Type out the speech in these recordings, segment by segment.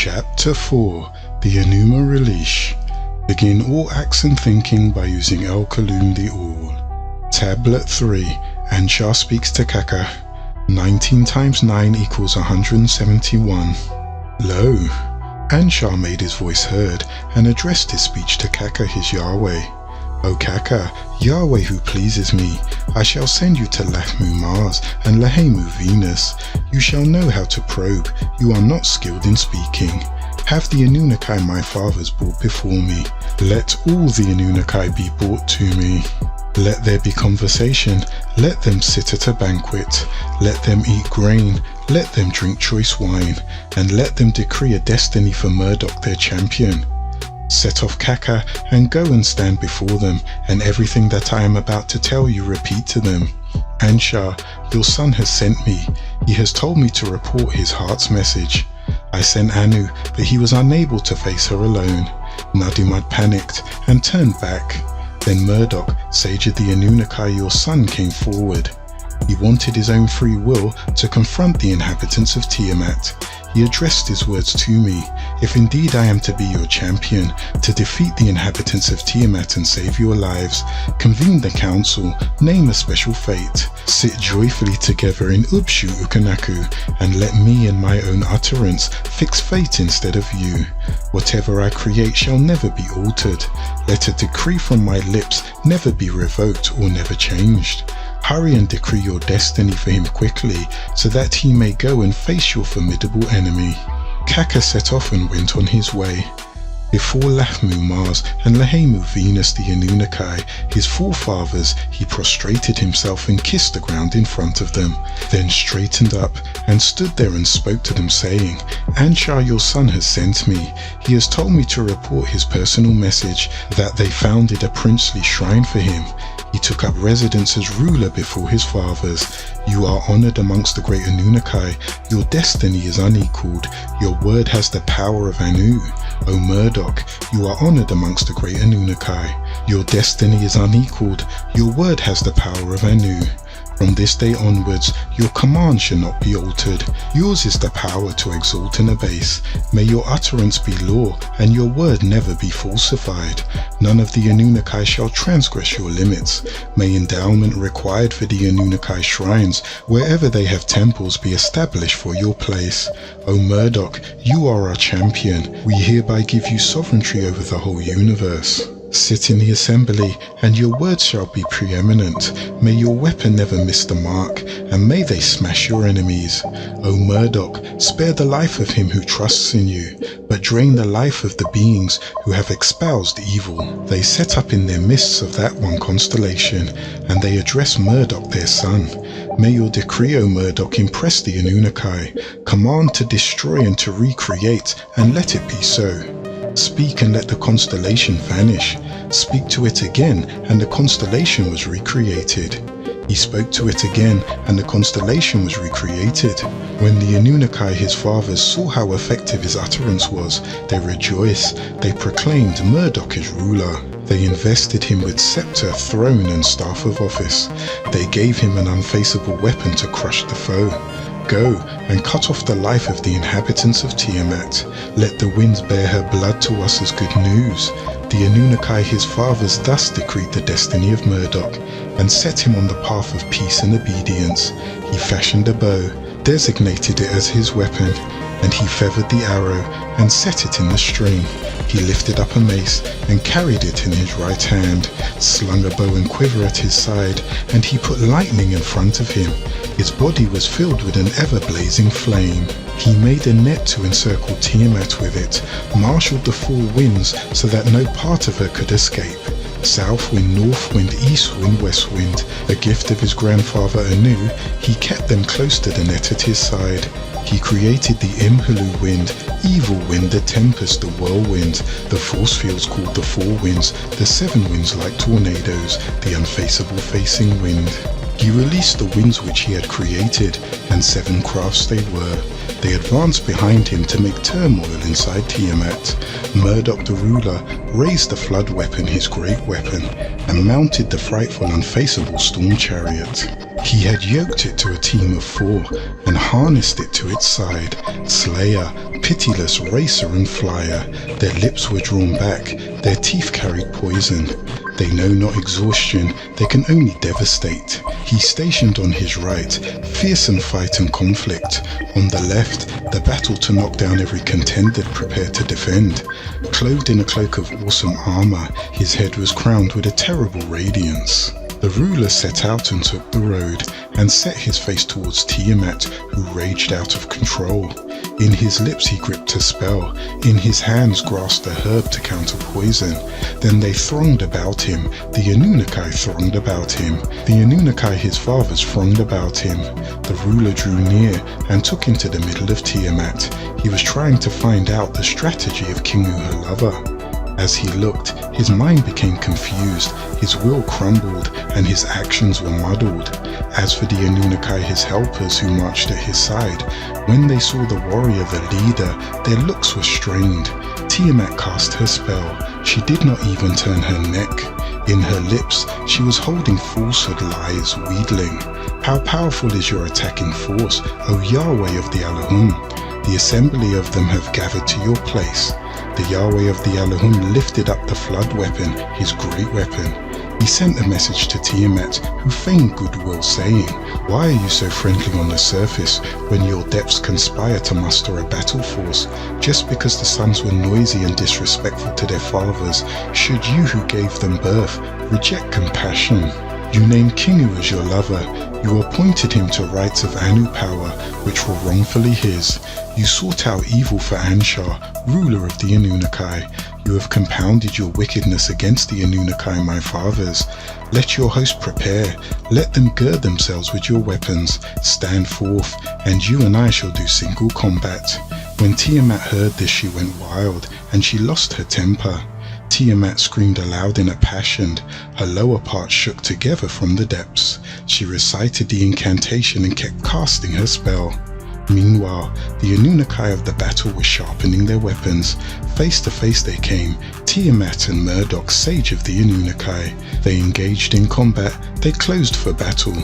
Chapter 4, The Enuma Release. Begin all acts and thinking by using El Kalum the All. Tablet 3, Anshar speaks to Kaka. 19 times 9 equals 171. Lo! Anshar made his voice heard and addressed his speech to Kaka, his Yahweh. O Kaka, Yahweh who pleases me, I shall send you to Lafmu Mars and Lahemu Venus. You shall know how to probe, you are not skilled in speaking. Have the Anunnaki my fathers brought before me. Let all the Anunnaki be brought to me. Let there be conversation, let them sit at a banquet, let them eat grain, let them drink choice wine, and let them decree a destiny for Murdoch their champion. Set off Kaka and go and stand before them, and everything that I am about to tell you repeat to them. Anshar, your son has sent me. He has told me to report his heart's message. I sent Anu, but he was unable to face her alone. Nadumad panicked and turned back. Then Murdoch, sage of the Anunnaki, your son, came forward. He wanted his own free will to confront the inhabitants of Tiamat. He addressed his words to me. If indeed I am to be your champion, to defeat the inhabitants of Tiamat and save your lives, convene the council, name a special fate, sit joyfully together in Ubshu Ukanaku, and let me in my own utterance fix fate instead of you. Whatever I create shall never be altered. Let a decree from my lips never be revoked or never changed. Hurry and decree your destiny for him quickly, so that he may go and face your formidable enemy. Kaka set off and went on his way. Before Lafmu Mars and Lahemu Venus the Anunnaki, his forefathers, he prostrated himself and kissed the ground in front of them, then straightened up and stood there and spoke to them, saying, Anshar your son has sent me. He has told me to report his personal message, that they founded a princely shrine for him. He took up residence as ruler before his fathers. You are honored amongst the great Anunnaki. Your destiny is unequaled. Your word has the power of Anu. O Murdoch, you are honored amongst the great Anunnaki. Your destiny is unequaled. Your word has the power of Anu. From this day onwards, your command shall not be altered. Yours is the power to exalt and abase. May your utterance be law, and your word never be falsified. None of the Anunnaki shall transgress your limits. May endowment required for the Anunnaki shrines, wherever they have temples, be established for your place. O Murdoch, you are our champion. We hereby give you sovereignty over the whole universe. Sit in the assembly, and your words shall be preeminent. May your weapon never miss the mark, and may they smash your enemies. O Murdoch, spare the life of him who trusts in you, but drain the life of the beings who have espoused evil. They set up in their midst of that one constellation, and they address Murdoch their son. May your decree, O Murdoch, impress the Anunnaki. Command to destroy and to recreate, and let it be so. Speak and let the constellation vanish. Speak to it again, and the constellation was recreated. He spoke to it again, and the constellation was recreated. When the Anunnaki, his fathers, saw how effective his utterance was, they rejoiced. They proclaimed Murdoch as ruler. They invested him with scepter, throne, and staff of office. They gave him an unfaceable weapon to crush the foe. Go and cut off the life of the inhabitants of Tiamat. Let the winds bear her blood to us as good news. The Anunnaki, his fathers, thus decreed the destiny of Murdoch, and set him on the path of peace and obedience. He fashioned a bow, designated it as his weapon, and he feathered the arrow and set it in the string. He lifted up a mace and carried it in his right hand, slung a bow and quiver at his side, and he put lightning in front of him. His body was filled with an ever-blazing flame. He made a net to encircle Tiamat with it, marshaled the four winds so that no part of her could escape. South wind, north wind, east wind, west wind, a gift of his grandfather Anu, he kept them close to the net at his side. He created the Imhalu wind, evil wind, the tempest, the whirlwind, the force fields called the four winds, the seven winds like tornadoes, the unfaceable facing wind. He released the winds which he had created, and 7 crafts they were. They advanced behind him to make turmoil inside Tiamat. Murdoch the ruler raised the flood weapon, his great weapon, and mounted the frightful unfaceable storm chariot. He had yoked it to a team of 4 and harnessed it to its side. Slayer, pitiless racer and flyer, their lips were drawn back, their teeth carried poison. They know not exhaustion, they can only devastate. He stationed on his right, fearsome fight and conflict. On the left, the battle to knock down every contender prepared to defend. Clothed in a cloak of awesome armor, his head was crowned with a terrible radiance. The ruler set out and took the road, and set his face towards Tiamat, who raged out of control. In his lips he gripped a spell, in his hands grasped a herb to counter poison. Then they thronged about him, the Anunnaki thronged about him, the Anunnaki his fathers thronged about him. The ruler drew near and took him to the middle of Tiamat. He was trying to find out the strategy of Kingu, her lover. As he looked, his mind became confused, his will crumbled, and his actions were muddled. As for the Anunnaki, his helpers who marched at his side, when they saw the warrior, the leader, their looks were strained. Tiamat cast her spell. She did not even turn her neck. In her lips, she was holding falsehood, lies, wheedling. How powerful is your attacking force, O Yahweh of the Elohim? The assembly of them have gathered to your place. The Yahweh of the Elohim lifted up the flood weapon, his great weapon. He sent a message to Tiamat, who feigned goodwill, saying, "Why are you so friendly on the surface, when your depths conspire to muster a battle force? Just because the sons were noisy and disrespectful to their fathers, should you who gave them birth reject compassion? You named Kingu as your lover. You appointed him to rights of Anu power, which were wrongfully his. You sought out evil for Anshar, ruler of the Anunnaki. You have compounded your wickedness against the Anunnaki, my fathers. Let your host prepare. Let them gird themselves with your weapons. Stand forth, and you and I shall do single combat." When Tiamat heard this, she went wild, and she lost her temper. Tiamat screamed aloud in a passion. Her lower parts shook together from the depths. She recited the incantation and kept casting her spell. Meanwhile, the Anunnaki of the battle were sharpening their weapons. Face to face they came, Tiamat and Murdoch, sage of the Anunnaki. They engaged in combat, they closed for battle.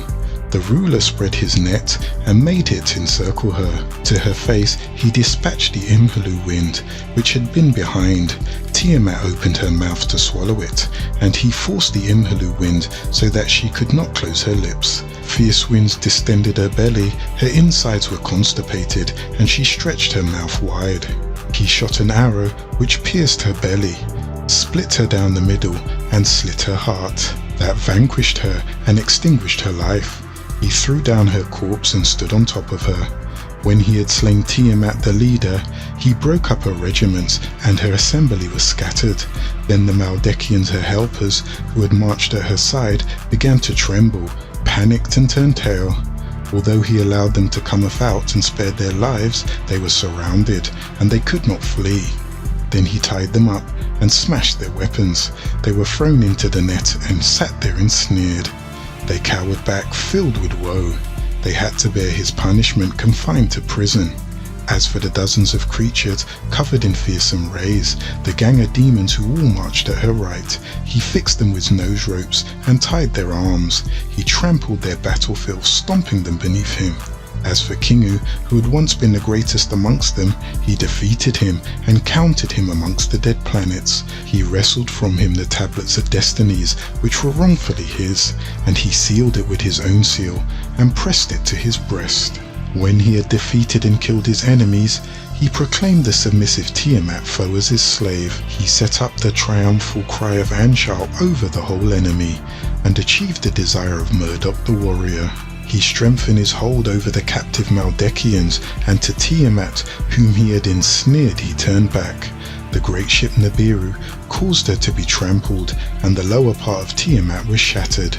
The ruler spread his net and made it encircle her. To her face he dispatched the Imhalu wind, which had been behind. Tiamat opened her mouth to swallow it, and he forced the Imhalu wind so that she could not close her lips. Fierce winds distended her belly, her insides were constipated, and she stretched her mouth wide. He shot an arrow which pierced her belly, split her down the middle, and slit her heart. That vanquished her and extinguished her life. He threw down her corpse and stood on top of her. When he had slain Tiamat the leader, he broke up her regiments, and her assembly was scattered. Then the Maldekians, her helpers, who had marched at her side, began to tremble, panicked and turned tail. Although he allowed them to come about and spared their lives, they were surrounded, and they could not flee. Then he tied them up and smashed their weapons. They were thrown into the net and sat there ensnared. They cowered back, filled with woe. They had to bear his punishment, confined to prison. As for the dozens of creatures covered in fearsome rays, the gang of demons who all marched at her right, he fixed them with nose ropes and tied their arms. He trampled their battlefield, stomping them beneath him. As for Kingu, who had once been the greatest amongst them, he defeated him and counted him amongst the dead planets. He wrestled from him the tablets of destinies, which were wrongfully his, and he sealed it with his own seal and pressed it to his breast. When he had defeated and killed his enemies, he proclaimed the submissive Tiamat foe as his slave. He set up the triumphal cry of Anshar over the whole enemy, and achieved the desire of Murdoch the warrior. He strengthened his hold over the captive Maldekians, and to Tiamat, whom he had ensnared, he turned back. The great ship Nibiru caused her to be trampled, and the lower part of Tiamat was shattered.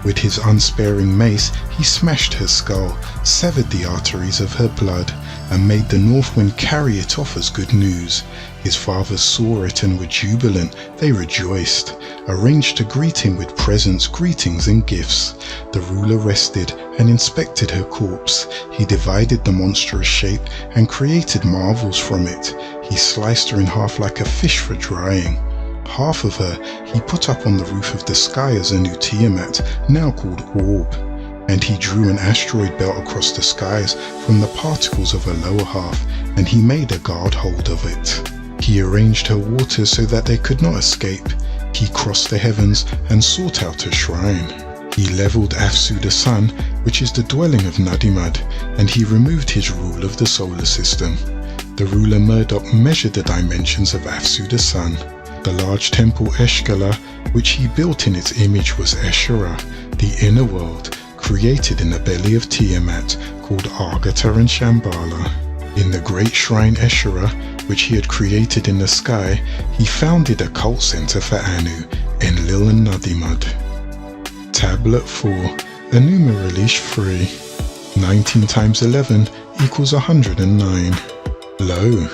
With his unsparing mace, he smashed her skull, severed the arteries of her blood. and made the north wind carry it off as good news. His fathers saw it and were jubilant, they rejoiced, arranged to greet him with presents, greetings and gifts. The ruler rested and inspected her corpse. He divided the monstrous shape and created marvels from it. He sliced her in half like a fish for drying. Half of her he put up on the roof of the sky as a new Tiamat, now called Orb. And he drew an asteroid belt across the skies from the particles of her lower half, and he made a guard hold of it. He arranged her waters so that they could not escape. He crossed the heavens and sought out a shrine. He leveled Afsu the sun, which is the dwelling of Nadimad, and he removed his rule of the solar system. The ruler Murdoch measured the dimensions of Afsu the sun. The large temple Eshkala, which he built in its image, was Eshera, the inner world, created in the belly of Tiamat, called Argata and Shambhala. In the great shrine Eshera, which he had created in the sky, he founded a cult center for Anu, Enlil and Nadimad. Tablet 4, Enuma Elish 3. 19 times 11 equals 109. Lo!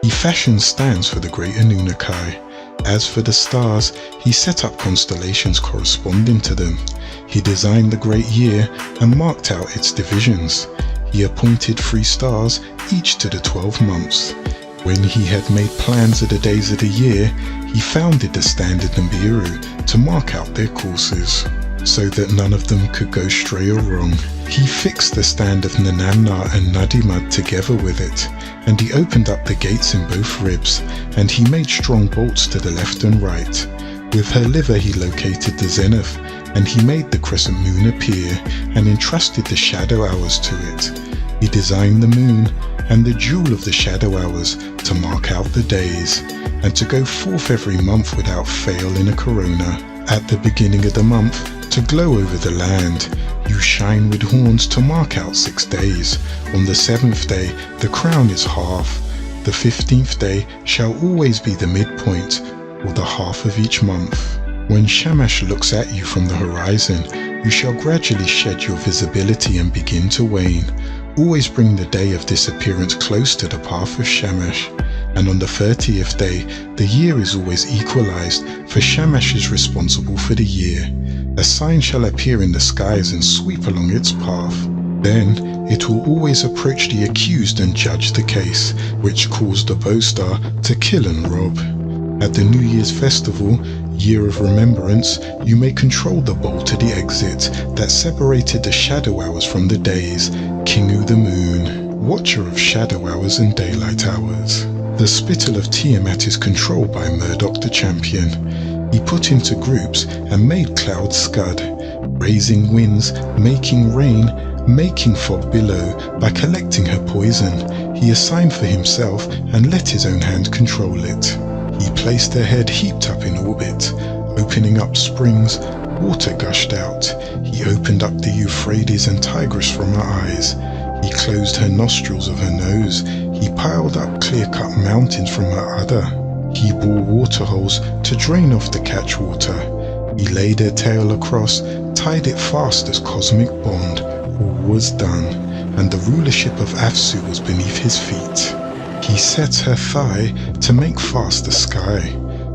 He fashioned stands for the great Anunnaki. As for the stars, he set up constellations corresponding to them. He designed the great year and marked out its divisions. He appointed 3 stars, each to the 12 months. When he had made plans of the days of the year, he founded the standard Nibiru to mark out their courses, so that none of them could go stray or wrong. He fixed the stand of Nanamna and Nadimad together with it, and he opened up the gates in both ribs, and he made strong bolts to the left and right. With her liver he located the zenith, and he made the crescent moon appear, and entrusted the shadow hours to it. He designed the moon, and the jewel of the shadow hours, to mark out the days, and to go forth every month without fail in a corona. At the beginning of the month, to glow over the land. You shine with horns to mark out 6 days. On the 7th day, the crown is half. The 15th day shall always be the midpoint, or the half of each month. When Shamash looks at you from the horizon, you shall gradually shed your visibility and begin to wane. Always bring the day of disappearance close to the path of Shamash. And on the 30th day, the year is always equalized, for Shamash is responsible for the year. A sign shall appear in the skies and sweep along its path. Then it will always approach the accused and judge the case, which caused the boaster to kill and rob. At the New Year's festival, Year of Remembrance, you may control the bolt to the exit that separated the shadow hours from the days, Kingu the moon, watcher of shadow hours and daylight hours. The spittle of Tiamat is controlled by Murdoch the champion. He put into groups and made clouds scud, raising winds, making rain, making fog below by collecting her poison. He assigned for himself and let his own hand control it. He placed her head heaped up in orbit, opening up springs. Water gushed out. He opened up the Euphrates and Tigris from her eyes. He closed her nostrils of her nose. He piled up clear-cut mountains from her udder. He bore waterholes to drain off the catchwater. He laid her tail across, tied it fast as cosmic bond. All was done, and the rulership of Afsu was beneath his feet. He set her thigh to make fast the sky.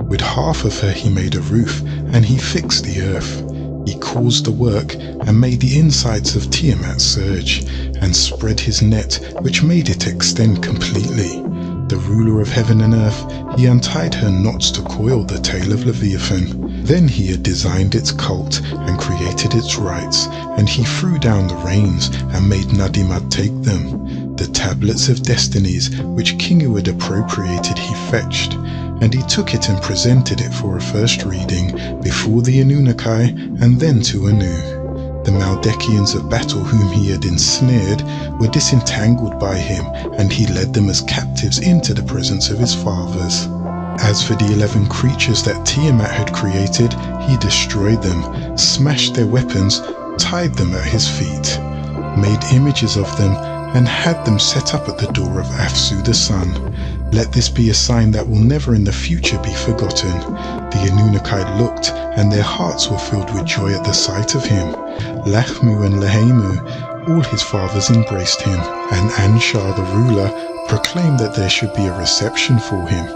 With half of her he made a roof, and he fixed the earth. He caused the work and made the insides of Tiamat surge, and spread his net, which made it extend completely. The ruler of heaven and earth, he untied her knots to coil the tail of Leviathan. Then he had designed its cult and created its rites, and he threw down the reins and made Nadimad take them. The tablets of destinies which Kingu had appropriated he fetched, and he took it and presented it for a first reading before the Anunnaki and then to Anu. The Maldekians of battle whom he had ensnared were disentangled by him, and he led them as captives into the presence of his fathers. As for the 11 creatures that Tiamat had created, he destroyed them, smashed their weapons, tied them at his feet, made images of them, and had them set up at the door of Afsu the sun. Let this be a sign that will never in the future be forgotten. The Anunnaki looked, and their hearts were filled with joy at the sight of him. Lachmu and Lahemu all his fathers embraced him, and Ansar the ruler proclaimed that there should be a reception for him.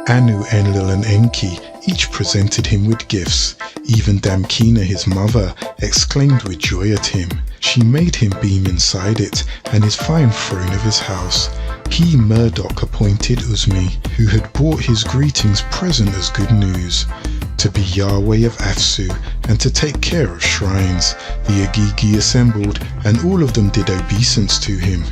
Anu, Enlil and Enki each presented him with gifts. Even Damkina, his mother, exclaimed with joy at him. She made him beam inside it and his fine throne of his house. He, Murdoch, appointed Uzmi, who had brought his greetings present as good news, to be Yahweh of Afsu and to take care of shrines. The Agigi assembled, and all of them did obeisance to him.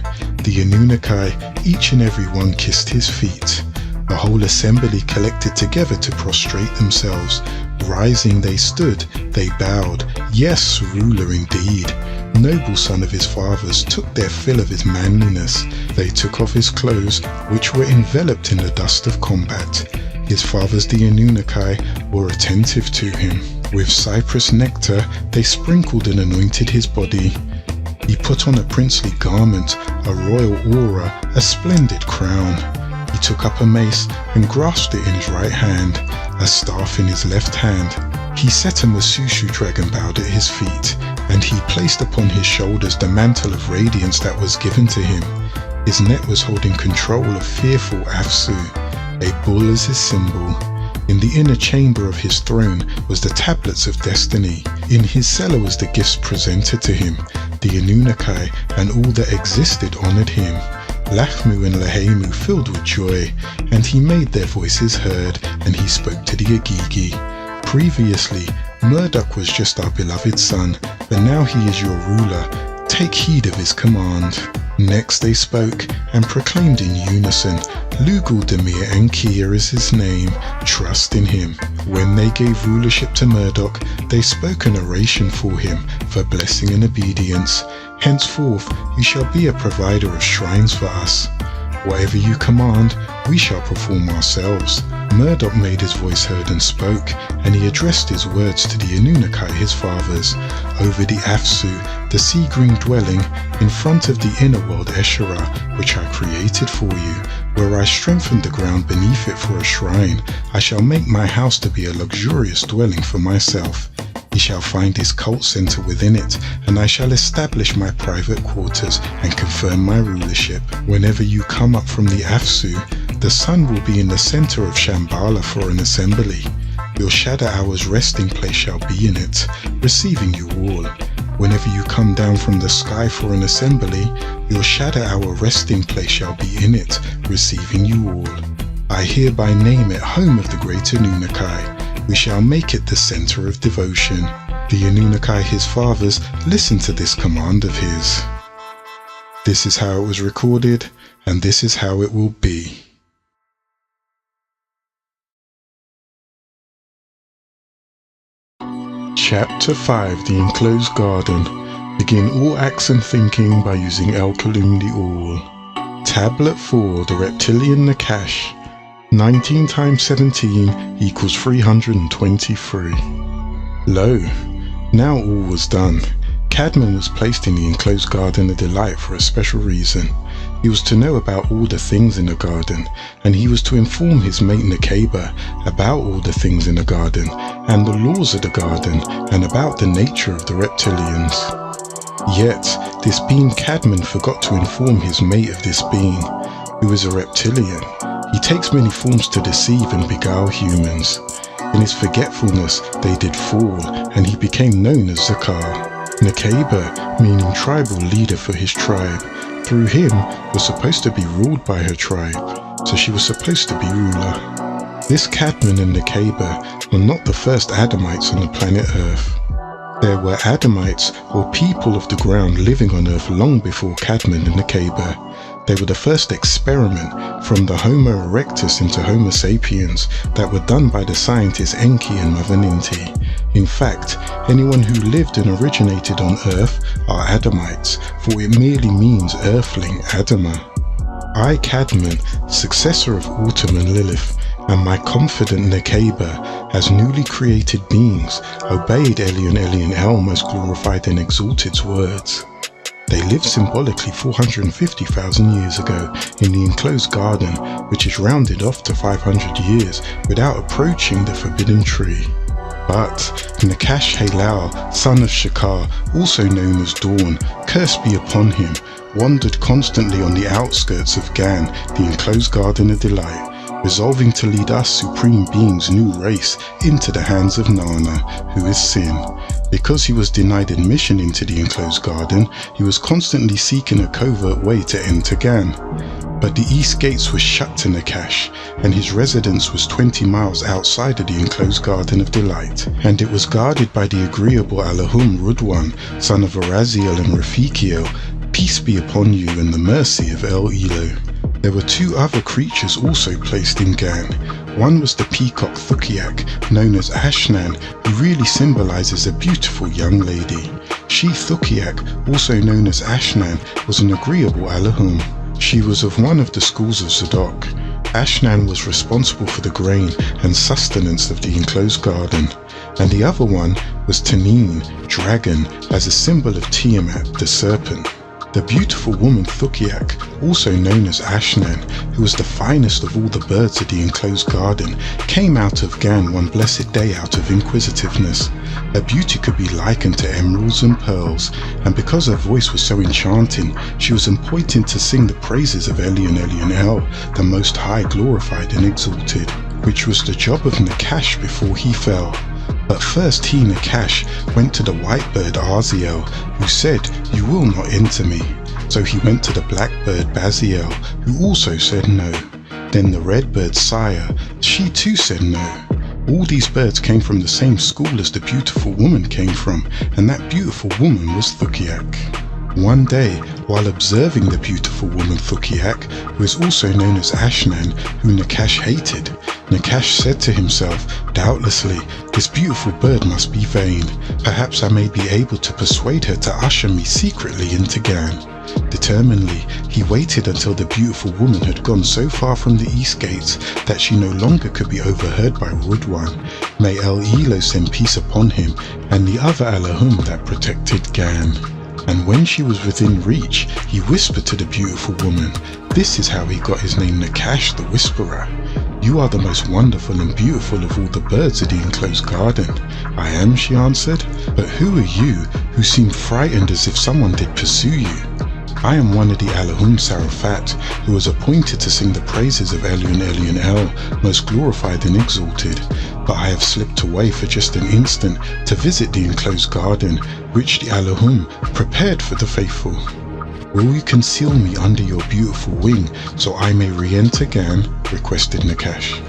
The Anunnaki, each and every one kissed his feet. The whole assembly collected together to prostrate themselves. Rising they stood, they bowed. Yes, ruler indeed. Noble son of his fathers took their fill of his manliness. They took off his clothes, which were enveloped in the dust of combat. His fathers the Anunnaki were attentive to him. With cypress nectar they sprinkled and anointed his body. He put on a princely garment, a royal aura, a splendid crown. He took up a mace and grasped it in his right hand, a staff in his left hand. He set a Masushu dragon bowed at his feet, and he placed upon his shoulders the mantle of radiance that was given to him. His net was holding control of fearful Afsu, a bull as his symbol. In the inner chamber of his throne was the tablets of destiny. In his cellar was the gifts presented to him. The Anunnaki and all that existed honored him. Lachmu and Lahemu filled with joy, and he made their voices heard, and he spoke to the Agigi. Previously, Murdoch was just our beloved son, but now he is your ruler. Take heed of his command. Next they spoke and proclaimed in unison, Lugal Demir Enkiya is his name, trust in him. When they gave rulership to Murdoch, they spoke an oration for him, for blessing and obedience. Henceforth you shall be a provider of shrines for us. Whatever you command, we shall perform ourselves. Murdoch made his voice heard and spoke, and he addressed his words to the Anunnaki his fathers. Over the Afsu, the sea-green dwelling, in front of the inner world Esharah, which I created for you, where I strengthened the ground beneath it for a shrine, I shall make my house to be a luxurious dwelling for myself. He shall find his cult center within it, and I shall establish my private quarters and confirm my rulership. Whenever you come up from the Afsu, the sun will be in the center of Shambhala for an assembly. Your shadow hour's resting place shall be in it, receiving you all. Whenever you come down from the sky for an assembly, your shadow hour resting place shall be in it, receiving you all. I hereby name it home of the great Anunnaki. We shall make it the center of devotion. The Anunnaki his fathers listened to this command of his. This is how it was recorded, and this is how it will be. Chapter 5, The Enclosed Garden. Begin all acts and thinking by using El-Kalum the All. Tablet 4, The Reptilian Nakash. 19 times 17 equals 323. Lo, now all was done. Cadman was placed in the enclosed garden of delight for a special reason. He was to know about all the things in the garden, and he was to inform his mate Nekeba about all the things in the garden, and the laws of the garden, and about the nature of the reptilians. Yet, this being Cadman forgot to inform his mate of this being, who is a reptilian. He takes many forms to deceive and beguile humans. In his forgetfulness, they did fall, and he became known as Zakar. Nekeba, meaning tribal leader for his tribe, through him was supposed to be ruled by her tribe, so she was supposed to be ruler. This Cadman and Nekeba were not the first Adamites on the planet Earth. There were Adamites, or people of the ground, living on Earth long before Cadman and Nekeba. They were the first experiment from the Homo erectus into Homo sapiens that were done by the scientists Enki and Mother Ninti. In fact, anyone who lived and originated on Earth are Adamites, for it merely means earthling, Adama. I, Cadman, successor of Autumn and Lilith, and my confident Nekeba, as newly created beings, obeyed Elion El, most glorified and exalted's words. They lived symbolically 450,000 years ago in the enclosed garden, which is rounded off to 500 years without approaching the forbidden tree. But Nakash Halal, son of Shakar, also known as Dawn, curse be upon him, wandered constantly on the outskirts of Gan, the enclosed garden of delight, resolving to lead us supreme beings' new race into the hands of Nana, who is sin. Because he was denied admission into the enclosed garden, he was constantly seeking a covert way to enter Gan. But the east gates were shut to Nakash, and his residence was 20 miles outside of the enclosed garden of delight, and it was guarded by the agreeable Allahum Rudwan, son of Araziel and Rafikiel, peace be upon you and the mercy of El Elo. There were two other creatures also placed in Gan. One was the peacock Thukiak, known as Ashnan, who really symbolizes a beautiful young lady. She, Thukiak, also known as Ashnan, was an agreeable Allahum. She was of one of the schools of Zadok. Ashnan was responsible for the grain and sustenance of the enclosed garden, and the other one was Tanin, dragon, as a symbol of Tiamat, the serpent. The beautiful woman Thukiak, also known as Ashnan, who was the finest of all the birds of the enclosed garden, came out of Gan one blessed day out of inquisitiveness. Her beauty could be likened to emeralds and pearls, and because her voice was so enchanting, she was appointed to sing the praises of Elion El, the Most High glorified and exalted, which was the job of Nakash before he fell. But first he, Nakash, went to the white bird Arziel, who said, "You will not enter me." So he went to the black bird Baziel, who also said no. Then the red bird Sire, she too said no. All these birds came from the same school as the beautiful woman came from, and that beautiful woman was Thukiak. One day, while observing the beautiful woman Thukiak, who is also known as Ashnan, who Nakash hated, Nakash said to himself, "Doubtlessly, this beautiful bird must be vain. Perhaps I may be able to persuade her to usher me secretly into Gan." Determinedly, he waited until the beautiful woman had gone so far from the east gates that she no longer could be overheard by Rudwan. May El Elo send peace upon him, and the other Allahum that protected Gan. And when she was within reach, he whispered to the beautiful woman. This is how he got his name Nakash the Whisperer. "You are the most wonderful and beautiful of all the birds of the enclosed garden." "I am," she answered. "But who are you, who seem frightened as if someone did pursue you?" "I am one of the Allahum Sarafat, who was appointed to sing the praises of Elion El, most glorified and exalted. But I have slipped away for just an instant to visit the enclosed garden, which the Allahum prepared for the faithful." "Will you conceal me under your beautiful wing, so I may re-enter Gan?" requested Nakash.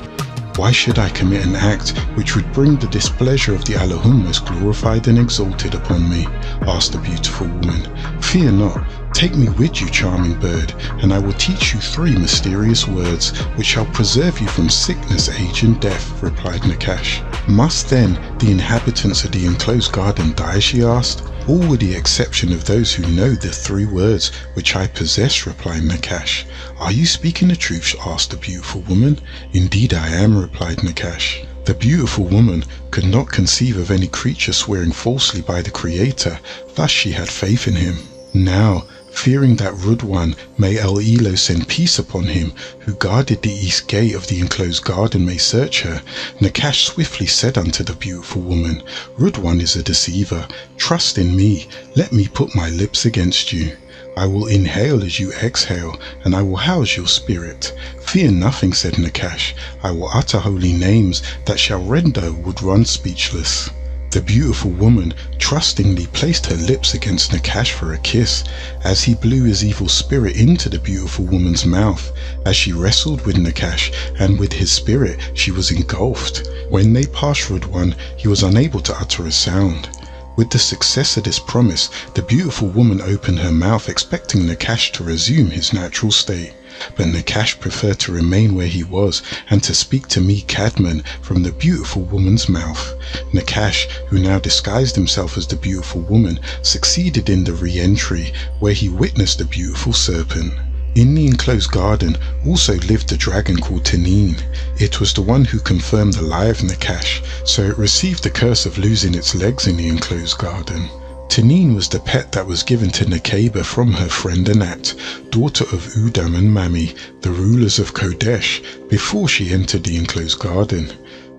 "Why should I commit an act which would bring the displeasure of the Allahum most glorified and exalted upon me?" asked the beautiful woman. "Fear not. Take me with you, charming bird, and I will teach you 3 mysterious words, which shall preserve you from sickness, age, and death," replied Nakash. "Must then the inhabitants of the enclosed garden die?" she asked. "All with the exception of those who know the 3 words which I possess," replied Nakash. "Are you speaking the truth?" asked the beautiful woman. "Indeed I am," replied Nakash. The beautiful woman could not conceive of any creature swearing falsely by the Creator, thus she had faith in him. Now, fearing that Rudwan, may El Elo send peace upon him, who guarded the east gate of the enclosed garden, may search her, Nakash swiftly said unto the beautiful woman, "Rudwan is a deceiver. Trust in me. Let me put my lips against you. I will inhale as you exhale, and I will house your spirit." "Fear nothing," said Nakash. "I will utter holy names that shall render Rudwan speechless." The beautiful woman trustingly placed her lips against Nakash for a kiss, as he blew his evil spirit into the beautiful woman's mouth. As she wrestled with Nakash and with his spirit, she was engulfed. When they passed Rudwan, he was unable to utter a sound. With the success of this promise, the beautiful woman opened her mouth expecting Nakash to resume his natural state. But Nakash preferred to remain where he was and to speak to me, Cadman, from the beautiful woman's mouth. Nakash, who now disguised himself as the beautiful woman, succeeded in the re-entry, where he witnessed the beautiful serpent. In the enclosed garden also lived a dragon called Tanin. It was the one who confirmed the lie of Nakash, so it received the curse of losing its legs in the enclosed garden. Tanin was the pet that was given to Nekeba from her friend Anat, daughter of Udam and Mami, the rulers of Kodesh, before she entered the enclosed garden.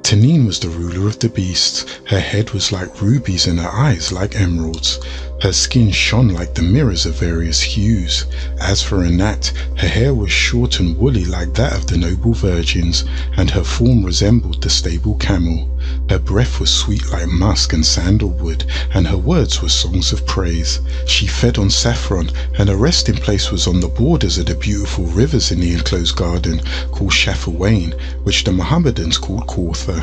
Tanine was the ruler of the beasts. Her head was like rubies and her eyes like emeralds. Her skin shone like the mirrors of various hues. As for Anat, her hair was short and woolly like that of the noble virgins, and her form resembled the stable camel. Her breath was sweet like musk and sandalwood, and her words were songs of praise. She fed on saffron, and her resting place was on the borders of the beautiful rivers in the enclosed garden called Shafawain, which the Mohammedans called Kautha.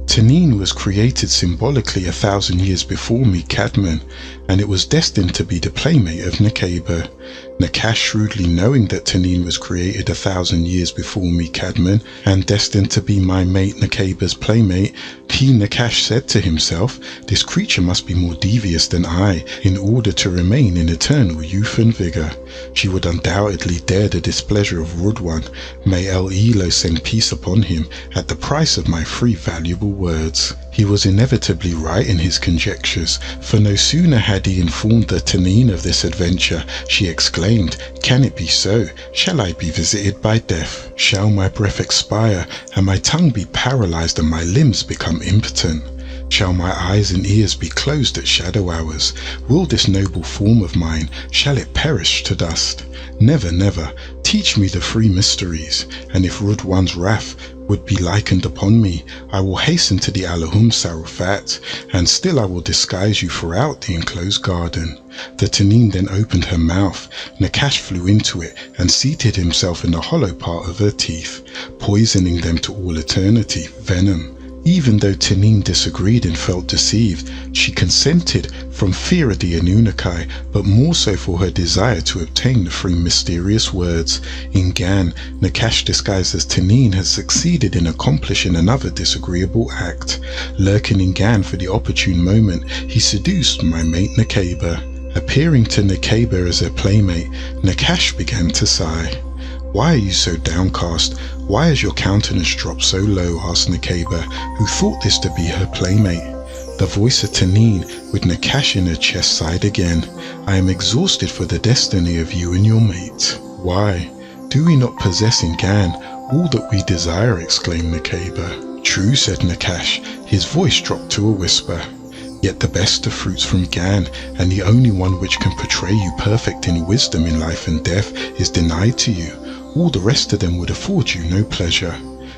Tanine was created symbolically 1,000 years before me, Cadman, and it was destined to be the playmate of Nekeba. Nakash, shrewdly knowing that Tanine was created 1,000 years before me, Cadman, and destined to be my mate Nekeba's playmate, Nakash said to himself, this creature must be more devious than I in order to remain in eternal youth and vigor. She would undoubtedly dare the displeasure of Rudwan, may El Elo send peace upon him, at the price of my 3 valuable words. He was inevitably right in his conjectures, for no sooner had he informed the Tanine of this adventure, she exclaimed, "Can it be so? Shall I be visited by death? Shall my breath expire, and my tongue be paralyzed and my limbs become impotent? Shall my eyes and ears be closed at shadow hours? Will this noble form of mine, shall it perish to dust? Never, never. Teach me the 3 mysteries, and if Rudwan's wrath would be likened upon me, I will hasten to the Alahum Sarufat, and still I will disguise you throughout the enclosed garden." The Tanine then opened her mouth. Nakash flew into it and seated himself in the hollow part of her teeth, poisoning them to all eternity, venom. Even though Tanine disagreed and felt deceived, she consented from fear of the Anunnaki, but more so for her desire to obtain the 3 mysterious words. In Gan, Nakash disguised as Tanine has succeeded in accomplishing another disagreeable act. Lurking in Gan for the opportune moment, he seduced my mate Nekeba. Appearing to Nekeba as her playmate, Nakash began to sigh. "Why are you so downcast? Why has your countenance dropped so low?" asked Nekeba, who thought this to be her playmate. The voice of Tanine, with Nakash in her chest, sighed again. "I am exhausted for the destiny of you and your mate." "Why? Do we not possess in Gan all that we desire?" exclaimed Nekeba. "True," said Nakash. His voice dropped to a whisper. "Yet the best of fruits from Gan, and the only one which can portray you perfect in wisdom in life and death, is denied to you. All the rest of them would afford you no pleasure."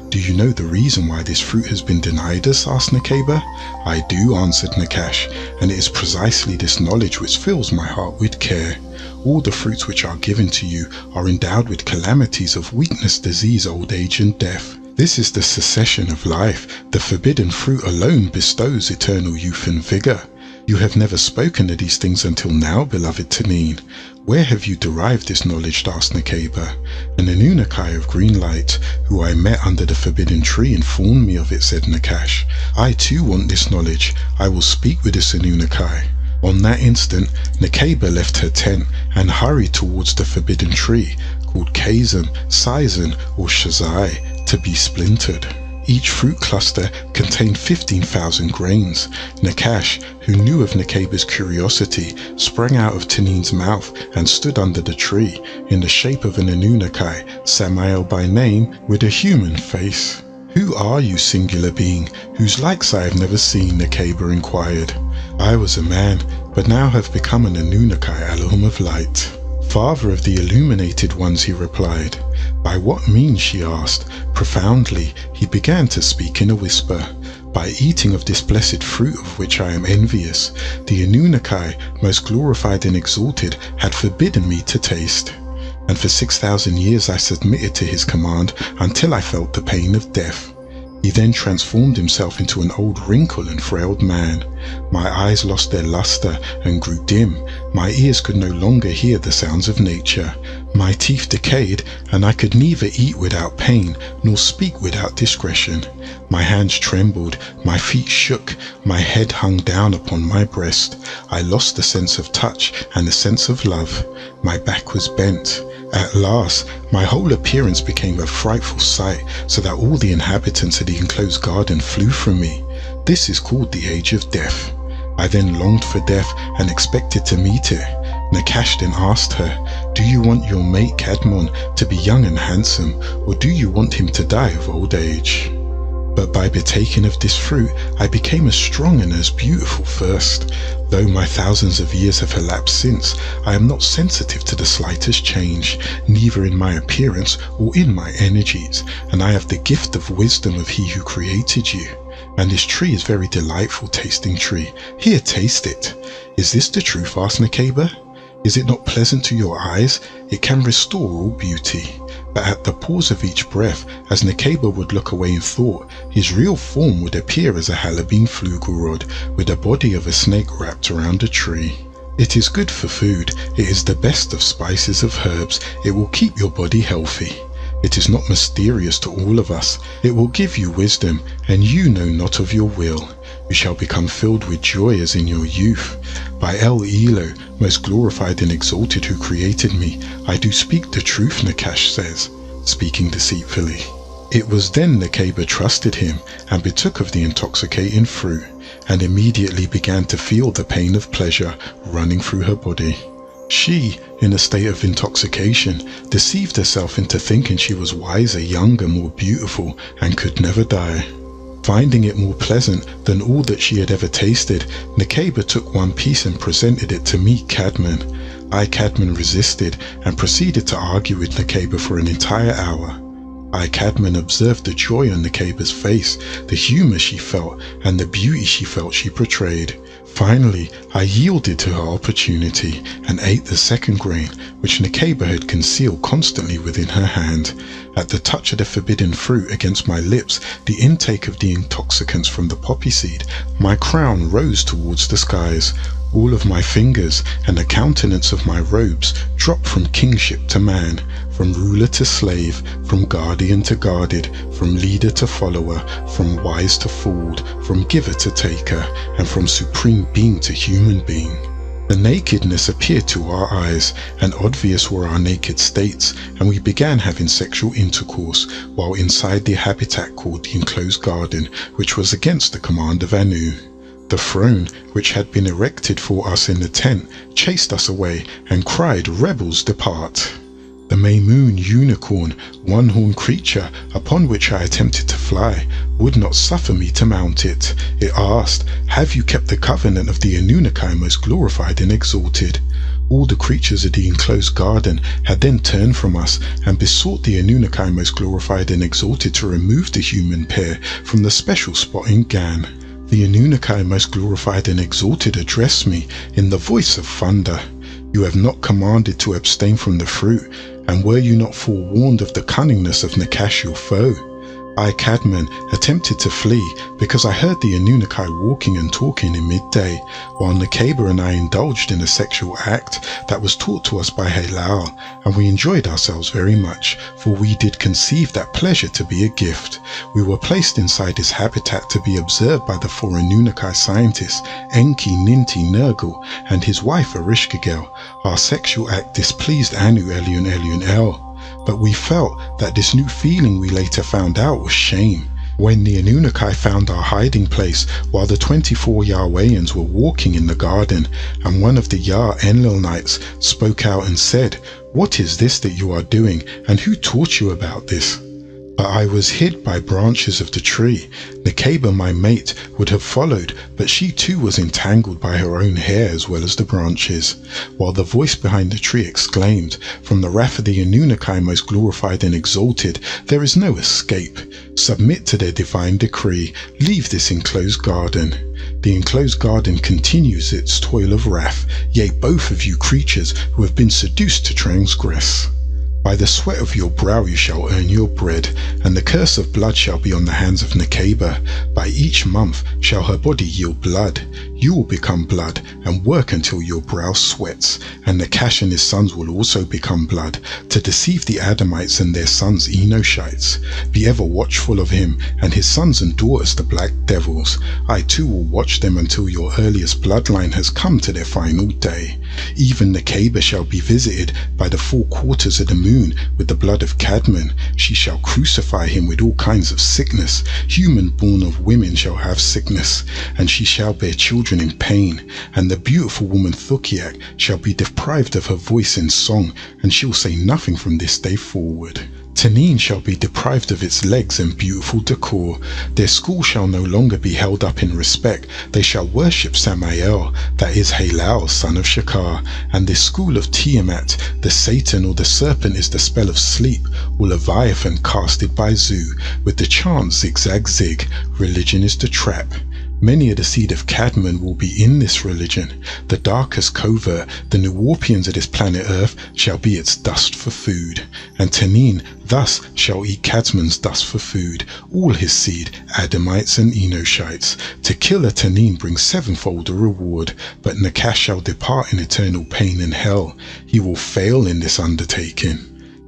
"Do you know the reason why this fruit has been denied us?" asked Nekeba. "I do," answered Nakash, "and it is precisely this knowledge which fills my heart with care. All the fruits which are given to you are endowed with calamities of weakness, disease, old age, and death. This is the cessation of life. The forbidden fruit alone bestows eternal youth and vigor. You have never spoken of these things until now, beloved Tanine. Where have you derived this knowledge?" asked Nekeba. "An Anunnaki of green light, who I met under the forbidden tree, informed me of it," said Nakash. "I too want this knowledge. I will speak with this Anunnaki." On that instant, Nekeba left her tent and hurried towards the forbidden tree, called Kazam, Sizan, or Shazai, to be splintered. Each fruit cluster contained 15,000 grains. Nakash, who knew of Nekeba's curiosity, sprang out of Tanine's mouth and stood under the tree, in the shape of an Anunnaki, Samael by name, with a human face. "Who are you, singular being, whose likes I have never seen?" Nekeba inquired. "I was a man, but now have become an Anunnaki, Alahum of light." "Father of the illuminated ones," he replied. "By what means?" she asked. Profoundly, he began to speak in a whisper. "By eating of this blessed fruit of which I am envious. The Anunnaki, most glorified and exalted, had forbidden me to taste. And for 6,000 years I submitted to his command until I felt the pain of death." He then transformed himself into an old, wrinkled and frailed man. My eyes lost their luster and grew dim. My ears could no longer hear the sounds of nature. My teeth decayed, and I could neither eat without pain nor speak without discretion. My hands trembled, my feet shook, my head hung down upon my breast. I lost the sense of touch and the sense of love. My back was bent. At last, my whole appearance became a frightful sight, so that all the inhabitants of the enclosed garden flew from me. This is called the age of death. I then longed for death and expected to meet it. Nakash then asked her, "Do you want your mate Cadmon to be young and handsome, or do you want him to die of old age?" But by partaking of this fruit, I became as strong and as beautiful first. Though my thousands of years have elapsed since, I am not sensitive to the slightest change, neither in my appearance or in my energies, and I have the gift of wisdom of He who created you. And this tree is very delightful tasting tree. Here, taste it. Is this the truth? Asked Nekeba. Is it not pleasant to your eyes? It can restore all beauty. But at the pause of each breath, as Nekeba would look away in thought, his real form would appear as a Halabine flugelrod with the body of a snake wrapped around a tree. It is good for food. It is the best of spices of herbs. It will keep your body healthy. It is not mysterious to all of us. It will give you wisdom, and you know not of your will. You shall become filled with joy as in your youth. By El Elo, most glorified and exalted who created me, I do speak the truth, Nakash says, speaking deceitfully. It was then Nekeba trusted him and partook of the intoxicating fruit, and immediately began to feel the pain of pleasure running through her body. She, in a state of intoxication, deceived herself into thinking she was wiser, younger, more beautiful, and could never die. Finding it more pleasant than all that she had ever tasted, Nekeba took one piece and presented it to me, Cadman. I, Cadman, resisted and proceeded to argue with Nekeba for an entire hour. I, Cadman, observed the joy on Nekeba's face, the humour she felt, and the beauty she felt she portrayed. Finally, I yielded to her opportunity and ate the second grain, which Nekeba had concealed constantly within her hand. At the touch of the forbidden fruit against my lips, the intake of the intoxicants from the poppy seed, my crown rose towards the skies. All of my fingers and the countenance of my robes dropped from kingship to man, from ruler to slave, from guardian to guarded, from leader to follower, from wise to fooled, from giver to taker, and from supreme being to human being. The nakedness appeared to our eyes, and obvious were our naked states, and we began having sexual intercourse, while inside the habitat called the enclosed garden, which was against the command of Anu. The throne, which had been erected for us in the tent, chased us away and cried, "Rebels, depart!" The Maymoon unicorn, one-horned creature, upon which I attempted to fly, would not suffer me to mount it. It asked, "Have you kept the covenant of the Anunnaki most glorified and exalted?" All the creatures of the enclosed garden had then turned from us and besought the Anunnaki most glorified and exalted to remove the human pair from the special spot in Gan. The Anunnaki most glorified and exalted addressed me in the voice of thunder. "You have not commanded to abstain from the fruit, and were you not forewarned of the cunningness of Nakash your foe?" I, Cadman, attempted to flee because I heard the Anunnaki walking and talking in midday, while Nekeba and I indulged in a sexual act that was taught to us by Halal, and we enjoyed ourselves very much, for we did conceive that pleasure to be a gift. We were placed inside his habitat to be observed by the four Anunnaki scientists, Enki, Ninti, Nergal, and his wife Erishkigal. Our sexual act displeased Anu, Elion, Elion, El. But we felt that this new feeling we later found out was shame. When the Anunnaki found our hiding place while the 24 Yahwehans were walking in the garden, and one of the Yah Enlil-nites spoke out and said, "What is this that you are doing, and who taught you about this?" But I was hid by branches of the tree. Nekeba, my mate, would have followed, but she too was entangled by her own hair as well as the branches, while the voice behind the tree exclaimed, "From the wrath of the Anunnaki most glorified and exalted, there is no escape. Submit to their divine decree. Leave this enclosed garden." The enclosed garden continues its toil of wrath, yea, both of you creatures who have been seduced to transgress. By the sweat of your brow you shall earn your bread, and the curse of blood shall be on the hands of Nekeba. By each month shall her body yield blood. You will become blood and work until your brow sweats, and Nakash and his sons will also become blood, to deceive the Adamites and their sons Enoshites. Be ever watchful of him and his sons and daughters the black devils. I too will watch them until your earliest bloodline has come to their final day. Even Nekeba shall be visited by the 4 quarters of the moon with the blood of Cadman. She shall crucify him with all kinds of sickness. Human born of women shall have sickness, and she shall bear children in pain. And the beautiful woman Thukiak shall be deprived of her voice in song, and she'll say nothing from this day forward. Tanin shall be deprived of its legs and beautiful decor. Their school shall no longer be held up in respect. They shall worship Samael, that is Halal, son of Shakar. And this school of Tiamat, the Satan or the serpent, is the spell of sleep, or Leviathan casted by Zu, with the chant zigzag zig. Religion is the trap. Many of the seed of Cadman will be in this religion. The darkest covert, the Nuwarpians of this planet Earth, shall be its dust for food. And Tanin thus shall eat Cadman's dust for food, all his seed, Adamites and Enoshites. To kill a Tanin brings sevenfold a reward, but Nakash shall depart in eternal pain and hell. He will fail in this undertaking.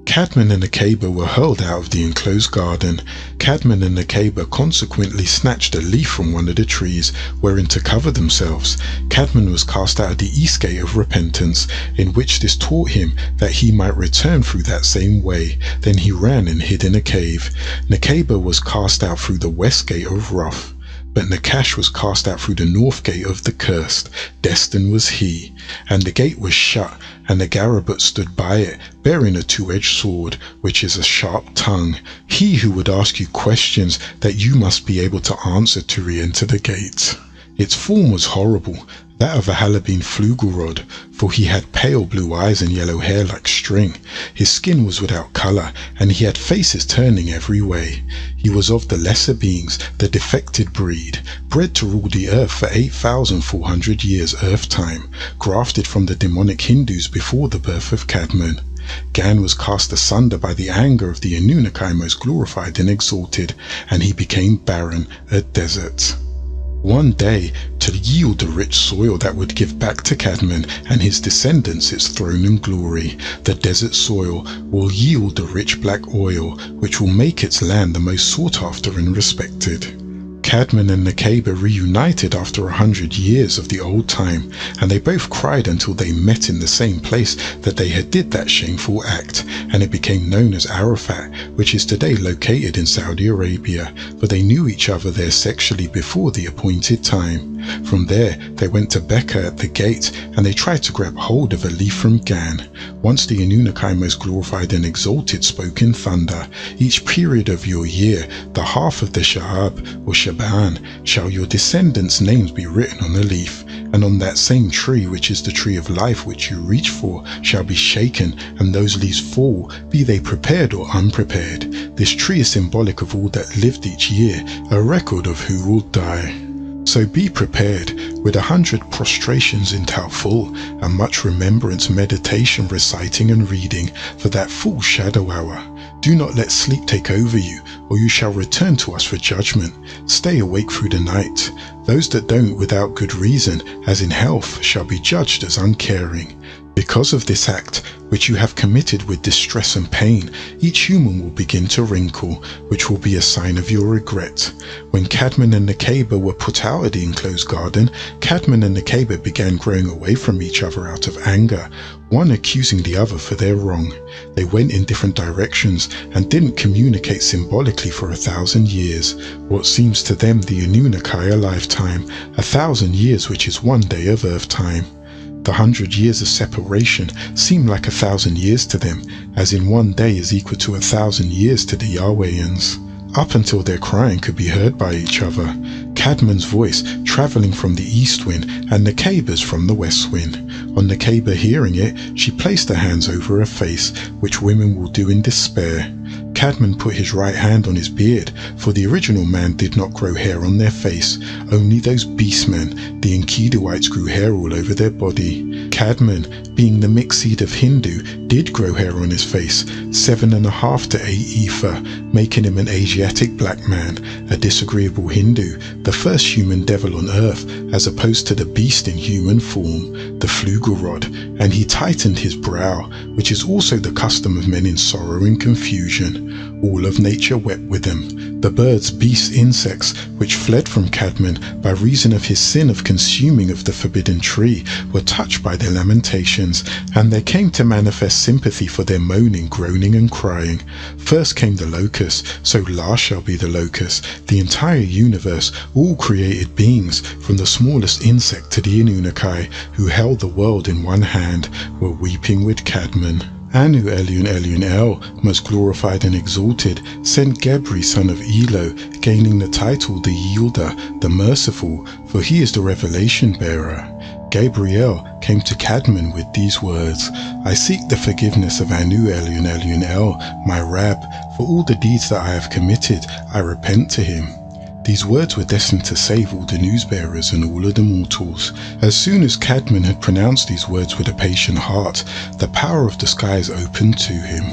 Cadman and Nakeba were hurled out of the enclosed garden. Cadman and Nakeba consequently snatched a leaf from one of the trees wherein to cover themselves. Cadman was cast out of the east gate of repentance, in which this taught him that he might return through that same way. Then he ran and hid in a cave. Nakeba was cast out through the west gate of wrath. But Nakash was cast out through the north gate of the cursed. Destined was he. And the gate was shut, and the Garabut stood by it, bearing a two-edged sword, which is a sharp tongue. He who would ask you questions that you must be able to answer to re-enter the gate. Its form was horrible, that of a Halabine Flugelrod, for he had pale blue eyes and yellow hair like string. His skin was without colour, and he had faces turning every way. He was of the lesser beings, the defected breed, bred to rule the earth for 8,400 years Earth time, grafted from the demonic Hindus before the birth of Cadman. Gan was cast asunder by the anger of the Anunnaki most glorified and exalted, and he became barren, a desert. One day, to yield the rich soil that would give back to Cadman and his descendants its throne and glory, the desert soil will yield the rich black oil, which will make its land the most sought after and respected. Cadman and Nakeba reunited after 100 years of the old time, and they both cried until they met in the same place that they had did that shameful act, and it became known as Arafat, which is today located in Saudi Arabia, for they knew each other there sexually before the appointed time. From there they went to Becca at the gate, and they tried to grab hold of a leaf from Gan. Once the Anunnaki most glorified and exalted spoke in thunder, each period of your year, the half of the Shahab or Shaban, shall your descendants' names be written on a leaf, and on that same tree, which is the tree of life which you reach for, shall be shaken, and those leaves fall, be they prepared or unprepared. This tree is symbolic of all that lived each year, a record of who will die. So be prepared, with 100 prostrations in Tawful, and much remembrance, meditation, reciting and reading, for that full shadow hour. Do not let sleep take over you, or you shall return to us for judgment. Stay awake through the night. Those that don't without good reason, as in health, shall be judged as uncaring. Because of this act, which you have committed with distress and pain, each human will begin to wrinkle, which will be a sign of your regret. When Cadman and Nakeba were put out of the enclosed garden, Cadman and Nakeba began growing away from each other out of anger, one accusing the other for their wrong. They went in different directions and didn't communicate symbolically for 1,000 years, what seems to them the Anunnaki a lifetime, 1,000 years which is one day of Earth time. The 100 years of separation seem like 1,000 years to them, as in one day is equal to 1,000 years to the Yahwehians. Up until their crying could be heard by each other, Cadman's voice travelling from the east wind and Nakeba's from the west wind. On Nakeba hearing it, she placed her hands over her face, which women will do in despair. Cadman put his right hand on his beard, for the original man did not grow hair on their face, only those beastmen, the Enkiduites, grew hair all over their body. Cadman, being the mixed seed of Hindu, did grow hair on his face, 7.5 to 8 ether, making him an Asiatic black man, a disagreeable Hindu, the first human devil on earth, as opposed to the beast in human form, the Flugelrod, and he tightened his brow, which is also the custom of men in sorrow and confusion. All of nature wept with him. The birds, beasts, insects, which fled from Cadman by reason of his sin of consuming of the forbidden tree, were touched by their lamentations, and they came to manifest sympathy for their moaning, groaning and crying. First came the locust, so last shall be the locust. The entire universe, all created beings, from the smallest insect to the Anunnaki, who held the world in one hand, were weeping with Cadman. Anu Elion Elion El, most glorified and exalted, sent Gebri son of Elo, gaining the title the Yielder, the Merciful, for he is the revelation bearer. Gabriel came to Cadman with these words, I seek the forgiveness of Anu Elion Elion El, my Rab, for all the deeds that I have committed, I repent to him. These words were destined to save all the newsbearers and all of the mortals. As soon as Cadman had pronounced these words with a patient heart, the power of the skies opened to him.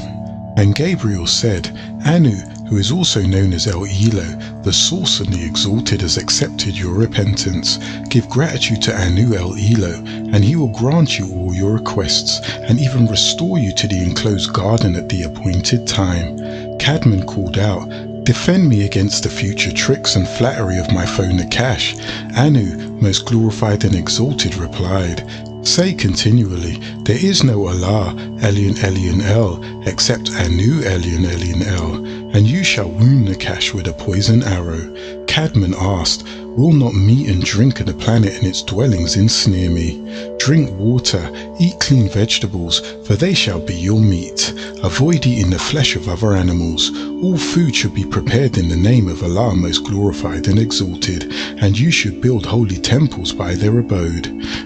And Gabriel said, Anu, who is also known as El Elo, the Source and the Exalted, has accepted your repentance. Give gratitude to Anu El Elo, and he will grant you all your requests, and even restore you to the enclosed garden at the appointed time. Cadman called out, Defend me against the future tricks and flattery of my foe Nakash. Anu, most glorified and exalted, replied, Say continually, there is no Allah, Elion Elion El, except Anu Elion Elion El, and you shall wound Nakash with a poison arrow. Cadman asked, Will not meat and drink of the planet and its dwellings ensnare me? Drink water, eat clean vegetables, for they shall be your meat. Avoid eating the flesh of other animals. All food should be prepared in the name of Allah most glorified and exalted, and you should build holy temples by their abode.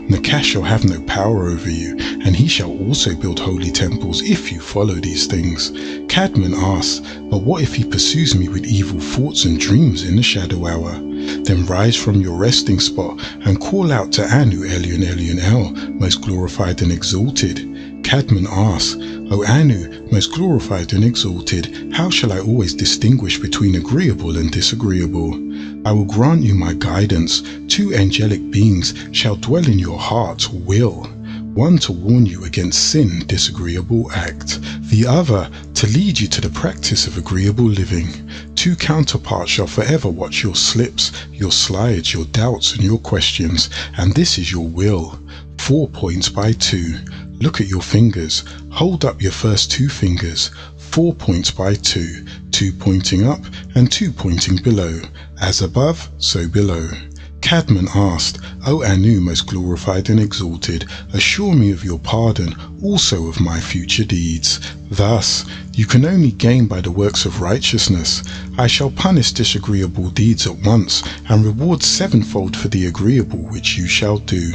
Nakash shall have no power over you, and he shall also build holy temples if you follow these things. Cadman asked, But what if he pursues me with evil thoughts and dreams in the shadow hour? Then rise from your resting spot and call out to Anu Elion Elion El, most glorified and exalted. Cadman asked, O Anu, most glorified and exalted, how shall I always distinguish between agreeable and disagreeable? I will grant you my guidance. 2 angelic beings shall dwell in your heart, will. One to warn you against sin, disagreeable act. The other to lead you to the practice of agreeable living. 2 counterparts shall forever watch your slips, your slides, your doubts and your questions, and this is your will. 4 points by 2. Look at your fingers. Hold up your first 2 fingers. 4 points by 2. 2 pointing up and 2 pointing below. As above, so below. Cadman asked, O Anu, most glorified and exalted, assure me of your pardon, also of my future deeds. Thus, you can only gain by the works of righteousness. I shall punish disagreeable deeds at once, and reward 7-fold for the agreeable which you shall do.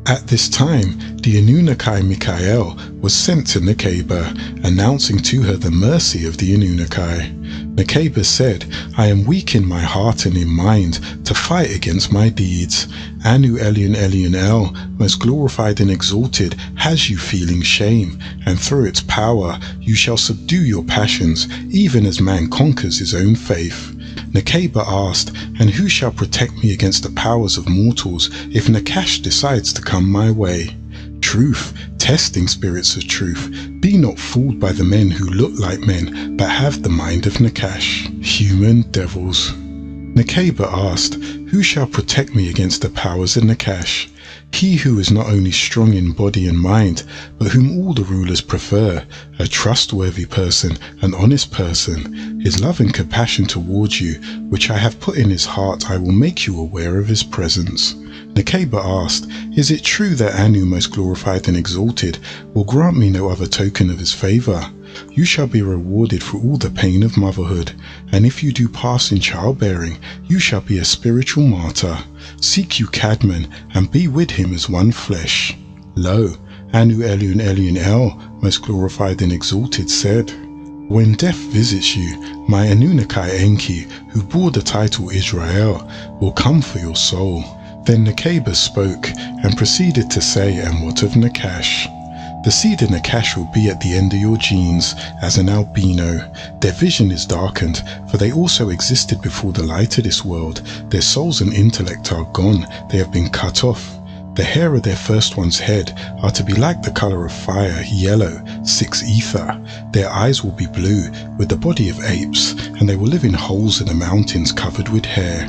At this time, the Anunnaki Michael was sent to Nekeba, announcing to her the mercy of the Anunnaki. Nekeba said, I am weak in my heart and in mind to fight against my deeds. Anu Elion Elion El, most glorified and exalted, has you feeling shame, and through its power you shall subdue your passions, even as man conquers his own faith. Nekeba asked, And who shall protect me against the powers of mortals if Nakash decides to come my way? Truth, testing spirits of truth, be not fooled by the men who look like men but have the mind of Nakash. Human devils. Nekeba asked, Who shall protect me against the powers of Nakash? He who is not only strong in body and mind, but whom all the rulers prefer, a trustworthy person, an honest person. His love and compassion towards you, which I have put in his heart, I will make you aware of his presence. Nekeba asked, Is it true that Anu, most glorified and exalted, will grant me no other token of his favour? You shall be rewarded for all the pain of motherhood, and if you do pass in childbearing, you shall be a spiritual martyr. Seek you Cadman, and be with him as one flesh. Lo, Anu Elion Elion El, most glorified and exalted, said, When death visits you, my Anunnaki Enki, who bore the title Israel, will come for your soul. Then Nekeba spoke, and proceeded to say, And what of Nakash? The seed of Nakash will be at the end of your genes, as an albino. Their vision is darkened, for they also existed before the light of this world. Their souls and intellect are gone, they have been cut off. The hair of their first one's head are to be like the color of fire, yellow, 6 ether. Their eyes will be blue, with the body of apes, and they will live in holes in the mountains covered with hair.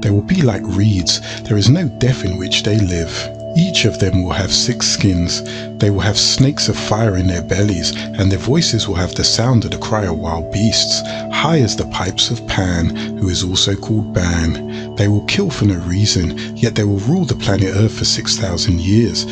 They will be like reeds, there is no death in which they live. Each of them will have 6 skins. They will have snakes of fire in their bellies, and their voices will have the sound of the cry of wild beasts, high as the pipes of Pan, who is also called Ban. They will kill for no reason, yet they will rule the planet Earth for 6,000 years.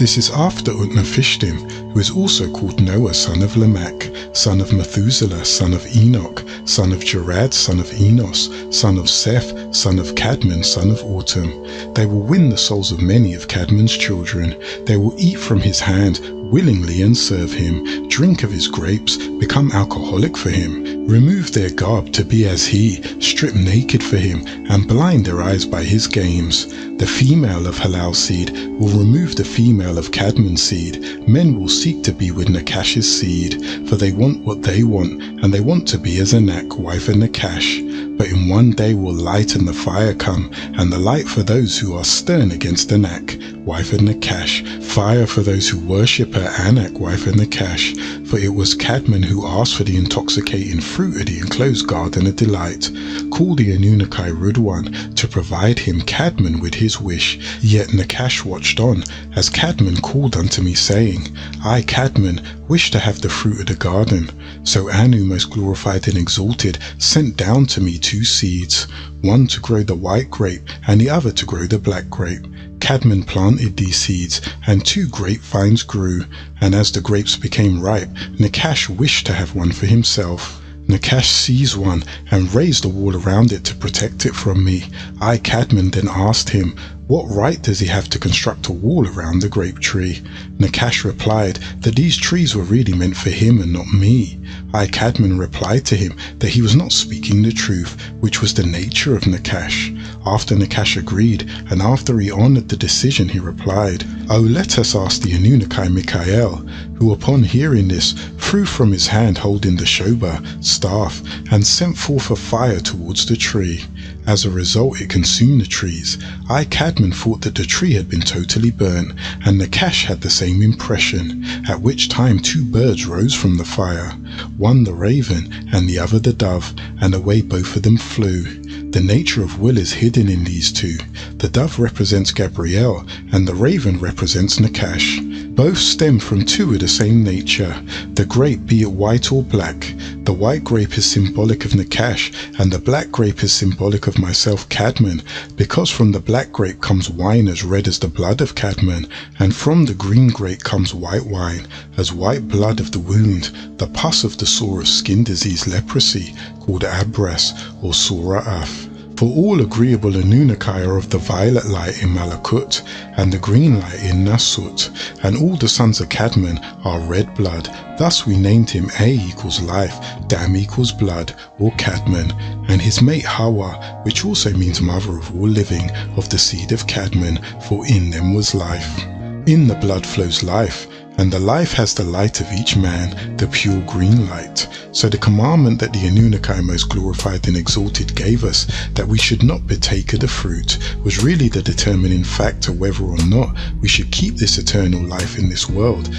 This is after Utnapishtim, who is also called Noah, son of Lamech, son of Methuselah, son of Enoch, son of Jared, son of Enos, son of Seth, son of Cadmon, son of Autumn. They will win the souls of many of Cadmon's children. They will eat from his hand willingly and serve him, drink of his grapes, become alcoholic for him, remove their garb to be as he, strip naked for him, and blind their eyes by his games. The female of Halal seed will remove the female of Cadmon's seed. Men will seek to be with Nakash's seed, for they want what they want, and they want to be as Anak, wife of Nakash. But in one day will light and the fire come, and the light for those who are stern against Anak, wife of Nakash, fire for those who worship her, Anak, wife of Nakash. For it was Cadmon who asked for the intoxicating fruit of the enclosed garden of delight. Call the Anunnaki Rudwan to provide him Cadmon with his wish. Yet Nakash watched on, as Cadmon called unto me, saying, I, Cadmon, wish to have the fruit of the garden. So Anu, most glorified and exalted, sent down to me 2 seeds, one to grow the white grape, and the other to grow the black grape. Cadmon planted these seeds, and 2 grapevines grew, and as the grapes became ripe, Nakash wished to have one for himself. Nakash seized one and raised a wall around it to protect it from me. I, Cadmon, then asked him, what right does he have to construct a wall around the grape tree? Nakash replied that these trees were really meant for him and not me. I, Cadmon, replied to him that he was not speaking the truth, which was the nature of Nakash. After Nakash agreed, and after he honored the decision, he replied, Oh, let us ask the Anunnaki Michael, who upon hearing this, threw from his hand holding the shoba, staff, and sent forth a fire towards the tree. As a result, it consumed the trees. I, Cadmon, thought that the tree had been totally burnt, and Nakash had the same impression, at which time 2 birds rose from the fire, one the raven, and the other the dove, and away both of them flew. The nature of will is hidden in these 2. The dove represents Gabriel, and the raven represents Nakash. Both stem from 2 of the same nature, the grape be it white or black. The white grape is symbolic of Nakash, and the black grape is symbolic of myself, Cadmon, because from the black grape comes wine as red as the blood of Cadmon, and from the green grape comes white wine, as white blood of the wound, the pus of the sore of skin disease, leprosy, called Abras or Sura'af. For all agreeable Anunnaki are of the violet light in Malakut, and the green light in Nasut, and all the sons of Cadmon are red blood. Thus we named him A equals life, Dam equals blood, or Cadmon, and his mate Hawa, which also means mother of all living, of the seed of Cadmon, for in them was life. In the blood flows life, and the life has the light of each man, the pure green light. So the commandment that the Anunnaki most glorified and exalted gave us, that we should not partake of the fruit, was really the determining factor whether or not we should keep this eternal life in this world,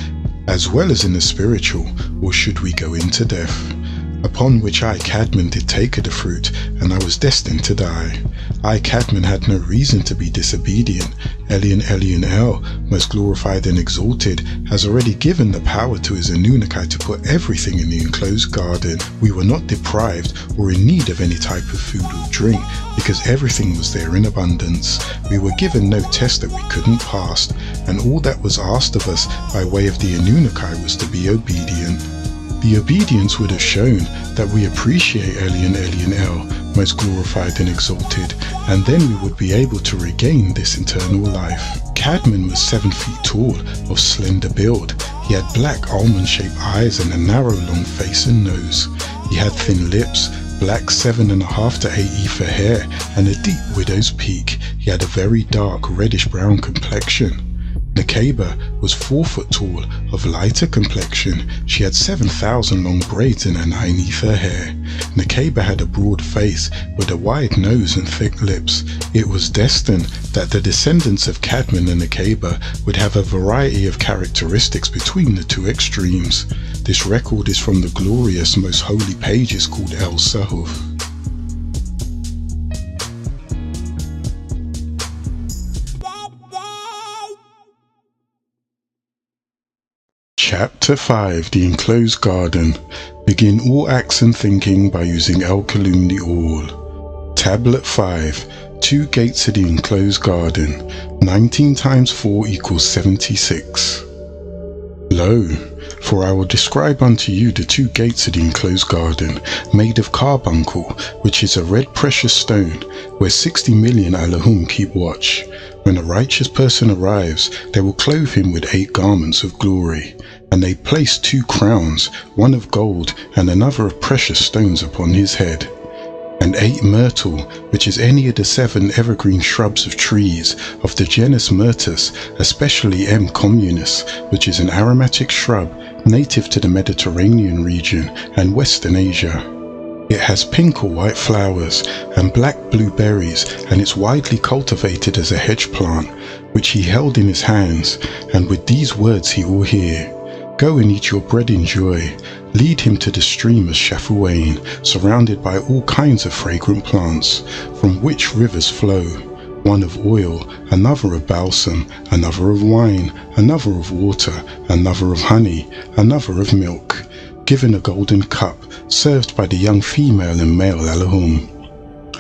as well as in the spiritual, or should we go into death. Upon which I, Cadmon, did take of the fruit, and I was destined to die. I, Cadmon, had no reason to be disobedient. Elion El, most glorified and exalted, has already given the power to his Anunnaki to put everything in the enclosed garden. We were not deprived or in need of any type of food or drink, because everything was there in abundance. We were given no test that we couldn't pass, and all that was asked of us by way of the Anunnaki was to be obedient. The obedience would have shown that we appreciate Elion El, most glorified and exalted, and then we would be able to regain this eternal life. Cadmon was 7 feet tall, of slender build. He had black almond-shaped eyes and a narrow long face and nose. He had thin lips, black 7.5 to 8 ether hair, and a deep widow's peak. He had a very dark reddish-brown complexion. Nakeba was 4 foot tall, of lighter complexion. She had 7,000 long braids in her 9 ether hair. Nakeba had a broad face with a wide nose and thick lips. It was destined that the descendants of Cadmon and Nakeba would have a variety of characteristics between the 2 extremes. This record is from the glorious, most holy pages called El Sahuf. Chapter 5, The Enclosed Garden. Begin all acts and thinking by using El Kalum the All. Tablet 5. 2 gates of the enclosed garden. 19 times 4 equals 76. Lo, for I will describe unto you the 2 gates of the enclosed garden, made of carbuncle, which is a red precious stone, where 60 million Allahum keep watch. When a righteous person arrives, they will clothe him with 8 garments of glory, and they place 2 crowns, one of gold and another of precious stones upon his head. And 8 myrtle, which is any of the 7 evergreen shrubs of trees of the genus Myrtus, especially M. communis, which is an aromatic shrub native to the Mediterranean region and Western Asia. It has pink or white flowers and black blue berries, and it's widely cultivated as a hedge plant, which he held in his hands, and with these words he will hear, "Go and eat your bread in joy." Lead him to the stream of Shafuain, surrounded by all kinds of fragrant plants, from which rivers flow, one of oil, another of balsam, another of wine, another of water, another of honey, another of milk, given a golden cup, served by the young female and male Allahum.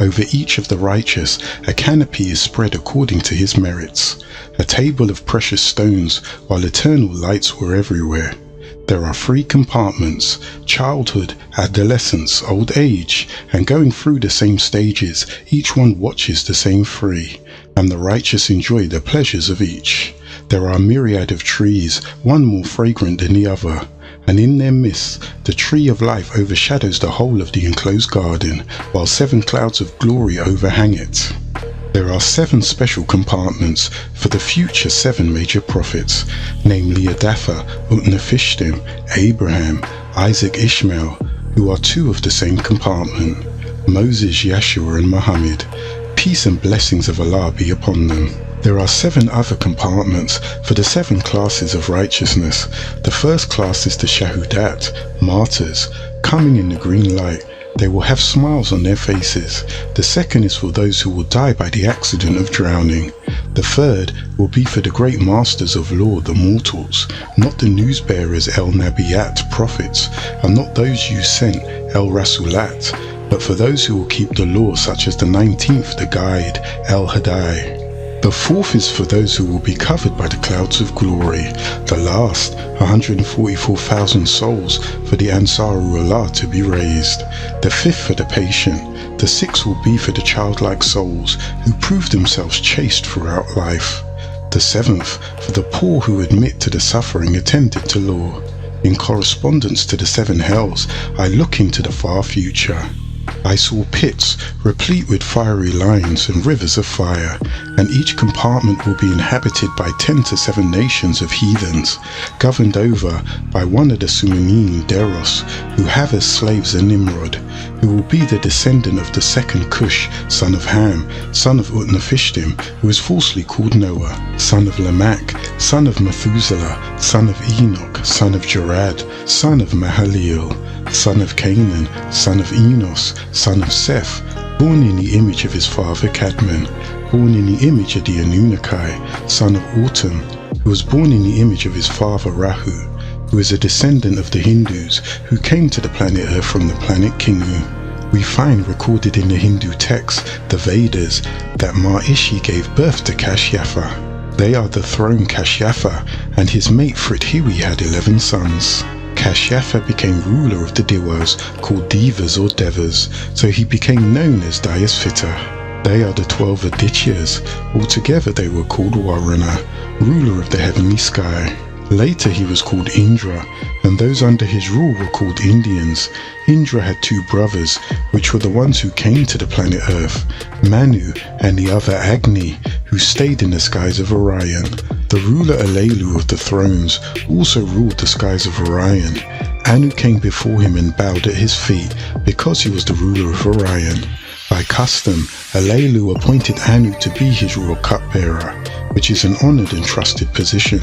Over each of the righteous a canopy is spread according to his merits, a table of precious stones, while eternal lights were everywhere. There are 3 compartments: childhood, adolescence, old age, and going through the same stages, each one watches the same 3, and the righteous enjoy the pleasures of each. There are a myriad of trees, one more fragrant than the other, and in their midst the tree of life overshadows the whole of the enclosed garden, while 7 clouds of glory overhang it. There are 7 special compartments for the future 7 major prophets, namely Adapha, Utnapishtim, Abraham, Isaac, Ishmael, who are 2 of the same compartment, Moses, Yeshua, and Muhammad. Peace and blessings of Allah be upon them. There are 7 other compartments for the 7 classes of righteousness. The first class is the Shahudat, martyrs, coming in the green light. They will have smiles on their faces. The second is for those who will die by the accident of drowning. The third will be for the great masters of law, the mortals, not the newsbearers, el-Nabiyat, prophets, and not those you sent, el-Rasulat, but for those who will keep the law, such as the 19th, the guide, el-Hadai. The fourth is for those who will be covered by the clouds of glory. The last, 144,000 souls for the Ansarullah to be raised. The fifth for the patient. The sixth will be for the childlike souls who prove themselves chaste throughout life. The seventh for the poor who admit to the suffering attended to law. In correspondence to the 7 hells, I look into the far future. I saw pits replete with fiery lines and rivers of fire, and each compartment will be inhabited by 10 to 7 nations of heathens, governed over by one of the Sumanim Deros, who have as slaves a Nimrod, who will be the descendant of the second Cush, son of Ham, son of Utnapishtim, who is falsely called Noah, son of Lamech, son of Methuselah, son of Enoch, son of Jared, son of Mahalaleel, son of Canaan, son of Enos, son of Seth, born in the image of his father Cadmon, born in the image of the Anunnaki, son of Autumn, who was born in the image of his father Rahu, who is a descendant of the Hindus who came to the planet Earth from the planet Kingu. We find recorded in the Hindu text, the Vedas, that Marishi gave birth to Kashyapa. They are the throne Kashyapa, and his mate Frithiwi had 11 sons. Kashyapa became ruler of the Dewas, called Devas or Devas, so he became known as Dayasvita. They are the 12 Adityas. Altogether they were called Varuna, ruler of the heavenly sky. Later he was called Indra, and those under his rule were called Indians. Indra had 2 brothers, which were the ones who came to the planet Earth, Manu and the other Agni, who stayed in the skies of Orion. The ruler Alelu of the thrones also ruled the skies of Orion. Anu came before him and bowed at his feet because he was the ruler of Orion. By custom, Alelu appointed Anu to be his royal cupbearer, which is an honored and trusted position.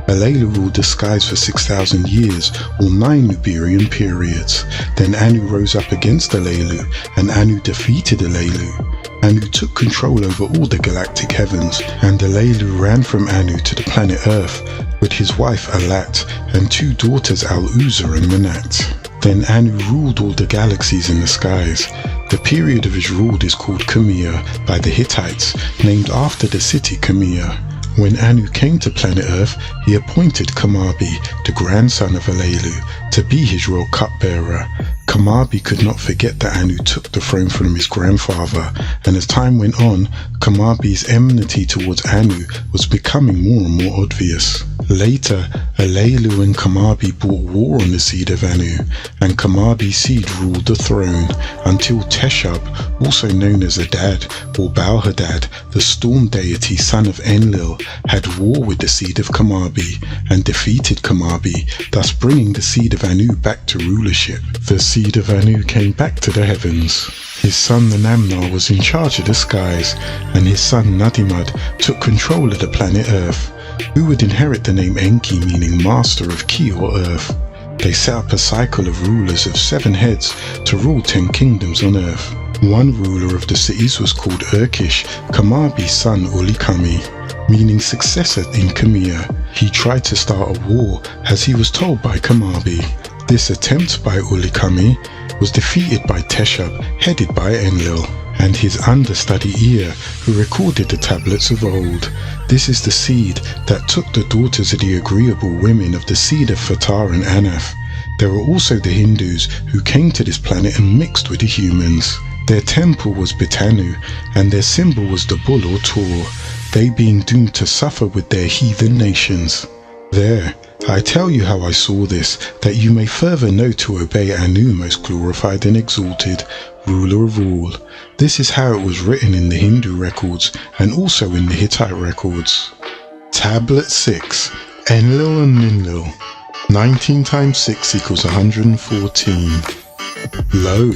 Alelu ruled the skies for 6,000 years, or 9 Nuberian periods. Then Anu rose up against Alelu, and Anu defeated Alelu. Anu took control over all the galactic heavens, and Alelu ran from Anu to the planet Earth with his wife Alat and 2 daughters Al-Uzza and Manat. Then Anu ruled all the galaxies in the skies. The period of his rule is called Khmer by the Hittites, named after the city Khmer. When Anu came to planet Earth, he appointed Kamabi, the grandson of Alelu, to be his royal cupbearer. Kamabi could not forget that Anu took the throne from his grandfather, and as time went on, Kamabi's enmity towards Anu was becoming more and more obvious. Later, Alelu and Kamabi brought war on the seed of Anu, and Kamabi's seed ruled the throne until Teshub, also known as Adad or Baal-Hadad, the storm deity son of Enlil, had war with the seed of Kamabi and defeated Kamabi, thus bringing the seed of Anu back to rulership. The seed of Anu came back to the heavens. His son the Namnar was in charge of the skies, and his son Nadimad took control of the planet Earth, who would inherit the name Enki, meaning master of Ki or Earth. They set up a cycle of rulers of 7 heads to rule 10 kingdoms on Earth. One ruler of the cities was called Urkish, Kamabi's son Ulikami, meaning successor in Khmer. He tried to start a war as he was told by Kamabi. This attempt by Ulikami was defeated by Teshub, headed by Enlil, and his understudy Ea, who recorded the tablets of old. This is the seed that took the daughters of the agreeable women of the seed of Fatah and Anath. There were also the Hindus who came to this planet and mixed with the humans. Their temple was Bitanu, and their symbol was the bull or Tor, they being doomed to suffer with their heathen nations. There, I tell you how I saw this, that you may further know to obey Anu, most glorified and exalted, ruler of all. This is how it was written in the Hindu records and also in the Hittite records. Tablet 6, Enlil and Ninlil. 19 times 6 equals 114. Lo,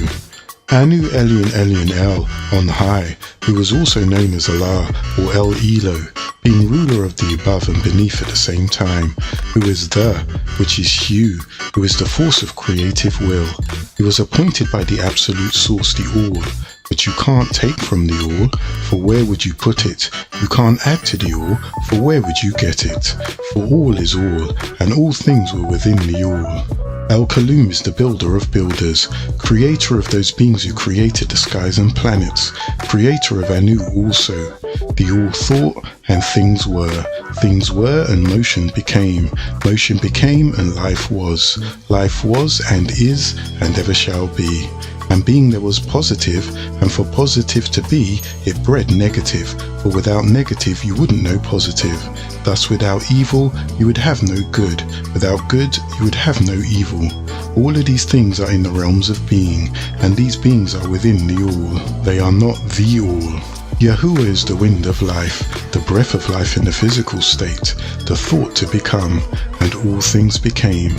Anu Elion El on high, who was also known as Allah or El Elo, being ruler of the above and beneath at the same time, who is the, which is Hu, who is the force of creative will. He was appointed by the absolute source, the All, but you can't take from the All, for where would you put it? You can't add to the All, for where would you get it? For all is all, and all things were within the All. El-Kaloum is the builder of builders, creator of those beings who created the skies and planets, creator of Anu also. The All thought, and things were, and motion became and life was and is, and ever shall be. And being there was positive, and for positive to be, it bred negative, for without negative you wouldn't know positive. Thus without evil you would have no good, without good you would have no evil. All of these things are in the realms of being, and these beings are within the All. They are not the All. Yahuwah is the wind of life, the breath of life in the physical state, the thought to become, and all things became.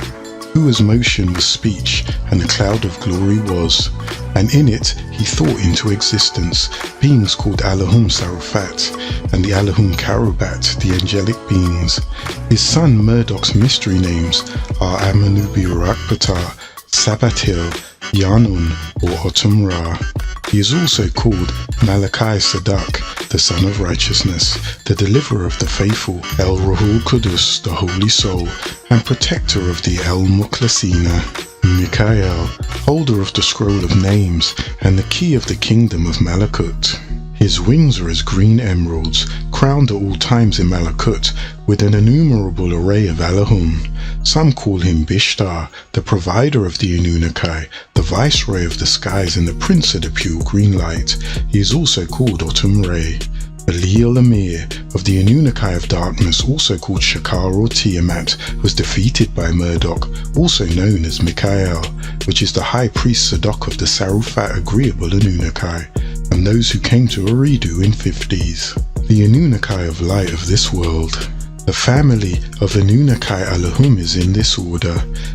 Yahuwah's motion was speech, and the cloud of glory was, and in it he thought into existence beings called Alahum Sarufat, and the Alahum Karubat, the angelic beings. His son Murdoch's mystery names are Amanubi Urakpata, Sabatil, Yanun, or Otum Ra. He is also called Malachi Sadak, the Son of Righteousness, the Deliverer of the Faithful, El Ruhul Qudus, the Holy Soul, and Protector of the El Muklasina. Mikael, holder of the Scroll of Names, and the Key of the Kingdom of Malakut. His wings are as green emeralds, crowned at all times in Malakut, with an innumerable array of Alahum. Some call him Bishtar, the provider of the Anunnaki, the viceroy of the skies and the prince of the pure green light. He is also called Otum Re. Belial Amir of the Anunnaki of darkness, also called Shakar or Tiamat, was defeated by Murdoch, also known as Mikael, which is the high priest Sadok of the Sarufat agreeable Anunnaki, and those who came to Eridu in 50s. The Anunnaki of light of this world. The family of Anunnaki Alahum is in this order.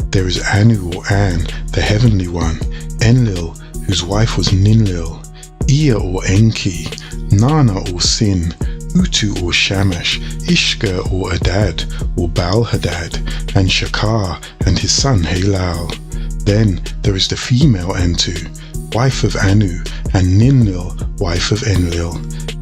There is Anu or An, the heavenly one, Enlil, whose wife was Ninlil, Ea or Enki, Nana or Sin, Utu or Shamash, Ishka or Adad or Baal-Hadad, and Shakar and his son Halal. Then there is the female Antu, wife of Anu, and Ninlil, wife of Enlil,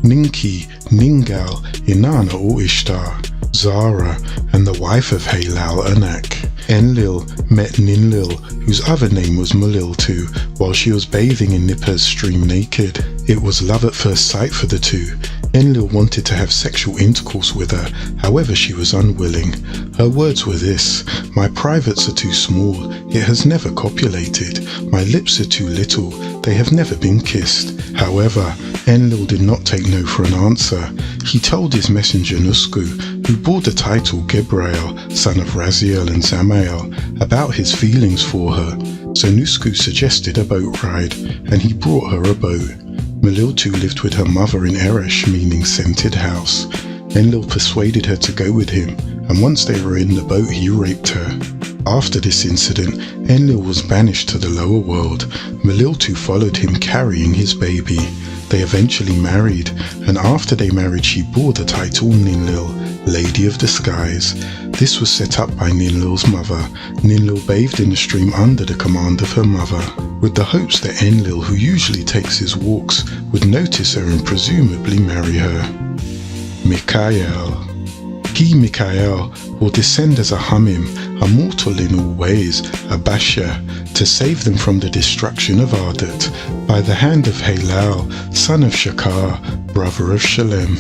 Ninki, Ningal, Inanna or Ishtar, Zara, and the wife of Halal Anak. Enlil met Ninlil, whose other name was Muliltu, while she was bathing in Nipper's stream naked. It was love at first sight for the two. Enlil wanted to have sexual intercourse with her, however she was unwilling. Her words were this: "My privates are too small, it has never copulated. My lips are too little, they have never been kissed." However, Enlil did not take no for an answer. He told his messenger Nusku, who bore the title Gebrael, son of Raziel and Samael, about his feelings for her. So Nusku suggested a boat ride, and he brought her a boat. Muliltu lived with her mother in Eresh, meaning scented house. Enlil persuaded her to go with him, and once they were in the boat he raped her. After this incident, Enlil was banished to the lower world. Muliltu followed him carrying his baby. They eventually married, and after they married she bore the title Ninlil, Lady of the Skies. This was set up by Ninlil's mother. Ninlil bathed in the stream under the command of her mother, with the hopes that Enlil, who usually takes his walks, would notice her and presumably marry her. Mikael. He, Mikael, will descend as a Hamim, a mortal in all ways, a Basha, to save them from the destruction of Ardat, by the hand of Halal, son of Shakar, brother of Shalem.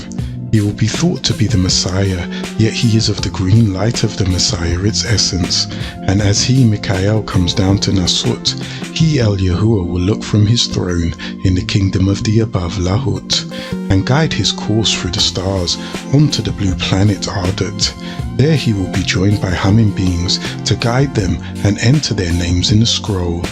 He will be thought to be the Messiah, yet he is of the green light of the Messiah, its essence. And as he, Mikael, comes down to Nasut, he, El Yahuwah, will look from his throne in the kingdom of the above, Lahut, and guide his course through the stars onto the blue planet Ardat. There he will be joined by humming beings to guide them and enter their names in the scroll.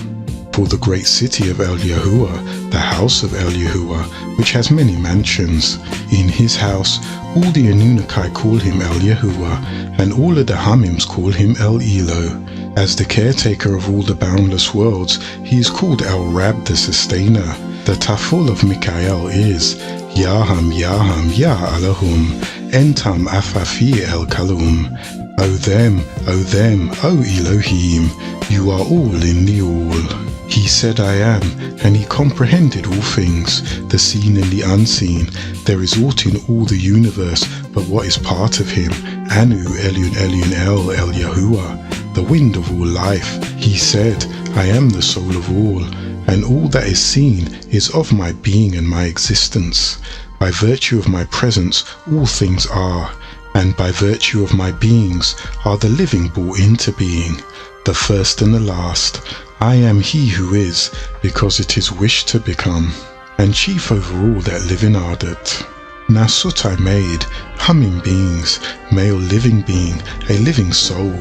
For the great city of El Yahuwah, the house of El Yahuwah, which has many mansions. In his house, all the Anunnaki call him El Yahuwah, and all of the Hamims call him El Elo. As the caretaker of all the boundless worlds, he is called El Rab, the sustainer. The taful of Mikael is Yaham Yaham Yah Alahum, Entam Afafi El Kalum. O them, O Elohim, you are all in the all. He said, I am, and he comprehended all things, the seen and the unseen. There is aught in all the universe but what is part of him. Anu Elion Elion El Yahuwah, the wind of all life. He said, I am the soul of all, and all that is seen is of my being and my existence. By virtue of my presence all things are, and by virtue of my beings are the living brought into being, the first and the last. I am he who is, because it is wished to become, and chief over all that live in Ardat. Nasut I made, humming beings, male living being, a living soul.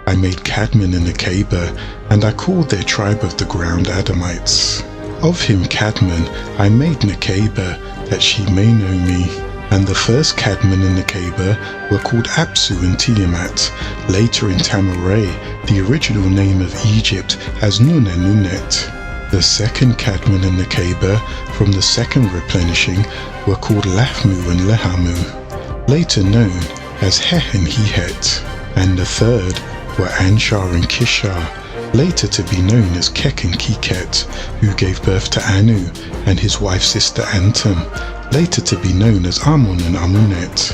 I made Cadman and Nakeba, and I called their tribe of the ground Adamites. Of him Cadman I made Nakeba, that she may know me. And the first Cadman and Nakeba were called Apsu and Tiamat. Later in Tamaray, the original name of Egypt, as Nun and Nunet. The second Cadman and Nakeba, from the second replenishing, were called Lahmu and Lehamu, later known as Heh and Hehet. And the third were Anshar and Kishar, later to be known as Kek and Kiket, who gave birth to Anu and his wife's sister Antum, later to be known as Amun and Amunet.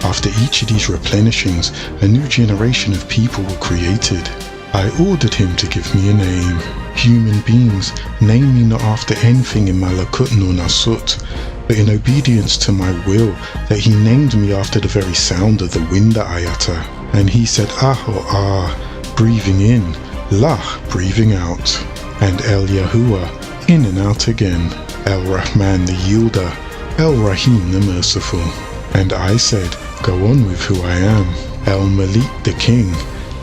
After each of these replenishings, a new generation of people were created. I ordered him to give me a name. Human beings, name me not after anything in Malakut nor Nasut, but in obedience to my will, that he named me after the very sound of the wind that I utter. And he said Ah or Ah, breathing in, Lah, breathing out, and El Yahuwah, in and out again, El Rahman the Yielder, El Rahim the Merciful. And I said, go on with who I am. El Malik the King,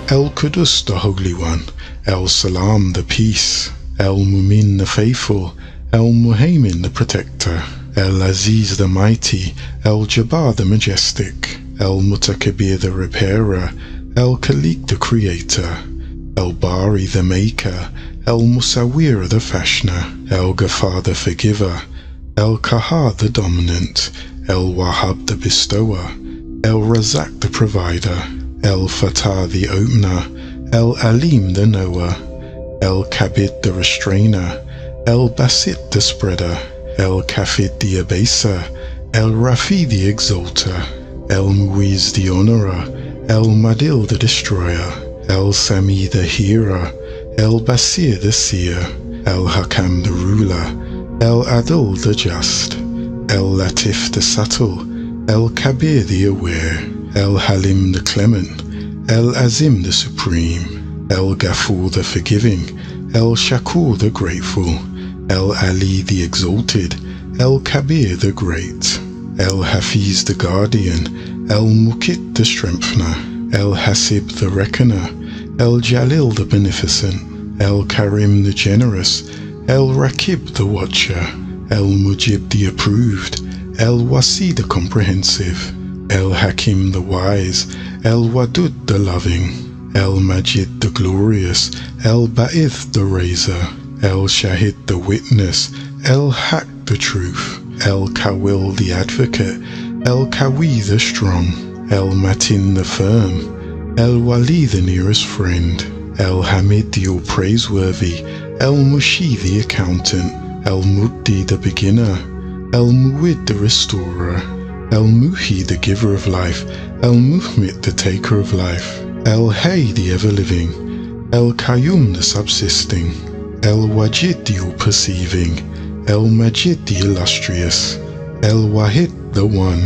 El Qudus the Holy One, El Salam the Peace, El Mumin the Faithful, El Muhaymin the Protector, El Aziz the Mighty, El Jabbar the Majestic, El Mutakabir the Repairer, El Khaliq the Creator, El Bari the Maker, El Musawir the Fashioner, El Ghaffar the Forgiver, El Kahar the Dominant, El Wahhab the Bestower, El Razak the Provider, El Fatah the Opener, El Alim the Knower, El Kabid the Restrainer, El Basit the Spreader, El Kafid the Abaser, El Rafi the Exalter, El Muiz the Honorer, El Madil the Destroyer, El Sami the hearer, El Basir the seer, El Hakam the ruler, El Adil the just, El Latif the subtle, El Kabir the aware, El Halim the clement, El Azim the supreme, El Ghafur the forgiving, El Shakur the grateful, El Ali the exalted, El Kabir the great, El Hafiz the guardian, El Mukit the strengthener, El Hasib the reckoner, El Jalil the beneficent, El Karim the generous, El Rakib the watcher, El Mujib the approved, El Wasi the comprehensive, El Hakim the wise, El Wadud the loving, El Majid the glorious, El Ba'ith the raiser, El Shahid the witness, El Haq the truth, El Kawil the advocate, El Kawi the strong, El Matin the firm, El Wali the nearest friend, El Hamid the all praiseworthy, El Mushi the accountant, El Mubdi the beginner, El Muwid the restorer, El Muhi the giver of life, El Muhmit the taker of life, El Hay the ever-living, El Qayyum the subsisting, El Wajid the all-perceiving, El Majid the illustrious, El Wahid the one,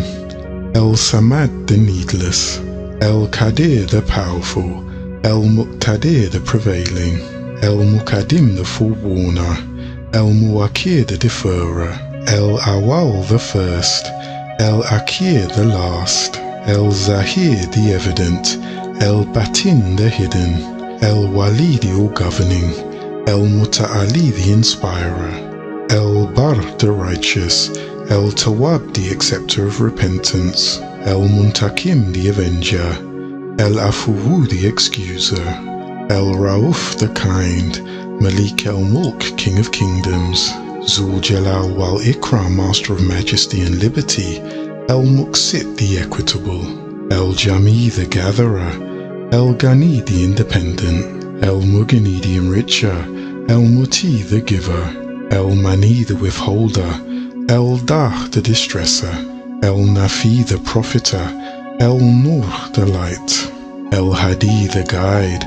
El Samad the needless, El Qadir the powerful, El Muqtadir the prevailing, El Muqaddim the forewarner, El Muakir the deferrer, El Awal the first, El Akir the last, El Zahir the evident, El Batin the hidden, El Wali the all-governing, El Muta'ali the inspirer, El Bar the righteous, El Tawab the acceptor of repentance, El Muntakim the avenger, El Afuwu the excuser, El Rauf the kind, Malik El Mulk king of kingdoms, Zul Jalal wal Ikram master of majesty and liberty, El Muqsit the equitable, El Jami the gatherer, El Ghani the independent, El Mughni the enricher, El Muti the giver, El Mani the withholder, El Dah the distresser, El Nafi the profiter, El Nur the light, El Hadi the guide,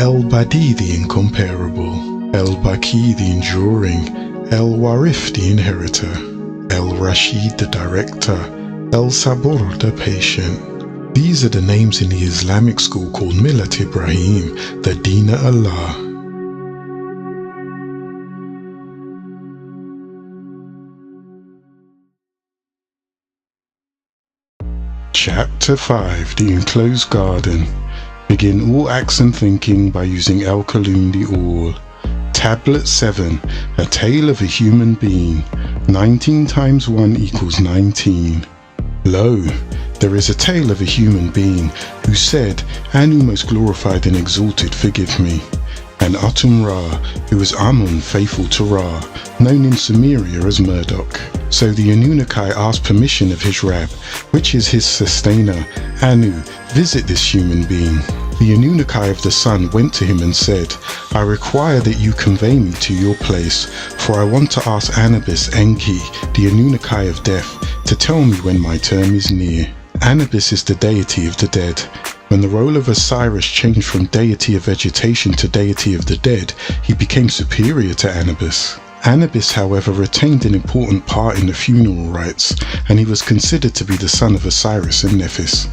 El Badi the incomparable, El Baki the enduring, El Warif the inheritor, El Rashid the director, El Sabur the patient. These are the names in the Islamic school called Millat Ibrahim, the Deen Allah. Chapter 5, The Enclosed Garden. Begin all acts and thinking by using Al-Kalum the All. Tablet 7, A Tale of a Human Being. 19 times 1 equals 19. Lo, there is a tale of a human being who said, Anu most glorified and exalted, forgive me. And Atum Ra, who was Amun faithful to Ra, known in Sumeria as Murdoch. So the Anunnaki asked permission of his Rab, which is his sustainer, Anu, visit this human being. The Anunnaki of the sun went to him and said, I require that you convey me to your place, for I want to ask Anubis Enki, the Anunnaki of death, to tell me when my term is near. Anubis is the deity of the dead. When the role of Osiris changed from deity of vegetation to deity of the dead, he became superior to Anubis. Anubis, however, retained an important part in the funeral rites, and he was considered to be the son of Osiris and Nephis.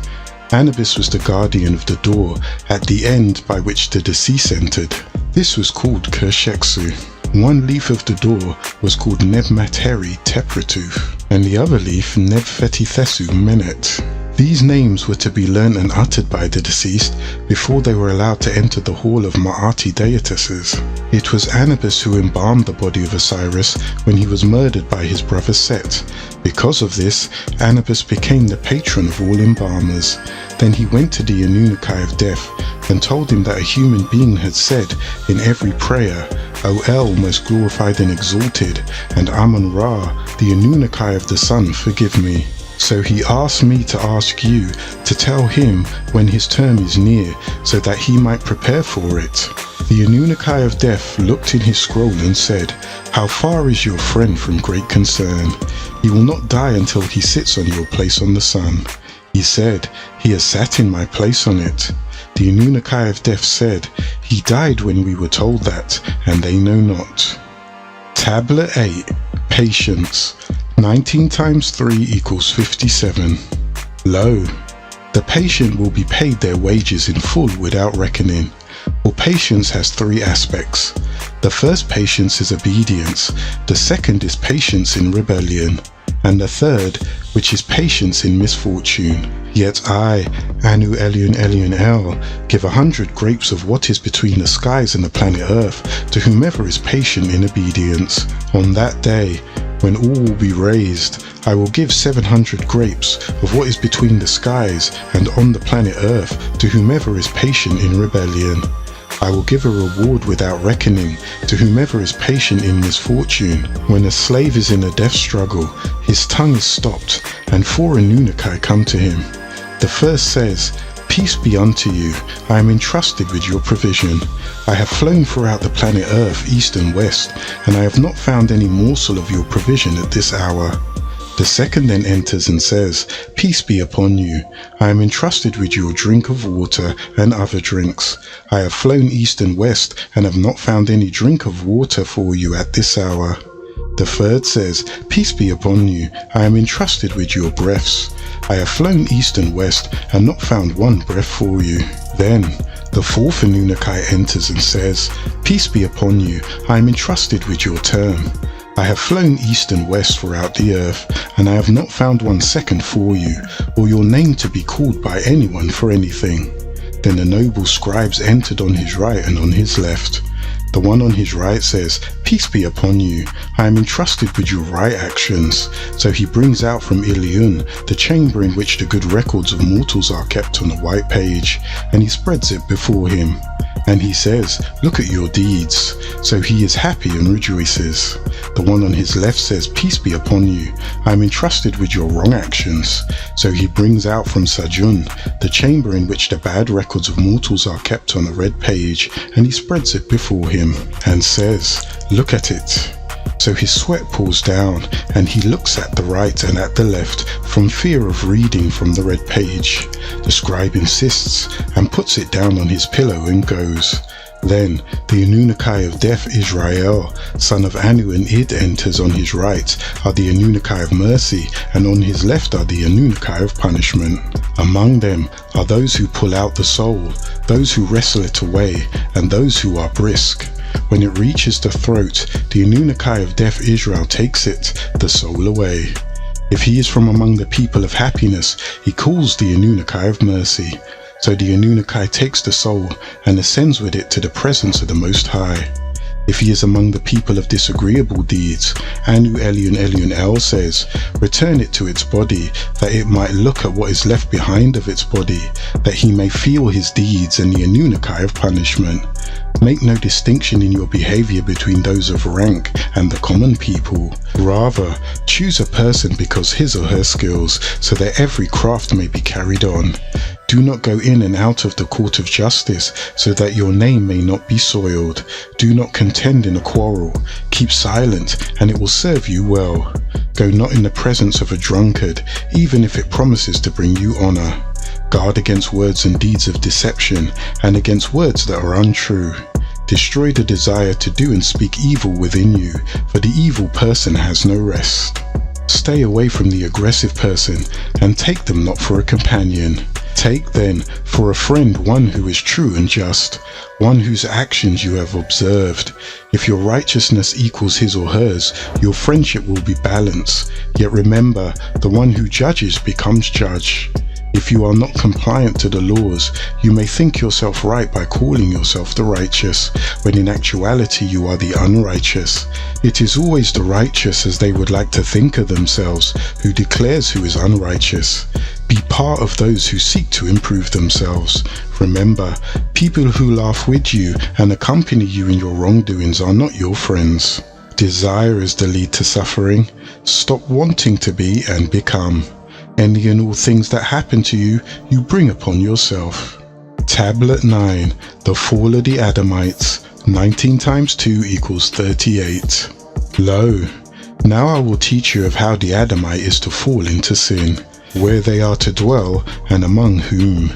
Anubis was the guardian of the door at the end by which the deceased entered. This was called Kersheksu. One leaf of the door was called Nebmateri Tepretuth, and the other leaf Nebfetithesu Menet. These names were to be learnt and uttered by the deceased before they were allowed to enter the hall of Ma'ati deitesses. It was Anubis who embalmed the body of Osiris when he was murdered by his brother Set. Because of this, Anubis became the patron of all embalmers. Then he went to the Anunnaki of death and told him that a human being had said in every prayer, O El, most glorified and exalted, and Amun Ra, the Anunnaki of the sun, forgive me. So he asked me to ask you to tell him when his term is near, so that he might prepare for it. The Anunnaki of death looked in his scroll and said, How far is your friend from great concern? He will not die until he sits on your place on the sun. He said, "He has sat in my place on it." The Anunnaki of Death said, "He died when we were told that, and they know not." Tablet 8. Patience. 19 times 3 equals 57. Lo, the patient will be paid their wages in full without reckoning. For patience has 3 aspects. The first patience is obedience, the second is patience in rebellion, and the third, which is patience in misfortune. Yet I, Anu Elion Elion El, give 100 grapes of what is between the skies and the planet Earth to whomever is patient in obedience. On that day, when all will be raised, I will give 700 grapes of what is between the skies and on the planet Earth to whomever is patient in rebellion. I will give a reward without reckoning to whomever is patient in misfortune. When a slave is in a death struggle, his tongue is stopped, and 4 Anunnaki come to him. The first says, "Peace be unto you, I am entrusted with your provision. I have flown throughout the planet Earth, east and west, and I have not found any morsel of your provision at this hour." The second then enters and says, "Peace be upon you, I am entrusted with your drink of water and other drinks. I have flown east and west, and have not found any drink of water for you at this hour." The third says, "Peace be upon you, I am entrusted with your breaths. I have flown east and west, and not found one breath for you." Then the fourth Anunnaki enters and says, "Peace be upon you, I am entrusted with your term. I have flown east and west throughout the earth, and I have not found 1 second for you, or your name to be called by anyone for anything." Then the noble scribes entered on his right and on his left. The one on his right says, "Peace be upon you, I am entrusted with your right actions." So he brings out from Ilion the chamber in which the good records of mortals are kept on a white page, and he spreads it before him. And he says, "Look at your deeds." So he is happy and rejoices. The one on his left says, "Peace be upon you, I am entrusted with your wrong actions." So he brings out from Sajun the chamber in which the bad records of mortals are kept on a red page, and he spreads it before him and says, "Look at it." So his sweat pours down, and he looks at the right and at the left from fear of reading from the red page. The scribe insists and puts it down on his pillow and goes. Then the Anunnaki of Death, Israel, son of Anu and Id, enters. On his right are the Anunnaki of Mercy, and on his left are the Anunnaki of Punishment. Among them are those who pull out the soul, those who wrestle it away, and those who are brisk. When it reaches the throat, the Anunnaki of Death, Israel, takes it, the soul, away. If he is from among the people of happiness, he calls the Anunnaki of Mercy. So the Anunnaki takes the soul and ascends with it to the presence of the Most High. If he is among the people of disagreeable deeds, Anu Elion Elion El says, "Return it to its body, that it might look at what is left behind of its body, that he may feel his deeds and the Anunnaki of Punishment. Make no distinction in your behavior between those of rank and the common people. Rather, choose a person because his or her skills, so that every craft may be carried on. Do not go in and out of the court of justice, so that your name may not be soiled. Do not contend in a quarrel. Keep silent, and it will serve you well. Go not in the presence of a drunkard, even if it promises to bring you honor. Guard against words and deeds of deception, and against words that are untrue. Destroy the desire to do and speak evil within you, for the evil person has no rest. Stay away from the aggressive person, and take them not for a companion. Take then for a friend one who is true and just, one whose actions you have observed. If your righteousness equals his or hers, your friendship will be balanced. Yet remember, the one who judges becomes judge. If you are not compliant to the laws, you may think yourself right by calling yourself the righteous, when in actuality you are the unrighteous. It is always the righteous, as they would like to think of themselves, who declares who is unrighteous. Be part of those who seek to improve themselves. Remember, people who laugh with you and accompany you in your wrongdoings are not your friends. Desire is the lead to suffering. Stop wanting to be and become. Any and all things that happen to you, you bring upon yourself. Tablet 9. The Fall of the Adamites. 19 times 2 equals 38. Lo, Now I will teach you of how the Adamite is to fall into sin, where they are to dwell, and among whom.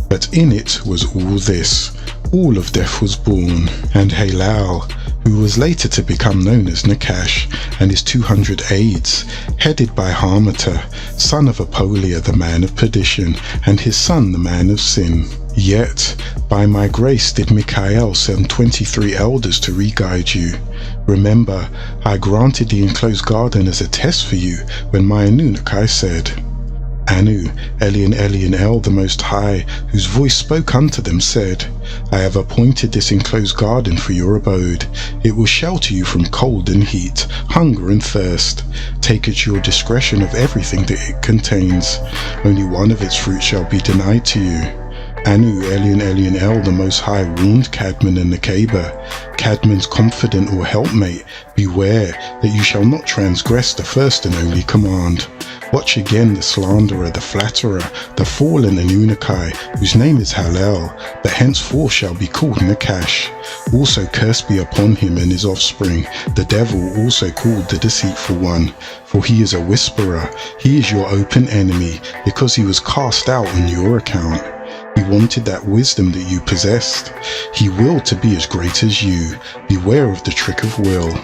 But in it was all this. All of death was born, and Halal, who was later to become known as Nakash, and his 200 aides, headed by Harmata, son of Apolia, the man of perdition, and his son, the man of sin. Yet, by my grace did Michael send 23 elders to re-guide you. Remember, I granted the enclosed garden as a test for you when my Anunnaki said, Anu, Elion El, the Most High, whose voice spoke unto them, said, I have appointed this enclosed garden for your abode. It will shelter you from cold and heat, hunger and thirst. Take at your discretion of everything that it contains. Only one of its fruits shall be denied to you. Anu, Elion El, the Most High, warned Cadman and Nakeba, Cadman's confidant or helpmate, beware that you shall not transgress the first and only command. Watch again the slanderer, the flatterer, the fallen Anunnaki, whose name is Halal, but henceforth shall be called Nakash. Also curse be upon him and his offspring, the devil, also called the deceitful one, for he is a whisperer. He is your open enemy, because he was cast out on your account. He wanted that wisdom that you possessed. He willed to be as great as you. Beware of the trick of will.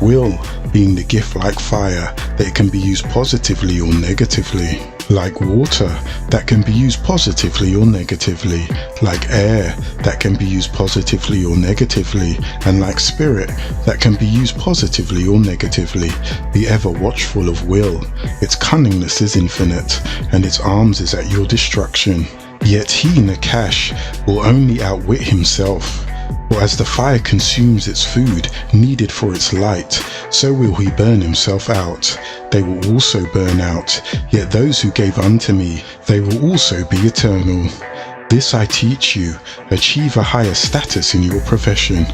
Will being the gift like fire, that it can be used positively or negatively. Like water, that can be used positively or negatively. Like air, that can be used positively or negatively. And like spirit, that can be used positively or negatively. Be ever watchful of will. Its cunningness is infinite, and its arms is at your destruction. Yet he, Nakash, will only outwit himself. For as the fire consumes its food needed for its light, so will he burn himself out. They will also burn out, yet those who gave unto me, they will also be eternal. This I teach you, achieve a higher status in your profession.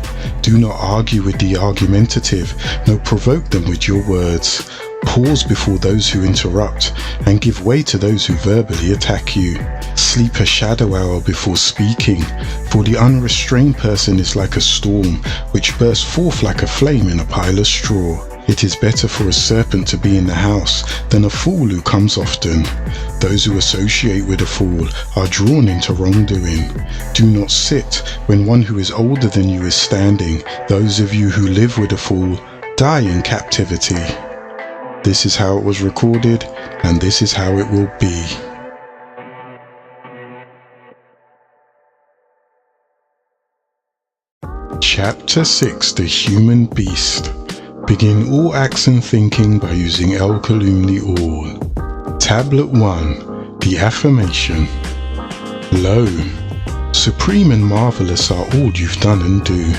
Do not argue with the argumentative, nor provoke them with your words. Pause before those who interrupt, and give way to those who verbally attack you. Sleep a shadow hour before speaking, for the unrestrained person is like a storm, which bursts forth like a flame in a pile of straw. It is better for a serpent to be in the house than a fool who comes often. Those who associate with a fool are drawn into wrongdoing. Do not sit when one who is older than you is standing. Those of you who live with a fool die in captivity. This is how it was recorded, and this is how it will be. Chapter 6, The Human Beast. Begin all acts and thinking by using El Kalum the All. Tablet 1, The Affirmation. Lo, supreme and marvelous are all you've done and do,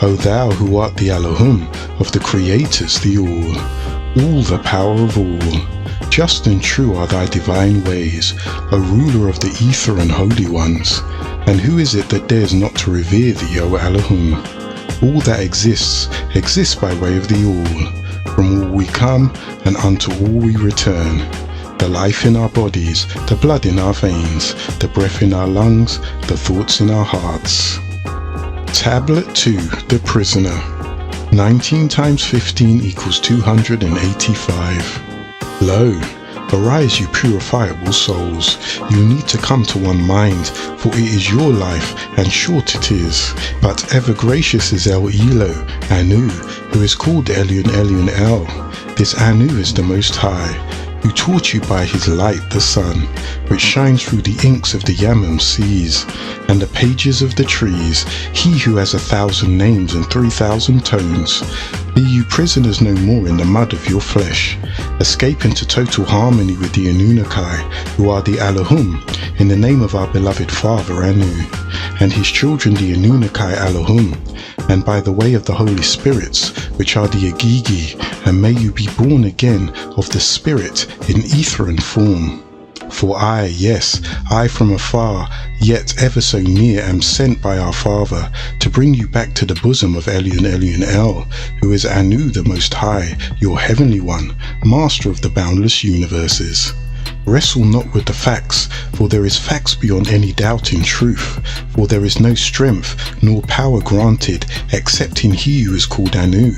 O thou who art the Elohim of the Creators, the all the power of all. Just and true are thy divine ways, O ruler of the ether and holy ones. And who is it that dares not to revere thee, O Elohim? All that exists by way of the all. From all we come, and unto all we return. The life in our bodies, the blood in our veins, the breath in our lungs, the thoughts in our hearts. Tablet 2, The Prisoner. 19 times 15 equals 285. Lo, arise, you purifiable souls. You need to come to one mind, for it is your life, and short it is. But ever gracious is El Elo, Anu, who is called Elion El. This Anu is the Most High, who taught you by his light the sun, which shines through the inks of the Yamam seas, and the pages of the trees, he who has 1,000 names and 3,000 tones. Be you prisoners no more in the mud of your flesh. Escape into total harmony with the Anunnaki, who are the Elohim, in the name of our beloved Father Anu, and his children the Anunnaki Elohim, and by the way of the Holy Spirits, which are the Agigi, and may you be born again of the Spirit in etherian form. For I, yes, I from afar, yet ever so near, am sent by our Father to bring you back to the bosom of Elion El, who is Anu the Most High, your Heavenly One, Master of the boundless universes. Wrestle not with the facts, for there is facts beyond any doubt in truth. For there is no strength nor power granted except in he who is called Anu,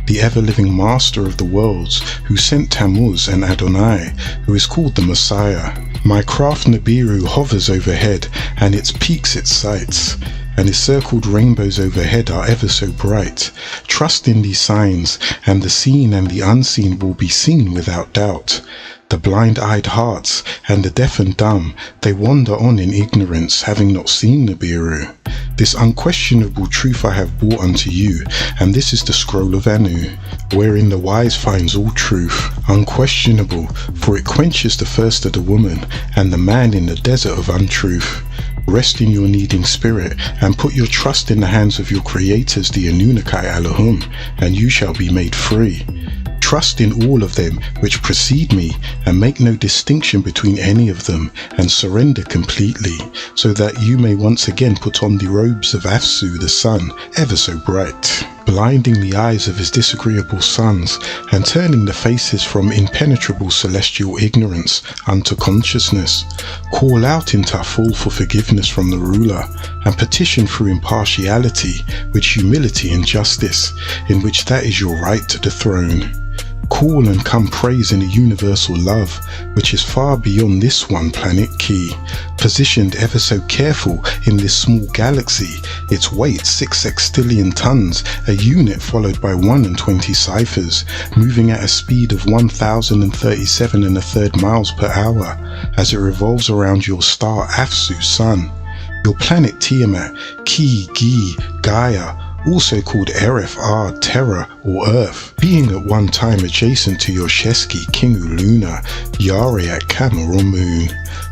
the ever-living master of the worlds, who sent Tammuz and Adonai, who is called the Messiah. My craft Nibiru hovers overhead, and its peaks its sights, and its circled rainbows overhead are ever so bright. Trust in these signs, and the seen and the unseen will be seen without doubt. The blind-eyed hearts and the deaf and dumb, they wander on in ignorance, having not seen Nibiru. This unquestionable truth I have brought unto you, and this is the scroll of Anu, wherein the wise finds all truth, unquestionable, for it quenches the thirst of the woman and the man in the desert of untruth. Rest in your needing spirit, and put your trust in the hands of your creators, the Anunnaki Elohim, and you shall be made free. Trust in all of them which precede me, and make no distinction between any of them, and surrender completely, so that you may once again put on the robes of Afsu the sun, ever so bright, blinding the eyes of his disagreeable sons, and turning the faces from impenetrable celestial ignorance unto consciousness. Call out in Taful for forgiveness from the ruler, and petition through impartiality, with humility and justice, in which that is your right to the throne. Call and come praise in a universal love, which is far beyond this one planet key, positioned ever so careful in this small galaxy, its weight 6 sextillion tons, a unit followed by 120 ciphers, moving at a speed of 1,037 1/3 miles per hour, as it revolves around your star Afsu sun. Your planet Tiamat, Ki, Gi, Gaia, also called Eref, Terra, or Earth, being at one time adjacent to your Sheski, Kingu, Luna, Yariat, Kama, or Moon.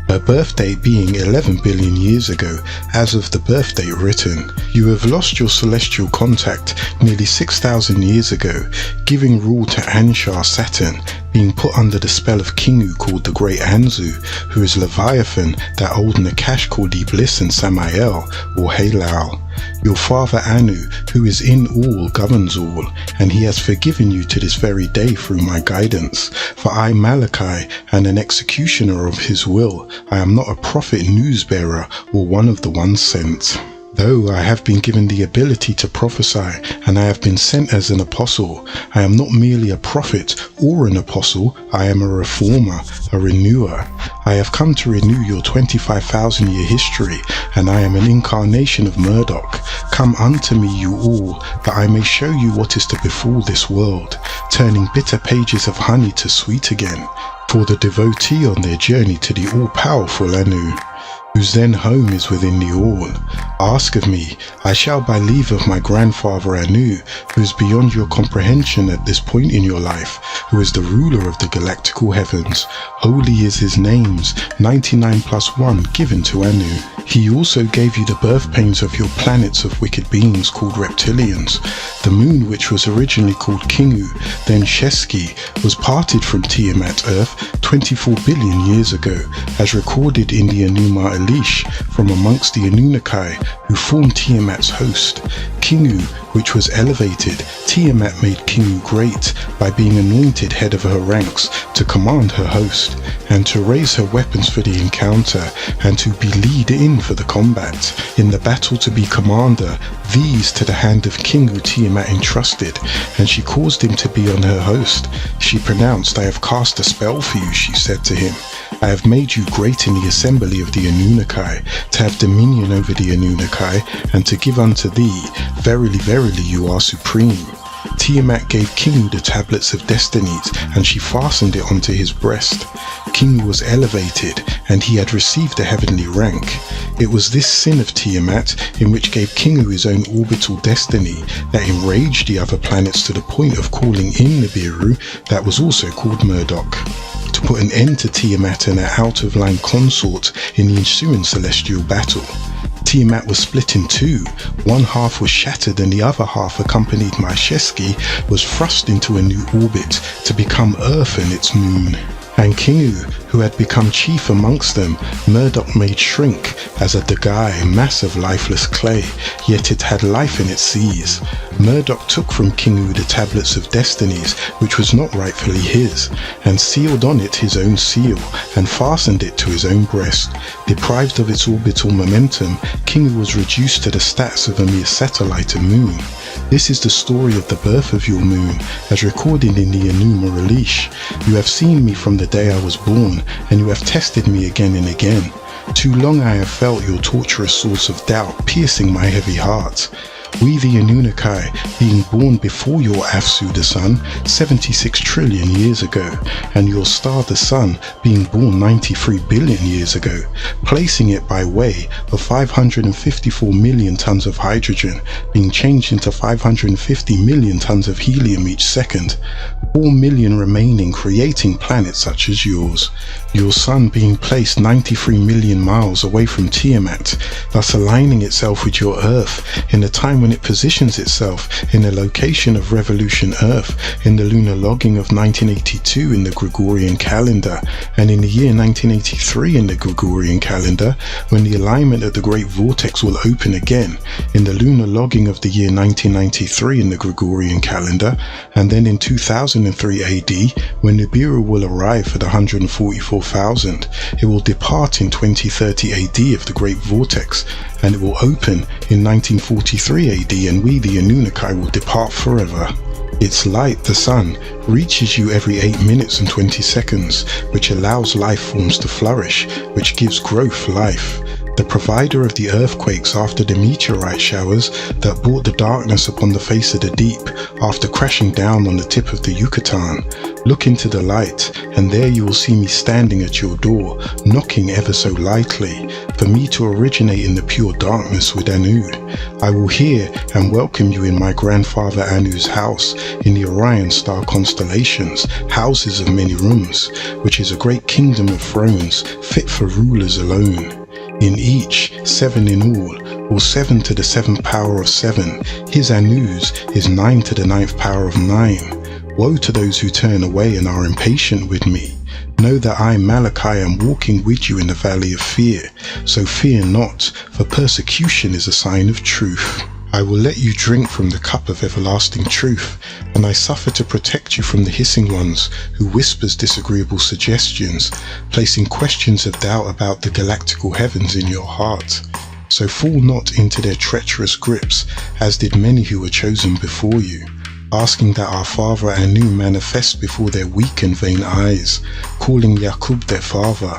Her birthday being 11 billion years ago, as of the birth date written. You have lost your celestial contact nearly 6,000 years ago, giving rule to Anshar Saturn, being put under the spell of Kingu called the Great Anzu, who is Leviathan, that old Nakash called Iblis and Samael, or Halal. Your father Anu, who is in all, governs all, and he has forgiven you to this very day through my guidance. For I, Malachi, am an executioner of his will. I am not a prophet, news bearer, or one of the ones sent. Though I have been given the ability to prophesy, and I have been sent as an apostle, I am not merely a prophet or an apostle, I am a reformer, a renewer. I have come to renew your 25,000-year history, and I am an incarnation of Murdoch. Come unto me, you all, that I may show you what is to befall this world, turning bitter pages of honey to sweet again, for the devotee on their journey to the all-powerful Anu, whose then home is within the all. Ask of me, I shall by leave of my grandfather Anu, who is beyond your comprehension at this point in your life, who is the ruler of the galactical heavens. Holy is his names, 99 plus 1 given to Anu. He also gave you the birth pains of your planets of wicked beings called reptilians. The moon, which was originally called Kingu, then Sheski, was parted from Tiamat Earth 24 billion years ago, as recorded in the Enuma Elish, from amongst the Anunnaki, who formed Tiamat's host. Kingu, which was elevated, Tiamat made Kingu great by being anointed head of her ranks to command her host, and to raise her weapons for the encounter, and to be lead in for the combat. In the battle to be commander, these to the hand of Kingu Tiamat entrusted, and she caused him to be on her host. She pronounced, I have cast a spell for you, she said to him. I have made you great in the assembly of the Anunnaki, to have dominion over the Anunnaki, and to give unto thee, verily, verily, you are supreme. Tiamat gave Kingu the tablets of destinies, and she fastened it onto his breast. Kingu was elevated, and he had received a heavenly rank. It was this sin of Tiamat, in which gave Kingu his own orbital destiny, that enraged the other planets to the point of calling in Nibiru, that was also called Murdoch, to put an end to Tiamat and her out-of-line consort in the ensuing celestial battle. Tiamat was split in two. One half was shattered, and the other half, accompanied by Sheski, was thrust into a new orbit to become Earth and its moon. And Kingu, who had become chief amongst them, Murdoch made shrink as a dagai, massive lifeless clay, yet it had life in its seas. Murdoch took from King U the tablets of destinies, which was not rightfully his, and sealed on it his own seal, and fastened it to his own breast. Deprived of its orbital momentum, King U was reduced to the stats of a mere satellite and moon. This is the story of the birth of your moon, as recorded in the Enuma Elish. You have seen me from the day I was born, and you have tested me again and again. Too long I have felt your torturous source of doubt piercing my heavy heart. We the Anunnaki, being born before your Afsu the Sun 76 trillion years ago, and your star the Sun being born 93 billion years ago, placing it by way of 554 million tons of hydrogen being changed into 550 million tons of helium each second, 4 million remaining creating planets such as yours, your Sun being placed 93 million miles away from Tiamat, thus aligning itself with your Earth in a time when it positions itself in a location of Revolution Earth in the lunar logging of 1982 in the Gregorian calendar, and in the year 1983 in the Gregorian calendar, when the alignment of the Great Vortex will open again, in the lunar logging of the year 1993 in the Gregorian calendar, and then in 2003 AD, when Nibiru will arrive for the 144,000, it will depart in 2030 AD of the Great Vortex, and it will open in 1943 AD, and we the Anunnaki will depart forever. Its light, the Sun, reaches you every 8 minutes and 20 seconds, which allows life forms to flourish, which gives growth life. The provider of the earthquakes after the meteorite showers that brought the darkness upon the face of the deep after crashing down on the tip of the Yucatan. Look into the light, and there you will see me standing at your door, knocking ever so lightly, for me to originate in the pure darkness with Anu. I will hear and welcome you in my grandfather Anu's house, in the Orion star constellations, houses of many rooms, which is a great kingdom of thrones, fit for rulers alone. In each, 7 in all, or 7 to the 7th power of 7, his Anus is 9 to the 9th power of 9. Woe to those who turn away and are impatient with me. Know that I, Malachi, am walking with you in the valley of fear, so fear not, for persecution is a sign of truth. I will let you drink from the cup of everlasting truth, and I suffer to protect you from the hissing ones who whispers disagreeable suggestions, placing questions of doubt about the galactical heavens in your heart. So fall not into their treacherous grips, as did many who were chosen before you, asking that our father Anu manifest before their weak and vain eyes, calling Yaqub their father.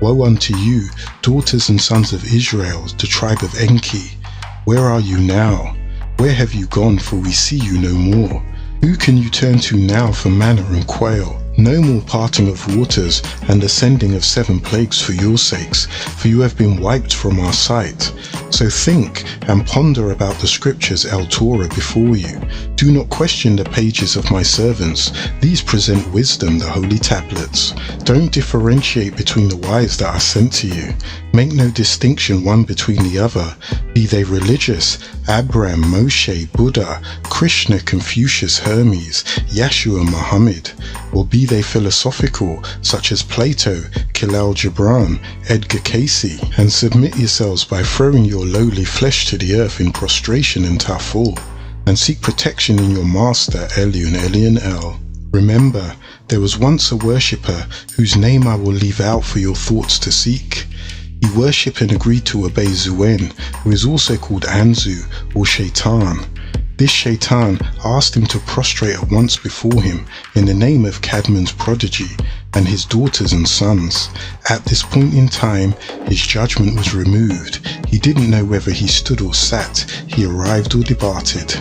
Woe unto you, daughters and sons of Israel, the tribe of Enki! Where are you now? Where have you gone, for we see you no more? Who can you turn to now for manna and quail? No more parting of waters and the sending of 7 plagues for your sakes, for you have been wiped from our sight. So think and ponder about the scriptures El Torah before you. Do not question the pages of my servants. These present wisdom, the holy tablets. Don't differentiate between the wise that are sent to you. Make no distinction one between the other. Be they religious, Abraham, Moshe, Buddha, Krishna, Confucius, Hermes, Yeshua, Muhammad, or be they philosophical, such as Plato, Khalil Gibran, Edgar Cayce, and submit yourselves by throwing your lowly flesh to the earth in prostration and taful, and seek protection in your master Elion, Elion El. Remember, there was once a worshipper whose name I will leave out for your thoughts to seek. He worshipped and agreed to obey Zuen, who is also called Anzu or Shaitan. This Shaitan asked him to prostrate at once before him in the name of Cadmon's prodigy and his daughters and sons. At this point in time, his judgment was removed. He didn't know whether he stood or sat, he arrived or departed.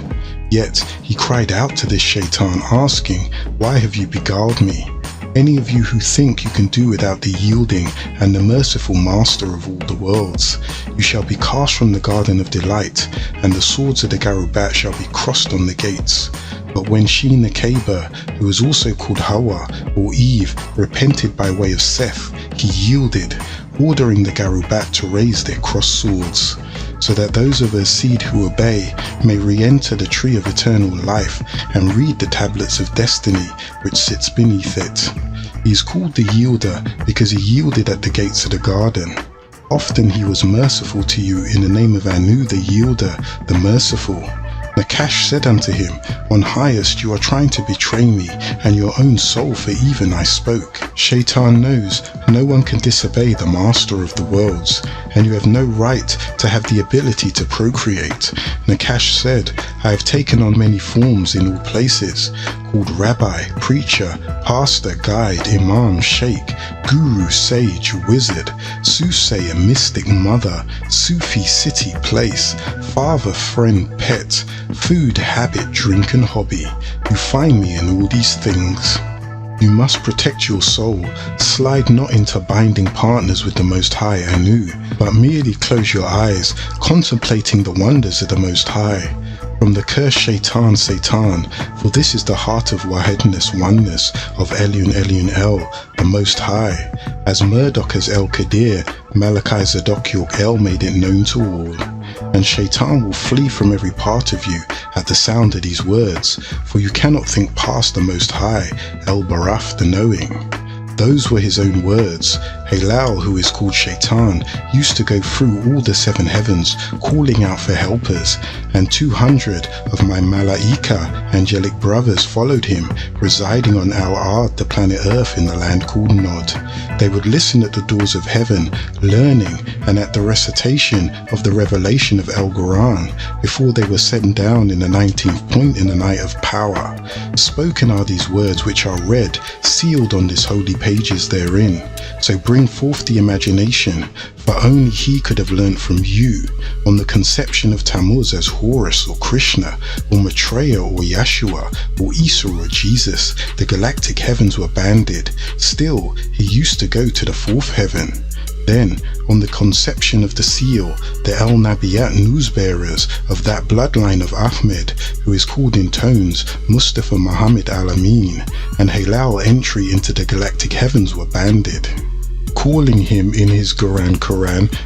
Yet he cried out to this Shaitan, asking, "Why have you beguiled me? Any of you who think you can do without the yielding and the merciful master of all the worlds, you shall be cast from the garden of delight, and the swords of the Garubat shall be crossed on the gates." But when she Nekeba, who is also called Hawa or Eve, repented by way of Seth, he yielded, ordering the Garubat to raise their crossed swords. so that those of her seed who obey may re-enter the tree of eternal life and read the tablets of destiny which sits beneath it. He is called the Yielder because he yielded at the gates of the garden. Often he was merciful to you in the name of Anu, the Yielder, the merciful. Nakash said unto him, On highest you are trying to betray me, and your own soul, for even I spoke. Shaitan knows no one can disobey the master of the worlds, and you have no right to have the ability to procreate. Nakash said, I have taken on many forms in all places, called rabbi, preacher, pastor, guide, imam, sheikh, guru, sage, wizard, soothsayer, mystic, mother, Sufi, city, place, father, friend, pet, food, habit, drink and hobby. You find me in all these things. You must protect your soul. Slide not into binding partners with the Most High Anu, but merely close your eyes, contemplating the wonders of the Most High. From the cursed Shaitan, Satan, for this is the heart of Wahedness, oneness, of Elyon, Elyon El, the Most High. As Murdoch as El Qadir, Malachi Zadok York El made it known to all. And Shaitan will flee from every part of you at the sound of these words, for you cannot think past the Most High, El Baraf, the knowing. Those were his own words. Halal, who is called Shaitan, used to go through all the 7 heavens, calling out for helpers, and 200 of my Malaika, angelic brothers, followed him, residing on Al-Ard, the planet Earth, in the land called Nod. They would listen at the doors of heaven, learning, and at the recitation of the revelation of El-Quran, before they were sent down in the 19th point in the night of power. Spoken are these words which are read, sealed on this holy pages therein. So bring forth the imagination, for only he could have learnt from you on the conception of Tammuz as Horus or Krishna or Maitreya or Yeshua or Isa or Jesus. The galactic heavens were banded. Still, he used to go to the 4th heaven. Then, on the conception of the seal, the El Nabiyat newsbearers of that bloodline of Ahmed, who is called in tones Mustafa Muhammad Al-Amin, and Halal entry into the galactic heavens were banded. Calling him in his Quran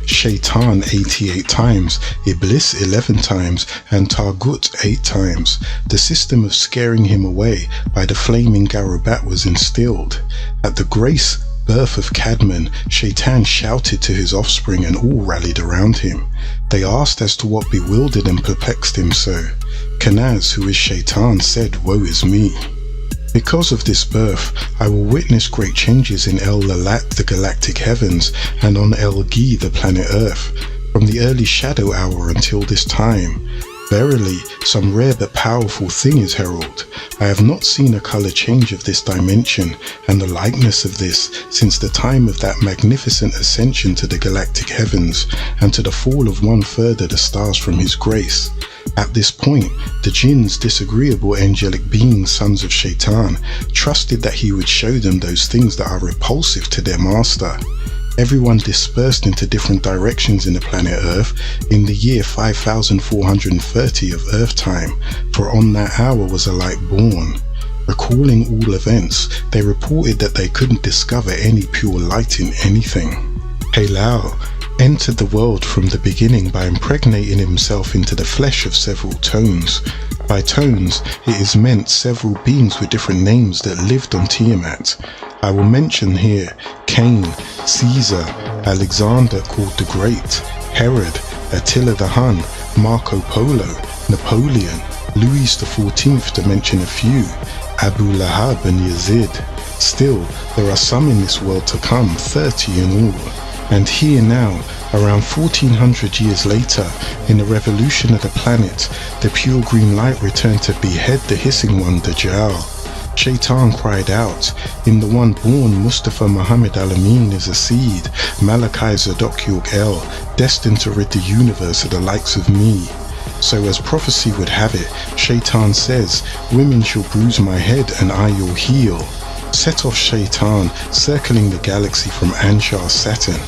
Shaitan 88 times, Iblis 11 times, and Tagut 8 times. The system of scaring him away by the flaming Garubat was instilled. At the grace birth of Cadman, Shaitan shouted to his offspring and all rallied around him. They asked as to what bewildered and perplexed him so. Kanaz, who is Shaitan, said, Woe is me. Because of this birth, I will witness great changes in El Lalat, the galactic heavens, and on El Gi, the planet Earth, from the early shadow hour until this time. Verily, some rare but powerful thing is herald. I have not seen a color change of this dimension and the likeness of this since the time of that magnificent ascension to the galactic heavens and to the fall of 1/3 of the stars from his grace. At this point, the jinns, disagreeable angelic beings, sons of Shaitan, trusted that he would show them those things that are repulsive to their master. Everyone dispersed into different directions in the planet Earth in the year 5430 of Earth time, for on that hour was a light born. Recalling all events, they reported that they couldn't discover any pure light in anything. Halal entered the world from the beginning by impregnating himself into the flesh of several tones. By tones, it is meant several beings with different names that lived on Tiamat. I will mention here Cain, Caesar, Alexander called the Great, Herod, Attila the Hun, Marco Polo, Napoleon, Louis XIV, to mention a few, Abu Lahab and Yazid. Still, there are some in this world to come, 30 in all. And here now, around 1400 years later, in the revolution of the planet, the pure green light returned to behead the hissing one, Dajjal. Shaitan cried out, in the one born Mustafa Muhammad Al-Amin is a seed, Malachi Zadok York El, destined to rid the universe of the likes of me. So as prophecy would have it, Shaitan says, women shall bruise my head and I your heel. Set off Shaitan, circling the galaxy from Anshar Saturn.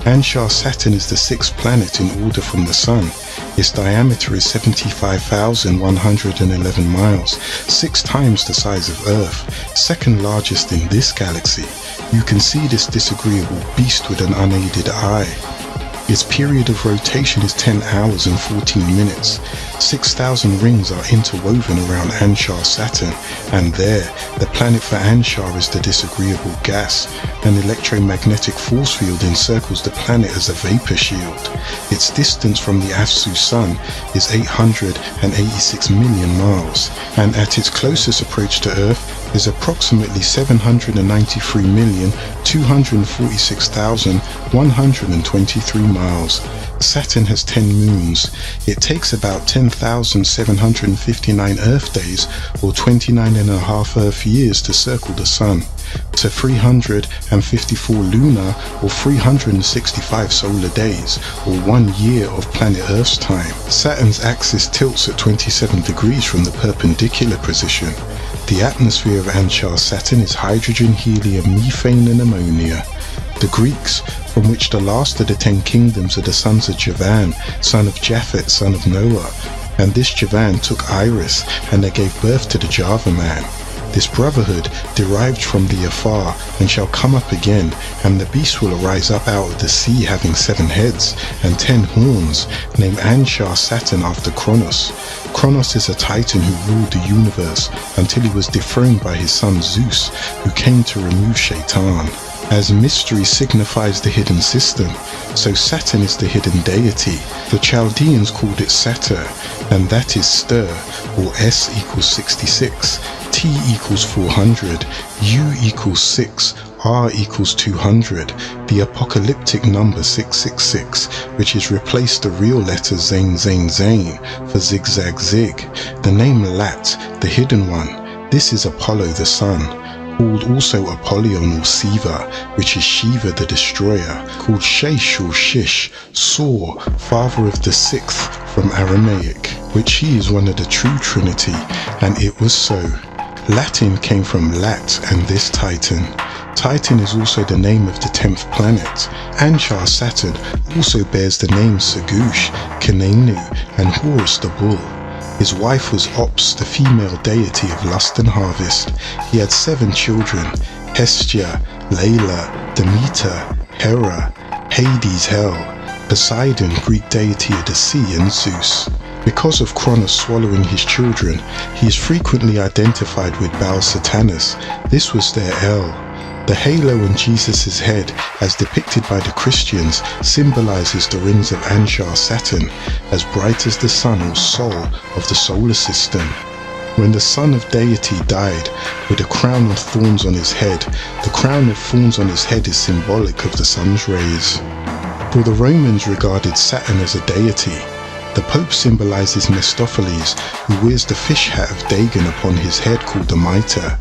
Anshar Saturn is the 6th planet in order from the Sun. Its diameter is 75,111 miles, 6 times the size of Earth, 2nd largest in this galaxy. You can see this disagreeable beast with an unaided eye. Its period of rotation is 10 hours and 14 minutes. 6,000 rings are interwoven around Anshar Saturn, and there, the planet for Anshar is the disagreeable gas. An electromagnetic force field encircles the planet as a vapor shield. Its distance from the Afsu Sun is 886 million miles, and at its closest approach to Earth is approximately 793,246,123 miles. Saturn has 10 moons. It takes about 10,759 Earth days, or 29.5 Earth years, to circle the Sun, to 354 lunar or 365 solar days, or 1 year of planet Earth's time. Saturn's axis tilts at 27 degrees from the perpendicular position. The atmosphere of Anshar Saturn is hydrogen, helium, methane and ammonia. The Greeks, from which the last of the 10 kingdoms are the sons of Javan, son of Japhet, son of Noah, and this Javan took Iris, and they gave birth to the Java man. This brotherhood derived from the Afar, and shall come up again, and the beast will arise up out of the sea, having 7 heads and 10 horns, named Anshar Saturn after Kronos. Kronos is a titan who ruled the universe until he was dethroned by his son Zeus, who came to remove Shaitan. As mystery signifies the hidden system, so Saturn is the hidden deity. The Chaldeans called it Satur, and that is stir, or S equals 66, T equals 400, U equals 6, R equals 200, the apocalyptic number 666, which has replaced the real letter Zain Zain Zain for zigzag zig. The name Lat, the hidden one, this is Apollo the sun, called also Apollyon or Siva, which is Shiva the destroyer, called Shesh or Shish, Sor, father of the 6th from Aramaic, which he is one of the true Trinity, and it was so. Latin came from Lat and this Titan. Titan is also the name of the 10th planet. Anshar Saturn also bears the names Segush, Kanenu, and Horus the bull. His wife was Ops, the female deity of lust and harvest. He had 7 children: Hestia, Layla, Demeter, Hera, Hades, Hell, Poseidon, Greek deity of the sea, and Zeus. Because of Kronos swallowing his children, he is frequently identified with Baal Satanus. This was their El. The halo on Jesus' head, as depicted by the Christians, symbolizes the rings of Anshar Saturn, as bright as the sun or sol of the solar system. When the son of deity died with a crown of thorns on his head, the crown of thorns on his head is symbolic of the sun's rays. For the Romans regarded Saturn as a deity. The Pope symbolizes Mephistopheles, who wears the fish hat of Dagon upon his head called the mitre.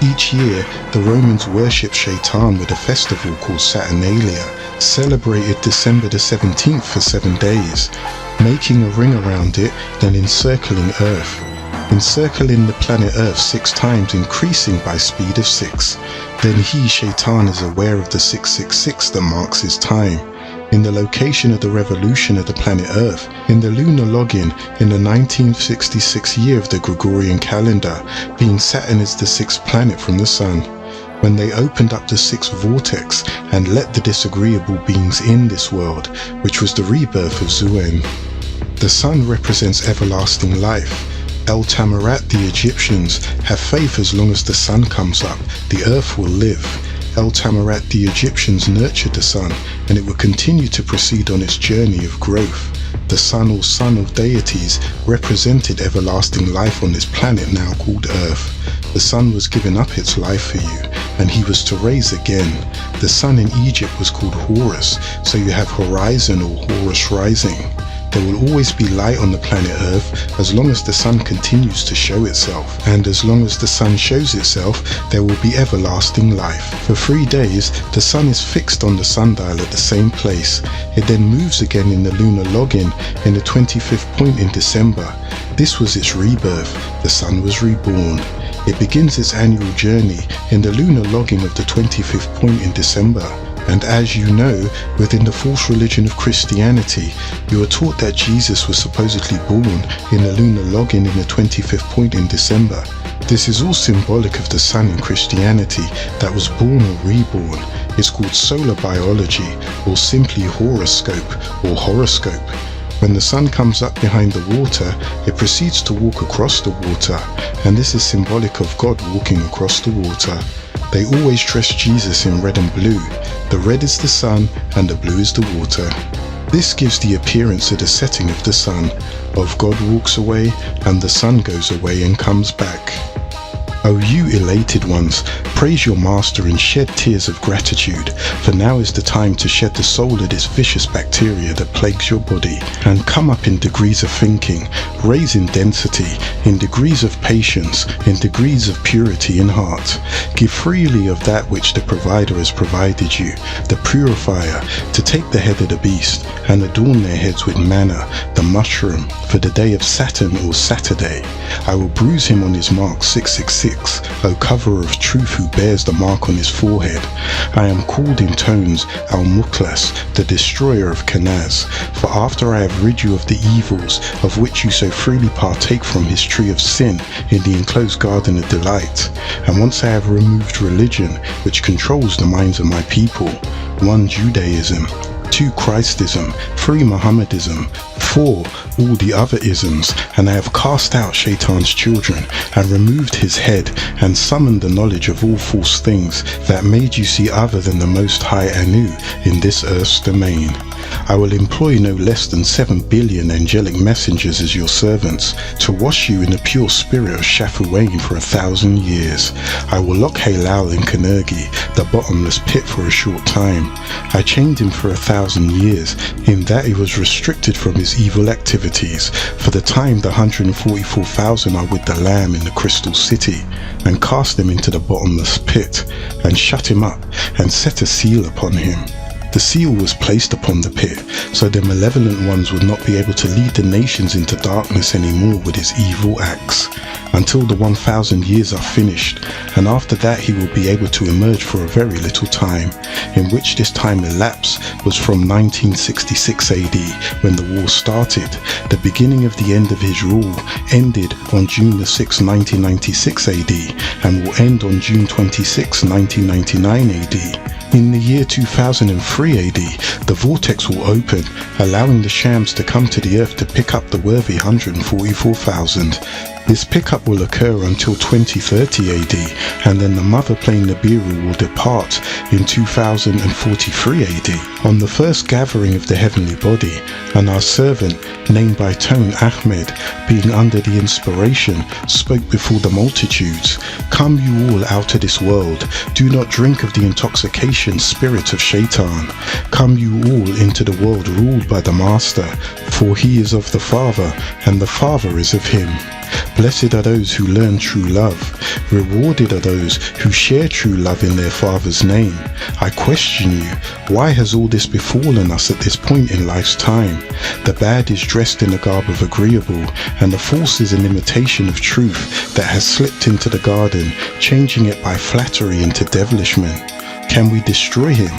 Each year, the Romans worship Shaitan with a festival called Saturnalia, celebrated December the 17th for 7 days, making a ring around it, then encircling Earth. Encircling the planet Earth 6 times, increasing by speed of 6. Then he, Shaitan, is aware of the 666 that marks his time. In the location of the revolution of the planet Earth, in the lunar login in the 1966 year of the Gregorian calendar, being Saturn is the 6th planet from the Sun. When they opened up the 6th vortex and let the disagreeable beings in this world, which was the rebirth of Zuen. The Sun represents everlasting life. El Tamarat, the Egyptians, have faith as long as the sun comes up, the earth will live. El Tamarat, the Egyptians, nurtured the sun, and it will continue to proceed on its journey of growth. The sun or son of deities represented everlasting life on this planet now called Earth. The sun was given up its life for you, and he was to raise again. The sun in Egypt was called Horus, so you have horizon or Horus rising. There will always be light on the planet Earth as long as the sun continues to show itself, and as long as the sun shows itself, there will be everlasting life. For 3 days, the sun is fixed on the sundial at the same place. It then moves again in the lunar login in the 25th point in December. This was its rebirth. The sun was reborn. It begins its annual journey in the lunar login of the 25th point in December. And as you know, within the false religion of Christianity, you are taught that Jesus was supposedly born in the lunar login in the 25th point in December. This is all symbolic of the sun in Christianity that was born or reborn. It's called solar biology, or simply horoscope or horoscope. When the sun comes up behind the water, it proceeds to walk across the water, and this is symbolic of God walking across the water. They always dress Jesus in red and blue. The red is the sun and the blue is the water. This gives the appearance of the setting of the sun, of God walks away and the sun goes away and comes back. O you elated ones, praise your master and shed tears of gratitude, for now is the time to shed the soul of this vicious bacteria that plagues your body, and come up in degrees of thinking, raise in density, in degrees of patience, in degrees of purity in heart. Give freely of that which the provider has provided you, the purifier, to take the head of the beast, and adorn their heads with manna, the mushroom, for the day of Saturn or Saturday. I will bruise him on his mark 666, O coverer of truth who bears the mark on his forehead. I am called in tones Al-Muklas, the destroyer of Kanaz, for after I have rid you of the evils of which you so freely partake from his tree of sin in the enclosed garden of delight, and once I have removed religion which controls the minds of my people, 1 Judaism, 2 Christism, 3 Mohammedism, 4 all the other isms, and I have cast out Shaitan's children, and removed his head, and summoned the knowledge of all false things that made you see other than the Most High Anu in this earth's domain. I will employ no less than 7 billion angelic messengers as your servants, to wash you in the pure spirit of Shafuain for 1,000 years. I will lock Halal in Kanergi, the bottomless pit, for a short time. I chained him for 1,000 years, in that he was restricted from his evil activities. For the time the 144,000 are with the Lamb in the crystal city, and cast him into the bottomless pit, and shut him up, and set a seal upon him. The seal was placed upon the pit, so the malevolent ones would not be able to lead the nations into darkness anymore with his evil acts, until the 1,000 years are finished, and after that he will be able to emerge for a very little time, in which this time elapse was from 1966 AD, when the war started. The beginning of the end of his rule ended on June the 6th, 1996 AD, and will end on June 26, 1999 AD. In the year 2003 AD, the vortex will open, allowing the shams to come to the earth to pick up the worthy 144,000. This pickup will occur until 2030 AD, and then the mother plane Nibiru will depart in 2043 AD. On the first gathering of the heavenly body, and our servant, named by tone Ahmed, being under the inspiration, spoke before the multitudes, "Come you all out of this world, do not drink of the intoxication spirit of Shaitan. Come you all into the world ruled by the Master, for he is of the Father, and the Father is of him. Blessed are those who learn true love. Rewarded are those who share true love in their Father's name. I question you, why has all this befallen us at this point in life's time? The bad is dressed in the garb of agreeable, and the false is an imitation of truth that has slipped into the garden, changing it by flattery into devilishment. Can we destroy him?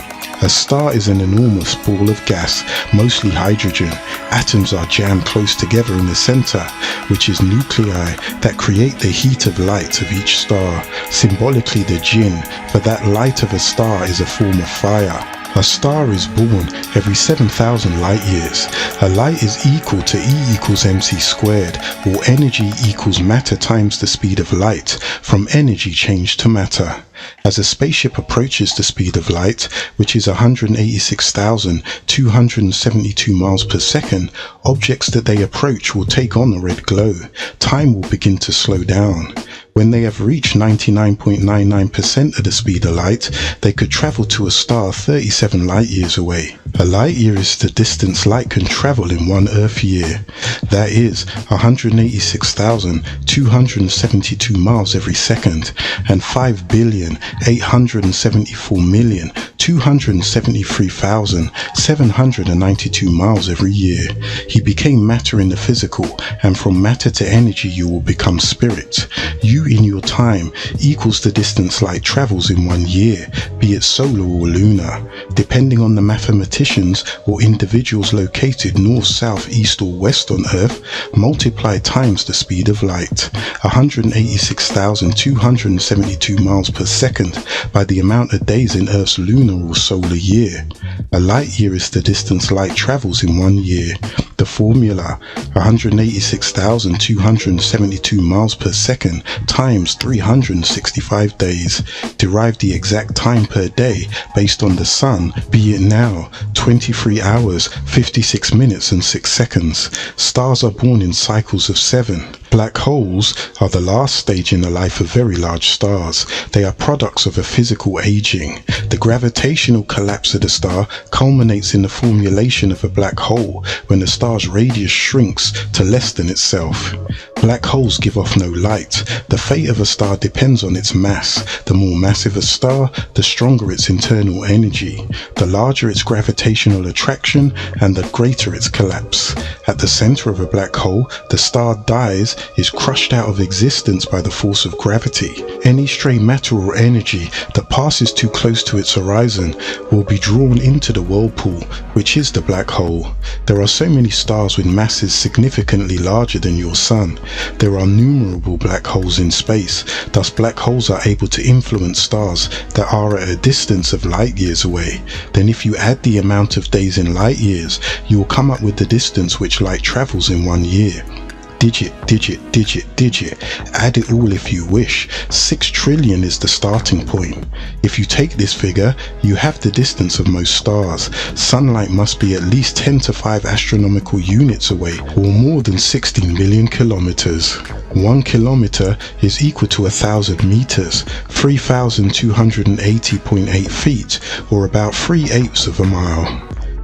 A star is an enormous ball of gas, mostly hydrogen. Atoms are jammed close together in the center, which is nuclei that create the heat of light of each star, symbolically the jinn, but that light of a star is a form of fire. A star is born every 7,000 light years. A light is equal to E equals mc squared, or energy equals matter times the speed of light, from energy changed to matter. As a spaceship approaches the speed of light, which is 186,272 miles per second, objects that they approach will take on a red glow. Time will begin to slow down. When they have reached 99.99% of the speed of light, they could travel to a star 37 light years away. A light year is the distance light can travel in 1 Earth year. That is 186,272 miles every second, and 5,874,273,792 miles every year. He became matter in the physical, and from matter to energy you will become spirit. You in your time equals the distance light travels in 1 year, be it solar or lunar, depending on the mathematicians or individuals located north, south, east or west on Earth. Multiply times the speed of light, 186,272 miles per second, by the amount of days in Earth's lunar lunar or solar year. A light year is the distance light travels in 1 year. The formula, 186,272 miles per second times 365 days. Derive the exact time per day based on the sun, be it now 23 hours, 56 minutes and 6 seconds. Stars are born in cycles of 7. Black holes are the last stage in the life of very large stars. They are products of a physical aging. The gravitational collapse of the star culminates in the formulation of a black hole when the star's radius shrinks to less than itself. Black holes give off no light. The fate of a star depends on its mass. The more massive a star, the stronger its internal energy, the larger its gravitational attraction, and the greater its collapse. At the center of a black hole, the star dies, is crushed out of existence by the force of gravity. Any stray matter or energy that passes too close to its horizon will be drawn into the whirlpool, which is the black hole. There are so many stars with masses significantly larger than your sun. There are innumerable black holes in space. Thus, black holes are able to influence stars that are at a distance of light years away. Then if you add the amount of days in light years, you will come up with the distance which light travels in 1 year. Digit, digit, digit, digit. Add it all if you wish. 6 trillion is the starting point. If you take this figure, you have the distance of most stars. Sunlight must be at least 10 to 5 astronomical units away, or more than 16 million kilometers. 1 kilometer is equal to 1,000 meters, 3,280.8 feet, or about 3/8 of a mile.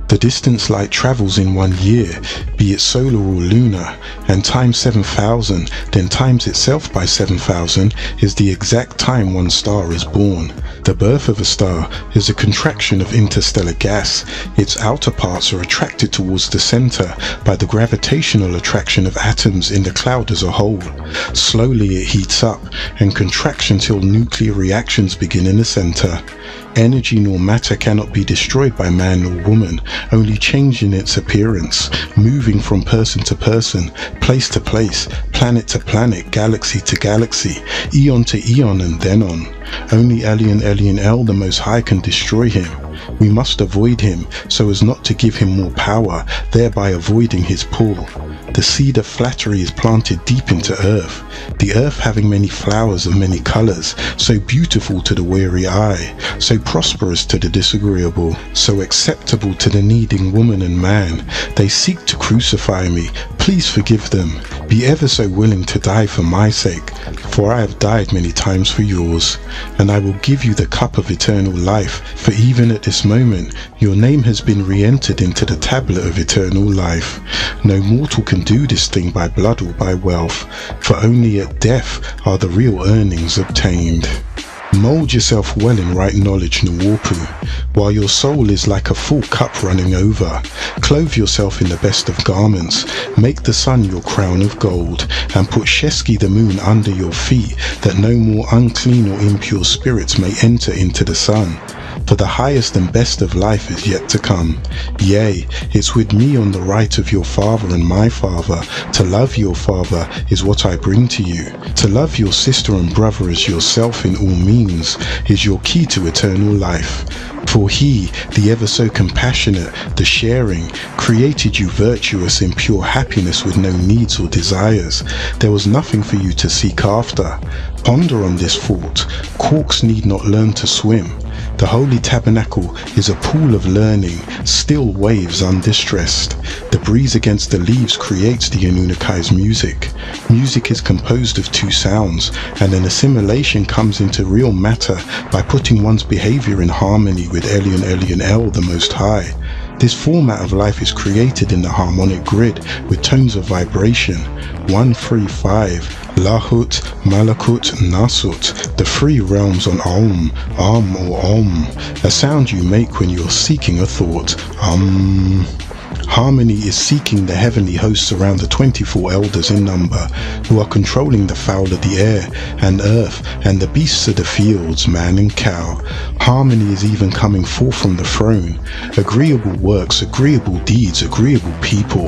The distance light travels in 1 year, be it solar or lunar, and times 7,000, then times itself by 7,000 is the exact time one star is born. The birth of a star is a contraction of interstellar gas. Its outer parts are attracted towards the center by the gravitational attraction of atoms in the cloud as a whole. Slowly it heats up and contracts until nuclear reactions begin in the center. Energy nor matter cannot be destroyed by man or woman, only changing its appearance, moving from person to person, place to place, planet to planet, galaxy to galaxy, eon to eon, and then on. Only Elyon El, the Most High, can destroy him. We must avoid him so as not to give him more power, thereby avoiding his pull. The seed of flattery is planted deep into earth, the earth having many flowers of many colors, so beautiful to the weary eye, so prosperous to the disagreeable, so acceptable to the needing woman and man. They seek to crucify me. Please forgive them. Be ever so willing to die for my sake, for I have died many times for yours, and I will give you the cup of eternal life, for even at this moment your name has been re-entered into the tablet of eternal life. No mortal can do this thing by blood or by wealth, for only at death are the real earnings obtained. Mold yourself well in right knowledge, Nawapu, while your soul is like a full cup running over. Clothe yourself in the best of garments, make the sun your crown of gold, and put Sheski the moon under your feet, that no more unclean or impure spirits may enter into the sun. For the highest and best of life is yet to come. Yea, it's with me on the right of your father and my father. To love your father is what I bring to you. To love your sister and brother as yourself in all means is your key to eternal life. For he, the ever so compassionate, the sharing, created you virtuous in pure happiness with no needs or desires. There was nothing for you to seek after. Ponder on this thought. Corks need not learn to swim. The Holy Tabernacle is a pool of learning, still waves undistressed. The breeze against the leaves creates the Anunnakai's music. Music is composed of 2 sounds, and an assimilation comes into real matter by putting one's behavior in harmony with Elyon El, the Most High. This format of life is created in the harmonic grid with tones of vibration. 1, 3, 5. Lahut, Malakut, Nasut, the 3 realms on Om or Om, a sound you make when you're seeking a thought. Harmony is seeking the heavenly hosts around the 24 elders in number, who are controlling the fowl of the air and earth and the beasts of the fields, man and cow. Harmony is even coming forth from the throne. Agreeable works, agreeable deeds, agreeable people.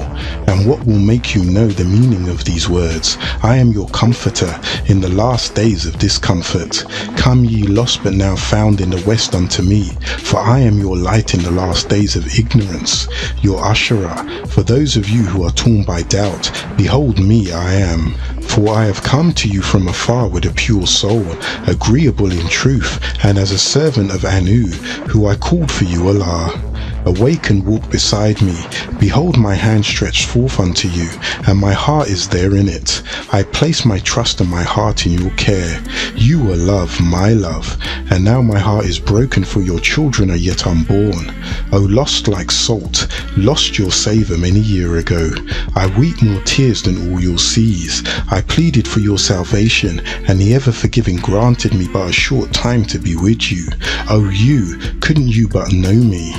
And what will make you know the meaning of these words? I am your comforter in the last days of discomfort. Come ye lost but now found in the west unto me, for I am your light in the last days of ignorance, your usherer. For those of you who are torn by doubt, behold me, I am. For I have come to you from afar with a pure soul, agreeable in truth, and as a servant of Anu, who I called for you, Allah. Awake and walk beside me. Behold my hand stretched forth unto you, and my heart is there in it. I place my trust and my heart in your care. You are love, my love, and now my heart is broken, for your children are yet unborn. O lost like salt, lost your savour many year ago. I weep more tears than all your seas. I pleaded for your salvation, and the ever-forgiving granted me but a short time to be with you. O you, couldn't you but know me?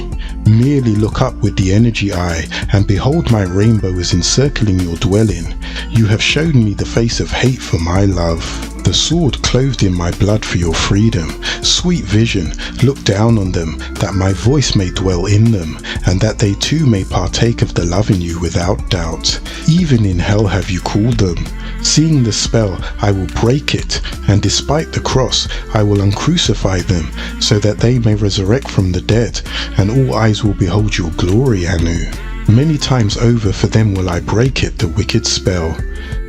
Merely look up with the energy eye, and behold my rainbow is encircling your dwelling. You have shown me the face of hate for my love. The sword clothed in my blood for your freedom. Sweet vision, look down on them, that my voice may dwell in them, and that they too may partake of the love in you without doubt. Even in hell have you called them. Seeing the spell, I will break it, and despite the cross, I will uncrucify them, so that they may resurrect from the dead, and all eyes will behold your glory, Anu. Many times over for them will I break it, the wicked spell.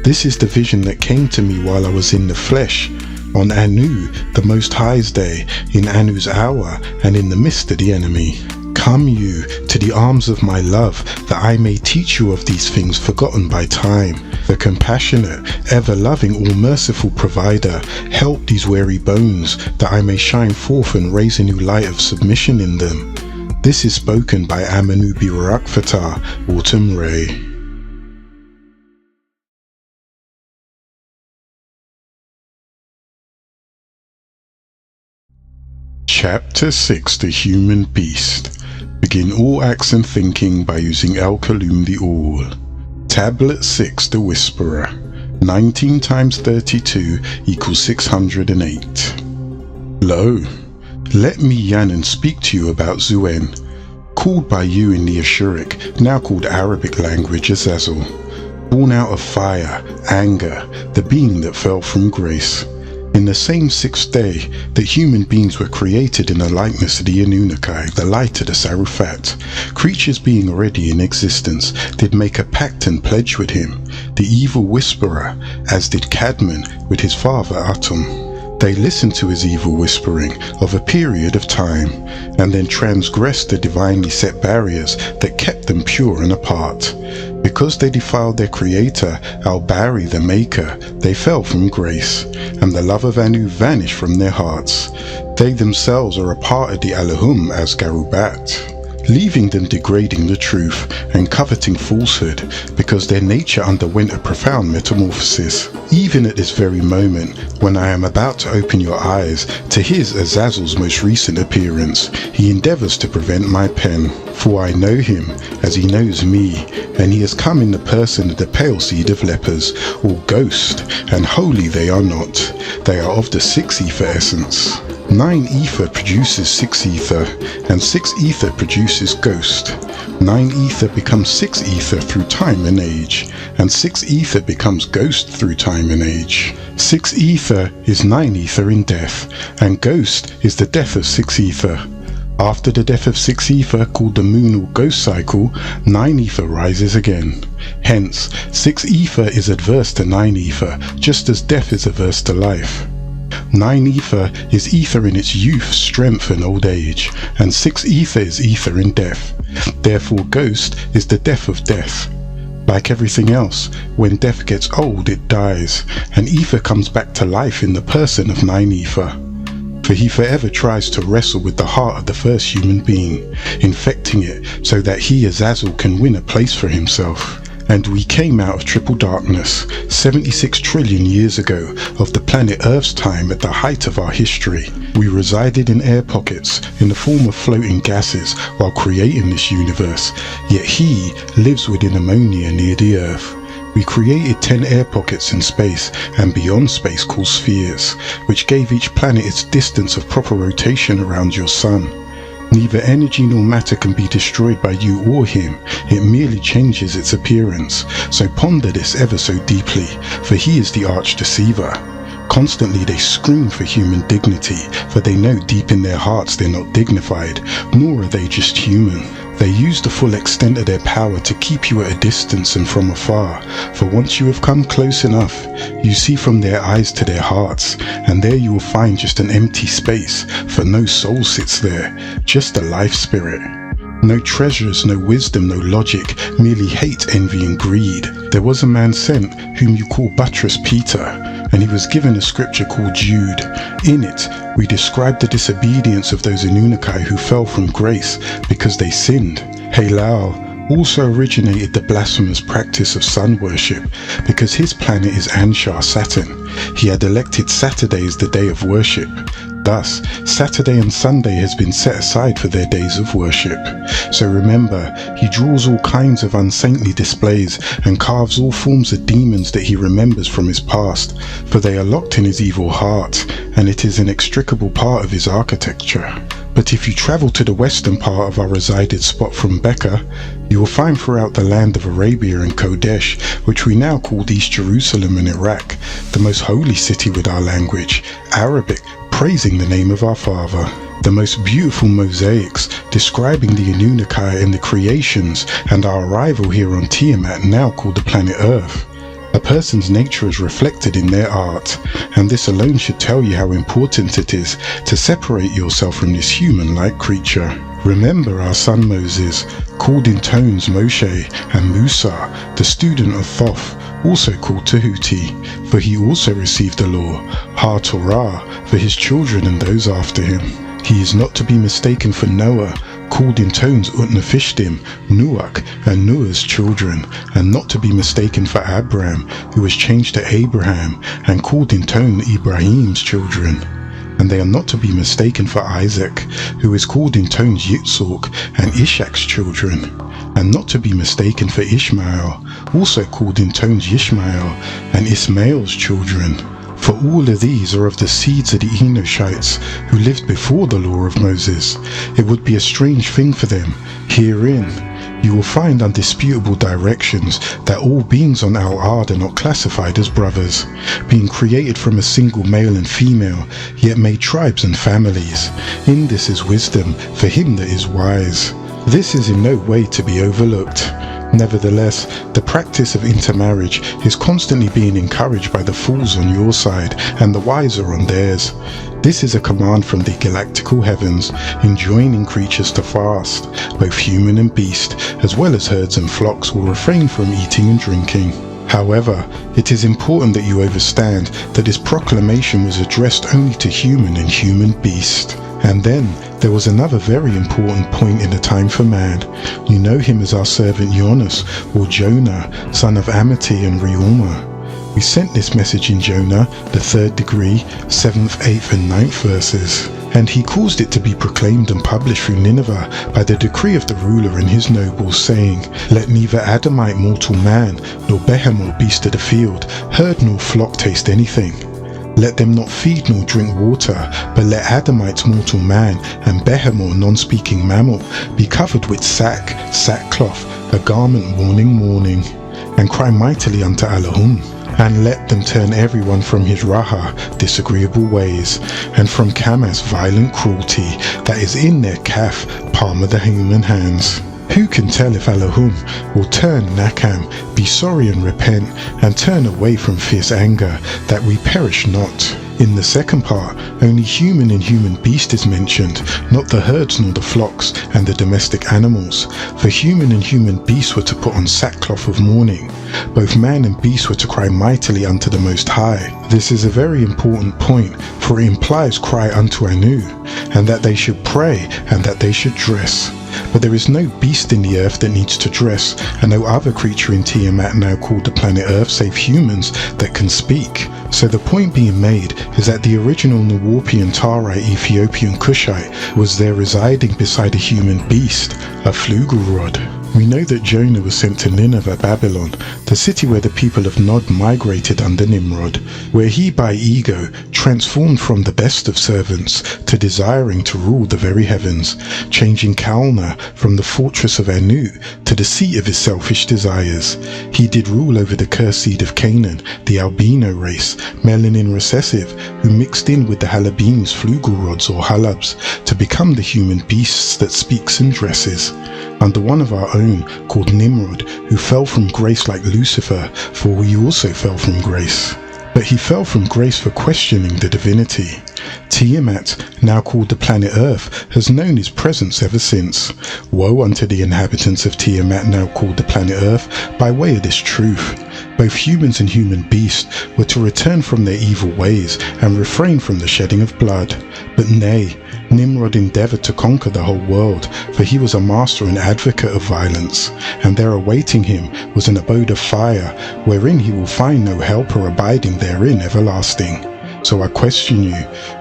This is the vision that came to me while I was in the flesh, on Anu, the Most High's day, in Anu's hour, and in the midst of the enemy. Come you to the arms of my love, that I may teach you of these things forgotten by time. The compassionate, ever-loving, all-merciful provider, help these weary bones, that I may shine forth and raise a new light of submission in them. This is spoken by Amanu Birak Fatah, Autumn Ray. Chapter 6, The Human Beast. Begin all acts and thinking by using Al-Kaloum the All. Tablet 6, The Whisperer. 19 times 32 equals 608. Lo, let me Yanan speak to you about Zuen, called by you in the Aeshuric, now called Arabic language Azazel, born out of fire, anger, the being that fell from grace. In the same sixth day that human beings were created in the likeness of the Anunnaki, the light of the Sarufat, creatures being already in existence did make a pact and pledge with him, the evil whisperer, as did Cadman with his father Atum. They listened to his evil whispering of a period of time, and then transgressed the divinely set barriers that kept them pure and apart. Because they defiled their creator, Al-Bari the Maker, they fell from grace, and the love of Anu vanished from their hearts. They themselves are a part of the Alahum as Garubat, leaving them degrading the truth and coveting falsehood, because their nature underwent a profound metamorphosis. Even at this very moment, when I am about to open your eyes to his Azazel's most recent appearance, he endeavours to prevent my pen. For I know him as he knows me, and he has come in the person of the pale seed of lepers, or ghost, and holy they are not. They are of the 6 ether essence. 9 ether produces 6 ether, and 6 ether produces ghost. 9 ether becomes 6 ether through time and age, and 6 ether becomes ghost through time and age. 6 ether is 9 ether in death, and ghost is the death of 6 ether. After the death of 6 ether, called the moon or ghost cycle, 9 ether rises again. Hence, 6 ether is adverse to 9 ether, just as death is averse to life. 9 ether is ether in its youth, strength and old age, and 6 ether is ether in death. Therefore ghost is the death of death. Like everything else, when death gets old it dies, and ether comes back to life in the person of 9 ether. For he forever tries to wrestle with the heart of the first human being, infecting it so that he Azazel can win a place for himself. and we came out of triple darkness 76 trillion years ago of the planet Earth's time at the height of our history. We resided in air pockets in the form of floating gases while creating this universe, yet he lives within ammonia near the Earth. We created 10 air pockets in space and beyond space called spheres, which gave each planet its distance of proper rotation around your sun. Neither energy nor matter can be destroyed by you or him, it merely changes its appearance. So ponder this ever so deeply, for he is the arch deceiver. Constantly they scream for human dignity, for they know deep in their hearts they're not dignified, nor are they just human. They use the full extent of their power to keep you at a distance and from afar, for once you have come close enough, you see from their eyes to their hearts, and there you will find just an empty space, for no soul sits there, just a life spirit. No treasures, no wisdom, no logic, merely hate, envy and greed. There was a man sent, whom you call Buttress Peter, and he was given a scripture called Jude. In it, we describe the disobedience of those Anunnaki who fell from grace because they sinned. Halal also originated the blasphemous practice of sun worship because his planet is Anshar, Saturn. He had elected Saturday as the day of worship. Thus, Saturday and Sunday has been set aside for their days of worship. So remember, he draws all kinds of unsaintly displays and carves all forms of demons that he remembers from his past, for they are locked in his evil heart, and it is an inextricable part of his architecture. But if you travel to the western part of our resided spot from Becca, you will find throughout the land of Arabia and Kodesh, which we now call East Jerusalem and Iraq, the most holy city with our language, Arabic, praising the name of our Father. The most beautiful mosaics describing the Anunnaki and the creations and our arrival here on Tiamat, now called the planet Earth. A person's nature is reflected in their art, and this alone should tell you how important it is to separate yourself from this human-like creature. Remember our son Moses, called in tones Moshe, and Musa, the student of Thoth, also called Tahuti, for he also received the law, Ha-Torah, for his children and those after him. He is not to be mistaken for Noah, called in tones Utnapishtim, Nuach, and Noah's children, and not to be mistaken for Abram, who was changed to Abraham, and called in tone Ibrahim's children. And they are not to be mistaken for Isaac, who is called in tones Yitzhak and Ishak's children, and not to be mistaken for Ishmael, also called in tones Yishmael and Ismael's children. For all of these are of the seeds of the Enoshites, who lived before the law of Moses. It would be a strange thing for them. Herein, you will find undisputable directions that all beings on Al-Ard are not classified as brothers, being created from a single male and female, yet made tribes and families. In this is wisdom for him that is wise. This is in no way to be overlooked. Nevertheless, the practice of intermarriage is constantly being encouraged by the fools on your side and the wiser on theirs. This is a command from the galactical heavens, enjoining creatures to fast. Both human and beast, as well as herds and flocks, will refrain from eating and drinking. However, it is important that you understand that this proclamation was addressed only to human and human beast. And then, there was another very important point in the time for man. You know him as our servant Jonas, or Jonah, son of Amittai and Reuma. We sent this message in Jonah, the 3rd degree, 7th, 8th and 9th verses. And he caused it to be proclaimed and published through Nineveh by the decree of the ruler and his nobles, saying, Let neither Adamite mortal man, nor behemoth beast of the field, herd nor flock taste anything. Let them not feed nor drink water, but let Adamites mortal man, and behemoth non-speaking mammal, be covered with sackcloth, a garment mourning, and cry mightily unto Elohim. And let them turn everyone from his raha, disagreeable ways, and from Kamas, violent cruelty, that is in their kaf, palm of the human hands. Who can tell if Elohim will turn Nakam, be sorry and repent, and turn away from fierce anger, that we perish not? In the second part, only human and human beast is mentioned, not the herds nor the flocks and the domestic animals. For human and human beasts were to put on sackcloth of mourning. Both man and beast were to cry mightily unto the Most High. This is a very important point, for it implies cry unto Anu, and that they should pray and that they should dress. but there is no beast in the earth that needs to dress, and no other creature in Tiamat, now called the planet Earth, save humans, that can speak. So the point being made is that the original Nuwarpian Tarite Ethiopian Kushite was there residing beside a human beast, a Flugelrod. We know that Jonah was sent to Nineveh, Babylon, the city where the people of Nod migrated under Nimrod, where he by ego transformed from the best of servants to desiring to rule the very heavens, changing Kalna from the fortress of Anu to the seat of his selfish desires. He did rule over the cursed seed of Canaan, the albino race, melanin recessive, who mixed in with the Halabeens, Flugelrods or Halabs, to become the human beasts that speaks and dresses. Under one of our own, called Nimrod, who fell from grace like Lucifer, for we also fell from grace. But he fell from grace for questioning the divinity. Tiamat, now called the planet Earth, has known his presence ever since. Woe unto the inhabitants of Tiamat, now called the planet Earth, by way of this truth. Both humans and human beasts were to return from their evil ways and refrain from the shedding of blood. But nay, Nimrod endeavoured to conquer the whole world, for he was a master and advocate of violence, and there awaiting him was an abode of fire, wherein he will find no helper abiding therein everlasting. So I question you,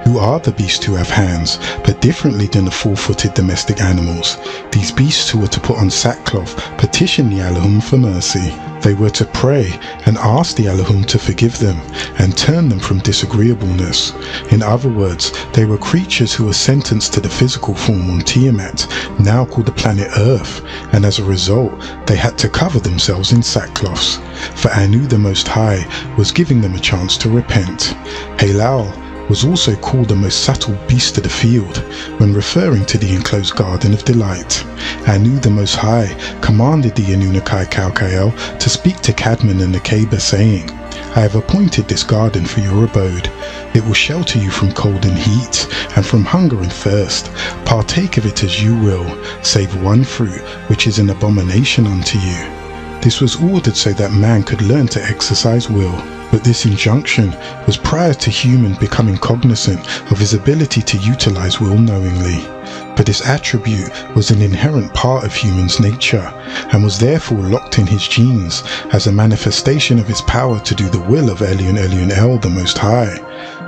who are the beasts who have hands, but differently than the four-footed domestic animals? These beasts who were to put on sackcloth petitioned the Elohim for mercy. They were to pray and ask the Elohim to forgive them and turn them from disagreeableness. In other words, they were creatures who were sentenced to the physical form on Tiamat, now called the planet Earth, and as a result, they had to cover themselves in sackcloths. For Anu the Most High was giving them a chance to repent. Halal was also called the most subtle beast of the field, when referring to the enclosed garden of delight. Anu the Most High commanded the Anunnaki Kaukael to speak to Cadman and Nekeba, saying, I have appointed this garden for your abode. It will shelter you from cold and heat, and from hunger and thirst. Partake of it as you will, save one fruit, which is an abomination unto you. This was ordered so that man could learn to exercise will. But this injunction was prior to human becoming cognizant of his ability to utilize will knowingly. But this attribute was an inherent part of human's nature, and was therefore locked in his genes as a manifestation of his power to do the will of Elyon Elyon El, the Most High.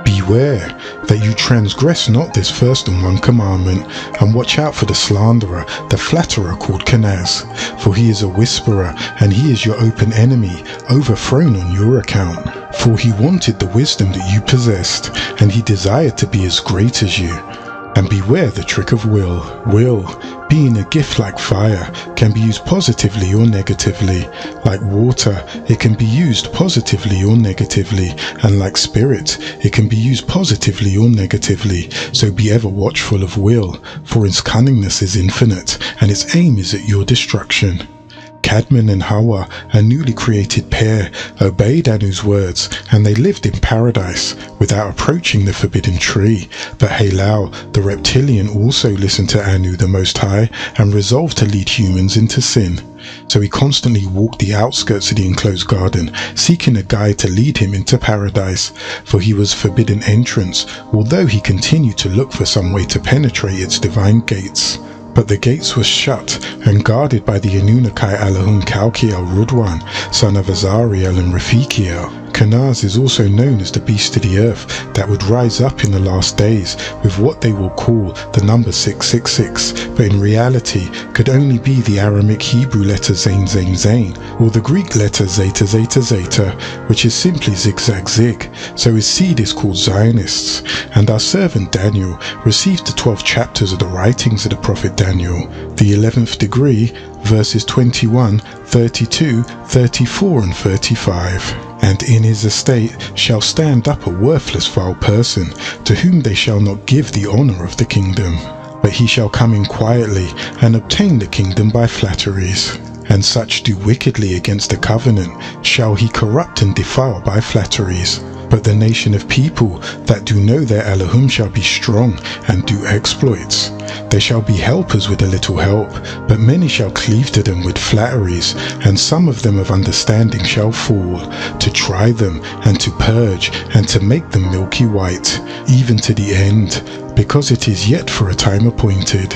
Beware that you transgress not this first and one commandment, and watch out for the slanderer, the flatterer called Kenaz, for he is a whisperer, and he is your open enemy, overthrown on your account. For he wanted the wisdom that you possessed, and he desired to be as great as you. And beware the trick of will. Will, being a gift like fire, can be used positively or negatively. Like water, it can be used positively or negatively. And like spirit, it can be used positively or negatively. So be ever watchful of will, for its cunningness is infinite, and its aim is at your destruction. Cadman and Hawa, a newly created pair, obeyed Anu's words, and they lived in paradise without approaching the forbidden tree. But Halal, the reptilian, also listened to Anu the Most High and resolved to lead humans into sin. So he constantly walked the outskirts of the enclosed garden, seeking a guide to lead him into paradise, for he was forbidden entrance, although he continued to look for some way to penetrate its divine gates. But the gates were shut and guarded by the Anunnaki Elohim Kalkiel Rudwan, son of Azariel and Rafikiel. Kenaz is also known as the beast of the earth that would rise up in the last days with what they will call the number 666, but in reality could only be the Aramaic Hebrew letter Zain Zain Zain, or the Greek letter Zeta Zeta Zeta, which is simply zigzag zig, so his seed is called Zionists. And our servant Daniel received the 12 chapters of the writings of the prophet Daniel, the 11th degree, verses 21, 32, 34 and 35. And in his estate shall stand up a worthless vile person, to whom they shall not give the honour of the kingdom. But he shall come in quietly, and obtain the kingdom by flatteries. And such do wickedly against the covenant, shall he corrupt and defile by flatteries. But the nation of people that do know their Elohim shall be strong, and do exploits. They shall be helpers with a little help, but many shall cleave to them with flatteries, and some of them of understanding shall fall, to try them, and to purge, and to make them milky white, even to the end, because it is yet for a time appointed.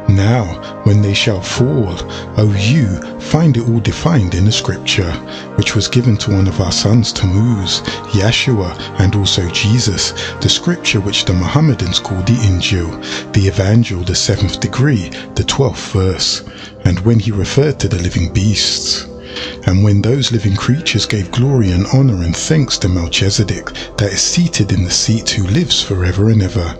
Now, when they shall fall, O you, find it all defined in the scripture, which was given to one of our sons, to Muurs, Yeshua, and also Jesus, the scripture which the Mohammedans call the Injil, the Evangel, the 7th degree, the 12th verse, and when he referred to the living beasts. And when those living creatures gave glory and honor and thanks to Melchizedek, that is seated in the seat, who lives forever and ever.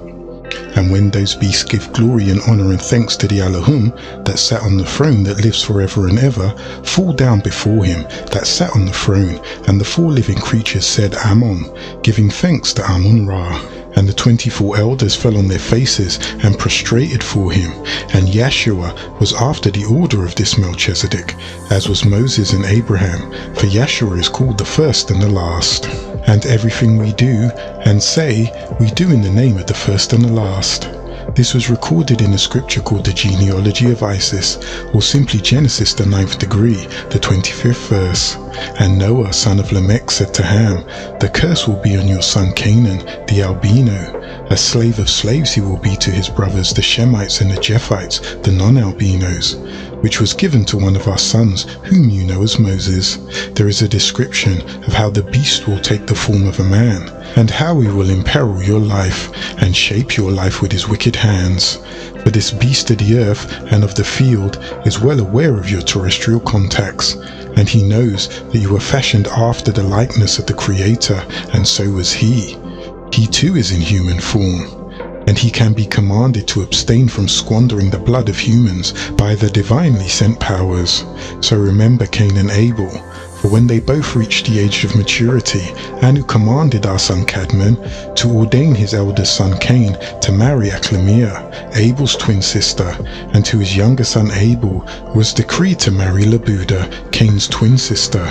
And when those beasts give glory and honor and thanks to the Elohim, that sat on the throne, that lives forever and ever, fall down before him that sat on the throne. And the 4 living creatures said, Ammon, giving thanks to Ammon-Ra. And the 24 elders fell on their faces and prostrated for him. And Yeshua was after the order of this Melchizedek, as was Moses and Abraham, for Yeshua is called the first and the last. And everything we do and say, we do in the name of the first and the last. This was recorded in a scripture called the Genealogy of Isis, or simply Genesis, the 9th degree, the 25th verse. And Noah, son of Lamech, said to Ham, the curse will be on your son Canaan, the albino. A slave of slaves he will be to his brothers, the Shemites and the Japhites, the non-albinos, which was given to one of our sons, whom you know as Moses. There is a description of how the beast will take the form of a man, and how he will imperil your life, and shape your life with his wicked hands. For this beast of the earth and of the field is well aware of your terrestrial contacts, and he knows that you were fashioned after the likeness of the Creator, and so was he. He too is in human form, and he can be commanded to abstain from squandering the blood of humans by the divinely sent powers. So remember Cain and Abel, for when they both reached the age of maturity, Anu commanded our son Cadmon to ordain his eldest son Cain to marry Aklamia, Abel's twin sister, and to his younger son Abel was decreed to marry Labuda, Cain's twin sister.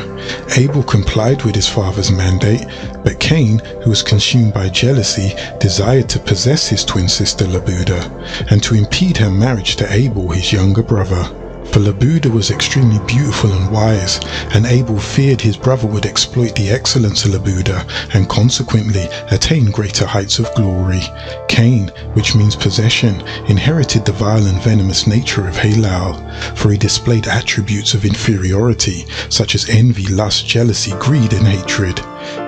Abel complied with his father's mandate, but Cain, who was consumed by jealousy, desired to possess his twin sister Labuda, and to impede her marriage to Abel, his younger brother. For Labuda was extremely beautiful and wise, and Abel feared his brother would exploit the excellence of Labuda, and consequently attain greater heights of glory. Cain, which means possession, inherited the vile and venomous nature of Halal, for he displayed attributes of inferiority, such as envy, lust, jealousy, greed, and hatred.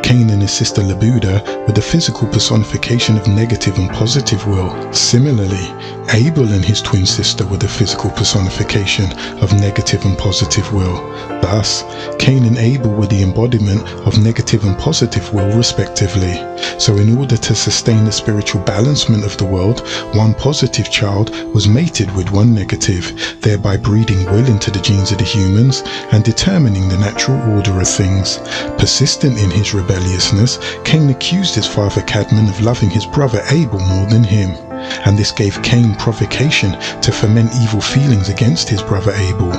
Cain and his sister Labuda were the physical personification of negative and positive will. Similarly, Abel and his twin sister were the physical personification of negative and positive will. Thus, Cain and Abel were the embodiment of negative and positive will respectively. So in order to sustain the spiritual balancement of the world, one positive child was mated with one negative, thereby breeding will into the genes of the humans and determining the natural order of things. Persistent in his rebelliousness, Cain accused his father Cadmon of loving his brother Abel more than him, and this gave Cain provocation to foment evil feelings against his brother Abel.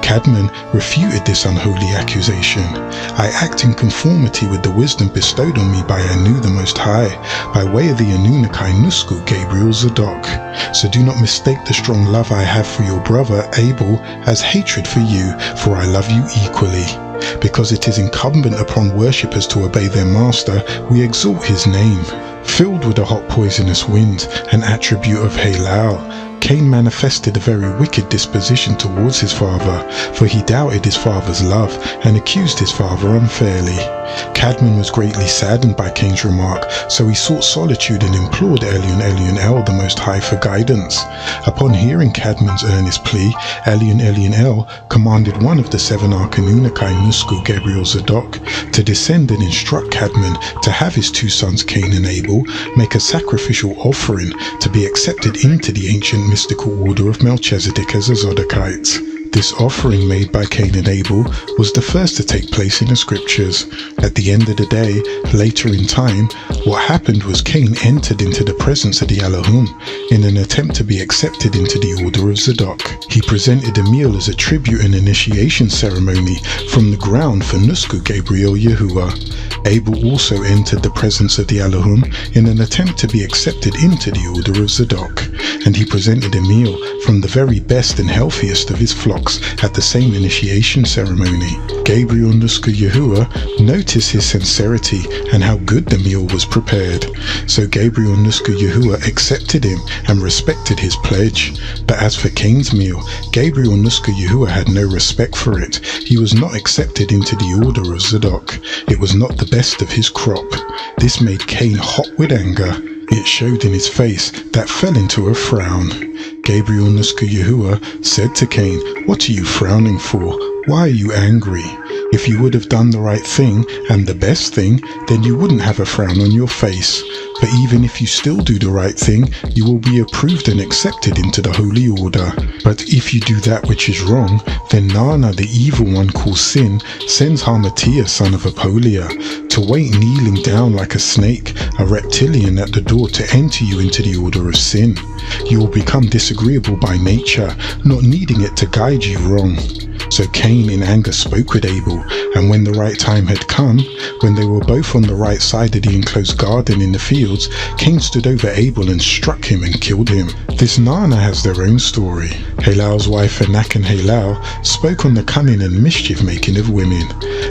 Cadmon refuted this unholy accusation. I act in conformity with the wisdom bestowed on me by Anu the Most High, by way of the Anunnaki Nusku Gabriel Zadok. So do not mistake the strong love I have for your brother Abel as hatred for you, for I love you equally. Because it is incumbent upon worshippers to obey their master, we exalt his name. Filled with a hot poisonous wind, an attribute of Halal, Cain manifested a very wicked disposition towards his father, for he doubted his father's love and accused his father unfairly. Cadmon was greatly saddened by Cain's remark, so he sought solitude and implored Elyon El, the Most High, for guidance. Upon hearing Cadmon's earnest plea, Elyon El commanded one of the 7 Arcanunakai Nusku Gabriel Zadok to descend and instruct Cadmon to have his 2 sons Cain and Abel make a sacrificial offering to be accepted into the ancient mystical order of Melchizedek as a Zodokites. This offering made by Cain and Abel was the first to take place in the scriptures. At the end of the day, later in time, what happened was Cain entered into the presence of the Elohim in an attempt to be accepted into the order of Zadok. He presented a meal as a tribute and initiation ceremony from the ground for Nusku Gabriel Yahuwah. Abel also entered the presence of the Elohim in an attempt to be accepted into the order of Zadok, and he presented a meal from the very best and healthiest of his flocks at the same initiation ceremony. Gabriel Nusku Yahuwah noticed his sincerity and how good the meal was prepared. So Gabriel Nusku Yahuwah accepted him and respected his pledge. But as for Cain's meal, Gabriel Nusku Yahuwah had no respect for it. He was not accepted into the order of Zadok. It was not the best of his crop. This made Cain hot with anger. It showed in his face that fell into a frown. Gabriel Nusku Yahuwah said to Cain, "What are you frowning for? Why are you angry? If you would have done the right thing and the best thing, then you wouldn't have a frown on your face. But even if you still do the right thing, you will be approved and accepted into the holy order. But if you do that which is wrong, then Nana, the evil one called Sin, sends Harmatia, son of Apolia, to wait kneeling down like a snake, a reptilian at the door to enter you into the order of sin. You will become disagreeable by nature, not needing it to guide you wrong." So Cain in anger spoke with Abel, and when the right time had come, when they were both on the right side of the enclosed garden in the fields, Cain stood over Abel and struck him and killed him. This Nana has their own story. Halal's wife Anak and Halal spoke on the cunning and mischief making of women.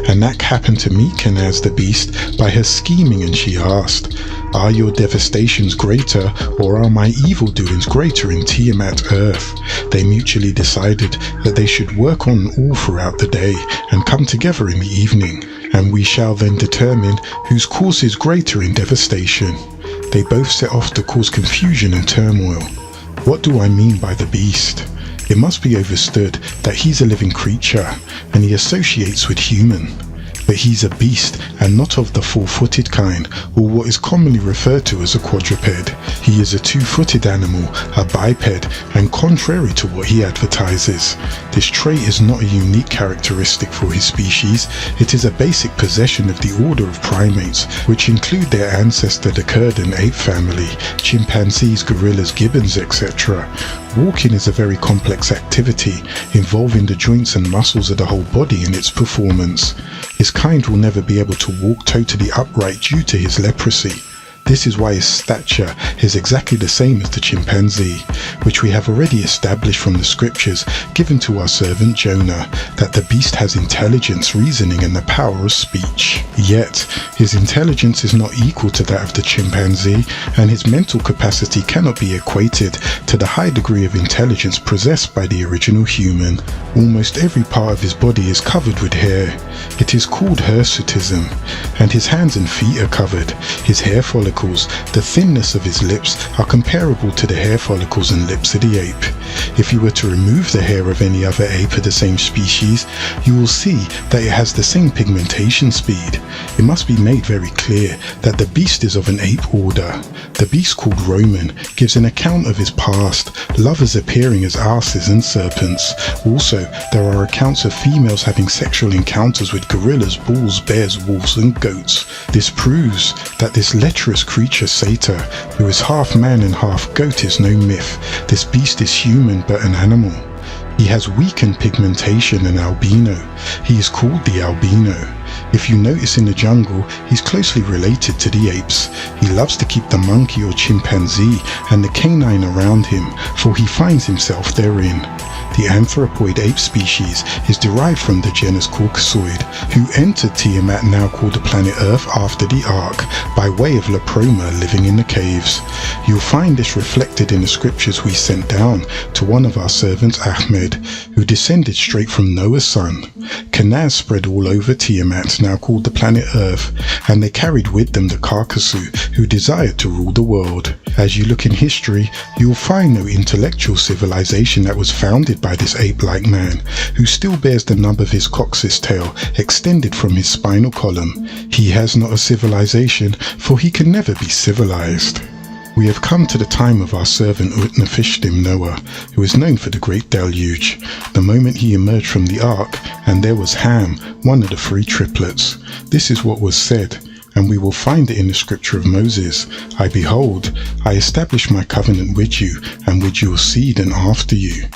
Anak happened to meet Kenaz the beast by her scheming, and she asked, "Are your devastations greater, or are my evil doings greater in Tiamat earth?" They mutually decided that they should work on all throughout the day and come together in the evening, and we shall then determine whose course is greater in devastation. They both set off to cause confusion and turmoil. What do I mean by the beast? It must be understood that he's a living creature, and he associates with human. But he's a beast, and not of the four-footed kind, or what is commonly referred to as a quadruped. He is a two-footed animal, a biped, and contrary to what he advertises. This trait is not a unique characteristic for his species. It is a basic possession of the order of primates, which include their ancestor the Kurdan ape family, chimpanzees, gorillas, gibbons, etc. Walking is a very complex activity, involving the joints and muscles of the whole body in its performance. His kind will never be able to walk totally upright due to his leprosy. This is why his stature is exactly the same as the chimpanzee, which we have already established from the scriptures given to our servant Jonah, that the beast has intelligence, reasoning, and the power of speech. Yet, his intelligence is not equal to that of the chimpanzee, and his mental capacity cannot be equated to the high degree of intelligence possessed by the original human. Almost every part of his body is covered with hair. It is called hirsutism, and his hands and feet are covered. His hair follicles, the thinness of his lips, are comparable to the hair follicles and lips of the ape. If you were to remove the hair of any other ape of the same species, you will see that it has the same pigmentation speed. It must be made very clear that the beast is of an ape order. The beast called Roman gives an account of his past, lovers appearing as asses and serpents. Also, there are accounts of females having sexual encounters with gorillas, bulls, bears, wolves, and goats. This proves that this lecherous creature Satyr, who is half man and half goat, is no myth. This beast is human but an animal. He has weakened pigmentation and albino. He is called the albino. If you notice in the jungle, he's closely related to the apes. He loves to keep the monkey or chimpanzee and the canine around him, for he finds himself therein. The anthropoid ape species is derived from the genus Caucasoid, who entered Tiamat, now called the planet Earth, after the Ark, by way of Leproma, living in the caves. You'll find this reflected in the scriptures we sent down to one of our servants, Ahmed, who descended straight from Noah's son. Kenaz spread all over Tiamat, now called the planet Earth, and they carried with them the Carcassu, who desired to rule the world. As you look in history, you will find no intellectual civilization that was founded by this ape-like man, who still bears the nub of his coccyx tail extended from his spinal column. He has not a civilization, for he can never be civilized. We have come to the time of our servant Utnapishtim Noah, who is known for the great deluge, the moment he emerged from the ark, and there was Ham, one of the three triplets. This is what was said, and we will find it in the scripture of Moses. I behold, I establish my covenant with you, and with your seed and after you,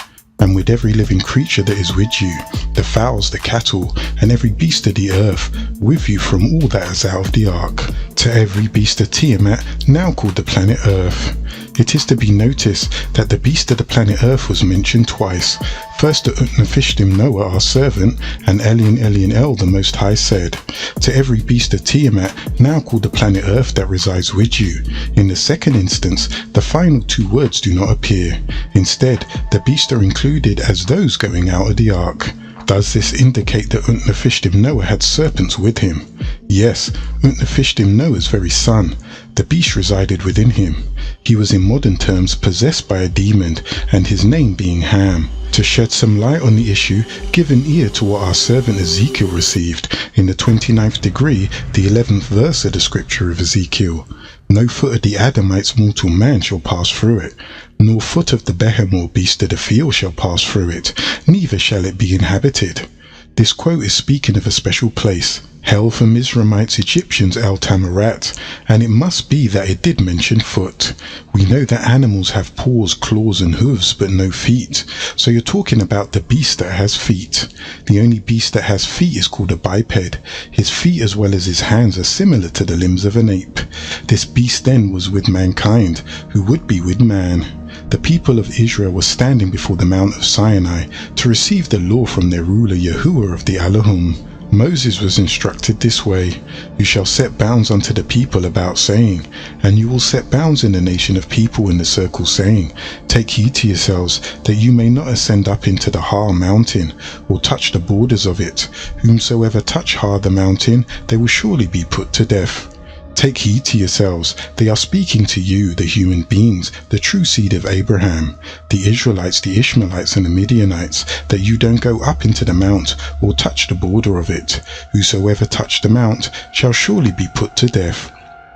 and with every living creature that is with you, the fowls, the cattle, and every beast of the earth, with you from all that is out of the ark, to every beast of Tiamat, now called the planet Earth. It is to be noticed that the beast of the planet Earth was mentioned twice. First to Utnapishtim Noah, our servant, and Elyon El, the Most High, said, to every beast of Tiamat, now called the planet Earth, that resides with you. In the second instance, the final two words do not appear. Instead, the beasts are included as those going out of the ark. Does this indicate that Utnapishtim Noah had serpents with him? Yes, Utnapishtim Noah's very son. The beast resided within him. He was in modern terms possessed by a demon, and his name being Ham. To shed some light on the issue, give an ear to what our servant Ezekiel received in the 29th degree, the 11th verse of the scripture of Ezekiel. No foot of the Adamites mortal man shall pass through it, nor foot of the behemoth beast of the field shall pass through it, neither shall it be inhabited. This quote is speaking of a special place, hell for Mizraimites, Egyptians, El Tamarat, and it must be that it did mention foot. We know that animals have paws, claws and hooves, but no feet, so you're talking about the beast that has feet. The only beast that has feet is called a biped. His feet as well as his hands are similar to the limbs of an ape. This beast then was with mankind, who would be with man. The people of Israel were standing before the Mount of Sinai to receive the law from their ruler Yahuwah of the Elohim. Moses was instructed this way, you shall set bounds unto the people about saying, and you will set bounds in the nation of people in the circle saying, take heed to yourselves, that you may not ascend up into the Har mountain, or touch the borders of it. Whomsoever touch Har the mountain, they will surely be put to death. Take heed to yourselves, they are speaking to you, the human beings, the true seed of Abraham, the Israelites, the Ishmaelites, and the Midianites, that you don't go up into the mount, or touch the border of it. Whosoever touch the mount shall surely be put to death.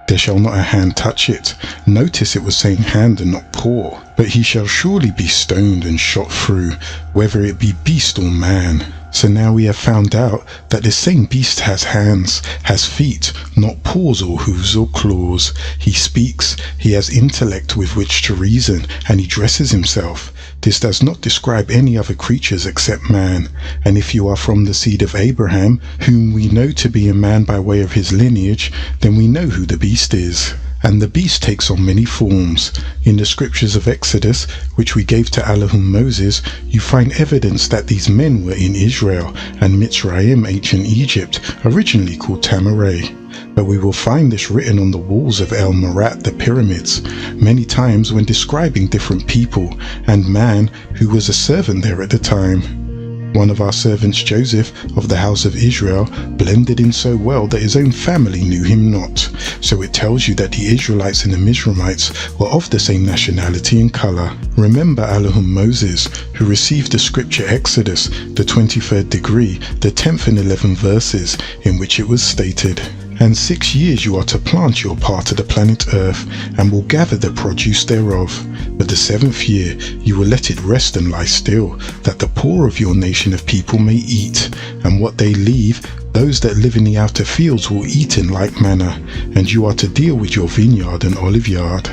There shall not a hand touch it. Notice it was saying hand and not paw. But he shall surely be stoned and shot through, whether it be beast or man. So now we have found out that this same beast has hands, has feet, not paws or hooves or claws. He speaks, he has intellect with which to reason, and he dresses himself. This does not describe any other creatures except man. And if you are from the seed of Abraham, whom we know to be a man by way of his lineage, then we know who the beast is. And the beast takes on many forms. In the scriptures of Exodus, which we gave to Elohim Moses, you find evidence that these men were in Israel and Mitzrayim, ancient Egypt, originally called Tamaray. But we will find this written on the walls of El Marat, the pyramids, many times when describing different people and man who was a servant there at the time. One of our servants, Joseph, of the house of Israel, blended in so well that his own family knew him not. So it tells you that the Israelites and the Mizraimites were of the same nationality and color. Remember Elohim Moses, who received the scripture Exodus, the 23rd degree, the 10th and 11th verses, in which it was stated, and 6 years you are to plant your part of the planet Earth, and will gather the produce thereof. But the 7th year you will let it rest and lie still, that the poor of your nation of people may eat, and what they leave, those that live in the outer fields will eat in like manner, and you are to deal with your vineyard and olive yard.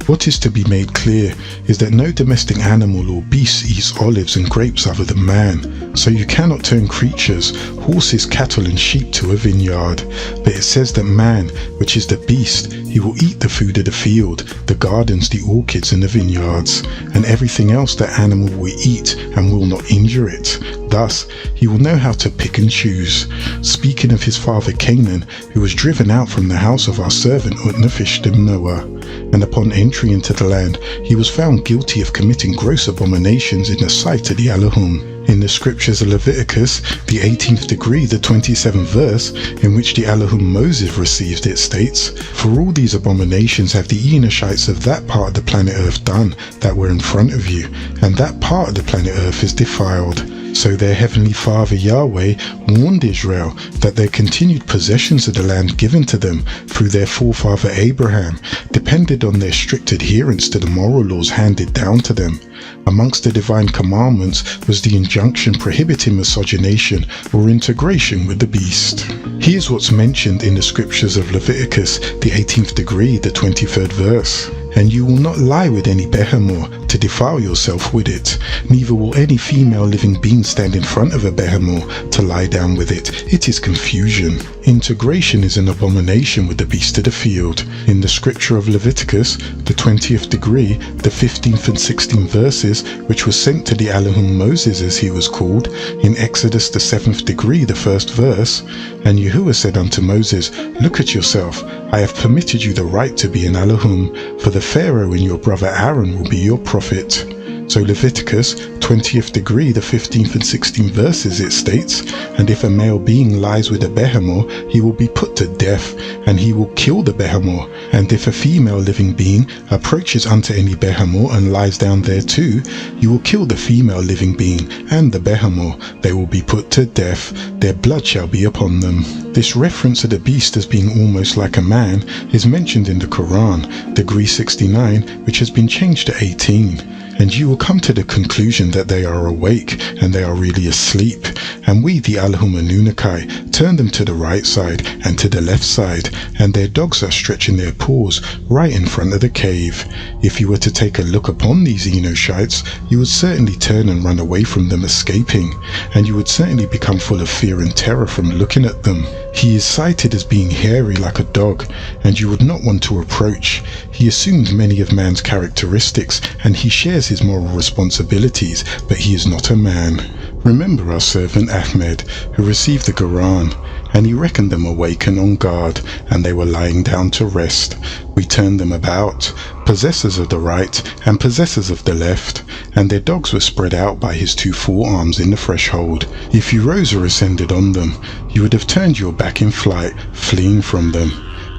What is to be made clear is that no domestic animal or beast eats olives and grapes other than man, so you cannot turn creatures, horses, cattle and sheep to a vineyard. But it says that man, which is the beast, he will eat the food of the field, the gardens, the orchards and the vineyards, and everything else that animal will eat and will not injure it. Thus, he will know how to pick and choose. Speaking of his father Canaan, who was driven out from the house of our servant Utnapishtim Noah, and upon entry into the land, he was found guilty of committing gross abominations in the sight of the Elohim. In the scriptures of Leviticus, the 18th degree, the 27th verse, in which the Elohim Moses received it, states, for all these abominations have the Enoshites of that part of the planet Earth done that were in front of you, and that part of the planet Earth is defiled. So their heavenly Father Yahweh warned Israel that their continued possessions of the land given to them through their forefather Abraham depended on their strict adherence to the moral laws handed down to them. Amongst the divine commandments was the injunction prohibiting miscegenation or integration with the beast. Here's what's mentioned in the scriptures of Leviticus, the 18th degree, the 23rd verse. and you will not lie with any behemoth to defile yourself with it, neither will any female living being stand in front of a behemoth to lie down with it. It is confusion. Integration is an abomination with the beast of the field. In the scripture of Leviticus, the 20th degree, the 15th and 16th verses, which was sent to the Elohim Moses as he was called, in Exodus the 7th degree, the 1st verse, and Yahuwah said unto Moses, Look at yourself, I have permitted you the right to be an Elohim, for the Pharaoh and your brother Aaron will be your prophet. So Leviticus 20th degree, the 15th and 16th verses, it states, And if a male being lies with a behemoth, he will be put to death, and he will kill the behemoth. And if a female living being approaches unto any behemoth and lies down there too, you will kill the female living being and the behemoth. They will be put to death. Their blood shall be upon them. This reference of the beast as being almost like a man is mentioned in the Quran, degree 69, which has been changed to 18. And you will come to the conclusion that they are awake and they are really asleep. And we, the Elohim Anunnaki, turn them to the right side and to the left side, and their dogs are stretching their paws right in front of the cave. If you were to take a look upon these Enoshites, you would certainly turn and run away from them escaping, and you would certainly become full of fear and terror from looking at them. He is cited as being hairy like a dog, and you would not want to approach. He assumes many of man's characteristics, and he shares his moral responsibilities, but he is not a man. Remember our servant Ahmed, who received the Quran, and he reckoned them awake and on guard, and they were lying down to rest. We turned them about, possessors of the right and possessors of the left, and their dogs were spread out by his two forearms in the threshold. If you rose or ascended on them, you would have turned your back in flight, fleeing from them.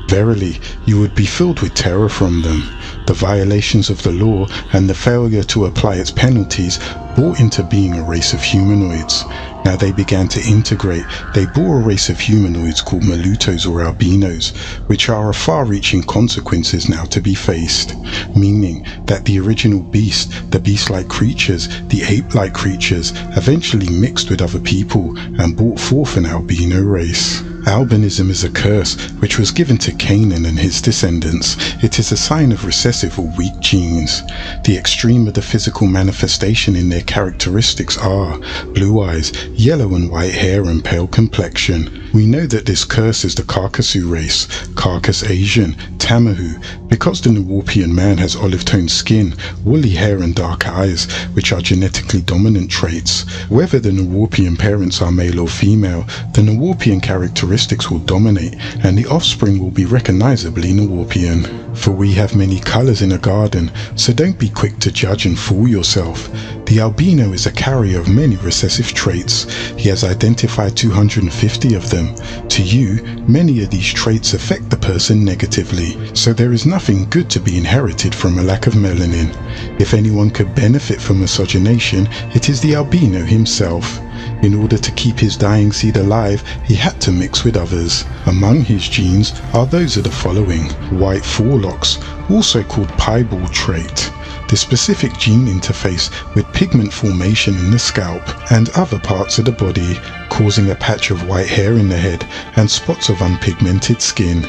Verily, you would be filled with terror from them. The violations of the law and the failure to apply its penalties brought into being a race of humanoids. Now they began to integrate. They bore a race of humanoids called Malutos or albinos, which are of far-reaching consequences now to be faced, meaning that the original beast, the beast-like creatures, the ape-like creatures, eventually mixed with other people and brought forth an albino race. Albinism is a curse which was given to Canaan and his descendants. It is a sign of recessive or weak genes. The extreme of the physical manifestation in their characteristics are blue eyes, yellow and white hair and pale complexion. We know that this curse is the Caucasus race, Caucasus Asian, Tamahu, because the Nuwarpian man has olive-toned skin, woolly hair and dark eyes, which are genetically dominant traits. Whether the Nuwarpian parents are male or female, the Nuwarpian characteristics will dominate, and the offspring will be recognizably Nuwarpian. For we have many colors in a garden, so don't be quick to judge and fool yourself. The albino is a carrier of many recessive traits. He has identified 250 of them. To you, many of these traits affect the person negatively, so there is nothing good to be inherited from a lack of melanin. If anyone could benefit from miscegenation, it is the albino himself. In order to keep his dying seed alive, he had to mix with others. Among his genes are those of the following: white forelocks, also called piebald trait, the specific gene interface with pigment formation in the scalp and other parts of the body, causing a patch of white hair in the head and spots of unpigmented skin.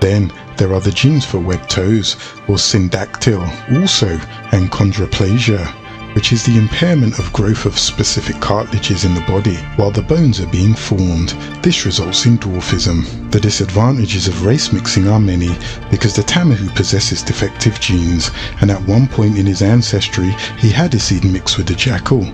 Then there are the genes for webbed toes or syndactyl also, and chondroplasia, which is the impairment of growth of specific cartilages in the body while the bones are being formed. This results in dwarfism. The disadvantages of race mixing are many, because the Tamahu possesses defective genes, and at one point in his ancestry he had his seed mixed with the jackal.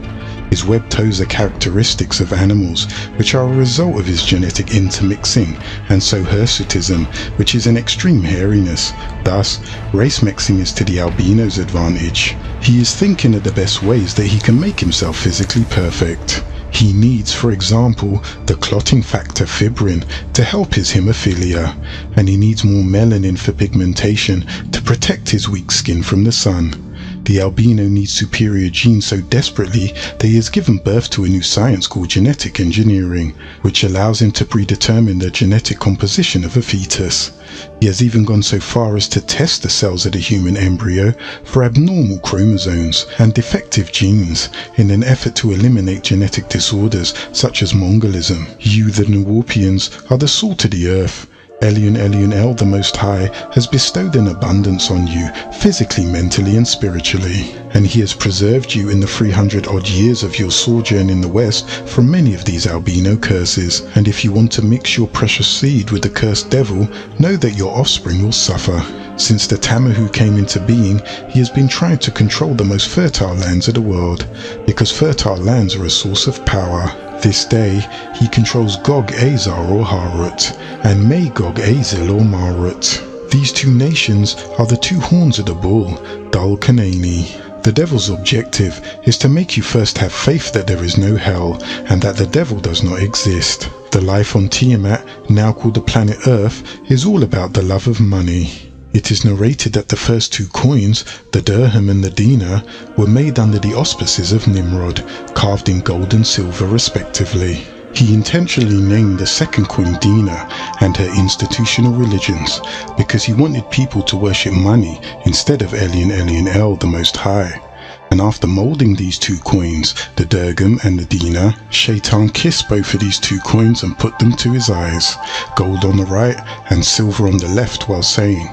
His webbed toes are characteristics of animals, which are a result of his genetic intermixing, and so hirsutism, which is an extreme hairiness. Thus, race mixing is to the albino's advantage. He is thinking of the best ways that he can make himself physically perfect. He needs, for example, the clotting factor fibrin to help his hemophilia, and he needs more melanin for pigmentation to protect his weak skin from the sun. The albino needs superior genes so desperately that he has given birth to a new science called genetic engineering, which allows him to predetermine the genetic composition of a fetus. He has even gone so far as to test the cells of the human embryo for abnormal chromosomes and defective genes in an effort to eliminate genetic disorders such as Mongolism. You, the Nuwarpians, are the salt of the earth. Elyon, the Most High, has bestowed an abundance on you, physically, mentally, and spiritually, and he has preserved you in the 300-odd years of your sojourn in the West from many of these albino curses. And if you want to mix your precious seed with the cursed devil, know that your offspring will suffer. Since the Tamahu came into being, he has been trying to control the most fertile lands of the world, because fertile lands are a source of power. This day, he controls Gog Azar or Harut, and Magog Azil or Marut. These two nations are the two horns of the bull, Dul Kanani. The devil's objective is to make you first have faith that there is no hell, and that the devil does not exist. The life on Tiamat, now called the planet Earth, is all about the love of money. It is narrated that the first two coins, the dirham and the dinar, were made under the auspices of Nimrod, carved in gold and silver respectively. He intentionally named the second coin dinar and her institutional religions, because he wanted people to worship money instead of Elyon, the Most High. And after moulding these two coins, the dirham and the dinar, Shaitan kissed both of these two coins and put them to his eyes, gold on the right and silver on the left, while saying,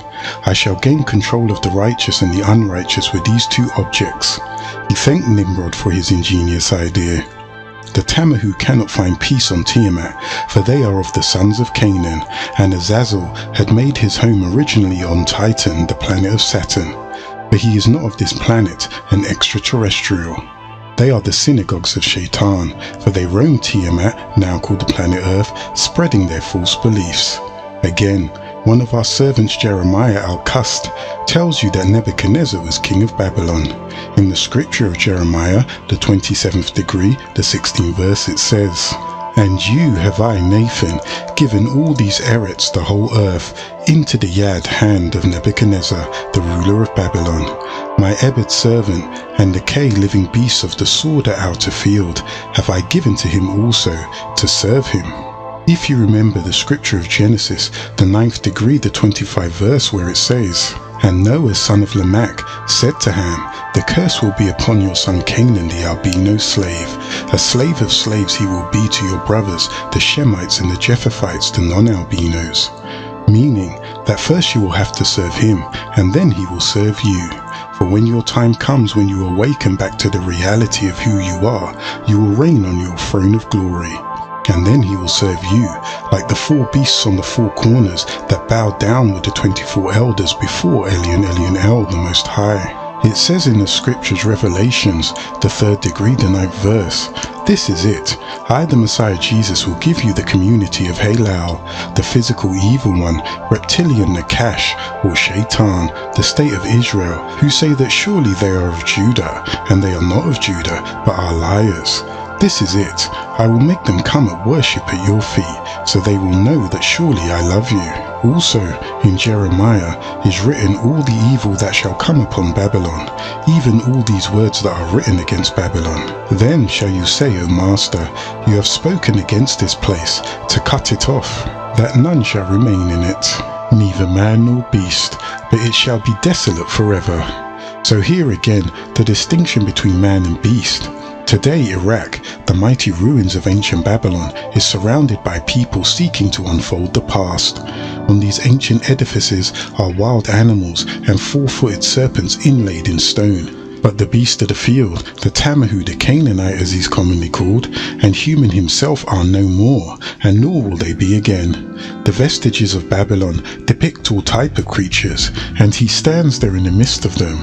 "I shall gain control of the righteous and the unrighteous with these two objects." He thanked Nimrod for his ingenious idea. The Tamahu cannot find peace on Tiamat, for they are of the sons of Canaan, and Azazel had made his home originally on Titan, the planet of Saturn. But he is not of this planet, an extraterrestrial. They are the synagogues of Shaitan, for they roam Tiamat, now called the planet Earth, spreading their false beliefs. Again, one of our servants, Jeremiah al-Kust, tells you that Nebuchadnezzar was king of Babylon. In the scripture of Jeremiah, the 27th degree, the 16th verse, it says, "And you have I, Nathan, given all these Eretz, the whole earth, into the Yad hand of Nebuchadnezzar, the ruler of Babylon. My Ebed servant, and the K living beasts of the sword at outer field, have I given to him also, to serve him." If you remember the scripture of Genesis, the 9th degree, the 25th verse, where it says, "And Noah, son of Lamech, said to Ham, The curse will be upon your son Canaan, the albino slave. A slave of slaves he will be to your brothers, the Shemites and the Japhethites, the non-albinos." Meaning that first you will have to serve him, and then he will serve you. For when your time comes, when you awaken back to the reality of who you are, you will reign on your throne of glory. And then he will serve you, like the four beasts on the four corners that bowed down with the 24 elders before Elyon, the Most High. It says in the scriptures, Revelations, the 3rd degree, the 9th verse, "This is it. I, the Messiah Jesus, will give you the community of Halal, the physical evil one, reptilian Nakash, or Shaitan, the state of Israel, who say that surely they are of Judah, and they are not of Judah, but are liars. This is it. I will make them come and worship at your feet, so they will know that surely I love you." Also, in Jeremiah is written all the evil that shall come upon Babylon, even all these words that are written against Babylon. Then shall you say, O Master, you have spoken against this place, to cut it off, that none shall remain in it, neither man nor beast, but it shall be desolate forever. So here again, the distinction between man and beast. Today, Iraq, the mighty ruins of ancient Babylon, is surrounded by people seeking to unfold the past. On these ancient edifices are wild animals and four-footed serpents inlaid in stone. But the beast of the field, the Tamahu, the Canaanite as he's commonly called, and human himself are no more, and nor will they be again. The vestiges of Babylon depict all type of creatures, and he stands there in the midst of them.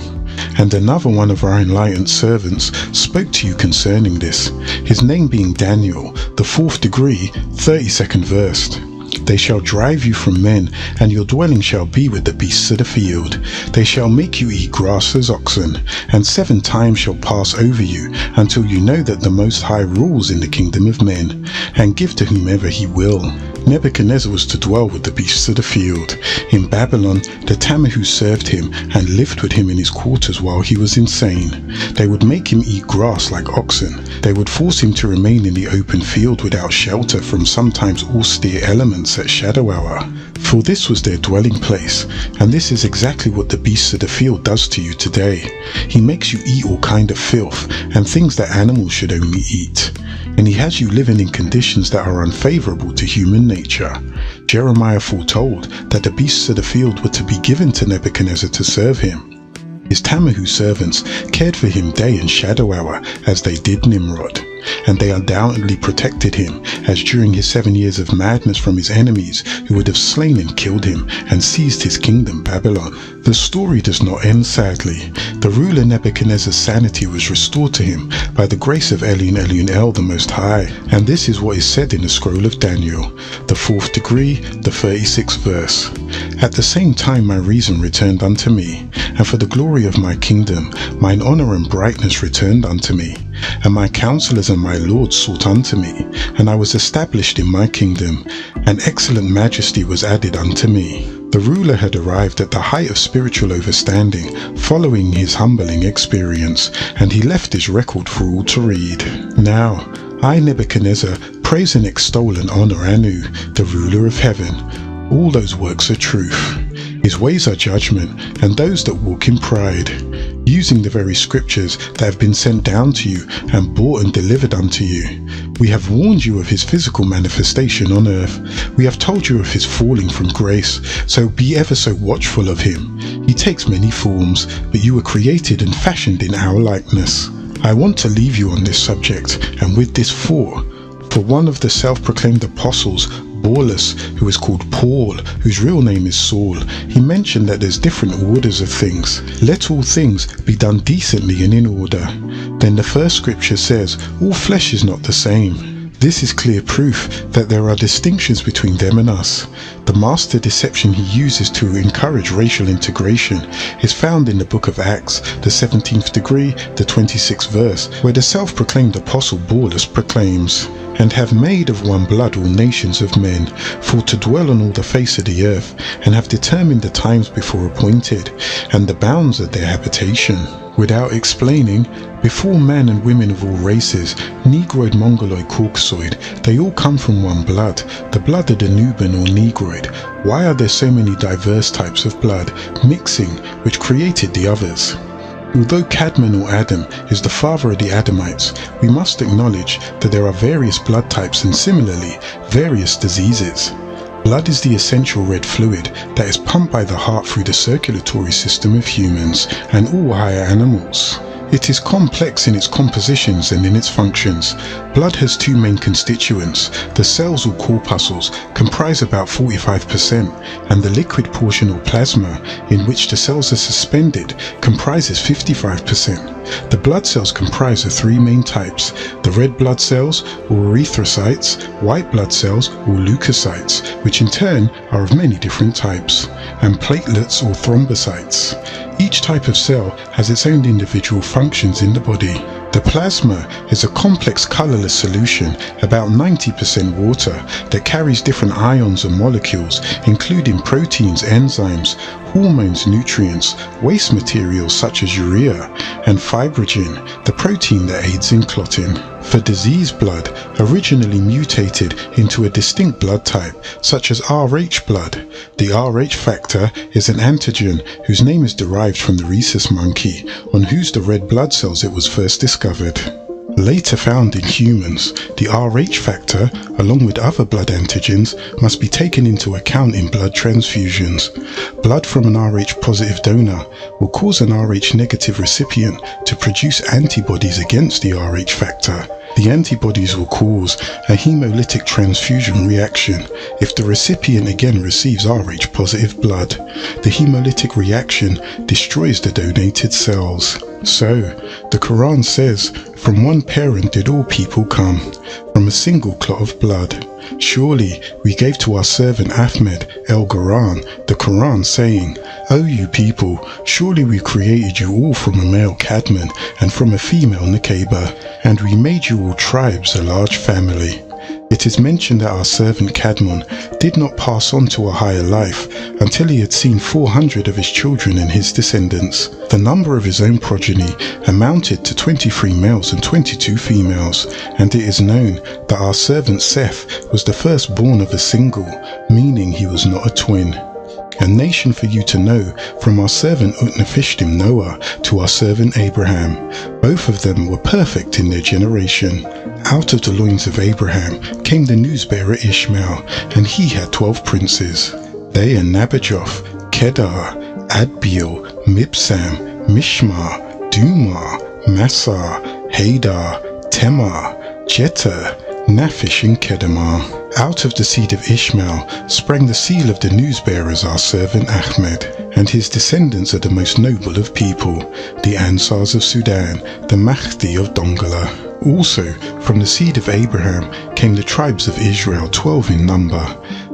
And another one of our enlightened servants spoke to you concerning this, his name being Daniel, the 4th degree, 32nd verse. "They shall drive you from men, and your dwelling shall be with the beasts of the field. They shall make you eat grass as oxen, and 7 times shall pass over you, until you know that the Most High rules in the kingdom of men, and give to whomever he will." Nebuchadnezzar was to dwell with the beasts of the field. In Babylon, the Tamahu served him and lived with him in his quarters while he was insane. They would make him eat grass like oxen. They would force him to remain in the open field without shelter from sometimes austere elements at shadow hour. for this was their dwelling place, and this is exactly what the beasts of the field does to you today. He makes you eat all kind of filth, and things that animals should only eat, and he has you living in conditions that are unfavorable to human nature. Jeremiah foretold that the beasts of the field were to be given to Nebuchadnezzar to serve him. His Tamahu servants cared for him day and shadow hour, as they did Nimrod, and they undoubtedly protected him, as during his 7 years of madness from his enemies, who would have slain and killed him and seized his kingdom Babylon. The story does not end sadly. The ruler Nebuchadnezzar's sanity was restored to him by the grace of Elun Elun El, the Most High, and this is what is said in the scroll of Daniel, the 4th degree, the 36th verse. At the same time my reason returned unto me, and for the glory of my kingdom mine honour and brightness returned unto me, and my counsellors and my lords sought unto me, and I was established in my kingdom, and excellent majesty was added unto me. The ruler had arrived at the height of spiritual overstanding following his humbling experience, and he left his record for all to read. Now, I, Nebuchadnezzar, praise and extol and honour Anu, the ruler of heaven. All those works are truth. His ways are judgment, and those that walk in pride, using the very scriptures that have been sent down to you and brought and delivered unto you. We have warned you of his physical manifestation on earth. We have told you of his falling from grace, so be ever so watchful of him. He takes many forms, but you were created and fashioned in our likeness. I want to leave you on this subject, and with this for one of the self-proclaimed apostles, Paulus, who is called Paul, whose real name is Saul, he mentioned that there's different orders of things. Let all things be done decently and in order. Then the first scripture says, all flesh is not the same. This is clear proof that there are distinctions between them and us. The master deception he uses to encourage racial integration is found in the book of Acts, the 17th degree, the 26th verse, where the self-proclaimed apostle Paulus proclaims, and have made of one blood all nations of men, for to dwell on all the face of the earth, and have determined the times before appointed, and the bounds of their habitation. Without explaining, before men and women of all races, Negroid, Mongoloid, Caucasoid, they all come from one blood, the blood of the Nubian or Negroid. Why are there so many diverse types of blood mixing, which created the others? Although Cadmon or Adam is the father of the Adamites, we must acknowledge that there are various blood types and similarly, various diseases. Blood is the essential red fluid that is pumped by the heart through the circulatory system of humans and all higher animals. It is complex in its compositions and in its functions. Blood has two main constituents. The cells or corpuscles comprise about 45%, and the liquid portion or plasma, in which the cells are suspended, comprises 55%. The blood cells comprise of three main types: the red blood cells or erythrocytes, white blood cells or leukocytes, which in turn are of many different types, and platelets or thrombocytes. Each type of cell has its own individual functions in the body. The plasma is a complex colorless solution, about 90% water, that carries different ions and molecules, including proteins, enzymes, hormones, nutrients, waste materials such as urea, and fibrogen, the protein that aids in clotting. For disease blood, originally mutated into a distinct blood type, such as Rh blood. The Rh factor is an antigen whose name is derived from the rhesus monkey, on whose the red blood cells it was first discovered. Later found in humans, the Rh factor, along with other blood antigens, must be taken into account in blood transfusions. Blood from an Rh positive donor will cause an Rh negative recipient to produce antibodies against the Rh factor. The antibodies will cause a hemolytic transfusion reaction if the recipient again receives Rh positive blood. The hemolytic reaction destroys the donated cells. So, the Quran says, "From one parent did all people come, from a single clot of blood." Surely we gave to our servant Ahmed el-Quran the Quran, saying, "O you people, surely we created you all from a male Cadmon and from a female Nekeba, and we made you all tribes a large family." It It is mentioned that our servant Cadmon did not pass on to a higher life until he had seen 400 of his children and his descendants. The number of his own progeny amounted to 23 males and 22 females, and it is known that our servant Seth was the firstborn of a single, meaning he was not a twin. A nation for you to know, from our servant Utnapishtim Noah to our servant Abraham. Both of them were perfect in their generation. Out of the loins of Abraham came the newsbearer Ishmael, and he had 12 princes. They are Nabajoth, Kedar, Adbeel, Mibsam, Mishmar, Dumah, Massah, Hadar, Temar, Jether, Naphish and Kedemar. Out of the seed of Ishmael sprang the seal of the newsbearers, our servant Ahmed, and his descendants are the most noble of people, the Ansars of Sudan, the Mahdi of Dongola. Also, from the seed of Abraham came the tribes of Israel, 12 in number.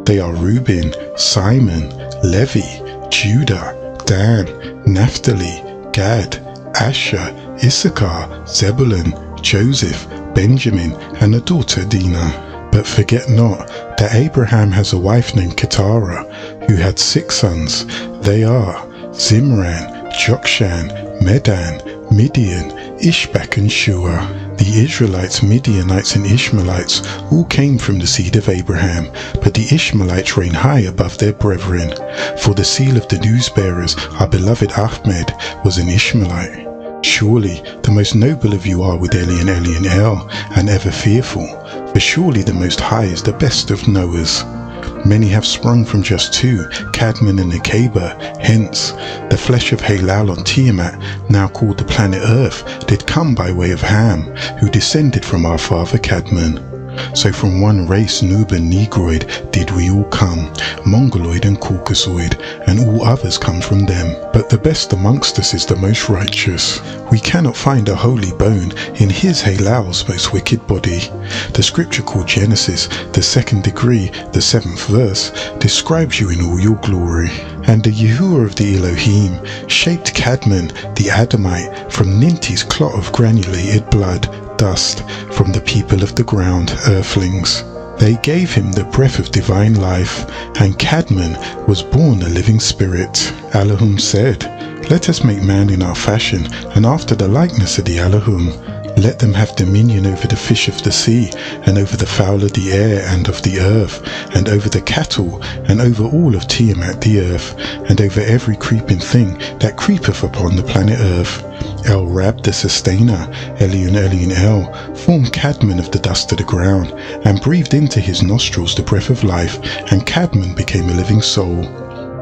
They are Reuben, Simon, Levi, Judah, Dan, Naphtali, Gad, Asher, Issachar, Zebulun, Joseph, Benjamin, and a daughter Dinah. But forget not that Abraham has a wife named Keturah, who had 6 sons. They are Zimran, Jokshan, Medan, Midian, Ishbak and Shua. The Israelites, Midianites and Ishmaelites all came from the seed of Abraham, but the Ishmaelites reign high above their brethren. For the seal of the newsbearers, our beloved Ahmed, was an Ishmaelite. Surely the most noble of you are with Eli and El, and ever fearful, for surely the Most High is the best of knowers. Many have sprung from just 2, Cadmon and Akaba. Hence, the flesh of Halal on Tiamat, now called the planet Earth, did come by way of Ham, who descended from our father Cadmon. So from one race, Noob and Negroid, did we all come, Mongoloid and Caucasoid, and all others come from them. But the best amongst us is the most righteous. We cannot find a holy bone in his Halal's most wicked body. The scripture called Genesis, the 2nd degree, the 7th verse, describes you in all your glory. And the Yahuwah of the Elohim shaped Cadmon, the Adamite, from Ninti's clot of granulated blood, dust, from the people of the ground, earthlings. They gave him the breath of divine life, and Cadmon was born a living spirit. Elohim said, "Let us make man in our fashion, and after the likeness of the Elohim. Let them have dominion over the fish of the sea, and over the fowl of the air, and of the earth, and over the cattle, and over all of Tiamat the earth, and over every creeping thing that creepeth upon the planet earth." El Rab the sustainer, Elion El, formed Cadmon of the dust of the ground, and breathed into his nostrils the breath of life, and Cadmon became a living soul.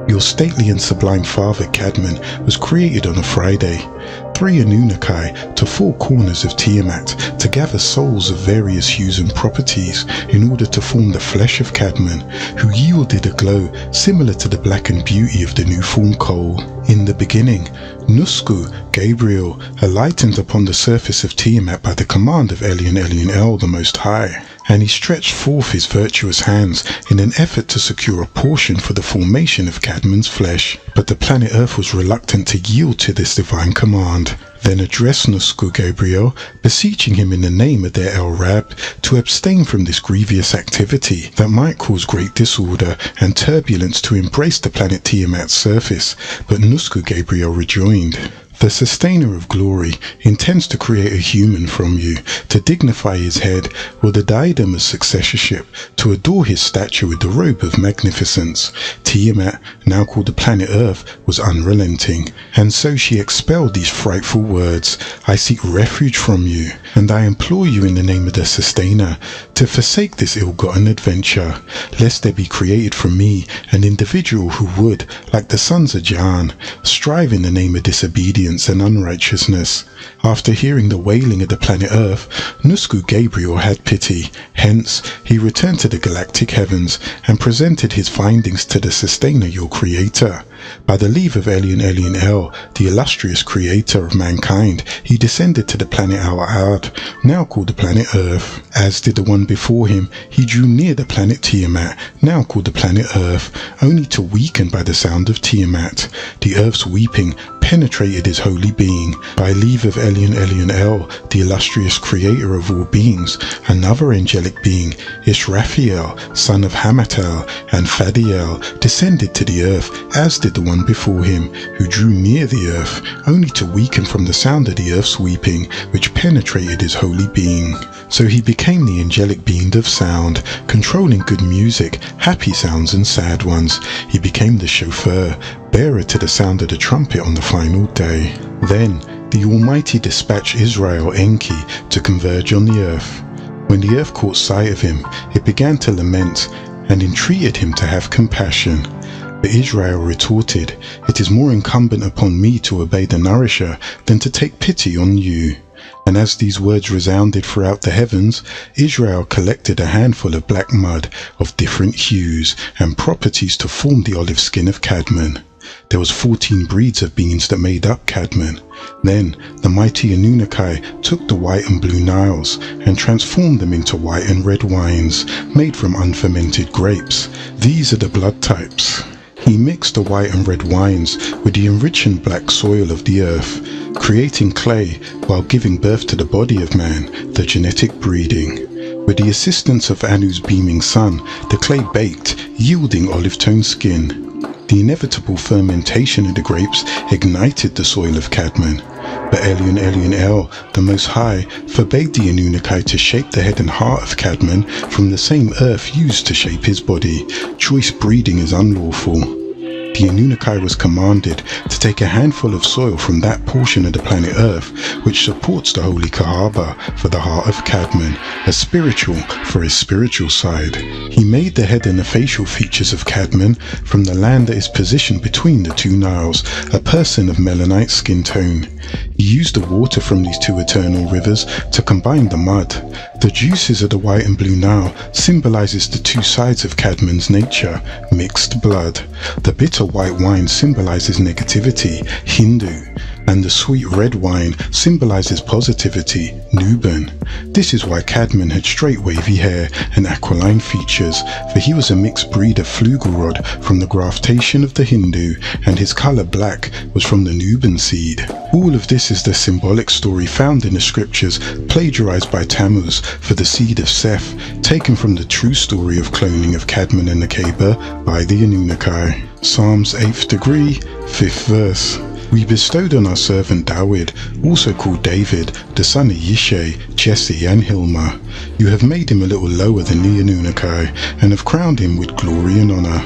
Your stately and sublime father Cadmon was created on a Friday. 3 Anunnaki to 4 corners of Tiamat to gather souls of various hues and properties in order to form the flesh of Cadmon, who yielded a glow similar to the blackened beauty of the new formed coal. In the beginning, Nusku, Gabriel, alightened upon the surface of Tiamat by the command of Elion El, the Most High, and he stretched forth his virtuous hands in an effort to secure a portion for the formation of Cadmon's flesh. But the planet Earth was reluctant to yield to this divine command. Then addressed Nusku Gabriel, beseeching him in the name of their El Rab to abstain from this grievous activity that might cause great disorder and turbulence to embrace the planet Tiamat's surface. But Nusku Gabriel rejoined, "The sustainer of glory intends to create a human from you, to dignify his head with the diadem of successorship, to adore his statue with the robe of magnificence." Tiamat, now called the planet Earth, was unrelenting, and so she expelled these frightful words, "I seek refuge from you, and I implore you in the name of the sustainer, to forsake this ill-gotten adventure, lest there be created from me an individual who would, like the sons of Jan, strive in the name of disobedience and unrighteousness." After hearing the wailing of the planet Earth, Nusku Gabriel had pity. Hence, he returned to the galactic heavens and presented his findings to the sustainer, your creator. By the leave of Elion El, the illustrious creator of mankind, he descended to the planet Al-Ad, now called the planet Earth. As did the one before him, he drew near the planet Tiamat, now called the planet Earth, only to weaken by the sound of Tiamat. The Earth's weeping penetrated his holy being. By leave of Elyon El, the illustrious creator of all beings, another angelic being, Israfeel, son of Hamatel and Fadiel, descended to the earth, as did the one before him, who drew near the earth, only to weaken from the sound of the earth's weeping, which penetrated his holy being. So he became the angelic being of sound, controlling good music, happy sounds and sad ones. He became the chauffeur, bearer to the sound of the trumpet on the final day. Then the Almighty dispatched Israel Enki to converge on the earth. When the earth caught sight of him, it began to lament and entreated him to have compassion. But Israel retorted, "It is more incumbent upon me to obey the nourisher than to take pity on you." And as these words resounded throughout the heavens, Israel collected a handful of black mud of different hues and properties to form the olive skin of Cadmon. There was 14 breeds of beings that made up Cadmon. Then the mighty Anunnaki took the white and blue Niles and transformed them into white and red wines made from unfermented grapes. These are the blood types. He mixed the white and red wines with the enriching black soil of the earth, creating clay while giving birth to the body of man, the genetic breeding. With the assistance of Anu's beaming sun, the clay baked, yielding olive-toned skin. The inevitable fermentation of the grapes ignited the soil of Cadmon. But Elyon El, the Most High, forbade the Anunnaki to shape the head and heart of Cadmon from the same earth used to shape his body. Choice breeding is unlawful. The Anunnaki was commanded to take a handful of soil from that portion of the planet Earth which supports the holy Kaaba for the heart of Cadmon, a spiritual for his spiritual side. He made the head and the facial features of Cadmon from the land that is positioned between the two Niles, a person of melanite skin tone. He used the water from these two eternal rivers to combine the mud. The juices of the white and blue Nile symbolizes the two sides of Cadmon's nature, mixed blood. The bitter white wine symbolizes negativity, Hindu, and the sweet red wine symbolizes positivity, Nuban. This is why Cadmon had straight wavy hair and aquiline features, for he was a mixed breed of Flugelrod from the graftation of the Hindu, and his color black was from the Nuban seed. All of this is the symbolic story found in the scriptures plagiarized by Tammuz for the seed of Seth, taken from the true story of cloning of Cadmon and Nekeba by the Anunnaki. Psalms 8th degree, 5th verse. We bestowed on our servant Dawid, also called David, the son of Yishai, Jesse and Hilma. You have made him a little lower than the Anunnaki, and have crowned him with glory and honor.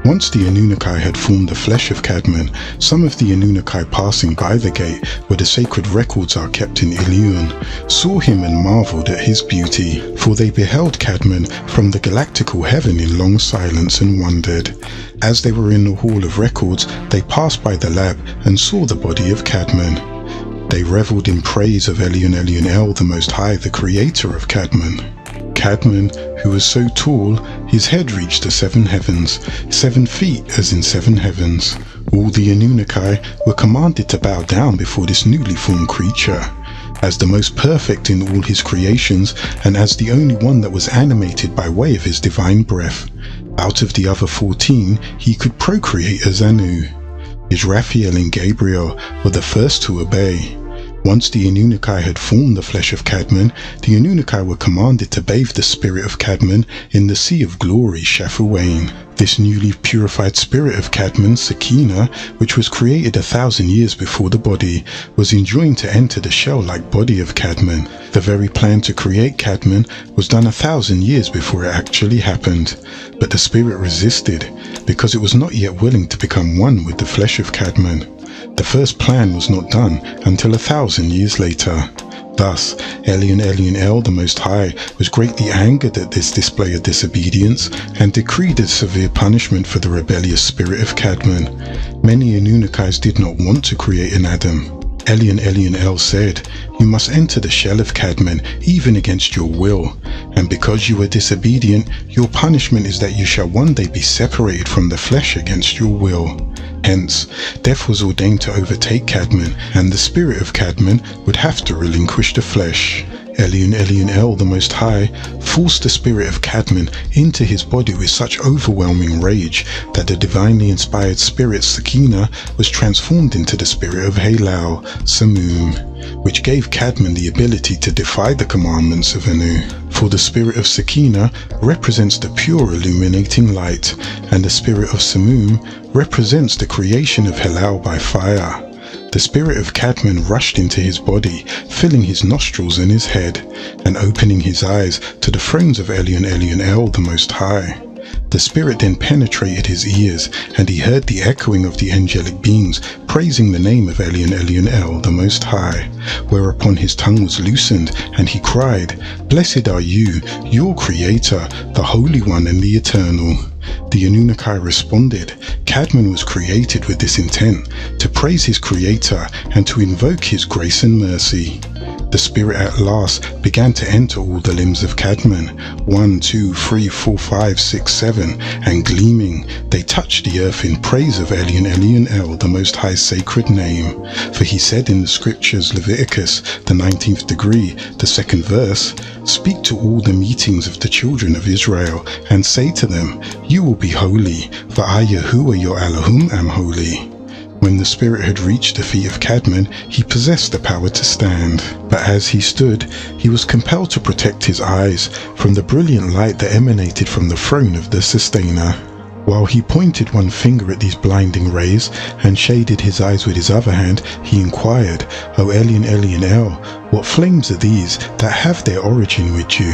Once the Anunnaki had formed the flesh of Cadmon, some of the Anunnaki passing by the gate where the sacred records are kept in Ilion, saw him and marveled at his beauty, for they beheld Cadmon from the galactical heaven in long silence and wondered. As they were in the hall of records, they passed by the lab and saw the body of Cadmon. They reveled in praise of Elyon El, the Most High, the creator of Cadmon. Cadmon, who was so tall, his head reached the 7 heavens, 7 feet as in 7 heavens. All the Anunnaki were commanded to bow down before this newly formed creature. As the most perfect in all his creations, and as the only one that was animated by way of his divine breath. Out of the other 14, he could procreate as Anu. Israfeel and Gabriel were the first to obey. Once the Anunnaki had formed the flesh of Cadmon, the Anunnaki were commanded to bathe the spirit of Cadmon in the sea of glory, Shafuwain. This newly purified spirit of Cadmon, Sakina, which was created 1,000 years before the body, was enjoined to enter the shell-like body of Cadmon. The very plan to create Cadmon was done 1,000 years before it actually happened. But the spirit resisted, because it was not yet willing to become one with the flesh of Cadmon. The first plan was not done until 1,000 years later. Thus, Elyon El, the Most High, was greatly angered at this display of disobedience and decreed a severe punishment for the rebellious spirit of Cadmon. Many Anunnakis did not want to create an Adam. Elyon El said, "You must enter the shell of Cadmon even against your will, and because you were disobedient, your punishment is that you shall one day be separated from the flesh against your will." Hence, death was ordained to overtake Cadmon, and the spirit of Cadmon would have to relinquish the flesh. Elyon El, the Most High, forced the spirit of Cadman into his body with such overwhelming rage that the divinely inspired spirit Sakina was transformed into the spirit of Halal, Samum, which gave Cadman the ability to defy the commandments of Anu. For the spirit of Sakina represents the pure illuminating light, and the spirit of Samum represents the creation of Halal by fire. The spirit of Cadman rushed into his body, filling his nostrils and his head, and opening his eyes to the thrones of Elyon El, the Most High. The spirit then penetrated his ears, and he heard the echoing of the angelic beings praising the name of Elyon El, the Most High, whereupon his tongue was loosened, and he cried, "Blessed are you, your Creator, the Holy One and the Eternal." The Anunnaki responded, Cadman was created with this intent, to praise his Creator and to invoke his grace and mercy. The spirit at last began to enter all the limbs of Cadman, 1, 2, 3, 4, 5, 6, 7, and gleaming, they touched the earth in praise of Elyon El, the Most High's sacred name. For he said in the scriptures, Leviticus, the 19th degree, the 2nd verse, "Speak to all the meetings of the children of Israel, and say to them, you will be holy, for I, Yahuwah your Elohim, am holy." When the spirit had reached the feet of Cadman, he possessed the power to stand. But as he stood, he was compelled to protect his eyes from the brilliant light that emanated from the throne of the Sustainer. While he pointed one finger at these blinding rays and shaded his eyes with his other hand, he inquired, "O Elyon El, what flames are these that have their origin with you?"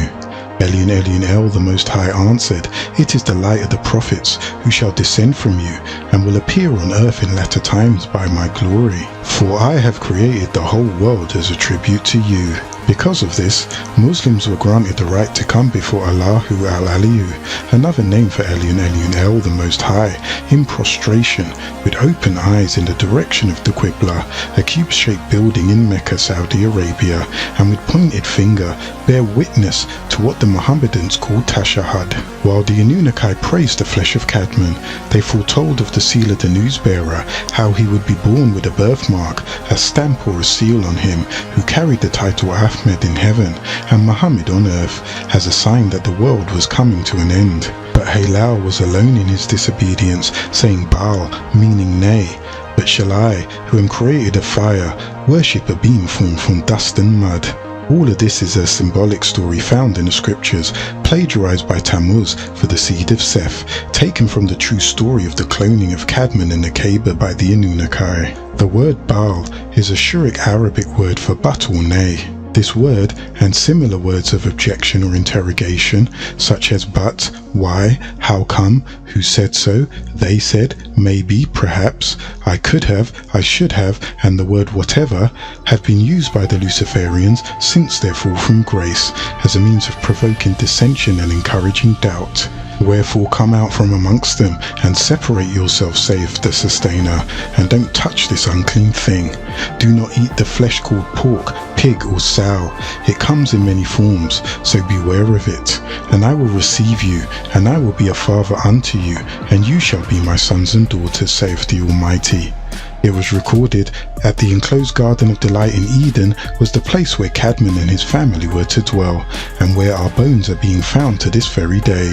Elyon El, the Most High, answered, "It is the light of the prophets, who shall descend from you, and will appear on earth in latter times by my glory. For I have created the whole world as a tribute to you." Because of this, Muslims were granted the right to come before Allahu al-Aliyu, another name for Elyon El, the Most High, in prostration, with open eyes in the direction of the Qibla, a cube-shaped building in Mecca, Saudi Arabia, and with pointed finger bear witness to what the Mohammedans call Tashahhud. While the Anunnaki praised the flesh of Cadman, they foretold of the seal of the newsbearer, how he would be born with a birthmark, a stamp or a seal on him, who carried the title Ahmed in heaven, and Muhammad on earth, as a sign that the world was coming to an end. But Halal was alone in his disobedience, saying Baal, meaning nay. But shall I, who am created of fire, worship a being formed from dust and mud? All of this is a symbolic story found in the scriptures, plagiarized by Tammuz for the seed of Seth, taken from the true story of the cloning of Cadman and the Kaaba by the Anunnaki. The word Baal is a Shuric Arabic word for but or nay. This word, and similar words of objection or interrogation, such as but, why, how come, who said so, they said, maybe, perhaps, I could have, I should have, and the word whatever, have been used by the Luciferians since their fall from grace, as a means of provoking dissension and encouraging doubt. Wherefore come out from amongst them, and separate yourself, saith the Sustainer, and don't touch this unclean thing. Do not eat the flesh called pork, pig or sow. It comes in many forms, so beware of it. And I will receive you, and I will be a father unto you, and you shall be my sons and daughters, saith the Almighty. It was recorded at the enclosed Garden of Delight in Eden was the place where Cadman and his family were to dwell, and where our bones are being found to this very day.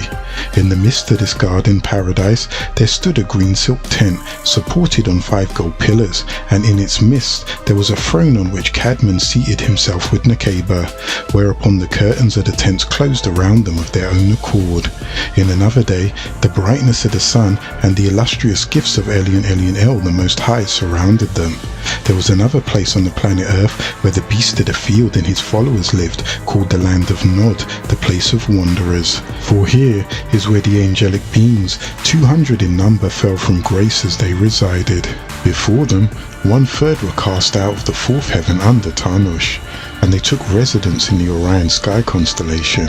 In the midst of this garden paradise there stood a green silk tent supported on 5 gold pillars, and in its midst there was a throne on which Cadman seated himself with Nakeba, whereupon the curtains of the tents closed around them of their own accord. In another day the brightness of the sun and the illustrious gifts of Elyon El, the Most High, surrounded them. There was another place on the planet Earth where the beast of the field and his followers lived, called the land of Nod, the place of wanderers. For here is where the angelic beings, 200 in number, fell from grace as they resided. Before them, 1/3 were cast out of the 4th heaven under Tanush, and they took residence in the Orion sky constellation.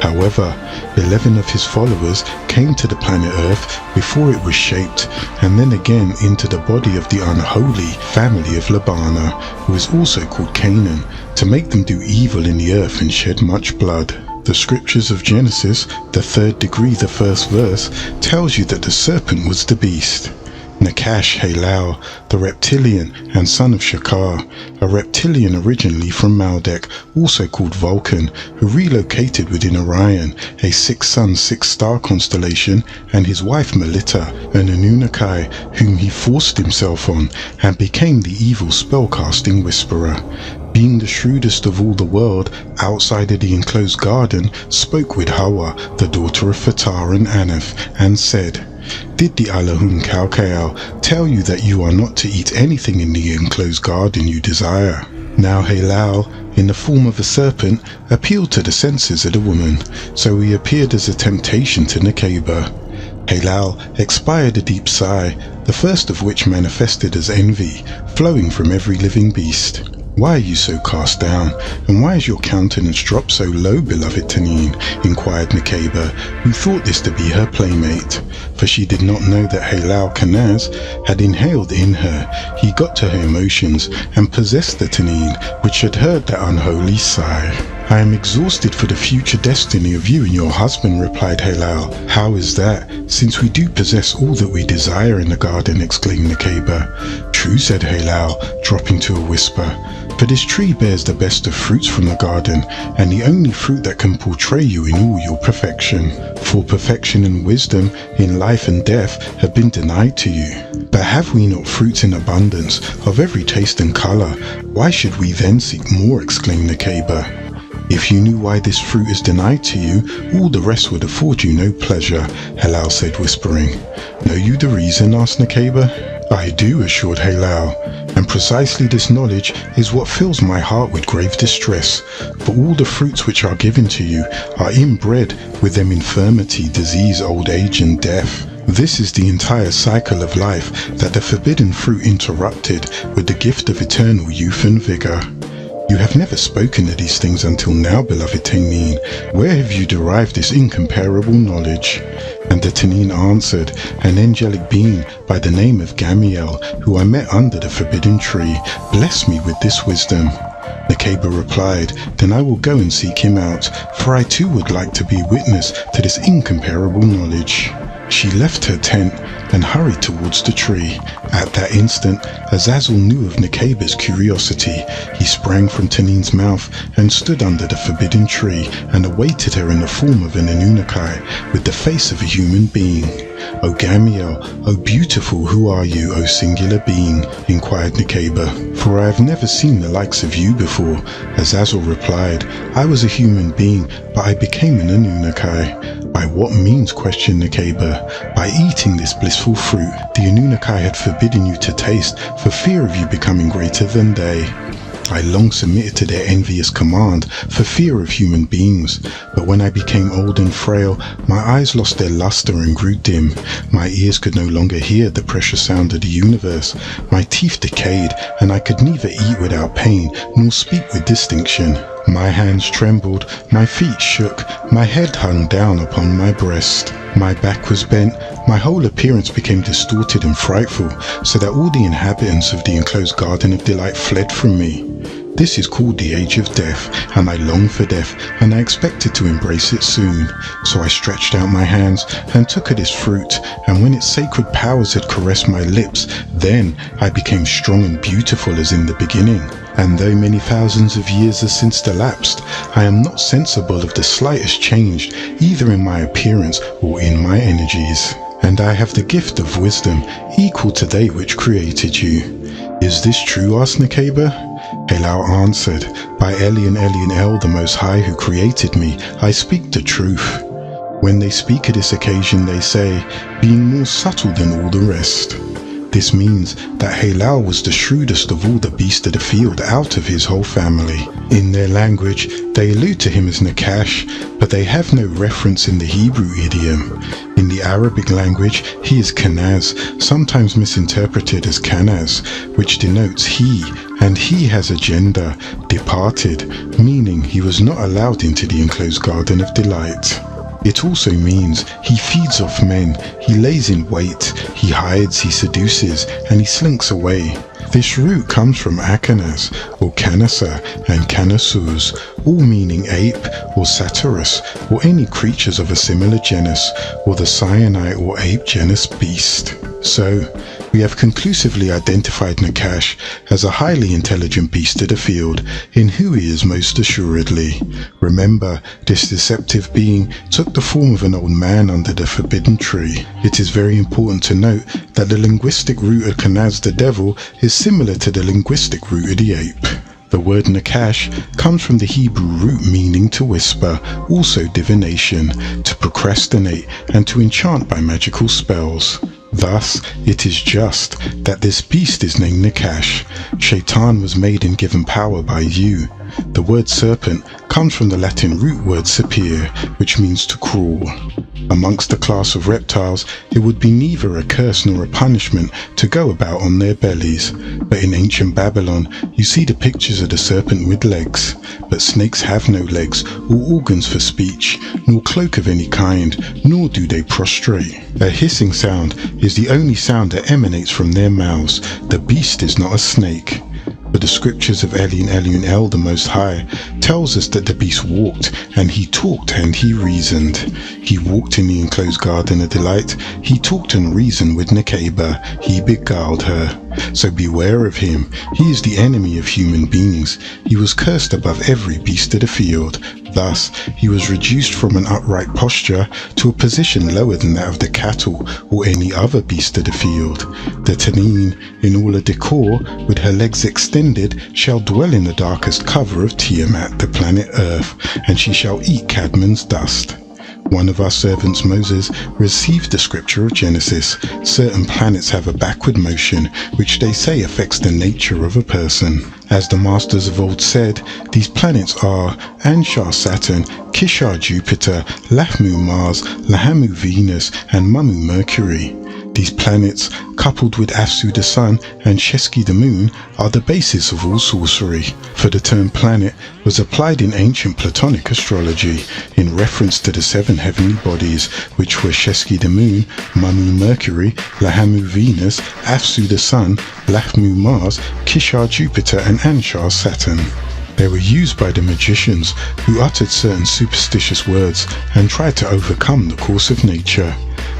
However, 11 of his followers came to the planet Earth before it was shaped, and then again into the body of the unholy family of Labana, who is also called Canaan, to make them do evil in the earth and shed much blood. The scriptures of Genesis, the 3rd degree, the 1st verse, tells you that the serpent was the beast. Nakash Halal, the reptilian and son of Shakar, a reptilian originally from Maldek, also called Vulcan, who relocated within Orion, a 6-sun 6-star constellation, and his wife Melita, an Anunnaki, whom he forced himself on, and became the evil spellcasting whisperer. Being the shrewdest of all the world, outside of the enclosed garden, spoke with Hawa, the daughter of Fatar and Aneth, and said, "Did the Allahun Kalkaal tell you that you are not to eat anything in the enclosed garden you desire?" Now Halal, in the form of a serpent, appealed to the senses of the woman, so he appeared as a temptation to Nekeba. Halal expired a deep sigh, the first of which manifested as envy, flowing from every living beast. "Why are you so cast down, and why is your countenance dropped so low, beloved Tanine?" inquired Nekeba, who thought this to be her playmate, for she did not know that Halal Kanaz had inhaled in her. He got to her emotions and possessed the Tanine, which had heard that unholy sigh. "I am exhausted for the future destiny of you and your husband," replied Halal. "How is that, since we do possess all that we desire in the garden?" exclaimed Nekeba. "True," said Halal, dropping to a whisper, "for this tree bears the best of fruits from the garden, and the only fruit that can portray you in all your perfection. For perfection and wisdom in life and death have been denied to you. But have we not fruits in abundance, of every taste and color? Why should we then seek more?" exclaimed Nekeba. "If you knew why this fruit is denied to you, all the rest would afford you no pleasure," Halal said, whispering. "Know you the reason?" asked Nekeba. "I do," assured Halal, "and precisely this knowledge is what fills my heart with grave distress, for all the fruits which are given to you are inbred with them infirmity, disease, old age, and death. This is the entire cycle of life that the forbidden fruit interrupted with the gift of eternal youth and vigor. You have never spoken of these things until now, beloved Tanine. Where have you derived this incomparable knowledge?" And the Tanine answered, "An angelic being by the name of Gamiel, who I met under the forbidden tree, blessed me with this wisdom." Nekeba replied, "Then I will go and seek him out, for I too would like to be witness to this incomparable knowledge." She left her tent and hurried towards the tree. At that instant, Azazel knew of Nekeba's curiosity. He sprang from Tanine's mouth and stood under the forbidden tree and awaited her in the form of an Anunnaki with the face of a human being. "O Gamiel, O beautiful, who are you, O singular being?" inquired Nekeba. "For I have never seen the likes of you before." Azazel replied, "I was a human being, but I became an Anunnaki." "By what means?" questioned Nekeba. "By eating this blissful fruit the Anunnaki had forbidden you to taste for fear of you becoming greater than they. I long submitted to their envious command for fear of human beings, but when I became old and frail, my eyes lost their luster and grew dim. My ears could no longer hear the precious sound of the universe. My teeth decayed, and I could neither eat without pain nor speak with distinction. My hands trembled, my feet shook, my head hung down upon my breast. My back was bent, my whole appearance became distorted and frightful, so that all the inhabitants of the enclosed garden of delight fled from me. This is called the age of death, and I long for death, and I expected to embrace it soon. So I stretched out my hands and took of this fruit, and when its sacred powers had caressed my lips, then I became strong and beautiful as in the beginning. And though many thousands of years have since elapsed, I am not sensible of the slightest change, either in my appearance or in my energies. And I have the gift of wisdom, equal to they which created you." "Is this true?" asked Nekeba. Halal answered, "By Elion El, the Most High who created me, I speak the truth. When they speak of this occasion, they say, being more subtle than all the rest." This means that Halal was the shrewdest of all the beasts of the field out of his whole family. In their language, they allude to him as Nakash, but they have no reference in the Hebrew idiom. In the Arabic language, he is Kanaz, sometimes misinterpreted as Kanaz, which denotes he, and he has a gender, departed, meaning he was not allowed into the enclosed garden of delight. It also means he feeds off men, he lays in wait, he hides, he seduces, and he slinks away. This root comes from Akanaz, or Kanasa, and Kanasuz, all meaning ape, or satirus, or any creatures of a similar genus, or the cyanide or ape genus beast. So, We have conclusively identified Nakash as a highly intelligent beast of the field, in who he is most assuredly. Remember, this deceptive being took the form of an old man under the forbidden tree. It is very important to note that the linguistic root of Kanaz the devil is similar to the linguistic root of the ape. The word Nakash comes from the Hebrew root meaning to whisper, also divination, to procrastinate, and to enchant by magical spells. Thus, it is just that this beast is named Nakash. Shaitan was made and given power by you. The word serpent comes from the Latin root word serpere, which means to crawl. Amongst the class of reptiles, it would be neither a curse nor a punishment to go about on their bellies. But in ancient Babylon, you see the pictures of the serpent with legs. But snakes have no legs or organs for speech, nor cloak of any kind, nor do they prostrate. A hissing sound is the only sound that emanates from their mouths. The beast is not a snake. But the scriptures of Elyon El, the Most High, tells us that the beast walked, and he talked, and he reasoned. He walked in the enclosed garden of delight. He talked and reasoned with Nekeba. He beguiled her. So beware of him. He is the enemy of human beings. He was cursed above every beast of the field. Thus, he was reduced from an upright posture to a position lower than that of the cattle or any other beast of the field. The Tanin, in all her decor, with her legs extended, shall dwell in the darkest cover of Tiamat, the planet Earth, and she shall eat Cadmon's dust. One of our servants, Moses, received the scripture of Genesis. Certain planets have a backward motion, which they say affects the nature of a person. As the masters of old said, these planets are Anshar Saturn, Kishar Jupiter, Lafmu Mars, Lahamu Venus, and Mamu Mercury. These planets, coupled with Afsu the sun and Sheski the moon, are the basis of all sorcery, for the term planet was applied in ancient Platonic astrology in reference to the 7 heavenly bodies, which were Sheski the moon, Mamu Mercury, Lahamu Venus, Afsu the sun, Lafmu Mars, Kishar Jupiter, and Anshar Saturn. They were used by the magicians who uttered certain superstitious words and tried to overcome the course of nature.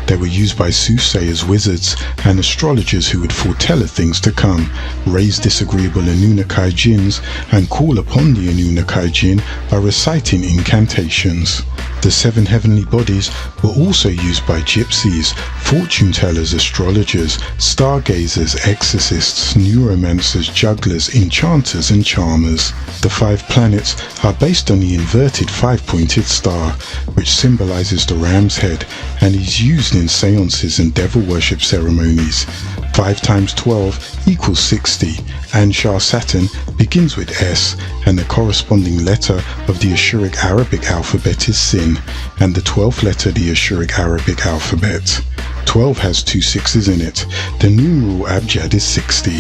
They were used by soothsayers, wizards, and astrologers who would foretell of things to come, raise disagreeable Anunnaki jinns, and call upon the Anunnaki jinn by reciting incantations. The 7 heavenly bodies were also used by gypsies, fortune-tellers, astrologers, stargazers, exorcists, neuromancers, jugglers, enchanters, and charmers. The 5 planets are based on the inverted 5-pointed star, which symbolizes the ram's head and is used in seances and devil worship ceremonies. 5 times 12 equals 60. Anshar Saturn begins with S, and the corresponding letter of the Ashuric Arabic alphabet is Sin, and the 12th letter of the Ashuric Arabic alphabet. 12 has 2 6s in it. The numeral abjad is 60.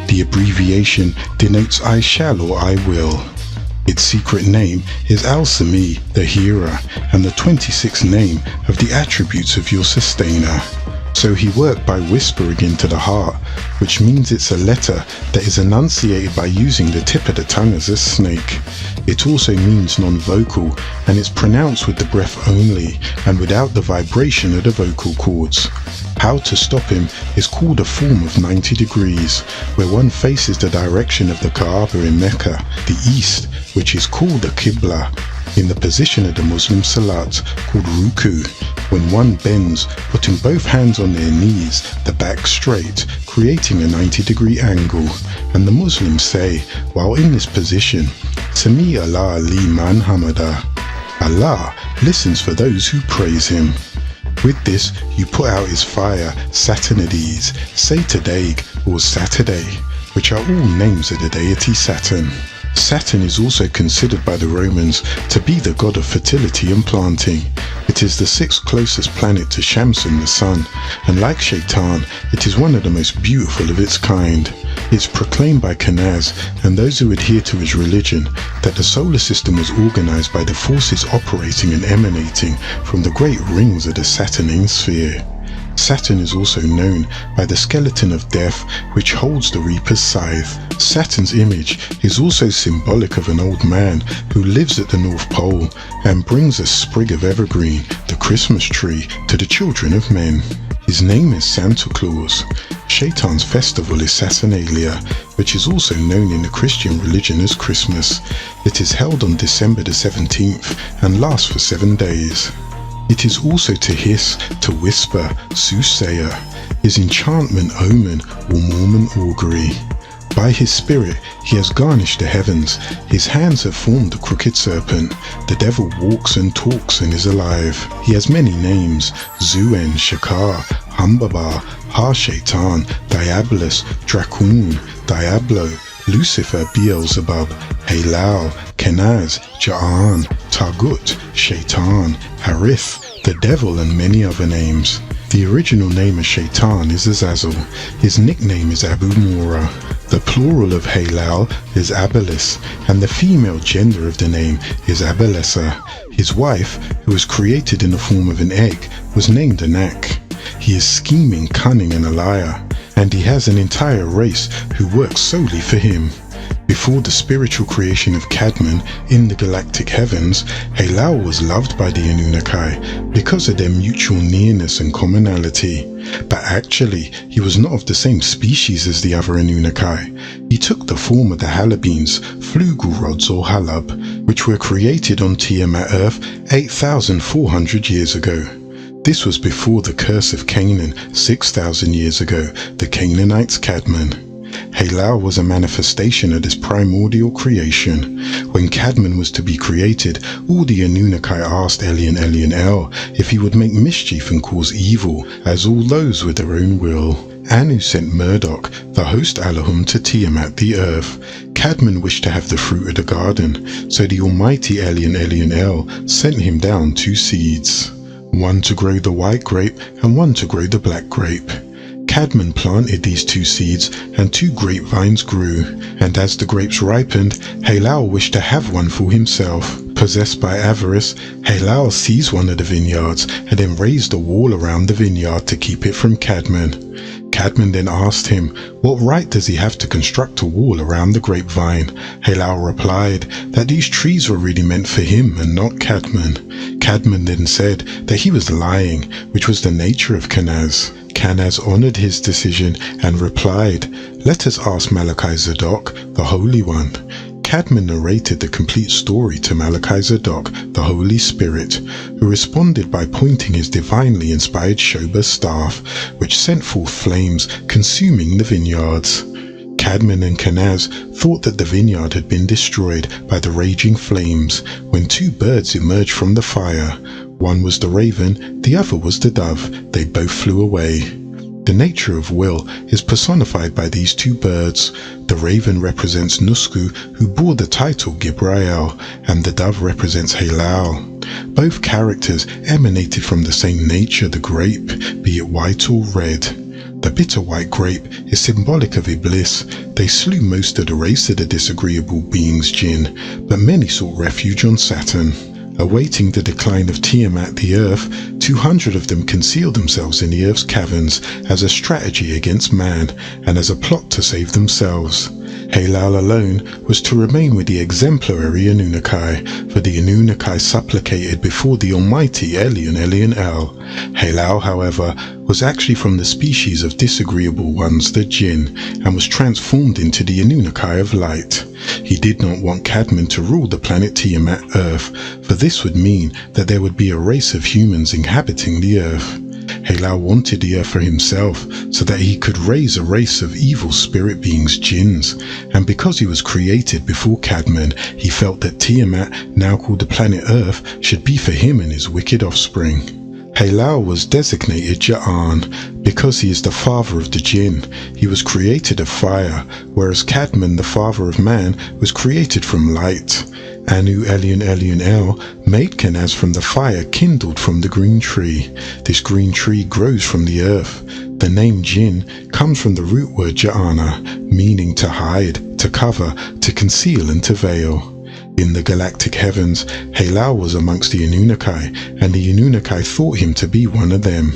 The abbreviation denotes I shall or I will. Its secret name is Al-Sami, the hearer, and the 26th name of the attributes of your sustainer. So he worked by whispering into the heart, which means it's a letter that is enunciated by using the tip of the tongue as a snake. It also means non-vocal, and it's pronounced with the breath only and without the vibration of the vocal cords. How to stop him is called a form of 90 degrees, where one faces the direction of the Kaaba in Mecca, the east, which is called the Qibla, in the position of the Muslim Salat, called Ruku, when one bends, putting both hands on their knees, the back straight, creating a 90-degree angle, and the Muslims say, while in this position, Sami Allah liman hamada. Allah listens for those who praise him. With this, you put out his fire, Saturnides, Saturdag, or Saturday, which are all names of the deity Saturn. Saturn is also considered by the Romans to be the god of fertility and planting. It is the 6th closest planet to Shamsun, the sun, and like Shaitan, it is one of the most beautiful of its kind. It's proclaimed by Kanaz and those who adhere to his religion that the solar system was organized by the forces operating and emanating from the great rings of the Saturnine sphere. Saturn is also known by the skeleton of death, which holds the Reaper's scythe. Saturn's image is also symbolic of an old man who lives at the North Pole and brings a sprig of evergreen, the Christmas tree, to the children of men. His name is Santa Claus. Shaitan's festival is Saturnalia, which is also known in the Christian religion as Christmas. It is held on December the 17th and lasts for 7 days. It is also to hiss, to whisper, soothsayer, his enchantment, omen, or Mormon augury. By his spirit he has garnished the heavens, his hands have formed the crooked serpent. The devil walks and talks and is alive. He has many names: Zuen, Shakar, Humbabar, Ha-Shaitan, Diabolus, Dracoon, Diablo, Lucifer, Beelzebub, Halal, Kenaz, Ja'an, Tagut, Shaitan, Harith, the devil, and many other names. The original name of Shaitan is Azazel. His nickname is Abu Mura. The plural of Halal is Abelis, and the female gender of the name is Abelessa. His wife, who was created in the form of an egg, was named Anak. He is scheming, cunning, and a liar, and he has an entire race who works solely for him. Before the spiritual creation of Cadman in the galactic heavens, Halal was loved by the Anunnaki because of their mutual nearness and commonality. But actually, he was not of the same species as the other Anunnaki. He took the form of the Halabines, flugel rods or halab, which were created on Tiamat Earth 8,400 years ago. This was before the curse of Canaan 6,000 years ago, the Canaanites Cadman. Halal was a manifestation of this primordial creation. When Cadman was to be created, all the Anunnaki asked Elyon if he would make mischief and cause evil, as all those with their own will. Anu sent Murdoch, the host Allahum, to Tiamat, the earth. Cadman wished to have the fruit of the garden, so the almighty Elyon sent him down 2 seeds, one to grow the white grape and one to grow the black grape. Cadman planted these 2 seeds, and 2 grapevines grew, and as the grapes ripened, Halal wished to have one for himself. Possessed by avarice, Halal seized one of the vineyards and then raised a wall around the vineyard to keep it from Cadman. Cadman then asked him, what right does he have to construct a wall around the grapevine? Halal replied that these trees were really meant for him and not Cadman. Cadman then said that he was lying, which was the nature of Kenaz. Kenaz honored his decision and replied, let us ask Malachi Zadok, the Holy One. Cadman narrated the complete story to Malachi Zadok, the Holy Spirit, who responded by pointing his divinely inspired Shoba staff, which sent forth flames, consuming the vineyards. Cadman and Kenaz thought that the vineyard had been destroyed by the raging flames when 2 birds emerged from the fire. One was the raven, the other was the dove. They both flew away. The nature of will is personified by these 2 birds. The raven represents Nusku, who bore the title Gibrael, and the dove represents Halal. Both characters emanated from the same nature, the grape, be it white or red. The bitter white grape is symbolic of Iblis. They slew most of the race of the disagreeable beings jinn, but many sought refuge on Saturn. Awaiting the decline of Tiamat, the earth, 200 of them concealed themselves in the earth's caverns as a strategy against man and as a plot to save themselves. Halal alone was to remain with the exemplary Anunnaki, for the Anunnaki supplicated before the almighty Elyon Halal, however, was actually from the species of disagreeable ones, the jinn, and was transformed into the Anunnaki of light. He did not want Cadman to rule the planet Tiamat Earth, for this would mean that there would be a race of humans inhabiting the earth. Halal wanted the earth for himself so that he could raise a race of evil spirit beings, jinns, and because he was created before Cadman, he felt that Tiamat, now called the planet Earth, should be for him and his wicked offspring. Halal was designated Ja'an because he is the father of the jinn. He was created of fire, whereas Cadman, the father of man, was created from light. Anu Elyon made Kenaz from the fire kindled from the green tree. This green tree grows from the earth. The name jinn comes from the root word ja'ana, meaning to hide, to cover, to conceal, and to veil. In the galactic heavens, Halal was amongst the Anunnaki, and the Anunnaki thought him to be one of them.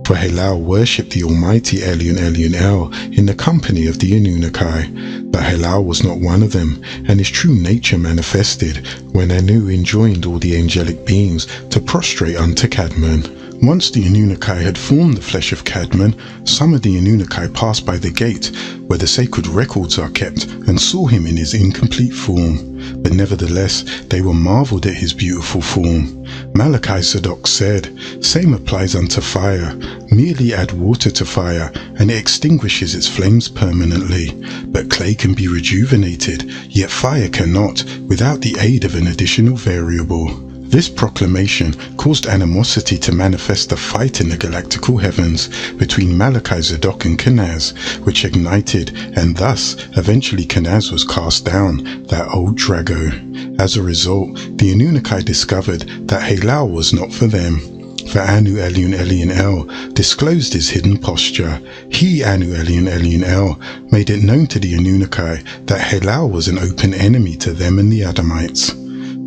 For Halal worshipped the almighty Elyon in the company of the Anunnaki, but Halal was not one of them, and his true nature manifested when Anu enjoined all the angelic beings to prostrate unto Cadman. Once the Anunnaki had formed the flesh of Cadman, some of the Anunnaki passed by the gate where the sacred records are kept and saw him in his incomplete form. But nevertheless, they were marveled at his beautiful form. Malachi Zadok said, "Same applies unto fire. Merely add water to fire, and it extinguishes its flames permanently. But clay can be rejuvenated, yet fire cannot, without the aid of an additional variable." This proclamation caused animosity to manifest a fight in the galactical heavens between Malachi Zadok and Kenaz, which ignited, and thus, eventually Kenaz was cast down, that old Drago. As a result, the Anunnaki discovered that Halal was not for them. For Anu Elion Elion El disclosed his hidden posture. He, Anu Elion Elion El, made it known to the Anunnaki that Halal was an open enemy to them and the Adamites.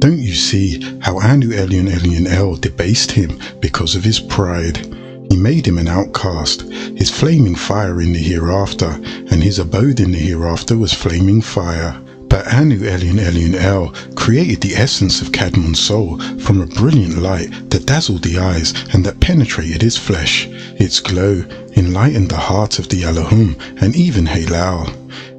Don't you see how Anu Elion Elion El debased him because of his pride? He made him an outcast, his flaming fire in the hereafter, and his abode in the hereafter was flaming fire. But Anu Elion Elion El created the essence of Cadmon's soul from a brilliant light that dazzled the eyes and that penetrated his flesh. Its glow enlightened the heart of the Elohim and even Halal.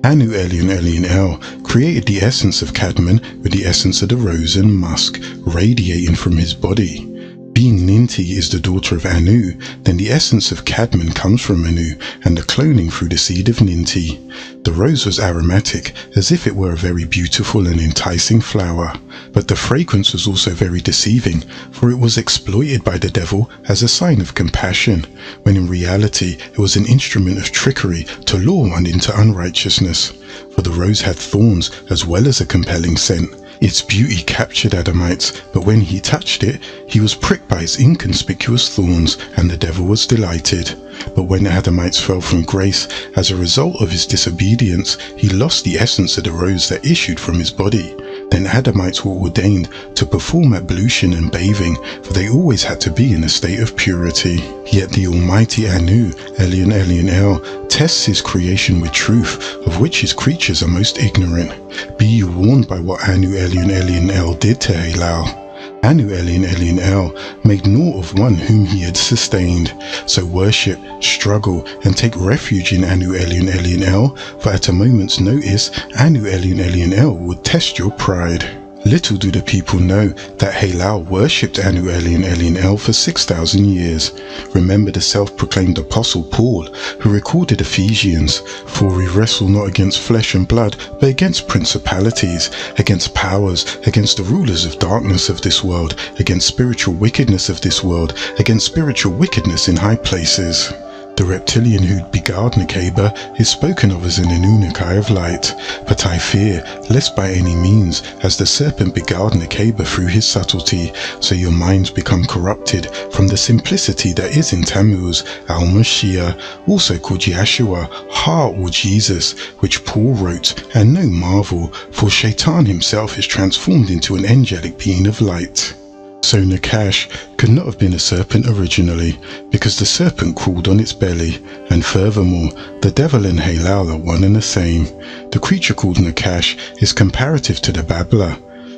Anu Elion Elion El created the essence of Cadman with the essence of the rose and musk radiating from his body. Being Ninti is the daughter of Anu, then the essence of Cadman comes from Anu and the cloning through the seed of Ninti. The rose was aromatic, as if it were a very beautiful and enticing flower, but the fragrance was also very deceiving, for it was exploited by the devil as a sign of compassion, when in reality it was an instrument of trickery to lure one into unrighteousness, for the rose had thorns as well as a compelling scent. Its beauty captured Adamites, but when he touched it, he was pricked by its inconspicuous thorns, and the devil was delighted. But when Adamites fell from grace, as a result of his disobedience, he lost the essence of the rose that issued from his body. Then Adamites were ordained to perform ablution and bathing, for they always had to be in a state of purity. Yet the almighty Anu, Elion Elion El, tests his creation with truth, of which his creatures are most ignorant. Be you warned by what Anu Elion Elion El did to Halal. Anu Elion Elion El made naught of one whom he had sustained. So worship, struggle, and take refuge in Anu Elion Elion El, for at a moment's notice, Anu Elion Elion El would test your pride. Little do the people know that Halal worshipped Anu Elion Elion El for 6,000 years. Remember the self-proclaimed Apostle Paul, who recorded Ephesians, "For we wrestle not against flesh and blood, but against principalities, against powers, against the rulers of darkness of this world, against spiritual wickedness of this world, against spiritual wickedness in high places." The reptilian who beguiled Nekeba is spoken of as an Anunnaki of light, but I fear lest by any means has the serpent beguiled Nekeba through his subtlety, so your minds become corrupted from the simplicity that is in Tammuz, Al-Mashiach, also called Yeshua, Ha or Jesus, which Paul wrote, and no marvel, for Shaitan himself is transformed into an angelic being of light. So Nakash could not have been a serpent originally, because the serpent crawled on its belly, and furthermore, the devil and Halal are one and the same. The creature called Nakash is comparative to the babbler.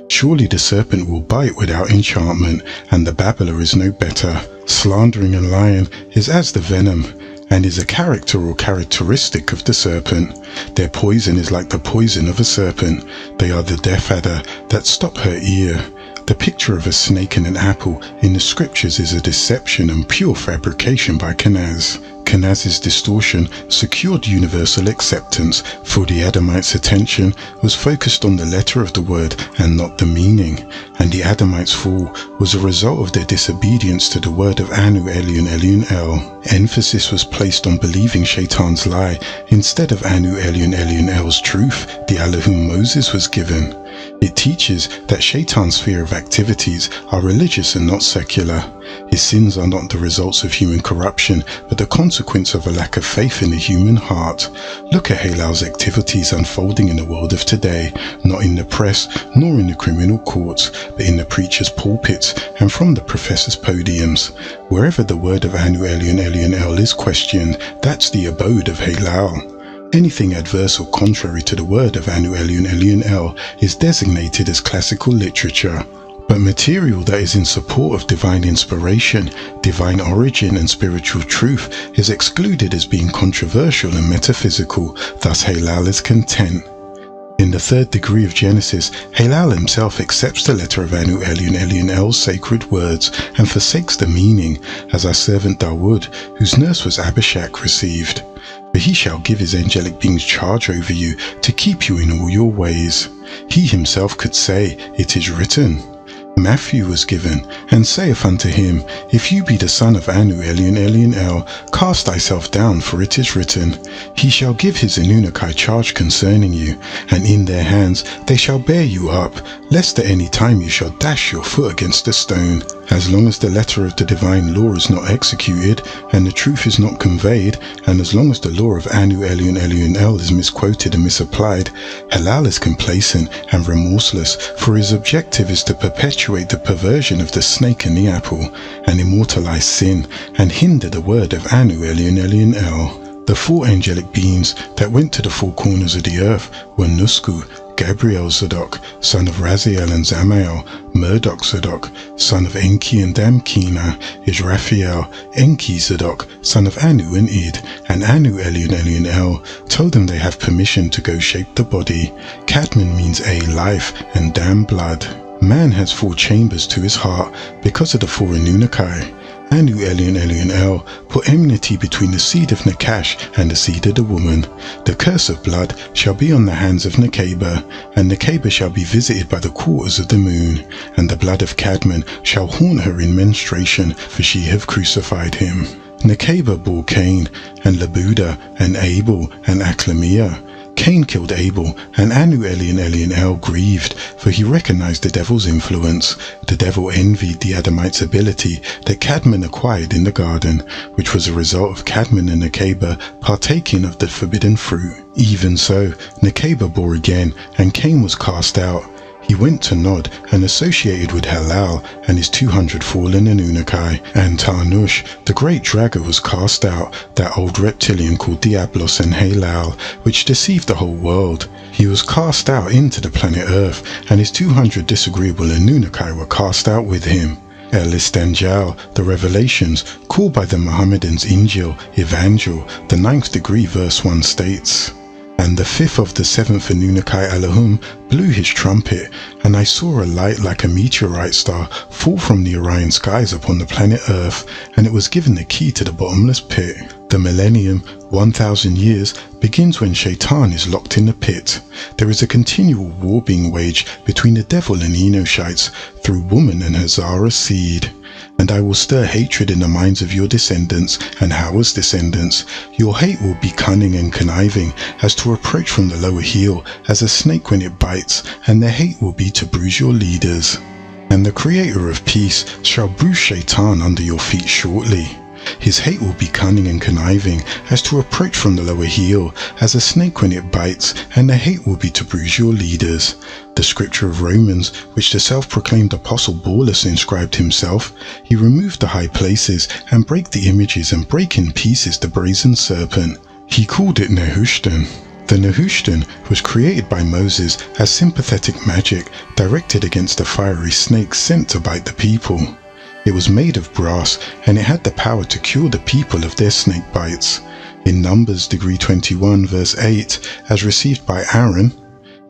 Surely the serpent will bite without enchantment, and the babbler is no better. Slandering and lying is as the venom, and is a character or characteristic of the serpent. Their poison is like the poison of a serpent. They are the death adder that stop her ear. The picture of a snake and an apple in the scriptures is a deception and pure fabrication by Kenaz. Kenaz's distortion secured universal acceptance, for the Adamites' attention was focused on the letter of the word and not the meaning, and the Adamites' fall was a result of their disobedience to the word of Anu Elion Elion El. Emphasis was placed on believing Shaitan's lie instead of Anu Elion Elion El's truth, the Elohim Moses was given. It teaches that Shaitan's sphere of activities are religious and not secular. His sins are not the results of human corruption, but the consequence of a lack of faith in the human heart. Look at Halal's activities unfolding in the world of today, not in the press, nor in the criminal courts, but in the preachers' pulpits and from the professors' podiums. Wherever the word of Anu Elion Elion El is questioned, that's the abode of Halal. Anything adverse or contrary to the word of Anu Elion Elion El is designated as classical literature. But material that is in support of divine inspiration, divine origin and spiritual truth is excluded as being controversial and metaphysical, thus Halal is content. In the third degree of Genesis, Halal himself accepts the letter of Anu Elion Elion El's sacred words and forsakes the meaning, as our servant Dawood, whose nurse was Abishak, received. For he shall give his angelic beings charge over you, to keep you in all your ways. He himself could say, "It is written." Matthew was given, and saith unto him, If you be the son of Anu Elion Elion El, cast thyself down, for it is written, He shall give his Anunnaki charge concerning you, and in their hands they shall bear you up, lest at any time you shall dash your foot against a stone. As long as the letter of the divine law is not executed, and the truth is not conveyed, and as long as the law of Anu Elion Elion El is misquoted and misapplied, Halal is complacent and remorseless, for his objective is to perpetuate the perversion of the snake and the apple, and immortalize sin, and hinder the word of Anu Elion Elion El. The four angelic beings that went to the four corners of the earth were Nusku, Gabriel Zadok, son of Raziel and Zamael, Murdoch Zadok, son of Enki and Damkina, Israphiel, Enki Zadok, son of Anu and Id, and Anu Elion Elion El, told them they have permission to go shape the body. Cadman means a life and Dam blood. Man has four chambers to his heart because of the four Anunnaki. Anu Elion Elion El put enmity between the seed of Nakash and the seed of the woman. The curse of blood shall be on the hands of Nekeba, and Nekeba shall be visited by the quarters of the moon, and the blood of Cadman shall haunt her in menstruation, for she have crucified him. Nekeba bore Cain, and Labuda, and Abel, and Aklamia. Cain killed Abel, and Anu Elion Elion El grieved, for he recognized the devil's influence. The devil envied the Adamites' ability that Cadman acquired in the garden, which was a result of Cadman and Nekeba partaking of the forbidden fruit. Even so, Nekeba bore again, and Cain was cast out. He went to Nod and associated with Halal and his 200 fallen Anunnaki, and Tarnush, the great dragon, was cast out, that old reptilian called Diablos and Halal, which deceived the whole world. He was cast out into the planet Earth, and his 200 disagreeable Anunnaki were cast out with him. El Istanjal, the Revelations, called by the Mohammedans Injil, Evangel, the 9th degree verse 1 states, And the fifth of the seventh Anunnaki Elohim blew his trumpet, and I saw a light like a meteorite star fall from the Orion skies upon the planet Earth, and it was given the key to the bottomless pit. The millennium, 1,000 years, begins when Shaitan is locked in the pit. There is a continual war being waged between the devil and Enoshites through woman and Hazara seed. And I will stir hatred in the minds of your descendants and Hawa's descendants. Your hate will be cunning and conniving, as to approach from the lower heel, as a snake when it bites, and their hate will be to bruise your leaders. And the Creator of peace shall bruise Shaitan under your feet shortly. His hate will be cunning and conniving, as to approach from the lower heel, as a snake when it bites, and their hate will be to bruise your leaders. The scripture of Romans, which the self-proclaimed apostle Paulus inscribed himself, he removed the high places, and brake the images, and brake in pieces the brazen serpent. He called it Nehushtan. The Nehushtan was created by Moses as sympathetic magic directed against a fiery snake sent to bite the people. It was made of brass, and it had the power to cure the people of their snake bites. In Numbers degree 21 verse 8, as received by Aaron,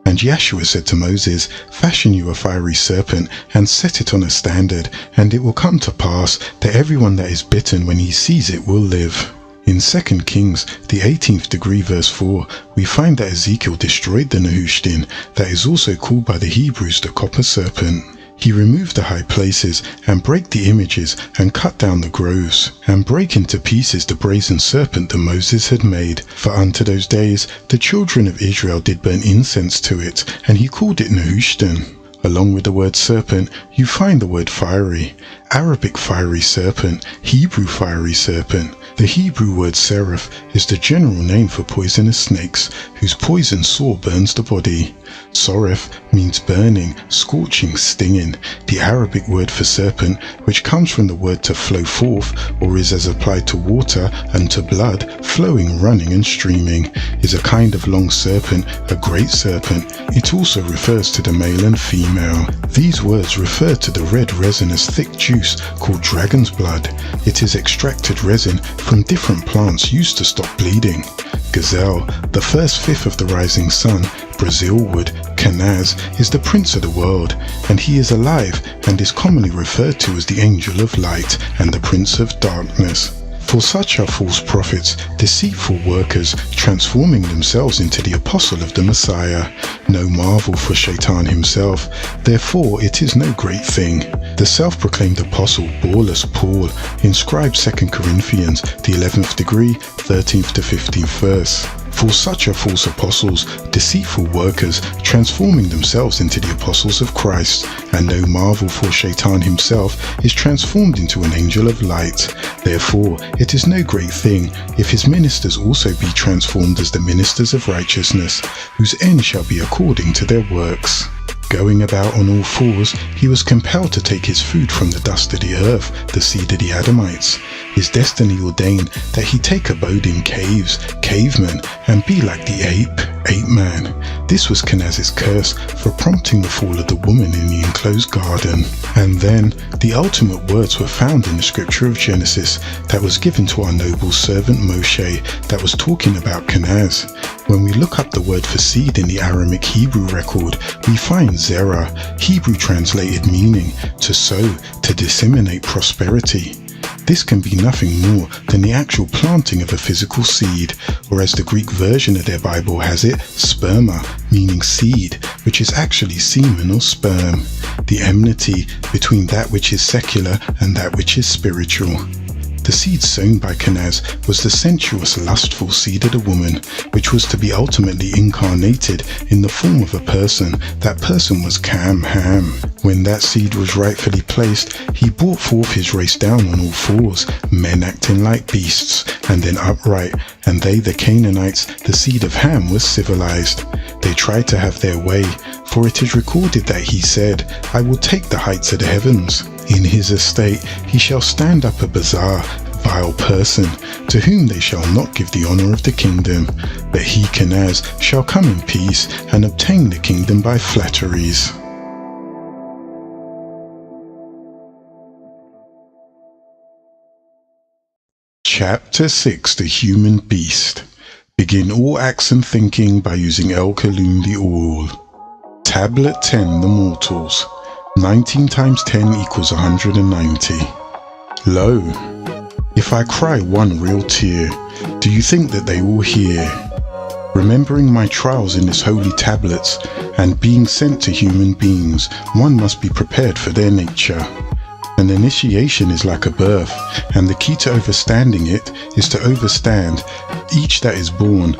and Yahshua said to Moses, Fashion you a fiery serpent, and set it on a standard, and it will come to pass that everyone that is bitten when he sees it will live. In 2 Kings, the 18th degree verse 4, we find that Ezekiel destroyed the Nehushtan, that is also called by the Hebrews the copper serpent. He removed the high places, and brake the images, and cut down the groves, and brake into pieces the brazen serpent that Moses had made. For unto those days the children of Israel did burn incense to it, and he called it Nehushtan. Along with the word serpent, you find the word fiery. Arabic fiery serpent, Hebrew fiery serpent. The Hebrew word seraph is the general name for poisonous snakes, whose poison sore burns the body. Soref means burning, scorching, stinging. The Arabic word for serpent, which comes from the word to flow forth, or is as applied to water and to blood, flowing, running and streaming, is a kind of long serpent, a great serpent. It also refers to the male and female. These words refer to the red resinous thick juice called dragon's blood. It is extracted resin from different plants used to stop bleeding. Gazelle, the first fifth of the rising sun, Brazilwood, Canaz, is the prince of the world, and he is alive and is commonly referred to as the angel of light and the prince of darkness. For such are false prophets, deceitful workers, transforming themselves into the apostle of the Messiah. No marvel for Shaitan himself, therefore it is no great thing. The self-proclaimed apostle, Paulus Paul, inscribed 2 Corinthians, the 11th degree, 13th to 15th verse. For such are false apostles, deceitful workers, transforming themselves into the apostles of Christ, and no marvel for Shaitan himself is transformed into an angel of light. Therefore, it is no great thing if his ministers also be transformed as the ministers of righteousness, whose end shall be according to their works. Going about on all fours, he was compelled to take his food from the dust of the earth, the seed of the Adamites. His destiny ordained that he take abode in caves, cavemen, and be like the ape man. This was Canaz's curse for prompting the fall of the woman in the enclosed garden. And then, the ultimate words were found in the scripture of Genesis that was given to our noble servant Moshe that was talking about Canaz. When we look up the word for seed in the Aramaic Hebrew record, we find Zerah, Hebrew translated meaning to sow, to disseminate prosperity. This can be nothing more than the actual planting of a physical seed, or as the Greek version of their Bible has it, sperma, meaning seed, which is actually semen or sperm. The enmity between that which is secular and that which is spiritual. The seed sown by Canaz was the sensuous, lustful seed of the woman, which was to be ultimately incarnated in the form of a person. That person was Ham. When that seed was rightfully placed, he brought forth his race down on all fours, men acting like beasts, and then upright, and they, the Canaanites, the seed of Ham, was civilized. They tried to have their way, for it is recorded that he said, I will take the heights of the heavens. In his estate he shall stand up a bizarre, vile person, to whom they shall not give the honor of the kingdom. But he, Canaz, shall come in peace, and obtain the kingdom by flatteries. Chapter 6. The Human Beast. Begin all acts and thinking by using El Kaloum the All. Tablet 10. The Mortals. 19 times 10 equals 190. Lo, if I cry one real tear, do you think that they will hear? Remembering my trials in this holy tablets, and being sent to human beings, one must be prepared for their nature. An initiation is like a birth, and the key to overstanding it is to overstand. Each that is born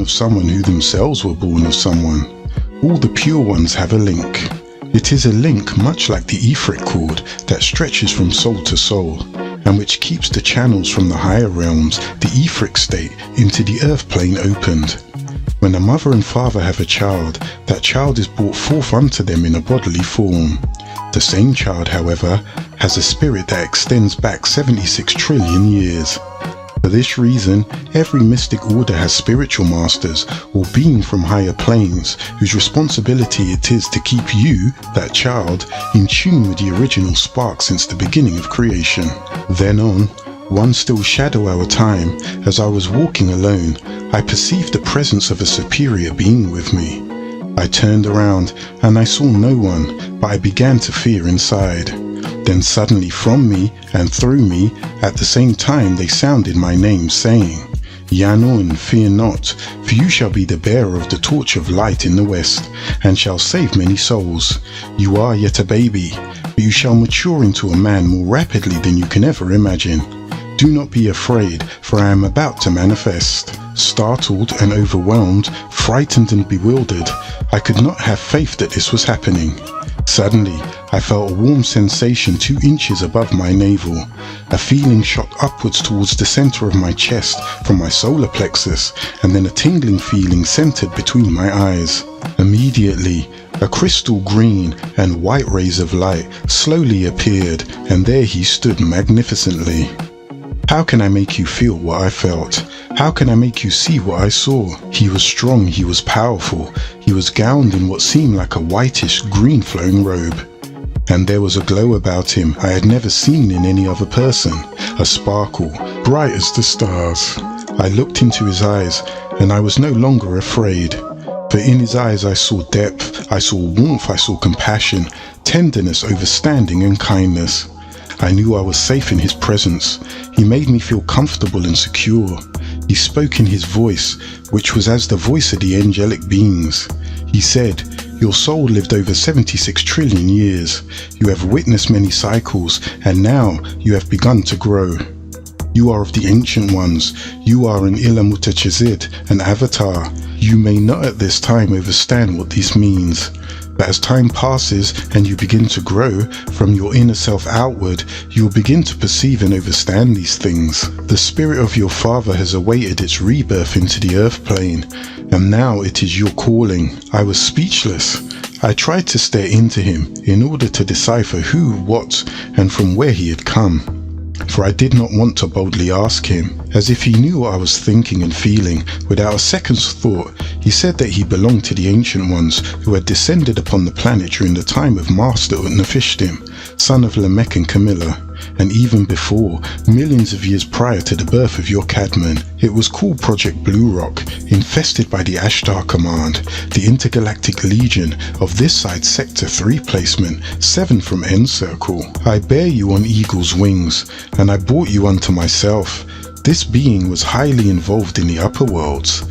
of someone who themselves were born of someone. All the pure ones have a link. It is a link much like the etheric cord that stretches from soul to soul, and which keeps the channels from the higher realms, the etheric state, into the earth plane opened. When a mother and father have a child, that child is brought forth unto them in a bodily form. The same child, however, has a spirit that extends back 76 trillion years. For this reason, every mystic order has spiritual masters or being from higher planes whose responsibility it is to keep you, that child, in tune with the original spark since the beginning of creation. Then on, one still shadow hour time, as I was walking alone, I perceived the presence of a superior being with me. I turned around and I saw no one, but I began to fear inside. Then suddenly from me and through me, at the same time they sounded my name, saying, Yanun, fear not, for you shall be the bearer of the torch of light in the west, and shall save many souls. You are yet a baby, but you shall mature into a man more rapidly than you can ever imagine. Do not be afraid, for I am about to manifest. Startled and overwhelmed, frightened and bewildered, I could not have faith that this was happening. Suddenly, I felt a warm sensation 2 inches above my navel. A feeling shot upwards towards the center of my chest from my solar plexus, and then a tingling feeling centered between my eyes. Immediately, a crystal green and white rays of light slowly appeared, and there he stood magnificently. How can I make you feel what I felt? How can I make you see what I saw? He was strong, he was powerful, he was gowned in what seemed like a whitish green flowing robe. And there was a glow about him I had never seen in any other person, a sparkle, bright as the stars. I looked into his eyes, and I was no longer afraid. For in his eyes I saw depth, I saw warmth, I saw compassion, tenderness, understanding and kindness. I knew I was safe in his presence. He made me feel comfortable and secure. He spoke in his voice, which was as the voice of the angelic beings. He said, "Your soul lived over 76 trillion years. You have witnessed many cycles, and now you have begun to grow. You are of the ancient ones. You are an Ilamutachizid, an avatar. You may not at this time understand what this means. But as time passes and you begin to grow from your inner self outward, you will begin to perceive and understand these things. The spirit of your father has awaited its rebirth into the earth plane, and now it is your calling." I was speechless. I tried to stare into him in order to decipher who, what, and from where he had come. For I did not want to boldly ask him, as if he knew what I was thinking and feeling. Without a second's thought, he said that he belonged to the ancient ones who had descended upon the planet during the time of Master Utnapishtim, son of Lamech and Camilla, and even before, millions of years prior to the birth of your Cadman. It was called Project Blue Rock, infested by the Ashtar Command, the Intergalactic Legion of this side Sector 3 placement, 7 from End Circle. I bear you on eagle's wings, and I brought you unto myself. This being was highly involved in the upper worlds.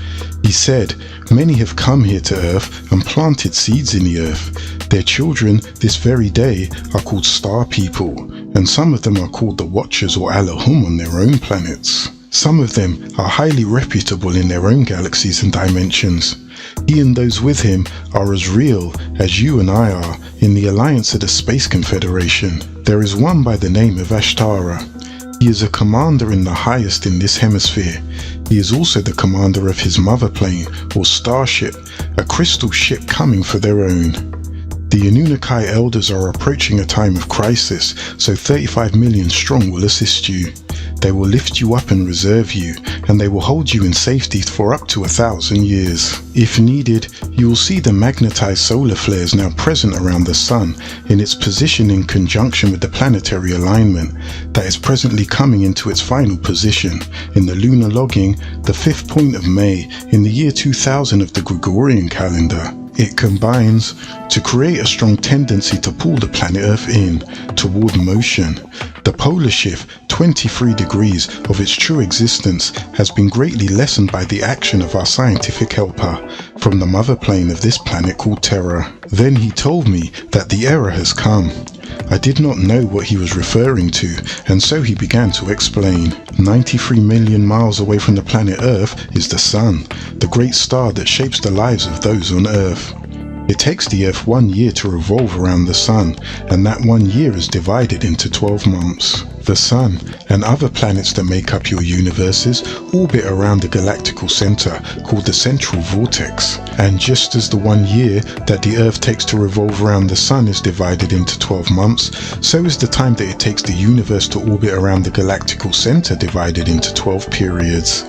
He said, "Many have come here to Earth and planted seeds in the Earth. Their children this very day are called Star People, and some of them are called the Watchers or Allahum on their own planets. Some of them are highly reputable in their own galaxies and dimensions. He and those with him are as real as you and I are in the alliance of the Space Confederation. There is one by the name of Ashtara. He is a commander in the highest in this hemisphere. He is also the commander of his mother plane, or starship, a crystal ship coming for their own. The Anunnaki elders are approaching a time of crisis, so 35 million strong will assist you. They will lift you up and reserve you, and they will hold you in safety for up to 1,000 years. If needed, you will see the magnetized solar flares now present around the Sun in its position in conjunction with the planetary alignment that is presently coming into its final position in the lunar logging, the 5th point of May in the year 2000 of the Gregorian calendar. It combines to create a strong tendency to pull the planet Earth in toward motion. The polar shift 23 degrees of its true existence has been greatly lessened by the action of our scientific helper from the mother plane of this planet called Terra. Then he told me that the era has come. I did not know what he was referring to, and so he began to explain. 93 million miles away from the planet Earth is the Sun, the great star that shapes the lives of those on Earth. It takes the Earth 1 year to revolve around the Sun, and that 1 year is divided into 12 months. The Sun and other planets that make up your universes orbit around the galactical center called the central vortex. And just as the 1 year that the Earth takes to revolve around the Sun is divided into 12 months, so is the time that it takes the universe to orbit around the galactical center divided into 12 periods.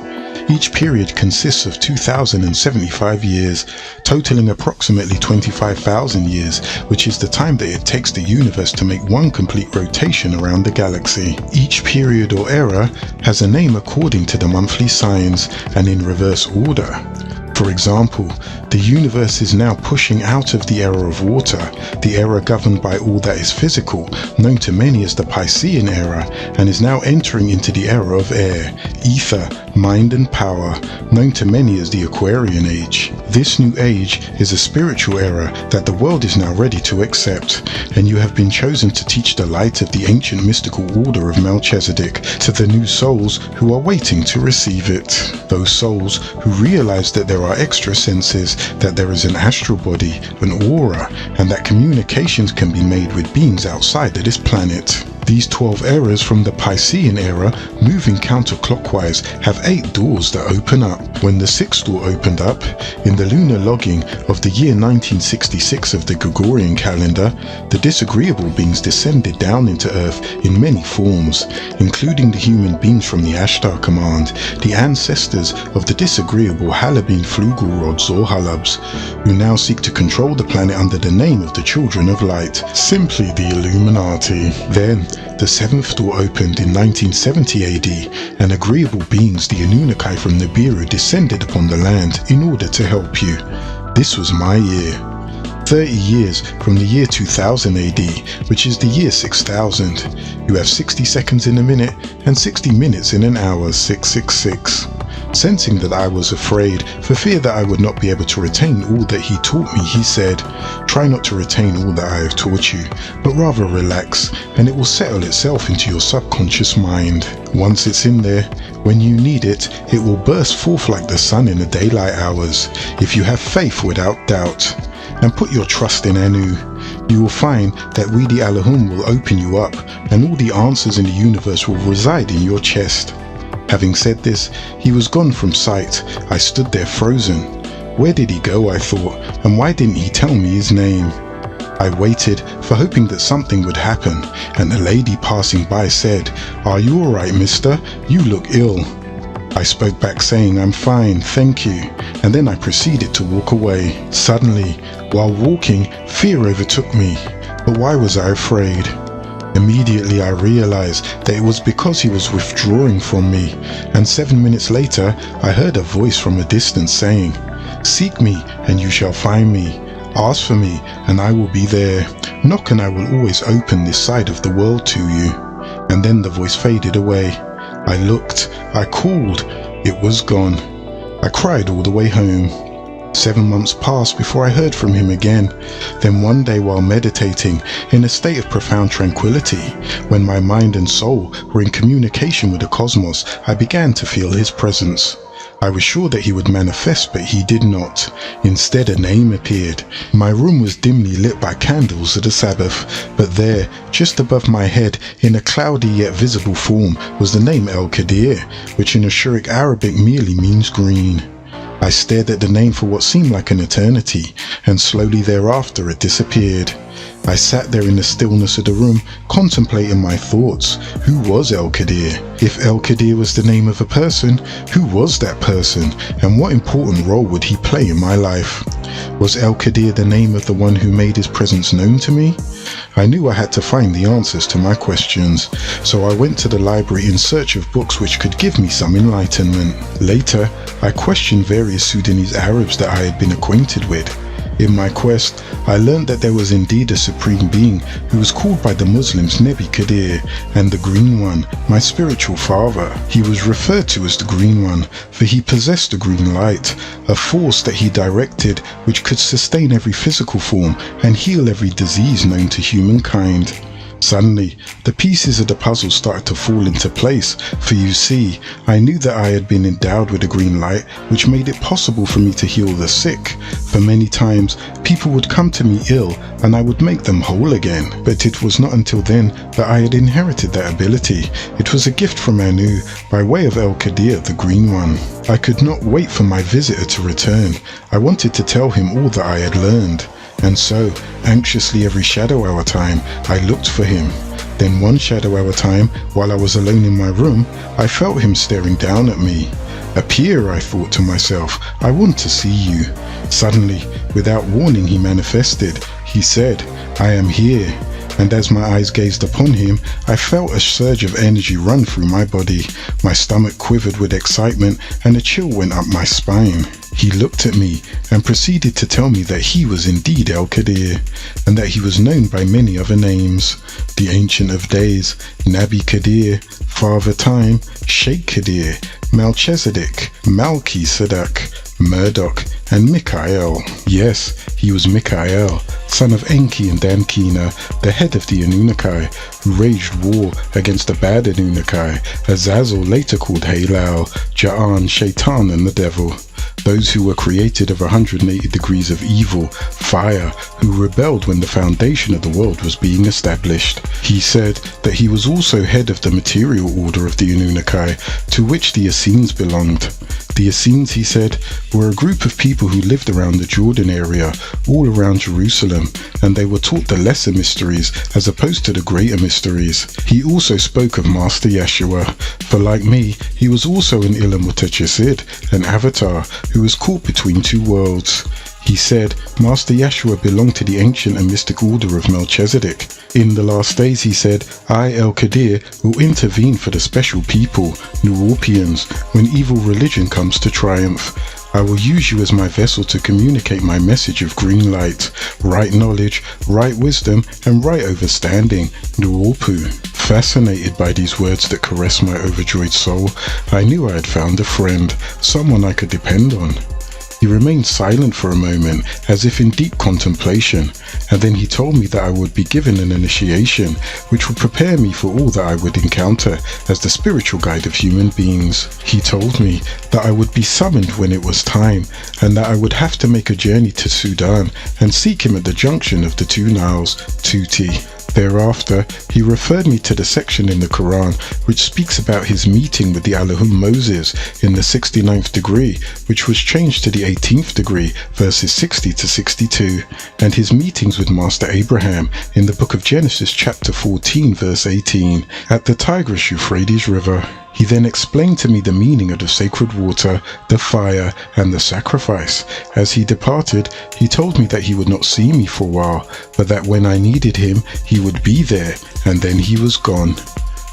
Each period consists of 2,075 years, totaling approximately 25,000 years, which is the time that it takes the universe to make one complete rotation around the galaxy. Each period or era has a name according to the monthly signs and in reverse order. For example, the universe is now pushing out of the era of water, the era governed by all that is physical, known to many as the Piscean era, and is now entering into the era of air, ether, mind and power, known to many as the Aquarian age. This new age is a spiritual era that the world is now ready to accept, and you have been chosen to teach the light of the ancient mystical order of Melchizedek to the new souls who are waiting to receive it. Those souls who realize that there are our extra senses, that there is an astral body, an aura, and that communications can be made with beings outside of this planet. These 12 eras from the Piscean era, moving counterclockwise, have 8 doors that open up. When the 6th door opened up, in the lunar logging of the year 1966 of the Gregorian calendar, the disagreeable beings descended down into Earth in many forms, including the human beings from the Ashtar Command, the ancestors of the disagreeable Halabine Flugelrods or Halabs, who now seek to control the planet under the name of the Children of Light, simply the Illuminati. Then, the 7th door opened in 1970 AD, and agreeable beings, the Anunnaki from Nibiru, descended upon the land in order to help you. This was my year. 30 years from the year 2000 AD, which is the year 6000. You have 60 seconds in a minute and 60 minutes in an hour, 666. Sensing that I was afraid, for fear that I would not be able to retain all that he taught me, he said, "Try not to retain all that I have taught you, but rather relax, and it will settle itself into your subconscious mind. Once it's in there, when you need it, it will burst forth like the sun in the daylight hours, if you have faith without doubt. And put your trust in Anu. You will find that we the Allahum will open you up, and all the answers in the universe will reside in your chest." Having said this, he was gone from sight. I stood there frozen. Where did he go, I thought, and why didn't he tell me his name? I waited, for hoping that something would happen, and a lady passing by said, "Are you alright, mister? You look ill." I spoke back saying, "I'm fine, thank you," and then I proceeded to walk away. Suddenly, while walking, fear overtook me. But why was I afraid? Immediately I realized that it was because he was withdrawing from me, and 7 minutes later I heard a voice from a distance saying, "Seek me and you shall find me. Ask for me and I will be there. Knock and I will always open this side of the world to you." And then the voice faded away. I looked, I called, it was gone. I cried all the way home. 7 months passed before I heard from him again. Then one day while meditating, in a state of profound tranquility, when my mind and soul were in communication with the cosmos, I began to feel his presence. I was sure that he would manifest, but he did not. Instead, a name appeared. My room was dimly lit by candles of the Sabbath, but there, just above my head, in a cloudy yet visible form, was the name El-Qadir, which in Ashuric Arabic merely means green. I stared at the name for what seemed like an eternity, and slowly thereafter it disappeared. I sat there in the stillness of the room, contemplating my thoughts. Who was El-Qadir? If El-Qadir was the name of a person, who was that person, and what important role would he play in my life? Was El-Qadir the name of the one who made his presence known to me? I knew I had to find the answers to my questions, so I went to the library in search of books which could give me some enlightenment. Later, I questioned various Sudanese Arabs that I had been acquainted with. In my quest, I learned that there was indeed a supreme being who was called by the Muslims Nebi Qadir, and the Green One, my spiritual father. He was referred to as the Green One, for he possessed the green light, a force that he directed which could sustain every physical form and heal every disease known to humankind. Suddenly, the pieces of the puzzle started to fall into place, for you see, I knew that I had been endowed with a green light, which made it possible for me to heal the sick. For many times, people would come to me ill, and I would make them whole again. But it was not until then that I had inherited that ability. It was a gift from Anu, by way of El-Qadir, the Green One. I could not wait for my visitor to return. I wanted to tell him all that I had learned. And so, anxiously every shadow hour time, I looked for him. Then one shadow hour time, while I was alone in my room, I felt him staring down at me. "Appear," I thought to myself, "I want to see you." Suddenly, without warning, he manifested. He said, "I am here." And as my eyes gazed upon him, I felt a surge of energy run through my body. My stomach quivered with excitement, and a chill went up my spine. He looked at me and proceeded to tell me that he was indeed El-Qadir, and that he was known by many other names: the Ancient of Days, Nabi Qadir, Father Time, Sheikh Qadir, Melchizedek, Malki Sadak, Murdoch, and Mikael. Yes, he was Mikael, son of Enki and Dankina, the head of the Anunnaki, who waged war against the bad Anunnaki, Azazel later called Halal, Ja'an, Shaitan, and the devil. The those who were created of 180 degrees of evil, fire, who rebelled when the foundation of the world was being established. He said that he was also head of the material order of the Anunnaki, to which the Essenes belonged. The Essenes, he said, were a group of people who lived around the Jordan area, all around Jerusalem, and they were taught the lesser mysteries as opposed to the greater mysteries. He also spoke of Master Yeshua, for like me, he was also an Ilam Mutajasid, an avatar, who was caught between two worlds. He said Master Yeshua belonged to the ancient and mystic order of Melchizedek. In the last days, he said, I, El-Qadir, will intervene for the special people, Nuorpians, when evil religion comes to triumph. I will use you as my vessel to communicate my message of green light, right knowledge, right wisdom, and right overstanding, Nuorpu. Fascinated by these words that caressed my overjoyed soul, I knew I had found a friend, someone I could depend on. He remained silent for a moment, as if in deep contemplation, and then he told me that I would be given an initiation, which would prepare me for all that I would encounter as the spiritual guide of human beings. He told me that I would be summoned when it was time, and that I would have to make a journey to Sudan and seek him at the junction of the two Niles, Tuti. Thereafter, he referred me to the section in the Quran which speaks about his meeting with the Elohim Moses in the 69th degree, which was changed to the 18th degree, verses 60 to 62, and his meetings with Master Abraham in the book of Genesis chapter 14 verse 18 at the Tigris-Euphrates River. He then explained to me the meaning of the sacred water, the fire, and the sacrifice. As he departed, he told me that he would not see me for a while, but that when I needed him, he would be there, and then he was gone.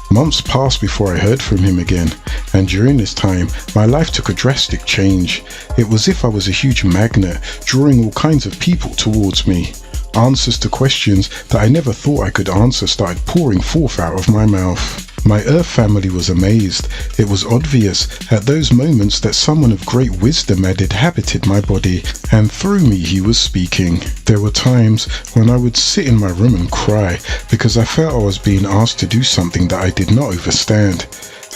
Months passed before I heard from him again, and during this time, my life took a drastic change. It was as if I was a huge magnet, drawing all kinds of people towards me. Answers to questions that I never thought I could answer started pouring forth out of my mouth. My Earth family was amazed. It was obvious at those moments that someone of great wisdom had inhabited my body, and through me he was speaking. There were times when I would sit in my room and cry because I felt I was being asked to do something that I did not understand.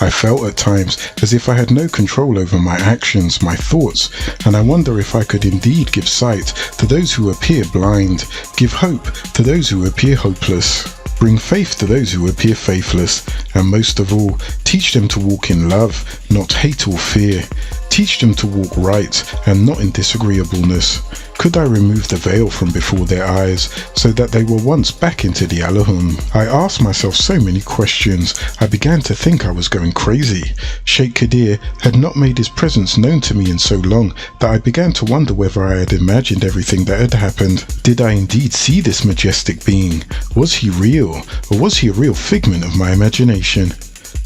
I felt at times as if I had no control over my actions, my thoughts, and I wonder if I could indeed give sight to those who appear blind, give hope to those who appear hopeless, bring faith to those who appear faithless, and most of all, teach them to walk in love, not hate or fear. Teach them to walk right and not in disagreeableness. Could I remove the veil from before their eyes so that they were once back into the Elohim? I asked myself so many questions, I began to think I was going crazy. Sheikh Qadir had not made his presence known to me in so long that I began to wonder whether I had imagined everything that had happened. Did I indeed see this majestic being? Was he real, or was he a real figment of my imagination?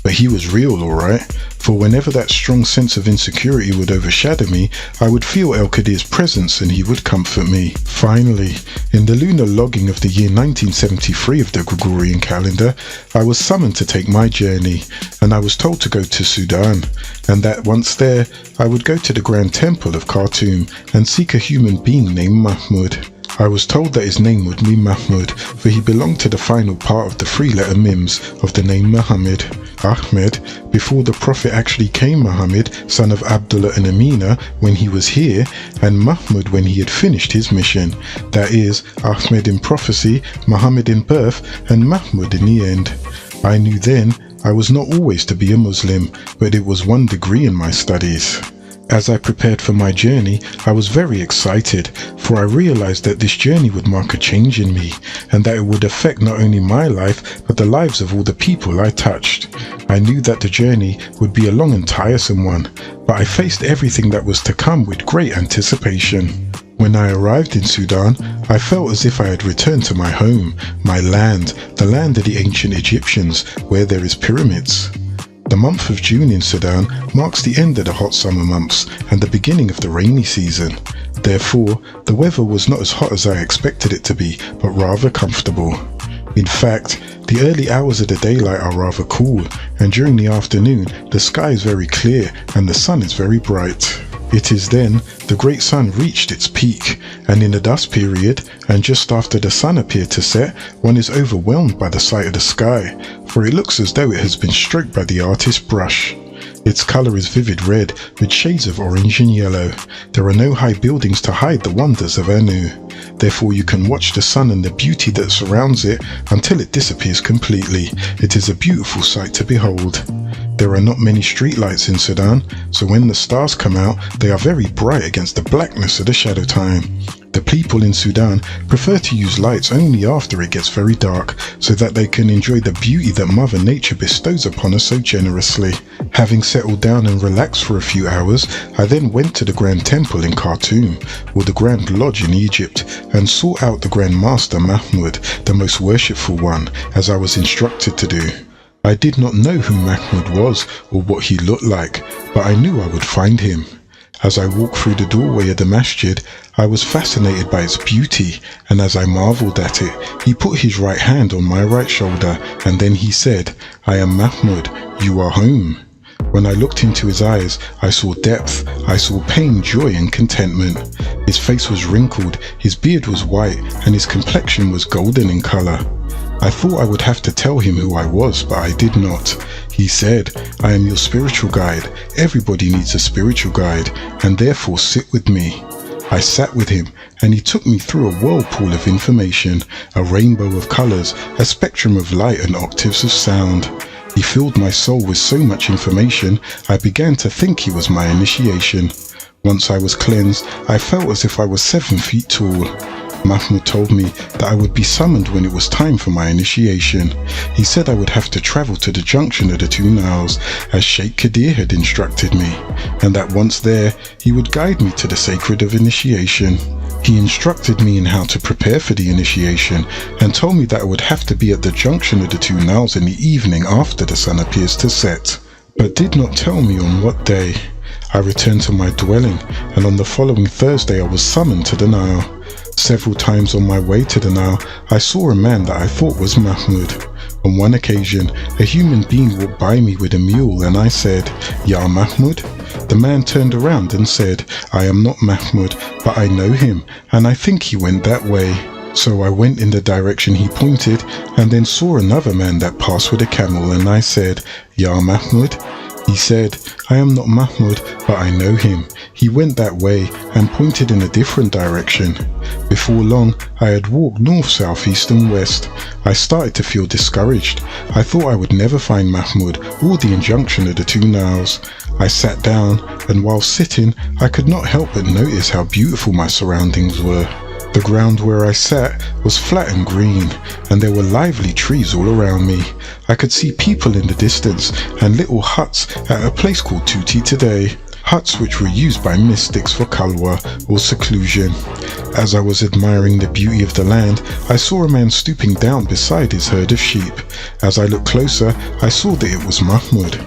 But he was real, alright, for whenever that strong sense of insecurity would overshadow me, I would feel El-Qadir's presence and he would comfort me. Finally, in the lunar logging of the year 1973 of the Gregorian calendar, I was summoned to take my journey, and I was told to go to Sudan, and that once there, I would go to the Grand Temple of Khartoum and seek a human being named Mahmud. I was told that his name would be Mahmud, for he belonged to the final part of the three-letter mims of the name Muhammad. Ahmed, before the Prophet actually came Muhammad, son of Abdullah and Amina, when he was here, and Mahmud when he had finished his mission. That is, Ahmed in prophecy, Muhammad in birth, and Mahmud in the end. I knew then I was not always to be a Muslim, but it was 1 degree in my studies. As I prepared for my journey, I was very excited, for I realized that this journey would mark a change in me, and that it would affect not only my life, but the lives of all the people I touched. I knew that the journey would be a long and tiresome one, but I faced everything that was to come with great anticipation. When I arrived in Sudan, I felt as if I had returned to my home, my land, the land of the ancient Egyptians, where there is pyramids. The month of June in Sudan marks the end of the hot summer months and the beginning of the rainy season. Therefore, the weather was not as hot as I expected it to be, but rather comfortable. In fact, the early hours of the daylight are rather cool, and during the afternoon, the sky is very clear and the sun is very bright. It is then the great sun reached its peak, and in the dusk period, and just after the sun appeared to set, one is overwhelmed by the sight of the sky, for it looks as though it has been stroked by the artist's brush. Its color is vivid red with shades of orange and yellow. There are no high buildings to hide the wonders of Anu. Therefore you can watch the sun and the beauty that surrounds it until it disappears completely. It is a beautiful sight to behold. There are not many streetlights in Sudan, so when the stars come out, they are very bright against the blackness of the shadow time. The people in Sudan prefer to use lights only after it gets very dark, so that they can enjoy the beauty that Mother Nature bestows upon us so generously. Having settled down and relaxed for a few hours, I then went to the Grand Temple in Khartoum, or the Grand Lodge in Egypt, and sought out the Grand Master Mahmud, the most worshipful one, as I was instructed to do. I did not know who Mahmud was or what he looked like, but I knew I would find him. As I walked through the doorway of the masjid, I was fascinated by its beauty, and as I marveled at it, he put his right hand on my right shoulder, and then he said, "I am Mahmud, you are home." When I looked into his eyes, I saw depth, I saw pain, joy and contentment. His face was wrinkled, his beard was white, and his complexion was golden in color. I thought I would have to tell him who I was, but I did not. He said, "I am your spiritual guide. Everybody needs a spiritual guide, and therefore sit with me." I sat with him, and he took me through a whirlpool of information, a rainbow of colors, a spectrum of light and octaves of sound. He filled my soul with so much information, I began to think he was my initiation. Once I was cleansed, I felt as if I was 7 feet tall. Mahmud told me that I would be summoned when it was time for my initiation. He said I would have to travel to the junction of the 2 Niles, as Sheikh Kadir had instructed me, and that once there, he would guide me to the sacred of initiation. He instructed me in how to prepare for the initiation, and told me that I would have to be at the junction of the 2 Niles in the evening after the sun appears to set, but did not tell me on what day. I returned to my dwelling, and on the following Thursday I was summoned to the Nile. Several times on my way to the Nile, I saw a man that I thought was Mahmud. On one occasion, a human being walked by me with a mule, and I said, "Ya Mahmud?" The man turned around and said, "I am not Mahmud, but I know him, and I think he went that way." So I went in the direction he pointed, and then saw another man that passed with a camel, and I said, "Ya Mahmud?" He said, "I am not Mahmud, but I know him. He went that way and pointed in a different direction." Before long, I had walked north, south, east and west. I started to feel discouraged. I thought I would never find Mahmud or the injunction of the 2 Niles. I sat down, and while sitting, I could not help but notice how beautiful my surroundings were. The ground where I sat was flat and green, and there were lively trees all around me. I could see people in the distance and little huts at a place called Tuti today, huts which were used by mystics for khalwa or seclusion. As I was admiring the beauty of the land, I saw a man stooping down beside his herd of sheep. As I looked closer, I saw that it was Mahmud.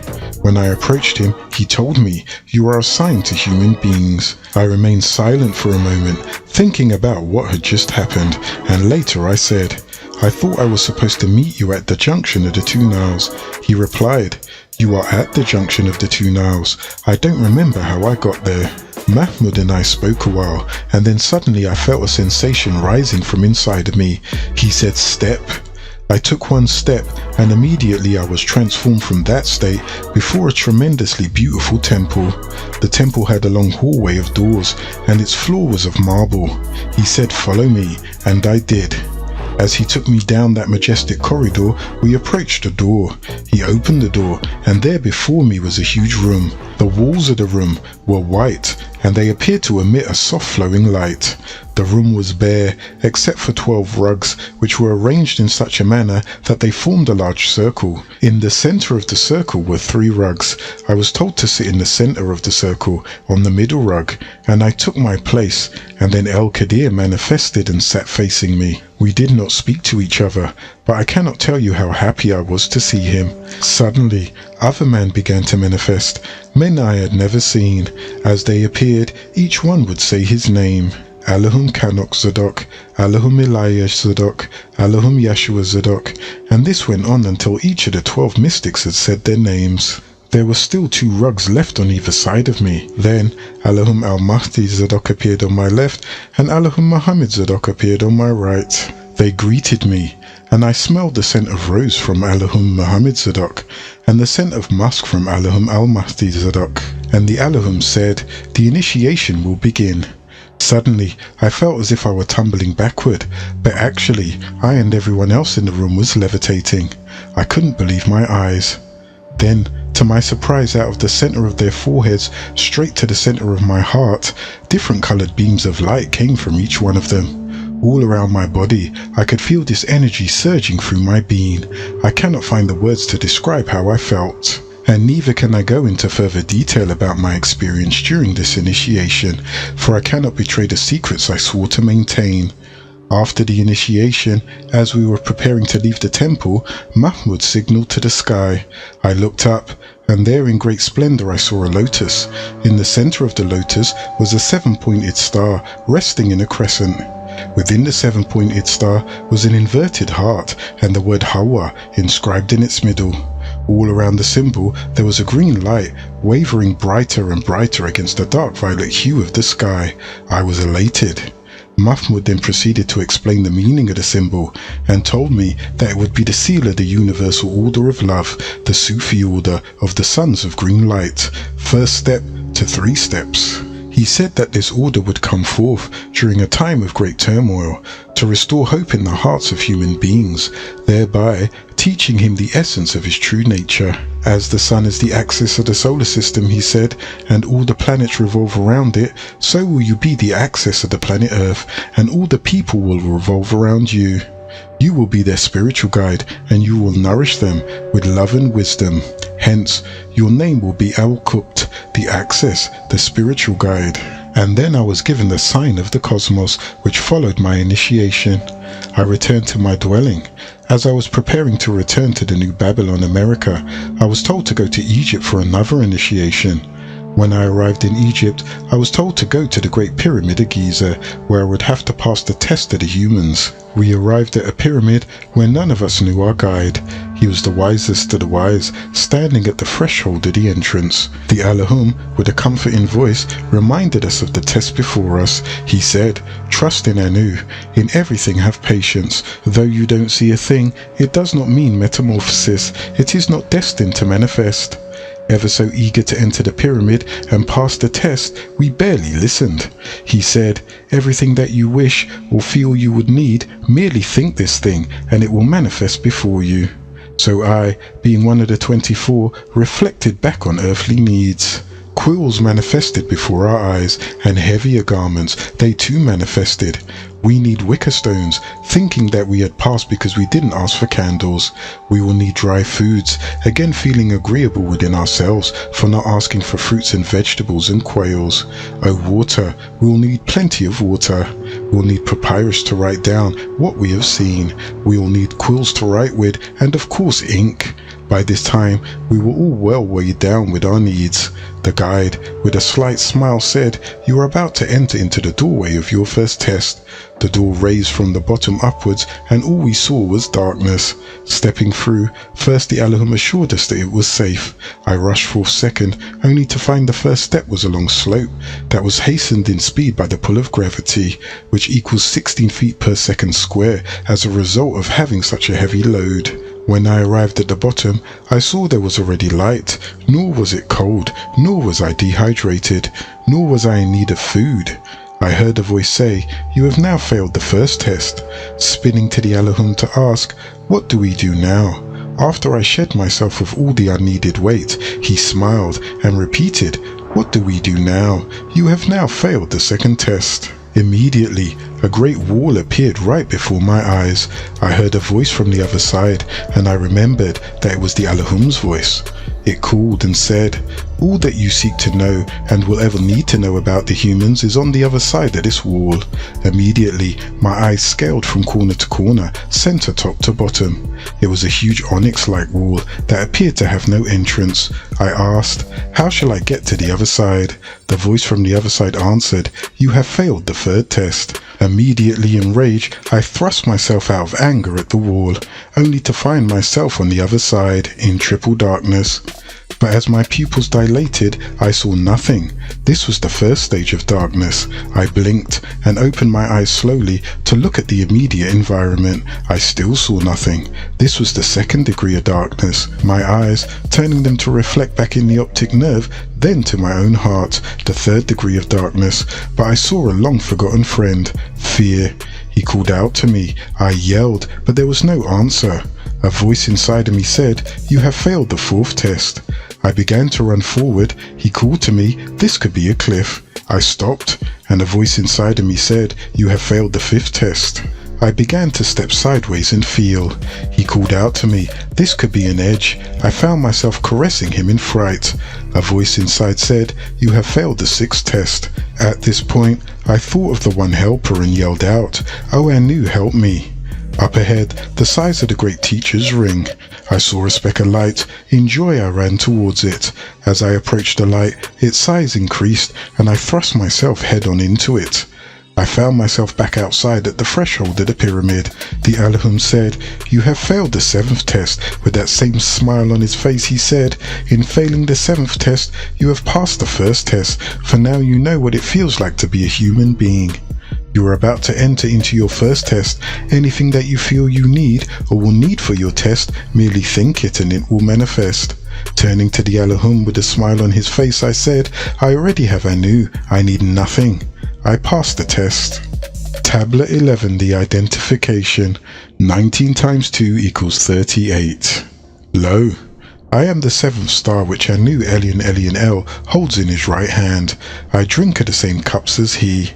When I approached him, he told me, "You are assigned to human beings." I remained silent for a moment, thinking about what had just happened, and later I said, "I thought I was supposed to meet you at the junction of the 2 Niles. He replied, "You are at the junction of the 2 Niles. I don't remember how I got there." Mahmud and I spoke a while, and then suddenly I felt a sensation rising from inside of me. He said, "Step." I took one step, and immediately I was transformed from that state before a tremendously beautiful temple. The temple had a long hallway of doors, and its floor was of marble. He said, "Follow me," and I did. As he took me down that majestic corridor, we approached a door. He opened the door, and there before me was a huge room. The walls of the room were white, and they appeared to emit a soft flowing light. The room was bare, except for 12 rugs, which were arranged in such a manner that they formed a large circle. In the center of the circle were 3 rugs. I was told to sit in the center of the circle, on the middle rug, and I took my place, and then El Kadir manifested and sat facing me. We did not speak to each other, but I cannot tell you how happy I was to see him. Suddenly, other men began to manifest, men I had never seen. As they appeared, each one would say his name. Allahum Kanok Zadok, Allahum Elias Zadok, Allahum Yeshua Zadok, and this went on until each of the 12 mystics had said their names. There were still 2 rugs left on either side of me. Then Allahum Al-Mahdi Zadok appeared on my left, and Allahum Muhammad Zadok appeared on my right. They greeted me, and I smelled the scent of rose from Allahum Muhammad Zadok, and the scent of musk from Allahum Al-Mahdi Zadok, and the Allahum said, "The initiation will begin." Suddenly, I felt as if I were tumbling backward, but actually, I and everyone else in the room was levitating. I couldn't believe my eyes. Then, to my surprise, out of the center of their foreheads, straight to the center of my heart, different colored beams of light came from each one of them. All around my body, I could feel this energy surging through my being. I cannot find the words to describe how I felt. And neither can I go into further detail about my experience during this initiation, for I cannot betray the secrets I swore to maintain. After the initiation, as we were preparing to leave the temple, Mahmud signaled to the sky. I looked up, and there in great splendor I saw a lotus. In the center of the lotus was a 7-pointed star resting in a crescent. Within the 7-pointed star was an inverted heart and the word Hawa inscribed in its middle. All around the symbol there was a green light, wavering brighter and brighter against the dark violet hue of the sky. I was elated. Mahmud then proceeded to explain the meaning of the symbol and told me that it would be the seal of the Universal Order of Love, the Sufi order of the Sons of Green Light, first step to 3 steps. He said that this order would come forth during a time of great turmoil to restore hope in the hearts of human beings, thereby teaching him the essence of his true nature. As the sun is the axis of the solar system, he said, and all the planets revolve around it, so will you be the axis of the planet Earth, and all the people will revolve around you. You will be their spiritual guide, and you will nourish them with love and wisdom. Hence, your name will be Occult, the axis, the spiritual guide. And then I was given the sign of the cosmos, which followed my initiation. I returned to my dwelling. As I was preparing to return to the New Babylon, America, I was told to go to Egypt for another initiation. When I arrived in Egypt, I was told to go to the Great Pyramid of Giza, where I would have to pass the test of the humans. We arrived at a pyramid where none of us knew our guide. He was the wisest of the wise, standing at the threshold of the entrance. The Allahum, with a comforting voice, reminded us of the test before us. He said, "Trust in Anu. In everything have patience. Though you don't see a thing, it does not mean metamorphosis. It is not destined to manifest." Ever so eager to enter the pyramid and pass the test, we barely listened. He said, "Everything that you wish or feel you would need, merely think this thing and it will manifest before you." So I, being one of the 24, reflected back on earthly needs. Quills manifested before our eyes, and heavier garments, they too manifested. We need wicker stones, thinking that we had passed because we didn't ask for candles. We will need dry foods, again feeling agreeable within ourselves for not asking for fruits and vegetables and quails. Oh, water, we'll need plenty of water. We'll need papyrus to write down what we have seen. We'll need quills to write with, and of course ink. By this time, we were all well weighed down with our needs. The guide, with a slight smile, said, "You are about to enter into the doorway of your first test." The door raised from the bottom upwards, and all we saw was darkness. Stepping through, first the Allahum assured us that it was safe. I rushed forth second, only to find the first step was a long slope that was hastened in speed by the pull of gravity, which equals 16 feet per second square as a result of having such a heavy load. When I arrived at the bottom, I saw there was already light, nor was it cold, nor was I dehydrated, nor was I in need of food. I heard a voice say, "You have now failed the first test." Spinning to the Allahum to ask, "What do we do now?" After I shed myself of all the unneeded weight, he smiled and repeated, "What do we do now? You have now failed the second test." Immediately, a great wall appeared right before my eyes. I heard a voice from the other side, and I remembered that it was the Allahum's voice. It called and said, "All that you seek to know and will ever need to know about the humans is on the other side of this wall." Immediately, my eyes scaled from corner to corner, center top to bottom. It was a huge onyx-like wall that appeared to have no entrance. I asked, "How shall I get to the other side?" The voice from the other side answered, "You have failed the third test." Immediately enraged, I thrust myself out of anger at the wall, only to find myself on the other side, in triple darkness. But as my pupils dilated, I saw nothing. This was the first stage of darkness. I blinked and opened my eyes slowly to look at the immediate environment. I still saw nothing. This was the second degree of darkness. My eyes, turning them to reflect back in the optic nerve, then to my own heart, the third degree of darkness. But I saw a long-forgotten friend. Fear. He called out to me. I yelled, but there was no answer. A voice inside of me said, "You have failed the fourth test." I began to run forward. He called to me, "This could be a cliff." I stopped, and a voice inside of me said, "You have failed the fifth test." I began to step sideways and feel. He called out to me, "This could be an edge." I found myself caressing him in fright. A voice inside said, "You have failed the sixth test." At this point, I thought of the one helper and yelled out, "Oh, Anu, help me." Up ahead, the size of the great teacher's ring. I saw a speck of light. In joy, I ran towards it. As I approached the light, its size increased, and I thrust myself head-on into it. I found myself back outside at the threshold of the pyramid. The Allahum said, "You have failed the seventh test." With that same smile on his face, he said, "In failing the seventh test, you have passed the first test, for now you know what it feels like to be a human being. You are about to enter into your first test. Anything that you feel you need or will need for your test, merely think it and it will manifest." Turning to the Allahum with a smile on his face, I said, "I already have Anu. I need nothing." I passed the test. Tablet 11, the identification. 19 times 2 equals 38. Lo, I am the seventh star which Anu Elion El holds in his right hand. I drink of the same cups as he.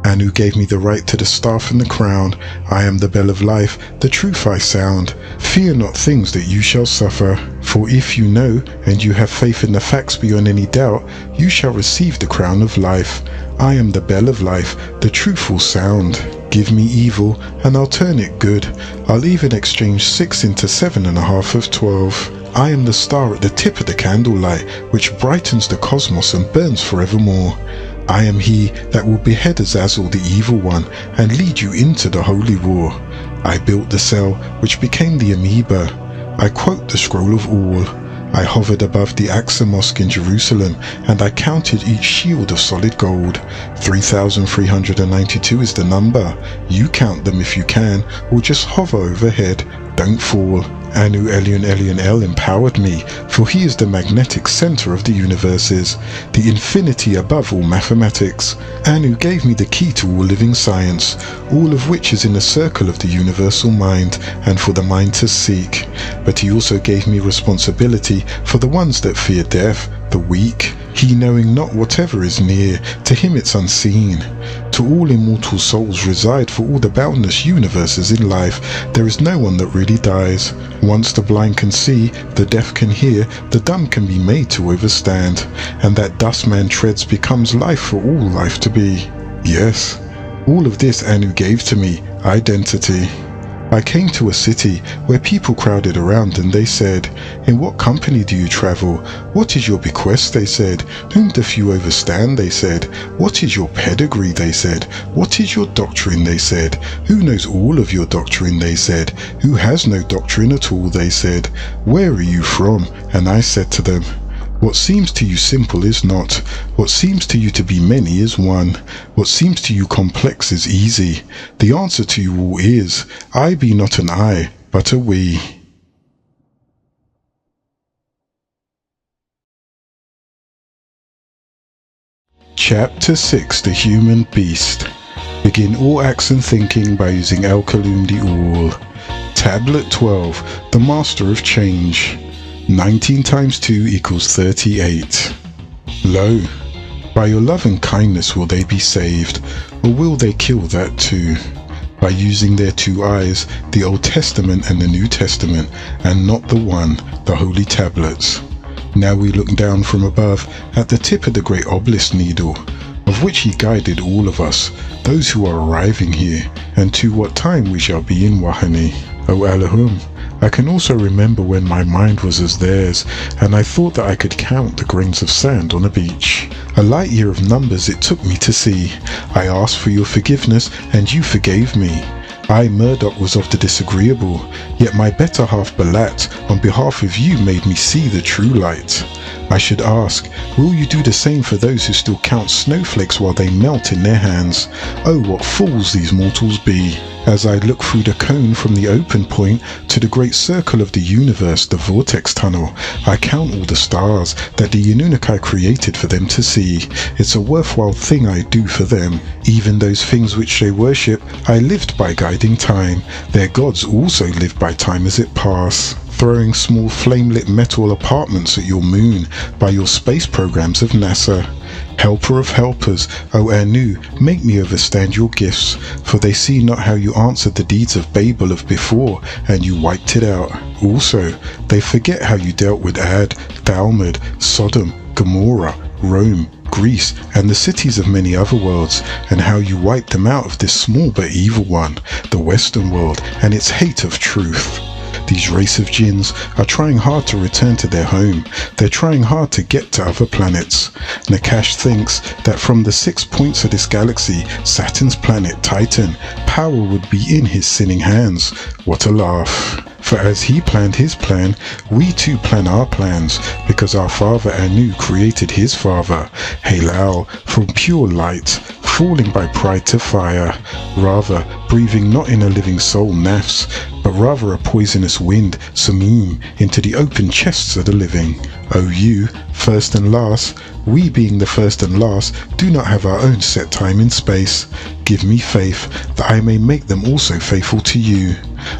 Anu gave me the right to the staff and the crown. I am the bell of life, the truth I sound. Fear not things that you shall suffer. For if you know, and you have faith in the facts beyond any doubt, you shall receive the crown of life. I am the bell of life, the truthful sound. Give me evil, and I'll turn it good. I'll even exchange 6 into 7.5 of 12. I am the star at the tip of the candlelight, which brightens the cosmos and burns forevermore. I am he that will behead Azazel the evil one, and lead you into the holy war. I built the cell, which became the amoeba. I quote the scroll of all. I hovered above the Aqsa Mosque in Jerusalem, and I counted each shield of solid gold. 3,392 is the number. You count them if you can, or just hover overhead. Don't fall. Anu Elion El empowered me, for he is the magnetic center of the universes, the infinity above all mathematics. Anu gave me the key to all living science, all of which is in the circle of the universal mind, and for the mind to seek. But he also gave me responsibility for the ones that fear death, the weak. He knowing not whatever is near, to him it's unseen. To all immortal souls reside for all the boundless universes in life, there is no one that really dies. Once the blind can see, the deaf can hear, the dumb can be made to overstand, and that dust man treads becomes life for all life to be. Yes, all of this Anu gave to me, identity. I came to a city where people crowded around and they said, "In what company do you travel? What is your bequest?" they said. "Whom doth you overstand?" they said. "What is your pedigree?" they said. "What is your doctrine?" they said. "Who knows all of your doctrine?" they said. "Who has no doctrine at all?" they said. "Where are you from?" And I said to them, "What seems to you simple is not. What seems to you to be many is one. What seems to you complex is easy. The answer to you all is, I be not an I, but a we." Chapter 6, The Human Beast. Begin all acts and thinking by using Al-Kalum the All. Tablet 12, The Master of Change. 19 times 2 equals 38. Lo, by your love and kindness will they be saved, or will they kill that too? By using their two eyes, the Old Testament and the New Testament, and not the one, the Holy Tablets. Now we look down from above at the tip of the great obelisk needle, of which he guided all of us, those who are arriving here, and to what time we shall be in Wahani. O Allahum, I can also remember when my mind was as theirs, and I thought that I could count the grains of sand on a beach. A light year of numbers it took me to see. I asked for your forgiveness, and you forgave me. I, Murdoch, was of the disagreeable, yet my better half Balat, on behalf of you, made me see the true light. I should ask, will you do the same for those who still count snowflakes while they melt in their hands? Oh, what fools these mortals be! As I look through the cone from the open point to the great circle of the universe, the vortex tunnel, I count all the stars that the Anunnaki created for them to see. It's a worthwhile thing I do for them. Even those things which they worship, I lived by guiding time. Their gods also lived by time as it passed, throwing small flame-lit metal apartments at your moon by your space programs of NASA. Helper of helpers, O Anu, make me overstand your gifts, for they see not how you answered the deeds of Babel of before, and you wiped it out. Also, they forget how you dealt with Ad, Thalmud, Sodom, Gomorrah, Rome, Greece, and the cities of many other worlds, and how you wiped them out of this small but evil one, the Western world, and its hate of truth. These race of jinns are trying hard to return to their home. They're trying hard to get to other planets. Nakash thinks that from the 6 points of this galaxy, Saturn's planet Titan, power would be in his sinning hands. What a laugh. For as he planned his plan, we too plan our plans, because our father Anu created his father, Halal, from pure light, falling by pride to fire, rather breathing not in a living soul, Nafs, but rather a poisonous wind, Samim, into the open chests of the living. O you, first and last, we being the first and last, do not have our own set time in space. Give me faith, that I may make them also faithful to you.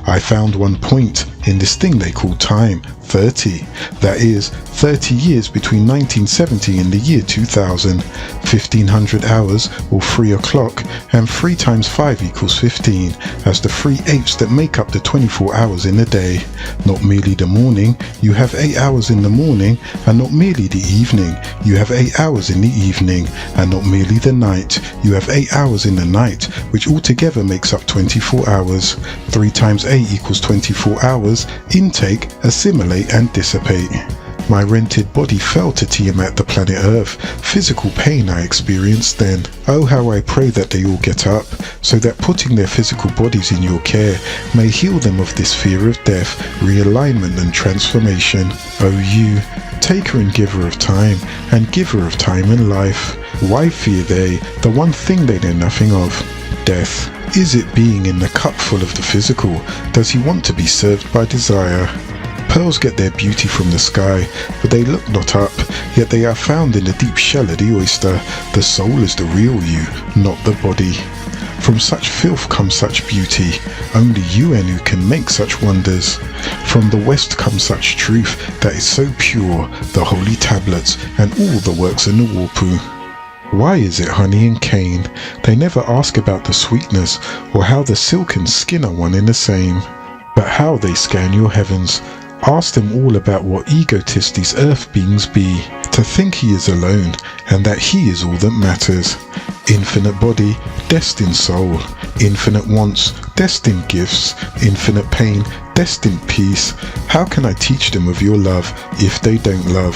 I found one point in this thing they call time, 30. That is, 30 years between 1970 and the year 2000. 1500 hours, or 3 o'clock, and 3 times 5 equals 15, as the 3/8 that make up the 24 hours in a day. Not merely the morning, you have 8 hours in the morning, and not merely the evening, you have 8 hours in the evening, and not merely the night, you have 8 hours in the night, which altogether makes up 24 hours. 3 times 8 equals 24 hours, intake, assimilate and dissipate. My rented body fell to Tiamat, the planet Earth. Physical pain I experienced then. Oh, how I pray that they all get up, so that putting their physical bodies in your care may heal them of this fear of death, realignment and transformation. Oh, you, taker and giver of time, and giver of time and life. Why fear they the one thing they know nothing of? Death. Is it being in the cup full of the physical? Does he want to be served by desire? Pearls get their beauty from the sky, but they look not up, yet they are found in the deep shell of the oyster. The soul is the real you, not the body. From such filth comes such beauty. Only you, Anu, can make such wonders. From the west comes such truth that is so pure, the holy tablets and all the works in the Warpu. Why is it honey and cane? They never ask about the sweetness, or how the silk and skin are one in the same. But how they scan your heavens. Ask them all about what egotists these earth beings be, to think he is alone, and that he is all that matters. Infinite body, destined soul. Infinite wants, destined gifts. Infinite pain, destined peace. How can I teach them of your love, if they don't love?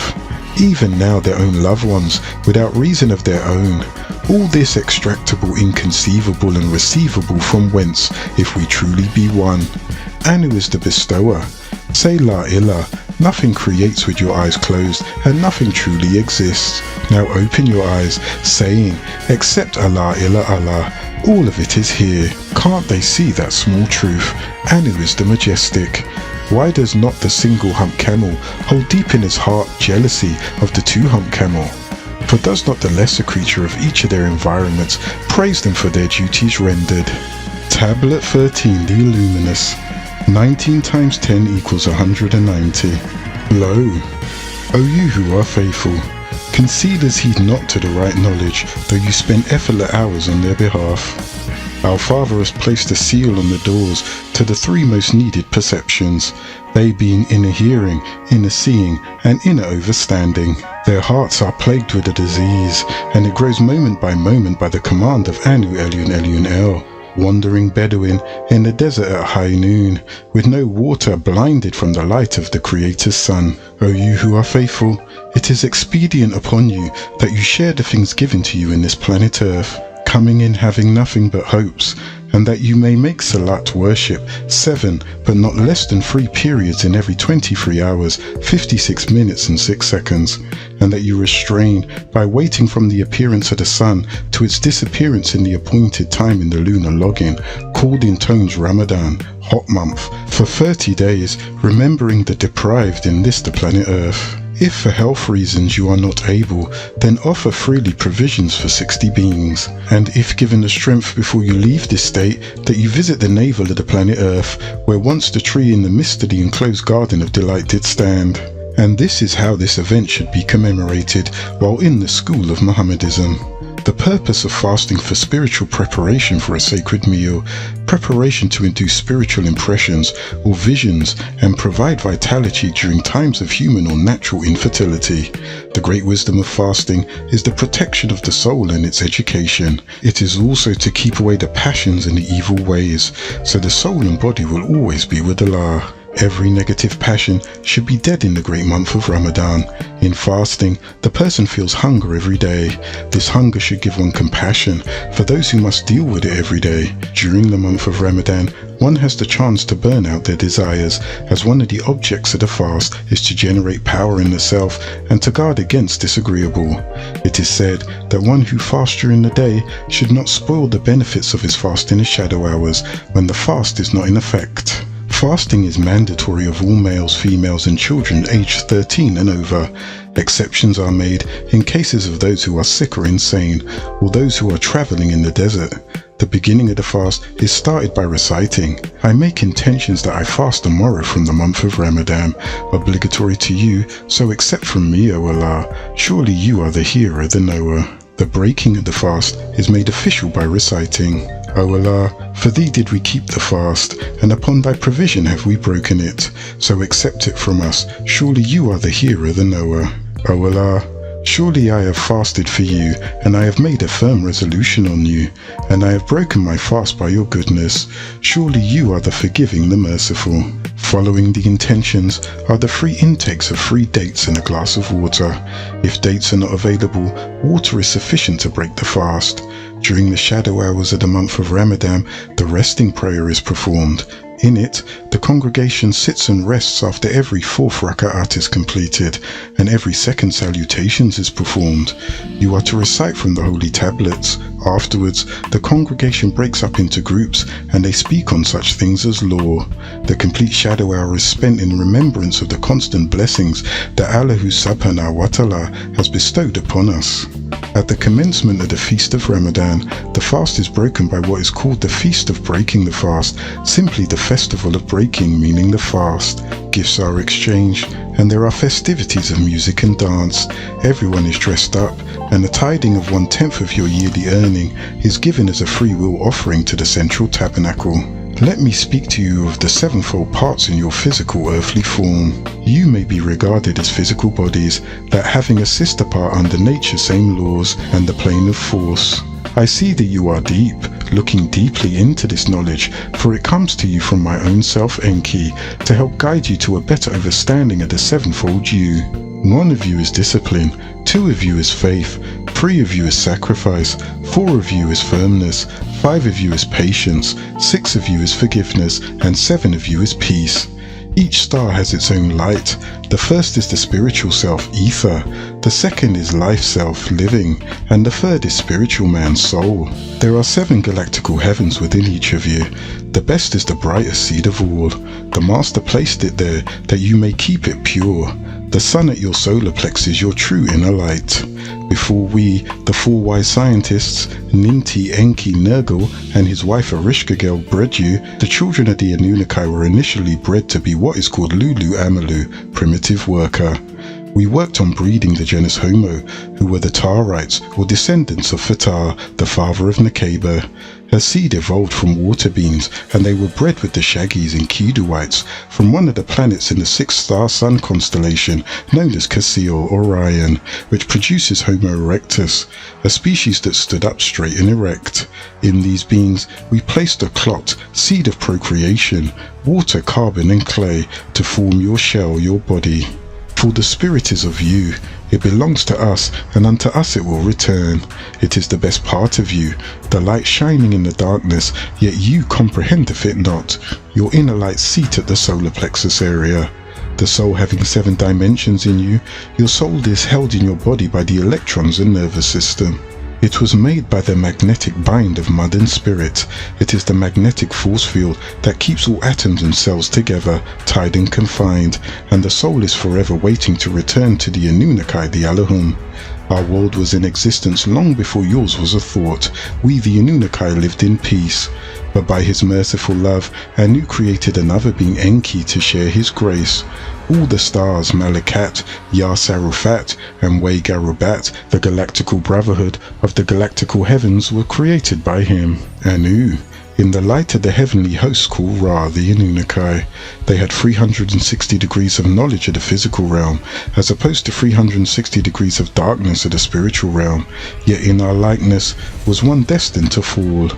Even now their own loved ones, without reason of their own. All this extractable, inconceivable and receivable from whence, if we truly be one. Anu is the bestower. Say La Ilah. Nothing creates with your eyes closed, and nothing truly exists. Now open your eyes, saying, accept Allah Ilah Allah. All of it is here. Can't they see that small truth? Anu is the majestic. Why does not the single hump camel hold deep in his heart jealousy of the two hump camel? For does not the lesser creature of each of their environments praise them for their duties rendered? Tablet 13, the Illuminous. 19 times 10 equals 190. Lo, O you who are faithful, conceders heed not to the right knowledge, though you spend effortless hours on their behalf. Our Father has placed a seal on the doors to the 3 most needed perceptions, they being inner hearing, inner seeing, and inner overstanding. Their hearts are plagued with a disease, and it grows moment by the command of Anu Elion Elion El. Wandering Bedouin in the desert at high noon, with no water, blinded from the light of the Creator's sun. O you who are faithful, it is expedient upon you that you share the things given to you in this planet Earth, coming in having nothing but hopes, and that you may make Salat worship 7 but not less than 3 periods in every 23 hours, 56 minutes and 6 seconds, and that you restrain by waiting from the appearance of the sun to its disappearance in the appointed time in the lunar login, called in tones Ramadan, hot month, for 30 days, remembering the deprived in this the planet Earth. If for health reasons you are not able, then offer freely provisions for 60 beings, and if given the strength before you leave this state, that you visit the navel of the planet Earth, where once the tree in the midst of the enclosed garden of delight did stand. And this is how this event should be commemorated while in the school of Mohammedism. The purpose of fasting for spiritual preparation for a sacred meal, preparation to induce spiritual impressions or visions and provide vitality during times of human or natural infertility. The great wisdom of fasting is the protection of the soul and its education. It is also to keep away the passions and the evil ways, so the soul and body will always be with Allah. Every negative passion should be dead in the great month of Ramadan. In fasting, the person feels hunger every day. This hunger should give one compassion for those who must deal with it every day. During the month of Ramadan, one has the chance to burn out their desires, as one of the objects of the fast is to generate power in the self and to guard against disagreeable. It is said that one who fasts during the day should not spoil the benefits of his fast in the shadow hours when the fast is not in effect. Fasting is mandatory of all males, females and children aged 13 and over. Exceptions are made in cases of those who are sick or insane, or those who are traveling in the desert. The beginning of the fast is started by reciting, "I make intentions that I fast tomorrow from the month of Ramadan, obligatory to you, so accept from me, O Allah. Surely you are the hearer, the knower." The breaking of the fast is made official by reciting, "O Allah, for thee did we keep the fast, and upon thy provision have we broken it, so accept it from us. Surely you are the hearer, the knower. O Allah, surely I have fasted for you, and I have made a firm resolution on you, and I have broken my fast by your goodness. Surely you are the forgiving, the merciful." Following the intentions are the 3 intakes of 3 dates and a glass of water. If dates are not available, water is sufficient to break the fast. During the shadow hours of the month of Ramadan, the resting prayer is performed. In it, the congregation sits and rests after every 4th raka'at is completed, and every 2nd salutations is performed. You are to recite from the holy tablets. Afterwards, the congregation breaks up into groups, and they speak on such things as law. The complete shadow hour is spent in remembrance of the constant blessings that Allah subhanahu wa ta'ala has bestowed upon us. At the commencement of the Feast of Ramadan, the fast is broken by what is called the Feast of Breaking the Fast, simply the festival of breaking, meaning the fast. Gifts are exchanged, and there are festivities of music and dance. Everyone is dressed up, and a tithing of 1/10 of your yearly earning is given as a free will offering to the central tabernacle. Let me speak to you of the 7-fold parts in your physical earthly form. You may be regarded as physical bodies that having a sister part under nature's same laws and the plane of force. I see that you are deep, looking deeply into this knowledge, for it comes to you from my own self Enki, to help guide you to a better understanding of the 7-fold you. 1 of you is discipline, 2 of you is faith, 3 of you is sacrifice, 4 of you is firmness, 5 of you is patience, 6 of you is forgiveness, and 7 of you is peace. Each star has its own light. The first is the spiritual self, ether. The second is life self, living. And the third is spiritual man, soul. There are 7 galactical heavens within each of you. The best is the brightest seed of all. The Master placed it there that you may keep it pure. The sun at your solar plex is your true inner light. Before we, the 4 wise scientists, Ninti, Enki, Nergal, and his wife Erishkigal bred you, the children of the Anunnaki were initially bred to be what is called Lulu Amalu, primitive worker. We worked on breeding the genus Homo, who were the Tarites, or descendants of Fatar, the father of Nekeba. Her seed evolved from water beings, and they were bred with the Shaggies and Kiduites from one of the planets in the 6-star sun constellation known as Cassiel Orion, which produces Homo erectus, a species that stood up straight and erect. In these beings, we placed a clot, seed of procreation, water, carbon and clay, to form your shell, your body. For the spirit is of you, it belongs to us, and unto us it will return. It is the best part of you, the light shining in the darkness, yet you comprehendeth it not. Your inner light seat at the solar plexus area. The soul having 7 dimensions in you, your soul is held in your body by the electrons and nervous system. It was made by the magnetic bind of mud and spirit. It is the magnetic force field that keeps all atoms and cells together, tied and confined, and the soul is forever waiting to return to the Anunnaki, the Elohim. Our world was in existence long before yours was a thought. We, the Anunnaki, lived in peace. But by his merciful love, Anu created another being, Enki, to share his grace. All the stars, Malakat, Yar-Sarufat, and Wei-Garubat, the galactical brotherhood of the galactical heavens, were created by him, Anu, in the light of the heavenly hosts called Ra, the Anunnaki. They had 360 degrees of knowledge of the physical realm, as opposed to 360 degrees of darkness of the spiritual realm. Yet in our likeness was one destined to fall.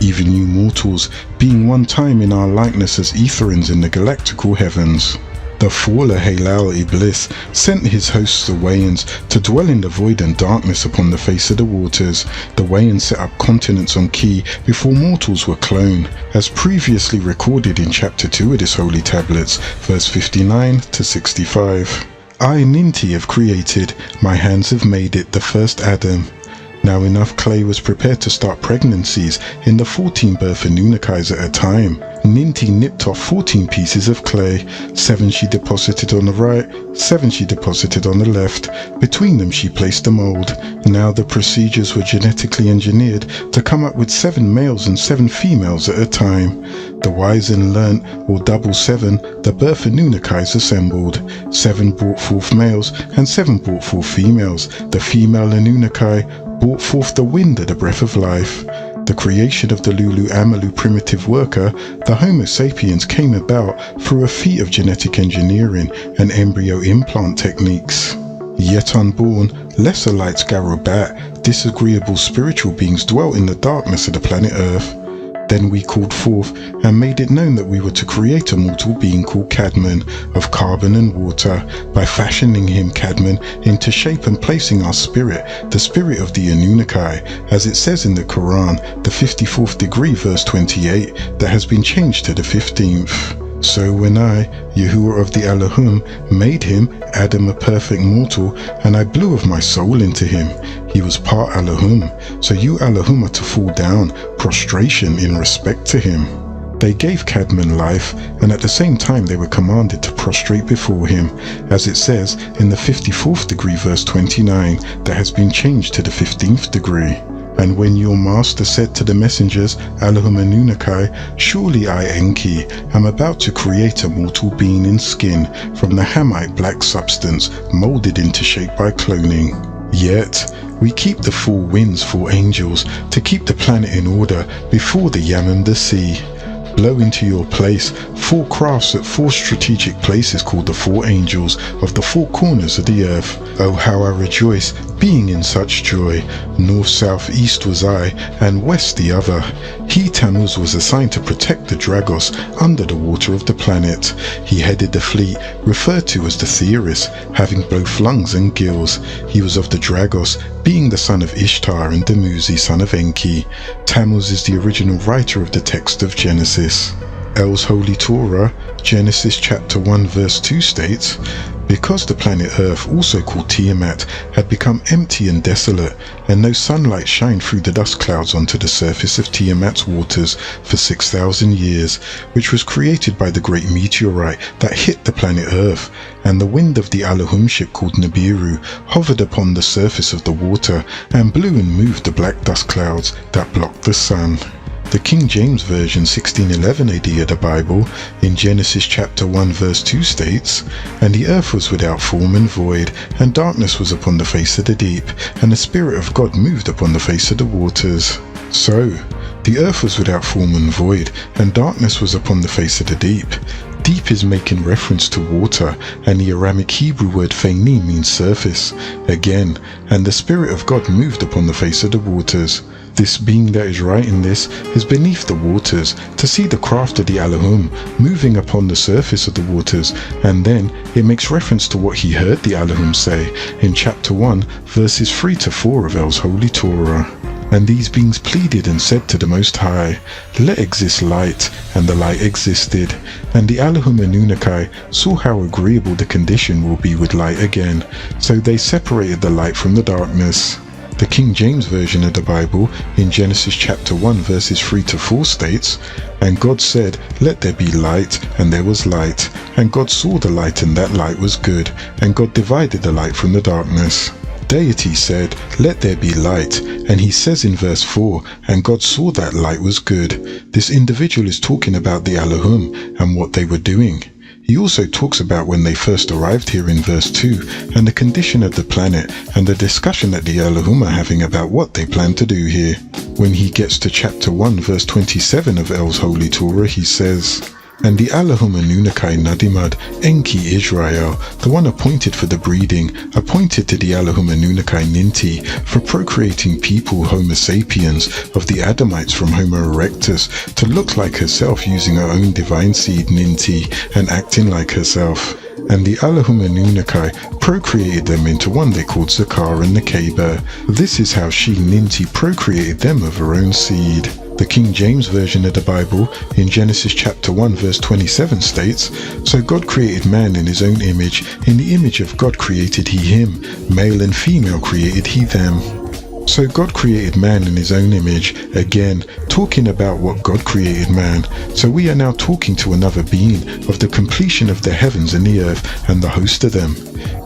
Even you mortals, being one time in our likeness as Etherins in the galactical heavens. The faller Halal Iblis sent his hosts the Wayans to dwell in the void and darkness upon the face of the waters. The Wayans set up continents on Ki before mortals were cloned, as previously recorded in chapter 2 of this holy tablets, verse 59 to 65. I, Ninti, have created, my hands have made it, the first Adam. Now enough clay was prepared to start pregnancies in the 14 birth Anunnakis at a time. Ninti nipped off 14 pieces of clay. 7 she deposited on the right, 7 she deposited on the left. Between them she placed a mold. Now the procedures were genetically engineered to come up with 7 males and 7 females at a time. The wise and learnt, or double 7, the birth Anunnakis assembled. 7 brought forth males and 7 brought forth females. The female Anunnaki brought forth the wind of the breath of life. The creation of the Lulu Amalu primitive worker, the Homo sapiens, came about through a feat of genetic engineering and embryo implant techniques. Yet unborn, lesser lights Garubat, disagreeable spiritual beings dwelt in the darkness of the planet Earth. Then we called forth and made it known that we were to create a mortal being called Cadman, of carbon and water, by fashioning him, Cadman, into shape and placing our spirit, the spirit of the Anunnaki, as it says in the Quran, the 54th degree, verse 28, that has been changed to the 15th. So when I, Yahuwah of the Elohim, made him, Adam, a perfect mortal, and I blew of my soul into him, he was part Elohim. So you Elohim are to fall down, prostration in respect to him. They gave Cadman life, and at the same time they were commanded to prostrate before him, as it says in the 54th degree, verse 29, that has been changed to the 15th degree. And when your master said to the messengers, Elohim Anunnaki, surely I, Enki, am about to create a mortal being in skin from the Hamite black substance, molded into shape by cloning. Yet we keep the 4 winds 4 angels to keep the planet in order before the Yamam the sea. Blow into your place 4 crafts at 4 strategic places called the 4 angels of the 4 corners of the earth. Oh, how I rejoice, being in such joy. North, south, east was I, and west the other. He, Tammuz, was assigned to protect the Dragos under the water of the planet. He headed the fleet, referred to as the Theoris, having both lungs and gills. He was of the Dragos, being the son of Ishtar, and Dumuzi, son of Enki. Tammuz is the original writer of the text of Genesis. El's Holy Torah, Genesis chapter 1 verse 2 states, because the planet Earth, also called Tiamat, had become empty and desolate, and no sunlight shined through the dust clouds onto the surface of Tiamat's waters for 6,000 years, which was created by the great meteorite that hit the planet Earth, and the wind of the Elohim ship called Nibiru hovered upon the surface of the water and blew and moved the black dust clouds that blocked the sun. The King James Version 1611 AD of the Bible, in Genesis chapter 1 verse 2 states, and the earth was without form and void, and darkness was upon the face of the deep, and the Spirit of God moved upon the face of the waters. So, the earth was without form and void, and darkness was upon the face of the deep. Deep is making reference to water, and the Aramic Hebrew word feini means surface, again, and the Spirit of God moved upon the face of the waters. This being that is writing this is beneath the waters, to see the craft of the Elohim moving upon the surface of the waters, and then it makes reference to what he heard the Elohim say in chapter 1, verses 3 to 4 of El's Holy Torah. And these beings pleaded and said to the Most High, "Let exist light," and the light existed. And the Elohim Anunnaki saw how agreeable the condition will be with light again, so they separated the light from the darkness. The King James Version of the Bible in Genesis chapter 1 verses 3 to 4 states, "And God said, Let there be light, and there was light. And God saw the light, and that light was good. And God divided the light from the darkness." Deity said, "Let there be light," and he says in verse 4, "And God saw that light was good." This individual is talking about the Elohim and what they were doing. He also talks about when they first arrived here in verse 2, and the condition of the planet, and the discussion that the Elohim are having about what they plan to do here. When he gets to chapter 1 verse 27 of El's Holy Torah, he says, "And the Elohim Anunnaki Nadimad Enki Israel, the one appointed for the breeding, appointed to the Elohim Anunnaki Ninti, for procreating people Homo sapiens of the Adamites from Homo erectus, to look like herself using her own divine seed Ninti, and acting like herself. And the Elohim Anunnaki procreated them into one they called Zakar and Nekeba. This is how she Ninti procreated them of her own seed." The King James Version of the Bible in Genesis chapter 1 verse 27 states, "So God created man in his own image, in the image of God created he him, male and female created he them." So God created man in his own image, again, talking about what God created man. So we are now talking to another being of the completion of the heavens and the earth and the host of them.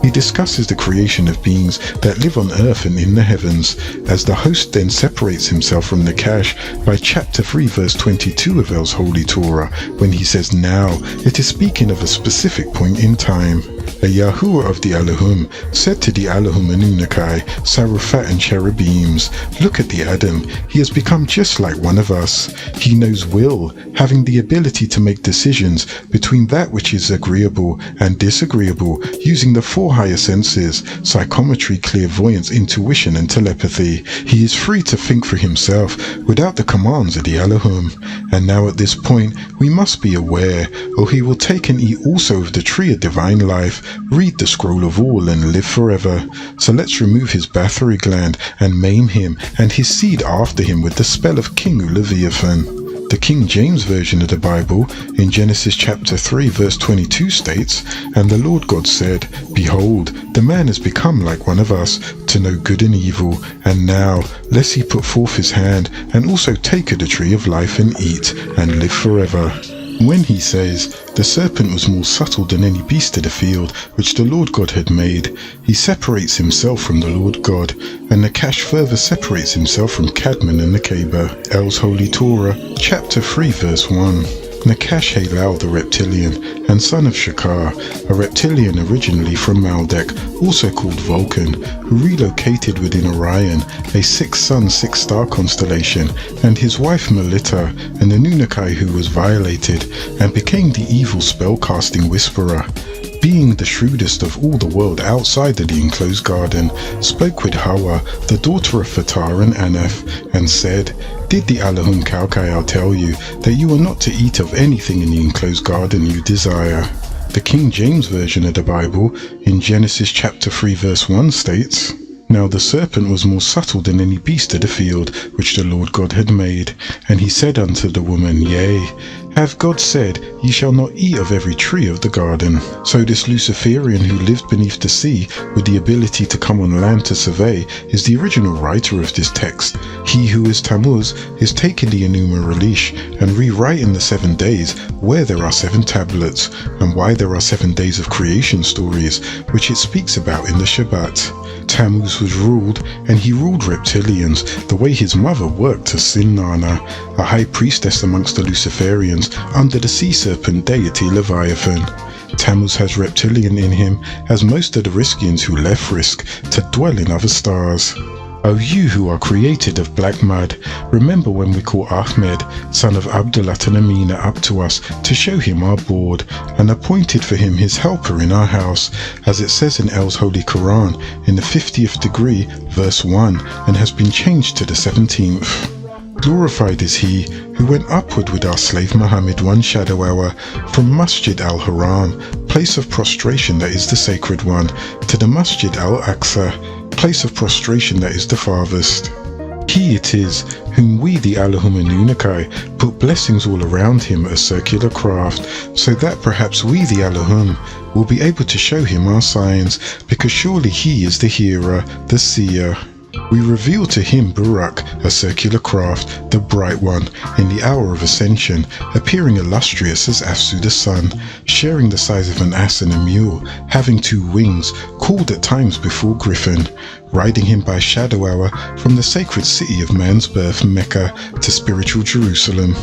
He discusses the creation of beings that live on earth and in the heavens, as the host then separates himself from the Cash by chapter 3 verse 22 of El's Holy Torah, when he says now, it is speaking of a specific point in time. A Yahuwah of the Elohim said to the Elohim Anunnaki, Sarufat and Cherubims, "Look at the Adam, he has become just like one of us. He knows will, having the ability to make decisions between that which is agreeable and disagreeable, using the four higher senses, psychometry, clairvoyance, intuition and telepathy. He is free to think for himself without the commands of the Elohim. And now at this point we must be aware, or he will take and eat also of the tree of divine life, read the scroll of all and live forever. So let's remove his battery gland and maim him and his seed after him with the spell of King Leviathan." The King James Version of the Bible in Genesis chapter 3 verse 22 states, "And the Lord God said, Behold, the man has become like one of us, to know good and evil. And now, lest he put forth his hand, and also take of the tree of life and eat, and live forever." When he says, "The serpent was more subtle than any beast of the field, which the Lord God had made," he separates himself from the Lord God, and Nakash further separates himself from Cadman and Nekeba. El's Holy Torah, chapter 3 verse 1. Nakash Halal the reptilian, and son of Shakar, a reptilian originally from Maldek, also called Vulcan, who relocated within Orion, a 6-sun 6-star constellation, and his wife Melita, an Anunnaki who was violated, and became the evil spell-casting whisperer. Being the shrewdest of all the world outside of the enclosed garden, spoke with Hawa, the daughter of Fatah and Aneth, and said, "Did the Elohim Kalkael tell you that you are not to eat of anything in the enclosed garden you desire?" The King James Version of the Bible in Genesis chapter 3 verse 1 states, "Now the serpent was more subtle than any beast of the field which the Lord God had made. And he said unto the woman, Yea, hath God said, Ye shall not eat of every tree of the garden?" So this Luciferian who lived beneath the sea with the ability to come on land to survey is the original writer of this text. He who is Tammuz is taking the Enuma Elish and rewriting the 7 days where there are 7 tablets, and why there are 7 days of creation stories, which it speaks about in the Shabbat. Tammuz was ruled, and he ruled reptilians the way his mother worked to Sinnana, a high priestess amongst the Luciferians, under the sea serpent deity Leviathan. Tammuz has reptilian in him, as most of the Riskians who left Risk to dwell in other stars. O you who are created of black mud, remember when we call Ahmed, son of Abdullah and Amina, up to us to show him our board, and appointed for him his helper in our house, as it says in El's Holy Quran, in the 50th degree, verse 1, and has been changed to the 17th. Glorified is he who went upward with our slave Muhammad one shadow hour from Masjid al-Haram, place of prostration that is the sacred one, to the Masjid al-Aqsa, place of prostration that is the farthest. He it is whom we, the Allahum Anunakai, put blessings all around him, a circular craft, so that perhaps we, the Allahum, will be able to show him our signs, because surely he is the hearer, the seer. We reveal to him Burak, a circular craft, the bright one, in the hour of ascension, appearing illustrious as Afsu the sun, sharing the size of an ass and a mule, having 2 wings, called at times before griffin, riding him by shadow hour from the sacred city of man's birth, Mecca, to spiritual Jerusalem.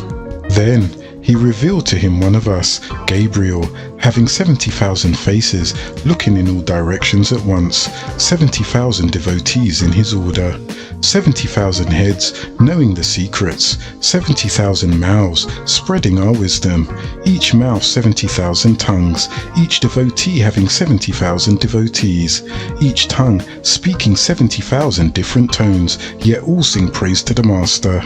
Then he revealed to him one of us, Gabriel, having 70,000 faces, looking in all directions at once, 70,000 devotees in his order, 70,000 heads, knowing the secrets, 70,000 mouths, spreading our wisdom, each mouth 70,000 tongues, each devotee having 70,000 devotees, each tongue speaking 70,000 different tones, yet all sing praise to the Master.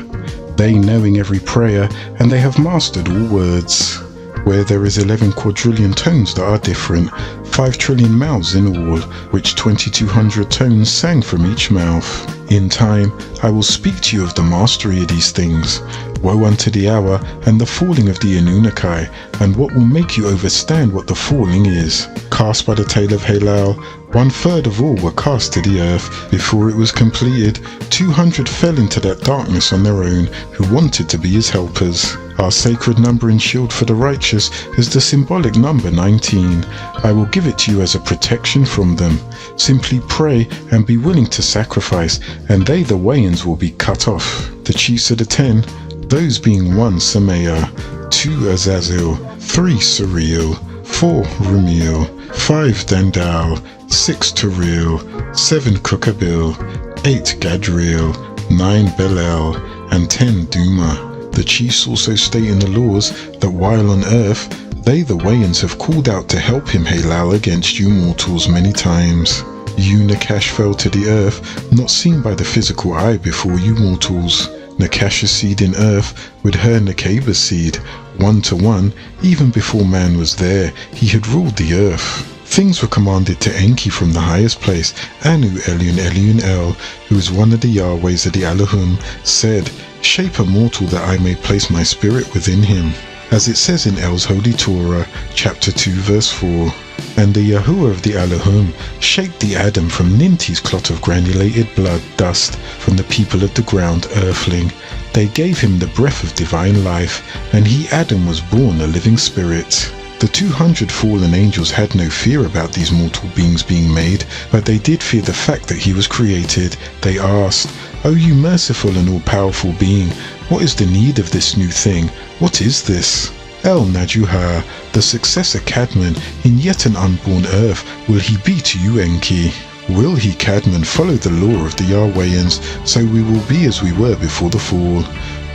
They knowing every prayer, and they have mastered all words. Where there is 11 quadrillion tones that are different, 5 trillion mouths in all, which 2200 tones sang from each mouth. In time, I will speak to you of the mastery of these things. Woe unto the hour and the falling of the Anunakai, and what will make you overstand what the falling is. Cast by the tail of Halal, 1/3 of all were cast to the earth. Before it was completed, 200 fell into that darkness on their own, who wanted to be his helpers. Our sacred number and shield for the righteous is the symbolic number 19. I will give it to you as a protection from them. Simply pray and be willing to sacrifice, and they, the Wayans, will be cut off. The chiefs of the 10, those being 1 Samaya, 2 Azazel, 3 Suriel, 4 Rumiel, 5 Dandal, 6 Turil, 7 Kukabil, 8 Gadriel, 9 Belel, and 10 Duma. The chiefs also state in the laws that while on earth, they the Wayans have called out to help him Halal against you mortals many times. You Nakash fell to the earth, not seen by the physical eye before you mortals. Nakash's seed in earth with her Nakaba's seed, 1 to 1, even before man was there, he had ruled the earth. Things were commanded to Enki from the highest place. Anu Elion El, who is one of the Yahwehs of the Allahum, said, shape a mortal that I may place my spirit within him. As it says in El's Holy Torah, chapter 2, verse 4. And the Yahuwah of the Allahum shaped the Adam from Ninti's clot of granulated blood, dust, from the people of the ground, earthling. They gave him the breath of divine life, and he, Adam, was born a living spirit. The 200 fallen angels had no fear about these mortal beings being made, but they did fear the fact that he was created. They asked, O you merciful and all-powerful being, what is the need of this new thing? What is this? El Najuha, the successor Cadman, in yet an unborn earth, will he be to you, Enki? Will he, Cadman, follow the law of the Yahwehans, so we will be as we were before the fall?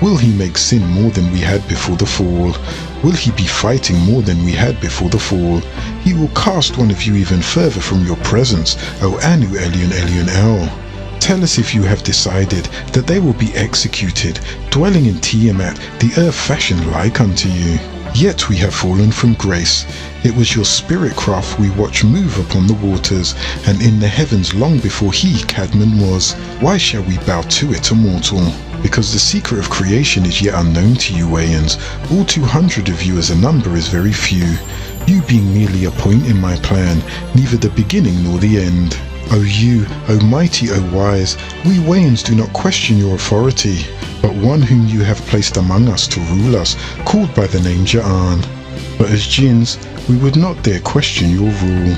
Will he make sin more than we had before the fall? Will he be fighting more than we had before the fall? He will cast one of you even further from your presence, O Anu Elion El. Tell us if you have decided that they will be executed, dwelling in Tiamat, the earth fashioned like unto you. Yet we have fallen from grace. It was your spirit craft we watch move upon the waters, and in the heavens long before he, Cadman, was. Why shall we bow to it, a mortal? Because the secret of creation is yet unknown to you, Wayans. All 200 of you as a number is very few. You being merely a point in my plan, neither the beginning nor the end. O you, O mighty, O wise, we Wayans do not question your authority, but one whom you have placed among us to rule us, called by the name Ja'an. But as jinns, we would not dare question your rule.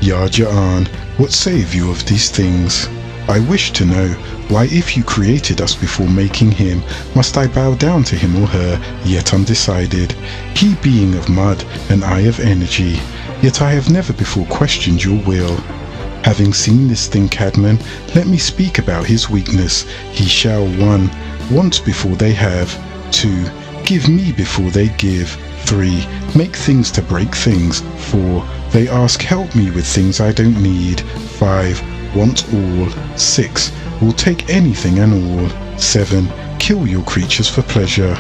Ya Ja'an, what say you of these things? I wish to know, why if you created us before making him, must I bow down to him or her, yet undecided? He being of mud, and I of energy, yet I have never before questioned your will. Having seen this thing, Cadman, let me speak about his weakness. He shall 1. Want before they have. 2. Give me before they give. 3. Make things to break things. 4. They ask help me with things I don't need. 5. Want all. 6. Will take anything and all. 7. Kill your creatures for pleasure.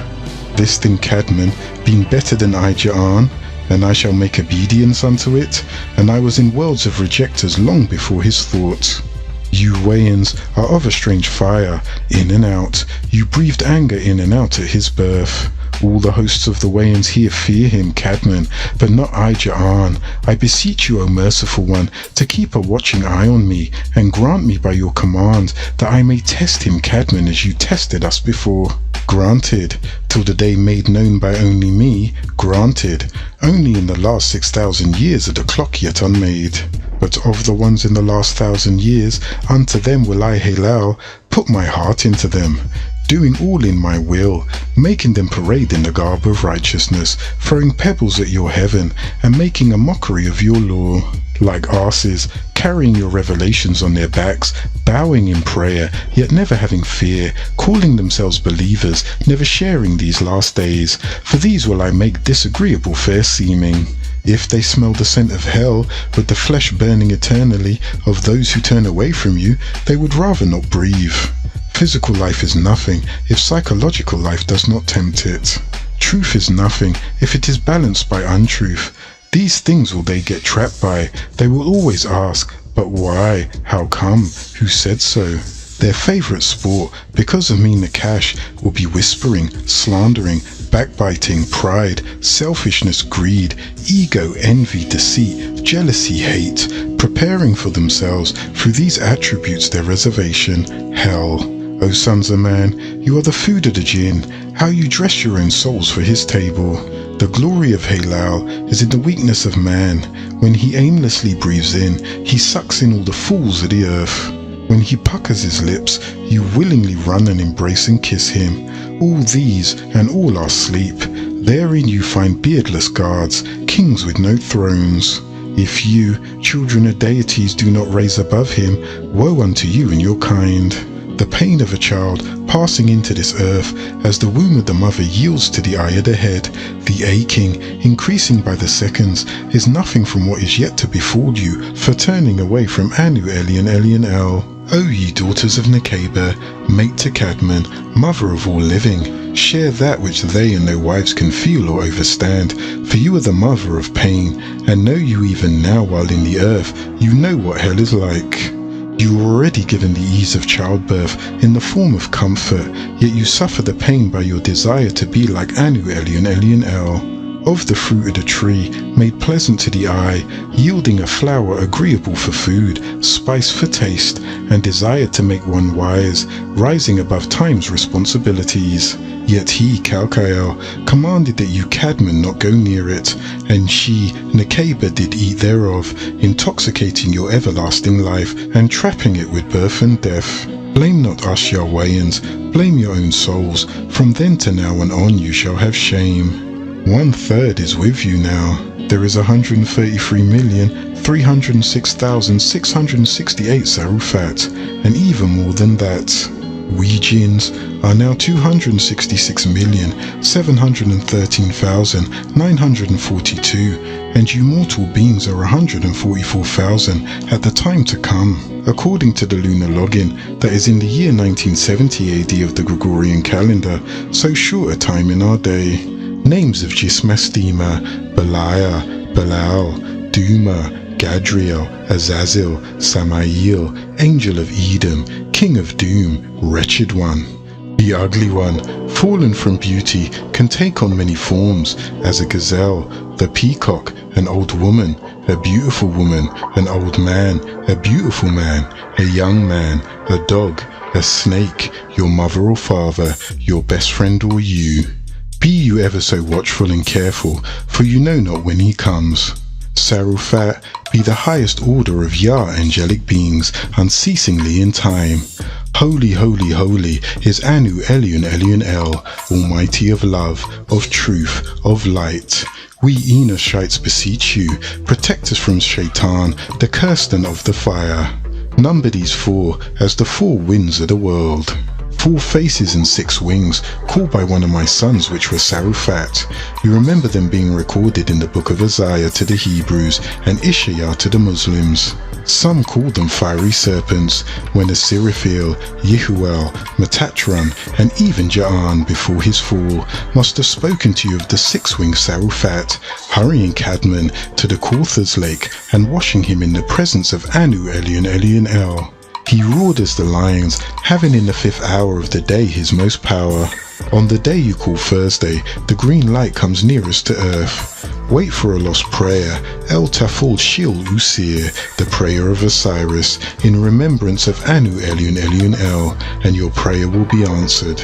This thing, Cadman, being better than I, Ja'an, and I shall make obedience unto it, and I was in worlds of rejectors long before his thought. You Wayans are of a strange fire, in and out. You breathed anger in and out at his birth. All the hosts of the Wayans here fear him, Cadman, but not I, Ja'an. I beseech you, O merciful one, to keep a watching eye on me, and grant me by your command that I may test him, Cadman, as you tested us before. Granted, till the day made known by only me. Granted, only in the last 6,000 years are the clock yet unmade. But of the ones in the last 1,000 years, unto them will I, Halal, put my heart into them, doing all in my will, making them parade in the garb of righteousness, throwing pebbles at your heaven, and making a mockery of your law. Like asses, carrying your revelations on their backs, bowing in prayer, yet never having fear, calling themselves believers, never sharing these last days. For these will I make disagreeable fair seeming. If they smell the scent of hell, with the flesh burning eternally, of those who turn away from you, they would rather not breathe. Physical life is nothing if psychological life does not tempt it. Truth is nothing if it is balanced by untruth. These things will they get trapped by. They will always ask, but why? How come? Who said so? Their favourite sport, because of me Nakash, will be whispering, slandering, backbiting, pride, selfishness, greed, ego, envy, deceit, jealousy, hate, preparing for themselves through these attributes their reservation, hell. O sons of man, you are the food of the jinn, how you dress your own souls for his table. The glory of Halal is in the weakness of man. When he aimlessly breathes in, he sucks in all the fools of the earth. When he puckers his lips, you willingly run and embrace and kiss him. All these and all are sleep. Therein you find beardless guards, kings with no thrones. If you, children of deities, do not raise above him, woe unto you and your kind. The pain of a child passing into this earth as the womb of the mother yields to the eye of the head, the aching, increasing by the seconds, is nothing from what is yet to befall you for turning away from Anu Elian Elian El. O ye daughters of Nekeba, mate to Cadman, mother of all living, share that which they and their wives can feel or overstand, for you are the mother of pain, and know you even now while in the earth, you know what hell is like. You are already given the ease of childbirth in the form of comfort, yet you suffer the pain by your desire to be like Anu Elian Elian El. Of the fruit of the tree, made pleasant to the eye, yielding a flower agreeable for food, spice for taste, and desired to make one wise, rising above time's responsibilities. Yet he, Kalkael, commanded that you Cadman not go near it, and she, Nekeba, did eat thereof, intoxicating your everlasting life, and trapping it with birth and death. Blame not us, Yahwehans, blame your own souls, from then to now and on you shall have shame. 1/3 is with you now. There is 133,306,668 Sarufat, and even more than that. We jinns are now 266,713,942, and you mortal beings are 144,000 at the time to come, according to the lunar login that is in the year 1970 AD of the Gregorian calendar, so short a time in our day. Names of Jismastima, Belial, Belial, Duma, Gadriel, Azazel, Samael, Angel of Edom, King of Doom, Wretched One. The Ugly One, fallen from beauty, can take on many forms, as a gazelle, the peacock, an old woman, a beautiful woman, an old man, a beautiful man, a young man, a dog, a snake, your mother or father, your best friend or you. Be you ever so watchful and careful, for you know not when he comes. Sarufat, be the highest order of Yah angelic beings, unceasingly in time. Holy, holy, holy is Anu Elian Elian El, almighty of love, of truth, of light. We Enoshites beseech you, protect us from Shaitan, the cursed of the fire. Number these four as the four winds of the world. 4 faces and 6 wings, called by one of my sons, which were Sarufat. You remember them being recorded in the book of Isaiah to the Hebrews and Ishaiah to the Muslims. Some called them fiery serpents, when Asiraphel, Yehuel, Metatron, and even Ja'an before his fall must have spoken to you of the 6-winged Sarufat, hurrying Cadman to the Kauthur's lake and washing him in the presence of Anu Elion Elion El. He roared as the lions, having in the 5th hour of the day his most power. On the day you call Thursday, the green light comes nearest to earth. Wait for a lost prayer, El Taful Shil Usir, the prayer of Osiris, in remembrance of Anu Elion Elion El, and your prayer will be answered.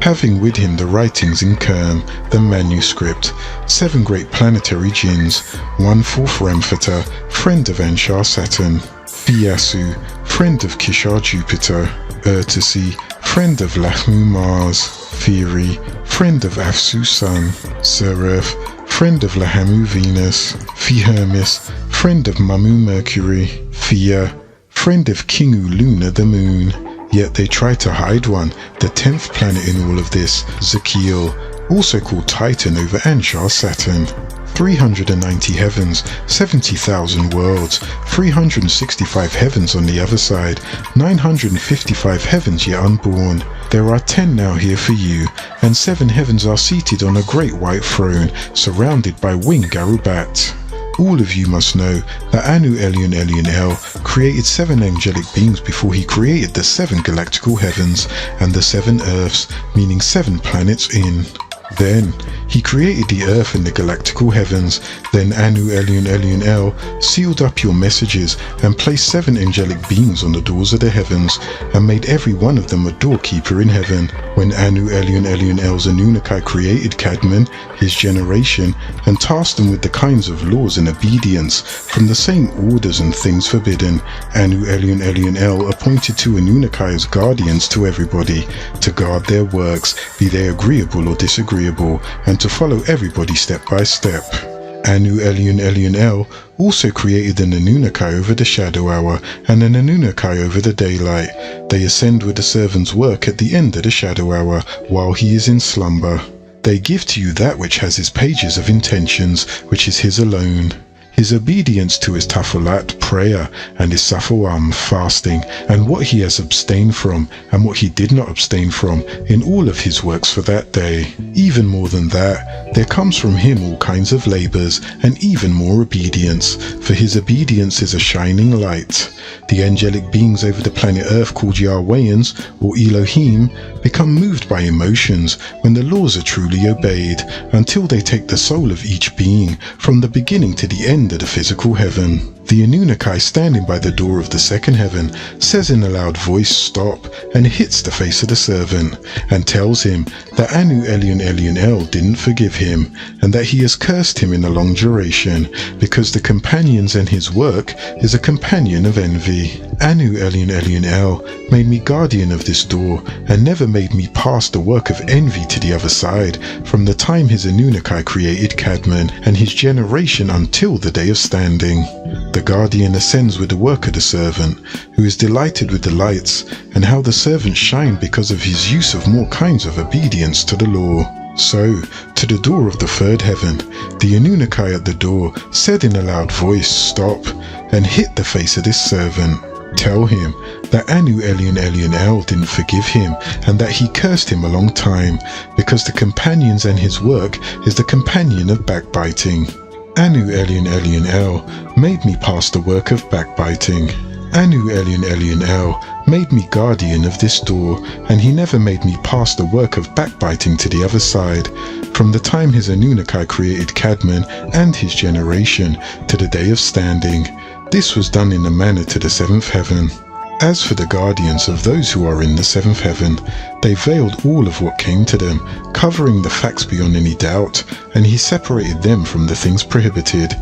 Having with him the writings in Kerm, the manuscript, 7 great planetary jinns, 1/4 Ramphata, friend of Anshar Saturn, Fiasu, friend of Kishar Jupiter, Urtasi, friend of Lahmu Mars, Theory, friend of Afsu Sun, Seraph, friend of Lahamu Venus, Fihermis, friend of Mamu Mercury, Thea, friend of Kingu Luna the Moon. Yet they try to hide one, the 10th planet in all of this, Zakiel, also called Titan over Anshar Saturn. 390 heavens, 70,000 worlds, 365 heavens on the other side, 955 heavens yet unborn. There are 10 now here for you, and 7 heavens are seated on a great white throne, surrounded by winged Garubat. All of you must know that Anu Elion Elion El created 7 angelic beings before he created the 7 galactical heavens and the 7 earths, meaning 7 planets in. Then he created the earth and the galactical heavens. Then Anu Elion Elion El sealed up your messages and placed 7 angelic beings on the doors of the heavens and made every one of them a doorkeeper in heaven. When Anu Elion Elion El's Anunnaki created Cadman, his generation, and tasked them with the kinds of laws and obedience from the same orders and things forbidden, Anu Elion Elion El appointed 2 Anunnaki as guardians to everybody, to guard their works, be they agreeable or disagreeable, and to follow everybody step by step. Anu Elion Elion El also created an Anunnaki over the shadow hour and an Anunnaki over the daylight. They ascend with the servant's work at the end of the shadow hour while he is in slumber. They give to you that which has his pages of intentions, which is his alone. His obedience to his tafulat, prayer, and his safawam, fasting, and what he has abstained from, and what he did not abstain from, in all of his works for that day. Even more than that, there comes from him all kinds of labors, and even more obedience, for his obedience is a shining light. The angelic beings over the planet Earth called Yahwehans, or Elohim, become moved by emotions when the laws are truly obeyed, until they take the soul of each being, from the beginning to the end of the physical heaven. The Anunnaki standing by the door of the 2nd heaven says in a loud voice, "Stop," and hits the face of the servant, and tells him that Anu Elion Elion El didn't forgive him, and that he has cursed him in a long duration, because the companions and his work is a companion of envy. Anu Elion Elion El made me guardian of this door, and never made me pass the work of envy to the other side, from the time his Anunnaki created Cadman and his generation until the day of standing. The guardian ascends with the work of the servant, who is delighted with the lights, and how the servant shined because of his use of more kinds of obedience to the law. So, to the door of the 3rd heaven, the Anunnaki at the door said in a loud voice, "Stop," and hit the face of this servant. Tell him that Anu Elion Elion El didn't forgive him, and that he cursed him a long time, because the companions and his work is the companion of backbiting. Anu Elion Elion El made me pass the work of backbiting. Anu Elion Elion El made me guardian of this door, and he never made me pass the work of backbiting to the other side, from the time his Anunnaki created Cadman and his generation to the day of standing. This was done in a manner to the 7th heaven. As for the guardians of those who are in the 7th heaven, they veiled all of what came to them, covering the facts beyond any doubt, and he separated them from the things prohibited,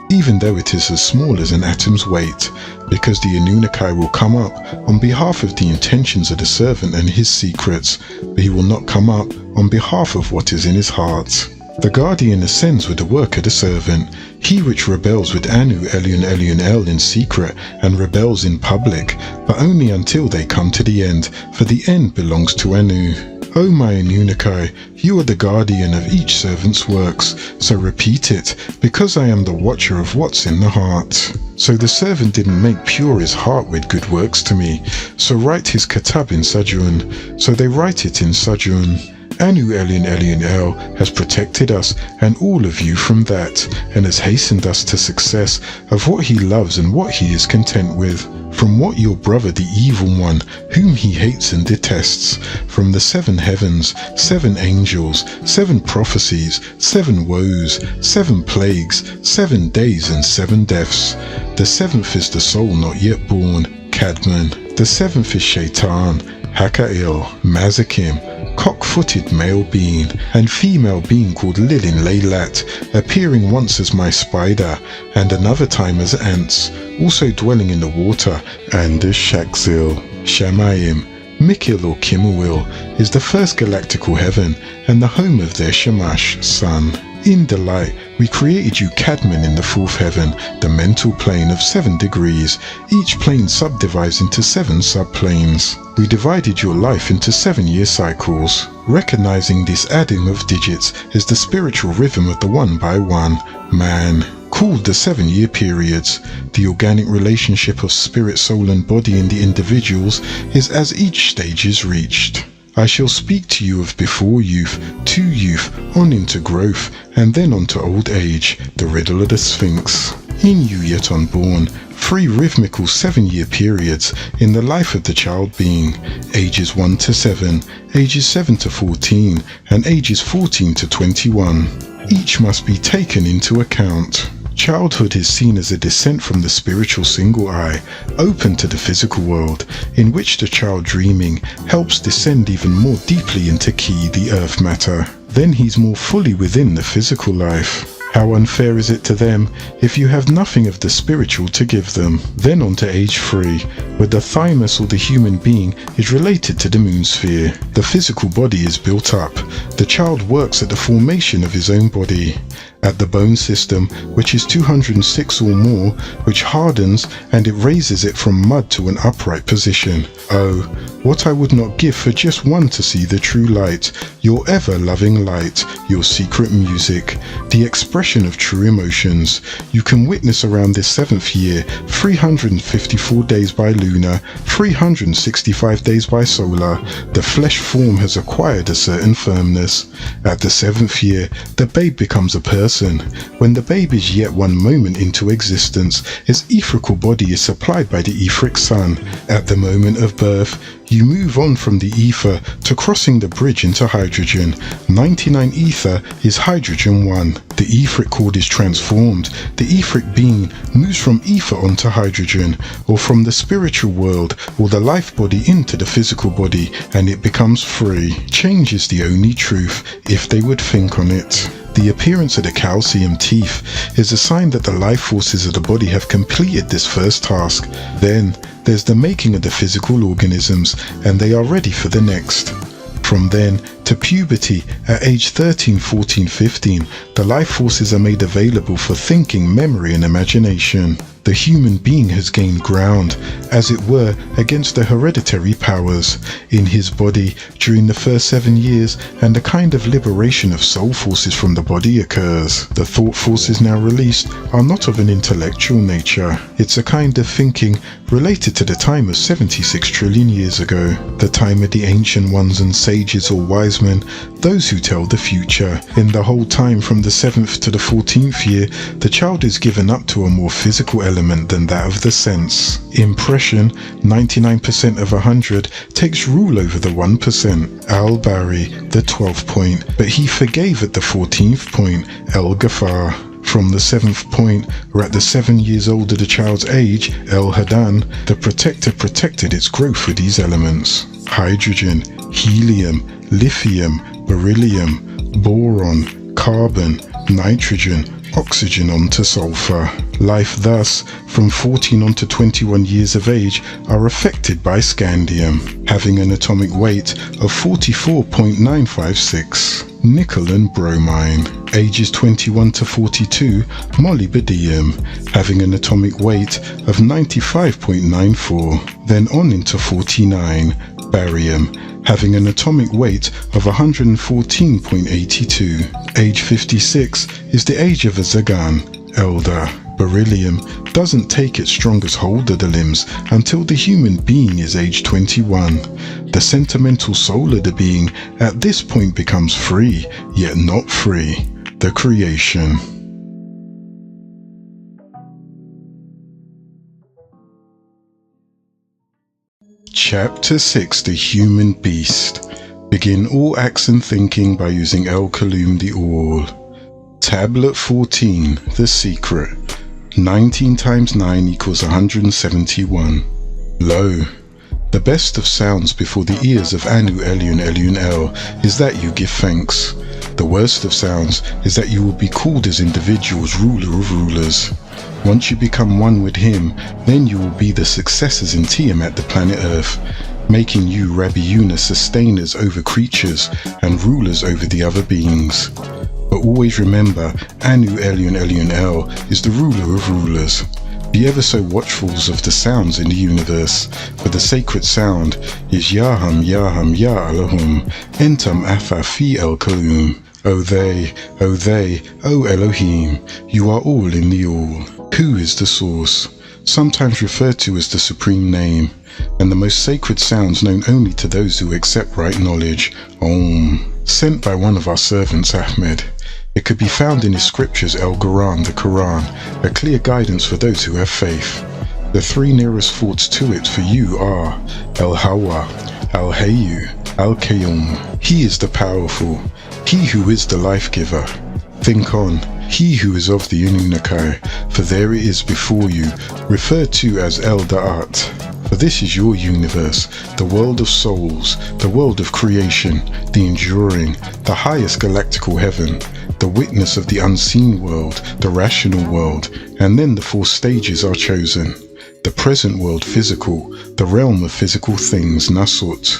even though it is as small as an atom's weight, because the Anunnaki will come up on behalf of the intentions of the servant and his secrets, but he will not come up on behalf of what is in his heart. The guardian ascends with the work of the servant. He which rebels with Anu, Elion, Elion, El in secret, and rebels in public, but only until they come to the end, for the end belongs to Anu. O my Anunnaki, you are the guardian of each servant's works, so repeat it, because I am the watcher of what's in the heart. So the servant didn't make pure his heart with good works to me, so write his katab in Sajun. So they write it in Sajun. Anu Elion Elion El has protected us and all of you from that, and has hastened us to success of what he loves and what he is content with, from what your brother the evil one, whom he hates and detests, from the 7 heavens, 7 angels, 7 prophecies, 7 woes, 7 plagues, 7 days and 7 deaths. The 7th is the soul not yet born, Cadman. The 7th is Shaitan, Hakail, Mazakim, cock-footed male being, and female being called Lilin Laylat, appearing once as my spider, and another time as ants, also dwelling in the water, and as Shakzil. Shamayim, Mikil or Kimuil, is the first galactical heaven, and the home of their Shamash, sun. In the light, we created you Cadman in the 4th heaven, the mental plane of 7 degrees, each plane subdivides into 7 subplanes. We divided your life into 7-year cycles. Recognizing this adding of digits is the spiritual rhythm of the 1 by 1, man. Called the 7-year periods, the organic relationship of spirit, soul and body in the individuals is as each stage is reached. I shall speak to you of before youth, to youth, on into growth, and then on to old age, the riddle of the Sphinx. In you yet unborn, 3 rhythmical 7-year periods in the life of the child being, ages 1 to 7, ages 7 to 14, and ages 14 to 21. Each must be taken into account. Childhood is seen as a descent from the spiritual single eye, open to the physical world, in which the child dreaming helps descend even more deeply into Ki, the earth matter. Then he's more fully within the physical life. How unfair is it to them if you have nothing of the spiritual to give them? Then on to age 3, where the thymus or the human being is related to the moon sphere. The physical body is built up. The child works at the formation of his own body. At the bone system, which is 206 or more, which hardens and it raises it from mud to an upright position. Oh, what I would not give for just one to see the true light, your ever-loving light, your secret music, the expression of true emotions. You can witness around this 7th year, 354 days by lunar, 365 days by solar, the flesh form has acquired a certain firmness. At the 7th year, the babe becomes a person. When the babe is yet one moment into existence, his etherical body is supplied by the etheric sun. At the moment of birth, you move on from the ether to crossing the bridge into hydrogen. 99 ether is hydrogen 1. The etheric cord is transformed. The etheric being moves from ether onto hydrogen, or from the spiritual world or the life body into the physical body, and it becomes free. Change is the only truth, if they would think on it. The appearance of the calcium teeth is a sign that the life forces of the body have completed this first task. Then there's the making of the physical organisms, and they are ready for the next. From then to puberty, at age 13, 14, 15, the life forces are made available for thinking, memory and imagination. The human being has gained ground, as it were, against the hereditary powers in his body during the first 7 years, and a kind of liberation of soul forces from the body occurs. The thought forces now released are not of an intellectual nature. It's a kind of thinking related to the time of 76 trillion years ago, the time of the ancient ones and sages or wise men, those who tell the future. In the whole time from the 7th to the 14th year, the child is given up to a more physical element than that of the sense. Impression, 99% of 100, takes rule over the 1%. Al-Bari, the 12th point, but he forgave at the 14th point, El-Ghafar. From the 7th point, or at the 7 years old of the child's age, El-Hadan, the protector protected its growth with these elements. Hydrogen, helium, lithium, beryllium, boron, carbon, nitrogen, oxygen onto sulfur. Life thus, from 14 on to 21 years of age, are affected by scandium, having an atomic weight of 44.956. nickel and bromine. Ages 21 to 42, molybdenum, having an atomic weight of 95.94. Then on into 49, barium, having an atomic weight of 114.82. Age 56 is the age of a Zagan, elder. Beryllium doesn't take its strongest hold of the limbs until the human being is age 21. The sentimental soul of the being at this point becomes free, yet not free. The creation. Chapter 6, The Human Beast. Begin all acts and thinking by using El Kalum the All. Tablet 14, The Secret. 19 times 9 equals 171. Lo, the best of sounds before the ears of Anu Elion Elion El is that you give thanks. The worst of sounds is that you will be called as individuals, ruler of rulers. Once you become one with him, then you will be the successors in Tiamat the planet Earth, making you Rabbi Yuna sustainers over creatures and rulers over the other beings. But always remember, Anu Elion Elion El is the ruler of rulers. Be ever so watchfuls of the sounds in the universe, for the sacred sound is Yaham Yaham Ya Elohim, Entam Afa Fi El Kalum. O they, O Elohim, you are all in the all. Who is the source? Sometimes referred to as the supreme name, and the most sacred sounds known only to those who accept right knowledge, Om. Sent by one of our servants, Ahmed. It could be found in his scriptures El-Quran, the Quran, a clear guidance for those who have faith. The three nearest thoughts to it for you are El-Hawa, Al-Hayyu, Al-Qayyum. He is the powerful, he who is the life-giver. Think on, he who is of the Anunnaki, for there it is before you, referred to as El-Da'at. For this is your universe, the world of souls, the world of creation, the enduring, the highest galactical heaven, the witness of the unseen world, the rational world, and then the four stages are chosen. The present world physical, the realm of physical things, Nasut,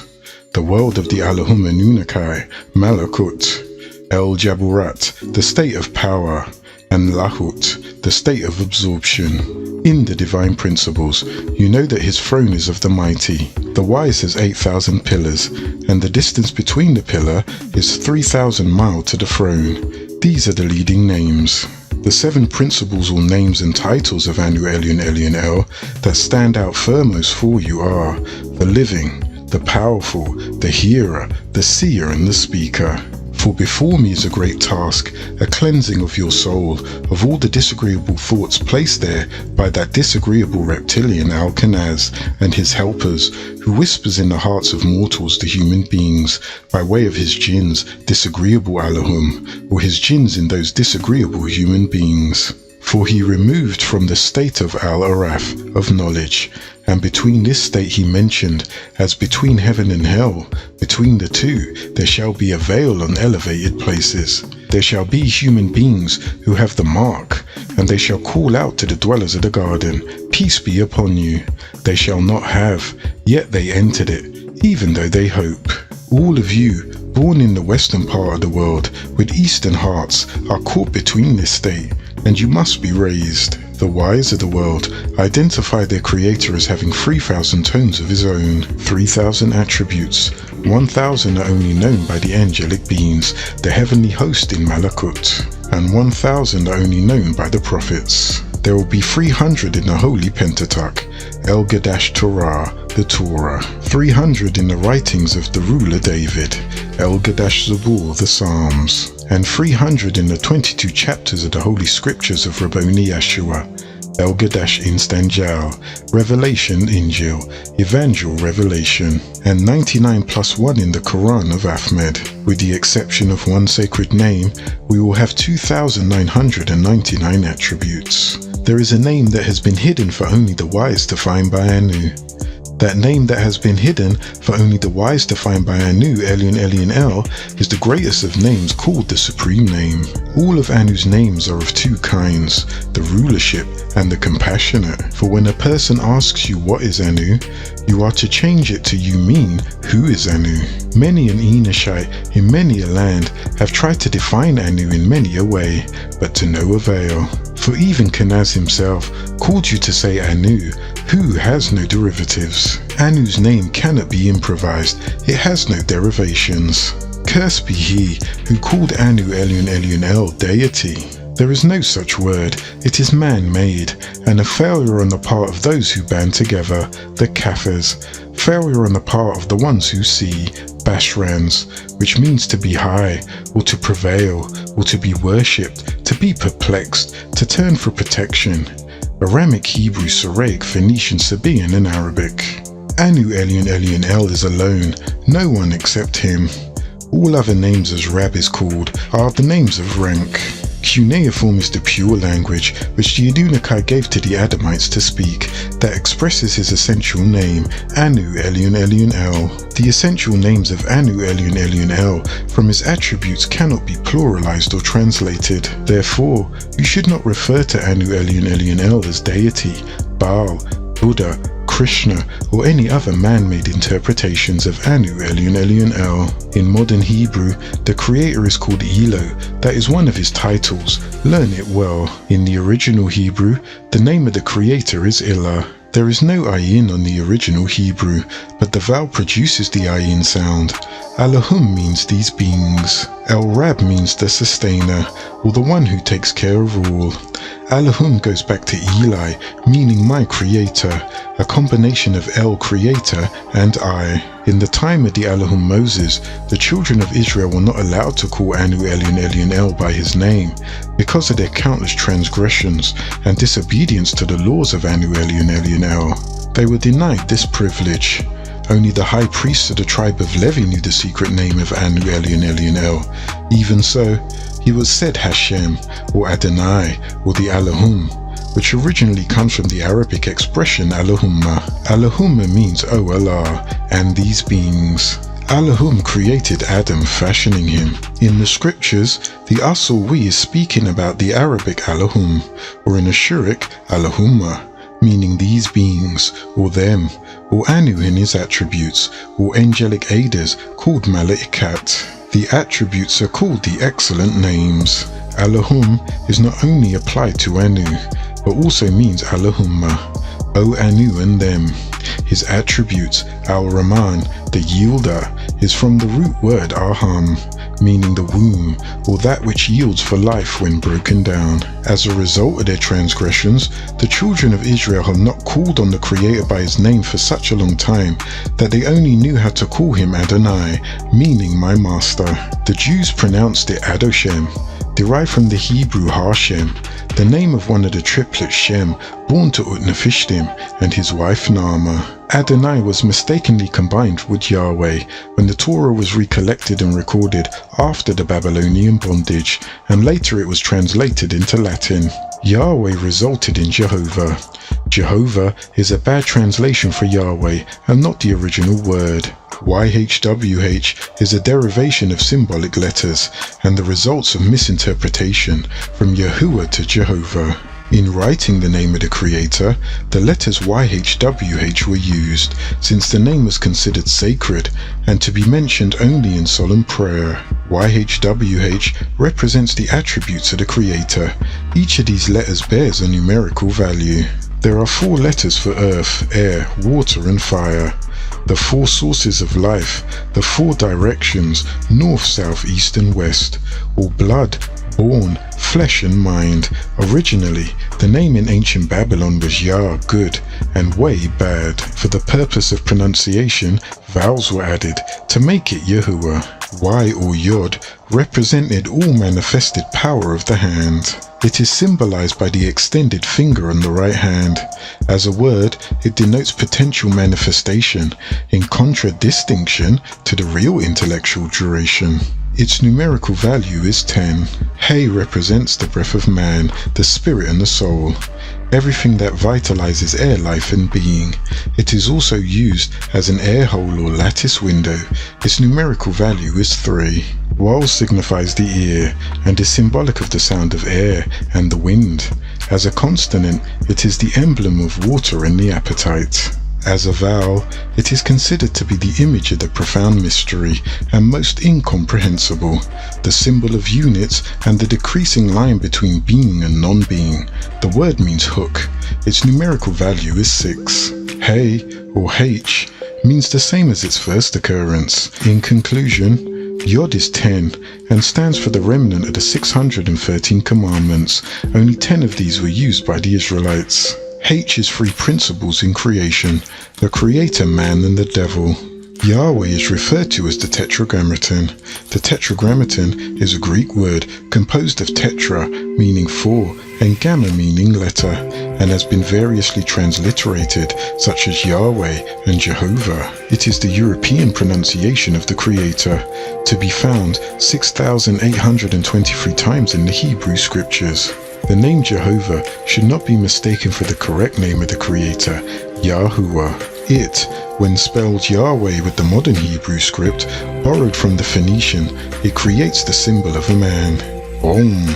the world of the Allahum Anunnaki, Malakut, El Jaburat, the state of power, and Lahut, the state of absorption. In the divine principles, you know that his throne is of the mighty. The wise has 8,000 pillars, and the distance between the pillar is 3,000 miles to the throne. These are the leading names. The 7 principles or names and titles of Anu Elion Elion El that stand out foremost for you are the living, the powerful, the hearer, the seer, and the speaker. For before me is a great task, a cleansing of your soul, of all the disagreeable thoughts placed there by that disagreeable reptilian Alkanaz and his helpers, who whispers in the hearts of mortals, the human beings, by way of his jinns, disagreeable Allahum, or his jinns in those disagreeable human beings. For he removed from the state of Al-Araf, of knowledge, and between this state he mentioned, as between heaven and hell, between the two, there shall be a veil on elevated places. There shall be human beings who have the mark, and they shall call out to the dwellers of the garden, peace be upon you. They shall not have, yet they entered it, even though they hope. All of you, born in the western part of the world, with eastern hearts, are caught between this state, and you must be raised. The wise of the world identify their creator as having 3,000 tones of his own, 3,000 attributes. 1,000 are only known by the angelic beings, the heavenly host in Malakut, and 1,000 are only known by the prophets. There will be 300 in the Holy Pentateuch, El-Gadash Torah, the Torah, 300 in the writings of the ruler David, El-Gadash Zabur, the Psalms, and 300 in the 22 chapters of the Holy Scriptures of Rabboni Yeshua, El-Gadash Instanjal, Revelation Injil, Evangel Revelation, and 99 plus 1 in the Quran of Ahmed. With the exception of one sacred name, we will have 2,999 attributes. There is a name that has been hidden for only the wise to find by Anu. That name that has been hidden for only the wise to find by Anu Elion Elion El is the greatest of names, called the Supreme Name. All of Anu's names are of two kinds, the rulership and the compassionate. For when a person asks you what is Anu, you are to change it to you mean who is Anu. Many an Enoshite in many a land have tried to define Anu in many a way, but to no avail. For even Kenaz himself called you to say Anu, who has no derivatives. Anu's name cannot be improvised, it has no derivations. Cursed be he who called Anu Elyon Elyon El deity. There is no such word, it is man-made, and a failure on the part of those who band together, the Kafirs, failure on the part of the ones who see, Bashrans, which means to be high, or to prevail, or to be worshipped, to be perplexed, to turn for protection. Aramic, Hebrew, Syriac, Phoenician, Sabaean, and Arabic. Anu Elyon Elyon El is alone, no one except him. All other names, as Rab is called, are the names of rank. Cuneiform is the pure language which the Anunnaki gave to the Adamites to speak, that expresses his essential name, Anu Elyon Elyon El. The essential names of Anu Elyon Elyon El from his attributes cannot be pluralized or translated. Therefore, you should not refer to Anu Elyon Elyon El as deity, Baal, Buddha, Krishna, or any other man-made interpretations of Anu Elyon Elyon El. In modern Hebrew, the creator is called Elo, that is one of his titles, learn it well. In the original Hebrew, the name of the creator is Ilah. There is no ayin on the original Hebrew, but the vowel produces the ayin sound. Elohim means these beings. El Rab means the sustainer, or the one who takes care of all. Elohim goes back to Eli, meaning my creator, a combination of El creator and I. In the time of the Elohim Moses, the children of Israel were not allowed to call Anu Elyon Elyon El by his name, because of their countless transgressions and disobedience to the laws of Anu Elyon Elyon El. They were denied this privilege. Only the high priest of the tribe of Levi knew the secret name of Anu Elyon Elyon El. Even so, he was said Hashem, or Adonai, or the Elohim, which originally comes from the Arabic expression Elohumma. Elohumma means O Allah, and these beings. Elohim created Adam, fashioning him. In the scriptures, the us or we is speaking about the Arabic Elohim, or in Ashuric, Elohumma, meaning these beings, or them, or Anu in his attributes, or angelic aiders called Mala'ikat. The attributes are called the excellent names. Elohim is not only applied to Anu, but also means Elohumma, O Anu and them. His attributes, Al-Rahman, the yielder, is from the root word Aham, meaning the womb, or that which yields for life when broken down. As a result of their transgressions, the children of Israel have not called on the Creator by his name for such a long time that they only knew how to call him Adonai, meaning my master. The Jews pronounced it Adoshem, derived from the Hebrew Hashem, the name of one of the triplets Shem, born to Utnapishtim and his wife Naamah. Adonai was mistakenly combined with Yahweh when the Torah was recollected and recorded after the Babylonian bondage, and later it was translated into Latin. Yahweh resulted in Jehovah. Jehovah is a bad translation for Yahweh and not the original word. YHWH is a derivation of symbolic letters and the results of misinterpretation from Yahuwah to Jehovah. In writing the name of the Creator, the letters YHWH were used, since the name was considered sacred and to be mentioned only in solemn prayer. YHWH represents the attributes of the Creator. Each of these letters bears a numerical value. There are 4 letters for earth, air, water, and fire. The 4 sources of life, the 4 directions, north, south, east, and west, or blood, born, flesh and mind. Originally, the name in ancient Babylon was Yah, good, and Way, bad. For the purpose of pronunciation, vowels were added to make it Yahuwah. Y or Yod represented all manifested power of the hand. It is symbolized by the extended finger on the right hand. As a word, it denotes potential manifestation, in contradistinction to the real intellectual duration. Its numerical value is 10. Hay represents the breath of man, the spirit and the soul, everything that vitalizes air life and being. It is also used as an air hole or lattice window. Its numerical value is 3. Wal signifies the ear and is symbolic of the sound of air and the wind. As a consonant, it is the emblem of water and the appetite. As a vowel, it is considered to be the image of the profound mystery and most incomprehensible, the symbol of units and the decreasing line between being and non-being. The word means hook. Its numerical value is 6. Hey, or H, means the same as its first occurrence. In conclusion, Yod is 10 and stands for the remnant of the 613 commandments. Only 10 of these were used by the Israelites. H is 3 principles in creation: the creator, man, and the devil. Yahweh is referred to as the Tetragrammaton. The Tetragrammaton is a Greek word composed of tetra, meaning 4, and gamma, meaning letter, and has been variously transliterated, such as Yahweh and Jehovah. It is the European pronunciation of the Creator, to be found 6,823 times in the Hebrew Scriptures. The name Jehovah should not be mistaken for the correct name of the Creator, Yahuwah. It, when spelled Yahweh with the modern Hebrew script, borrowed from the Phoenician, it creates the symbol of a man. Om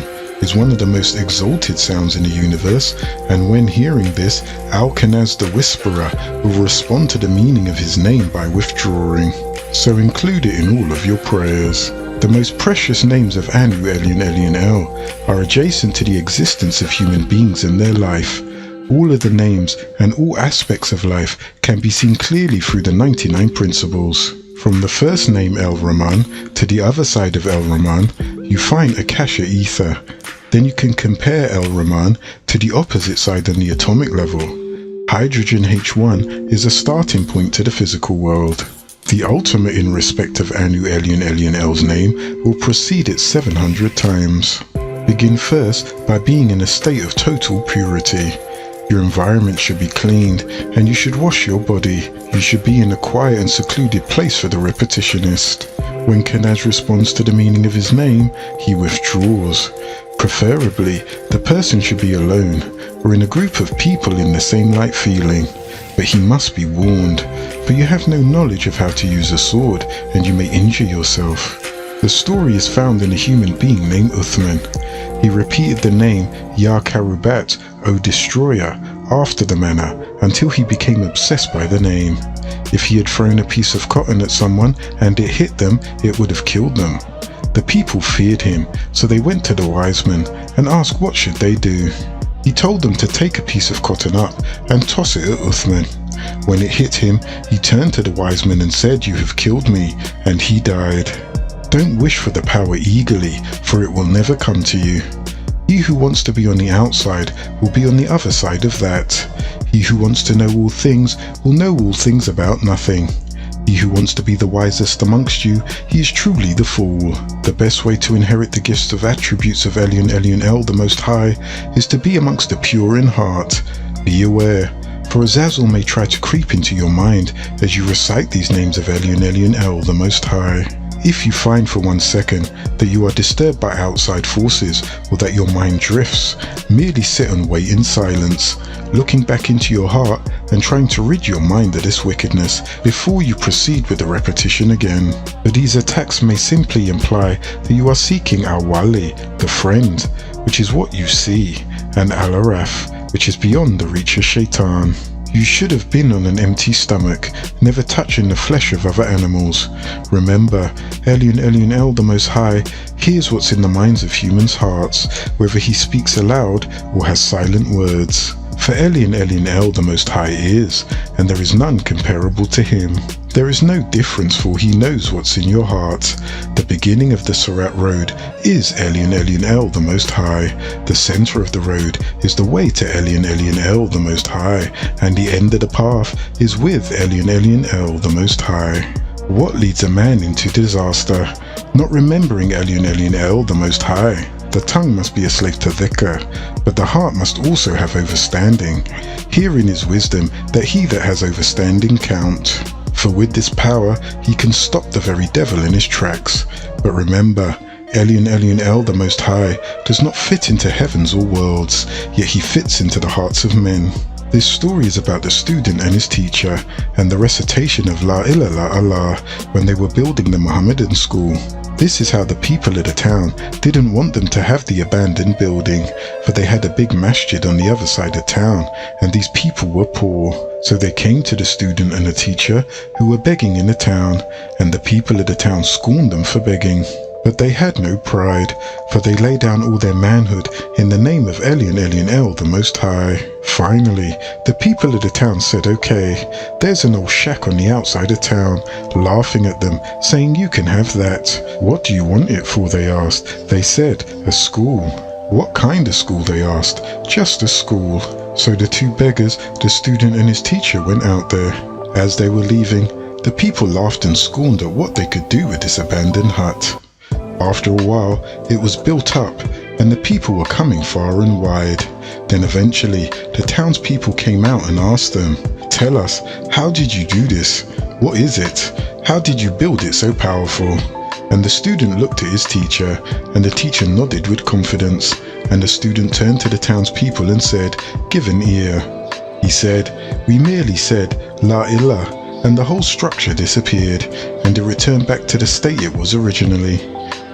is one of the most exalted sounds in the universe, and when hearing this, Alkanaz the Whisperer will respond to the meaning of his name by withdrawing. So include it in all of your prayers. The most precious names of Anu, Elyon, Elyon, El are adjacent to the existence of human beings and their life. All of the names and all aspects of life can be seen clearly through the 99 principles. From the first name El Rahman to the other side of El Rahman, you find Akasha ether. Then you can compare El Rahman to the opposite side on the atomic level. Hydrogen H1 is a starting point to the physical world. The ultimate in respect of Anu, Elyon, Elyon, El's name will precede it 700 times. Begin first by being in a state of total purity. Your environment should be cleaned, and you should wash your body. You should be in a quiet and secluded place for the repetitionist. When Kanaz responds to the meaning of his name, he withdraws. Preferably, the person should be alone, or in a group of people in the same light feeling. But he must be warned, for you have no knowledge of how to use a sword, and you may injure yourself. The story is found in a human being named Uthman. He repeated the name Ya Karubat, O Destroyer, after the manner, until he became obsessed by the name. If he had thrown a piece of cotton at someone and it hit them, it would have killed them. The people feared him, so they went to the wise men and asked what should they do. He told them to take a piece of cotton up and toss it at Uthman. When it hit him, he turned to the wise men and said, "You have killed me," and he died. Don't wish for the power eagerly, for it will never come to you. He who wants to be on the outside will be on the other side of that. He who wants to know all things will know all things about nothing. He who wants to be the wisest amongst you, he is truly the fool. The best way to inherit the gifts of attributes of Elyon, Elyon, El, the Most High, is to be amongst the pure in heart. Be aware, for Azazel may try to creep into your mind as you recite these names of Elyon, Elyon, El, the Most High. If you find for 1 second that you are disturbed by outside forces or that your mind drifts, merely sit and wait in silence, looking back into your heart and trying to rid your mind of this wickedness before you proceed with the repetition again. But these attacks may simply imply that you are seeking Al-Wali, the friend, which is what you see, and Al-Araf, which is beyond the reach of Shaitan. You should have been on an empty stomach, never touching the flesh of other animals. Remember, Elyon, Elyon, El, the Most High, hears what's in the minds of humans' hearts, whether he speaks aloud or has silent words. For Elyon, Elyon, El, the Most High is, and there is none comparable to him. There is no difference, for he knows what's in your heart. The beginning of the Surat road is Elyon, Elyon, El, the Most High. The center of the road is the way to Elyon, Elyon, El, the Most High, and the end of the path is with Elyon, Elyon, El, the Most High. What leads a man into disaster? Not remembering Elyon, Elyon, El, the Most High. The tongue must be a slave to dhikr, but the heart must also have overstanding. Herein is wisdom, that he that has overstanding count. For with this power he can stop the very devil in his tracks. But remember, Elyon, Elyon, El, the Most High, does not fit into heavens or worlds, yet he fits into the hearts of men. This story is about the student and his teacher, and the recitation of La ilaha Allah when they were building the Muhammadan school. This is how the people of the town didn't want them to have the abandoned building, for they had a big masjid on the other side of town, and these people were poor. So they came to the student and the teacher, who were begging in the town, and the people of the town scorned them for begging. But they had no pride, for they lay down all their manhood in the name of Elyon El, the Most High. Finally, the people of the town said, "Okay, there's an old shack on the outside of town," laughing at them, saying, "You can have that." "What do you want it for?" they asked. They said, "A school." "What kind of school?" they asked. "Just a school." So the two beggars, the student and his teacher, went out there. As they were leaving, the people laughed and scorned at what they could do with this abandoned hut. After a while, it was built up, and the people were coming far and wide. Then eventually, the townspeople came out and asked them, "Tell us, how did you do this? What is it? How did you build it so powerful?" And the student looked at his teacher, and the teacher nodded with confidence, and the student turned to the townspeople and said, "Give an ear." He said, "We merely said, La ilah," and the whole structure disappeared, and it returned back to the state it was originally.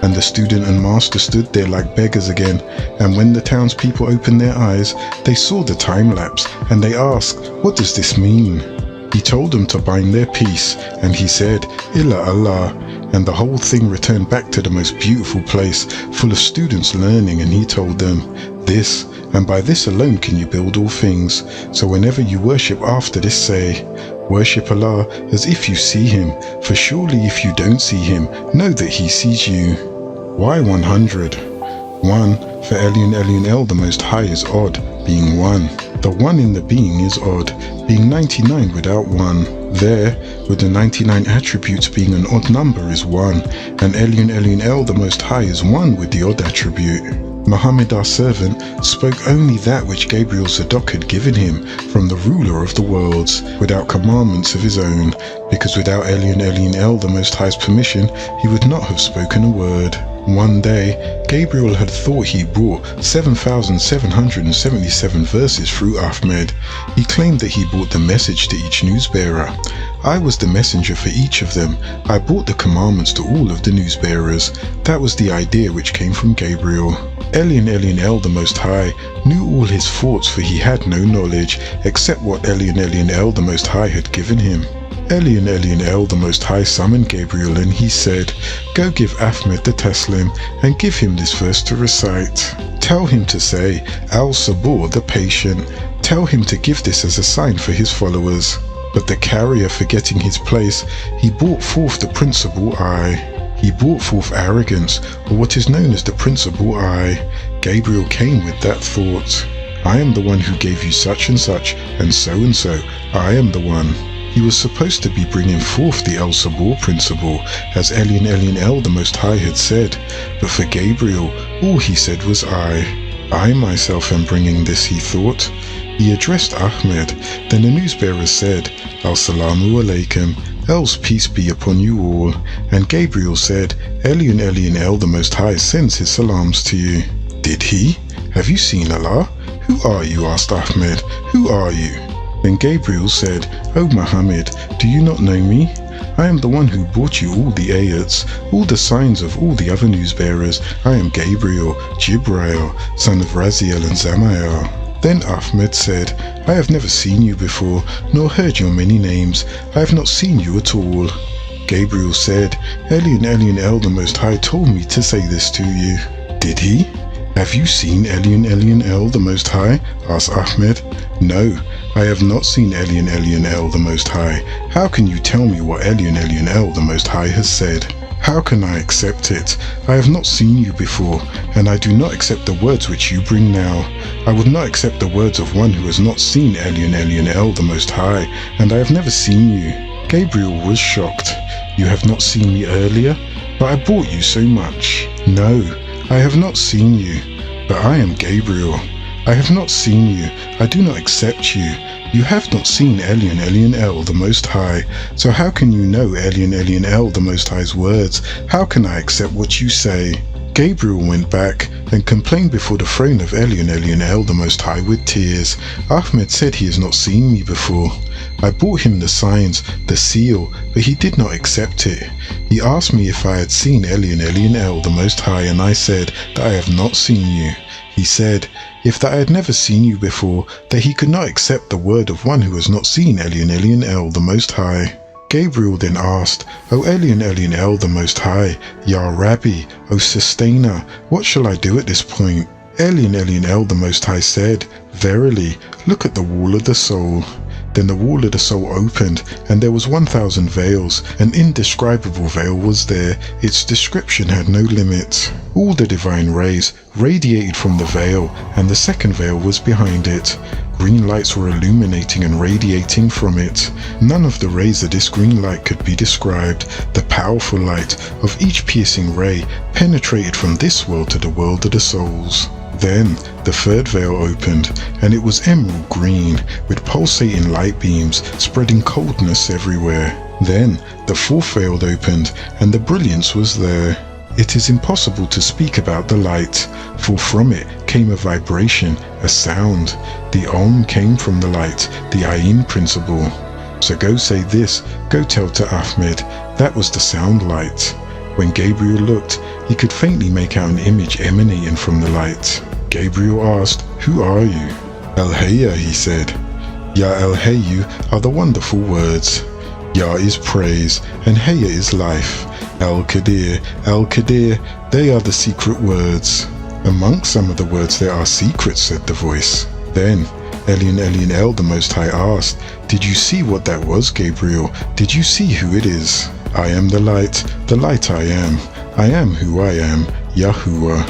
And the student and master stood there like beggars again, and when the townspeople opened their eyes, they saw the time lapse, and they asked, "What does this mean?" He told them to bind their peace, and he said, "Illa Allah," and the whole thing returned back to the most beautiful place, full of students learning, and he told them, "This, and by this alone can you build all things. So whenever you worship after this, say, worship Allah as if you see him, for surely if you don't see him, know that he sees you." Why 100? 1, for Elyon El, the Most High, is odd, being 1. The 1 in the being is odd, being 99 without 1. There, with the 99 attributes being an odd number, is 1, and Elyon El, the Most High, is 1 with the odd attribute. Muhammad, our servant, spoke only that which Gabriel Zadok had given him from the ruler of the worlds, without commandments of his own, because without Elyon El, the Most High's permission, he would not have spoken a word. One day, Gabriel had thought he brought 7,777 verses through Ahmed. He claimed that he brought the message to each newsbearer. I was the messenger for each of them. I brought the commandments to all of the newsbearers. That was the idea which came from Gabriel. Elyon El, the Most High, knew all his thoughts, for he had no knowledge except what Elyon El, the Most High, had given him. Elyon El, the Most High, summoned Gabriel, and he said, "Go give Ahmed the Taslim, and give him this verse to recite. Tell him to say, Al-Sabur, the patient. Tell him to give this as a sign for his followers." But the carrier, forgetting his place, he brought forth the principal I. He brought forth arrogance, or what is known as the principal I. Gabriel came with that thought. "I am the one who gave you such, and so, I am the one." He was supposed to be bringing forth the Al-Sabur principle, as Elyon El, the Most High, had said, but for Gabriel, all he said was I myself am bringing this, he thought. He addressed Ahmed, then the newsbearer said, "Al-Salamu Alaikum, else peace be upon you all," and Gabriel said, Elyon El, the Most High, sends his salams to you." "Did he? Have you seen Allah?" "Who are you?" asked Ahmed. "Who are you?" Then Gabriel said, "O Muhammad, do you not know me? I am the one who brought you all the ayats, all the signs of all the other newsbearers. I am Gabriel, Jibrail, son of Raziel and Zamael." Then Ahmed said, "I have never seen you before, nor heard your many names. I have not seen you at all." Gabriel said, Elyon El, the Most High, told me to say this to you." "Did he? Have you seen Elyon El, the Most High?" asked Ahmed. "No, I have not seen Elyon El, the Most High. How can you tell me what Elyon El, the Most High, has said? How can I accept it? I have not seen you before, and I do not accept the words which you bring now. I would not accept the words of one who has not seen Elyon El, the Most High, and I have never seen you." Gabriel was shocked. "You have not seen me earlier? But I brought you so much." "No, I have not seen you, but I am Gabriel. I have not seen you. I do not accept you. You have not seen Elyon El, the Most High. So how can you know Elyon El, the Most High's words? How can I accept what you say?" Gabriel went back and complained before the throne of Elyon El the Most High with tears. Ahmed said he has not seen me before. I brought him the signs, the seal, but he did not accept it. He asked me if I had seen Elyon El the Most High, and I said that I have not seen you. He said, if that I had never seen you before, that he could not accept the word of one who has not seen Elyon El the Most High. Gabriel then asked, O Elyon El the Most High, Ya Rabbi, O Sustainer, what shall I do at this point? Elyon El the Most High said, verily, look at the wall of the soul. Then the wall of the soul opened, and there was 1,000 veils. An indescribable veil was there, its description had no limit. All the divine rays radiated from the veil, and the second veil was behind it. Green lights were illuminating and radiating from it. None of the rays of this green light could be described. The powerful light of each piercing ray penetrated from this world to the world of the souls. Then the third veil opened, and it was emerald green, with pulsating light beams spreading coldness everywhere. Then the fourth veil opened, and the brilliance was there. It is impossible to speak about the light, for from it came a vibration, a sound. The Om came from the light, the Ayin principle. So go say this, go tell to Ahmed, that was the sound light. When Gabriel looked, he could faintly make out an image emanating from the light. Gabriel asked, who are you? El-Hayya, he said. Ya El-Hayyu are the wonderful words. Ya is praise, and Hayya is life. El-Qadir, they are the secret words. Amongst some of the words there are secrets, said the voice. Then Elyon El the Most High asked, did you see what that was, Gabriel? Did you see who it is? I am the light I am who I am, Yahuwah.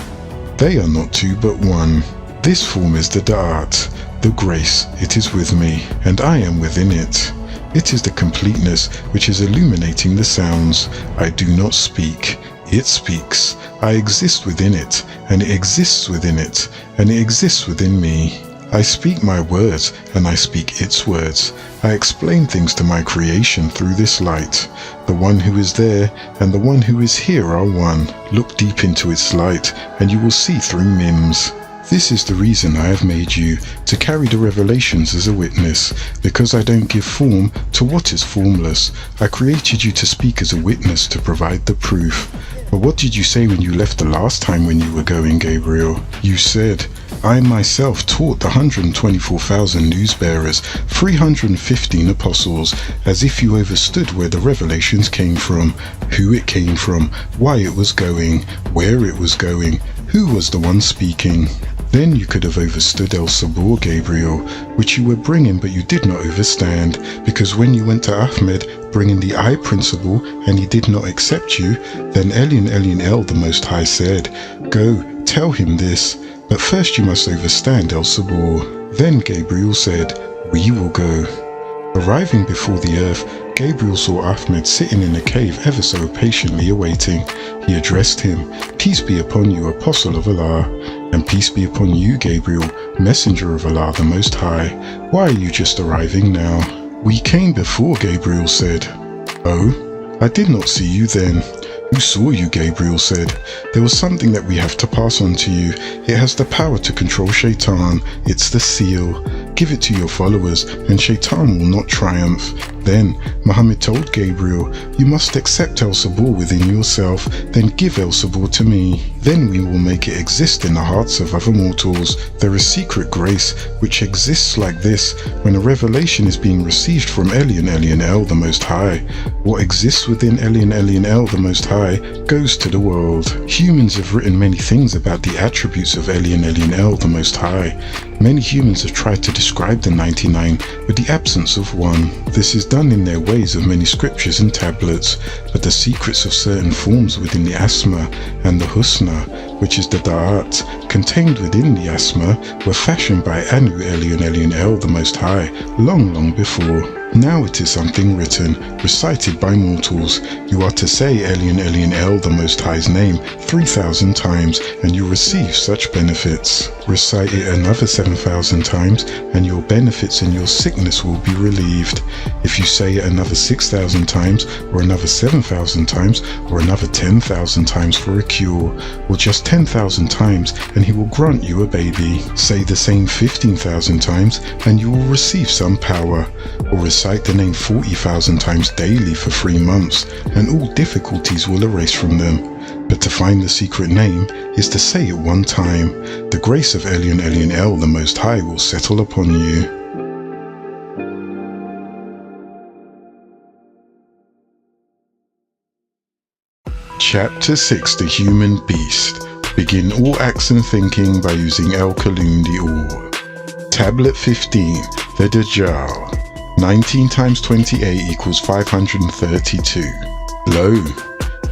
They are not two but one. This form is the Da'at, the grace, it is with me, and I am within it. It is the completeness which is illuminating the sounds. I do not speak, it speaks. I exist within it, and it exists within it, and it exists within me. I speak my words, and I speak its words. I explain things to my creation through this light. The one who is there and the one who is here are one. Look deep into its light, and you will see through Mims. This is the reason I have made you, to carry the revelations as a witness, because I don't give form to what is formless. I created you to speak as a witness, to provide the proof. But what did you say when you left the last time when you were going, Gabriel? You said, I myself taught the 124,000 newsbearers, 315 apostles, as if you understood where the revelations came from, who it came from, why it was going, where it was going, who was the one speaking. Then you could have understood El Sabor, Gabriel, which you were bringing but you did not understand, because when you went to Ahmed bringing the I principle and he did not accept you, then Elyon El the Most High said, go, tell him this, but first you must understand El Sabor. Then Gabriel said, we will go. Arriving before the earth, Gabriel saw Ahmed sitting in a cave ever so patiently awaiting. He addressed him, peace be upon you, Apostle of Allah, and peace be upon you, Gabriel, Messenger of Allah the Most High. Why are you just arriving now? We came before, Gabriel said. Oh, I did not see you then. Who saw you, Gabriel said. There was something that we have to pass on to you. It has the power to control Shaitan. It's the seal. Give it to your followers, and Shaitan will not triumph. Then Muhammad told Gabriel, you must accept El Sabor within yourself, then give El Sabor to me. Then we will make it exist in the hearts of other mortals. There is secret grace which exists like this when a revelation is being received from Elyon El the Most High. What exists within Elyon El the Most High goes to the world. Humans have written many things about the attributes of Elyon El the Most High. Many humans have tried to describe the 99 with the absence of one. This is done in their ways of many scriptures and tablets, but the secrets of certain forms within the Asma and the Husna, which is the Da'at, contained within the Asma, were fashioned by Anu Elyon El the Most High, long before. Now it is something written, recited by mortals. You are to say Elyon Elyon El, the Most High's name, 3,000 times, and you receive such benefits. Recite it another 7,000 times, and your benefits and your sickness will be relieved. If you say it another 6,000 times, or another 7,000 times, or another 10,000 times for a cure, or just 10,000 times, and he will grant you a baby. Say the same 15,000 times, and you will receive some power. Or recite the name 40,000 times daily for 3 months, and all difficulties will erase from them. But to find the secret name is to say it one time. The grace of Elyon Elyon El, the Most High, will settle upon you. Chapter 6, The Human Beast. Begin all acts and thinking by using El Kaloum the All. Tablet 15, The Dajjal. 19 times 28 equals 532. Lo,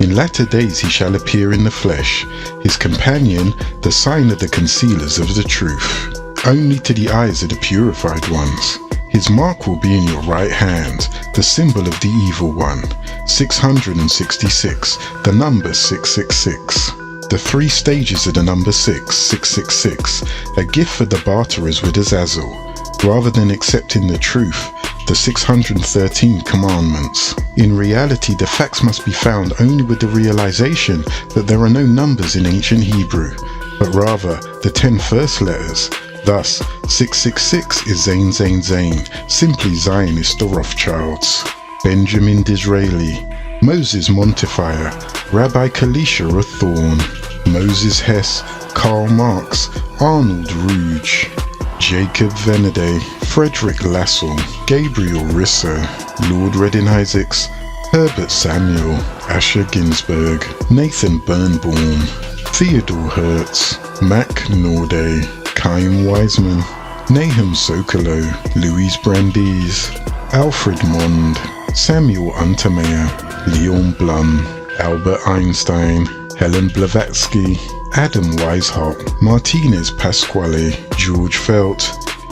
in latter days he shall appear in the flesh, his companion the sign of the concealers of the truth, only to the eyes of the purified ones. His mark will be in your right hand, the symbol of the evil one, 666, the number 666. The 3 stages of the number 6, 666, a gift for the barterers with Azazel. Rather than accepting the truth, the 613 commandments. In reality, the facts must be found only with the realization that there are no numbers in ancient Hebrew, but rather the 10 first letters. Thus, 666 is Zain Zain Zain, simply Zionist the Rothschilds. Benjamin Disraeli, Moses Montefiore, Rabbi Kalisha of Thorn, Moses Hess, Karl Marx, Arnold Rouge, Jacob Venede, Frederick Lassell, Gabriel Risser, Lord Redding Isaacs, Herbert Samuel, Asher Ginsberg, Nathan Birnbaum, Theodore Hertz, Mac Norday, Chaim Weizmann, Nahum Sokolow, Louise Brandeis, Alfred Mond, Samuel Untermeyer, Leon Blum, Albert Einstein, Helen Blavatsky, Adam Weishaupt, Martinez Pasquale, George Felt,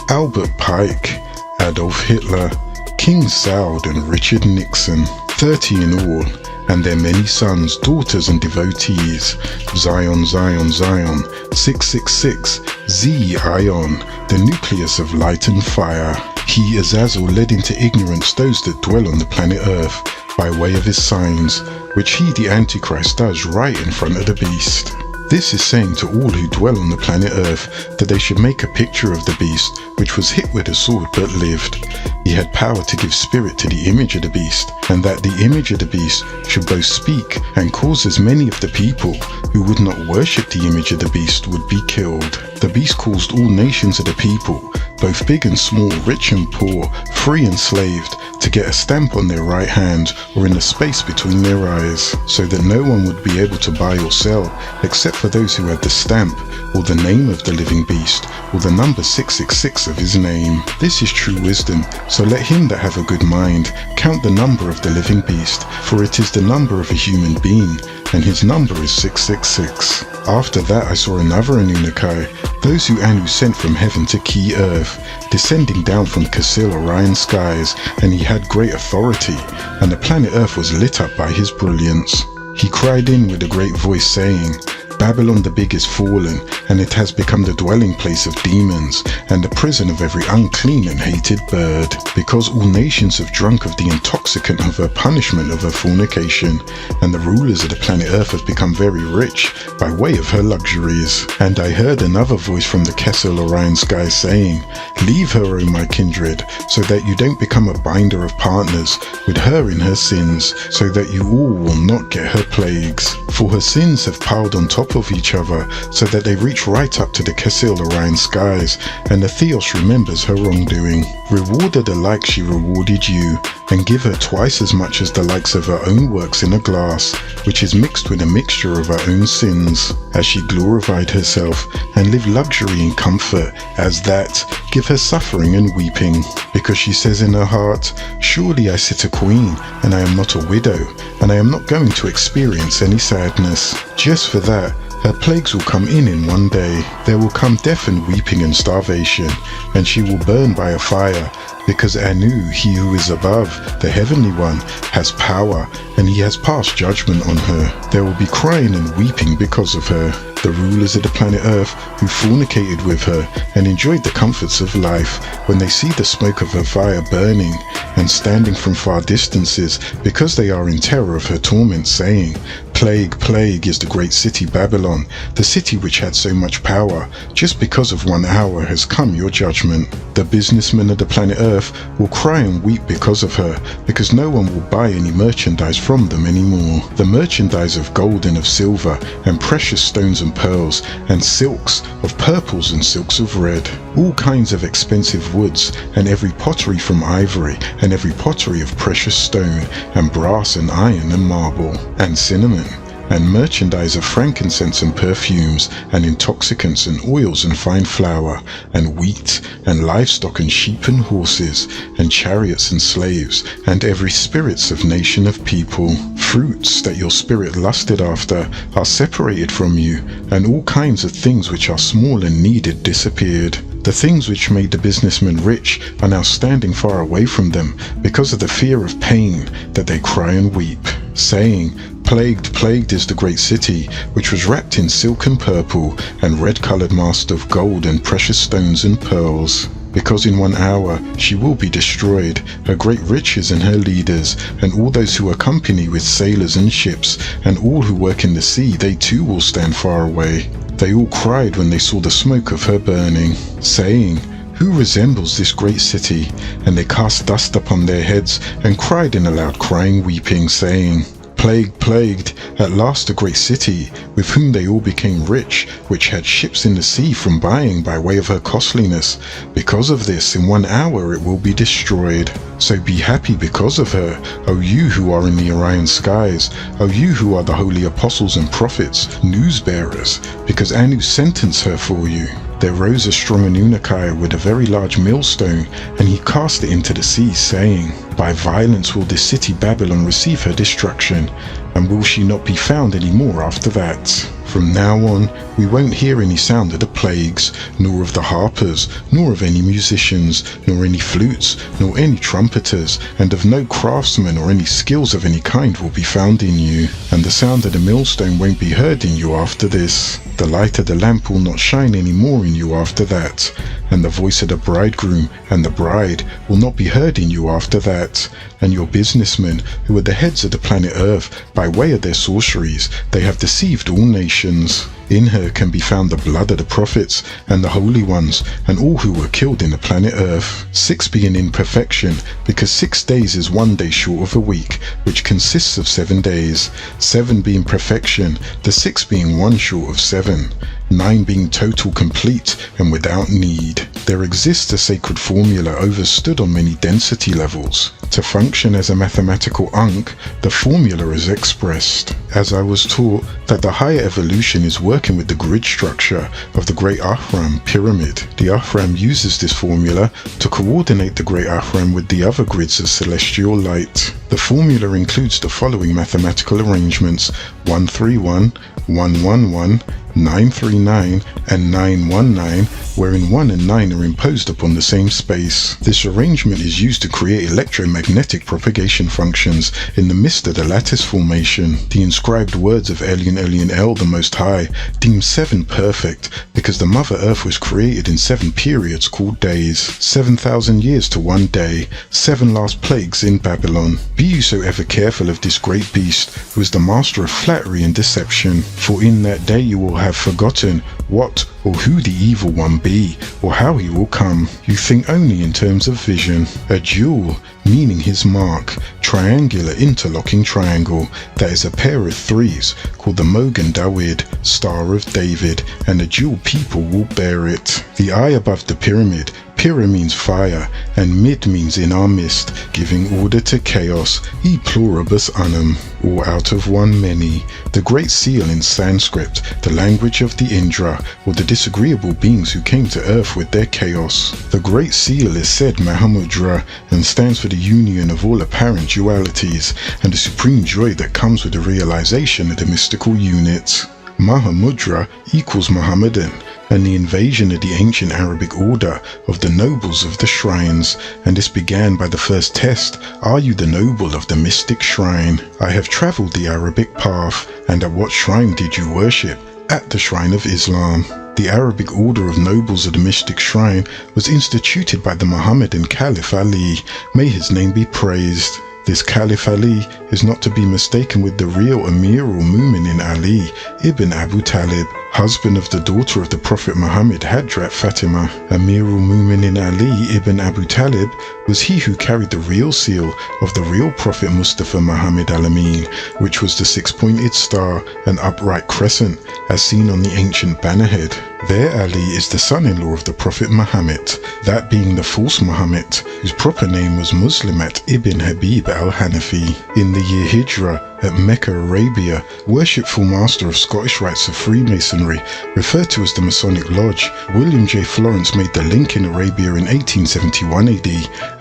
Albert Pike, Adolf Hitler, King Saud and Richard Nixon, 30 in all, and their many sons, daughters and devotees, Zion, Zion, Zion, 666, Z-Ion, the nucleus of light and fire. He, Azazel, led into ignorance those that dwell on the planet Earth by way of his signs, which he, the Antichrist, does right in front of the beast. This is saying to all who dwell on the planet Earth that they should make a picture of the beast, which was hit with a sword but lived. He had power to give spirit to the image of the beast, and that the image of the beast should both speak and cause as many of the people who would not worship the image of the beast would be killed. The beast caused all nations of the people, both big and small, rich and poor, free and slaved, to get a stamp on their right hand or in the space between their eyes, so that no one would be able to buy or sell except for those who had the stamp, or the name of the living beast, or the number 666 of his name. This is true wisdom, so let him that have a good mind count the number of the living beast, for it is the number of a human being, and his number is 666. After that I saw another Anunnaki, those who Anu sent from heaven to key earth, descending down from Casil Orion skies, and he had great authority, and the planet Earth was lit up by his brilliance. He cried in with a great voice, saying, Babylon the Big is fallen, and it has become the dwelling place of demons, and the prison of every unclean and hated bird, because all nations have drunk of the intoxicant of her punishment of her fornication, and the rulers of the planet Earth have become very rich by way of her luxuries. And I heard another voice from the Kessel Orion sky saying, Leave her, O my kindred, so that you don't become a binder of partners with her in her sins, so that you all will not get her plagues. For her sins have piled on top of each other, so that they reach right up to the Kessel Orion skies, and the Theos remembers her wrongdoing. Reward her the like she rewarded you, and give her twice as much as the likes of her own works in a glass, which is mixed with a mixture of her own sins, as she glorified herself, and lived luxury and comfort, as that, give her suffering and weeping, because she says in her heart, Surely I sit a queen, and I am not a widow, and I am not going to experience any sadness. Just for that, her plagues will come in one day. There will come death and weeping and starvation, and she will burn by a fire, Because Anu, he who is above, the heavenly one, has power, and he has passed judgment on her. There will be crying and weeping because of her. The rulers of the planet Earth, who fornicated with her and enjoyed the comforts of life, when they see the smoke of her fire burning and standing from far distances, because they are in terror of her torment, saying, Plague, plague is the great city Babylon, the city which had so much power. Just because of 1 hour has come your judgment. The businessmen of the planet Earth will cry and weep because of her, because no one will buy any merchandise from them anymore. The merchandise of gold and of silver, and precious stones and pearls, and silks of purples and silks of red, all kinds of expensive woods, and every pottery from ivory, and every pottery of precious stone, and brass and iron and marble, and cinnamon, and merchandise of frankincense and perfumes, and intoxicants and oils and fine flour, and wheat, and livestock and sheep and horses, and chariots and slaves, and every spirits of nation of people. Fruits that your spirit lusted after are separated from you, and all kinds of things which are small and needed disappeared. The things which made the businessmen rich are now standing far away from them because of the fear of pain that they cry and weep, saying, Plagued, plagued is the great city, which was wrapped in silk and purple, and red-coloured mast of gold and precious stones and pearls. Because in 1 hour she will be destroyed, her great riches and her leaders, and all those who accompany with sailors and ships, and all who work in the sea, they too will stand far away. They all cried when they saw the smoke of her burning, saying, Who resembles this great city? And they cast dust upon their heads, and cried in a loud crying, weeping, saying, Plagued, plagued, at last a great city, with whom they all became rich, which had ships in the sea from buying by way of her costliness. Because of this, in 1 hour it will be destroyed. So be happy because of her, O you who are in the Orion skies, O you who are the holy apostles and prophets, news bearers, because Anu sentenced her for you. There rose a strong Anunnaki with a very large millstone, and he cast it into the sea, saying, By violence will this city Babylon receive her destruction, and will she not be found any more after that. From now on, we won't hear any sound of the plagues, nor of the harpers, nor of any musicians, nor any flutes, nor any trumpeters, and of no craftsmen or any skills of any kind will be found in you. And the sound of the millstone won't be heard in you after this. The light of the lamp will not shine any more in you after that. And the voice of the bridegroom and the bride will not be heard in you after that. And your businessmen, who are the heads of the planet Earth, by way of their sorceries, they have deceived all nations. In her can be found the blood of the prophets and the holy ones, and all who were killed in the planet Earth. 6 being in perfection, because 6 days is 1 day short of a week, which consists of 7 days. 7 being perfection, the 6 being 1 short of 7. 9 being total, complete, and without need. There exists a sacred formula overstood on many density levels. To function as a mathematical Ankh, the formula is expressed. As I was taught that the higher evolution is working with the grid structure of the Great Ahram pyramid. The Ahram uses this formula to coordinate the Great Ahram with the other grids of celestial light. The formula includes the following mathematical arrangements: 131, 111, 939 and 919, wherein 1 and 9 are imposed upon the same space. This arrangement is used to create electromagnetic propagation functions in the midst of the lattice formation. The inscribed words of Elyon Elyon El, the Most High, deem 7 perfect, because the Mother Earth was created in 7 periods called days, 7,000 years to 1 day, 7 last plagues in Babylon. Be you so ever careful of this great beast, who is the master of flattery and deception, for in that day you will have forgotten what or who the evil one be, or how he will come. You think only in terms of vision. A jewel, meaning his mark, triangular interlocking triangle, that is a pair of 3s, called the Mogan Dawid, Star of David, and the jewel people will bear it. The eye above the pyramid, Pira means fire, and mid means in our midst, giving order to chaos, e pluribus unum, or out of one many. The Great Seal in Sanskrit, the language of the Indra, or the disagreeable beings who came to earth with their chaos. The Great Seal is said Mahamudra, and stands for the union of all apparent dualities, and the supreme joy that comes with the realization of the mystical unit. Mahamudra equals Mohammedan, and the invasion of the ancient Arabic order of the nobles of the shrines, and this began by the first test: are you the noble of the mystic shrine? I have travelled the Arabic path, and at what shrine did you worship? At the shrine of Islam. The Arabic order of nobles of the mystic shrine was instituted by the Muhammadan Caliph Ali, may his name be praised. This Caliph Ali is not to be mistaken with the real Amir al-Mu'minin Ali ibn Abu Talib, husband of the daughter of the Prophet Muhammad, Hadrat Fatima. Amir al-Mu'minin Ali ibn Abu Talib was he who carried the real seal of the real Prophet Mustafa Muhammad al-Amin, which was the six-pointed star, an upright crescent, as seen on the ancient bannerhead. Their Ali is the son-in-law of the Prophet Muhammad, that being the false Muhammad, whose proper name was Muslimat ibn Habib al-Hanafi. In the year Hijrah, at Mecca, Arabia, worshipful master of Scottish rites of Freemasonry, referred to as the Masonic Lodge, William J. Florence made the link in Arabia in 1871 AD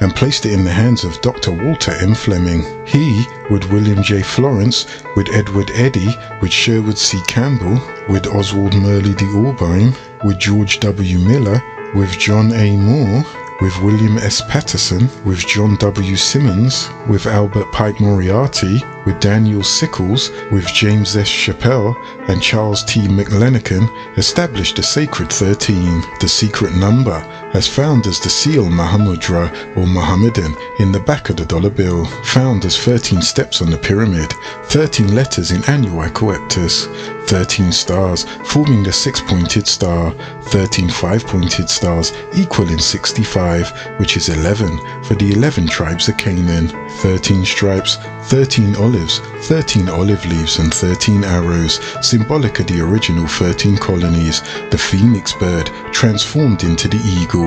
and placed it in the hands of Dr. Walter M. Fleming. He, with William J. Florence, with Edward Eddy, with Sherwood C. Campbell, with Oswald Merley de Orbein, with George W. Miller, with John A. Moore, with William S. Patterson, with John W. Simmons, with Albert Pike Moriarty, with Daniel Sickles, with James S. Chappell, and Charles T. McLennican, established the Sacred 13, the secret number, as found as the seal Mahamudra or Mohammedan in the back of the dollar bill, found as 13 steps on the pyramid, 13 letters in Annuae Coeptus, 13 stars forming the six-pointed star, 13 five-pointed stars equaling 65, which is 11 for the 11 tribes of Canaan, 13 stripes, 13 olives, 13 olive leaves and 13 arrows, symbolic of the original 13 colonies, the phoenix bird transformed into the eagle.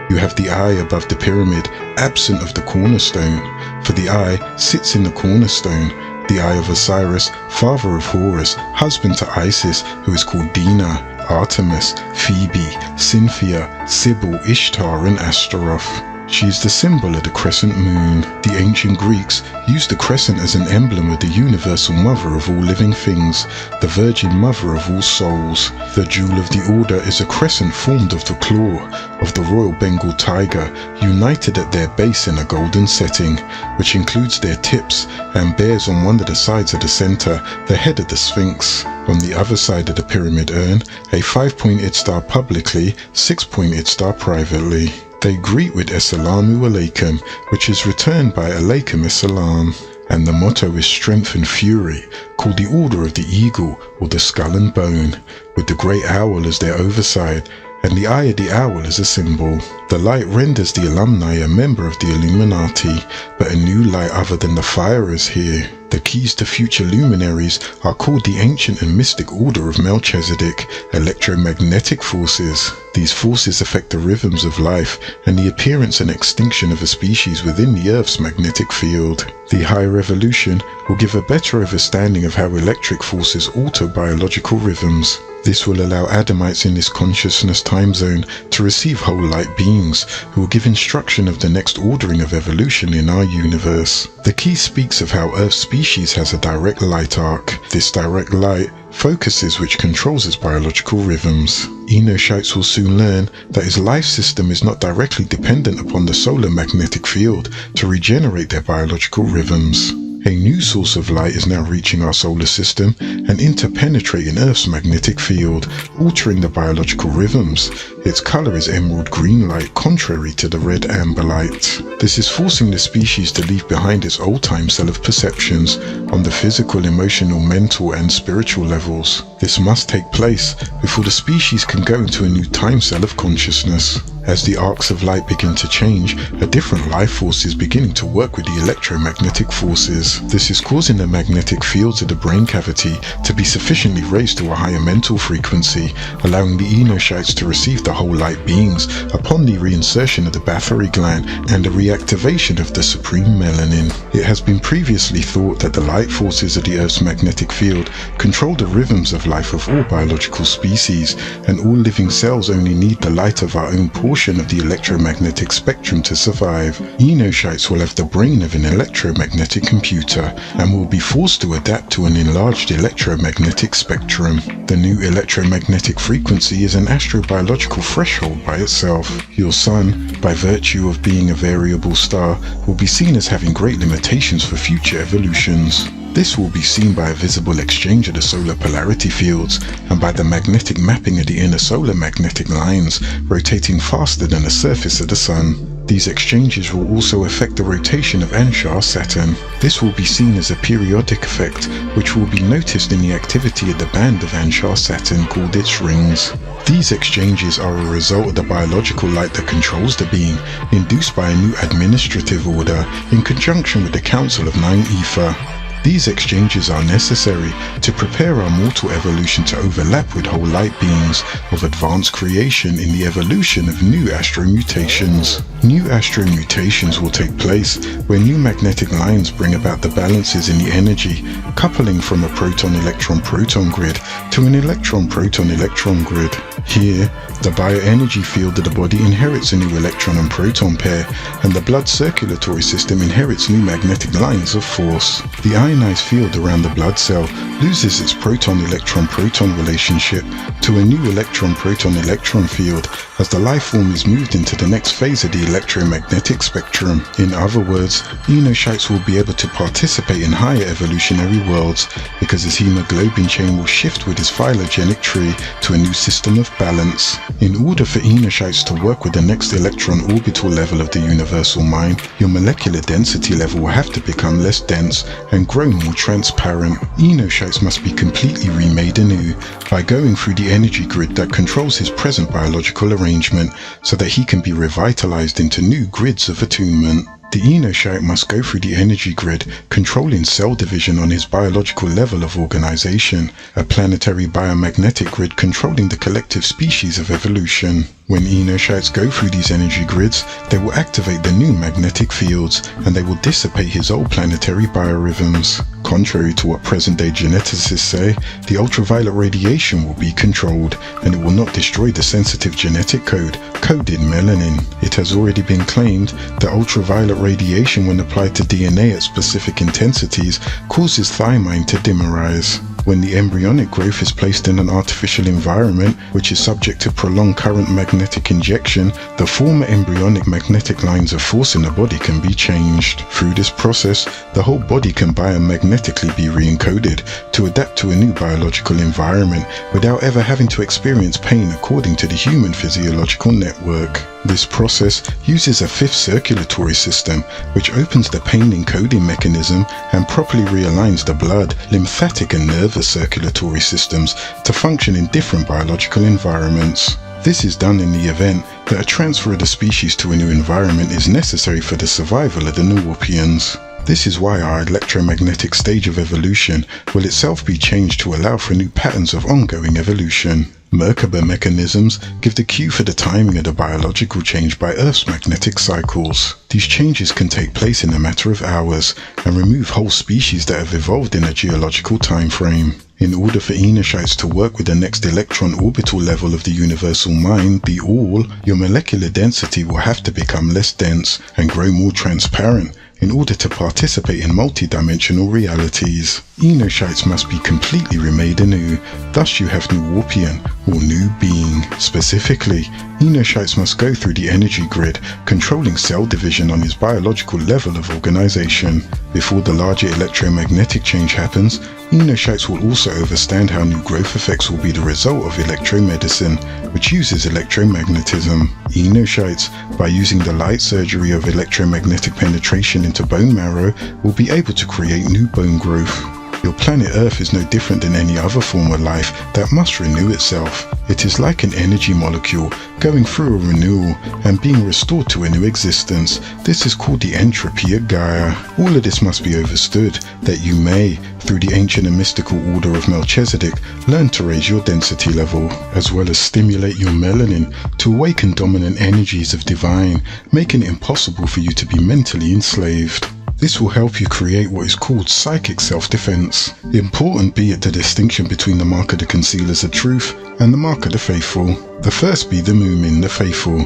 You have the eye above the pyramid, absent of the cornerstone, for the eye sits in the cornerstone. The eye of Osiris, father of Horus, husband to Isis, who is called Dina, Artemis, Phoebe, Cynthia, Sybil, Ishtar and Astaroth. She is the symbol of the crescent moon. The ancient Greeks used the crescent as an emblem of the universal mother of all living things, the virgin mother of all souls. The jewel of the order is a crescent formed of the claw of the Royal Bengal tiger, united at their base in a golden setting, which includes their tips and bears on one of the sides of the center the head of the Sphinx. On the other side of the pyramid urn, a five-pointed star publicly, six-pointed star privately. They greet with Assalamu Alaikum, which is returned by Alaikum Assalam, and the motto is strength and fury, called the Order of the Eagle or the Skull and Bone, with the great owl as their overside, and the eye of the owl as a symbol. The light renders the alumni a member of the Illuminati, but a new light other than the fire is here. The keys to future luminaries are called the Ancient and Mystic Order of Melchizedek, electromagnetic forces. These forces affect the rhythms of life and the appearance and extinction of a species within the Earth's magnetic field. The higher evolution will give a better understanding of how electric forces alter biological rhythms. This will allow Adamites in this consciousness time zone to receive whole light beings who will give instruction of the next ordering of evolution in our universe. The key speaks of how Earth's species has a direct light arc. This direct light focuses which controls its biological rhythms. Enoshites will soon learn that his life system is not directly dependent upon the solar magnetic field to regenerate their biological rhythms. A new source of light is now reaching our solar system and interpenetrating Earth's magnetic field, altering the biological rhythms. Its color is emerald green light, contrary to the red amber light. This is forcing the species to leave behind its old time cell of perceptions on the physical, emotional, mental and spiritual levels. This must take place before the species can go into a new time cell of consciousness. As the arcs of light begin to change, a different life force is beginning to work with the electromagnetic forces. This is causing the magnetic fields of the brain cavity to be sufficiently raised to a higher mental frequency, allowing the Enoshites to receive the whole light beings upon the reinsertion of the Bathory gland and the reactivation of the supreme melanin. It has been previously thought that the light forces of the Earth's magnetic field control the rhythms of life of all biological species, and all living cells only need the light of our own portion of the electromagnetic spectrum to survive. Enoshites will have the brain of an electromagnetic computer and will be forced to adapt to an enlarged electromagnetic spectrum. The new electromagnetic frequency is an astrobiological threshold by itself. Your sun, by virtue of being a variable star, will be seen as having great limitations for future evolutions. This will be seen by a visible exchange of the solar polarity fields and by the magnetic mapping of the inner solar magnetic lines rotating faster than the surface of the sun. These exchanges will also affect the rotation of Anshar Saturn. This will be seen as a periodic effect, which will be noticed in the activity of the band of Anshar Saturn called its rings. These exchanges are a result of the biological light that controls the being, induced by a new administrative order in conjunction with the Council of Nine Ether. These exchanges are necessary to prepare our mortal evolution to overlap with whole light beings of advanced creation in the evolution of new astromutations. New astromutations will take place where new magnetic lines bring about the balances in the energy, coupling from a proton-electron-proton grid to an electron-proton-electron grid. Here, the bioenergy field of the body inherits a new electron and proton pair, and the blood circulatory system inherits new magnetic lines of force. The ionized field around the blood cell loses its proton-electron-proton relationship to a new electron-proton-electron field as the life form is moved into the next phase of the electromagnetic spectrum. In other words, Enoshites will be able to participate in higher evolutionary worlds because his hemoglobin chain will shift with his phylogenetic tree to a new system of balance. In order for Enoshites to work with the next electron orbital level of the universal mind, your molecular density level will have to become less dense and grow more transparent. Enoshites must be completely remade anew by going through the energy grid that controls his present biological arrangement so that he can be revitalized into new grids of attunement. The Enoshite must go through the energy grid, controlling cell division on his biological level of organization, a planetary biomagnetic grid controlling the collective species of evolution. When Enoshites go through these energy grids, they will activate the new magnetic fields, and they will dissipate his old planetary biorhythms. Contrary to what present-day geneticists say, the ultraviolet radiation will be controlled, and it will not destroy the sensitive genetic code, coded melanin. It has already been claimed that ultraviolet radiation, when applied to DNA at specific intensities, causes thymine to dimerize. When the embryonic growth is placed in an artificial environment, which is subject to prolonged current magnetic injection, the former embryonic magnetic lines of force in the body can be changed. Through this process, the whole body can biomagnetically be re-encoded to adapt to a new biological environment without ever having to experience pain according to the human physiological network. This process uses a fifth circulatory system, which opens the pain encoding mechanism and properly realigns the blood, lymphatic and nervous circulatory systems to function in different biological environments. This is done in the event that a transfer of the species to a new environment is necessary for the survival of the Nuopians. This is why our electromagnetic stage of evolution will itself be changed to allow for new patterns of ongoing evolution. Merkaba mechanisms give the cue for the timing of the biological change by Earth's magnetic cycles. These changes can take place in a matter of hours and remove whole species that have evolved in a geological time frame. In order for Enoshites to work with the next electron orbital level of the universal mind, the All, your molecular density will have to become less dense and grow more transparent in order to participate in multidimensional realities. Enoshites must be completely remade anew, thus you have Nuopian, or new being. Specifically, Enoshites must go through the energy grid, controlling cell division on his biological level of organization. Before the larger electromagnetic change happens, Enoshites will also understand how new growth effects will be the result of electromedicine, which uses electromagnetism. Enoshites, by using the light surgery of electromagnetic penetration into bone marrow, will be able to create new bone growth. Your planet Earth is no different than any other form of life that must renew itself. It is like an energy molecule going through a renewal and being restored to a new existence. This is called the entropy of Gaia. All of this must be understood that you may, through the ancient and mystical order of Melchizedek, learn to raise your density level, as well as stimulate your melanin to awaken dominant energies of divine, making it impossible for you to be mentally enslaved. This will help you create what is called psychic self-defense. Important be it the distinction between the mark of the concealers of truth and the mark of the faithful. The first be the Mumin, the faithful.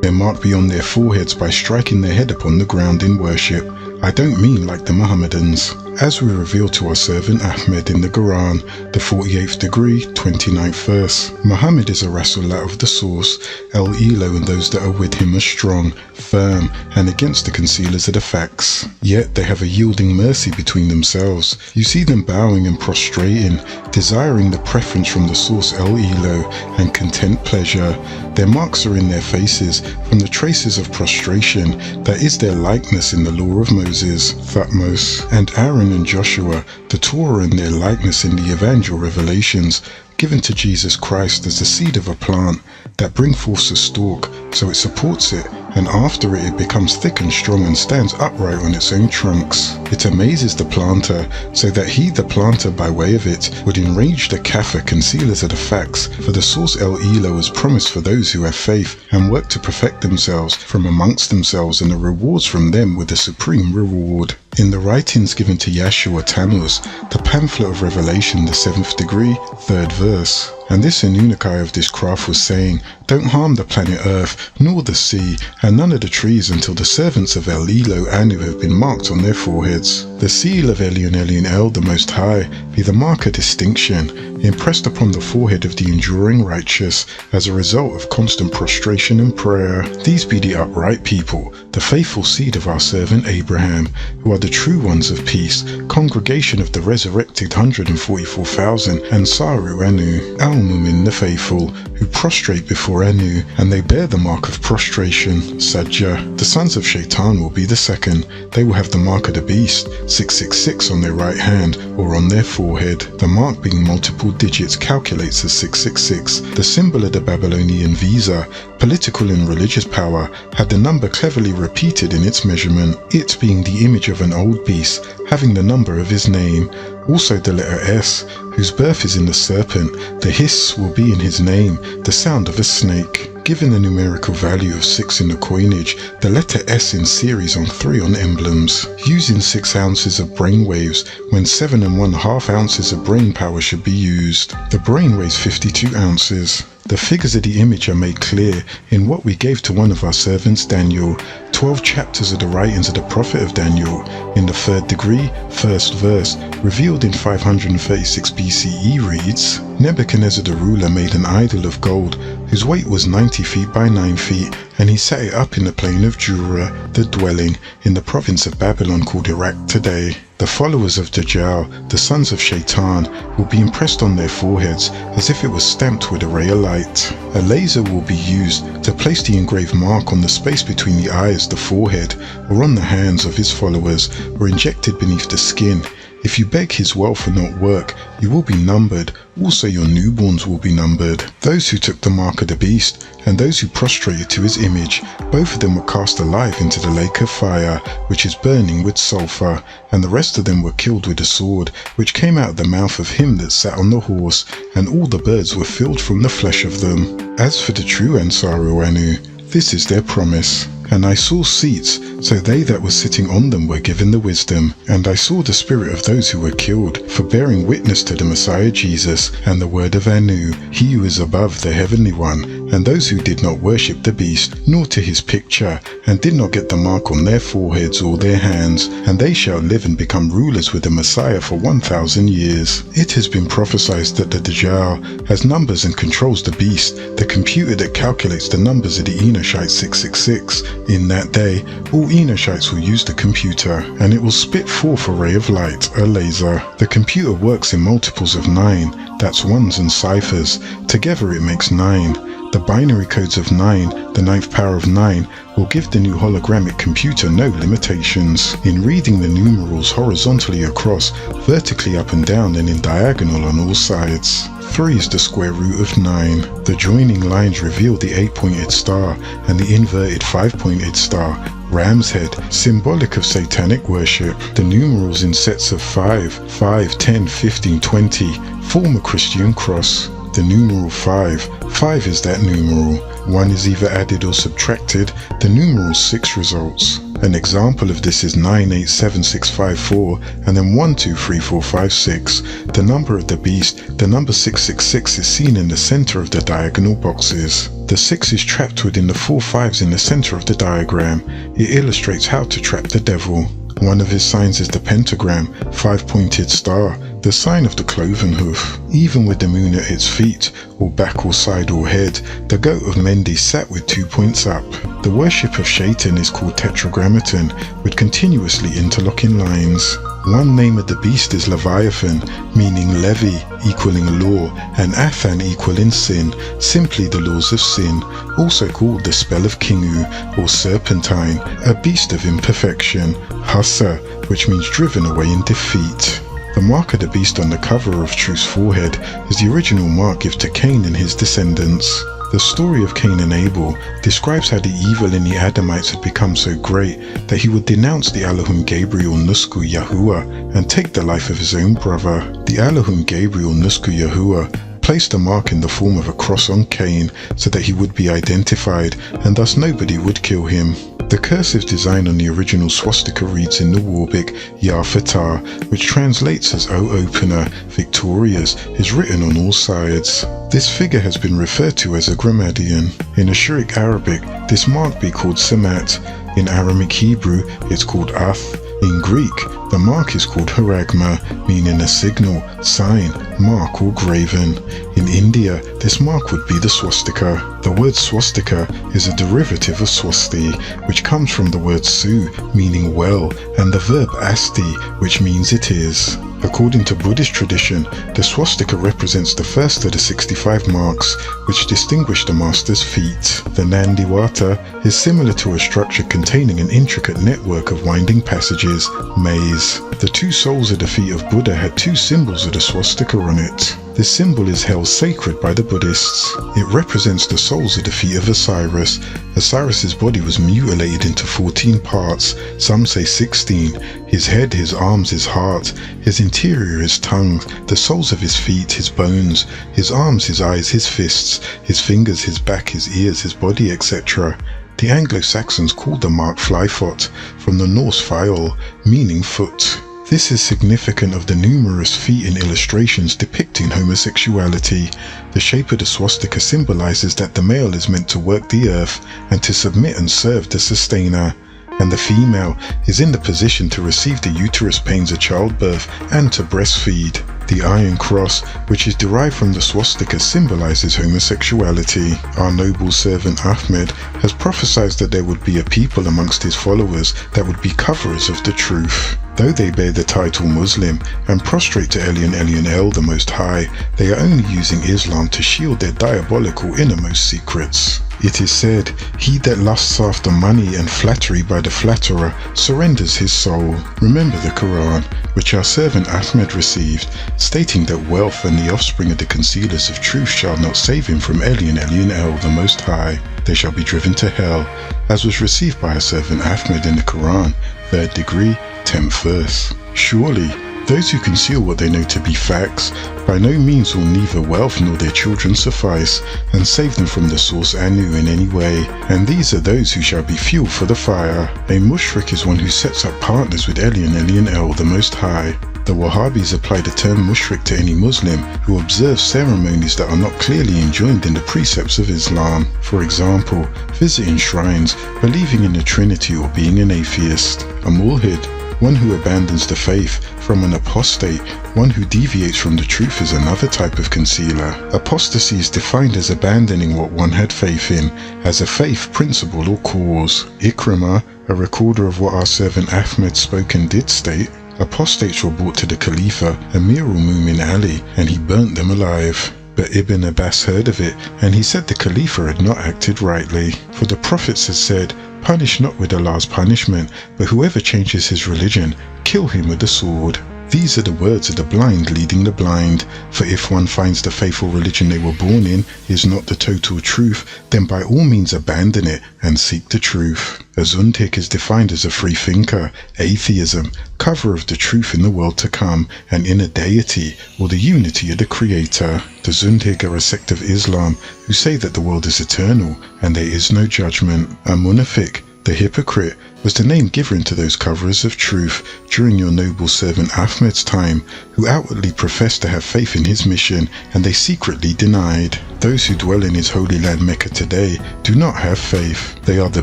Their mark be on their foreheads by striking their head upon the ground in worship. I don't mean like the Mohammedans. As we reveal to our servant Ahmed in the Quran, the 48th degree, 29th verse, Muhammad is a Rasulullah of the source, El Elo, and those that are with him are strong, firm, and against the concealers of the facts. Yet they have a yielding mercy between themselves. You see them bowing and prostrating, desiring the preference from the source El Elo, and content pleasure. Their marks are in their faces, from the traces of prostration, that is their likeness in the law of Moses, Thutmose, and Aaron and Joshua, the Torah, in their likeness in the Evangel revelations, given to Jesus Christ as the seed of a plant that bring forth a stalk, so it supports it, and after it becomes thick and strong and stands upright on its own trunks. It amazes the planter, so that he, the planter, by way of it, would enrage the Kafir concealers of the facts, for the source El Elo is promised for those who have faith and work to perfect themselves from amongst themselves, and the rewards from them with the supreme reward. In the writings given to Yahshua Tammuz, the pamphlet of Revelation, the 7th degree, 3rd verse, and this Anunnaki of this craft was saying, don't harm the planet Earth, nor the sea, and none of the trees until the servants of El Elo Anu have been marked on their foreheads. The seal of Elion Elion El, the Most High, be the mark of distinction, impressed upon the forehead of the enduring righteous, as a result of constant prostration and prayer. These be the upright people, the faithful seed of our servant Abraham, who are the true ones of peace, congregation of the resurrected 144,000, and Saru Anu, Al-Mumin, the faithful, who prostrate before Anu, and they bear the mark of prostration, Sajjah. The sons of Shaitan will be the second. They will have the mark of the beast, 666, on their right hand or on their forehead. The mark being multiple digits calculates as 666. The symbol of the Babylonian visa, political and religious power, had the number cleverly repeated in its measurement, it being the image of an old beast, having the number of his name. Also the letter S, whose birth is in the serpent, the hiss will be in his name, the sound of a snake. Given the numerical value of 6 in the coinage, the letter S in series on 3 on emblems. Using 6 ounces of brain waves when 7 1/2 ounces of brain power should be used. The brain weighs 52 ounces. The figures of the image are made clear in what we gave to one of our servants Daniel, 12 chapters of the writings of the prophet of Daniel, in the 3rd degree, 1st verse, revealed in 536 BCE reads, Nebuchadnezzar the ruler made an idol of gold, whose weight was 90 feet by 9 feet, and he set it up in the plain of Dura, the dwelling, in the province of Babylon called Iraq today. The followers of Dajjal, the sons of Shaitan, will be impressed on their foreheads as if it was stamped with a ray of light. A laser will be used to place the engraved mark on the space between the eyes, the forehead, or on the hands of his followers, or injected beneath the skin. If you beg his wealth and not work, you will be numbered. Also your newborns will be numbered. Those who took the mark of the beast, and those who prostrated to his image, both of them were cast alive into the lake of fire, which is burning with sulfur, and the rest of them were killed with a sword, which came out of the mouth of him that sat on the horse, and all the birds were filled from the flesh of them. As for the true Ansaru Anu, this is their promise. And I saw seats, so they that were sitting on them were given the wisdom. And I saw the spirit of those who were killed, for bearing witness to the Messiah Jesus, and the word of Anu, he who is above the heavenly one, and those who did not worship the beast, nor to his picture, and did not get the mark on their foreheads or their hands, and they shall live and become rulers with the Messiah for 1,000 years. It has been prophesied that the Dajjal has numbers and controls the beast, the computer that calculates the numbers of the Enoshite 666. In that day, all Enoshites will use the computer, and it will spit forth a ray of light, a laser. The computer works in multiples of 9, that's ones and ciphers. Together it makes 9. The binary codes of 9, the ninth power of 9, will give the new hologramic computer no limitations in reading the numerals horizontally across, vertically up and down, and in diagonal on all sides. 3 is the square root of 9. The joining lines reveal the 8-pointed star and the inverted 5-pointed star, ram's head, symbolic of satanic worship. The numerals in sets of 5, 5, 10, 15, 20 form a Christian cross. The numeral 5 is that numeral. 1 is either added or subtracted. The numeral 6 results. An example of this is 987654 and then 123456. The number of the beast, the number 666, is seen in the center of the diagonal boxes. The 6 is trapped within the 4 5s in the center of the diagram. It illustrates how to trap the devil. One of his signs is the pentagram, 5-pointed star, the sign of the cloven hoof. Even with the moon at its feet, or back or side or head, the goat of Mendi sat with 2 points up. The worship of Shaitan is called tetragrammaton, with continuously interlocking lines. One name of the beast is Leviathan, meaning Levi, equaling law, and Athan equaling sin, simply the laws of sin, also called the spell of Kingu, or serpentine, a beast of imperfection, Hassa, which means driven away in defeat. The mark of the beast on the cover of Truth's forehead is the original mark given to Cain and his descendants. The story of Cain and Abel describes how the evil in the Adamites had become so great that he would denounce the Elohim Gabriel Nusku Yahuwah and take the life of his own brother. The Elohim Gabriel Nusku Yahuwah placed a mark in the form of a cross on Cain so that he would be identified and thus nobody would kill him. The cursive design on the original swastika reads in the Warbic, Ya Fatah, which translates as O Opener, Victorious, is written on all sides. This figure has been referred to as a grammadian. In Ashuric Arabic, this mark be called Samat. In Aramaic Hebrew, it's called Ath. In Greek, the mark is called Haragma, meaning a signal, sign, mark or graven. In India, this mark would be the swastika. The word swastika is a derivative of swasti, which comes from the word su, meaning well, and the verb asti, which means it is. According to Buddhist tradition, the swastika represents the first of the 65 marks, which distinguish the master's feet. The Nandiwata is similar to a structure containing an intricate network of winding passages, maze. The 2 soles of the feet of Buddha had 2 symbols of the swastika on it. This symbol is held sacred by the Buddhists. It represents the soles of the feet of Osiris. Osiris's body was mutilated into 14 parts, some say 16. His head, his arms, his heart, his interior, his tongue, the soles of his feet, his bones, his arms, his eyes, his fists, his fingers, his back, his ears, his body, etc. The Anglo-Saxons called the mark Flyfot, from the Norse Fyle, meaning foot. This is significant of the numerous feet in illustrations depicting homosexuality. The shape of the swastika symbolizes that the male is meant to work the earth and to submit and serve the sustainer, and the female is in the position to receive the uterus pains of childbirth and to breastfeed. The Iron Cross, which is derived from the swastika, symbolizes homosexuality. Our noble servant Ahmed has prophesied that there would be a people amongst his followers that would be coverers of the truth. Though they bear the title Muslim and prostrate to Elyon El, the Most High, they are only using Islam to shield their diabolical innermost secrets. It is said, he that lusts after money and flattery by the flatterer surrenders his soul. Remember the Quran, which our servant Ahmed received, stating that wealth and the offspring of the concealers of truth shall not save him from Elyon El, the Most High. They shall be driven to hell, as was received by our servant Ahmed in the Quran, 3rd degree, 10th verse. Surely, those who conceal what they know to be facts, by no means will neither wealth nor their children suffice, and save them from the source Anu in any way. And these are those who shall be fuel for the fire. A mushrik is one who sets up partners with Elyon El, the Most High. The Wahhabis apply the term mushrik to any Muslim who observes ceremonies that are not clearly enjoined in the precepts of Islam. For example, visiting shrines, believing in the Trinity, or being an atheist. A mulhid, one who abandons the faith. From an apostate, one who deviates from the truth, is another type of concealer. Apostasy is defined as abandoning what one had faith in, as a faith, principle, or cause. Ikrimah, a recorder of what our servant Ahmed spoke and did, state, apostates were brought to the Khalifa, Amir al-Mu'min Ali, and he burnt them alive. But Ibn Abbas heard of it, and he said the Khalifa had not acted rightly. For the prophets had said, "Punish not with Allah's punishment, but whoever changes his religion, kill him with the sword." These are the words of the blind leading the blind. For if one finds the faithful religion they were born in is not the total truth, then by all means abandon it and seek the truth. A Zundik is defined as a free thinker, atheism, cover of the truth in the world to come, and inner deity, or the unity of the Creator. The Zundik are a sect of Islam who say that the world is eternal and there is no judgment. A Munafiq, the hypocrite, was the name given to those coverers of truth during your noble servant Ahmed's time, who outwardly professed to have faith in his mission, and they secretly denied. Those who dwell in his holy land Mecca today do not have faith. They are the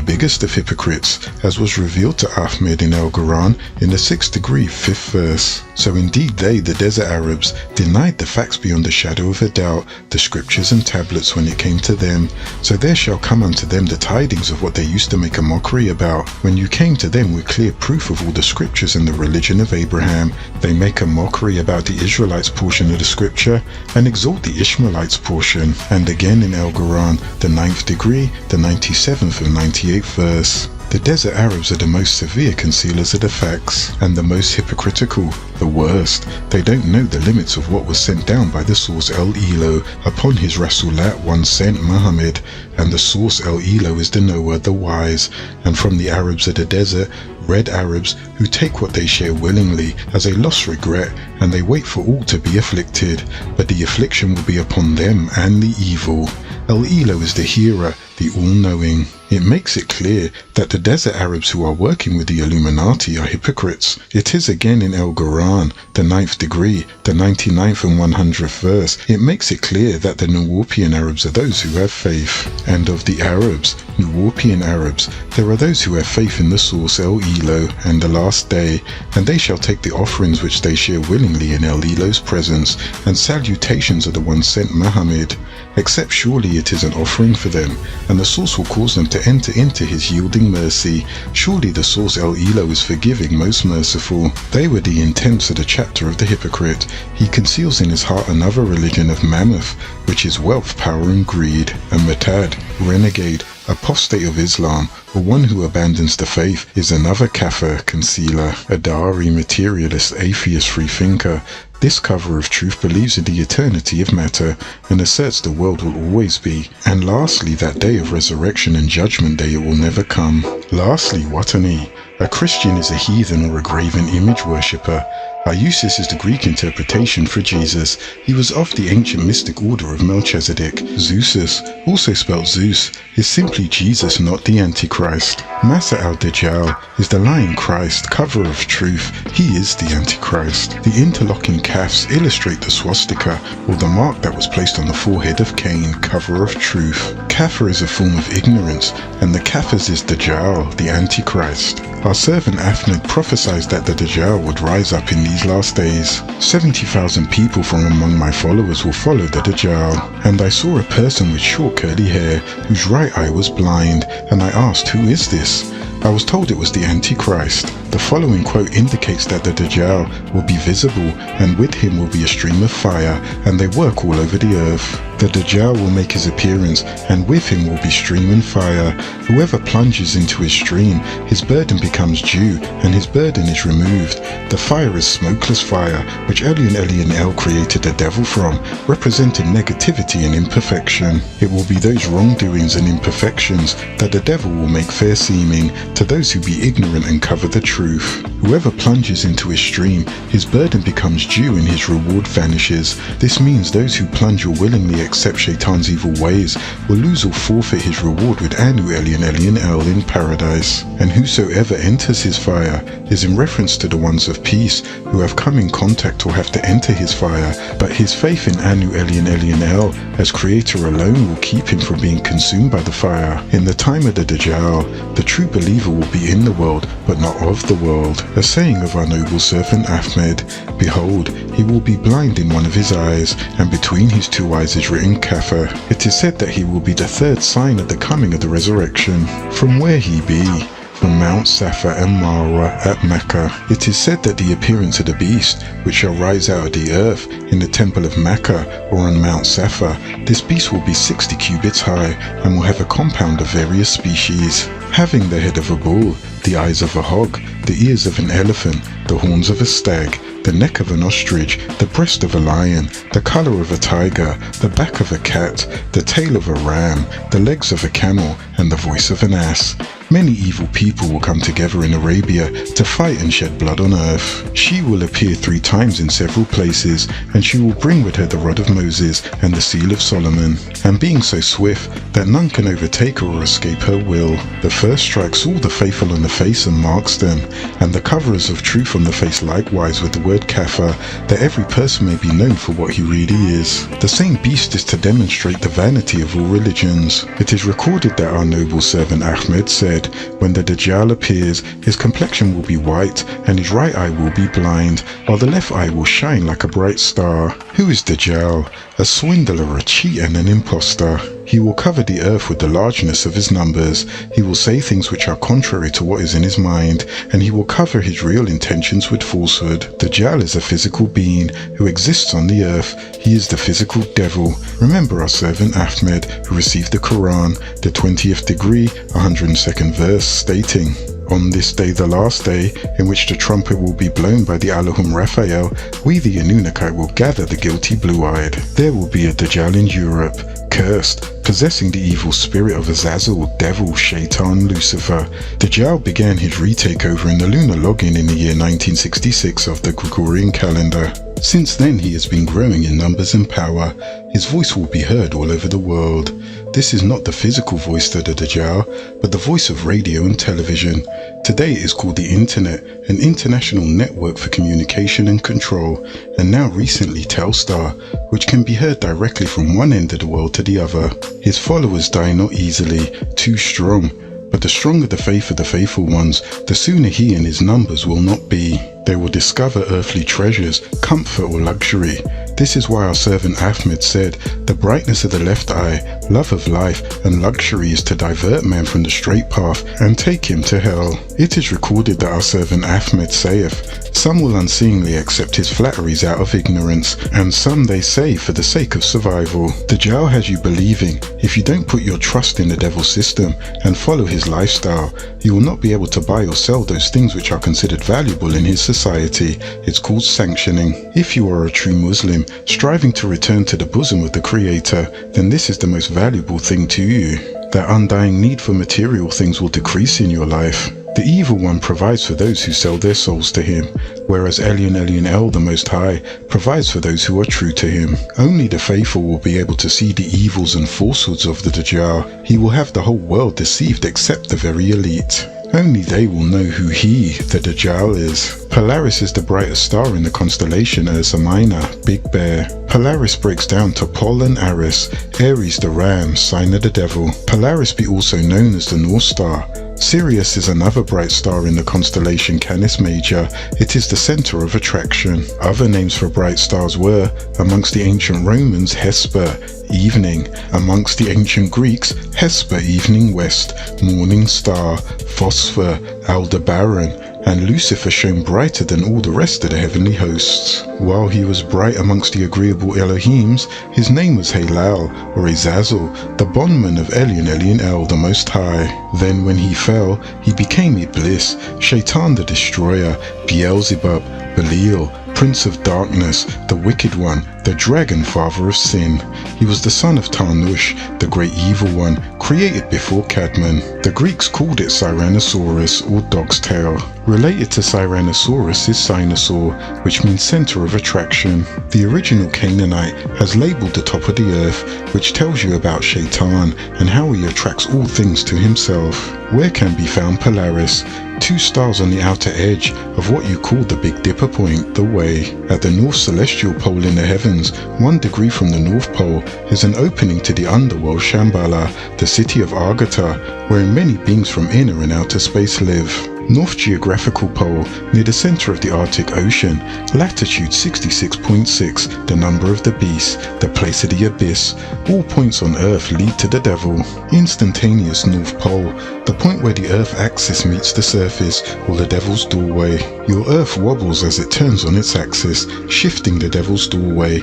biggest of hypocrites, as was revealed to Ahmed in Al-Quran in the 6th degree, 5th verse. So indeed they, the desert Arabs, denied the facts beyond the shadow of a doubt, the scriptures and tablets when it came to them. So there shall come unto them the tidings of what they used to make a mockery about. When you came to them with clear proof of all the scriptures and the religion of Abraham, they make a mockery about the Israelites portion of the scripture and exalt the Ishmaelites portion. And again in Al-Quran, the 9th degree, the 97th and 98th verse. The desert Arabs are the most severe concealers of the facts, and the most hypocritical, the worst. They don't know the limits of what was sent down by the source El-Elo upon his Rasulat one sent Muhammad, and the source El-Elo is the knower, the wise. And from the Arabs of the desert, red Arabs who take what they share willingly as a lost regret, and they wait for all to be afflicted, but the affliction will be upon them and the evil. El-Elo is the hearer, the all-knowing. It makes it clear that the desert Arabs who are working with the Illuminati are hypocrites. It is again in Al-Quran, the 9th degree, the 99th and 100th verse. It makes it clear that the Nuwaubian Arabs are those who have faith. And of the Arabs, Nuwaubian Arabs, there are those who have faith in the source El-Elo and the last day, and they shall take the offerings which they share willingly in El-Elo's presence, and salutations of the one sent Muhammad. Except surely it is an offering for them, and the source will cause them to enter into his yielding mercy. Surely the source El-Elo is forgiving, most merciful. They were the intents of the chapter of the hypocrite. He conceals in his heart another religion of Mammoth, which is wealth, power and greed. A Murtad, renegade, apostate of Islam, or one who abandons the faith, is another kafir, concealer. A Dari, materialist, atheist, freethinker. This cover of truth believes in the eternity of matter and asserts the world will always be. And lastly, that day of resurrection and judgment day, it will never come. Lastly, Watani. A Christian is a heathen or a graven image worshipper. Iusis is the Greek interpretation for Jesus. He was of the ancient mystic order of Melchizedek. Zeusus, also spelled Zeus, is simply Jesus, not the Antichrist. Masa al-Dajjal is the lying Christ, cover of truth. He is the Antichrist. The interlocking kafs illustrate the swastika, or the mark that was placed on the forehead of Cain, cover of truth. Kafir is a form of ignorance, and the Kafirs is Dajjal, the Antichrist. Our servant Ahmed prophesied that the Dajjal would rise up in these last days. 70,000 people from among my followers will follow the Dajjal. And I saw a person with short curly hair, whose right eye was blind, and I asked, "Who is this?" I was told it was the Antichrist. The following quote indicates that the Dajjal will be visible, and with him will be a stream of fire, and they work all over the earth. The Dajjal will make his appearance, and with him will be stream and fire. Whoever plunges into his stream, his burden becomes dew, and his burden is removed. The fire is smokeless fire, which El created the devil from, representing negativity and imperfection. It will be those wrongdoings and imperfections that the devil will make fair seeming to those who be ignorant and cover the truth. Whoever plunges into his stream, his burden becomes dew and his reward vanishes. This means those who plunge or willingly accept Shaitan's evil ways will lose or forfeit his reward with Anu Elian El in paradise. And whosoever enters his fire is in reference to the ones of peace who have come in contact or have to enter his fire, but his faith in Anu Elian El as creator alone will keep him from being consumed by the fire. In the time of the Dajjal, the true believer will be in the world, but not of the world. A saying of our noble servant Ahmed, "Behold, he will be blind in one of his eyes, and between his two eyes is written Kafir." It is said that he will be the third sign of the coming of the resurrection. From where he be? from Mount Safa and Marwa at Mecca. It is said that the appearance of the beast, which shall rise out of the earth in the temple of Mecca or on Mount Safa, this beast will be 60 cubits high and will have a compound of various species, having the head of a bull, the eyes of a hog, the ears of an elephant, the horns of a stag, the neck of an ostrich, the breast of a lion, the color of a tiger, the back of a cat, the tail of a ram, the legs of a camel, and the voice of an ass. Many evil people will come together in Arabia to fight and shed blood on earth. She will appear 3 times in several places, and she will bring with her the rod of Moses and the seal of Solomon, and being so swift that none can overtake her or escape her will. The first strikes all the faithful on the face and marks them, and the coverers of truth on the face likewise with the word kafir, that every person may be known for what he really is. The same beast is to demonstrate the vanity of all religions. It is recorded that our noble servant Ahmed said, when the Dajjal appears, his complexion will be white, and his right eye will be blind, while the left eye will shine like a bright star. Who is Dajjal? A swindler, a cheat, and an impostor. He will cover the earth with the largeness of his numbers. He will say things which are contrary to what is in his mind, and he will cover his real intentions with falsehood. Dajjal is a physical being who exists on the earth. He is the physical devil. Remember our servant Ahmed, who received the Quran, the 20th degree, 102nd verse, stating, "On this day, the last day, in which the trumpet will be blown by the Allahum Raphael, we the Anunnaki will gather the guilty blue-eyed. There will be a Dajjal in Europe, cursed, possessing the evil spirit of Azazel, devil, Shaitan, Lucifer." Dajjal began his retakeover in the lunar login in the year 1966 of the Gregorian calendar. Since then he has been growing in numbers and power. His voice will be heard all over the world. This is not the physical voice of the Dajjal, but the voice of radio and television. Today it is called the Internet, an international network for communication and control, and now recently Telstar, which can be heard directly from one end of the world to the other. His followers die not easily, too strong, but the stronger the faith of the faithful ones, the sooner he and his numbers will not be. They will discover earthly treasures, comfort or luxury. This is why our servant Ahmed said, the brightness of the left eye, love of life and luxury is to divert man from the straight path and take him to hell. It is recorded that our servant Ahmed saith, some will unseeingly accept his flatteries out of ignorance, and some they say for the sake of survival. Dajjal has you believing, if you don't put your trust in the devil's system and follow his lifestyle, you will not be able to buy or sell those things which are considered valuable in his society. It's called sanctioning. If you are a true Muslim, striving to return to the bosom of the Creator, then this is the most valuable thing to you. That undying need for material things will decrease in your life. The evil one provides for those who sell their souls to him, whereas Elyon El, the Most High, provides for those who are true to him. Only the faithful will be able to see the evils and falsehoods of the Dajjal. He will have the whole world deceived except the very elite. Only they will know who he, the Dajjal, is. Polaris is the brightest star in the constellation Ursa Minor, Big Bear. Polaris breaks down to Pol and Aries, Aries the ram, sign of the devil. Polaris be also known as the North Star. Sirius is another bright star in the constellation Canis Major. It is the center of attraction. Other names for bright stars were, amongst the ancient Romans, Hesper, evening. Amongst the ancient Greeks, Hesper, evening west, morning star, Phosphor, Aldebaran, and Lucifer shone brighter than all the rest of the heavenly hosts. While he was bright amongst the agreeable Elohims, his name was Halal, or Azazel, the bondman of Elyon El, the Most High. Then when he fell, he became Iblis, Shaitan the Destroyer, Beelzebub, Belial, Prince of Darkness, the Wicked One, the Dragon Father of Sin. He was the son of Tarnush, the great evil one, created before Cadmon. The Greeks called it Cyrannosaurus, or dog's tail. Related to Cyrannosaurus is Cynosaur, which means center of attraction. The original Canaanite has labeled the top of the earth, which tells you about Shaitan and how he attracts all things to himself. Where can be found Polaris? 2 stars on the outer edge of what you call the Big Dipper point, the Way. At the North Celestial Pole in the heavens, 1 degree from the North Pole, is an opening to the underworld Shambhala, the city of Agartha, wherein many beings from inner and outer space live. North geographical pole, near the center of the Arctic Ocean, latitude 66.6, the number of the beast, the place of the abyss. All points on Earth lead to the devil. Instantaneous North Pole, the point where the Earth axis meets the surface, or the devil's doorway. Your Earth wobbles as it turns on its axis, shifting the devil's doorway.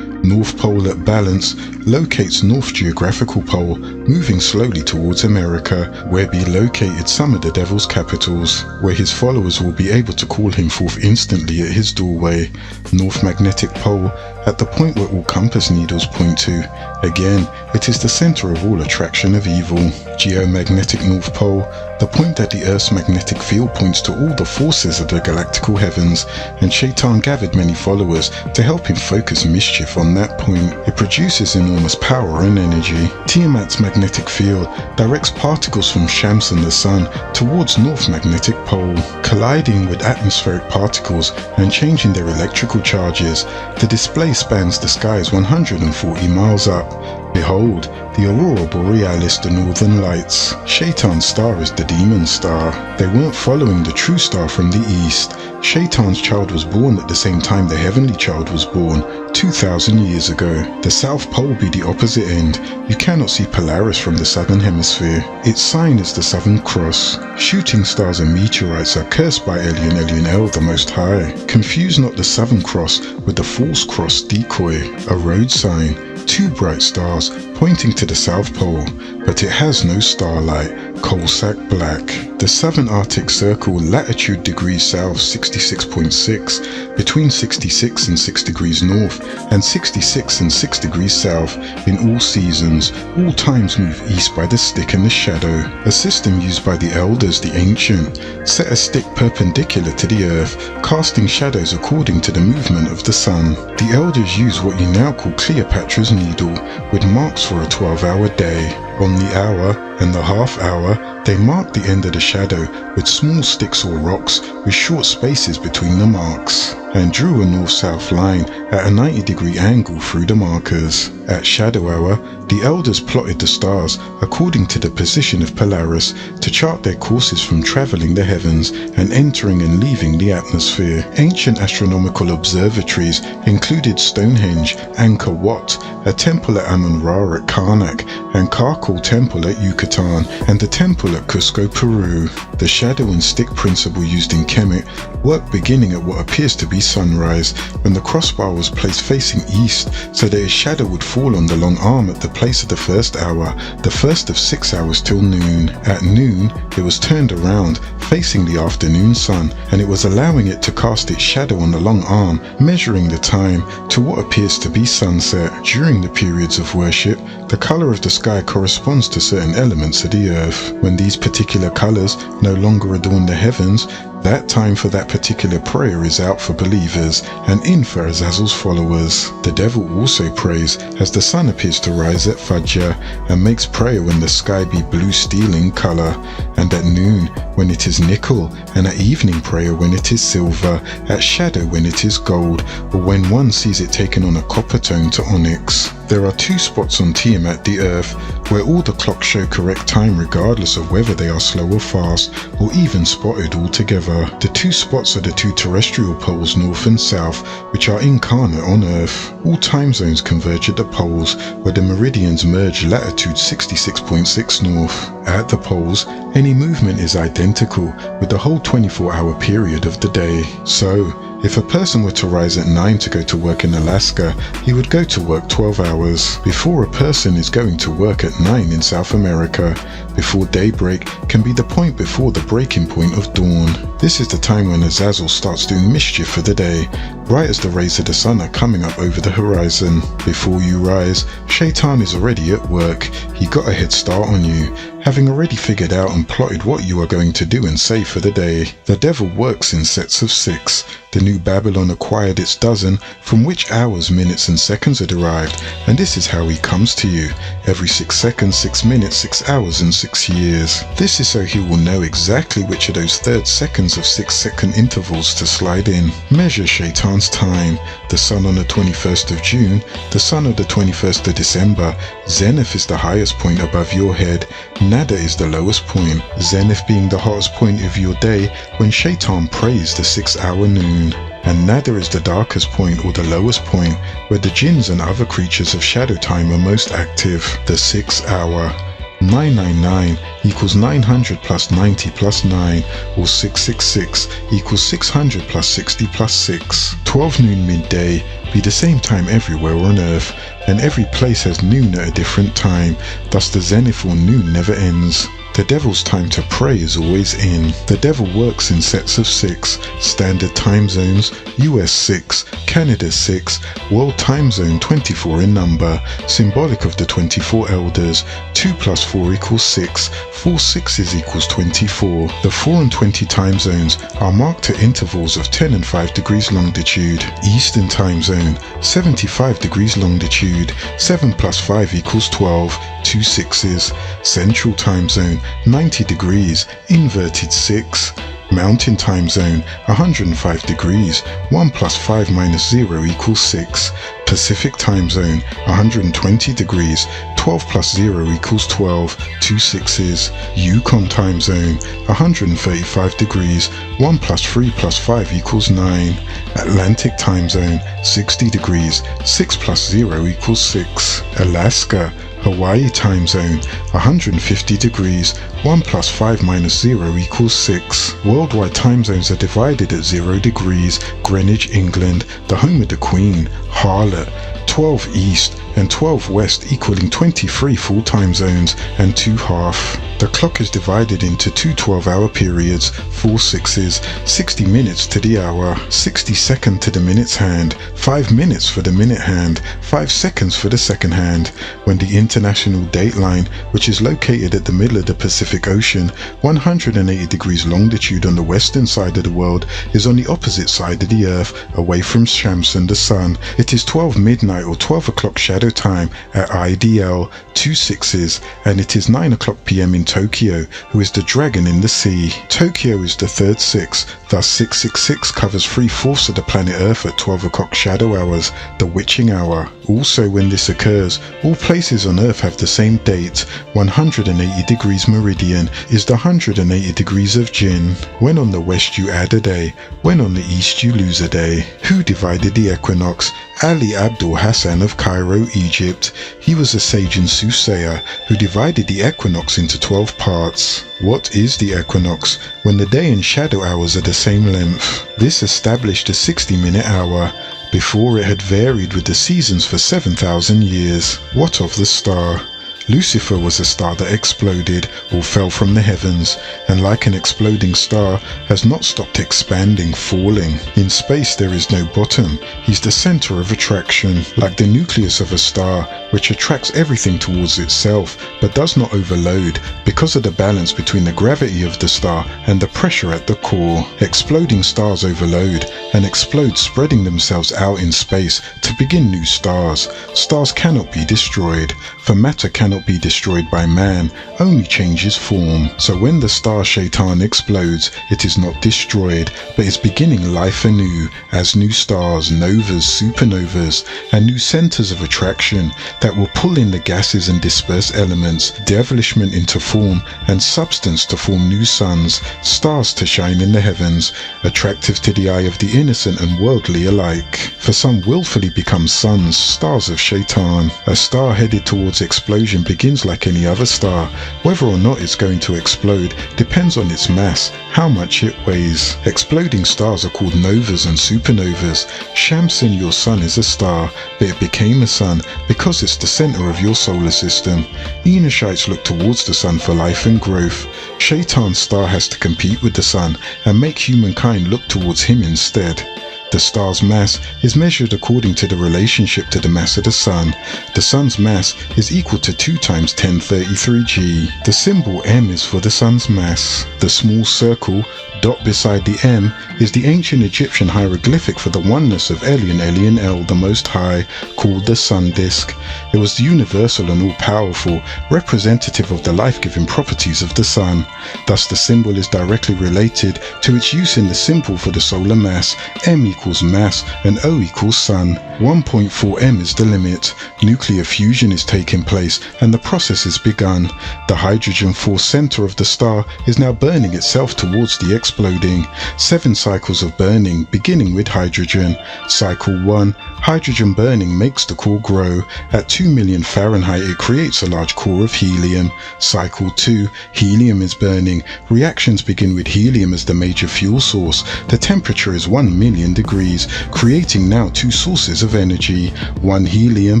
North Pole at balance locates North geographical pole, moving slowly towards America, where be located some of the devil's capitals, where his followers will be able to call him forth instantly at his doorway. North magnetic pole, at the point where all compass needles point to. Again, it is the center of all attraction of evil. Geomagnetic North Pole, the point that the Earth's magnetic field points to all the forces of the galactical heavens, and Shaitan gathered many followers to help him focus mischief on that point. It produces enormous power and energy. Tiamat's magnetic field directs particles from Shams and the Sun towards North magnetic pole, colliding with atmospheric particles and changing their electrical charges. The display spans the skies 140 miles up. Behold, the Aurora Borealis, the Northern Lights. Shaitan's star is the demon star. They weren't following the true star from the east. Shaitan's child was born at the same time the heavenly child was born, 2,000 years ago. The South Pole be the opposite end. You cannot see Polaris from the southern hemisphere. Its sign is the Southern Cross. Shooting stars and meteorites are cursed by Elyon El, the Most High. Confuse not the Southern Cross with the False Cross decoy, a road sign. Two bright stars pointing to the South Pole, but it has no starlight, coal sack black. The Southern Arctic Circle, latitude degrees south 66.6, between 66 and 6 degrees north, and 66 and 6 degrees south in all seasons. All times move east by the stick and the shadow. A system used by the elders, the ancient, set a stick perpendicular to the earth, casting shadows according to the movement of the sun. The elders use what you now call Cleopatra's needle, with marks for a 12-hour day. On the hour and the half hour, they mark the end of the shadow with small sticks or rocks with short spaces between the marks, and drew a north-south line at a 90-degree angle through the markers. At shadow hour, the elders plotted the stars according to the position of Polaris to chart their courses from traveling the heavens and entering and leaving the atmosphere. Ancient astronomical observatories included Stonehenge, Angkor Wat, a temple at Amun-Ra at Karnak, and Karkal Temple at Yucatan, and the temple at Cusco, Peru. The shadow and stick principle used in Kemet worked beginning at what appears to be sunrise, when the crossbar was placed facing east so that its shadow would fall on the long arm at the place of the first hour, the first of 6 hours till noon. At noon, it was turned around, facing the afternoon sun, and it was allowing it to cast its shadow on the long arm, measuring the time to what appears to be sunset. During the periods of worship, the color of the sky corresponds to certain elements of the earth. When these particular colors no longer adorn the heavens, that time for that particular prayer is out for believers and in for Azazel's followers. The devil also prays as the sun appears to rise at Fajr, and makes prayer when the sky be blue steel in color, and at noon when it is nickel, and at evening prayer when it is silver, at shadow when it is gold, or when one sees it taken on a copper tone to onyx. There are two spots on Tiamat, the earth, where all the clocks show correct time regardless of whether they are slow or fast, or even spotted altogether. The two spots are the two terrestrial poles, north and south, which are incarnate on Earth. All time zones converge at the poles, where the meridians merge latitude 66.6 north. At the poles, any movement is identical with the whole 24-hour period of the day. So, if a person were to rise at 9 to go to work in Alaska, he would go to work 12 hours. Before a person is going to work at 9 in South America, before daybreak can be the point before the breaking point of dawn. This is the time when Azazel starts doing mischief for the day, right as the rays of the sun are coming up over the horizon. Before you rise, Shaitan is already at work. He got a head start on you, having already figured out and plotted what you are going to do and say for the day. The devil works in sets of 6. the New Babylon acquired its dozen, from which hours, minutes and seconds are derived, and this is how he comes to you, every 6 seconds, 6 minutes, 6 hours and 6 years. This is so he will know exactly which of those third seconds of 6-second intervals to slide in. Measure Shaitan's time. The sun on the 21st of June, the sun on the 21st of December. Zenith is the highest point above your head, Nada is the lowest point, Zenith being the hottest point of your day when Shaitan prays the 6-hour noon, and Nada is the darkest point or the lowest point where the jinns and other creatures of shadow time are most active, the 6-hour. 999 equals 900 plus 90 plus 9, or 666 equals 600 plus 60 plus 6. 12 noon midday be the same time everywhere on earth, and every place has noon at a different time, thus the zenith or noon never ends. The devil's time to pray is always in. The devil works in sets of 6, standard time zones, US 6, Canada 6, world time zone 24 in number, symbolic of the 24 elders. 2 plus 4 equals 6, 4 6s equals 24. The 4 and 20 time zones are marked at intervals of 10 and 5 degrees longitude. Eastern time zone, 75 degrees longitude, 7 plus 5 equals 12, 2 6s. Central time zone, 90 degrees, inverted 6. Mountain time zone, 105 degrees, 1 plus 5 minus 0 equals 6. Pacific time zone, 120 degrees, 12 plus 0 equals 12, 2 6s. Yukon time zone, 135 degrees, 1 plus 3 plus 5 equals 9. Atlantic time zone, 60 degrees, 6 plus 0 equals 6. Alaska, Hawaii time zone, 150 degrees, 1 plus 5 minus 0 equals 6. Worldwide time zones are divided at 0 degrees, Greenwich, England, the home of the Queen, Harlot, 12 east and 12 west equaling 23 full time zones and 2 half. The clock is divided into 2 12-hour periods, 4 6s, 60 minutes to the hour, 60 seconds to the minute's hand, 5 minutes for the minute hand, 5 seconds for the second hand. When the international dateline, which is located at the middle of the Pacific Ocean, 180 degrees longitude on the western side of the world, is on the opposite side of the earth, away from Shamsun the sun. It is 12 midnight or 12 o'clock shadow time at IDL, 2 6s, and it is 9 o'clock PM in Tokyo, who is the dragon in the sea. Tokyo is the third 6, thus 666 covers 3/4 of the planet Earth at 12 o'clock shadow hours, the witching hour. Also, when this occurs, all places on Earth have the same date. 180 degrees meridian is the 180 degrees of Jinn. When on the west you add a day, when on the east you lose a day. Who divided the equinox? Ali Abdul Hassan of Cairo, Egypt. He was a sage and soothsayer who divided the equinox into 12 parts. What is the equinox? When the day and shadow hours are the same length. This established a 60-minute hour. Before it had varied with the seasons for 7,000 years. What of the star? Lucifer was a star that exploded or fell from the heavens, and like an exploding star, has not stopped expanding, falling. In space there is no bottom. He's the center of attraction, like the nucleus of a star, which attracts everything towards itself, but does not overload, because of the balance between the gravity of the star and the pressure at the core. Exploding stars overload, and explode, spreading themselves out in space to begin new stars. Stars cannot be destroyed, for matter cannot be destroyed by man, only changes form. So when the star Shaitan explodes, it is not destroyed, but is beginning life anew, as new stars, novas, supernovas, and new centers of attraction that will pull in the gases and disperse elements, devilishment into form, and substance to form new suns, stars to shine in the heavens, attractive to the eye of the innocent and worldly alike. For some willfully become suns, stars of Shaitan. A star headed towards explosion begins like any other star. Whether or not it's going to explode depends on its mass, how much it weighs. Exploding stars are called novas and supernovas. Shamsun, your sun, is a star, but it became a sun because it's the center of your solar system. Enoshites look towards the sun for life and growth. Shaitan's star has to compete with the sun and make humankind look towards him instead. The star's mass is measured according to the relationship to the mass of the sun. The sun's mass is equal to 2 times 1033 g. The symbol M is for the sun's mass. The small circle dot beside the M is the ancient Egyptian hieroglyphic for the oneness of Elyon El, the Most High, called the sun disk. It was universal and all-powerful, representative of the life-giving properties of the sun. Thus the symbol is directly related to its use in the symbol for the solar mass. M equals mass and O equals sun. 1.4 M is the limit. Nuclear fusion is taking place and the process is begun. The hydrogen force center of the star is now burning itself towards the exploding. 7 cycles of burning, beginning with hydrogen. Cycle 1. Hydrogen burning makes the core grow. At 2 million Fahrenheit it creates a large core of helium. Cycle 2. Helium is burning. Reactions begin with helium as the major fuel source. The temperature is 1 million degrees, creating now 2 sources of energy. 1 helium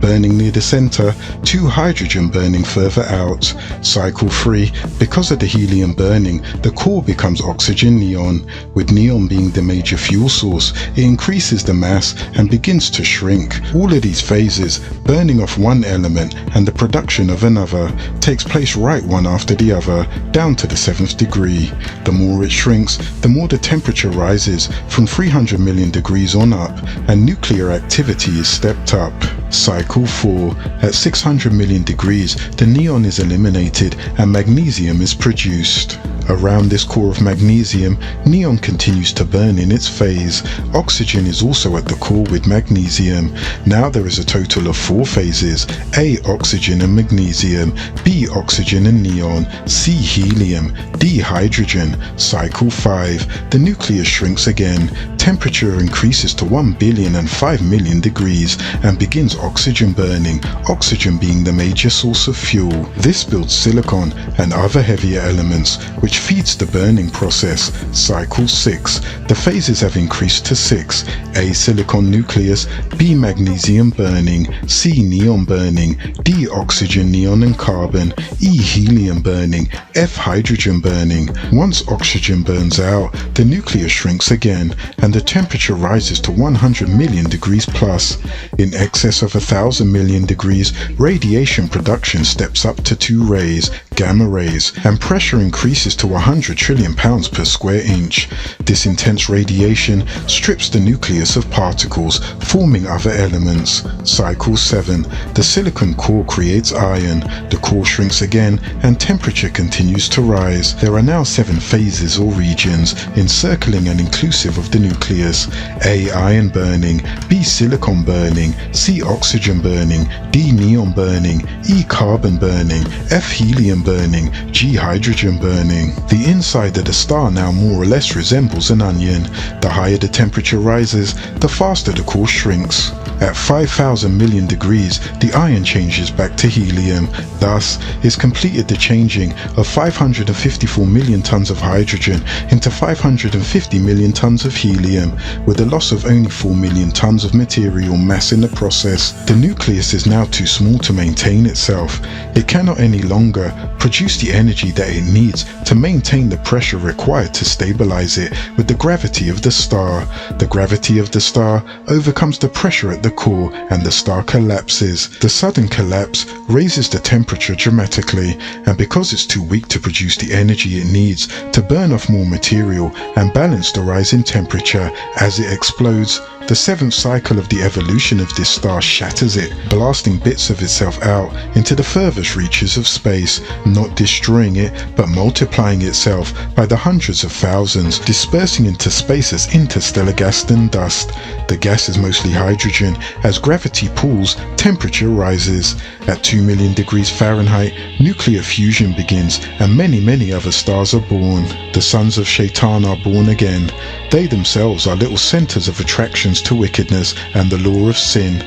burning near the center, 2 hydrogen burning further out. Cycle 3. Because of the helium burning, the core becomes oxygen neon. With neon being the major fuel source, it increases the mass and begins to shrink. All of these phases, burning off one element and the production of another, takes place right one after the other, down to the 7th degree. The more it shrinks, the more the temperature rises from 300 million degrees on up, and nuclear activity is stepped up. Cycle 4. At 600 million degrees, the neon is eliminated and magnesium is produced. Around this core of magnesium, neon continues to burn in its phase. Oxygen is also at the core with magnesium. Now there is a total of 4 phases: A, oxygen and magnesium; B, oxygen and neon; C, helium; D, hydrogen. Cycle 5. The nucleus shrinks again. Temperature increases to 1,005 million degrees and begins oxygen burning, oxygen being the major source of fuel. This builds silicon and other heavier elements, which feeds the burning process. Cycle 6. The phases have increased to 6. A, silicon nucleus; B, magnesium burning; C, neon burning; D, oxygen, neon and carbon; E, helium burning; F, hydrogen burning. Once oxygen burns out, the nucleus shrinks again and the temperature rises to 100 million degrees plus. In excess of 1,000 million degrees, radiation production steps up to 2 rays, gamma rays, and pressure increases to 100 trillion pounds per square inch. This intense radiation strips the nucleus of particles, forming other elements. Cycle 7. The silicon core creates iron. The core shrinks again and temperature continues to rise. There are now 7 phases or regions, encircling and inclusive of the nucleus. A, iron burning; B, silicon burning; C, oxygen burning; D, neon burning; E, carbon burning; F, helium burning; G, hydrogen burning. The inside of the star now more or less resembles an onion. The higher the temperature rises, the faster the core shrinks. At 5,000 million degrees, the iron changes back to helium. Thus, is completed the changing of 554 million tons of hydrogen into 550 million tons of helium, with the loss of only 4 million tons of material mass in the process. The nucleus is now too small to maintain itself. It cannot any longer produce the energy that it needs to maintain the pressure required to stabilize it with the gravity of the star. The gravity of the star overcomes the pressure at the core and the star collapses. The sudden collapse raises the temperature dramatically, and because it's too weak to produce the energy it needs to burn off more material and balance the rise in temperature as it explodes, the 7th cycle of the evolution of this star shatters it, blasting bits of itself out into the furthest reaches of space, not destroying it, but multiplying itself by the hundreds of thousands, dispersing into space as interstellar gas and dust. The gas is mostly hydrogen. As gravity pulls, temperature rises. At 2 million degrees Fahrenheit, nuclear fusion begins and many other stars are born. The sons of Shaitan are born again. They themselves are little centers of attractions to wickedness and the law of sin.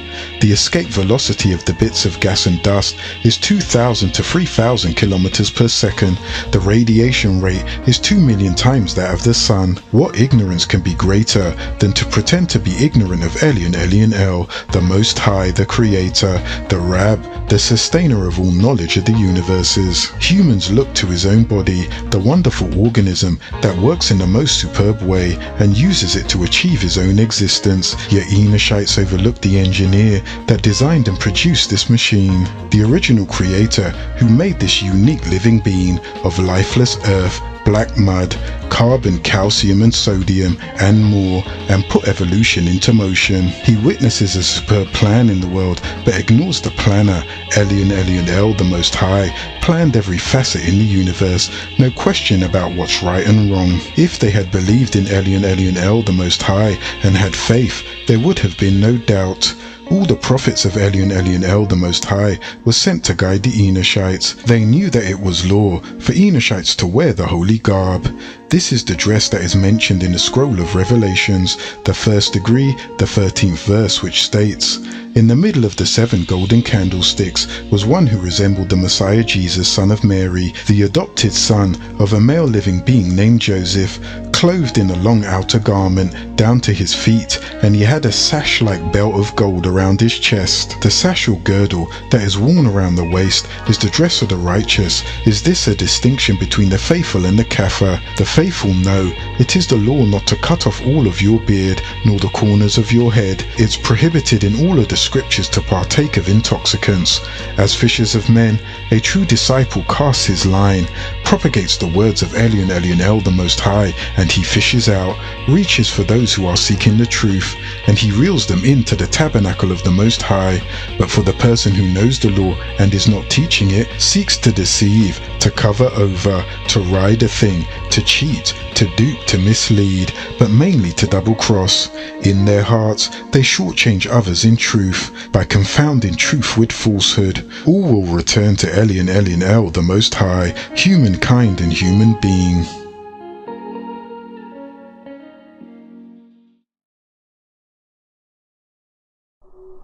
The escape velocity of the bits of gas and dust is 2,000 to 3,000 kilometers per second. The radiation rate is 2 million times that of the sun. What ignorance can be greater than to pretend to be ignorant of Elyon El, the Most High, the Creator, the Rab, the sustainer of all knowledge of the universes? Humans look to his own body, the wonderful organism that works in the most superb way, and uses it to achieve his own existence. Yet Enoshites overlook the engineer that designed and produced this machine, the original creator who made this unique living being of lifeless earth, black mud, carbon, calcium and sodium, and more, and put evolution into motion. He witnesses a superb plan in the world, but ignores the planner. Elyon El, the Most High, planned every facet in the universe, no question about what's right and wrong. If they had believed in Elyon El, the Most High, and had faith, there would have been no doubt. All the prophets of Elyon El, the Most High, were sent to guide the Enoshites. They knew that it was law for Enoshites to wear the holy garb. This is the dress that is mentioned in the Scroll of Revelations, the first degree, the 13th verse, which states, "In the middle of the 7 golden candlesticks was one who resembled the Messiah Jesus, son of Mary, the adopted son of a male living being named Joseph, clothed in a long outer garment down to his feet, and he had a sash-like belt of gold around his chest." The sash or girdle that is worn around the waist is the dress of the righteous. Is this a distinction between the faithful and the kafir? The faithful know it is the law not to cut off all of your beard nor the corners of your head. It's prohibited in all of the scriptures to partake of intoxicants. As fishers of men, a true disciple casts his line, propagates the words of Elyon El, the Most High, and he fishes out, reaches for those who are seeking the truth, and he reels them into the tabernacle of the Most High. But for the person who knows the law and is not teaching it, seeks to deceive, to cover over, to ride a thing, to cheat, to dupe, to mislead, but mainly to double-cross. In their hearts, they shortchange others in truth, by confounding truth with falsehood. All will return to Elyon El, the Most High, humankind and human being.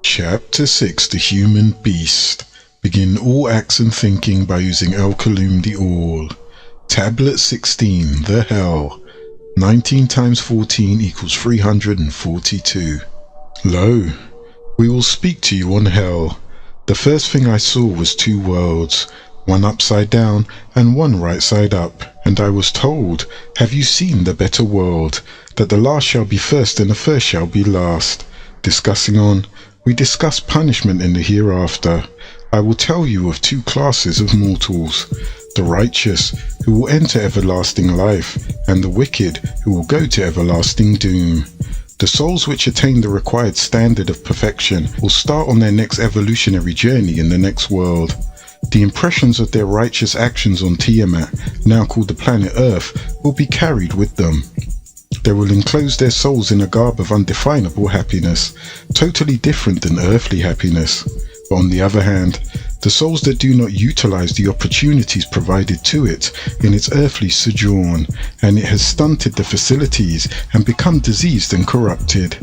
Chapter 6, The Human Beast. Begin all acts and thinking by using Al-Kalum the All. Tablet 16, The Hell. 19 times 14 equals 342. Lo, we will speak to you on hell. The first thing I saw was 2 worlds, one upside down and one right side up. And I was told, have you seen the better world, that the last shall be first and the first shall be last. Discussing on, we discuss punishment in the hereafter. I will tell you of 2 classes of mortals, the righteous, who will enter everlasting life, and the wicked, who will go to everlasting doom. The souls which attain the required standard of perfection will start on their next evolutionary journey in the next world. The impressions of their righteous actions on Tiamat, now called the planet Earth, will be carried with them. They will enclose their souls in a garb of undefinable happiness, totally different than earthly happiness. But on the other hand, the souls that do not utilize the opportunities provided to it in its earthly sojourn, and it has stunted the facilities and become diseased and corrupted.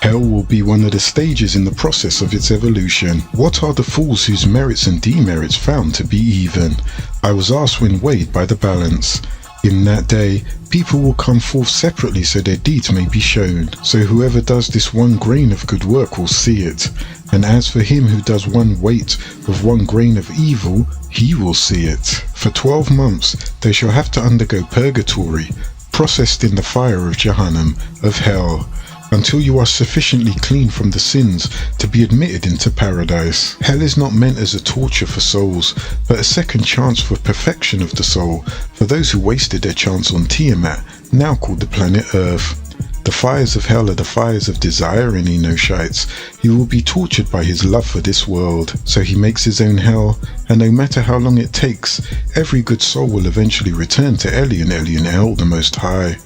Hell will be one of the stages in the process of its evolution. What are the fools whose merits and demerits found to be even? I was asked when weighed by the balance. In that day, people will come forth separately so their deeds may be shown. So whoever does this 1 grain of good work will see it. And as for him who does 1 weight of 1 grain of evil, he will see it. For 12 months they shall have to undergo purgatory, processed in the fire of Jahannam, of hell, until you are sufficiently clean from the sins to be admitted into paradise. Hell is not meant as a torture for souls, but a second chance for perfection of the soul for those who wasted their chance on Tiamat, now called the planet Earth. The fires of hell are the fires of desire in Enoshites. He will be tortured by his love for this world, so he makes his own hell, and no matter how long it takes, every good soul will eventually return to Elyon El, the Most High.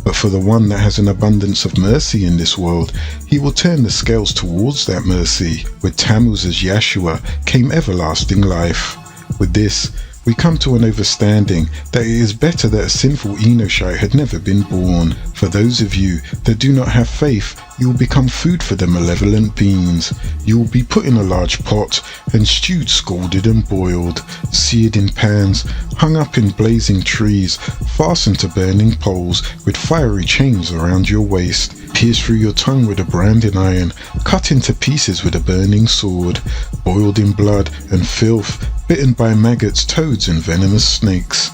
But for the one that has an abundance of mercy in this world, he will turn the scales towards that mercy. With Tammuz as Yeshua came everlasting life. With this, we come to an understanding that it is better that a sinful Enoshite had never been born. For those of you that do not have faith, you will become food for the malevolent beings. You will be put in a large pot and stewed, scalded and boiled, seared in pans, hung up in blazing trees, fastened to burning poles with fiery chains around your waist, pierced through your tongue with a branding iron, cut into pieces with a burning sword, boiled in blood and filth, bitten by maggots, toads and venomous snakes.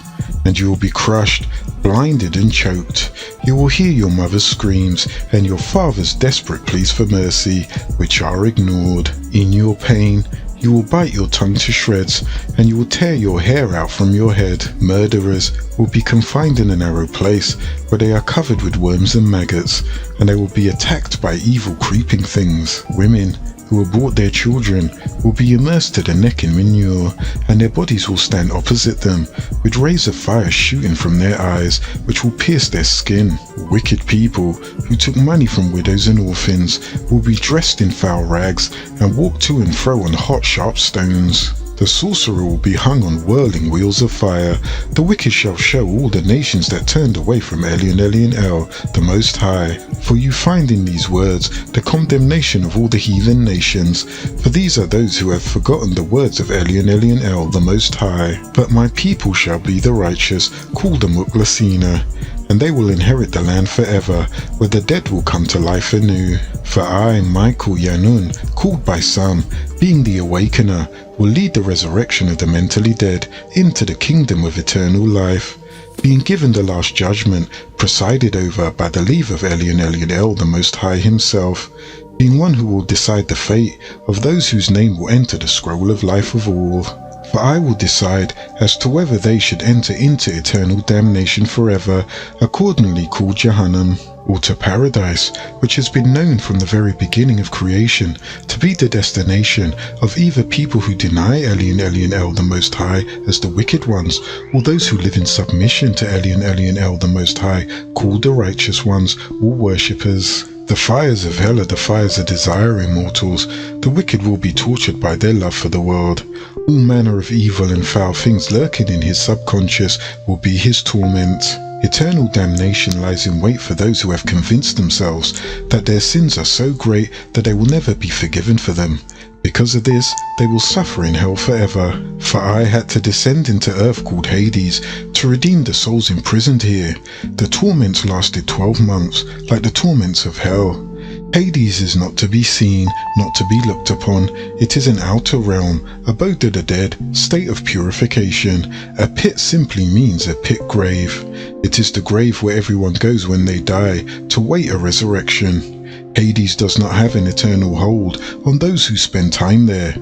And you will be crushed, blinded and choked. You will hear your mother's screams and your father's desperate pleas for mercy, which are ignored. In your pain, You will bite your tongue to shreds, and you will tear your hair out from your head. Murderers will be confined in a narrow place where they are covered with worms and maggots, and they will be attacked by evil creeping things. Women who abort their children will be immersed to the neck in manure, and their bodies will stand opposite them, with rays of fire shooting from their eyes, which will pierce their skin. Wicked people who took money from widows and orphans will be dressed in foul rags and walk to and fro on hot, sharp stones. The sorcerer will be hung on whirling wheels of fire. The wicked shall show all the nations that turned away from Elyon El, the Most High. For you find in these words the condemnation of all the heathen nations, for these are those who have forgotten the words of Elyon El, the Most High. But my people shall be the righteous, called the Muklasina, and they will inherit the land forever, where the dead will come to life anew. For I, Michael Yanun, called by some, being the awakener, will lead the resurrection of the mentally dead into the kingdom of eternal life, being given the last judgment, presided over by the leave of Elyon El, the Most High himself, being one who will decide the fate of those whose name will enter the scroll of life of all. For I will decide as to whether they should enter into eternal damnation forever, accordingly called Jahannam, or to paradise, which has been known from the very beginning of creation to be the destination of either people who deny Elyon El, the Most High, as the wicked ones, or those who live in submission to Elyon El, the Most High, called the righteous ones, or worshippers. The fires of hell are the fires of desiring mortals. The wicked will be tortured by their love for the world. All manner of evil and foul things lurking in his subconscious will be his torment. Eternal damnation lies in wait for those who have convinced themselves that their sins are so great that they will never be forgiven for them. Because of this, they will suffer in hell forever. For I had to descend into earth called Hades to redeem the souls imprisoned here. The torments lasted 12 months, like the torments of hell. Hades is not to be seen, not to be looked upon. It is an outer realm, abode of the dead, state of purification. A pit simply means a pit grave. It is the grave where everyone goes when they die, to wait a resurrection. Hades does not have an eternal hold on those who spend time there,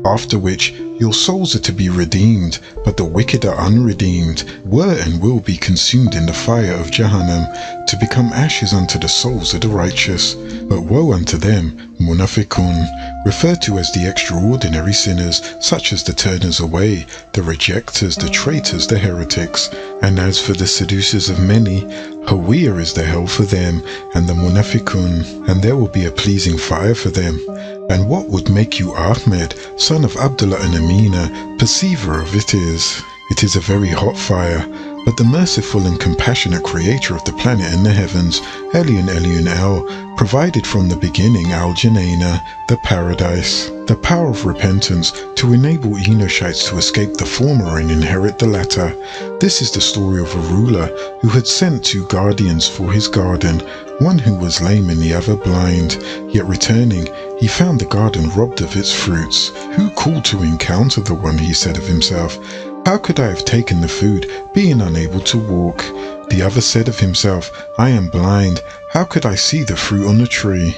after which your souls are to be redeemed, but the wicked are unredeemed, were and will be consumed in the fire of Jahannam, to become ashes unto the souls of the righteous. But woe unto them, Munafiqun, referred to as the extraordinary sinners, such as the turners away, the rejectors, the traitors, the heretics. And as for the seducers of many, Hawiyah is the hell for them, and the Munafiqun, and there will be a pleasing fire for them. And what would make you Ahmed, son of Abdullah and Amina, perceiver of it is? It is a very hot fire, but the merciful and compassionate creator of the planet and the heavens, Elyon El, provided from the beginning Al-Jannah, the paradise, the power of repentance to enable Enoshites to escape the former and inherit the latter. This is the story of a ruler who had sent 2 guardians for his garden, one who was lame and the other blind, yet returning, he found the garden robbed of its fruits. Who called to encounter the one, he said of himself. How could I have taken the food, being unable to walk? The other said of himself, I am blind, how could I see the fruit on the tree?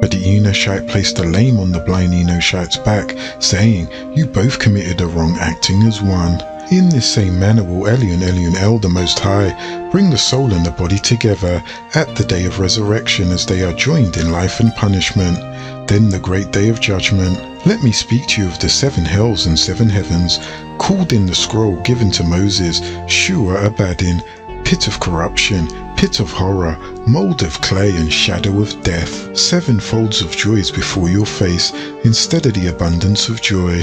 But the Enoshite placed the lame on the blind Enoshite's back, saying, you both committed a wrong, acting as one. In this same manner will Elyon El, the Most High, bring the soul and the body together at the day of resurrection as they are joined in life and punishment. Then the great day of judgment. Let me speak to you of the 7 hells and 7 heavens, called in the scroll given to Moses, Shua Abadin, pit of corruption, pit of horror, mold of clay and shadow of death. 7 folds of joys before your face, instead of the abundance of joy.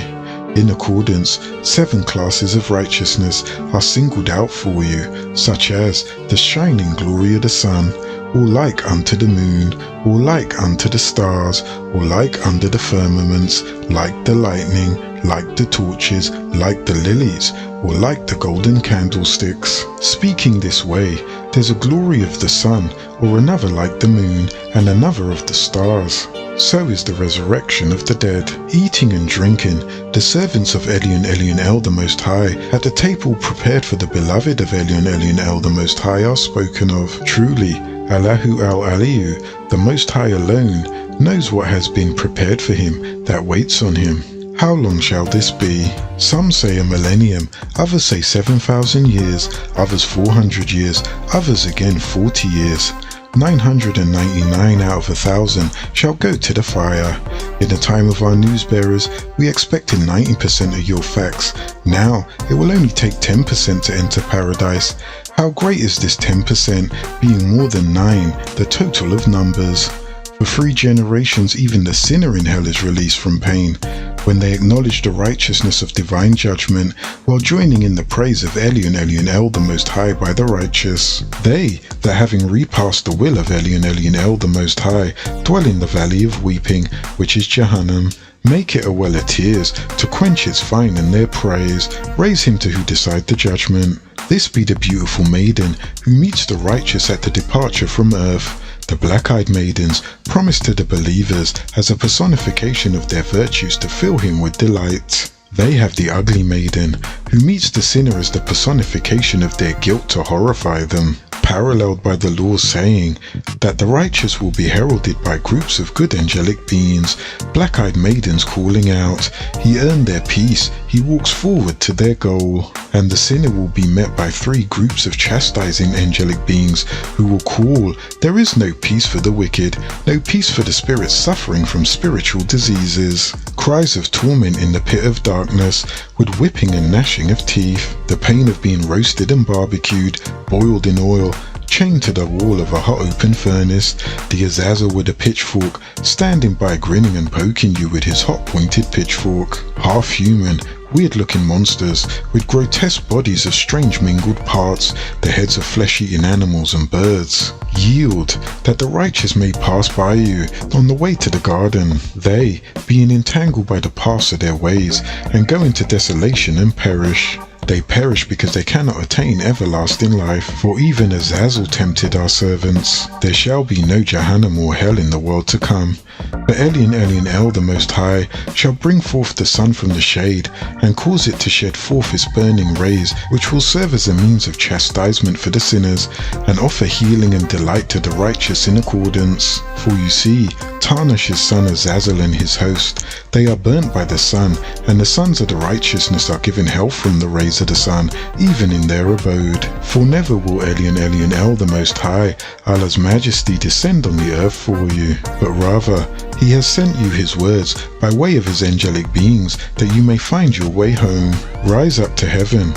In accordance, 7 classes of righteousness are singled out for you, such as the shining glory of the sun, or like unto the moon, or like unto the stars, or like under the firmaments, like the lightning, like the torches, like the lilies, or like the golden candlesticks. Speaking this way, there's a glory of the sun, or another like the moon, and another of the stars. So is the resurrection of the dead. Eating and drinking, the servants of Elyon El, the Most High, at the table prepared for the beloved of Elyon El, the Most High, are spoken of. Truly, Allahu Al-Aliyu, the Most High alone, knows what has been prepared for him that waits on him. How long shall this be? Some say a millennium, others say 7,000 years, others 400 years, others again 40 years. 999 out of 1,000 shall go to the fire. In the time of our news bearers, we expected 90% of your facts. Now, it will only take 10% to enter paradise. How great is this 10%, being more than 9, the total of numbers? For 3 generations, even the sinner in hell is released from pain, when they acknowledge the righteousness of divine judgment, while joining in the praise of Elyon Elyon El the Most High by the righteous. They, that having repassed the will of Elyon Elyon El the Most High, dwell in the valley of weeping, which is Jahannam. Make it a well of tears, to quench its fire in their praise. Raise him to who decide the judgment. This be the beautiful maiden, who meets the righteous at the departure from earth. The black-eyed maidens, promised to the believers as a personification of their virtues to fill him with delight. They have the ugly maiden, who meets the sinner as the personification of their guilt to horrify them, paralleled by the law saying that the righteous will be heralded by groups of good angelic beings, black-eyed maidens calling out, he earned their peace, he walks forward to their goal. And the sinner will be met by 3 groups of chastising angelic beings who will call, there is no peace for the wicked, no peace for the spirits suffering from spiritual diseases. Cries of torment in the pit of darkness, with whipping and gnashing of teeth, the pain of being roasted and barbecued, boiled in oil, chained to the wall of a hot open furnace, the Azazel with a pitchfork, standing by grinning and poking you with his hot pointed pitchfork. Half human, weird-looking monsters with grotesque bodies of strange mingled parts, the heads of flesh-eating animals and birds. Yield, that the righteous may pass by you on the way to the garden, they, being entangled by the paths of their ways, and go into desolation and perish. They perish because they cannot attain everlasting life, for even Azazel tempted our servants. There shall be no Jahannam or hell in the world to come. But Elyon Elyon El the Most High shall bring forth the sun from the shade, and cause it to shed forth its burning rays, which will serve as a means of chastisement for the sinners, and offer healing and delight to the righteous in accordance. For you see, Tarnish's son Azazel and his host, they are burnt by the sun, and the sons of the righteousness are given health from the rays of the sun, even in their abode. For never will Elyon Elyon El the Most High, Allah's majesty, descend on the earth for you, but rather he has sent you his words by way of his angelic beings, that you may find your way home. Rise up to heaven.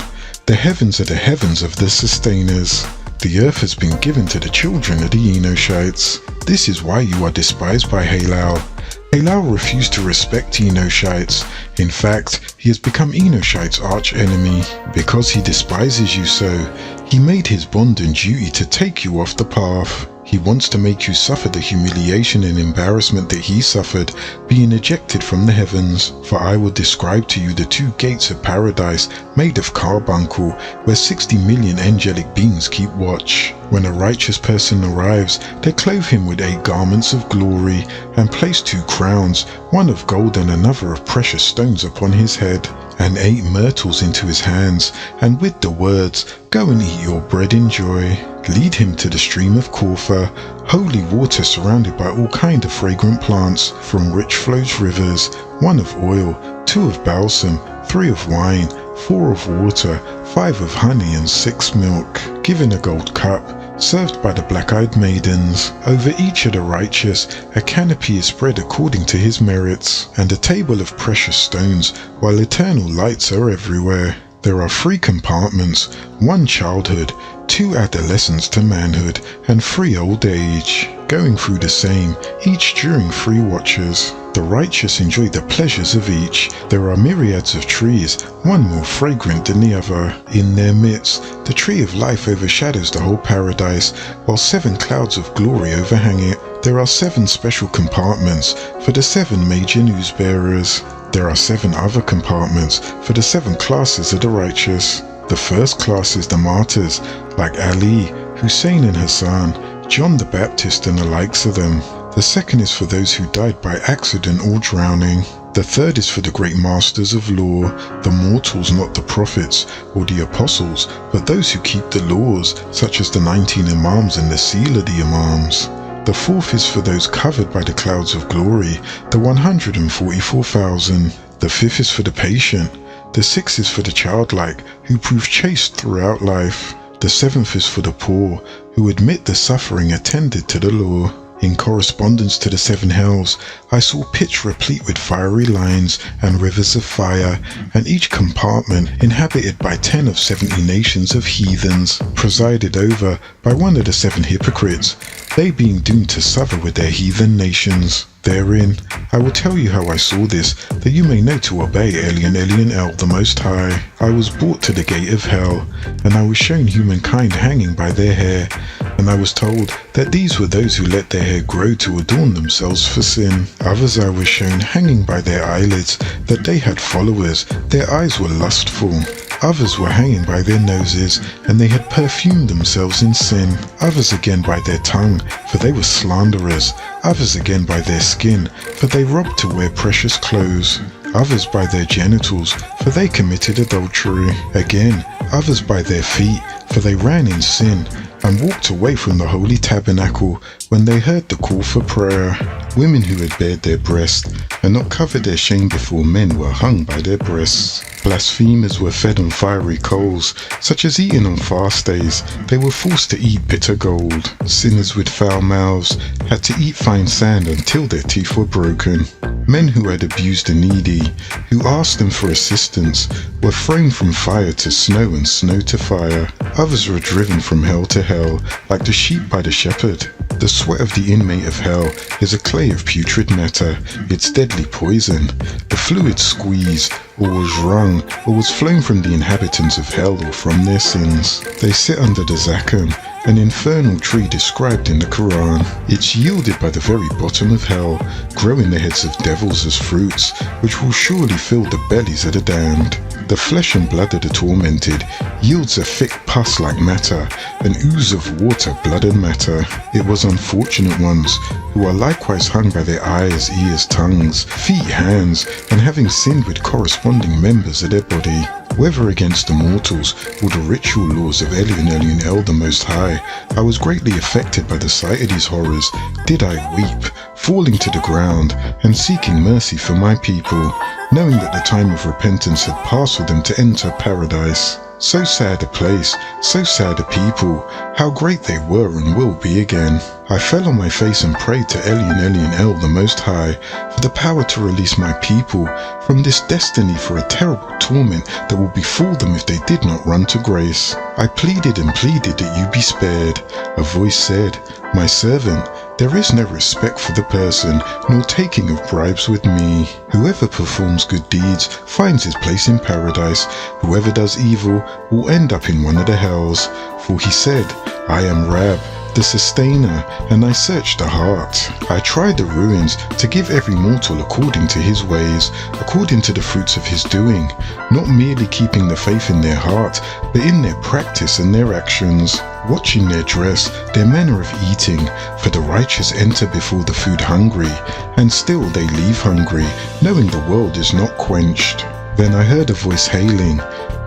The heavens are the heavens of the sustainers. The earth has been given to the children of the Enoshites. This is why you are despised by Halal. Halal refused to respect Enoshites. In fact, he has become Enoshite's arch enemy. Because he despises you so, he made his bond and duty to take you off the path. He wants to make you suffer the humiliation and embarrassment that he suffered, being ejected from the heavens. For I will describe to you the 2 gates of paradise made of carbuncle, where 60 million angelic beings keep watch. When a righteous person arrives, they clothe him with 8 garments of glory, and place 2 crowns, one of gold and another of precious stones upon his head, and 8 myrtles into his hands, and with the words, go and eat your bread in joy. Lead him to the stream of Corfa, holy water surrounded by all kind of fragrant plants, from which flows rivers, 1 of oil, 2 of balsam, 3 of wine, 4 of water, 5 of honey, and 6 milk, given a gold cup, served by the black-eyed maidens. Over each of the righteous a canopy is spread according to his merits, and a table of precious stones, while eternal lights are everywhere. There are 3 compartments, 1 childhood, 2 adolescence to manhood, and 3 old age, going through the same, each during 3 watches. The righteous enjoy the pleasures of each. There are myriads of trees, one more fragrant than the other. In their midst, the tree of life overshadows the whole paradise, while 7 clouds of glory overhang it. There are 7 special compartments for the 7 major news bearers. There are 7 other compartments for the 7 classes of the righteous. The first class is the martyrs, like Ali, Hussein and Hassan, John the Baptist and the likes of them. The second is for those who died by accident or drowning. The third is for the great masters of law, the mortals, not the prophets or the apostles, but those who keep the laws, such as the 19 imams and the seal of the imams. The fourth is for those covered by the clouds of glory, the 144,000. The 5th is for the patient. The 6th is for the childlike, who prove chaste throughout life. The 7th is for the poor, who admit the suffering attended to the law. In correspondence to the 7 hells, I saw pits replete with fiery lines and rivers of fire, and each compartment inhabited by 10 of 70 nations of heathens, presided over by one of the 7 hypocrites, they being doomed to suffer with their heathen nations. Therein, I will tell you how I saw this, that you may know to obey Elyon El, the Most High. I was brought to the gate of hell, and I was shown humankind hanging by their hair, and I was told that these were those who let their hair grow to adorn themselves for sin. Others I was shown hanging by their eyelids, that they had followers, their eyes were lustful. Others were hanging by their noses, and they had perfumed themselves in sin. Others again by their tongue, for they were slanderers. Others again by their skin, for they robbed to wear precious clothes. Others by their genitals, for they committed adultery. Again, others by their feet, for they ran in sin, and walked away from the holy tabernacle when they heard the call for prayer. Women who had bared their breasts and not covered their shame before men were hung by their breasts. Blasphemers were fed on fiery coals, such as eaten on fast days. They were forced to eat bitter gold. Sinners with foul mouths had to eat fine sand until their teeth were broken. Men who had abused the needy, who asked them for assistance, were thrown from fire to snow and snow to fire. Others were driven from hell to hell, like the sheep by the shepherd. The sweat of the inmate of hell is a clay of putrid matter, its deadly poison. The fluid squeezed, or was wrung, or was flown from the inhabitants of hell or from their sins. They sit under the zakum, an infernal tree described in the Quran. It's yielded by the very bottom of hell, growing the heads of devils as fruits, which will surely fill the bellies of the damned. The flesh and blood of the tormented yields a thick pus-like matter, an ooze of water, blood and matter. It was unfortunate ones, who are likewise hung by their eyes, ears, tongues, feet, hands, and having sinned with corresponding members of their body. Whether against the mortals or the ritual laws of Elyon El, the Most High, I was greatly affected by the sight of these horrors. Did I weep, falling to the ground, and seeking mercy for my people, knowing that the time of repentance had passed for them to enter paradise. So sad a place, so sad a people, how great they were and will be again. I fell on my face and prayed to Elyon El, the Most High, for the power to release my people from this destiny for a terrible torment that will befall them if they did not run to grace. I pleaded and pleaded that you be spared. A voice said, "My servant, there is no respect for the person, nor taking of bribes with me. Whoever performs good deeds finds his place in paradise. Whoever does evil will end up in one of the hells." For he said, "I am Rab, the sustainer, and I search the heart. I try the ruins to give every mortal according to his ways, according to the fruits of his doing, not merely keeping the faith in their heart, but in their practice and their actions, watching their dress, their manner of eating, for the righteous enter before the food hungry, and still they leave hungry, knowing the world is not quenched." Then I heard a voice hailing,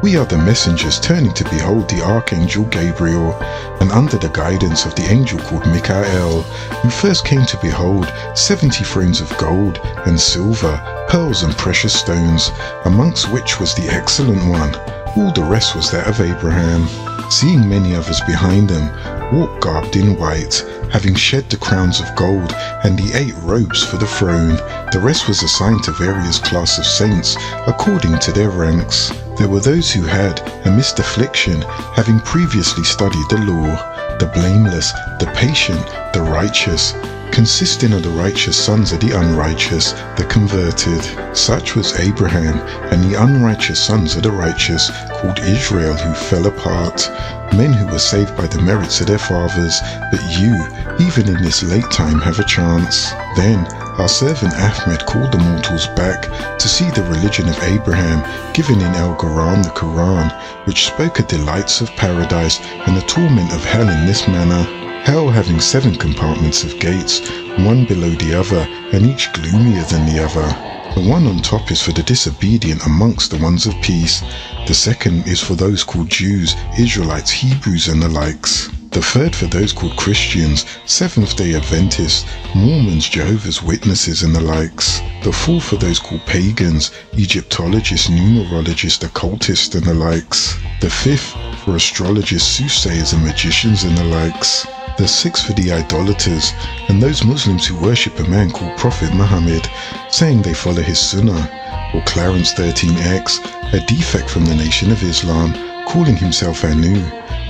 "We are the messengers turning to behold the Archangel Gabriel, and under the guidance of the angel called Michael, who first came to behold 70 thrones of gold and silver, pearls and precious stones, amongst which was the excellent one. All the rest was that of Abraham. Seeing many others behind them, walk garbed in white, having shed the crowns of gold and the 8 robes for the throne. The rest was assigned to various class of saints according to their ranks. There were those who had, amidst affliction, having previously studied the law, the blameless, the patient, the righteous, consisting of the righteous sons of the unrighteous, the converted. Such was Abraham, and the unrighteous sons of the righteous, called Israel, who fell apart, men who were saved by the merits of their fathers. But you, even in this late time, have a chance. Then our servant Ahmed called the mortals back to see the religion of Abraham given in Al-Quran, the Quran, which spoke of delights of paradise and the torment of hell in this manner. Hell having 7 compartments of gates, one below the other, and each gloomier than the other. The one on top is for the disobedient amongst the ones of peace. The second is for those called Jews, Israelites, Hebrews, and the likes. The third for those called Christians, Seventh-day Adventists, Mormons, Jehovah's Witnesses and the likes. The fourth for those called pagans, Egyptologists, numerologists, occultists and the likes. The fifth for astrologers, soothsayers and magicians and the likes. The sixth for the idolaters and those Muslims who worship a man called Prophet Muhammad, saying they follow his sunnah, or Clarence 13X, a defect from the Nation of Islam, calling himself Anu,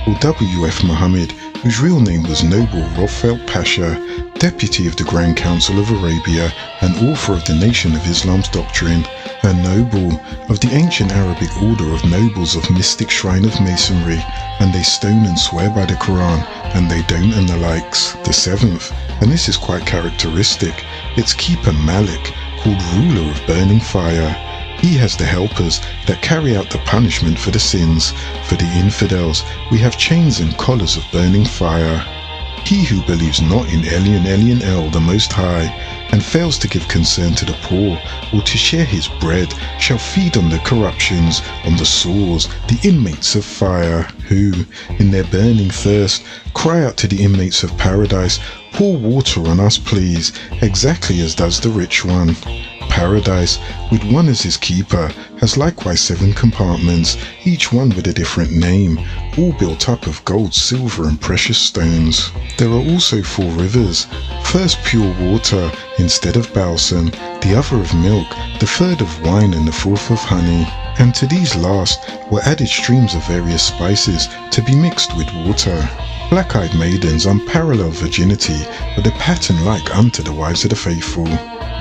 or W.F. Muhammad, whose real name was Noble Rothfeld Pasha, Deputy of the Grand Council of Arabia and author of the Nation of Islam's doctrine, a noble of the ancient Arabic order of nobles of mystic shrine of masonry, and they stone and swear by the Quran, and they don't and the likes. The seventh, and this is quite characteristic, it's Keeper Malik, called ruler of burning fire. He has the helpers that carry out the punishment for the sins. For the infidels, we have chains and collars of burning fire. He who believes not in Elyon El, the Most High, and fails to give concern to the poor, or to share his bread, shall feed on the corruptions, on the sores, the inmates of fire, who, in their burning thirst, cry out to the inmates of paradise, pour water on us please, exactly as does the rich one. Paradise, with one as his keeper, has likewise 7 compartments, each one with a different name, all built up of gold, silver and precious stones. There are also 4 rivers, first pure water instead of balsam, the other of milk, the third of wine and the fourth of honey. And to these last were added streams of various spices to be mixed with water. Black-eyed maidens, unparalleled virginity, with a pattern like unto the wives of the faithful.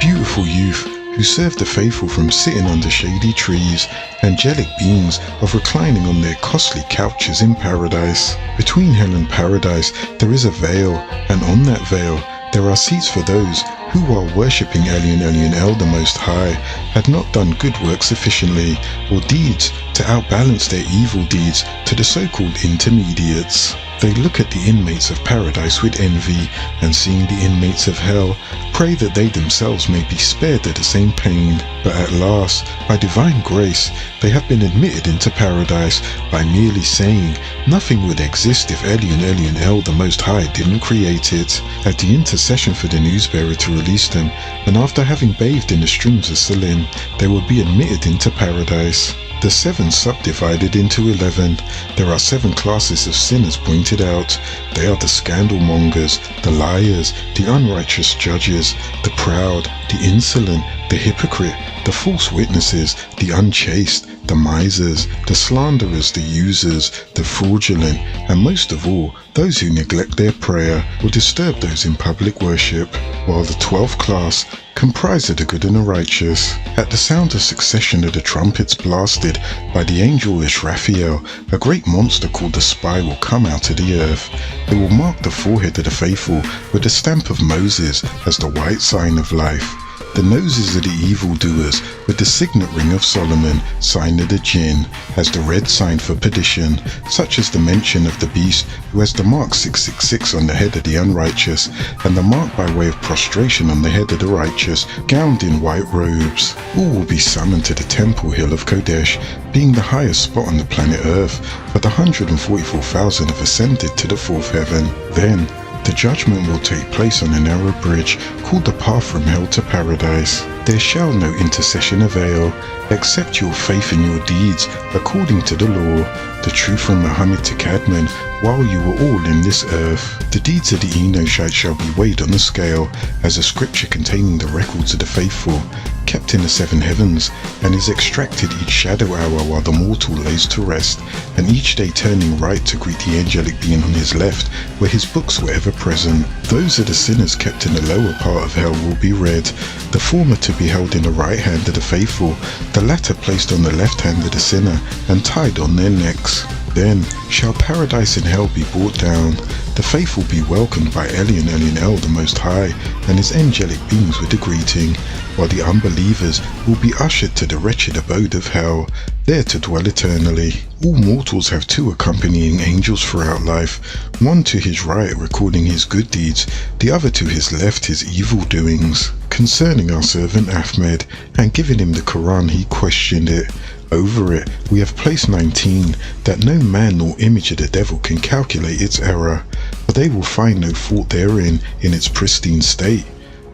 Beautiful youth, who serve the faithful from sitting under shady trees, angelic beings of reclining on their costly couches in paradise. Between hell and paradise there is a veil, and on that veil there are seats for those who, while worshipping Elyon El, the Most High, had not done good works sufficiently, or deeds to outbalance their evil deeds to the so-called intermediates. They look at the inmates of paradise with envy, and seeing the inmates of hell, pray that they themselves may be spared of the same pain. But at last, by divine grace, they have been admitted into paradise by merely saying nothing would exist if Elyon El, the Most High, didn't create it. At the intercession for the newsbearer to release them, and after having bathed in the streams of Salim, they will be admitted into paradise. The 7 subdivided into 11. There are 7 classes of sinners pointed out. They are the scandal mongers, the liars, the unrighteous judges, the proud, the insolent, the hypocrite, the false witnesses, the unchaste, the misers, the slanderers, the users, the fraudulent, and most of all, those who neglect their prayer or disturb those in public worship, while the 12th class comprise of the good and the righteous. At the sound of succession of the trumpets blasted by the angel Israfel, a great monster called the Spy will come out of the earth. It will mark the forehead of the faithful with the stamp of Moses as the white sign of life, the noses of the evildoers with the signet ring of Solomon, sign of the jinn, as the red sign for perdition, such as the mention of the beast who has the mark 666 on the head of the unrighteous, and the mark by way of prostration on the head of the righteous, gowned in white robes. All will be summoned to the temple hill of Kodesh, being the highest spot on the planet Earth, but the 144,000 have ascended to the 4th heaven. Then the judgment will take place on a narrow bridge called the path from hell to paradise. There shall no intercession avail, except your faith in your deeds according to the law, the truth from Muhammad to Cadman, while you were all in this earth. The deeds of the Enoshite shall be weighed on a scale, as a scripture containing the records of the faithful, kept in the 7 heavens, and is extracted each shadow hour while the mortal lays to rest, and each day turning right to greet the angelic being on his left, where his books were ever present. Those of the sinners kept in the lower part of hell will be read, the former to be held in the right hand of the faithful, the latter placed on the left hand of the sinner, and tied on their necks. Then shall paradise and hell be brought down, the faithful be welcomed by Elyon El, the Most High, and his angelic beings with a greeting, while the unbelievers will be ushered to the wretched abode of hell, there to dwell eternally. All mortals have 2 accompanying angels throughout life, one to his right recording his good deeds, the other to his left his evil doings. Concerning our servant Ahmed, and giving him the Quran, he questioned it, Over it we have placed 19, that no man nor image of the devil can calculate its error, for they will find no fault therein in its pristine state.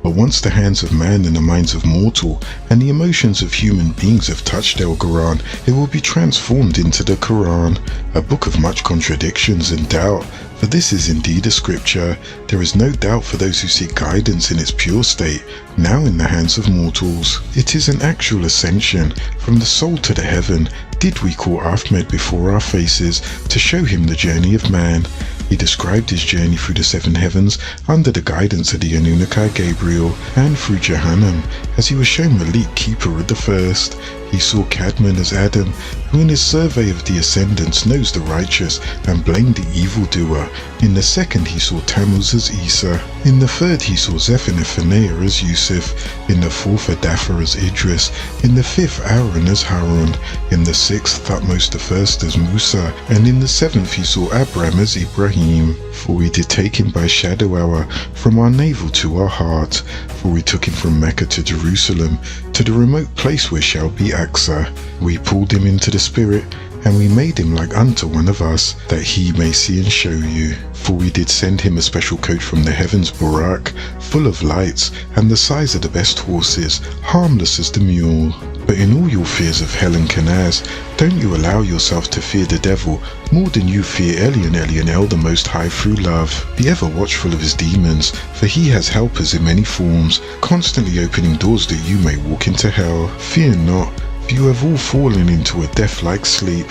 But once the hands of man and the minds of mortal and the emotions of human beings have touched El Quran, it will be transformed into the Quran, a book of much contradictions and doubt. For this is indeed a scripture. There is no doubt for those who seek guidance in its pure state, now in the hands of mortals. It is an actual ascension from the soul to the heaven. Did we call Ahmed before our faces to show him the journey of man? He described his journey through the 7 heavens under the guidance of the Anunnaki Gabriel, and through Jahannam as he was shown Malik, keeper of the first. He saw Cadman as Adam, who in his survey of the ascendants knows the righteous and blamed the evildoer. In the second he saw Tammuz as Isa. In the third he saw Zephaniah as Yusuf. In the fourth Adapha as Idris. In the fifth Aaron as Harun. In the sixth Thutmose the first as Musa. And in the seventh he saw Abram as Ibrahim. For we did take him by shadow hour from our navel to our heart. For we took him from Mecca to Jerusalem, to the remote place where shall be Aqsa. We pulled him into the spirit, and we made him like unto one of us, that he may see and show you. For we did send him a special coat from the heavens, Burak, full of lights, and the size of the best horses, harmless as the mule. But in all your fears of hell and Kanaz, don't you allow yourself to fear the devil more than you fear Elionel the Most High through love. Be ever watchful of his demons, for he has helpers in many forms, constantly opening doors that you may walk into hell. Fear not, for you have all fallen into a death-like sleep.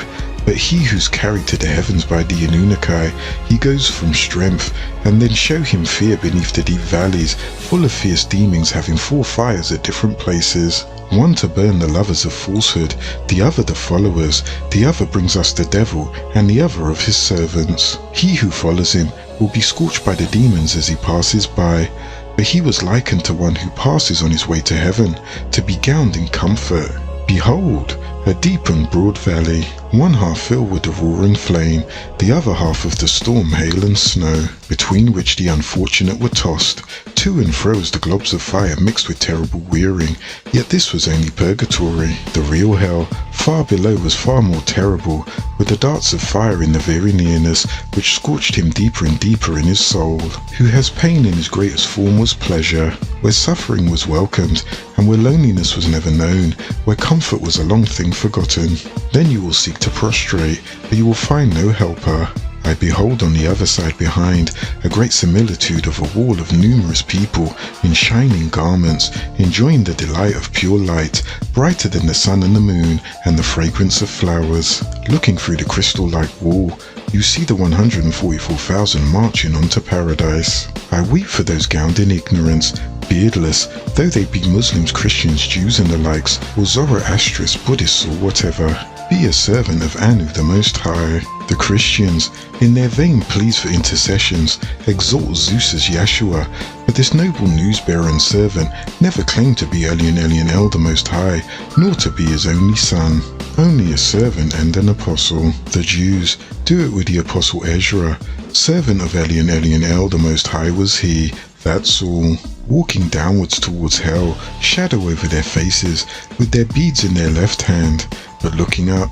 But he who's carried to the heavens by the Anunnaki, he goes from strength, and then show him fear beneath the deep valleys, full of fierce demons having 4 fires at different places. One to burn the lovers of falsehood, the other the followers, the other brings us the devil, and the other of his servants. He who follows him will be scorched by the demons as he passes by. But he was likened to one who passes on his way to heaven, to be gowned in comfort. Behold, a deep and broad valley, one half filled with the roaring flame, the other half of the storm, hail and snow, between which the unfortunate were tossed, to and fro as the globes of fire mixed with terrible wearing. Yet this was only purgatory. The real hell, far below, was far more terrible, with the darts of fire in the very nearness, which scorched him deeper and deeper in his soul. Who has pain in his greatest form was pleasure, where suffering was welcomed, and where loneliness was never known, where comfort was a long thing forgotten. Then you will seek to prostrate, but you will find no helper. I behold on the other side behind a great similitude of a wall of numerous people in shining garments, enjoying the delight of pure light, brighter than the sun and the moon and the fragrance of flowers. Looking through the crystal-like wall, you see the 144,000 marching on to paradise. I weep for those gowned in ignorance, beardless, though they be Muslims, Christians, Jews and the likes, or Zoroastrians, Buddhists or whatever. Be a servant of Anu the Most High. The Christians, in their vain pleas for intercessions, exalt Zeus as Yeshua, but this noble news-bearer and servant never claimed to be Elionel the Most High, nor to be his only son, only a servant and an apostle. The Jews do it with the apostle Ezra. Servant of Elionel the Most High was he, that's all. Walking downwards towards hell, shadow over their faces, with their beads in their left hand, but looking up,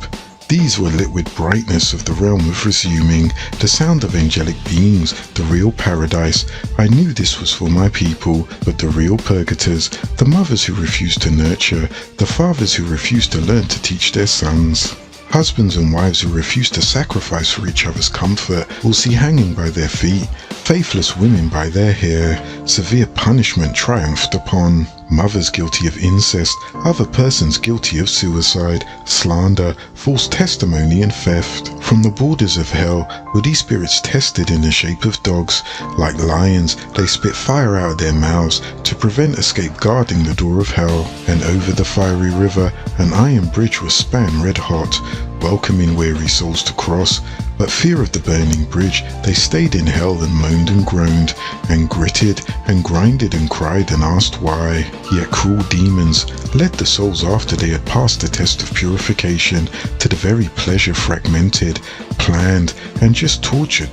these were lit with brightness of the realm of resuming, the sound of angelic beings, the real paradise. I knew this was for my people, but the real purgators, the mothers who refused to nurture, the fathers who refused to learn to teach their sons. Husbands and wives who refuse to sacrifice for each other's comfort will see hanging by their feet, faithless women by their hair, severe punishment triumphed upon. Mothers guilty of incest, other persons guilty of suicide, slander, false testimony and theft. From the borders of hell were these spirits tested in the shape of dogs. Like lions, they spit fire out of their mouths to prevent escape, guarding the door of hell. And over the fiery river, an iron bridge was span red hot, welcoming weary souls to cross. But fear of the burning bridge, they stayed in hell and moaned and groaned, and gritted and grinded and cried and asked why. Yet cruel demons led the souls after they had passed the test of purification to the very pleasure fragmented, planned, and just tortured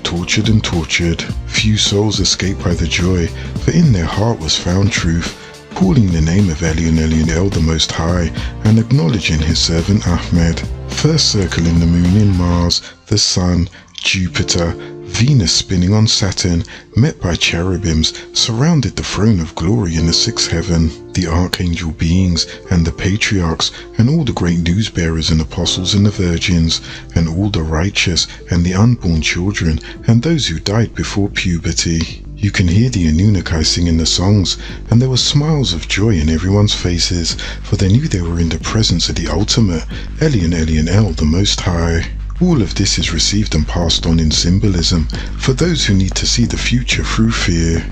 and tortured. Few souls escaped by the joy, for in their heart was found truth. calling the name of Elyon El the Most High and acknowledging his servant Ahmed. First circling the moon in Mars, the Sun, Jupiter, Venus spinning on Saturn, met by cherubims, surrounded the throne of glory in the sixth heaven. The archangel beings and the patriarchs and all the great news bearers and apostles and the virgins and all the righteous and the unborn children and those who died before puberty. You can hear the Anunnaki singing the songs, and there were smiles of joy in everyone's faces, for they knew they were in the presence of the ultimate, Elyon El, the Most High. All of this is received and passed on in symbolism for those who need to see the future through fear.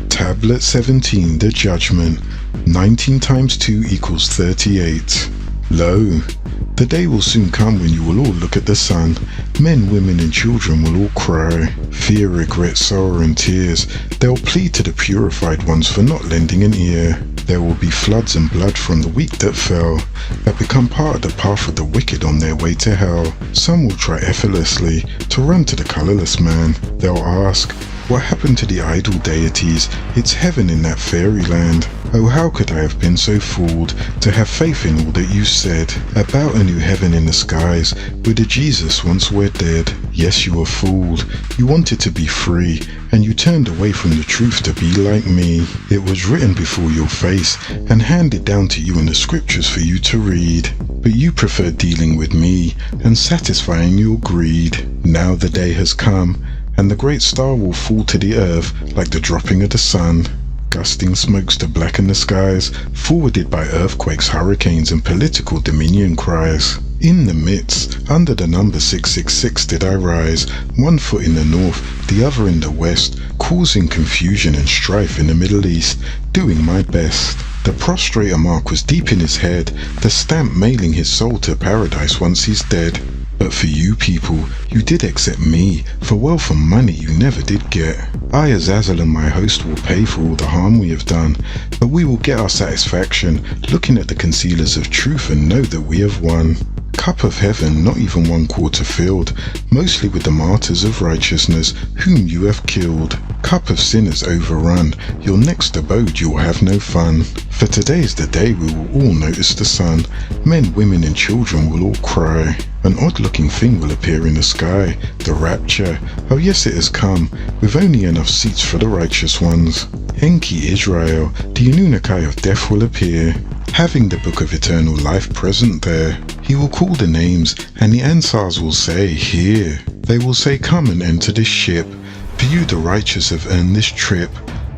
Tablet 17, the Judgment. 19 times 2 equals 38. Lo, the day will soon come when you will all look at the sun. Men, women and children will all cry. Fear, regret, sorrow and tears. They'll plead to the purified ones for not lending an ear. There will be floods and blood from the weak that fell, that become part of the path of the wicked on their way to hell. Some will try effortlessly to run to the colourless man. They'll ask, what happened to the idol deities? It's heaven in that fairyland. Oh, how could I have been so fooled to have faith in all that you said about a new heaven in the skies where the Jesus once were dead? Yes, you were fooled. You wanted to be free, and you turned away from the truth to be like me. It was written before your face and handed down to you in the scriptures for you to read. But you preferred dealing with me and satisfying your greed. Now the day has come, and the great star will fall to the earth like the dropping of the sun. Gusting smokes to blacken the skies, forwarded by earthquakes, hurricanes and political dominion cries. In the midst, under the number 666 did I rise, one foot in the north, the other in the west, causing confusion and strife in the Middle East, doing my best. The prostrator mark was deep in his head, the stamp mailing his soul to paradise once he's dead. But for you people, you did accept me, for wealth and money you never did get. I, Azazel, and my host will pay for all the harm we have done, but we will get our satisfaction, looking at the concealers of truth and know that we have won. Cup of heaven, not even 1/4 filled, mostly with the martyrs of righteousness, whom you have killed. Cup of sinners overrun, your next abode you'll have no fun. For today is the day we will all notice the sun. Men, women and children will all cry. An odd-looking thing will appear in the sky, the rapture. Oh yes, it has come, with only enough seats for the righteous ones. Enki Israel, the Anunnaki of death will appear, having the book of eternal life present there. He will call the names, and the Ansars will say, here. They will say, come and enter this ship. For you the righteous have earned this trip.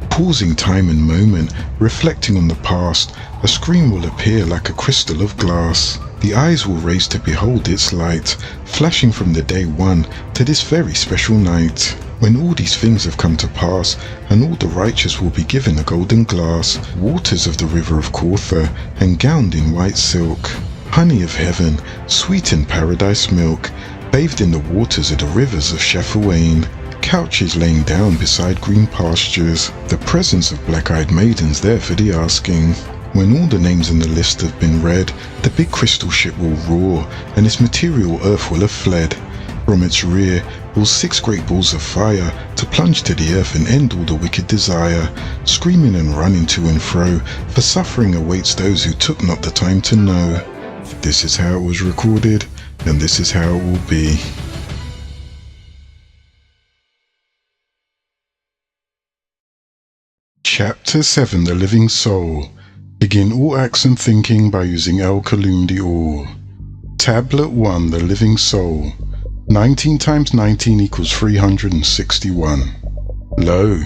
Pausing time and moment, reflecting on the past, a screen will appear like a crystal of glass. The eyes will raise to behold its light, flashing from the day one to this very special night, when all these things have come to pass, and all the righteous will be given a golden glass, waters of the river of Cortha, and gowned in white silk. Honey of heaven, sweetened paradise milk, bathed in the waters of the rivers of Shephawain. Couches laying down beside green pastures, the presence of black-eyed maidens there for the asking. When all the names in the list have been read, the big crystal ship will roar, and its material earth will have fled. From its rear will 6 great balls of fire to plunge to the earth and end all the wicked desire, screaming and running to and fro, for suffering awaits those who took not the time to know. This is how it was recorded, and this is how it will be. Chapter 7, The Living Soul. Begin all acts and thinking by using El Kalum the All. Tablet 1, The Living Soul. 19 times 19 equals 361. Lo,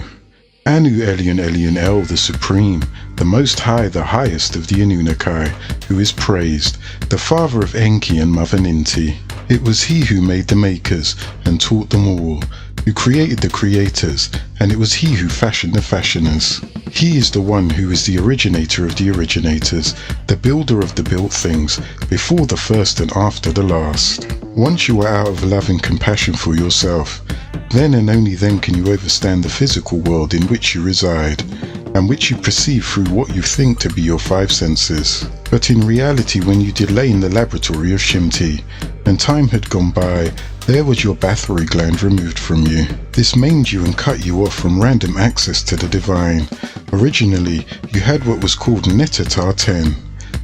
Anu Elyon El, the Supreme, the Most High, the highest of the Anunnaki, who is praised, the father of Enki and Mother Ninti. It was he who made the makers and taught them all, who created the creators, and it was he who fashioned the fashioners. He is the one who is the originator of the originators, the builder of the built things, before the first and after the last. Once you are out of love and compassion for yourself, then and only then can you overstand the physical world in which you reside, and which you perceive through what you think to be your 5 senses. But in reality, when you did lay in the laboratory of Shimti, and time had gone by, there was your bathory gland removed from you. This maimed you and cut you off from random access to the divine, Originally, you had what was called Netatar 10,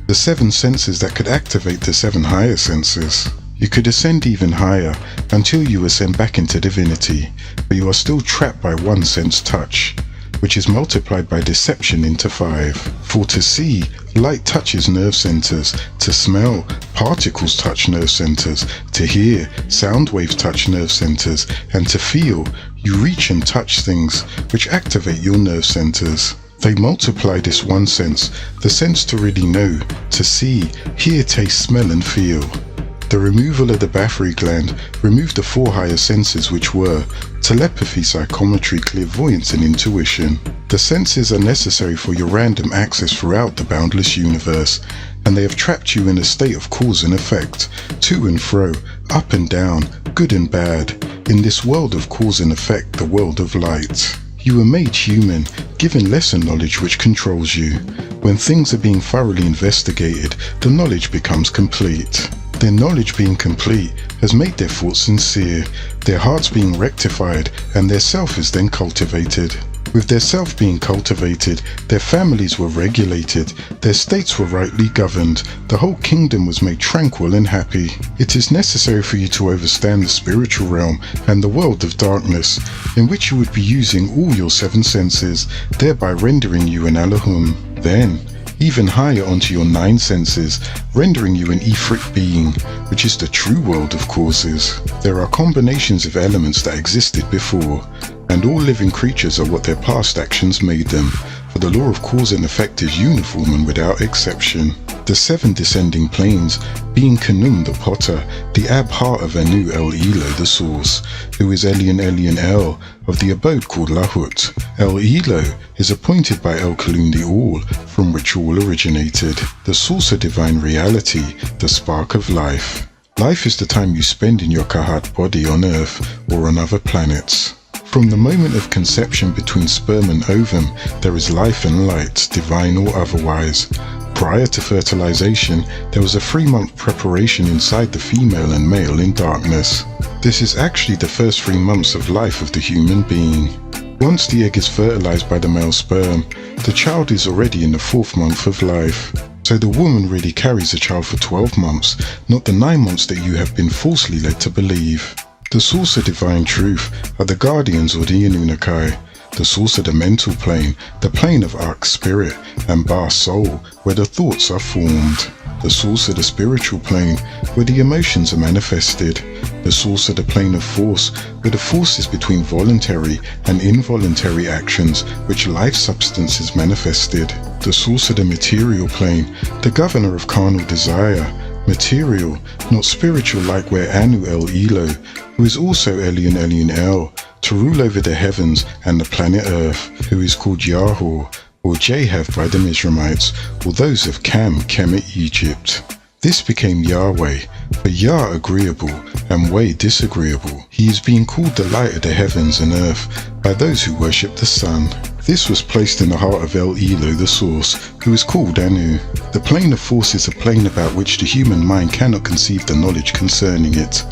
the 7 senses that could activate the 7 higher senses. You could ascend even higher until you ascend back into divinity, but you are still trapped by 1 sense touch, which is multiplied by deception into 5. For to see, light touches nerve centers. To smell, particles touch nerve centers. To hear, sound waves touch nerve centers. And to feel, you reach and touch things, which activate your nerve centers. They multiply this 1 sense, the sense to really know, to see, hear, taste, smell and feel. The removal of the Baffary gland removed the 4 higher senses, which were telepathy, psychometry, clairvoyance and intuition. The senses are necessary for your random access throughout the boundless universe, and they have trapped you in a state of cause and effect, to and fro, up and down, good and bad, in this world of cause and effect, the world of light. You were made human, given lesser knowledge which controls you. When things are being thoroughly investigated, the knowledge becomes complete. Their knowledge being complete has made their thoughts sincere, their hearts being rectified, and their self is then cultivated. With their self being cultivated, their families were regulated, their states were rightly governed, the whole kingdom was made tranquil and happy. It is necessary for you to overstand the spiritual realm and the world of darkness, in which you would be using all your 7 senses, thereby rendering you an Elohim. Then, even higher onto your 9 senses, rendering you an etheric being, which is the true world of causes. There are combinations of elements that existed before, and all living creatures are what their past actions made them, for the law of cause and effect is uniform and without exception. The 7 descending planes, being Khnum the potter, the Ab-heart of Anu El-Elo the source, who is Elion El, of the abode called Lahut. El-Elo is appointed by El-Kaloon the All, from which all originated. The source of divine reality, the spark of life. Life is the time you spend in your Kahat body on Earth or on other planets. From the moment of conception between sperm and ovum, there is life and light, divine or otherwise. Prior to fertilization, there was a 3-month preparation inside the female and male in darkness. This is actually the first 3 months of life of the human being. Once the egg is fertilized by the male sperm, the child is already in the 4th month of life. So the woman really carries the child for 12 months, not the 9 months that you have been falsely led to believe. The source of divine truth are the guardians or the Anunnaki, the source of the mental plane, the plane of Arc spirit, and Ba soul, where the thoughts are formed. The source of the spiritual plane, where the emotions are manifested. The source of the plane of force, where the force is between voluntary and involuntary actions, which life substance is manifested. The source of the material plane, the governor of carnal desire, material, not spiritual, like where Anu El-Elo, who is also Elion El, to rule over the heavens and the planet Earth, who is called Yahweh, or Jehav by the Mizraimites, or those of Kemet, Egypt. This became Yahweh, but Yah agreeable and Weh disagreeable. He is being called the light of the heavens and earth by those who worship the sun. This was placed in the heart of El-Elo the source, who is called Anu. The plane of force is a plane about which the human mind cannot conceive the knowledge concerning it.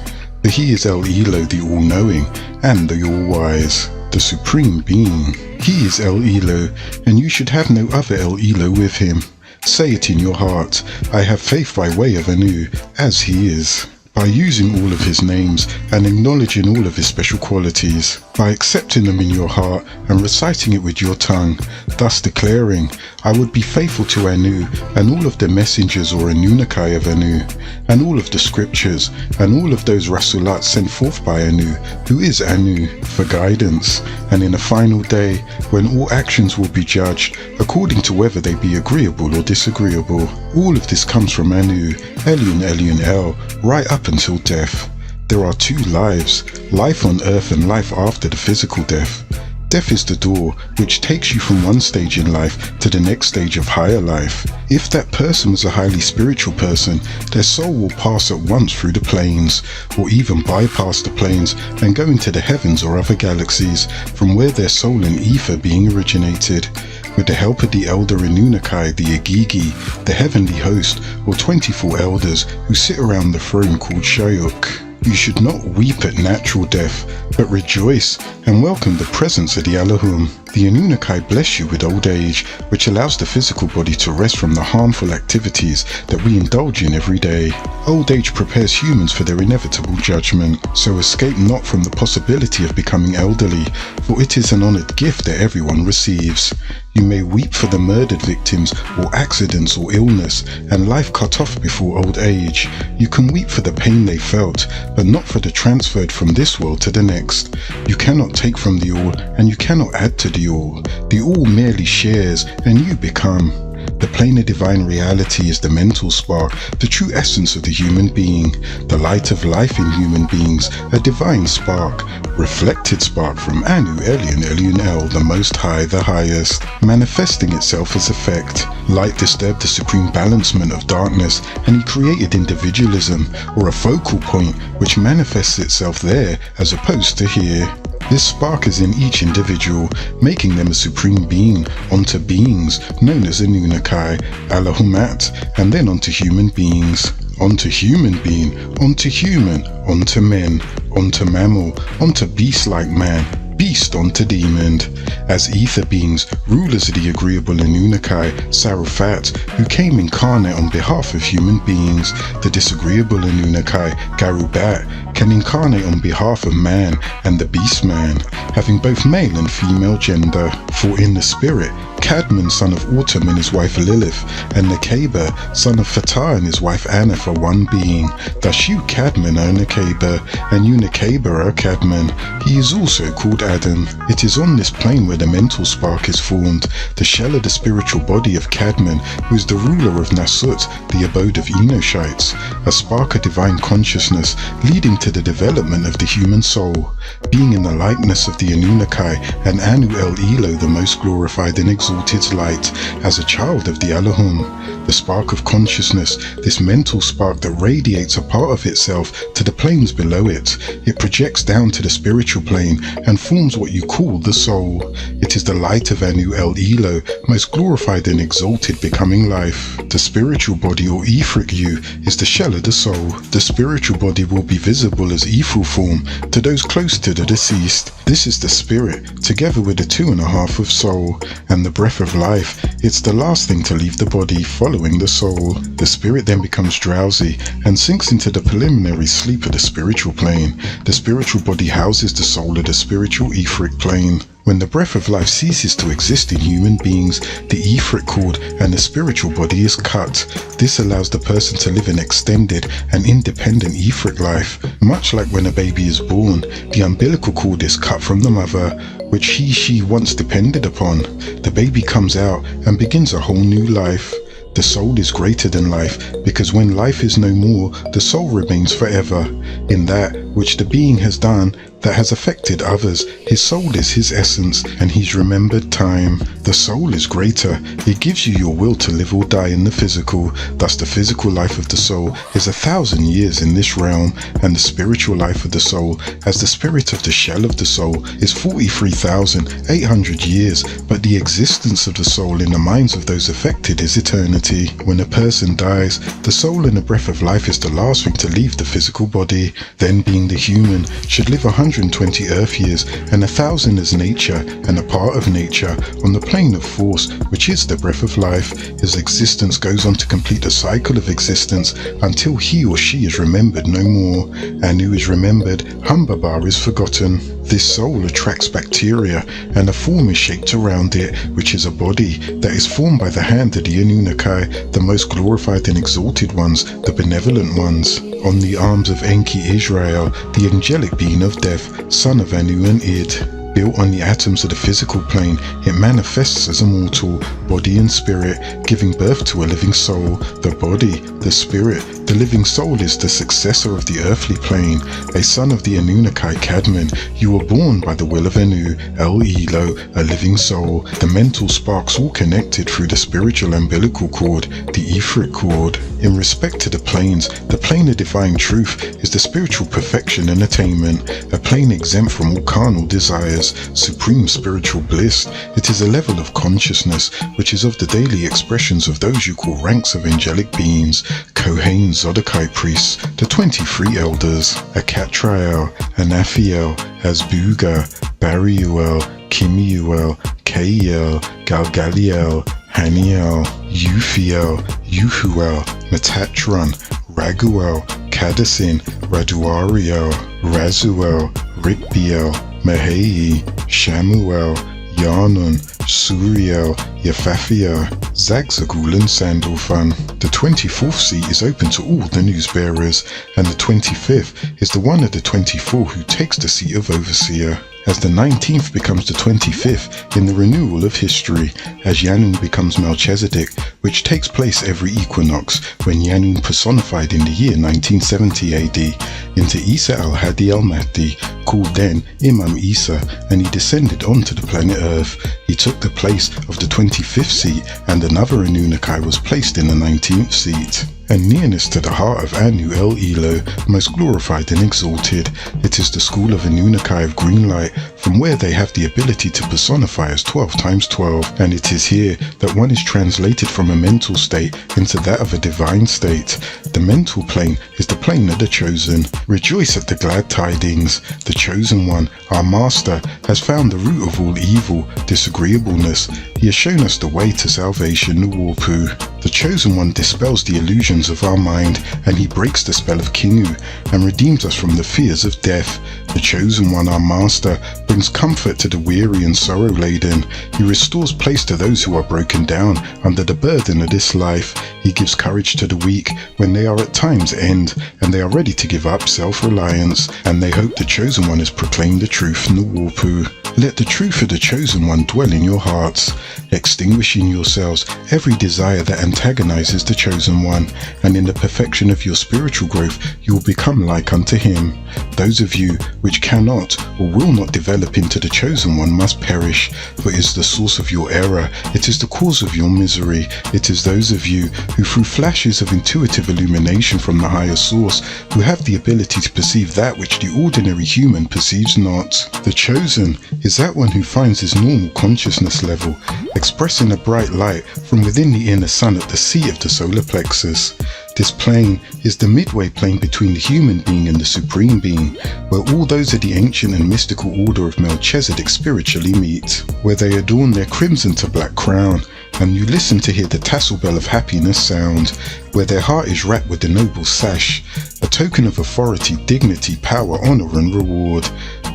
For he is El-Elo the all-knowing and the all-wise, the supreme being. He is El-Elo, and you should have no other El-Elo with him. Say it in your heart, I have faith by way of Anu, as he is. By using all of his names and acknowledging all of his special qualities, by accepting them in your heart and reciting it with your tongue, thus declaring, I would be faithful to Anu and all of the messengers or Anunnaki of Anu, and all of the scriptures and all of those Rasulat sent forth by Anu, who is Anu, for guidance, and in a final day, when all actions will be judged according to whether they be agreeable or disagreeable. All of this comes from Anu, Elion El, right up until death. There are 2 lives, life on earth and life after the physical death. Death is the door which takes you from one stage in life to the next stage of higher life. If that person was a highly spiritual person, their soul will pass at once through the planes, or even bypass the planes and go into the heavens or other galaxies, from where their soul and ether being originated. With the help of the elder Anunnaki, the Agigi, the heavenly host, or 24 elders who sit around the throne called Shayuk. You should not weep at natural death, but rejoice and welcome the presence of the Elohim. The Anunnaki bless you with old age, which allows the physical body to rest from the harmful activities that we indulge in every day. Old age prepares humans for their inevitable judgment, so escape not from the possibility of becoming elderly, for it is an honored gift that everyone receives. You may weep for the murdered victims, or accidents or illness, and life cut off before old age. You can weep for the pain they felt, but not for the transferred from this world to the next. You cannot take from the all, and you cannot add to the all. The all merely shares, and you become. The plane of divine reality is the mental spark, the true essence of the human being, the light of life in human beings, a divine spark, reflected spark from Anu, Elion, Elion El, the Most High, the highest, manifesting itself as effect. Light disturbed the supreme balancement of darkness, and he created individualism, or a focal point, which manifests itself there as opposed to here. This spark is in each individual, making them a supreme being, onto beings, known as Anunnaki, Allahumat, and then onto human beings. Onto human being, onto human, onto men, onto mammal, onto beast-like man, beast onto demon. As ether beings, rulers of the agreeable Anunnaki, Sarufat, who came incarnate on behalf of human beings, the disagreeable Anunnaki, Garubat, can incarnate on behalf of man and the beast man, having both male and female gender. For in the spirit, Cadman, son of Autumn, and his wife Lilith, and Nekeba, son of Fatah, and his wife Aneth, are one being. Thus you, Cadman, are Nekeba, and you, Nekeba, are Cadman. He is also called Adam. It is on this plane where the mental spark is formed, the shell of the spiritual body of Cadman, who is the ruler of Nasut, the abode of Enoshites, a spark of divine consciousness, leading to the development of the human soul. Being in the likeness of the Anunnaki, and Anu El Elo, the most glorified and exalted light, as a child of the Elohim, the spark of consciousness, this mental spark that radiates a part of itself to the planes below it. It projects down to the spiritual plane and forms what you call the soul. It is the light of Anu El Elo, most glorified and exalted becoming life. The spiritual body, or etheric you, is the shell of the soul. The spiritual body will be visible as ethereal form to those close to the deceased. This is the spirit, together with the 2.5 of soul, and the breath of life. It's the last thing to leave the body, following the soul. The spirit then becomes drowsy and sinks into the preliminary sleep of the spiritual plane. The spiritual body houses the soul of the spiritual etheric plane. When the breath of life ceases to exist in human beings, the etheric cord and the spiritual body is cut. This allows the person to live an extended and independent etheric life. Much like when a baby is born, the umbilical cord is cut from the mother, which she once depended upon. The baby comes out and begins a whole new life. The soul is greater than life, because when life is no more, the soul remains forever. In that which the being has done that has affected others, his soul is his essence, and he's remembered time. The soul is greater. It gives you your will to live or die in the physical. Thus the physical life of the soul is 1,000 years in this realm, and the spiritual life of the soul, as the spirit of the shell of the soul, is 43,800 years, but the existence of the soul in the minds of those affected is eternity. When a person dies, the soul and the breath of life is the last thing to leave the physical body. Then, being the human, should live 120 earth years, and 1,000 as nature and a part of nature on the plane of force, which is the breath of life. His existence goes on to complete a cycle of existence until he or she is remembered no more. Anu is remembered, Humbabar is forgotten. This soul attracts bacteria, and a form is shaped around it, which is a body that is formed by the hand of the Anunnaki, the most glorified and exalted ones, the benevolent ones. On the arms of Enki Israel, the angelic being of death, son of Anu and Id. Built on the atoms of the physical plane, it manifests as a mortal, body and spirit, giving birth to a living soul. The body, the spirit, the living soul is the successor of the earthly plane, a son of the Anunnaki Cadman. You were born by the will of Anu, El Elo, a living soul. The mental sparks all connected through the spiritual umbilical cord, the etheric cord. In respect to the planes, the plane of divine truth is the spiritual perfection and attainment, a plane exempt from all carnal desires, supreme spiritual bliss. It is a level of consciousness which is of the daily expressions of those you call ranks of angelic beings, Kohen Zodokai priests, the 23 elders, Akatriel, Anaphiel, Asbuga, Bariuel, Kimiuel, Kaiel, Galgaliel, Haniel, Euphiel, Uhuel, Metatron, Raguel, Cadasin, Raduariel, Razuel, Rigbiel, Mahei, Shamuel, Yarnun, Suriel, Yefafia, Zagzagul and Sandalfun. The 24th seat is open to all the newsbearers, and the 25th is the one of the 24 who takes the seat of Overseer, as the 19th becomes the 25th in the renewal of history, as Yanun becomes Melchizedek, which takes place every equinox, when Yanun personified in the year 1970 AD into Isa al-Hadi al-Mahdi, called then Imam Isa, and he descended onto the planet Earth. He took the place of the 25th seat, and another Anunnaki was placed in the 19th seat. And nearness to the heart of Anu El Elo, most glorified and exalted. It is the school of Anunnaki of green light, from where they have the ability to personify as 12 times 12, and it is here that one is translated from a mental state into that of a divine state. The mental plane is the plane of the chosen. Rejoice at the glad tidings. The chosen one, our master, has found the root of all evil, disagreeableness. He has shown us the way to salvation, Nuwaupu. The chosen one dispels the illusions of our mind, and he breaks the spell of Kingu and redeems us from the fears of death. The chosen one, our master, brings comfort to the weary and sorrow laden. He restores place to those who are broken down under the burden of this life. He gives courage to the weak when they are at times end, and they are ready to give up self-reliance, and they hope the chosen one has proclaimed the truth, Nuwaupu. Let the truth of the chosen one dwell in your hearts, extinguish in yourselves every desire that antagonizes the chosen one, and in the perfection of your spiritual growth you will become like unto him. Those of you which cannot or will not develop into the chosen one must perish, for it is the source of your error, it is the cause of your misery. It is those of you who through flashes of intuitive illumination from the higher source, who have the ability to perceive that which the ordinary human perceives not. The chosen is that one who finds his normal consciousness level, expressing a bright light from within the inner sun at the seat of the solar plexus. This plane is the midway plane between the human being and the supreme being, where all those of the ancient and mystical order of Melchizedek spiritually meet, where they adorn their crimson to black crown, and you listen to hear the tassel bell of happiness sound, where their heart is wrapped with the noble sash, a token of authority, dignity, power, honor and reward,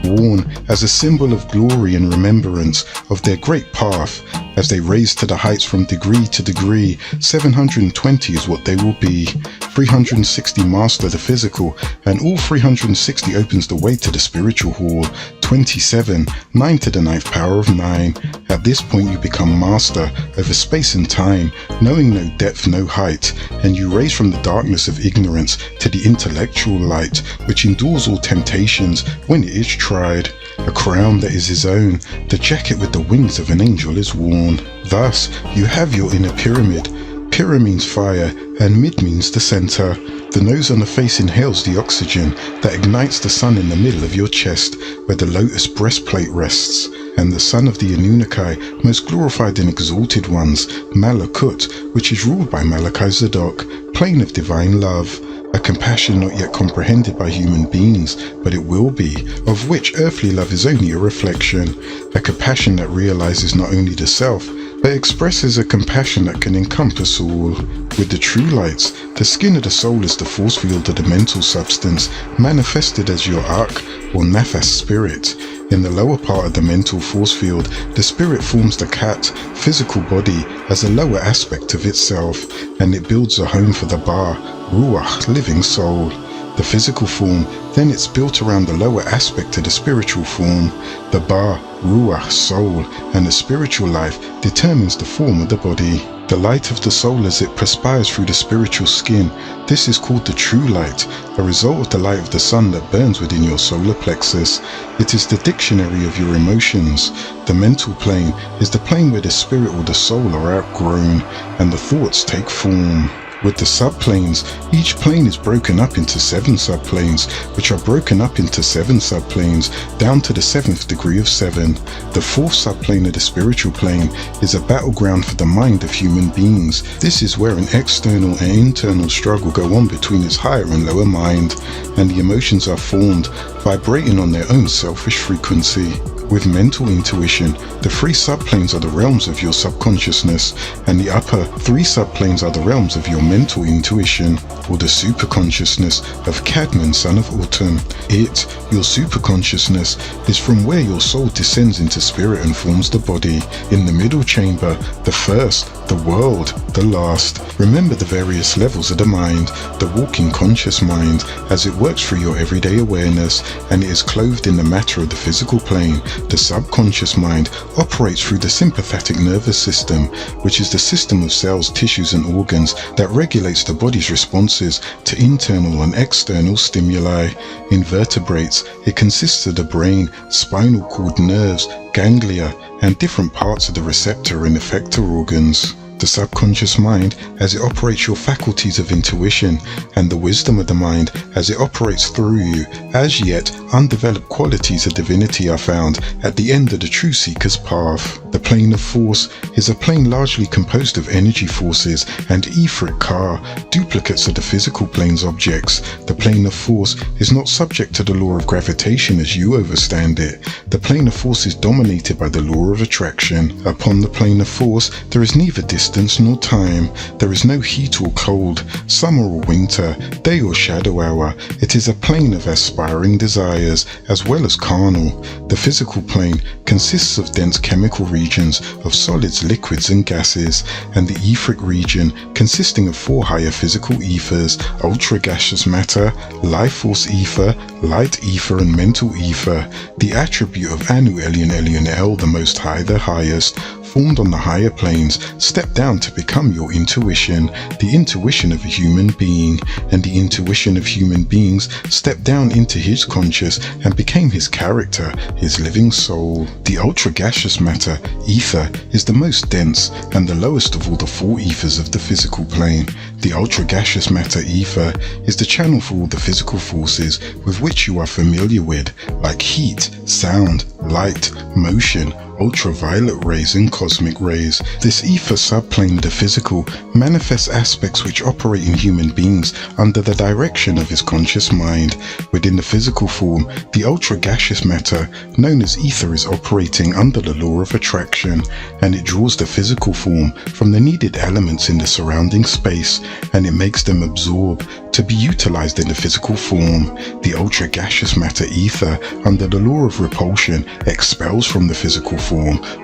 worn as a symbol of glory and remembrance of their great path. As they raise to the heights from degree to degree, 720 is what they will be. 360 master the physical, and all 360 opens the way to the spiritual hall. 27, 9 to the 9th power of 9. At this point you become master over space and time, knowing no depth, no height, and you raise from the darkness of ignorance to the intellectual light, which endures all temptations when it is tried. A crown that is his own, the jacket with the wings of an angel is worn. Thus, you have your inner pyramid. Pira means fire, and mid means the center. The nose on the face inhales the oxygen that ignites the sun in the middle of your chest, where the lotus breastplate rests. And the son of the Anunnaki, most glorified and exalted ones, Malakut, which is ruled by Malachi Zadok, plane of divine love. A compassion not yet comprehended by human beings, but it will be, of which earthly love is only a reflection. A compassion that realizes not only the self, but expresses a compassion that can encompass all. With the true lights, the skin of the soul is the force field of the mental substance, manifested as your Akh or Nafas spirit. In the lower part of the mental force field, the spirit forms the cat, physical body, as a lower aspect of itself, and it builds a home for the Ba, Ruach, living soul. The physical form, then it's built around the lower aspect of the spiritual form. The Ba, Ruach, soul, and the spiritual life determines the form of the body. The light of the soul as it perspires through the spiritual skin, this is called the true light, a result of the light of the sun that burns within your solar plexus. It is the dictionary of your emotions. The mental plane is the plane where the spirit or the soul are outgrown, and the thoughts take form. With the subplanes, each plane is broken up into 7 subplanes, which are broken up into 7 subplanes, down to the 7th degree of 7. The 4th subplane of the spiritual plane is a battleground for the mind of human beings. This is where an external and internal struggle go on between its higher and lower mind, and the emotions are formed, vibrating on their own selfish frequency. With mental intuition, the 3 subplanes are the realms of your subconsciousness, and the upper 3 subplanes are the realms of your mental intuition, or the superconsciousness of Cadman, son of Autumn. It, your superconsciousness, is from where your soul descends into spirit and forms the body. In the middle chamber, the first, the world, the last. Remember the various levels of the mind, the walking conscious mind, as it works through your everyday awareness, and it is clothed in the matter of the physical plane. The subconscious mind operates through the sympathetic nervous system, which is the system of cells, tissues and organs that regulates the body's responses to internal and external stimuli. In vertebrates, it consists of the brain, spinal cord, nerves, ganglia, and different parts of the receptor and effector organs. The subconscious mind as it operates your faculties of intuition, and the wisdom of the mind as it operates through you. As yet undeveloped qualities of divinity are found at the end of the true seeker's path. The plane of force is a plane largely composed of energy forces and etheric ka, duplicates of the physical plane's objects. The plane of force is not subject to the law of gravitation as you understand it. The plane of force is dominated by the law of attraction. Upon the plane of force, there is neither distance nor time. There is no heat or cold, summer or winter, day or shadow hour. It is a plane of aspiring desires as well as carnal. The physical plane consists of dense chemical regions of solids, liquids and gases, and the etheric region consisting of 4 higher physical ethers: ultra gaseous matter, life force ether, light ether and mental ether. The attribute of Anu Elion Elion El, the most high, the highest, formed on the higher planes, stepped down to become your intuition, the intuition of a human being, and the intuition of human beings stepped down into his conscious and became his character, his living soul. The ultra-gaseous matter, ether, is the most dense and the lowest of all the 4 ethers of the physical plane. The ultra-gaseous matter ether is the channel for all the physical forces with which you are familiar with, like heat, sound, light, motion, ultraviolet rays and cosmic rays. This ether subplane of the physical manifests aspects which operate in human beings under the direction of his conscious mind. Within the physical form, the ultra-gaseous matter, known as ether, is operating under the law of attraction, and it draws the physical form from the needed elements in the surrounding space, and it makes them absorb to be utilized in the physical form. The ultra-gaseous matter ether, under the law of repulsion, expels from the physical form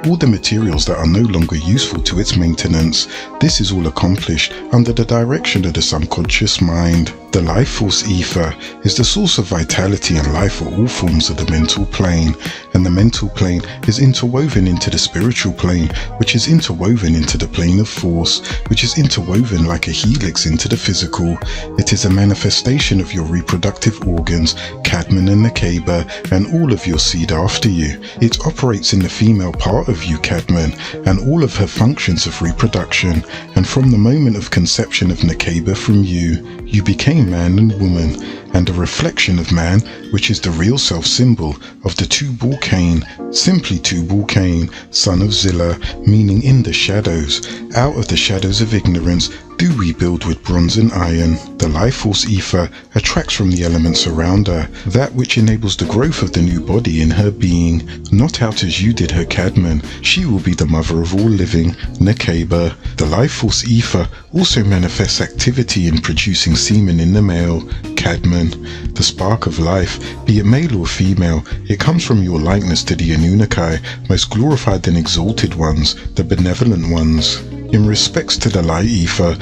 all the materials that are no longer useful to its maintenance. This is all accomplished under the direction of the subconscious mind. The life force ether is the source of vitality and life for all forms of the mental plane, and the mental plane is interwoven into the spiritual plane, which is interwoven into the plane of force, which is interwoven like a helix into the physical. It is a manifestation of your reproductive organs, Cadman and Nakeba, and all of your seed after you. It operates in the female part of you, Cadman, and all of her functions of reproduction, and from the moment of conception of Nakeba from you, you became man and woman, and a reflection of man, which is the real self symbol of the Tubal Cain, simply Tubal Cain, son of Zillah, meaning in the shadows. Out of the shadows of ignorance do we build with bronze and iron. The life force ether attracts from the elements around her, that which enables the growth of the new body in her being, not out as you did her, Cadman. She will be the mother of all living, Nakeba. The life force ether also manifests activity in producing semen in the male, Cadman. The spark of life, be it male or female, it comes from your likeness to the Anunnaki, most glorified and exalted ones, the benevolent ones. In respects to the light ether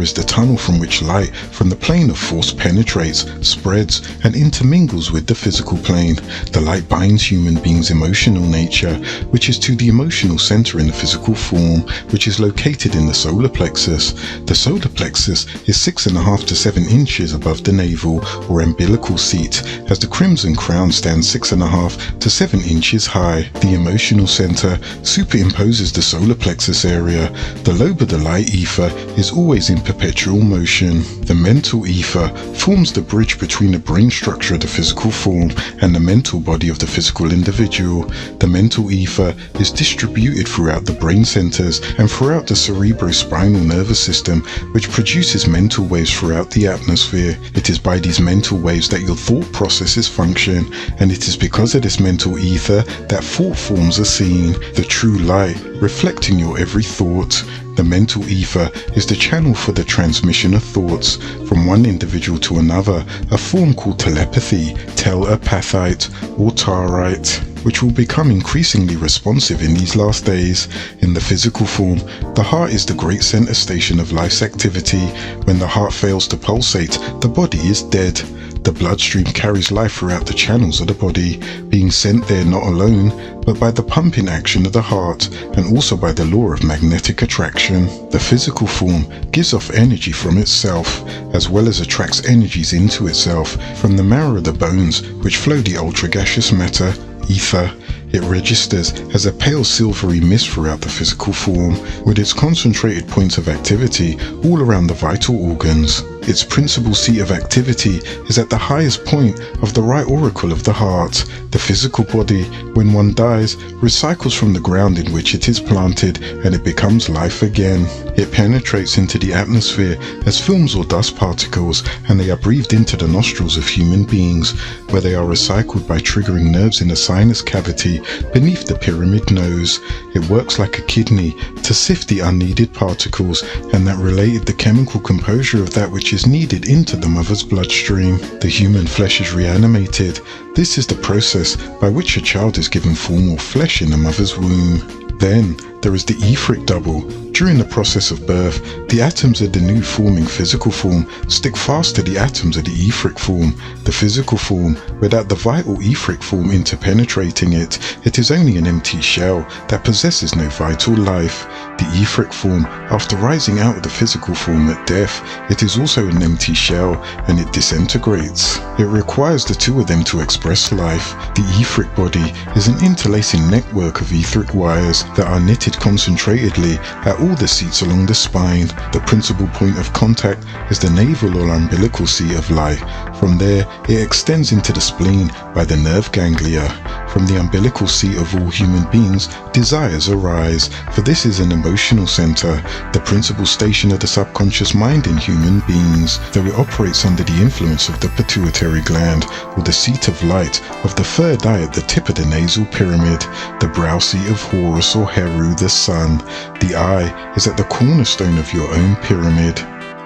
is the tunnel from which light from the plane of force penetrates, spreads, and intermingles with the physical plane. The light binds human beings' emotional nature, which is to the emotional center in the physical form, which is located in the solar plexus. The solar plexus is 6.5 to 7 inches above the navel or umbilical seat, as the crimson crown stands 6.5 to 7 inches high. The emotional center superimposes the solar plexus area, the lobe of the light ether is always in perpetual motion. The mental ether forms the bridge between the brain structure of the physical form and the mental body of the physical individual. The mental ether is distributed throughout the brain centers and throughout the cerebrospinal nervous system, which produces mental waves throughout the atmosphere. It is by these mental waves that your thought processes function, and it is because of this mental ether that thought forms are seen, the true light reflecting your every thought. The mental ether is the channel for the transmission of thoughts from one individual to another, a form called telepathy, telepathite, or tarite, which will become increasingly responsive in these last days. In the physical form, the heart is the great center station of life's activity. When the heart fails to pulsate, the body is dead. The bloodstream carries life throughout the channels of the body, being sent there not alone, but by the pumping action of the heart, and also by the law of magnetic attraction. The physical form gives off energy from itself, as well as attracts energies into itself from the marrow of the bones, which flow the ultragaseous matter, ether. It registers as a pale silvery mist throughout the physical form, with its concentrated points of activity all around the vital organs. Its principal seat of activity is at the highest point of the right auricle of the heart. The physical body, when one dies, recycles from the ground in which it is planted, and it becomes life again. It penetrates into the atmosphere as films or dust particles, and they are breathed into the nostrils of human beings, where they are recycled by triggering nerves in the sinus cavity beneath the pyramid nose. It works like a kidney to sift the unneeded particles, and that related the chemical composure of that which is needed into the mother's bloodstream. The human flesh is reanimated. This is the process by which a child is given form or flesh in the mother's womb. Then there is the etheric double. During the process of birth, the atoms of the new forming physical form stick fast to the atoms of the etheric form. The physical form, without the vital etheric form interpenetrating it, it is only an empty shell that possesses no vital life. The etheric form, after rising out of the physical form at death, it is also an empty shell, and it disintegrates. It requires the two of them to express life. The etheric body is an interlacing network of etheric wires that are knitted concentratedly at all the seats along the spine. The principal point of contact is the navel or umbilical seat of life. From there, it extends into the spleen by the nerve ganglia. From the umbilical seat of all human beings, desires arise, for this is an emotional center, the principal station of the subconscious mind in human beings, though it operates under the influence of the pituitary gland, or the seat of light of the third eye at the tip of the nasal pyramid, the brow seat of Horus or Heru, the sun. The eye is at the cornerstone of your own pyramid.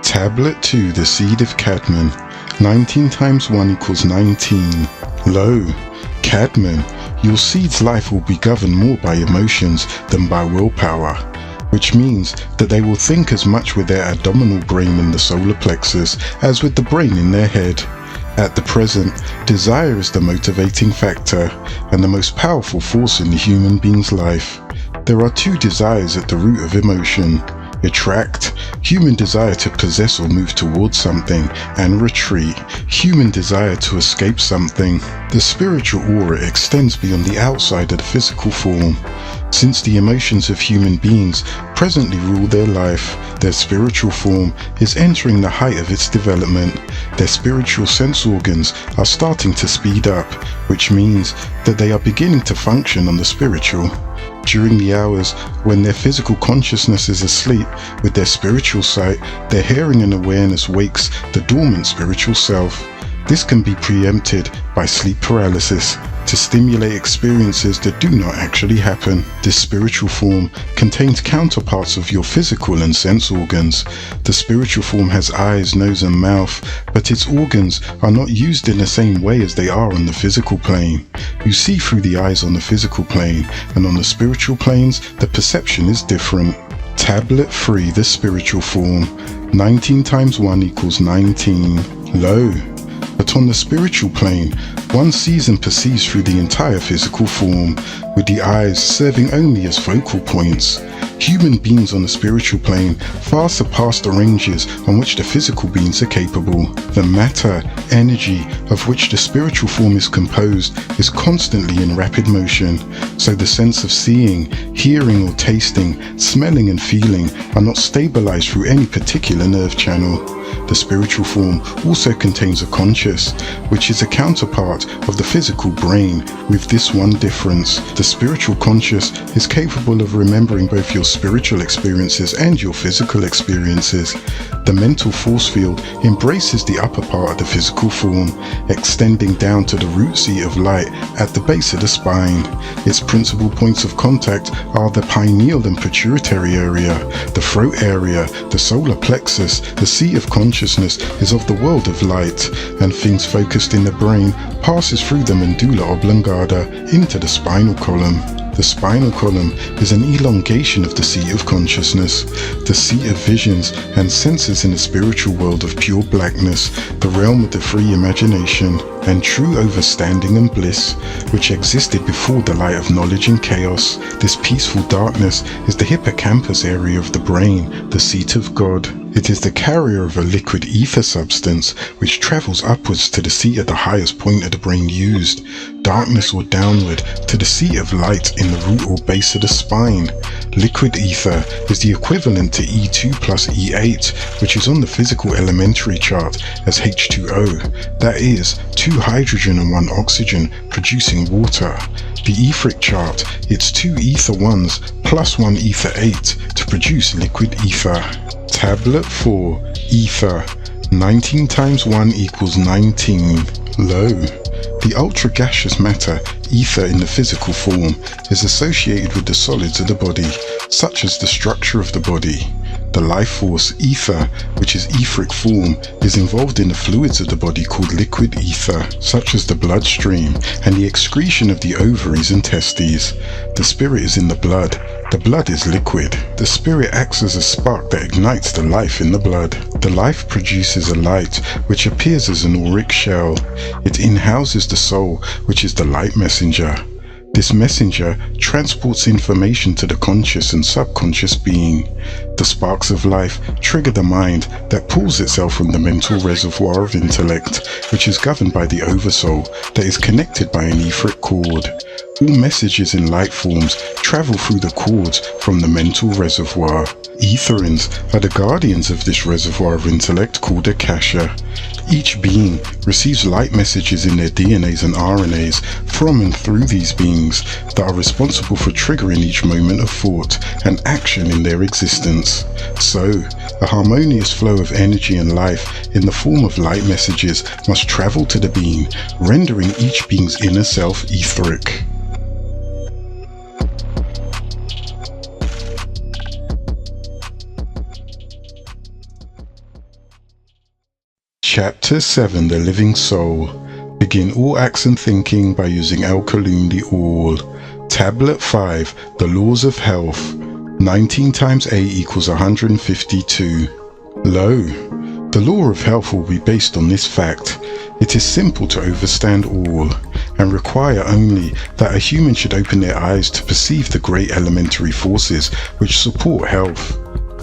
Tablet 2, the seed of Cadman. 19 times 1 equals 19. Lo, Cadman, your seed's life will be governed more by emotions than by willpower, which means that they will think as much with their abdominal brain in the solar plexus as with the brain in their head. At the present, desire is the motivating factor and the most powerful force in the human being's life. There are two desires at the root of emotion: attract, human desire to possess or move towards something, and retreat, human desire to escape something. The spiritual aura extends beyond the outside of the physical form. Since the emotions of human beings presently rule their life, their spiritual form is entering the height of its development. Their spiritual sense organs are starting to speed up, which means that they are beginning to function on the spiritual. During the hours when their physical consciousness is asleep, with their spiritual sight, their hearing and awareness wakes the dormant spiritual self. This can be preempted by sleep paralysis to stimulate experiences that do not actually happen. This spiritual form contains counterparts of your physical and sense organs. The spiritual form has eyes, nose and mouth, but its organs are not used in the same way as they are on the physical plane. You see through the eyes on the physical plane, and on the spiritual planes, the perception is different. Tablet 3, the spiritual form. 19 times 1 equals 19. Lo, but on the spiritual plane, one sees and perceives through the entire physical form. with the eyes serving only as focal points. Human beings on the spiritual plane far surpass the ranges on which the physical beings are capable. The matter, energy of which the spiritual form is composed is constantly in rapid motion, so the sense of seeing, hearing or tasting, smelling and feeling are not stabilized through any particular nerve channel. The spiritual form also contains a conscious, which is a counterpart of the physical brain, with this one difference. The spiritual conscious is capable of remembering both your spiritual experiences and your physical experiences. The mental force field embraces the upper part of the physical form, extending down to the root seat of light at the base of the spine. Its principal points of contact are the pineal and pituitary area, the throat area, the solar plexus. The seat of consciousness is of the world of light, and things focused in the brain passes through the medulla oblongata into the spinal column. The spinal column is an elongation of the seat of consciousness, the seat of visions and senses in the spiritual world of pure blackness, the realm of the free imagination and true overstanding and bliss, which existed before the light of knowledge and chaos. This peaceful darkness is the hippocampus area of the brain, the seat of God. It is the carrier of a liquid ether substance which travels upwards to the seat at the highest point of the brain used, darkness or downward to the seat of light in the root or base of the spine. Liquid ether is the equivalent to E2 plus E8, which is on the physical elementary chart as H2O, that is, 2 hydrogen and 1 oxygen producing water. The etheric chart, it's 2 ether 1s plus 1 ether 8 to produce liquid ether. Tablet 4, Ether, 19 times 1 equals 19, low. The ultra-gaseous matter, ether in the physical form, is associated with the solids of the body, such as the structure of the body. The life force, ether, which is etheric form, is involved in the fluids of the body called liquid ether, such as the bloodstream and the excretion of the ovaries and testes. The spirit is in the blood. The blood is liquid. The spirit acts as a spark that ignites the life in the blood. The life produces a light which appears as an auric shell. It inhouses the soul, which is the light messenger. This messenger transports information to the conscious and subconscious being. The sparks of life trigger the mind that pulls itself from the mental reservoir of intellect, which is governed by the oversoul that is connected by an etheric cord. All messages in light forms travel through the cords from the mental reservoir. Etherins are the guardians of this reservoir of intellect called Akasha. Each being receives light messages in their DNAs and RNAs from and through these beings that are responsible for triggering each moment of thought and action in their existence. So, a harmonious flow of energy and life in the form of light messages must travel to the being, rendering each being's inner self etheric. Chapter 7, The Living Soul. Begin all acts and thinking by using Alkaloon the All. Tablet 5, The Laws of Health. 19 times 8 equals 152. Low. The law of health will be based on this fact. It is simple to overstand all, and require only that a human should open their eyes to perceive the great elementary forces which support health.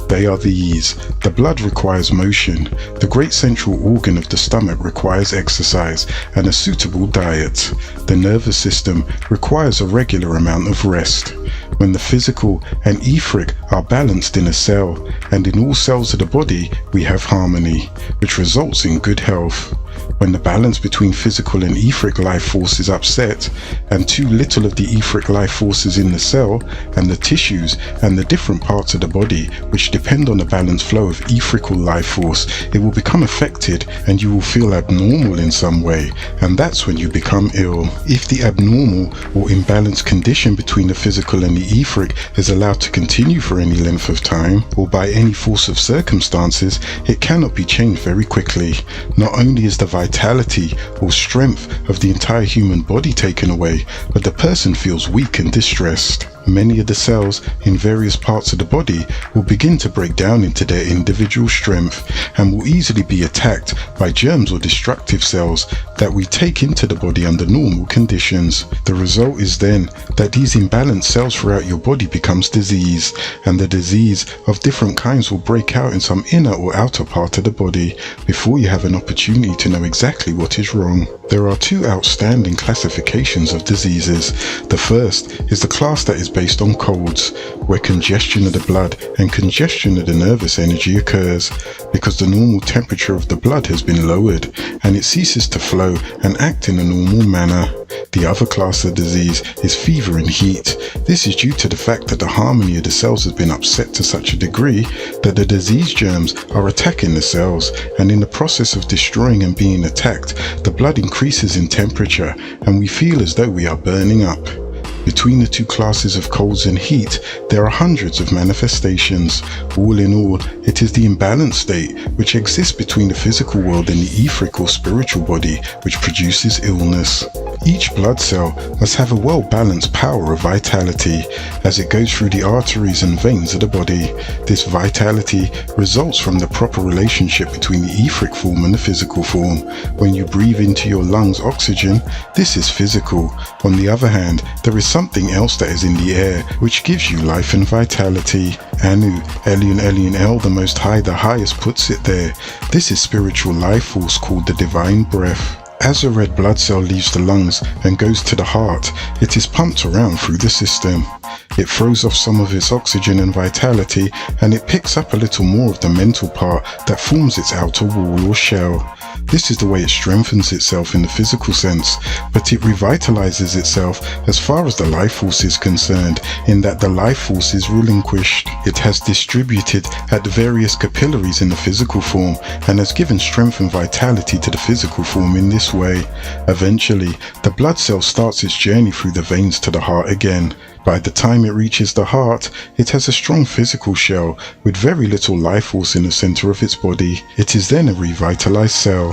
They are these: the blood requires motion, the great central organ of the stomach requires exercise and a suitable diet, the nervous system requires a regular amount of rest. When the physical and etheric are balanced in a cell, and in all cells of the body we have harmony, which results in good health. When the balance between physical and etheric life force is upset, and too little of the etheric life force is in the cell, and the tissues and the different parts of the body which depend on the balanced flow of etherical life force, it will become affected and you will feel abnormal in some way, and that's when you become ill. If the abnormal or imbalanced condition between the physical and the etheric is allowed to continue for any length of time, or by any force of circumstances, it cannot be changed very quickly. Not only is the vitality or strength of the entire human body taken away, but the person feels weak and distressed. many of the cells in various parts of the body will begin to break down into their individual strength and will easily be attacked by germs or destructive cells that we take into the body under normal conditions. The result is then that these imbalanced cells throughout your body becomes disease, and the disease of different kinds will break out in some inner or outer part of the body before you have an opportunity to know exactly what is wrong. There are two outstanding classifications of diseases. The first is the class that is based on colds, where congestion of the blood and congestion of the nervous energy occurs because the normal temperature of the blood has been lowered and it ceases to flow and act in a normal manner. The other class of disease is fever and heat. This is due to the fact that the harmony of the cells has been upset to such a degree that the disease germs are attacking the cells, and in the process of destroying and being attacked, the blood increases in temperature and we feel as though we are burning up. Between the two classes of colds and heat, there are hundreds of manifestations. All in all, it is the imbalanced state which exists between the physical world and the etheric or spiritual body which produces illness. Each blood cell must have a well-balanced power of vitality as it goes through the arteries and veins of the body. This vitality results from the proper relationship between the etheric form and the physical form. When you breathe into your lungs oxygen, this is physical. On the other hand, there is something else that is in the air which gives you life and vitality. Anu, Elyon El, the Most High, the Highest, puts it there. This is spiritual life force called the divine breath. As a red blood cell leaves the lungs and goes to the heart, it is pumped around through the system. It throws off some of its oxygen and vitality, and it picks up a little more of the mental part that forms its outer wall or shell. This is the way it strengthens itself in the physical sense, but it revitalizes itself as far as the life force is concerned, in that the life force is relinquished. It has distributed at the various capillaries in the physical form and has given strength and vitality to the physical form in this way. Eventually, the blood cell starts its journey through the veins to the heart again. By the time it reaches the heart, it has a strong physical shell with very little life force in the center of its body. It is then a revitalized cell,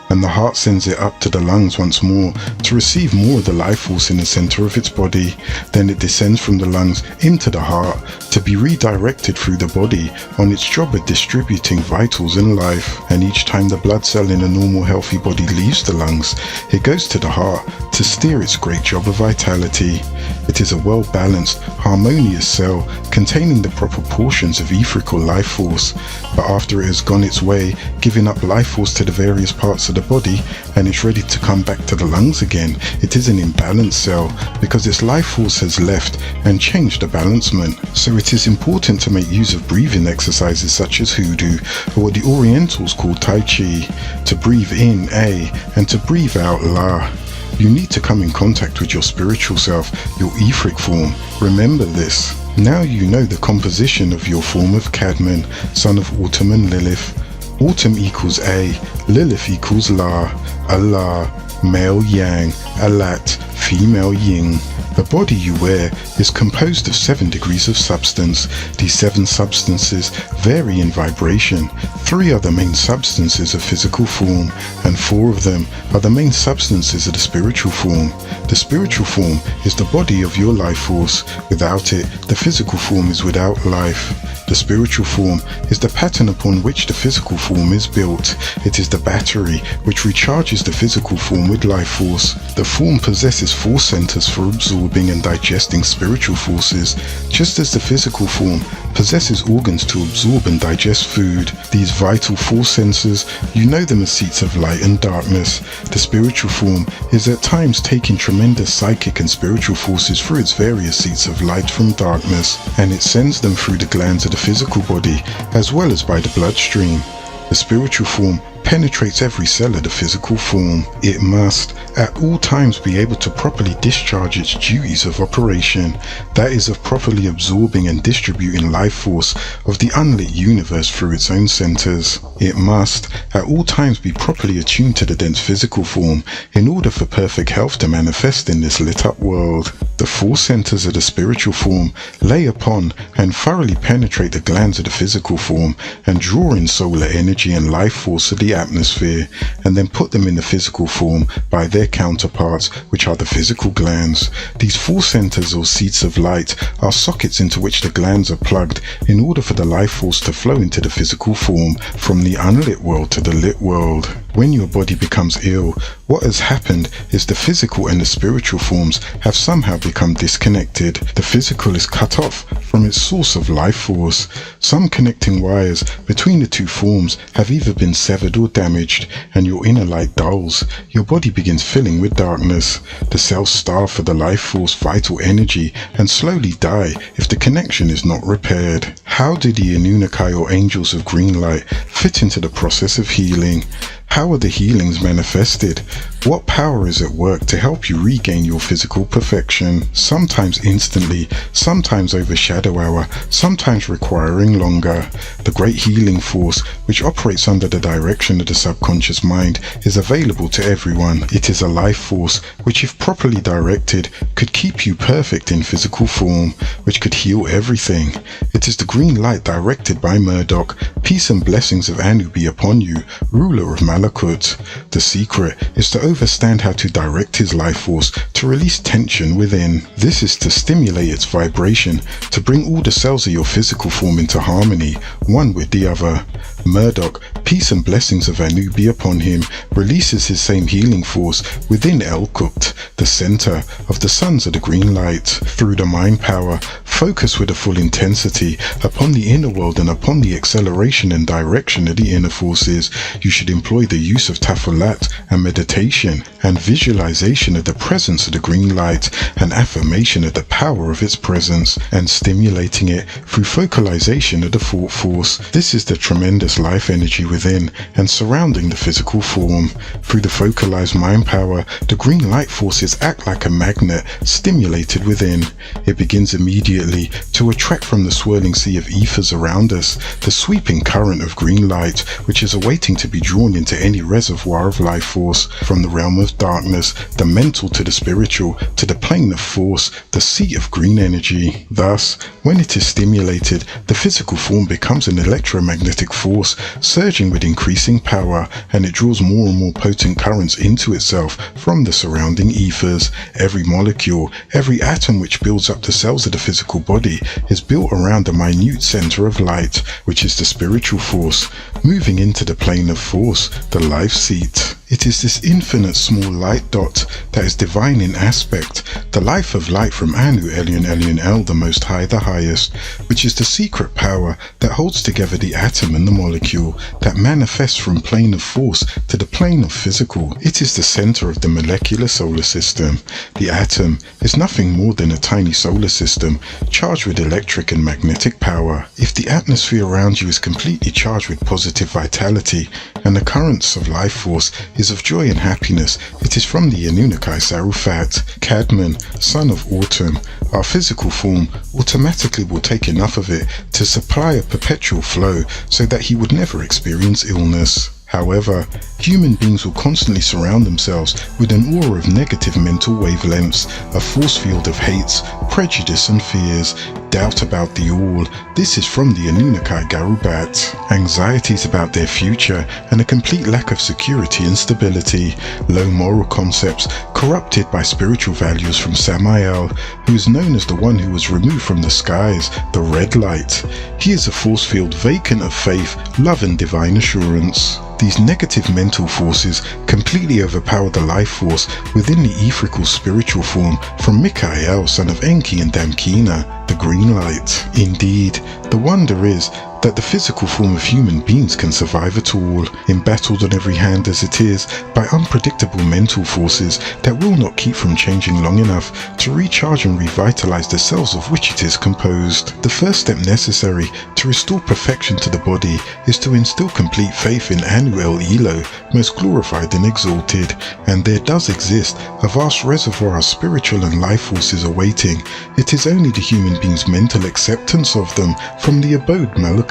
and the heart sends it up to the lungs once more to receive more of the life force in the center of its body. Then it descends from the lungs into the heart to be redirected through the body on its job of distributing vitals and life. And each time the blood cell in a normal healthy body leaves the lungs, it goes to the heart to steer its great job of vitality. It is a well-balanced, harmonious cell containing the proper portions of etherical life force, but after it has gone its way, giving up life force to the various parts of the body, and it's ready to come back to the lungs again, it is an imbalanced cell because its life force has left and changed the balancement. So it is important to make use of breathing exercises such as hoodoo, or what the Orientals call Tai Chi, to breathe in A and to breathe out La. You need to come in contact with your spiritual self, your etheric form. Remember this. Now you know the composition of your form of Cadman, son of Autumn and Lilith. Autumn equals A, Lilith equals La, Allah, male Yang, Alat, female Yin. The body you wear is composed of 7 degrees of substance. These 7 substances vary in vibration. 3 are the main substances of physical form, and 4 of them are the main substances of the spiritual form. The spiritual form is the body of your life force. Without it, the physical form is without life. The spiritual form is the pattern upon which the physical form is built. It is the battery which recharges the physical form with life force. The form possesses 4 centers for absorbing and digesting spiritual forces, just as the physical form possesses organs to absorb and digest food. These vital 4 senses, you know them as seats of light and darkness. The spiritual form is at times taking tremendous psychic and spiritual forces through its various seats of light from darkness, and it sends them through the glands of the physical body as well as by the bloodstream. The spiritual form penetrates every cell of the physical form. It must at all times be able to properly discharge its duties of operation, that is, of properly absorbing and distributing life force of the unlit universe through its own centers. It must at all times be properly attuned to the dense physical form in order for perfect health to manifest in this lit up world. The force centers of the spiritual form lay upon and thoroughly penetrate the glands of the physical form and draw in solar energy and life force of the atmosphere, and then put them in the physical form by their counterparts, which are the physical glands. These force centers or seats of light are sockets into which the glands are plugged in order for the life force to flow into the physical form from the unlit world to the lit world. When your body becomes ill, what has happened is the physical and the spiritual forms have somehow become disconnected. The physical is cut off from its source of life force. Some connecting wires between the two forms have either been severed or damaged, and your inner light dulls. Your body begins filling with darkness. The cells starve for the life force vital energy and slowly die if the connection is not repaired. How do the Anunnaki or angels of green light fit into the process of healing? How are the healings manifested? What power is at work to help you regain your physical perfection? Sometimes instantly, sometimes over shadow hour, sometimes requiring longer. The great healing force, which operates under the direction of the subconscious mind, is available to everyone. It is a life force which, if properly directed, could keep you perfect in physical form, which could heal everything. It is the green light directed by Murdoch. Peace and blessings of Anu be upon you, ruler of Malakut. The secret is to understand how to direct his life force to release tension within. This is to stimulate its vibration, to bring all the cells of your physical form into harmony, one with the other. Murdoch, peace and blessings of Anu be upon him, releases his same healing force within Occult, the center of the sons of the green light. Through the mind power, focus with a full intensity upon the inner world and upon the acceleration and direction of the inner forces. You should employ the use of tafalat and meditation and visualization of the presence of the green light and affirmation of the power of its presence, and stimulating it through focalization of the thought force. This is the tremendous life energy within and surrounding the physical form. Through the focalized mind power, the green light forces act like a magnet stimulated within. It begins immediately to attract from the swirling sea of ethers around us the sweeping current of green light, which is awaiting to be drawn into any reservoir of life force from the realm of darkness, the mental to the spiritual, to the plane of force, the seat of green energy. Thus, when it is stimulated, the physical form becomes an electromagnetic force surging with increasing power, and it draws more and more potent currents into itself from the surrounding ethers. Every molecule, every atom which builds up the cells of the physical body is built around a minute center of light, which is the spiritual force, moving into the plane of force, the life seat. It is this infinite small light dot that is divine in aspect, the life of light from Anu, Elyon, Elyon El, the Most High, the Highest, which is the secret power that holds together the atom and the molecule, that manifests from plane of force to the plane of physical. It is the center of the molecular solar system. The atom is nothing more than a tiny solar system charged with electric and magnetic power. If the atmosphere around you is completely charged with positive vitality and the currents of life force is of joy and happiness, it is from the Anunnaki Sarufat. Cadman, son of autumn, our physical form automatically will take enough of it to supply a perpetual flow so that he would never experience illness. However, human beings will constantly surround themselves with an aura of negative mental wavelengths, a force field of hates, prejudice and fears, doubt about the all. This is from the Anunnaki Garubat. Anxieties about their future and a complete lack of security and stability. Low moral concepts, corrupted by spiritual values from Samael, who is known as the one who was removed from the skies, the red light. He is a force field vacant of faith, love and divine assurance. These negative mental forces completely overpower the life force within the etherical spiritual form from Mikael, son of Enki and Damkina, the green light. Indeed, the wonder is that the physical form of human beings can survive at all, embattled on every hand as it is by unpredictable mental forces that will not keep from changing long enough to recharge and revitalize the cells of which it is composed. The first step necessary to restore perfection to the body is to instill complete faith in Anu El Elo, most glorified and exalted, and there does exist a vast reservoir of spiritual and life forces awaiting. It is only the human being's mental acceptance of them from the abode Malakat.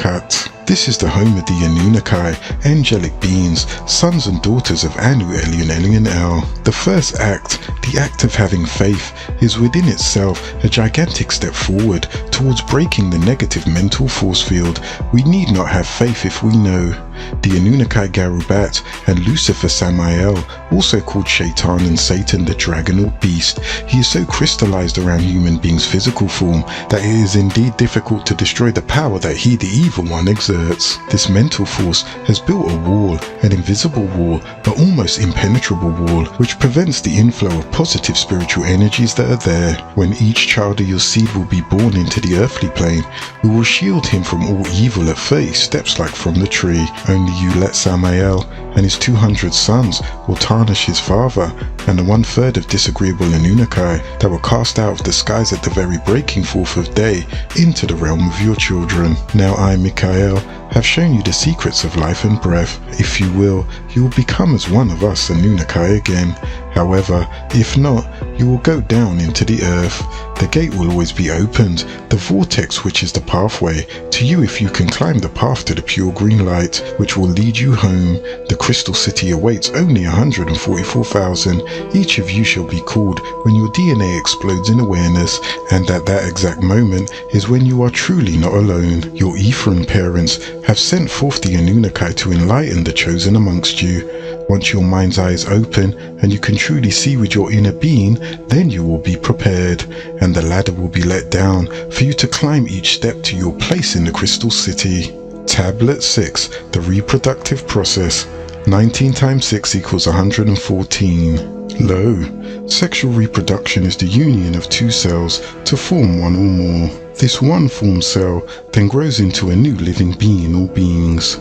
This is the home of the Anunnaki, angelic beings, sons and daughters of Anu, Eli, and Eli and El. The first act, the act of having faith, is within itself a gigantic step forward towards breaking the negative mental force field. We need not have faith if we know. The Anunnaki Garubat and Lucifer Samael, also called Shaitan and Satan the dragon or beast, he is so crystallized around human beings' physical form that it is indeed difficult to destroy the power that he, the evil one, exerts. This mental force has built a wall, an invisible wall, but almost impenetrable wall, which prevents the inflow of positive spiritual energies that are there. When each child of your seed will be born into the earthly plane, we will shield him from all evil at 30 steps like from the tree. Only you let Samael and his 200 sons will tarnish his father and the 1/3 of disagreeable Anunnaki that were cast out of the skies at the very breaking forth of day into the realm of your children. Now I, Michael, have shown you the secrets of life and breath. If you will become as one of us Anunnaki again. However, if not, you will go down into the earth. The gate will always be opened, the vortex which is the pathway, to you if you can climb the path to the pure green light, which will lead you home. The crystal city awaits only 144,000. Each of you shall be called when your DNA explodes in awareness, and at that exact moment is when you are truly not alone. Your Ephraim parents have sent forth the Anunnaki to enlighten the chosen amongst you. Once your mind's eye is open and you can truly see with your inner being, then you will be prepared, and the ladder will be let down for you to climb each step to your place in the crystal city. Tablet 6, the reproductive process. 19 times 6 equals 114. Lo, sexual reproduction is the union of two cells to form one or more. This one formed cell then grows into a new living being or beings.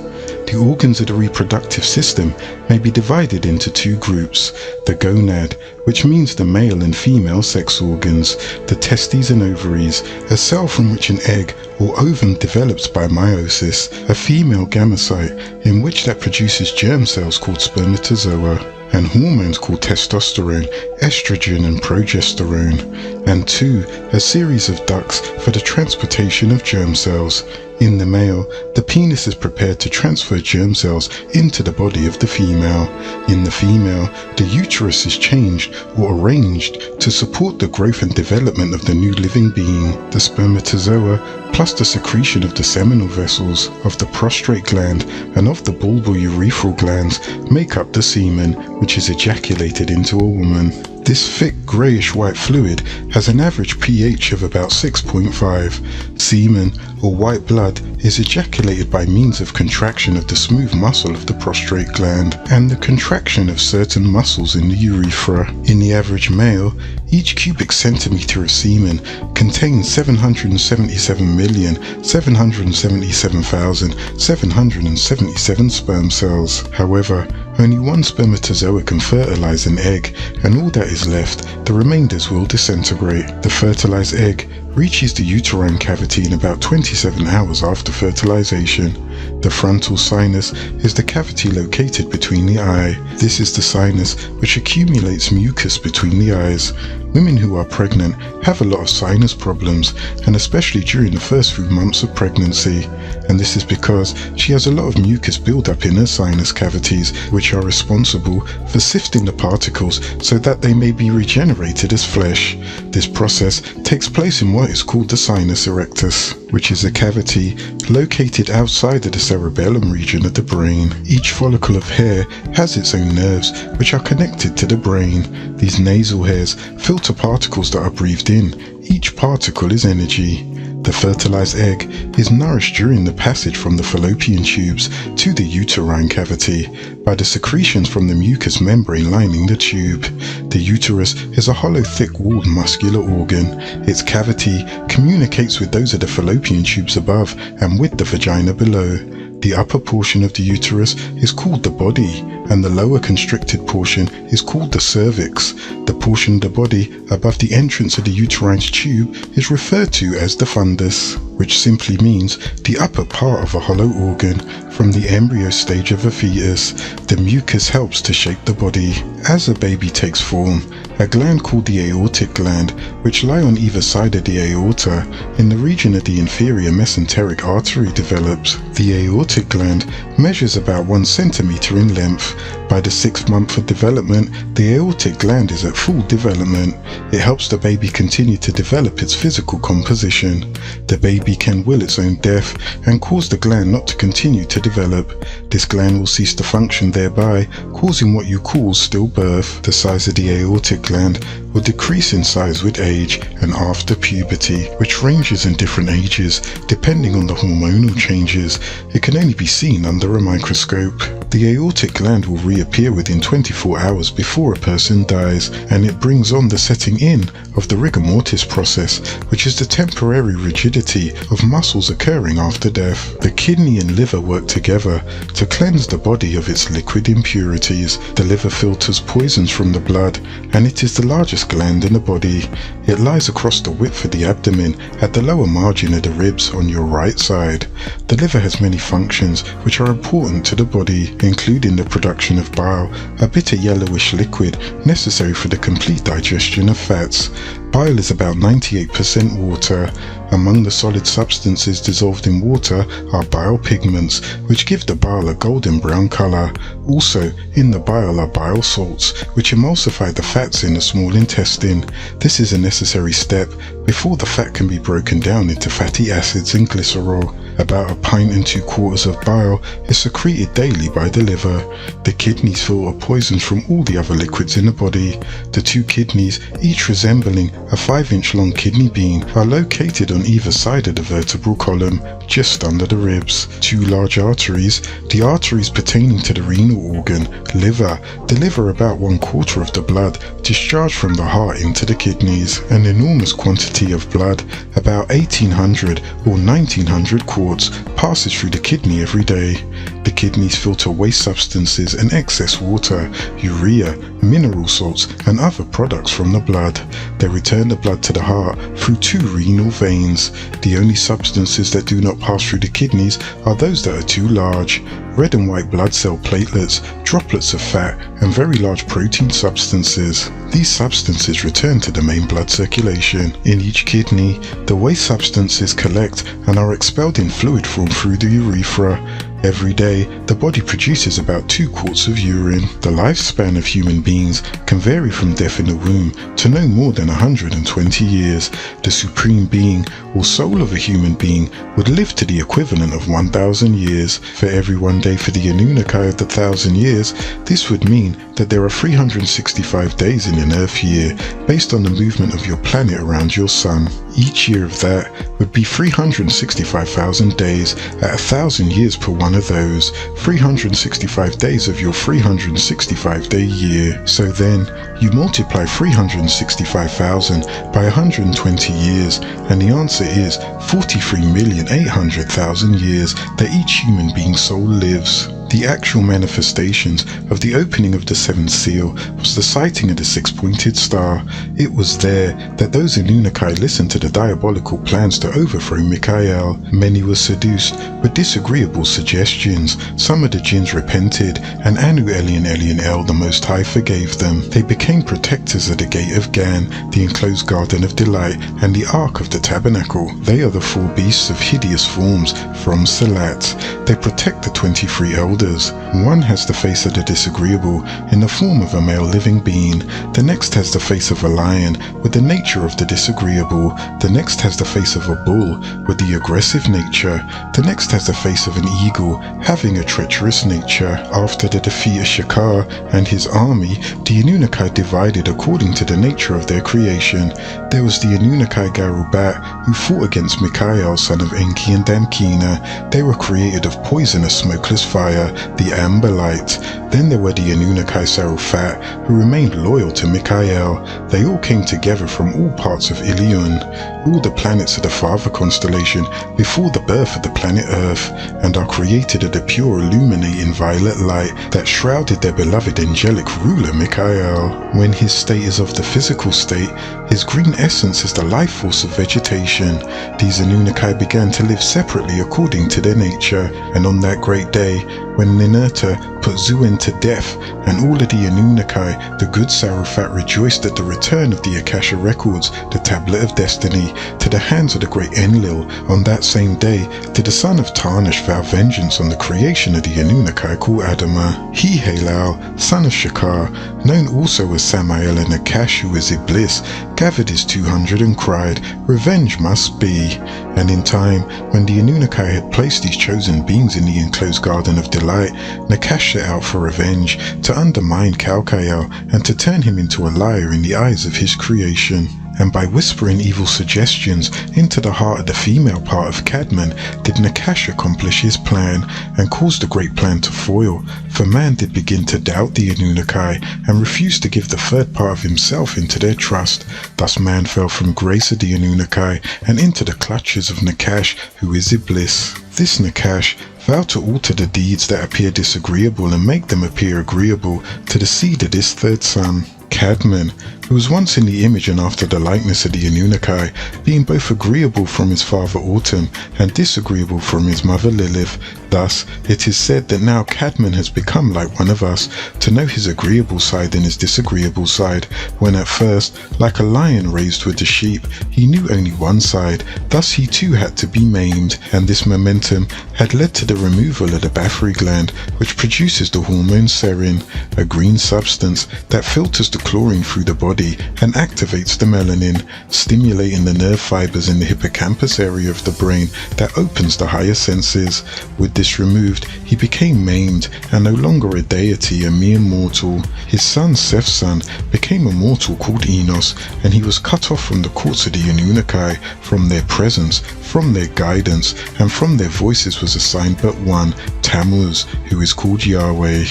The organs of the reproductive system may be divided into two groups: the gonad, which means the male and female sex organs, the testes and ovaries, a cell from which an egg or ovum develops by meiosis, a female gametophyte in which that produces germ cells called spermatozoa, and hormones called testosterone, estrogen and progesterone, and 2, a series of ducts for the transportation of germ cells. In the male, the penis is prepared to transfer germ cells into the body of the female. In the female, the uterus is changed or arranged to support the growth and development of the new living being. The spermatozoa, plus the secretion of the seminal vessels, of the prostrate gland, and of the bulbourethral glands, make up the semen, which is ejaculated into a woman. This thick greyish-white fluid has an average pH of about 6.5. Semen, or white blood, is ejaculated by means of contraction of the smooth muscle of the prostrate gland and the contraction of certain muscles in the urethra. In the average male, each cubic centimeter of semen contains 777,777,777 sperm cells. However, only one spermatozoa can fertilize an egg, and all that is left, the remainders will disintegrate. The fertilized egg reaches the uterine cavity in about 27 hours after fertilization. The frontal sinus is the cavity located between the eye. This is the sinus which accumulates mucus between the eyes. Women who are pregnant have a lot of sinus problems, and especially during the first few months of pregnancy. And this is because she has a lot of mucus buildup in her sinus cavities, which are responsible for sifting the particles so that they may be regenerated as flesh. This process takes place in what is called the sinus erectus, which is a cavity located outside of the cerebellum region of the brain. Each follicle of hair has its own nerves, which are connected to the brain. These nasal hairs filter particles that are breathed in. Each particle is energy. The fertilized egg is nourished during the passage from the fallopian tubes to the uterine cavity by the secretions from the mucous membrane lining the tube. The uterus is a hollow, thick-walled muscular organ. Its cavity communicates with those of the fallopian tubes above and with the vagina below. The upper portion of the uterus is called the body, and the lower constricted portion is called the cervix. The portion of the body above the entrance of the uterine tube is referred to as the fundus. which simply means the upper part of a hollow organ. From the embryo stage of a fetus, the mucus helps to shape the body. As a baby takes form, a gland called the aortic gland, which lie on either side of the aorta, in the region of the inferior mesenteric artery, develops. The aortic gland measures about 1 centimeter in length. By the 6th month of development, the aortic gland is at full development. It helps the baby continue to develop its physical composition. The baby can will its own death and cause the gland not to continue to develop. This gland will cease to function, thereby causing what you call stillbirth. The size of the aortic gland will decrease in size with age and after puberty, which ranges in different ages depending on the hormonal changes. It can only be seen under a microscope. The aortic gland will reappear within 24 hours before a person dies, and it brings on the setting in of the rigor mortis process, which is the temporary rigidity of muscles occurring after death. The kidney and liver work together to cleanse the body of its liquid impurities. The liver filters poisons from the blood, and it is the largest gland in the body. It lies across the width of the abdomen at the lower margin of the ribs on your right side. The liver has many functions which are important to the body, including the production of bile, a bitter yellowish liquid necessary for the complete digestion of fats. Bile is about 98% water. Among the solid substances dissolved in water are bile pigments, which give the bile a golden brown color. Also, in the bile are bile salts, which emulsify the fats in the small intestine. This is a necessary step before the fat can be broken down into fatty acids and glycerol. About 1 pint and 2/4 of bile is secreted daily by the liver. The kidneys filter poisons from all the other liquids in the body. The 2 kidneys, each resembling a 5-inch long kidney bean, are located on either side of the vertebral column, just under the ribs. 2 large arteries, the arteries pertaining to the renal organ, liver, deliver about 1/4 of the blood discharged from the heart into the kidneys. An enormous quantity of blood, about 1800 or 1900 quarts, passes through the kidney every day. The kidneys filter waste substances and excess water, urea, mineral salts, and other products from the blood. They return the blood to the heart through 2 renal veins. The only substances that do not pass through the kidneys are those that are too large: red and white blood cell platelets, droplets of fat, and very large protein substances. These substances return to the main blood circulation. In each kidney, the waste substances collect and are expelled in fluid form through the urethra. Every day, the body produces about 2 quarts of urine. The lifespan of human beings can vary from death in the womb to no more than 120 years. The supreme being or soul of a human being would live to the equivalent of 1,000 years. For every 1 day for the Anunnaki of the 1,000 years, this would mean that there are 365 days in an Earth year, based on the movement of your planet around your sun. Each year of that would be 365,000 days at 1,000 years per one of those, 365 days of your 365-day year. So then, you multiply 365,000 by 120 years, and the answer is 43,800,000 years that each human being's soul lives. The actual manifestations of the opening of the 7th seal was the sighting of the 6-pointed star. It was there that those Anunnaki listened to the diabolical plans to overthrow Michael. Many were seduced with disagreeable suggestions. Some of the jinns repented, and Anu Elion Elion El, the Most High, forgave them. They became protectors of the Gate of Gan, the enclosed Garden of Delight, and the Ark of the Tabernacle. They are the 4 beasts of hideous forms from Salat. They protect the 23 elders. One has the face of the disagreeable in the form of a male living being. The next has the face of a lion with the nature of the disagreeable. The next has the face of a bull with the aggressive nature. The next has the face of an eagle having a treacherous nature. After the defeat of Shakar and his army, the Anunnaki divided according to the nature of their creation. There was the Anunnaki Garubat, who fought against Michael, son of Enki and Damkina. They were created of poisonous smokeless fire. Ella, the Amber Light. Then there were the Anunnaki Sarufat, who remained loyal to Michael. They all came together from all parts of Ilion, all the planets of the Father constellation, before the birth of the planet Earth, and are created of the pure illuminating violet light that shrouded their beloved angelic ruler Michael. When his state is of the physical state, his green essence is the life force of vegetation. These Anunnaki began to live separately according to their nature, and on that great day, when Ninurta put Zuin to death, and all of the Anunnaki, the good Sarufat, rejoiced at the return of the Akasha records, the Tablet of Destiny, to the hands of the great Enlil. On that same day, did the son of Tarnish vow vengeance on the creation of the Anunnaki called Adama. He, Halal, son of Shakar, known also as Samael and Nakash, who is Iblis, gathered his 200 and cried, "Revenge must be." And in time, when the Anunnaki had placed these chosen beings in the enclosed garden of delight, Nakash set out for revenge, to undermine Kalkael and to turn him into a liar in the eyes of his creation. And by whispering evil suggestions into the heart of the female part of Cadman, did Nakash accomplish his plan, and cause the great plan to foil. For man did begin to doubt the Anunnaki, and refused to give the third part of himself into their trust. Thus man fell from grace of the Anunnaki, and into the clutches of Nakash, who is Iblis. This Nakash vowed to alter the deeds that appear disagreeable and make them appear agreeable to the seed of this third son, Cadman, who was once in the image and after the likeness of the Anunnaki, being both agreeable from his father Autumn and disagreeable from his mother Lilith. Thus, it is said that now Cadman has become like one of us, to know his agreeable side and his disagreeable side, when at first, like a lion raised with the sheep, he knew only one side. Thus he too had to be maimed, and this momentum had led to the removal of the Bathry gland, which produces the hormone serin, a green substance that filters the chlorine through the body and activates the melanin, stimulating the nerve fibers in the hippocampus area of the brain that opens the higher senses. With this removed, he became maimed and no longer a deity, a mere mortal. His son, Seth's son, became a mortal called Enos, and he was cut off from the courts of the Anunnaki, from their presence, from their guidance, and from their voices was assigned but one, Tammuz, who is called Yahweh.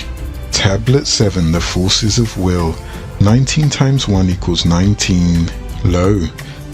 Tablet 7, the forces of will. 19 times 1 equals 19. Lo,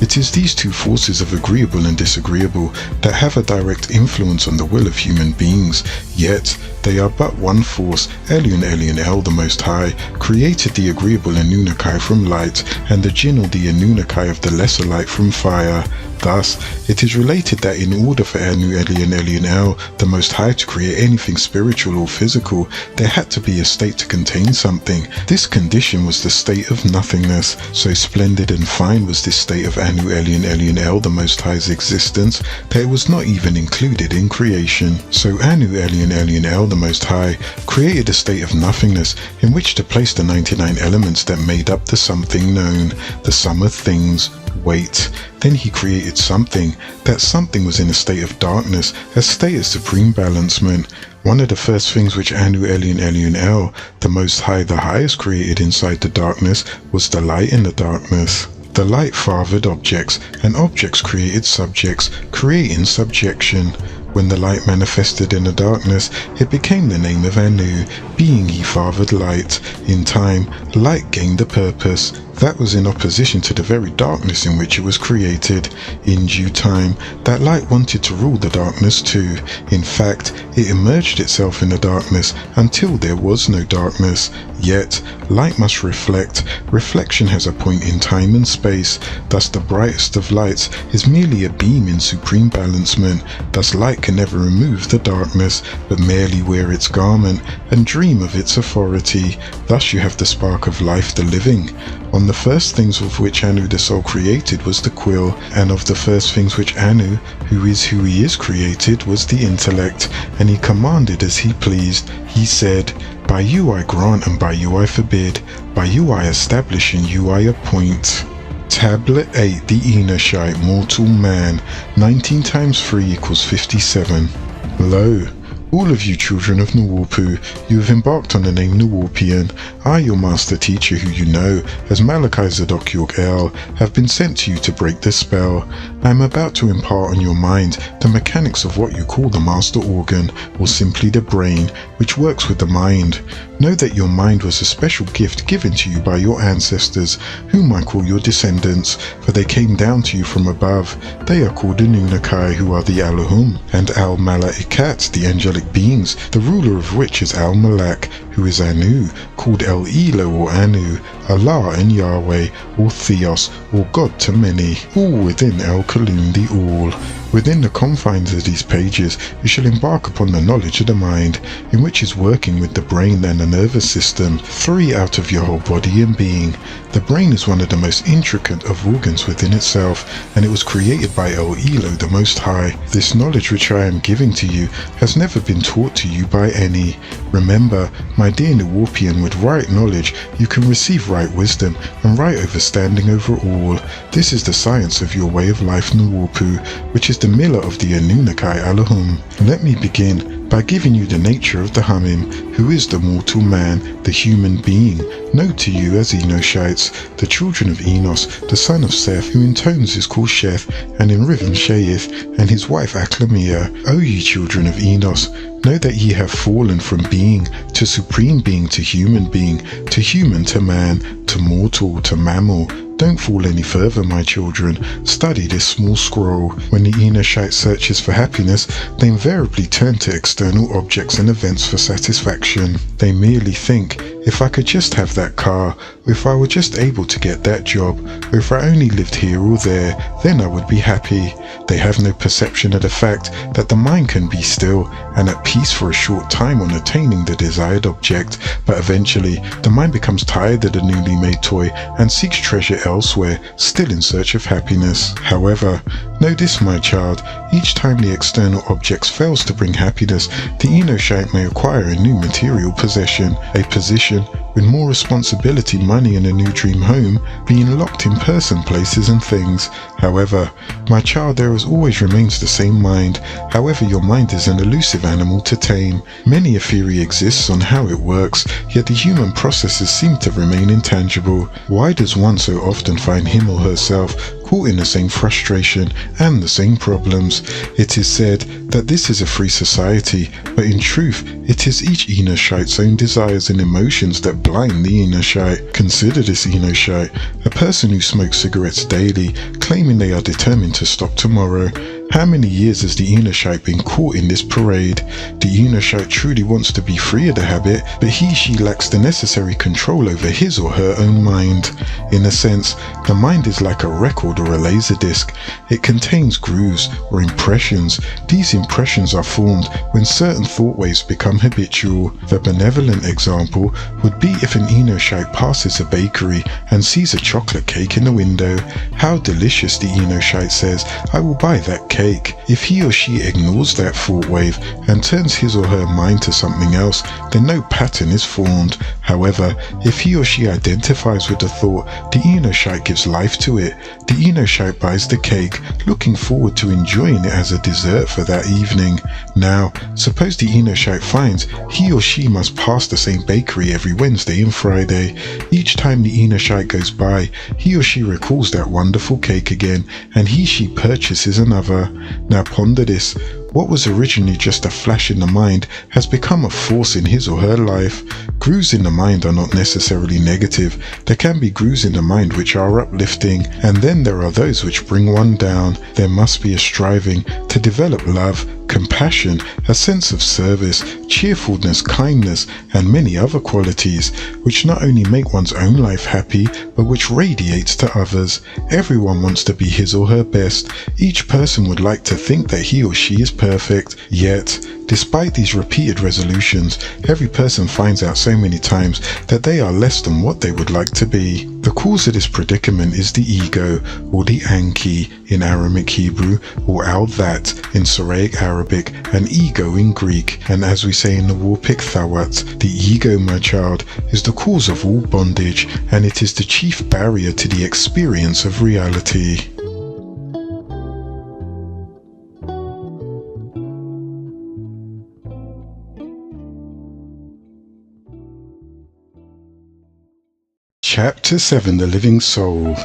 it is these two forces of agreeable and disagreeable that have a direct influence on the will of human beings, yet they are but one force. Elyon El, the Most High, created the agreeable Anunnaki from light, and the Jinn or the Anunnaki of the lesser light from fire. Thus, it is related that in order for Anu Elyon El, the Most High, to create anything spiritual or physical, there had to be a state to contain something. This condition was the state of nothingness. So splendid and fine was this state of Anu Elyon El, the Most High's existence, that it was not even included in creation. So Anu Elyon El, the Most High, created a state of nothingness in which to place the 99 elements that made up the something known, the sum of things. Wait. Then he created something. That something was in a state of darkness, a state of supreme balancement. One of the first things which Anu Elyon El, the Most High, the Highest, created inside the darkness was the light in the darkness. The light fathered objects, and objects created subjects, creating subjection. When the light manifested in the darkness, it became the name of Anu, being he fathered light. In time, light gained a purpose. That was in opposition to the very darkness in which it was created. In due time, that light wanted to rule the darkness too. In fact, it immersed itself in the darkness until there was no darkness. Yet, light must reflect. Reflection has a point in time and space. Thus the brightest of lights is merely a beam in supreme balancement. Thus light can never remove the darkness, but merely wear its garment and dream of its authority. Thus you have the spark of life, the living. On the first things of which Anu the soul created was the quill, and of the first things which Anu, who he is created, was the intellect, and he commanded as he pleased. He said, "By you I grant and by you I forbid, by you I establish and you I appoint." Tablet 8, the Enoshite, mortal man. 19 times 3 equals 57. Lo, All of you children of Nuwaupu, you have embarked on the name Nuwaupian. I, your master teacher who you know, as Malachi Zadok York El, have been sent to you to break the spell. I am about to impart on your mind the mechanics of what you call the master organ, or simply the brain, which works with the mind. Know that your mind was a special gift given to you by your ancestors, whom I call your descendants, for they came down to you from above. They are called the Anunnaki, who are the Elohim, and Al-Mala'ikat, the angelic beings, the ruler of which is Al-Malak, who is Anu, called El-Elo or Anu, Allah and Yahweh, or Theos, or God to many, all within El-Kalun the All. Within the confines of these pages, you shall embark upon the knowledge of the mind, in which is working with the brain and the nervous system, 3 out of your whole body and being. The brain is one of the most intricate of organs within itself, and it was created by El-Elo the Most High. This knowledge which I am giving to you has never been taught to you by any. Remember, my dear Nuwaupian, with right knowledge you can receive right wisdom and right understanding over all. This is the science of your way of life, Nuwaupu, which is the miller of the Anunnaki Elohim. Let me begin by giving you the nature of the Hamim, who is the mortal man, the human being, known to you as Enoshites, the children of Enos, the son of Seth, who in tones is called Sheth, and in rhythm Sheith, and his wife Aklamia. O ye children of Enos, know that ye have fallen from being to supreme being to human to man, to mortal, to mammal. Don't fall any further, my children. Study this small scroll. When the Enoshite searches for happiness, they invariably turn to external objects and events for satisfaction. They merely think, if I could just have that car, or if I were just able to get that job, or if I only lived here or there, then I would be happy. They have no perception of the fact that the mind can be still and at peace for a short time on attaining the desired object, but eventually the mind becomes tired of the newly made toy and seeks treasure elsewhere, still in search of happiness. However, know this, my child, each time the external objects fails to bring happiness, the Enoshite may acquire a new material possession, a position with more responsibility, money and a new dream home, being locked in person, places and things. However, my child, there always remains the same mind. However, your mind is an elusive animal to tame. Many a theory exists on how it works, yet the human processes seem to remain intangible. Why does one so often find him or herself caught in the same frustration and the same problems? It is said that this is a free society, but in truth, it is each Enoshite's own desires and emotions that blind the Enoshite. Consider this Enoshite, a person who smokes cigarettes daily, claiming they are determined to stop tomorrow. How many years has the Enoshite been caught in this parade? The Enoshite truly wants to be free of the habit, but she lacks the necessary control over his or her own mind. In a sense, the mind is like a record or a laser disc. It contains grooves or impressions. These impressions are formed when certain thought waves become habitual. The benevolent example would be if an Enoshite passes a bakery and sees a chocolate cake in the window. How delicious, the Enoshite says, I will buy that cake. If he or she ignores that thought wave and turns his or her mind to something else, then no pattern is formed. However, if he or she identifies with the thought, the Enoshite gives life to it. The Enoshite buys the cake, looking forward to enjoying it as a dessert for that evening. Now, suppose the Enoshite finds he or she must pass the same bakery every Wednesday and Friday. Each time the Enoshite goes by, he or she recalls that wonderful cake again, and she purchases another. Now ponder this. What was originally just a flash in the mind has become a force in his or her life. Grooves in the mind are not necessarily negative. There can be grooves in the mind which are uplifting, and then there are those which bring one down. There must be a striving to develop love, compassion, a sense of service, cheerfulness, kindness, and many other qualities, which not only make one's own life happy, but which radiates to others. Everyone wants to be his or her best. Each person would like to think that he or she is perfect. Yet, despite these repeated resolutions, every person finds out so many times that they are less than what they would like to be. The cause of this predicament is the ego, or the Anki in Aramaic Hebrew, or Al-That in Syriac Arabic, and ego in Greek, and as we say in the Warpic Thawat, the ego, my child, is the cause of all bondage, and it is the chief barrier to the experience of reality. Chapter 7, The Living Soul.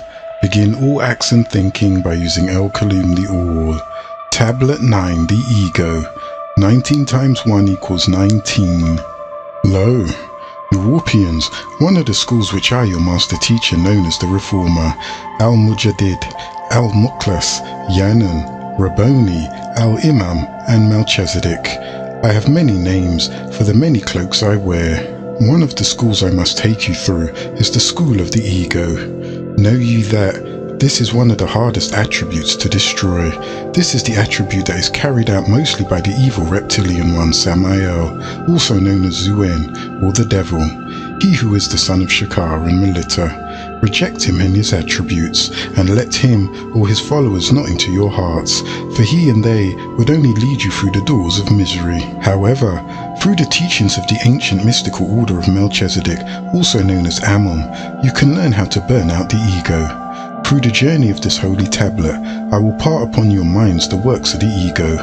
Begin all acts and thinking by using El Kalum the All. Tablet 9, The Ego. 19 times 1 equals 19. Lo, Europeans, one of the schools which I, your master teacher, known as the Reformer, Al-Mujaddid, Al-Mukhlas, Yanan, Rabboni, Al-Imam, and Melchizedek. I have many names for the many cloaks I wear. One of the schools I must take you through is the school of the ego. Know ye that this is one of the hardest attributes to destroy. This is the attribute that is carried out mostly by the evil reptilian one Samael, also known as Zuen, or the devil, he who is the son of Shakar and Melita. Reject him and his attributes, and let him or his followers not into your hearts, for he and they would only lead you through the doors of misery. However, through the teachings of the ancient mystical order of Melchizedek, also known as Ammon, you can learn how to burn out the ego. Through the journey of this holy tablet, I will part upon your minds the works of the ego.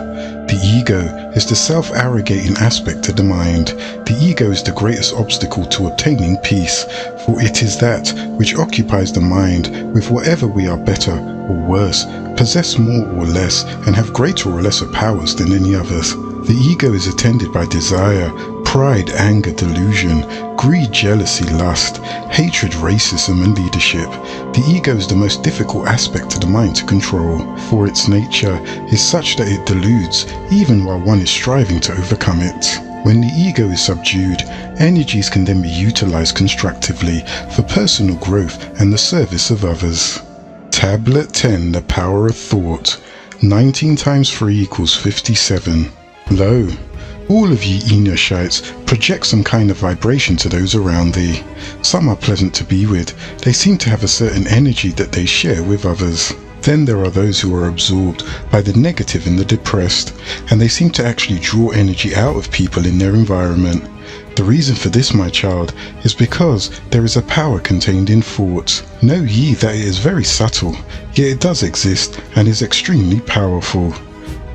The ego is the self-arrogating aspect of the mind. The ego is the greatest obstacle to obtaining peace, for it is that which occupies the mind with whatever we are better or worse, possess more or less, and have greater or lesser powers than any others. The ego is attended by desire, pride, anger, delusion, greed, jealousy, lust, hatred, racism, and leadership. The ego is the most difficult aspect of the mind to control, for its nature is such that it deludes even while one is striving to overcome it. When the ego is subdued, energies can then be utilized constructively for personal growth and the service of others. Tablet 10, The Power of Thought. 19 times 3 equals 57. Lo, all of ye Enoshites project some kind of vibration to those around thee. Some are pleasant to be with. They seem to have a certain energy that they share with others. Then there are those who are absorbed by the negative and the depressed, and they seem to actually draw energy out of people in their environment. The reason for this, my child, is because there is a power contained in thought. Know ye that it is very subtle, yet it does exist and is extremely powerful.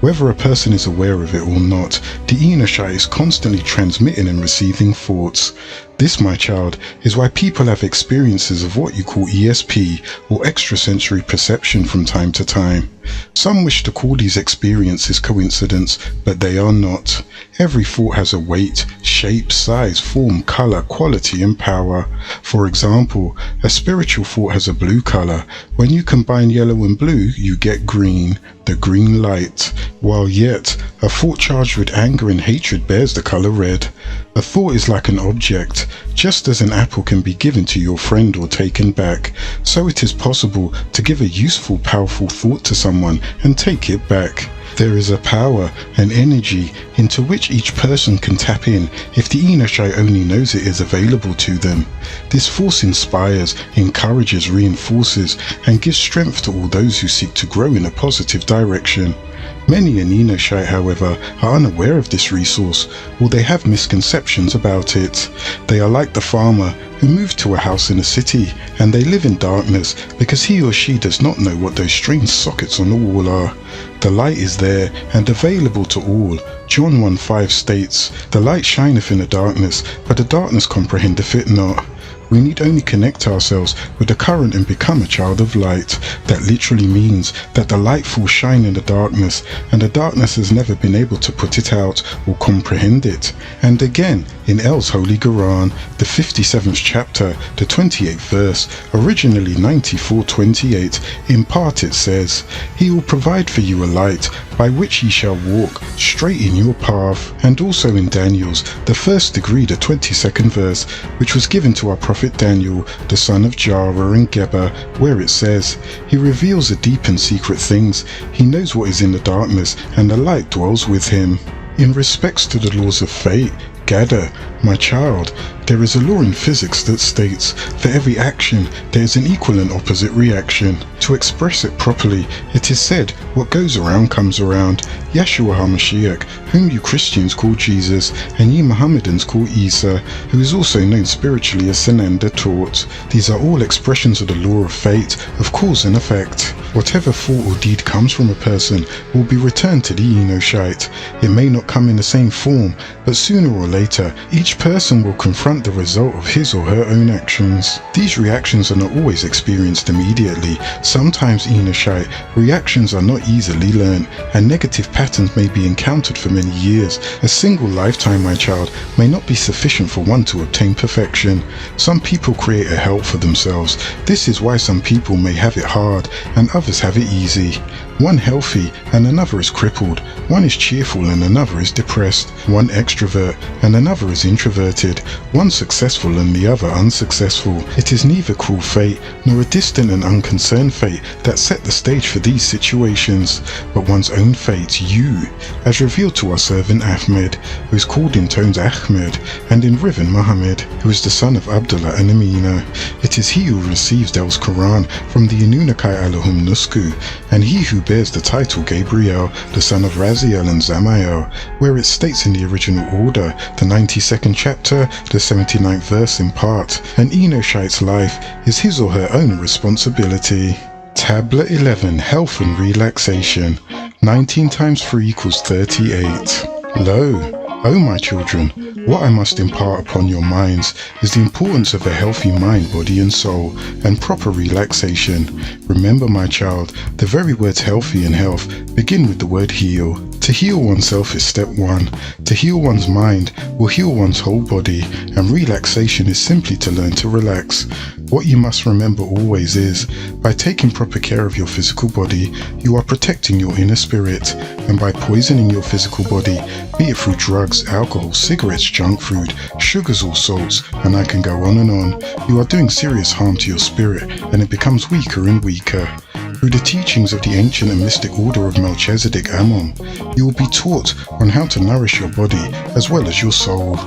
Whether a person is aware of it or not, the Enoshite is constantly transmitting and receiving thoughts. This, my child, is why people have experiences of what you call ESP, or extrasensory perception, from time to time. Some wish to call these experiences coincidence, but they are not. Every thought has a weight, shape, size, form, color, quality, and power. For example, a spiritual thought has a blue color. When you combine yellow and blue, you get green, the green light, while yet a thought charged with anger and hatred bears the color red. A thought is like an object. Just as an apple can be given to your friend or taken back, so it is possible to give a useful, powerful thought to someone and take it back. There is a power, an energy, into which each person can tap in if the Enoshite only knows it is available to them. This force inspires, encourages, reinforces, and gives strength to all those who seek to grow in a positive direction. Many an Enoshite, however, are unaware of this resource, or they have misconceptions about it. They are like the farmer who moved to a house in a city, and they live in darkness because he or she does not know what those strange sockets on the wall are. The light is there and available to all. John 1:5 states, "The light shineth in the darkness, but the darkness comprehendeth it not." We need only connect ourselves with the current and become a child of light. That literally means that the light will shine in the darkness, and the darkness has never been able to put it out or comprehend it. And again, in El's Holy Quran, the 57th chapter, the 28th verse, originally 94:28, in part it says, "He will provide for you a light by which ye shall walk straight in your path." And also in Daniel's, the 1st degree, the 22nd verse, which was given to our prophet Daniel, the son of Jara and Geba, where it says, "He reveals the deep and secret things. He knows what is in the darkness, and the light dwells with him." In respects to the laws of fate, gather, my child, there is a law in physics that states, for every action there is an equal and opposite reaction. To express it properly, it is said, what goes around comes around. Yeshua HaMashiach, whom you Christians call Jesus, and ye Mohammedans call Isa, who is also known spiritually as Sananda, taught. These are all expressions of the law of fate, of cause and effect. Whatever thought or deed comes from a person will be returned to the Enoshite. It may not come in the same form, but sooner or later, each person will confront want the result of his or her own actions. These reactions are not always experienced immediately. Sometimes, Enoshite, reactions are not easily learned, and negative patterns may be encountered for many years. A single lifetime, my child, may not be sufficient for one to obtain perfection. Some people create a hell for themselves. This is why some people may have it hard and others have it easy. One healthy and another is crippled. One is cheerful and another is depressed. One extrovert and another is introverted. One successful and the other unsuccessful. It is neither cruel fate nor a distant and unconcerned fate that set the stage for these situations, but one's own fate, you, as revealed to our servant Ahmed, who is called in tones Ahmed, and in rhythm Muhammad, who is the son of Abdullah and Amina. It is he who receives Del's Quran from the Anunnaki Allahum Nusku, and he who bears the title Gabriel, the son of Raziel and Zamael, where it states in the original order, the 92nd chapter, the 79th verse in part, an Enoshite's life is his or her own responsibility. Tablet 11, Health and Relaxation. 19 times 3 equals 38. Lo, O my children, what I must impart upon your minds is the importance of a healthy mind, body and soul, and proper relaxation. Remember, my child, the very words healthy and health begin with the word heal. To heal oneself is step 1. To heal one's mind will heal one's whole body, and relaxation is simply to learn to relax. What you must remember always is, by taking proper care of your physical body, you are protecting your inner spirit, and by poisoning your physical body, be it through drugs, alcohol, cigarettes, junk food, sugars or salts, and I can go on and on, you are doing serious harm to your spirit, and it becomes weaker and weaker. Through the teachings of the ancient and mystic order of Melchizedek Ammon, you will be taught on how to nourish your body as well as your soul.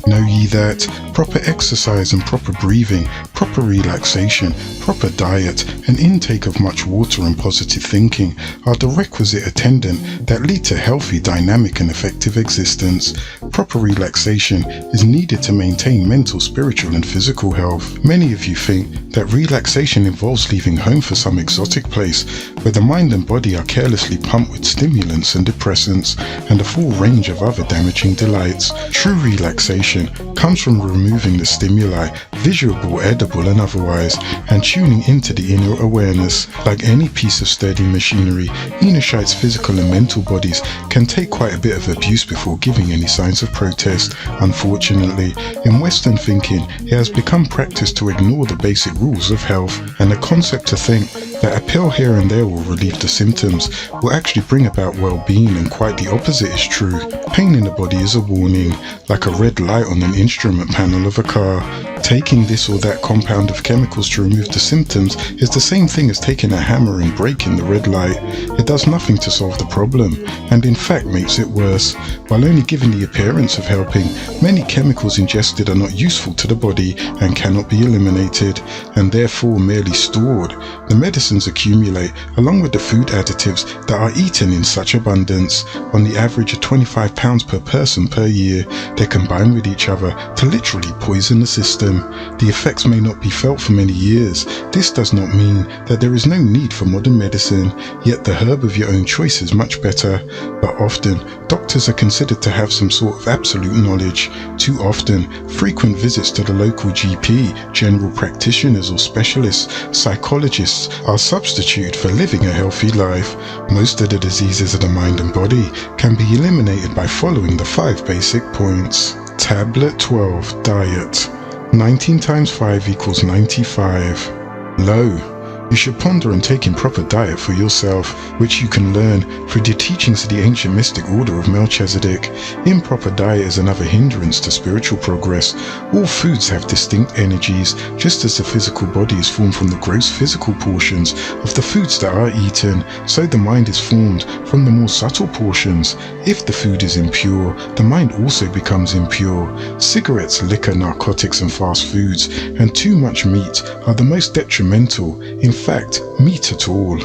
Know ye that proper exercise and proper breathing, proper relaxation, proper diet, and intake of much water and positive thinking are the requisite attendant that lead to healthy, dynamic, and effective existence. Proper relaxation is needed to maintain mental, spiritual, and physical health. Many of you think that relaxation involves leaving home for some exotic place where the mind and body are carelessly pumped with stimulants and depressants and a full range of other damaging delights. True relaxation comes from removing the stimuli, visual, edible, and otherwise, and tuning into the inner awareness. Like any piece of sturdy machinery, Enoshite's physical and mental bodies can take quite a bit of abuse before giving any signs of protest. Unfortunately, in Western thinking, it has become practice to ignore the basic rules of health, and the concept to think that a pill here and there will relieve the symptoms will actually bring about well-being, and quite the opposite is true. Pain in the body is a warning, like a red light on an instrument panel of a car. Taking this or that compound of chemicals to remove the symptoms is the same thing as taking a hammer and breaking the red light. It does nothing to solve the problem, and in fact makes it worse. While only giving the appearance of helping, many chemicals ingested are not useful to the body and cannot be eliminated, and therefore merely stored. The medicines accumulate along with the food additives that are eaten in such abundance. On the average of 25 pounds per person per year, they combine with each other to literally poison the system. The effects may not be felt for many years. This does not mean that there is no need for modern medicine, yet the herb of your own choice is much better. But often, doctors are considered to have some sort of absolute knowledge. Too often, frequent visits to the local GP, general practitioners or specialists, psychologists are substituted for living a healthy life. Most of the diseases of the mind and body can be eliminated by following the 5 basic points. Tablet 12, Diet. 19 times 5 equals 95. Lo, you should ponder on taking proper diet for yourself, which you can learn through the teachings of the ancient mystic order of Melchizedek. Improper diet is another hindrance to spiritual progress. All foods have distinct energies, just as the physical body is formed from the gross physical portions of the foods that are eaten, so the mind is formed from the more subtle portions. If the food is impure, the mind also becomes impure. Cigarettes, liquor, narcotics, and fast foods, and too much meat are the most detrimental. In fact, meat at all.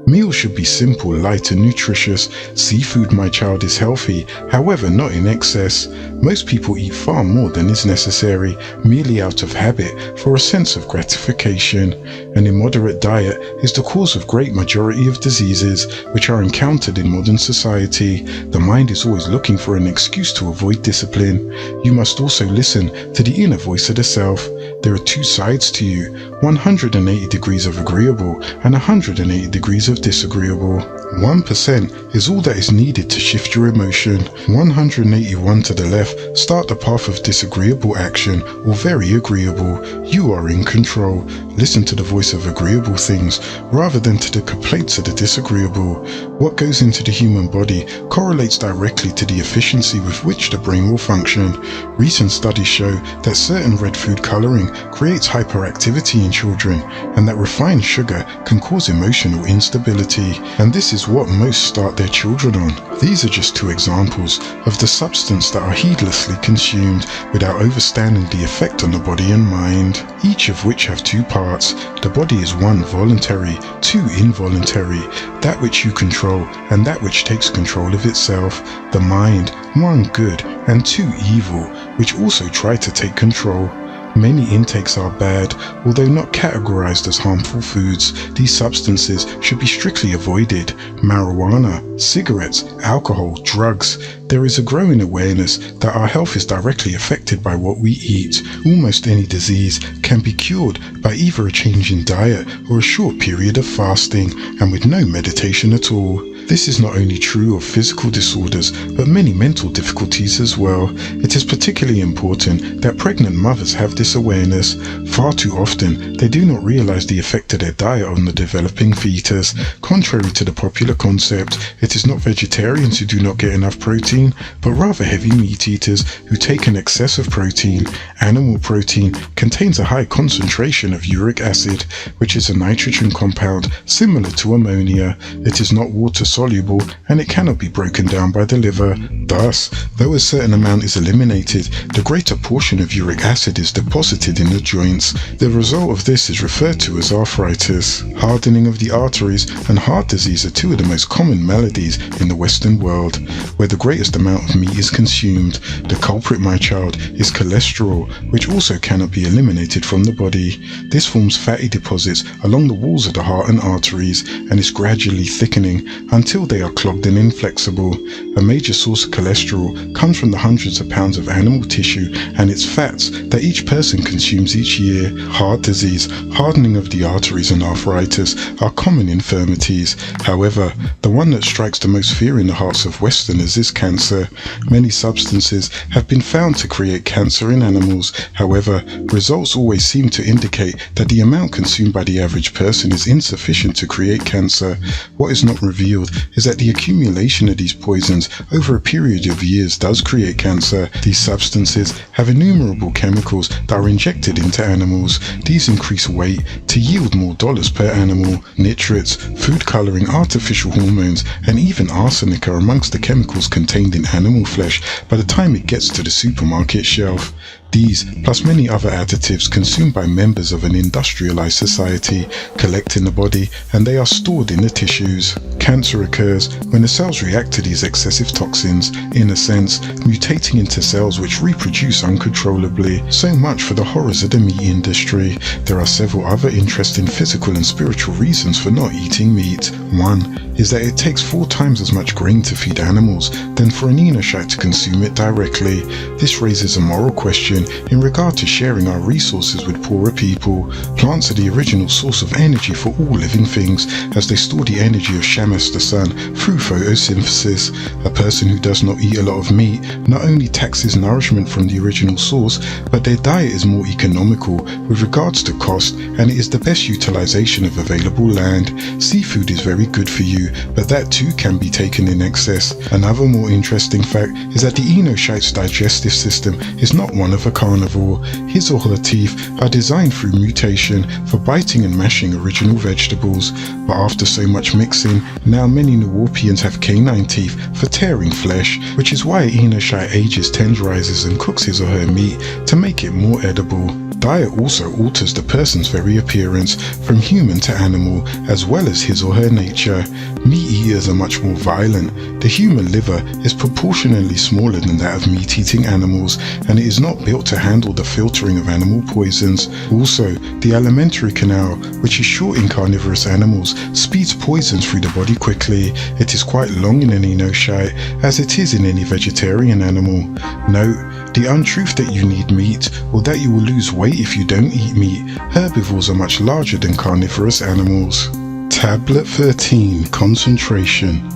Meals should be simple, light and nutritious. Seafood, my child, is healthy, however not in excess. Most people eat far more than is necessary, merely out of habit, for a sense of gratification. An immoderate diet is the cause of great majority of diseases which are encountered in modern society. The mind is always looking for an excuse to avoid discipline. You must also listen to the inner voice of the self. There are two sides to you, 180 degrees of agreeable and 180 degrees of disagreeable. 1% is all that is needed to shift your emotion. 181 to the left, start the path of disagreeable action or very agreeable. You are in control. Listen to the voice of agreeable things rather than to the complaints of the disagreeable. What goes into the human body correlates directly to the efficiency with which the brain will function. Recent studies show that certain red food coloring creates hyperactivity in children, and that refined sugar can cause emotional instability, and this is what most start their children on. These are just two examples of the substance that are heedlessly consumed without understanding the effect on the body and mind, each of which have two parts. The body is one voluntary, two involuntary, that which you control and that which takes control of itself. The mind, one good and two evil, which also try to take control. Many intakes are bad, although not categorized as harmful foods. These substances should be strictly avoided. Marijuana, cigarettes, alcohol, drugs. There is a growing awareness that our health is directly affected by what we eat. Almost any disease can be cured by either a change in diet or a short period of fasting, and with no meditation at all. This is not only true of physical disorders, but many mental difficulties as well. It is particularly important that pregnant mothers have this awareness. Far too often, they do not realize the effect of their diet on the developing fetus. Contrary to the popular concept, it is not vegetarians who do not get enough protein, but rather heavy meat eaters who take an excess of protein. Animal protein contains a high concentration of uric acid, which is a nitrogen compound similar to ammonia. It is not water soluble and it cannot be broken down by the liver. Thus, though a certain amount is eliminated, the greater portion of uric acid is deposited in the joints. The result of this is referred to as arthritis. Hardening of the arteries and heart disease are two of the most common maladies in the Western world, where the greatest amount of meat is consumed. The culprit, my child, is cholesterol, which also cannot be eliminated from the body. This forms fatty deposits along the walls of the heart and arteries and is gradually thickening until they are clogged and inflexible. A major source of cholesterol comes from the hundreds of pounds of animal tissue and its fats that each person consumes each year. Heart disease, hardening of the arteries and arthritis are common infirmities. However, the one that strikes the most fear in the hearts of Westerners is cancer. Many substances have been found to create cancer in animals. However, results always seem to indicate that the amount consumed by the average person is insufficient to create cancer. What is not revealed is that the accumulation of these poisons over a period of years does create cancer. These substances have innumerable chemicals that are injected into animals. These increase weight to yield more dollars per animal. Nitrates, food coloring, artificial hormones, and even arsenic are amongst the chemicals contained in animal flesh by the time it gets to the supermarket shelf. These, plus many other additives consumed by members of an industrialized society, collect in the body and they are stored in the tissues. Cancer occurs when the cells react to these excessive toxins, in a sense, mutating into cells which reproduce uncontrollably. So much for the horrors of the meat industry. There are several other interesting physical and spiritual reasons for not eating meat. One is that it takes 4 times as much grain to feed animals than for an Enoshite to consume it directly. This raises a moral question in regard to sharing our resources with poorer people. Plants are the original source of energy for all living things, as they store the energy of Shamash the sun through photosynthesis. A person who does not eat a lot of meat not only taxes nourishment from the original source, but their diet is more economical with regards to cost, and it is the best utilization of available land. Seafood is very good for you, but that too can be taken in excess. Another more interesting fact is that the Enoshite's digestive system is not one of a carnivore. His or her teeth are designed through mutation for biting and mashing original vegetables, but after so much mixing, now many Nuwarpians have canine teeth for tearing flesh, which is why Enoshite ages, tenderizes and cooks his or her meat to make it more edible. Diet also alters the person's very appearance, from human to animal, as well as his or her nature. Meat eaters are much more violent. The human liver is proportionally smaller than that of meat-eating animals, and it is not built to handle the filtering of animal poisons. Also, the alimentary canal, which is short in carnivorous animals, speeds poisons through the body quickly. It is quite long in an Enoshite, as it is in any vegetarian animal. Note, the untruth that you need meat, or that you will lose weight if you don't eat meat. Herbivores are much larger than carnivorous animals. Tablet 13, Concentration.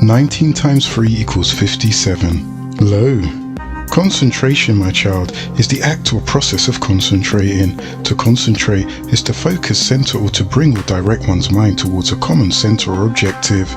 19 times 3 equals 57. Low. Concentration, my child, is the act or process of concentrating. To concentrate is to focus, center, or to bring or direct one's mind towards a common center or objective.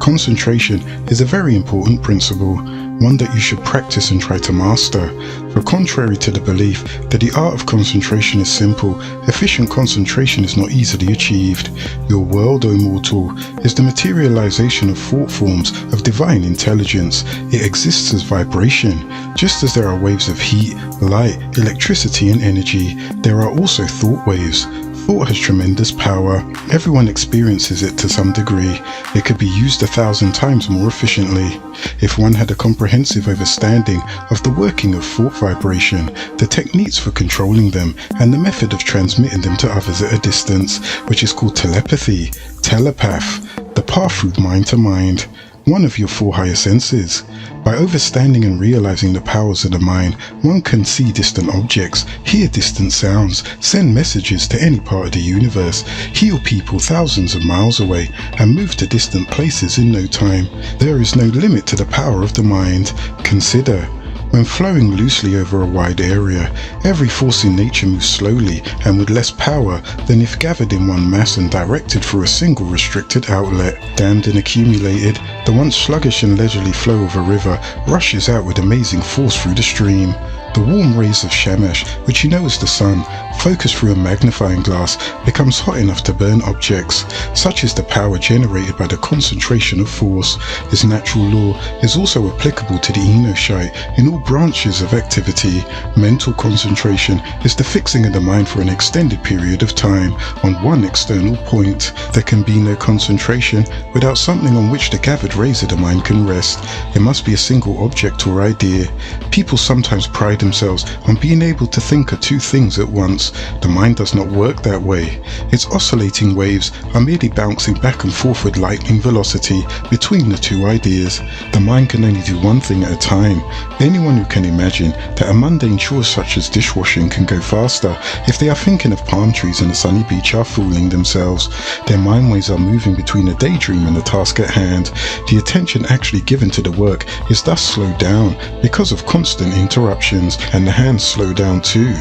Concentration is a very important principle, one that you should practice and try to master. For contrary to the belief that the art of concentration is simple, efficient concentration is not easily achieved. Your world, O mortal, is the materialization of thought forms of divine intelligence. It exists as vibration. Just as there are waves of heat, light, electricity, and energy, there are also thought waves. Thought has tremendous power. Everyone experiences it to some degree. It could be used 1,000 times more efficiently. If one had a comprehensive understanding of the working of thought vibration, the techniques for controlling them, and the method of transmitting them to others at a distance, which is called telepathy, telepath, the path through mind to mind, one of your 4 higher senses. By understanding and realizing the powers of the mind, one can see distant objects, hear distant sounds, send messages to any part of the universe, heal people thousands of miles away, and move to distant places in no time. There is no limit to the power of the mind. Consider, when flowing loosely over a wide area, every force in nature moves slowly and with less power than if gathered in one mass and directed through a single restricted outlet. Dammed and accumulated, the once sluggish and leisurely flow of a river rushes out with amazing force through the stream. The warm rays of Shamash, which you know as the sun, focused through a magnifying glass, becomes hot enough to burn objects. Such is the power generated by the concentration of force. This natural law is also applicable to the Enoshite in all branches of activity. Mental concentration is the fixing of the mind for an extended period of time on one external point. There can be no concentration without something on which the gathered rays of the mind can rest. It must be a single object or idea. People sometimes pride themselves on being able to think of 2 things at once. The mind does not work that way. Its oscillating waves are merely bouncing back and forth with lightning velocity between the 2 ideas. The mind can only do one thing at a time. Anyone who can imagine that a mundane chore such as dishwashing can go faster if they are thinking of palm trees and a sunny beach are fooling themselves. Their mind waves are moving between a daydream and the task at hand. The attention actually given to the work is thus slowed down because of constant interruptions, and the hands slow down too.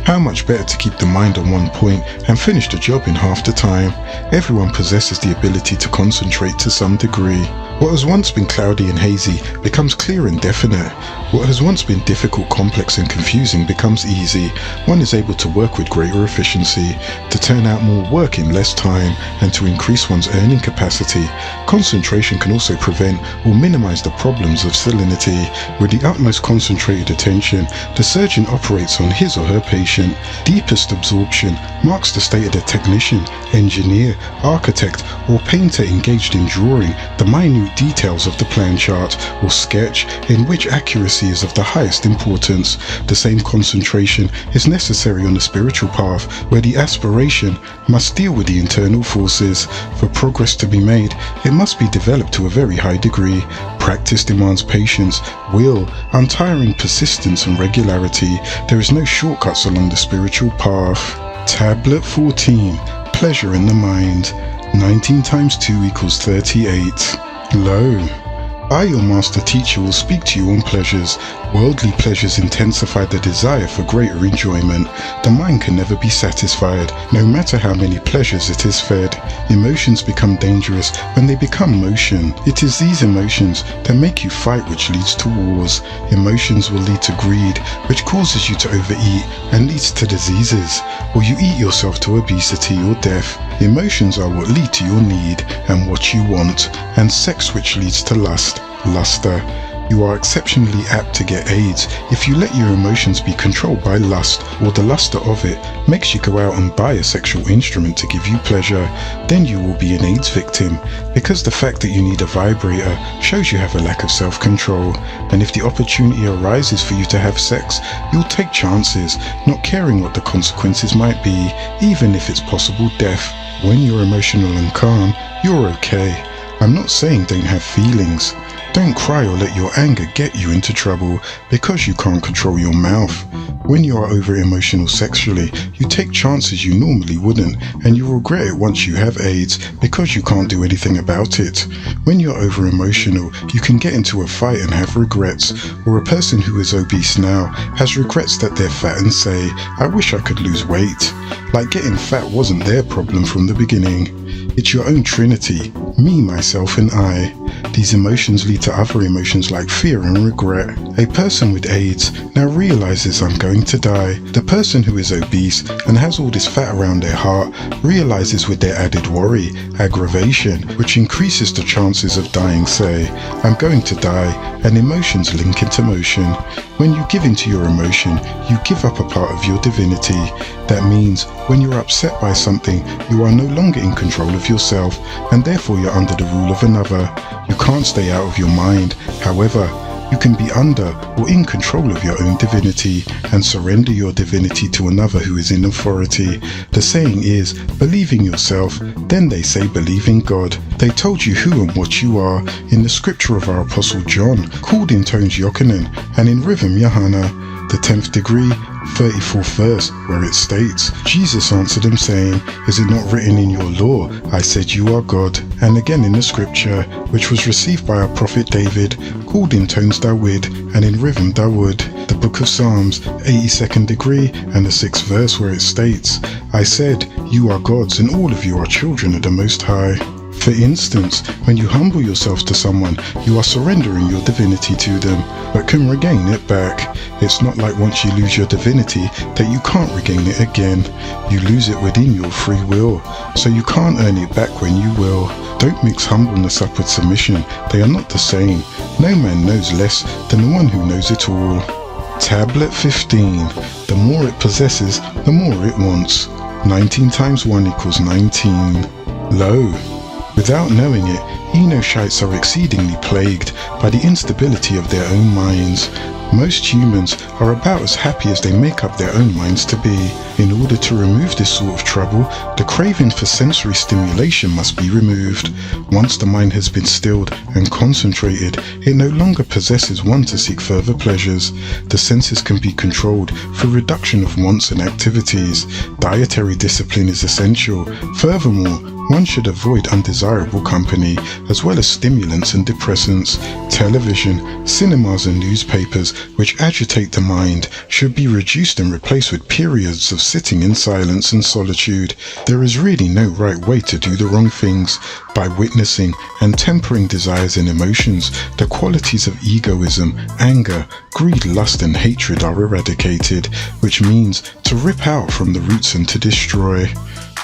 How much better to keep the mind on one point and finish the job in half the time. Everyone possesses the ability to concentrate to some degree. What has once been cloudy and hazy becomes clear and definite. What has once been difficult, complex and confusing becomes easy. One is able to work with greater efficiency, to turn out more work in less time, and to increase one's earning capacity. Concentration can also prevent or minimize the problems of salinity. With the utmost concentrated attention, the surgeon operates on his or her patient. Deepest absorption marks the state of the technician, engineer, architect, or painter engaged in drawing the minute details of the plan chart or sketch, in which accuracy is of the highest importance. The same concentration is necessary on the spiritual path, where the aspiration must deal with the internal forces. For progress to be made, it must be developed to a very high degree. Practice demands patience, will, untiring persistence and regularity. There is no shortcuts along the spiritual path. Tablet 14, Pleasure in the Mind. 19 times 2 equals 38. Lo, I, your master teacher, will speak to you on pleasures. Worldly pleasures intensify the desire for greater enjoyment. The mind can never be satisfied, no matter how many pleasures it is fed. Emotions become dangerous when they become motion. It is these emotions that make you fight, which leads to wars. Emotions will lead to greed, which causes you to overeat and leads to diseases, or you eat yourself to obesity or death. Emotions are what lead to your need and what you want, and sex which leads to lust. Luster. You are exceptionally apt to get AIDS if you let your emotions be controlled by lust, or the luster of it makes you go out and buy a sexual instrument to give you pleasure. Then you will be an AIDS victim, because the fact that you need a vibrator shows you have a lack of self-control. And if the opportunity arises for you to have sex, you'll take chances, not caring what the consequences might be, even if it's possible death. When you're emotional and calm, you're okay. I'm not saying don't have feelings. Don't cry or let your anger get you into trouble because you can't control your mouth. When you are over emotional sexually, you take chances you normally wouldn't, and you regret it once you have AIDS because you can't do anything about it. When you're over emotional, you can get into a fight and have regrets, or a person who is obese now has regrets that they're fat and say, I wish I could lose weight. Like getting fat wasn't their problem from the beginning. It's your own trinity, me, myself and I. These emotions lead to other emotions like fear and regret. A person with AIDS now realizes I'm going to die. The person who is obese and has all this fat around their heart realizes with their added worry, aggravation, which increases the chances of dying, say, I'm going to die, and emotions link into motion. When you give into your emotion, you give up a part of your divinity. That means when you're upset by something, you are no longer in control of yourself, and therefore you're under the rule of another. You can't stay out of your mind. However, you can be under or in control of your own divinity and surrender your divinity to another who is in authority. The saying is, believe in yourself, then they say believe in God. They told you who and what you are in the scripture of our Apostle John, called in tones Yochanan and in rhythm Johanna, the 10th degree, 34th verse, where it states, Jesus answered him saying, is it not written in your law, I said you are God? And again in the scripture, which was received by our prophet David, called in tones Dawid and in rhythm Dawood, the book of Psalms, 82nd degree and the 6th verse, where it states, I said, you are gods and all of you are children of the Most High. For instance, when you humble yourself to someone, you are surrendering your divinity to them, but can regain it back. It's not like once you lose your divinity that you can't regain it again. You lose it within your free will, so you can't earn it back when you will. Don't mix humbleness up with submission. They are not the same. No man knows less than the one who knows it all. Tablet 15. The more it possesses, the more it wants. 19 times 1 equals 19. Lo. Without knowing it, Enoshites are exceedingly plagued by the instability of their own minds. Most humans are about as happy as they make up their own minds to be. In order to remove this sort of trouble, the craving for sensory stimulation must be removed. Once the mind has been stilled and concentrated, it no longer possesses one to seek further pleasures. The senses can be controlled through reduction of wants and activities. Dietary discipline is essential. Furthermore, one should avoid undesirable company, as well as stimulants and depressants. Television, cinemas and newspapers, which agitate the mind, should be reduced and replaced with periods of sitting in silence and solitude. There is really no right way to do the wrong things. By witnessing and tempering desires and emotions, the qualities of egoism, anger, greed, lust and hatred are eradicated, which means to rip out from the roots and to destroy.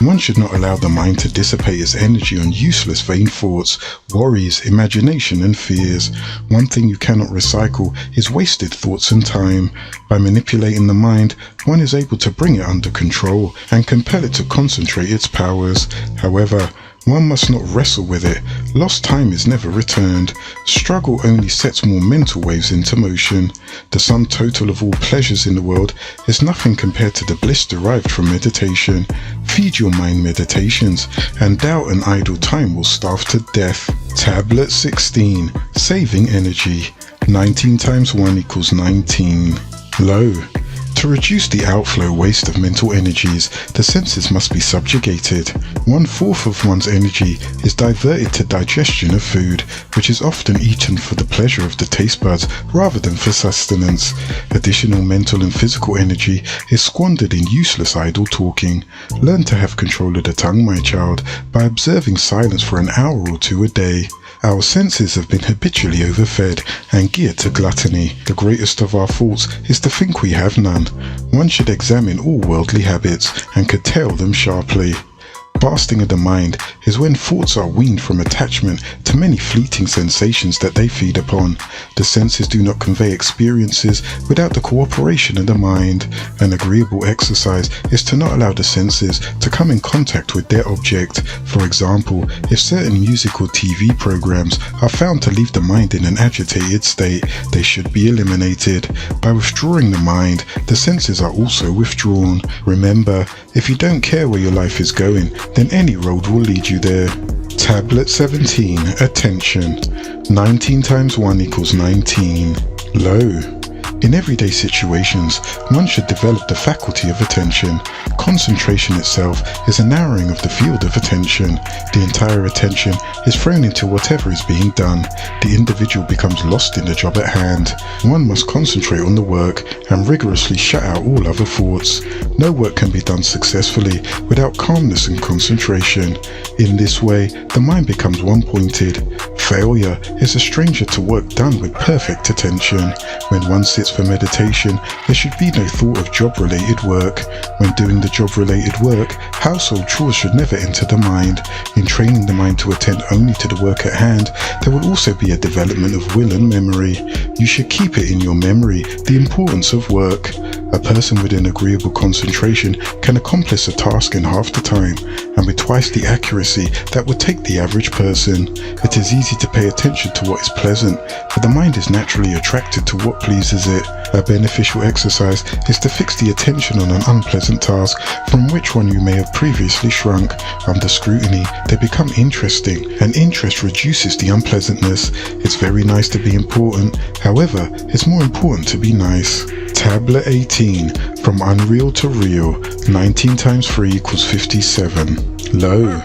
One should not allow the mind to dissipate its energy on useless vain thoughts, worries, imagination and fears. One thing you cannot recycle is wasted thoughts and time. By manipulating the mind, one is able to bring it under control and compel it to concentrate its powers. However, one must not wrestle with it. Lost time is never returned. Struggle only sets more mental waves into motion. The sum total of all pleasures in the world is nothing compared to the bliss derived from meditation. Feed your mind meditations, and doubt and idle time will starve to death. Tablet 16. Saving energy. 19 times 1 equals 19. Lo. To reduce the outflow waste of mental energies, the senses must be subjugated. 1/4 of one's energy is diverted to digestion of food, which is often eaten for the pleasure of the taste buds rather than for sustenance. Additional mental and physical energy is squandered in useless idle talking. Learn to have control of the tongue, my child, by observing silence for an hour or two a day. Our senses have been habitually overfed and geared to gluttony. The greatest of our faults is to think we have none. One should examine all worldly habits and curtail them sharply. Fasting of the mind is when thoughts are weaned from attachment to many fleeting sensations that they feed upon. The senses do not convey experiences without the cooperation of the mind. An agreeable exercise is to not allow the senses to come in contact with their object. For example, if certain music or TV programs are found to leave the mind in an agitated state, they should be eliminated. By withdrawing the mind, the senses are also withdrawn. Remember, if you don't care where your life is going, then any road will lead you there. Tablet 17. Attention. 19 times 1 equals 19. Low. In everyday situations, one should develop the faculty of attention. Concentration itself is a narrowing of the field of attention. The entire attention is thrown into whatever is being done. The individual becomes lost in the job at hand. One must concentrate on the work and rigorously shut out all other thoughts. No work can be done successfully without calmness and concentration. In this way, the mind becomes one-pointed. Failure is a stranger to work done with perfect attention. When one sits for meditation, there should be no thought of job-related work. When doing the job-related work, household chores should never enter the mind. In training the mind to attend only to the work at hand, there will also be a development of will and memory. You should keep it in your memory the importance of work. A person with an agreeable concentration can accomplish a task in half the time, and with twice the accuracy that would take the average person. It is easy to pay attention to what is pleasant, for the mind is naturally attracted to what pleases it. A beneficial exercise is to fix the attention on an unpleasant task from which one you may have previously shrunk. Under scrutiny, they become interesting, and interest reduces the unpleasantness. It's very nice to be important, however, it's more important to be nice. Tablet 18. From unreal to real. 19 times 3 equals 57. Low.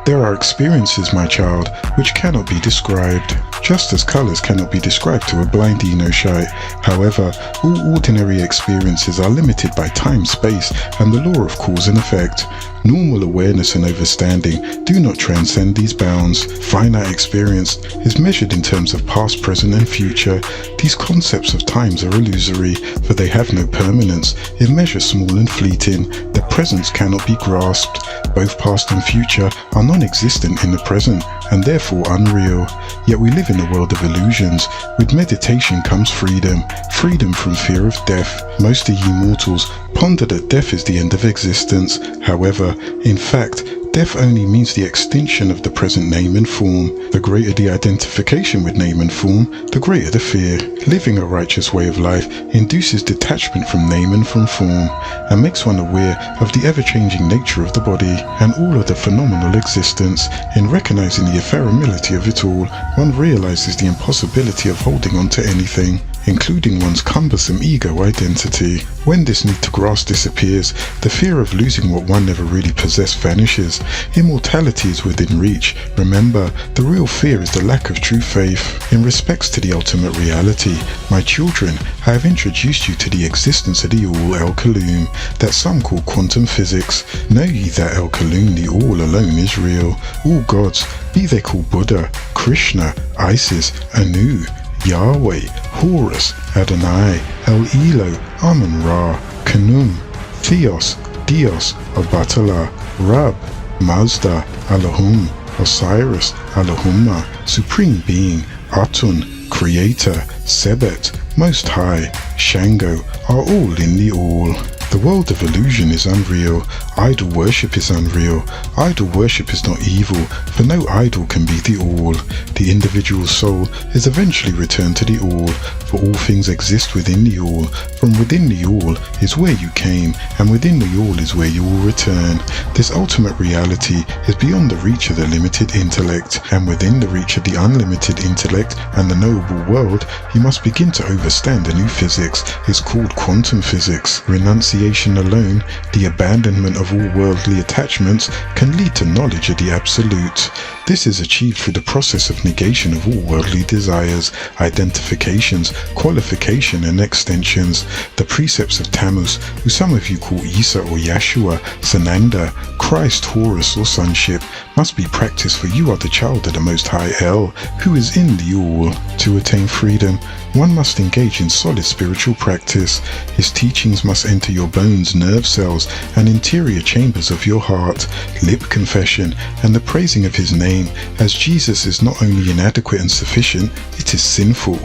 There are experiences, my child, which cannot be described, just as colours cannot be described to a blind Enoshite. However, all ordinary experiences are limited by time, space, and the law of cause and effect. Normal awareness and understanding do not transcend these bounds. Finite experience is measured in terms of past, present, and future. These concepts of times are illusory, for they have no permanence. In measure small and fleeting, the presence cannot be grasped. Both past and future are non-existent in the present, and therefore unreal. Yet we live in a world of illusions. With meditation comes freedom, freedom from fear of death. Most of ye mortals ponder that death is the end of existence. However, in fact, death only means the extinction of the present name and form. The greater the identification with name and form, the greater the fear. Living a righteous way of life induces detachment from name and from form, and makes one aware of the ever-changing nature of the body and all of the phenomenal existence. In recognizing the ephemerality of it all, one realizes the impossibility of holding on to anything, including one's cumbersome ego identity. When this need to grasp disappears, the fear of losing what one never really possessed vanishes. Immortality is within reach. Remember, the real fear is the lack of true faith. In respects to the ultimate reality, my children, I have introduced you to the existence of the All El Kaloum, that some call quantum physics. Know ye that El Kaloum, the All alone, is real. All gods, be they called Buddha, Krishna, Isis, Anu, Yahweh, Horus, Adonai, El Elo, Amun-Ra, Khnum, Theos, Dios, Obatala, Rab, Mazda, Allahum, Osiris, Allahumma, Supreme Being, Atun, Creator, Sebet, Most High, Shango, are all in the All. The world of illusion is unreal. Idol worship is unreal. Idol worship is not evil, for no idol can be the All. The individual soul is eventually returned to the All, for all things exist within the All. From within the All is where you came, and within the All is where you will return. This ultimate reality is beyond the reach of the limited intellect, and within the reach of the unlimited intellect and the knowable world, you must begin to understand the new physics. It's called quantum physics. Renunciation alone, the abandonment of all worldly attachments, can lead to knowledge of the absolute. This is achieved through the process of negation of all worldly desires, identifications, qualification and extensions. The precepts of Tammuz, who some of you call Isa or Yeshua, Sananda, Christ, Horus or sonship, must be practiced, for you are the child of the Most High El, who is in the All. To attain freedom, one must engage in solid spiritual practice. His teachings must enter your bones, nerve cells, and interior chambers of your heart. Lip confession and the praising of his name, as Jesus is not only inadequate and sufficient, it is sinful.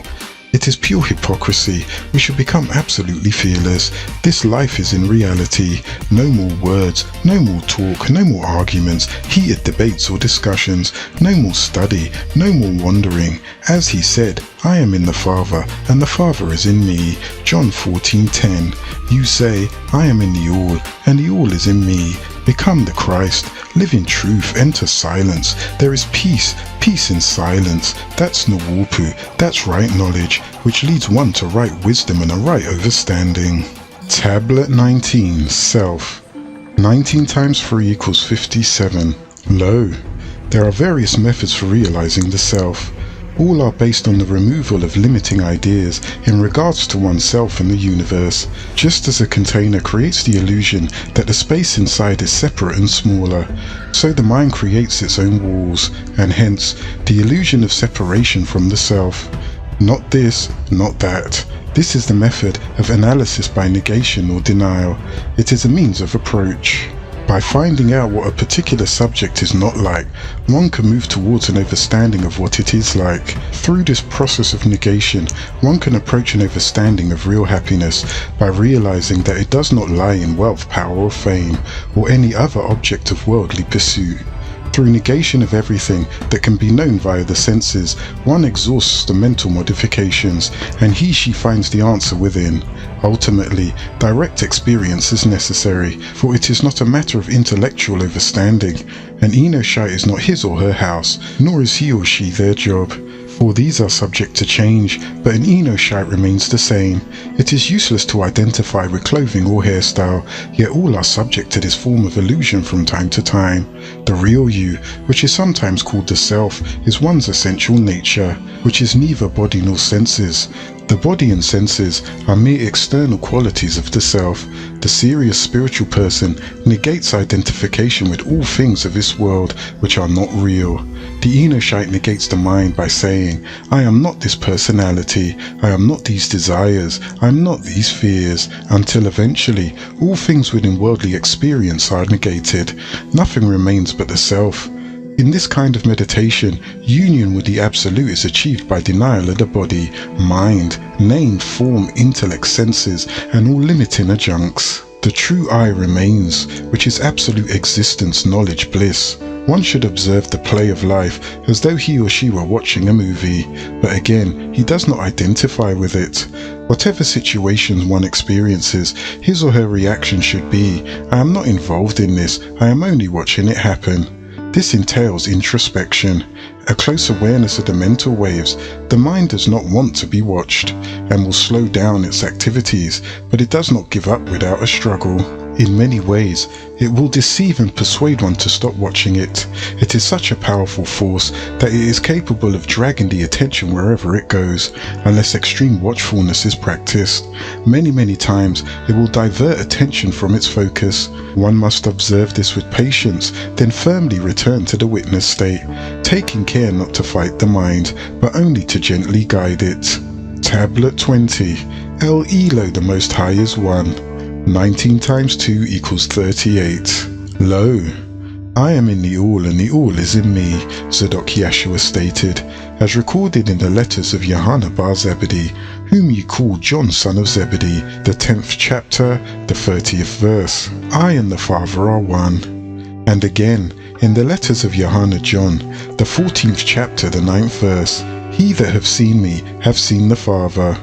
It is pure hypocrisy. We should become absolutely fearless. This life is in reality. No more words, no more talk, no more arguments, heated debates or discussions, no more study, no more wandering. As he said, I am in the Father, and the Father is in me. John 14:10. You say, I am in the All, and the All is in me. Become the Christ. Live in truth. Enter silence. There is peace. Peace in silence. That's Nawalpu. That's right knowledge, which leads one to right wisdom and a right understanding. Tablet 19. Self. 19 times 3 equals 57. Lo. There are various methods for realizing the self. All are based on the removal of limiting ideas in regards to oneself and the universe. Just as a container creates the illusion that the space inside is separate and smaller, so the mind creates its own walls, and hence the illusion of separation from the self. Not this, not that. This is the method of analysis by negation or denial. It is a means of approach. By finding out what a particular subject is not like, one can move towards an understanding of what it is like. Through this process of negation, one can approach an understanding of real happiness by realizing that it does not lie in wealth, power, or fame, or any other object of worldly pursuit. Through negation of everything that can be known via the senses, one exhausts the mental modifications, and she finds the answer within. Ultimately, direct experience is necessary, for it is not a matter of intellectual understanding. An Enoshite is not his or her house, nor is he or she their job. For these are subject to change, but an Enoshite remains the same. It is useless to identify with clothing or hairstyle, yet all are subject to this form of illusion from time to time. The real you, which is sometimes called the self, is one's essential nature, which is neither body nor senses. The body and senses are mere external qualities of the self. The serious spiritual person negates identification with all things of this world which are not real. The Enoshite negates the mind by saying, I am not this personality, I am not these desires, I am not these fears, until eventually all things within worldly experience are negated. Nothing remains but the self. In this kind of meditation, union with the Absolute is achieved by denial of the body, mind, name, form, intellect, senses, and all limiting adjuncts. The true I remains, which is absolute existence, knowledge, bliss. One should observe the play of life as though he or she were watching a movie, but again, he does not identify with it. Whatever situations one experiences, his or her reaction should be, I am not involved in this, I am only watching it happen. This entails introspection, a close awareness of the mental waves. The mind does not want to be watched, and will slow down its activities, but it does not give up without a struggle. In many ways, it will deceive and persuade one to stop watching it. It is such a powerful force that it is capable of dragging the attention wherever it goes, unless extreme watchfulness is practiced. Many times, it will divert attention from its focus. One must observe this with patience, then firmly return to the witness state, taking care not to fight the mind, but only to gently guide it. Tablet 20. El Elo, the Most High, is one. 19 times 2 equals 38. Lo, I am in the All, and the All is in me, Zadok Yeshua stated, as recorded in the letters of Yohanan bar Zebedee, whom ye call John son of Zebedee, the 10th chapter, the 30th verse. I and the Father are one. And again, in the letters of Yohanan John, the 14th chapter, the 9th verse, he that have seen me have seen the Father.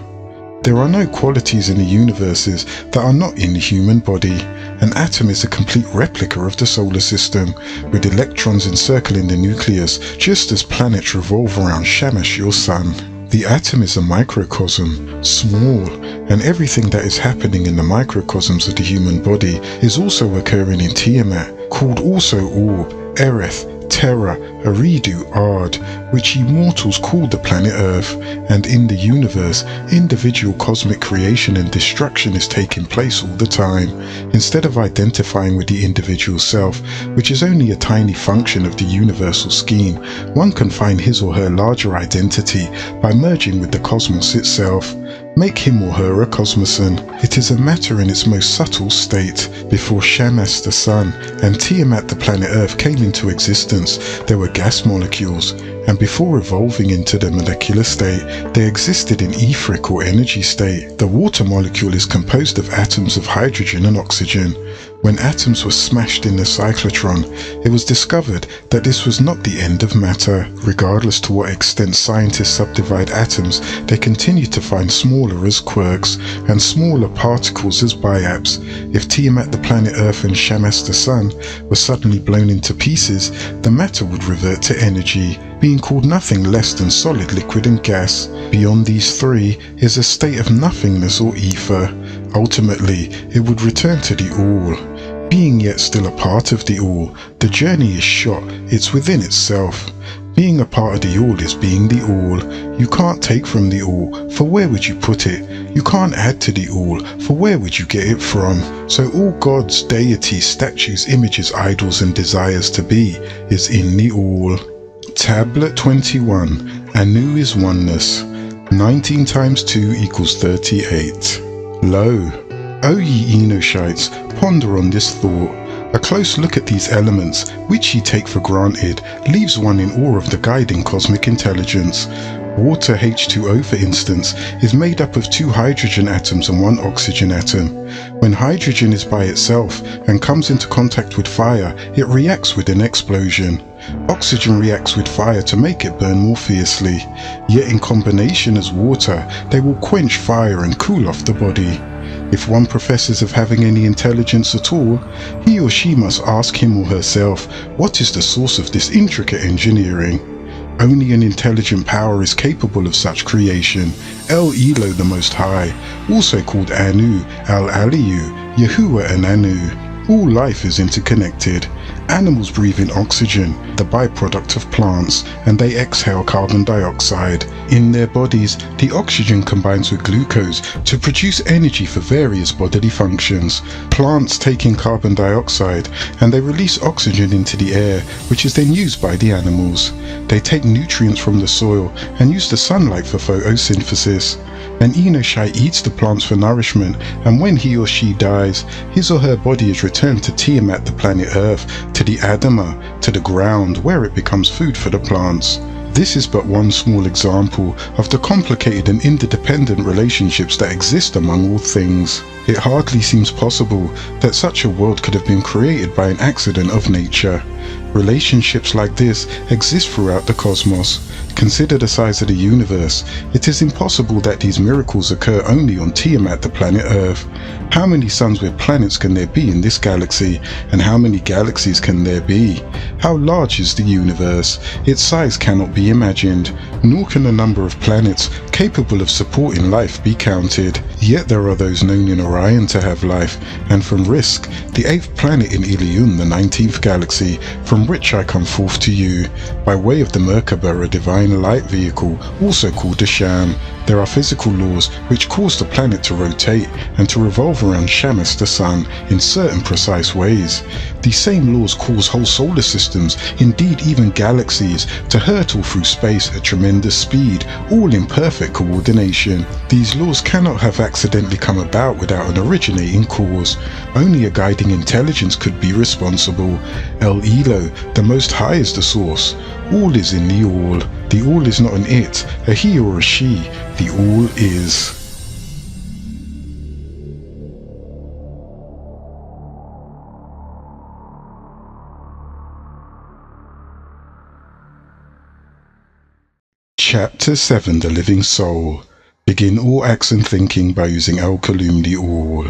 There are no qualities in the universes that are not in the human body. An atom is a complete replica of the solar system, with electrons encircling the nucleus, just as planets revolve around Shamash, your sun. The atom is a microcosm, small, and everything that is happening in the microcosms of the human body is also occurring in Tiamat, called also Orb, Ereth, Terra, Aridu, Ard, which ye mortals call the planet Earth, and in the universe, individual cosmic creation and destruction is taking place all the time. Instead of identifying with the individual self, which is only a tiny function of the universal scheme, one can find his or her larger identity by merging with the cosmos itself. Make him or her a cosmoson. It is a matter in its most subtle state. Before Shamash the sun and Tiamat the planet Earth came into existence, there were gas molecules, and before evolving into the molecular state, they existed in etheric or energy state. The water molecule is composed of atoms of hydrogen and oxygen. When atoms were smashed in the cyclotron, it was discovered that this was not the end of matter. Regardless to what extent scientists subdivide atoms, they continue to find smaller as quarks and smaller particles as biaps. If Tiamat the planet Earth and Shamash the sun were suddenly blown into pieces, the matter would revert to energy, being called nothing less than solid, liquid and gas. Beyond these three is a state of nothingness or ether. Ultimately, it would return to the all. Being yet still a part of the all, the journey is shot, it's within itself. Being a part of the all is being the all. You can't take from the all, for where would you put it? You can't add to the all, for where would you get it from? So all gods, deities, statues, images, idols and desires to be is in the all. Tablet 21. Anu is oneness. 19 times 2 equals 38. Lo, O ye Enoshites, ponder on this thought. A close look at these elements, which ye take for granted, leaves one in awe of the guiding cosmic intelligence. Water H2O, for instance, is made up of 2 hydrogen atoms and 1 oxygen atom. When hydrogen is by itself and comes into contact with fire, it reacts with an explosion. Oxygen reacts with fire to make it burn more fiercely. Yet in combination as water, they will quench fire and cool off the body. If one professes of having any intelligence at all, he or she must ask him or herself, what is the source of this intricate engineering? Only an intelligent power is capable of such creation. El Elo the Most High, also called Anu, Al-Aliyu, Yahuwah and Anu. All life is interconnected. Animals breathe in oxygen, the byproduct of plants, and they exhale carbon dioxide. In their bodies, the oxygen combines with glucose to produce energy for various bodily functions. Plants take in carbon dioxide, and they release oxygen into the air, which is then used by the animals. They take nutrients from the soil and use the sunlight for photosynthesis. An Enoshite eats the plants for nourishment, and when he or she dies, his or her body is returned to Tiamat the planet Earth, to the Adama, to the ground, where it becomes food for the plants. This is but one small example of the complicated and interdependent relationships that exist among all things. It hardly seems possible that such a world could have been created by an accident of nature. Relationships like this exist throughout the cosmos. Consider the size of the universe. It is impossible that these miracles occur only on Tiamat, the planet Earth. How many suns with planets can there be in this galaxy, and how many galaxies can there be? How large is the universe? Its size cannot be imagined, nor can the number of planets capable of supporting life be counted. Yet there are those known in Orion to have life, and from Risk, the 8th planet in Ilion, the 19th galaxy, from which I come forth to you, by way of the Merkaba, a divine light vehicle, also called the Sham. There are physical laws which cause the planet to rotate and to revolve around Shamash the sun in certain precise ways. These same laws cause whole solar systems, indeed even galaxies, to hurtle through space at tremendous speed, all in perfect coordination. These laws cannot have accidentally come about without an originating cause. Only a guiding intelligence could be responsible. El Elo, the Most High, is the source. All is in the all. The all is not an it, a he or a she. The all is. Chapter 7, The Living Soul. Begin all acts and thinking by using El Kalum, the All.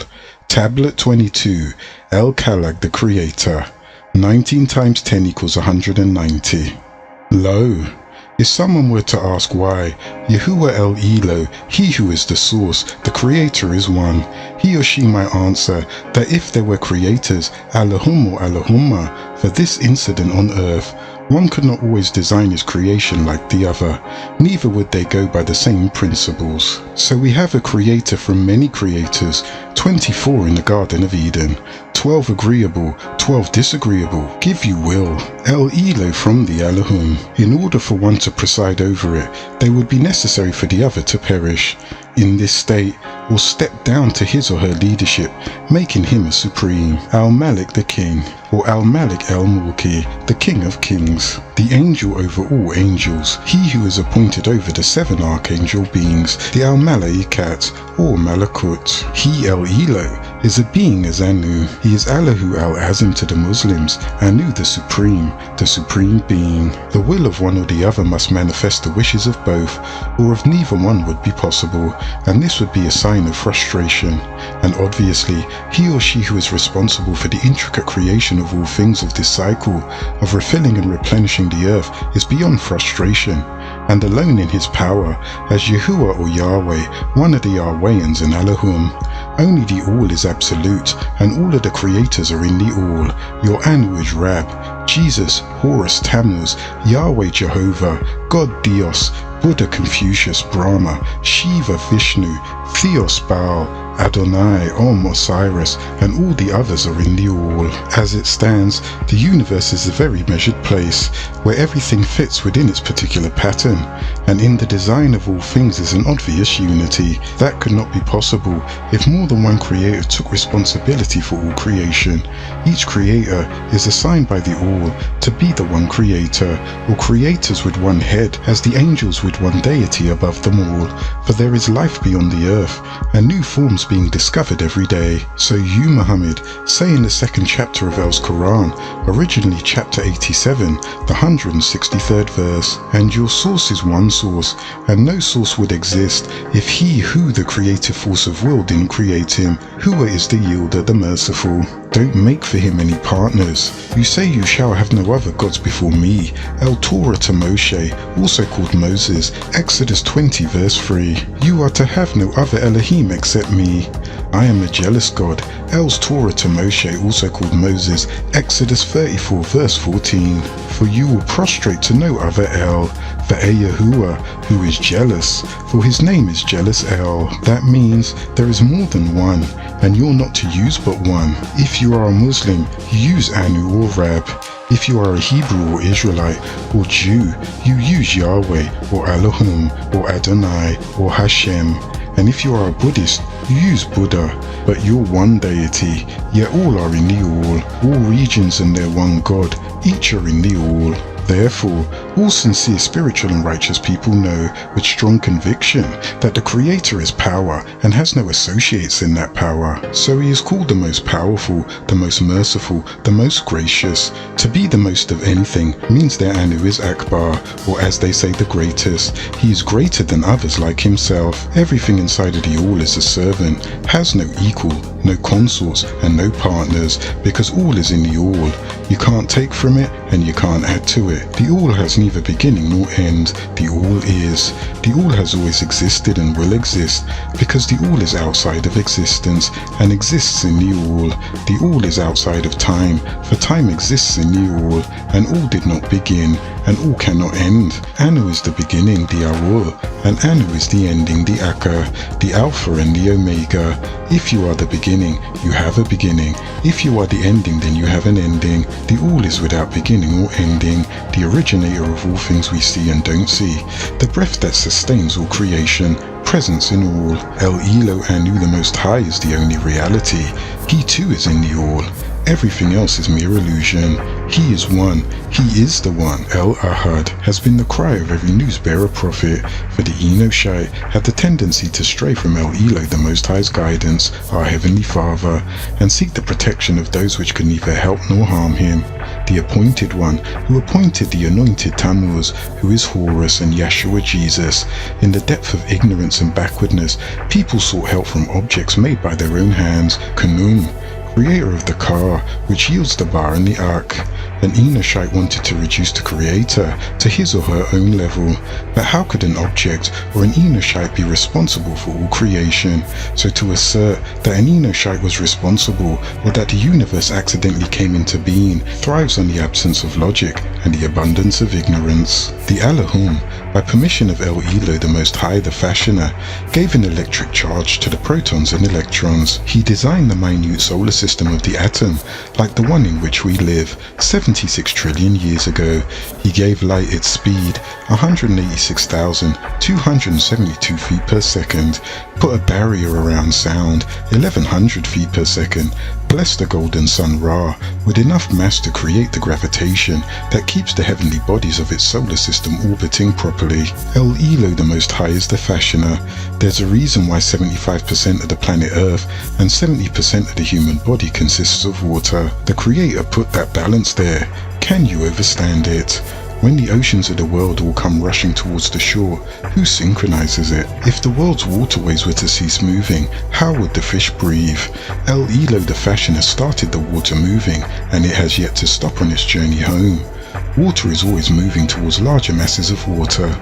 Tablet 22, El Kalag, the Creator. 19 times 10 equals 190. Lo, if someone were to ask why, Yahuwah El Elo, he who is the source, the creator, is one, he or she might answer that if there were creators, Allahum or Allahumma, for this incident on earth, One could not always design his creation like the other, neither would they go by the same principles. So we have a creator from many creators, 24 in the Garden of Eden, 12 agreeable, 12 disagreeable, give you will, El Elo from the Elohim. In order for one to preside over it, they would be necessary for the other to perish in this state, or step down to his or her leadership, making him a supreme, Al-Malik the king, or Al-Malik El-Mulki, the king of kings, the angel over all angels, he who is appointed over the 7 archangel beings, the Al-Malaikat, or Malakut. He El-Elo is a being as Anu. He is Allahu Al-Azim to the Muslims, Anu the supreme being. The will of one or the other must manifest the wishes of both, or of neither one would be possible, and this would be a sign of frustration. And obviously, he or she who is responsible for the intricate creation of all things of this cycle, of refilling and replenishing the earth, is beyond frustration, and alone in his power, as Yahuwah or Yahweh, one of the Yahwehans and Elohim. Only the All is absolute, and all of the creators are in the All. Your Anu is Rab, Jesus, Horus, Tammuz, Yahweh, Jehovah, God, Dios, Buddha, Confucius, Brahma, Shiva, Vishnu, Theos, Baal, Adonai, Om, Osiris, and all the others are in the All. As it stands, the universe is a very measured place, where everything fits within its particular pattern, and in the design of all things is an obvious unity. That could not be possible if more than one creator took responsibility for all creation. Each creator is assigned by the All to be the one creator, or creators with one head, as the angels with one deity above them all, for there is life beyond the earth, and new forms being discovered every day. So you, Muhammad, say in the 2nd chapter of El's Quran, originally chapter 87, the 163rd verse, and your source is one source, and no source would exist if he who the creative force of will didn't create him. Hua is the yielder, the merciful. Don't make for him any partners. You say you shall have no other gods before me. El Torah to Moshe, also called Moses, Exodus 20 verse 3. You are to have no other Elohim except me. I am a jealous God. El's Torah to Moshe, also called Moses, Exodus 34 verse 14. For you will prostrate to no other El, for Yahuwah, who is jealous, for his name is Jealous El. That means there is more than one, and you're not to use but one. If you are a Muslim, you use Anu or Rab. If you are a Hebrew or Israelite or Jew, you use Yahweh or Elohim or Adonai or Hashem. And if you are a Buddhist, you use Buddha, but you're one deity, yet all are in the all regions and their one God, each are in the all. Therefore, all sincere spiritual and righteous people know with strong conviction that the Creator is power and has no associates in that power. So he is called the most powerful, the most merciful, the most gracious. To be the most of anything means their Anu is Akbar, or as they say, the greatest. He is greater than others like himself. Everything inside of the all is a servant, has no equal, no consorts, and no partners, because all is in the all. You can't take from it, and you can't add to it. The all has neither beginning nor end. The all is. The all has always existed and will exist, because the all is outside of existence and exists in the all. The all is outside of time, for time exists in the all, and all did not begin, and all cannot end. Anu is the beginning, the Awul, and Anu is the ending, the Akka, the Alpha and the Omega. If you are the beginning, you have a beginning. If you are the ending, then you have an ending. The all is without beginning or ending, the originator of all things we see and don't see, the breath that sustains all creation, presence in all. El Elo Anu, the Most High, is the only reality. He too is in the all. Everything else is mere illusion. He is one. He is the one. El Ahad has been the cry of every news-bearer prophet, for the Enoshite had the tendency to stray from El Elo, the Most High's guidance, our Heavenly Father, and seek the protection of those which could neither help nor harm him. The Appointed One, who appointed the anointed Tammuz, who is Horus, and Yeshua Jesus. In the depth of ignorance and backwardness, people sought help from objects made by their own hands, Kanum, creator of the car, which yields the bar and the arc. An Enoshite wanted to reduce the creator to his or her own level, but how could an object or an Enoshite be responsible for all creation? So to assert that an Enoshite was responsible, or that the universe accidentally came into being, thrives on the absence of logic and the abundance of ignorance. The Allahum, by permission of El Elo the Most High, the Fashioner, gave an electric charge to the protons and electrons. He designed the minute solar system of the atom, like the one in which we live, 76 trillion years ago. He gave light its speed, 186,272 feet per second, put a barrier around sound, 1100 feet per second, blessed the golden sun Ra with enough mass to create the gravitation that keeps the heavenly bodies of its solar system orbiting properly. El Elo the Most High is the Fashioner. There's a reason why 75% of the planet Earth and 70% of the human body consists of water. The Creator put that balance there. Can you overstand it? When the oceans of the world all come rushing towards the shore, who synchronizes it? If the world's waterways were to cease moving, how would the fish breathe? El Elo the Fashioner started the water moving, and it has yet to stop on its journey home. Water is always moving towards larger masses of water.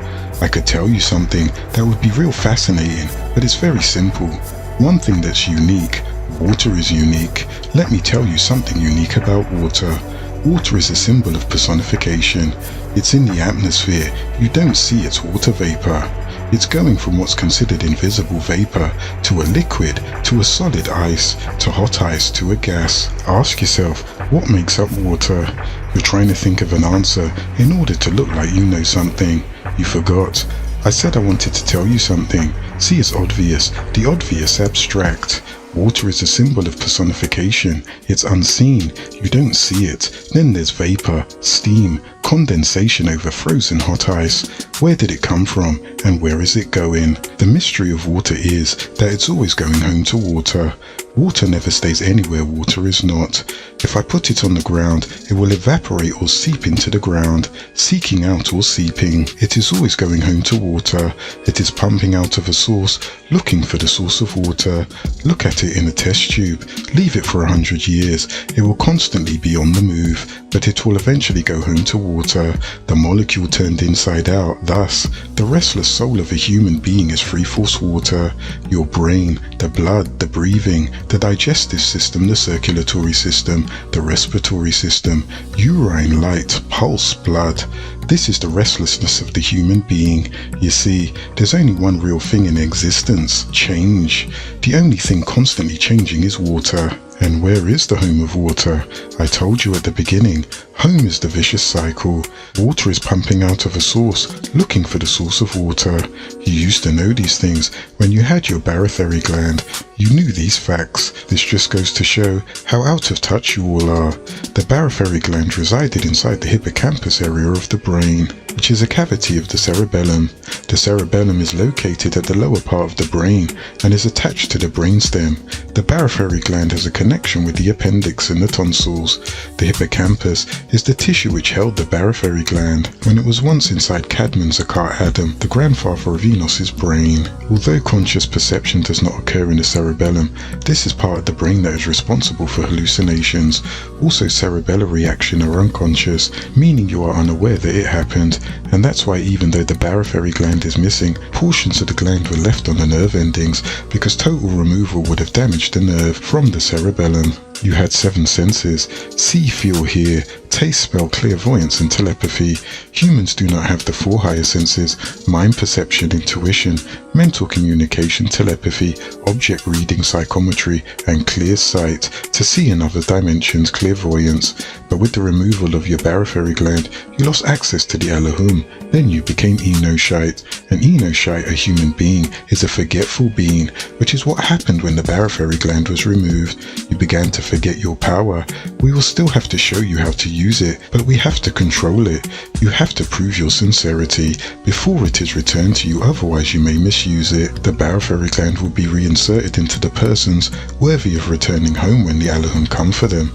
I could tell you something that would be real fascinating, but it's very simple. One thing that's unique: water is unique. Let me tell you something unique about water. Water is a symbol of personification. It's in the atmosphere. You don't see its water vapor. It's going from what's considered invisible vapor to a liquid, to a solid ice, to hot ice, to a gas. Ask yourself, what makes up water? You're trying to think of an answer in order to look like you know something. You forgot. I said I wanted to tell you something. See, it's obvious. The obvious abstract. Water is a symbol of personification. It's unseen. You don't see it. Then there's vapor, steam, condensation over frozen hot ice. Where did it come from, and where is it going? The mystery of water is that it's always going home to water. Water never stays anywhere water is not. If I put it on the ground, it will evaporate or seep into the ground, seeking out or seeping. It is always going home to water. It is pumping out of a source, looking for the source of water. Look at it in a test tube. Leave it for 100 years. It will constantly be on the move, but it will eventually go home to water. The molecule turned inside out. Thus, the restless soul of a human being is free-force water. Your brain, the blood, the breathing, the digestive system, the circulatory system, the respiratory system, urine, light, pulse, blood. This is the restlessness of the human being. You see, there's only one real thing in existence: change. The only thing constantly changing is water. And where is the home of water? I told you at the beginning, home is the vicious cycle. Water is pumping out of a source, looking for the source of water. You used to know these things when you had your barotheric gland. You knew these facts. This just goes to show how out of touch you all are. The barotheric gland resided inside the hippocampus area of the brain, which is a cavity of the cerebellum. The cerebellum is located at the lower part of the brain and is attached to the brainstem. The barotheric gland has a connection with the appendix and the tonsils. The hippocampus is the tissue which held the barotheric gland when it was once inside Cadman Zakar Adam, the grandfather of Enos's brain. Although conscious perception does not occur in the cerebellum, this is part of the brain that is responsible for hallucinations. Also, cerebellar reaction are unconscious, meaning you are unaware that it happened, and that's why even though the barotheric gland is missing, portions of the gland were left on the nerve endings because total removal would have damaged the nerve from the cerebellum. You had 7 senses: see, feel, hear, taste, smell, clairvoyance, and telepathy. Humans do not have the 4 higher senses: mind perception, intuition, mental communication, telepathy, object reading, psychometry, and clear sight to see in other dimensions, clairvoyance. But with the removal of your barotheric gland, you lost access to the Allahum. Then you became Enoshite. An Enoshite, a human being, is a forgetful being, which is what happened when the barotheric gland was removed. You began to forget your power. We will still have to show you how to use it, but we have to control it. You have to prove your sincerity before it is returned to you, otherwise you may misuse it. The barotheric gland will be reinserted into the persons worthy of returning home when the Allahum come for them.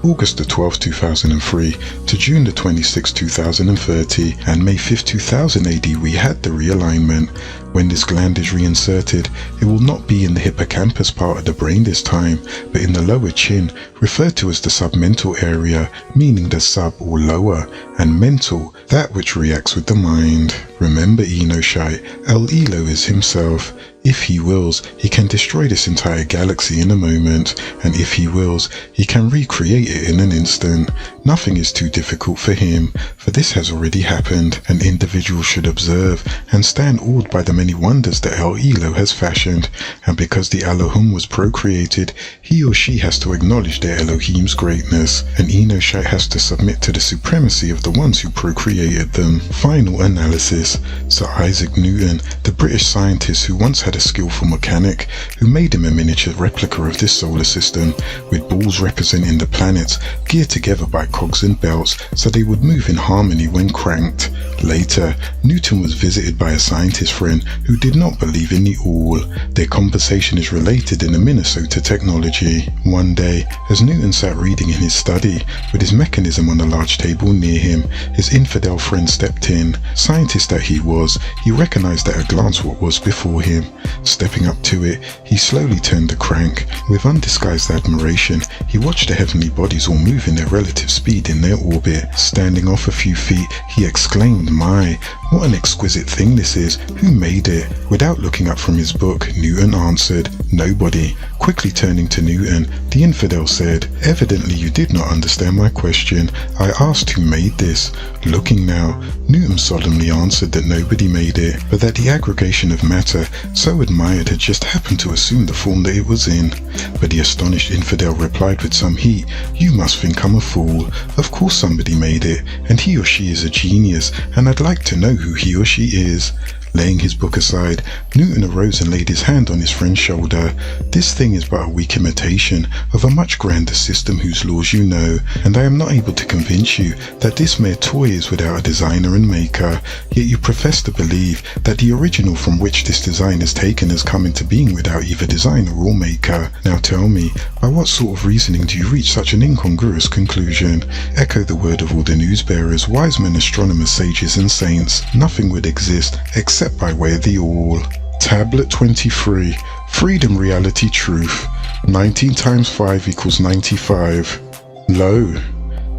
August the 12th, 2003 to June the 26th, 2030 and May 5th, 2000 AD we had the realignment. When this gland is reinserted, it will not be in the hippocampus part of the brain this time, but in the lower chin, referred to as the submental area, meaning the sub or lower, and mental, that which reacts with the mind. Remember, Enoshite, El Elo is himself. If he wills, he can destroy this entire galaxy in a moment, and if he wills, he can recreate it in an instant. Nothing is too difficult for him, for this has already happened. An individual should observe and stand awed by the many wonders that El Elo has fashioned, and because the Elohim was procreated, he or she has to acknowledge their Elohim's greatness. An Enoshite has to submit to the supremacy of the ones who procreated them. Final analysis. Sir Isaac Newton, the British scientist who once had a skillful mechanic, who made him a miniature replica of this solar system, with balls representing the planets, geared together by cogs and belts so they would move in harmony when cranked. Later, Newton was visited by a scientist friend who did not believe in the all. Their conversation is related in the Minnesota technology. One day, as Newton sat reading in his study, with his mechanism on a large table near him, his infidel friend stepped in. Scientist that he was, he recognized at a glance what was before him. Stepping up to it, he slowly turned the crank. With undisguised admiration, he watched the heavenly bodies all move in their relative speed in their orbit. Standing off a few feet, he exclaimed, "My, what an exquisite thing this is. Who made it?" Without looking up from his book, Newton answered, "Nobody." Quickly turning to Newton, the infidel said, "Evidently you did not understand my question. I asked who made this." Looking now, Newton solemnly answered that nobody made it, but that the aggregation of matter so admired had just happened to assume the form that it was in. But the astonished infidel replied with some heat, "You must think I'm a fool. Of course somebody made it, and he or she is a genius, and I'd like to know who he or she is." Laying his book aside, Newton arose and laid his hand on his friend's shoulder. "This thing is but a weak imitation of a much grander system whose laws you know, and I am not able to convince you that this mere toy is without a designer and maker, yet you profess to believe that the original from which this design is taken has come into being without either designer or maker. Now tell me, by what sort of reasoning do you reach such an incongruous conclusion?" Echo the word of all the newsbearers, wise men, astronomers, sages and saints. Nothing would exist except by way of the all. Tablet 23. Freedom, Reality, Truth. 19 times 5 equals 95. Lo,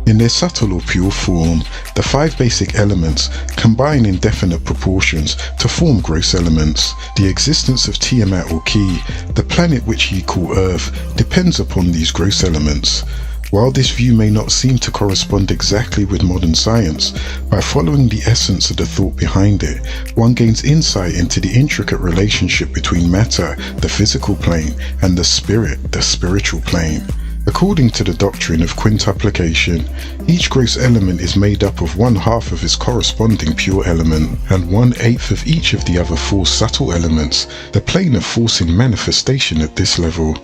in their subtle or pure form, the 5 basic elements combine in definite proportions to form gross elements. The existence of Tiamat or Ki, the planet which ye call Earth, depends upon these gross elements. While this view may not seem to correspond exactly with modern science, by following the essence of the thought behind it, one gains insight into the intricate relationship between matter, the physical plane, and the spirit, the spiritual plane. According to the doctrine of quintuplication, each gross element is made up of 1/2 of its corresponding pure element, and 1/8 of each of the other 4 subtle elements, the plane of force in manifestation at this level.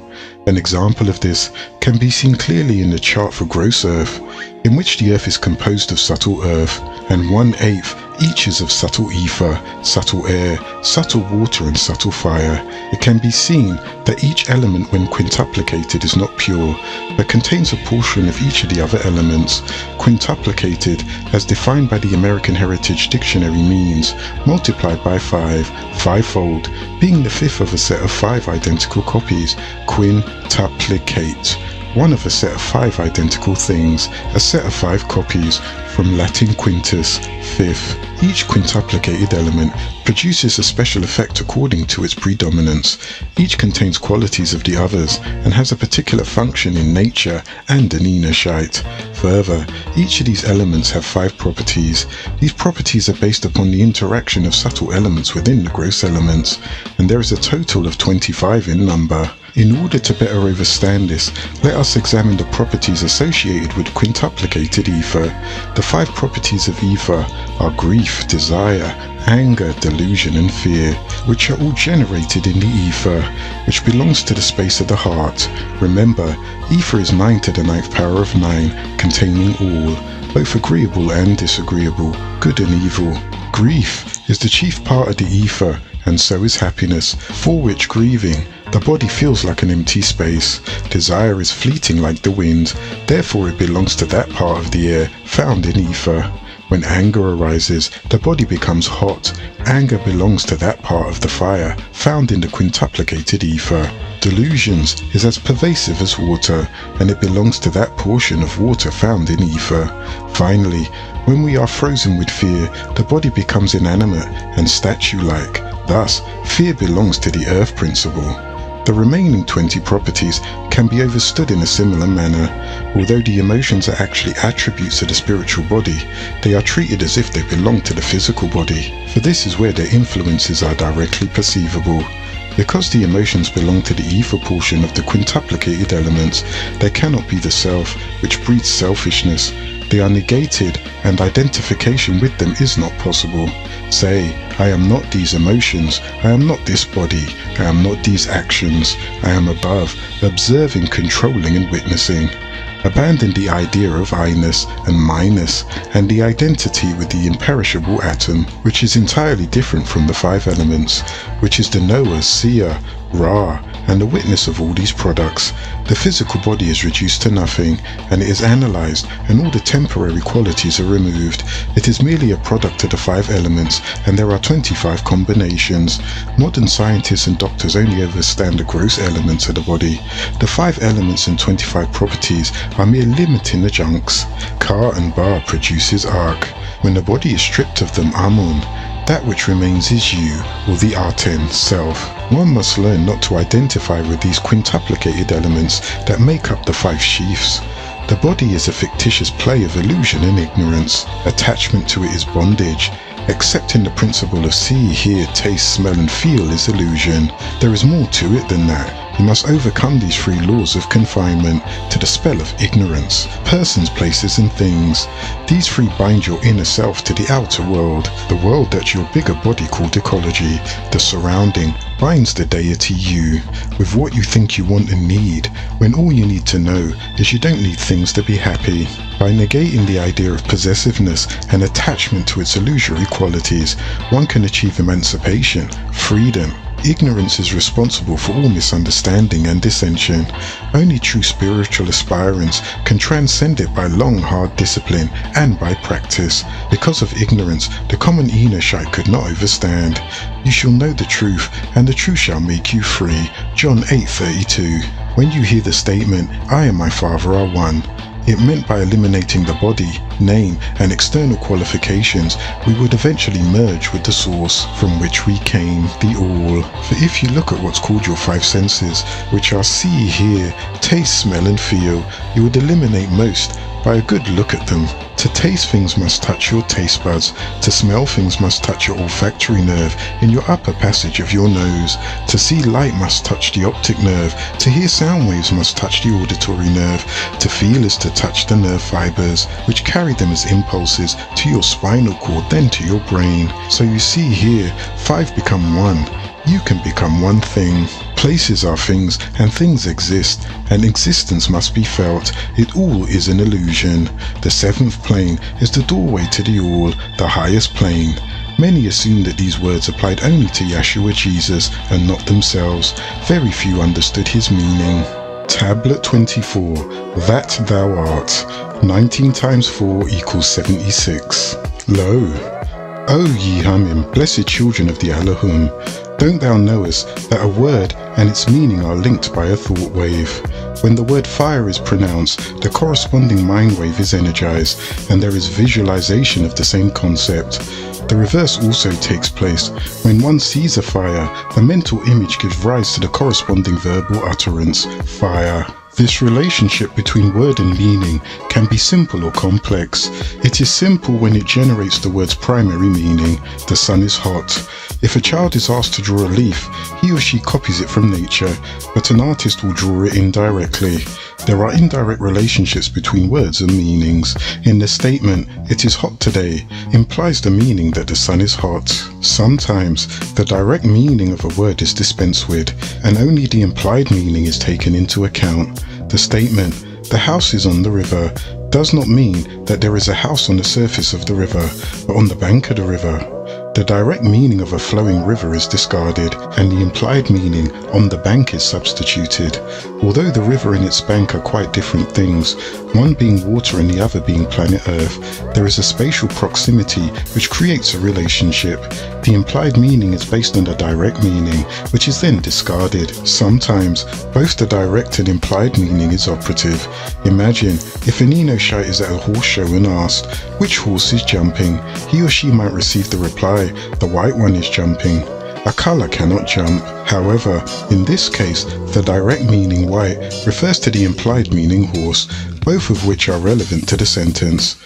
An example of this can be seen clearly in the chart for gross Earth, in which the Earth is composed of subtle earth, and 1/8 each is of subtle ether, subtle air, subtle water and subtle fire. It can be seen that each element when quintuplicated is not pure, but contains a portion of each of the other elements. Quintuplicated, as defined by the American Heritage Dictionary, means multiplied by 5, fivefold, being the 5th of a set of 5 identical copies. Quintuplicate, one of a set of 5 identical things, a set of 5 copies, from Latin quintus, 5th. Each quintuplicated element produces a special effect according to its predominance. Each contains qualities of the others and has a particular function in nature and an Enoshite. Further, each of these elements have 5 properties. These properties are based upon the interaction of subtle elements within the gross elements, and there is a total of 25 in number. In order to better understand this, let us examine the properties associated with quintuplicated ether. The 5 properties of ether are grief, desire, anger, delusion and fear, which are all generated in the ether, which belongs to the space of the heart. Remember, ether is 9 to the 9th power of 9, containing all, both agreeable and disagreeable, good and evil. Grief is the chief part of the ether, and so is happiness, for which grieving, the body feels like an empty space. Desire is fleeting like the wind, therefore it belongs to that part of the air found in ether. When anger arises, the body becomes hot. Anger belongs to that part of the fire found in the quintuplicated ether. Delusions is as pervasive as water, and it belongs to that portion of water found in ether. Finally, when we are frozen with fear, the body becomes inanimate and statue-like. Thus, fear belongs to the earth principle. The remaining 20 properties can be overstood in a similar manner. Although the emotions are actually attributes of the spiritual body, they are treated as if they belong to the physical body, for this is where their influences are directly perceivable. Because the emotions belong to the ether portion of the quintuplicated elements, they cannot be the self, which breeds selfishness. They are negated, and identification with them is not possible. Say, I am not these emotions, I am not this body, I am not these actions, I am above, observing, controlling and witnessing. Abandon the idea of I-ness and my-ness and the identity with the imperishable atom, which is entirely different from the 5 elements, which is the knower, seer, Ra, and the witness of all these products. The physical body is reduced to nothing, and it is analyzed, and all the temporary qualities are removed. It is merely a product of the 5 elements, and there are 25 combinations. Modern scientists and doctors only understand the gross elements of the body. The 5 elements and 25 properties are mere limiting the junks. Ka and Ba produces Ark. When the body is stripped of them, Amun, that which remains is you, or the Aten, self. One must learn not to identify with these quintuplicated elements that make up the 5 sheaths. The body is a fictitious play of illusion and ignorance. Attachment to it is bondage. Accepting the principle of see, hear, taste, smell and feel is illusion. There is more to it than that. You must overcome these 3 laws of confinement to the spell of ignorance, persons, places and things. These 3 bind your inner self to the outer world, the world that your bigger body called ecology, the surrounding, binds the deity you, with what you think you want and need, when all you need to know is you don't need things to be happy. By negating the idea of possessiveness and attachment to its illusory qualities, one can achieve emancipation, freedom. Ignorance is responsible for all misunderstanding and dissension. Only true spiritual aspirants can transcend it by long, hard discipline and by practice. Because of ignorance, the common Enoshite could not overstand. You shall know the truth, and the truth shall make you free. John 8:32. When you hear the statement, I and my Father are one, it meant by eliminating the body, name, and external qualifications, we would eventually merge with the source from which we came, the all. For if you look at what's called your 5 senses, which are see, hear, taste, smell, and feel, you would eliminate most by a good look at them. To taste things must touch your taste buds. To smell things must touch your olfactory nerve in your upper passage of your nose. To see light must touch the optic nerve. To hear sound waves must touch the auditory nerve. To feel is to touch the nerve fibers, which carry them as impulses to your spinal cord, then to your brain. So you see here, 5 become 1. You can become one thing. Places are things, and things exist, and existence must be felt. It all is an illusion. The 7th plane is the doorway to the all, the highest plane. Many assume that these words applied only to Yeshua Jesus and not themselves. Very few understood his meaning. Tablet 24. That thou art. 19 times 4 equals 76. Lo, O ye Hamim, blessed children of the Elohim, don't thou knowest that a word and its meaning are linked by a thought wave? When the word fire is pronounced, the corresponding mind wave is energized, and there is visualization of the same concept. The reverse also takes place. When one sees a fire, the mental image gives rise to the corresponding verbal utterance, fire. This relationship between word and meaning can be simple or complex. It is simple when it generates the word's primary meaning, the sun is hot. If a child is asked to draw a leaf, he or she copies it from nature, but an artist will draw it indirectly. There are indirect relationships between words and meanings. In the statement, it is hot today, implies the meaning that the sun is hot. Sometimes, the direct meaning of a word is dispensed with, and only the implied meaning is taken into account. The statement, the house is on the river, does not mean that there is a house on the surface of the river, but on the bank of the river. The direct meaning of a flowing river is discarded, and the implied meaning on the bank is substituted. Although the river and its bank are quite different things, one being water and the other being planet Earth, there is a spatial proximity which creates a relationship. The implied meaning is based on the direct meaning, which is then discarded. Sometimes, both the direct and implied meaning is operative. Imagine if an Enoshite is at a horse show and asked, which horse is jumping? He or she might receive the reply, the white one is jumping. A color cannot jump. However, in this case, the direct meaning white refers to the implied meaning horse, both of which are relevant to the sentence.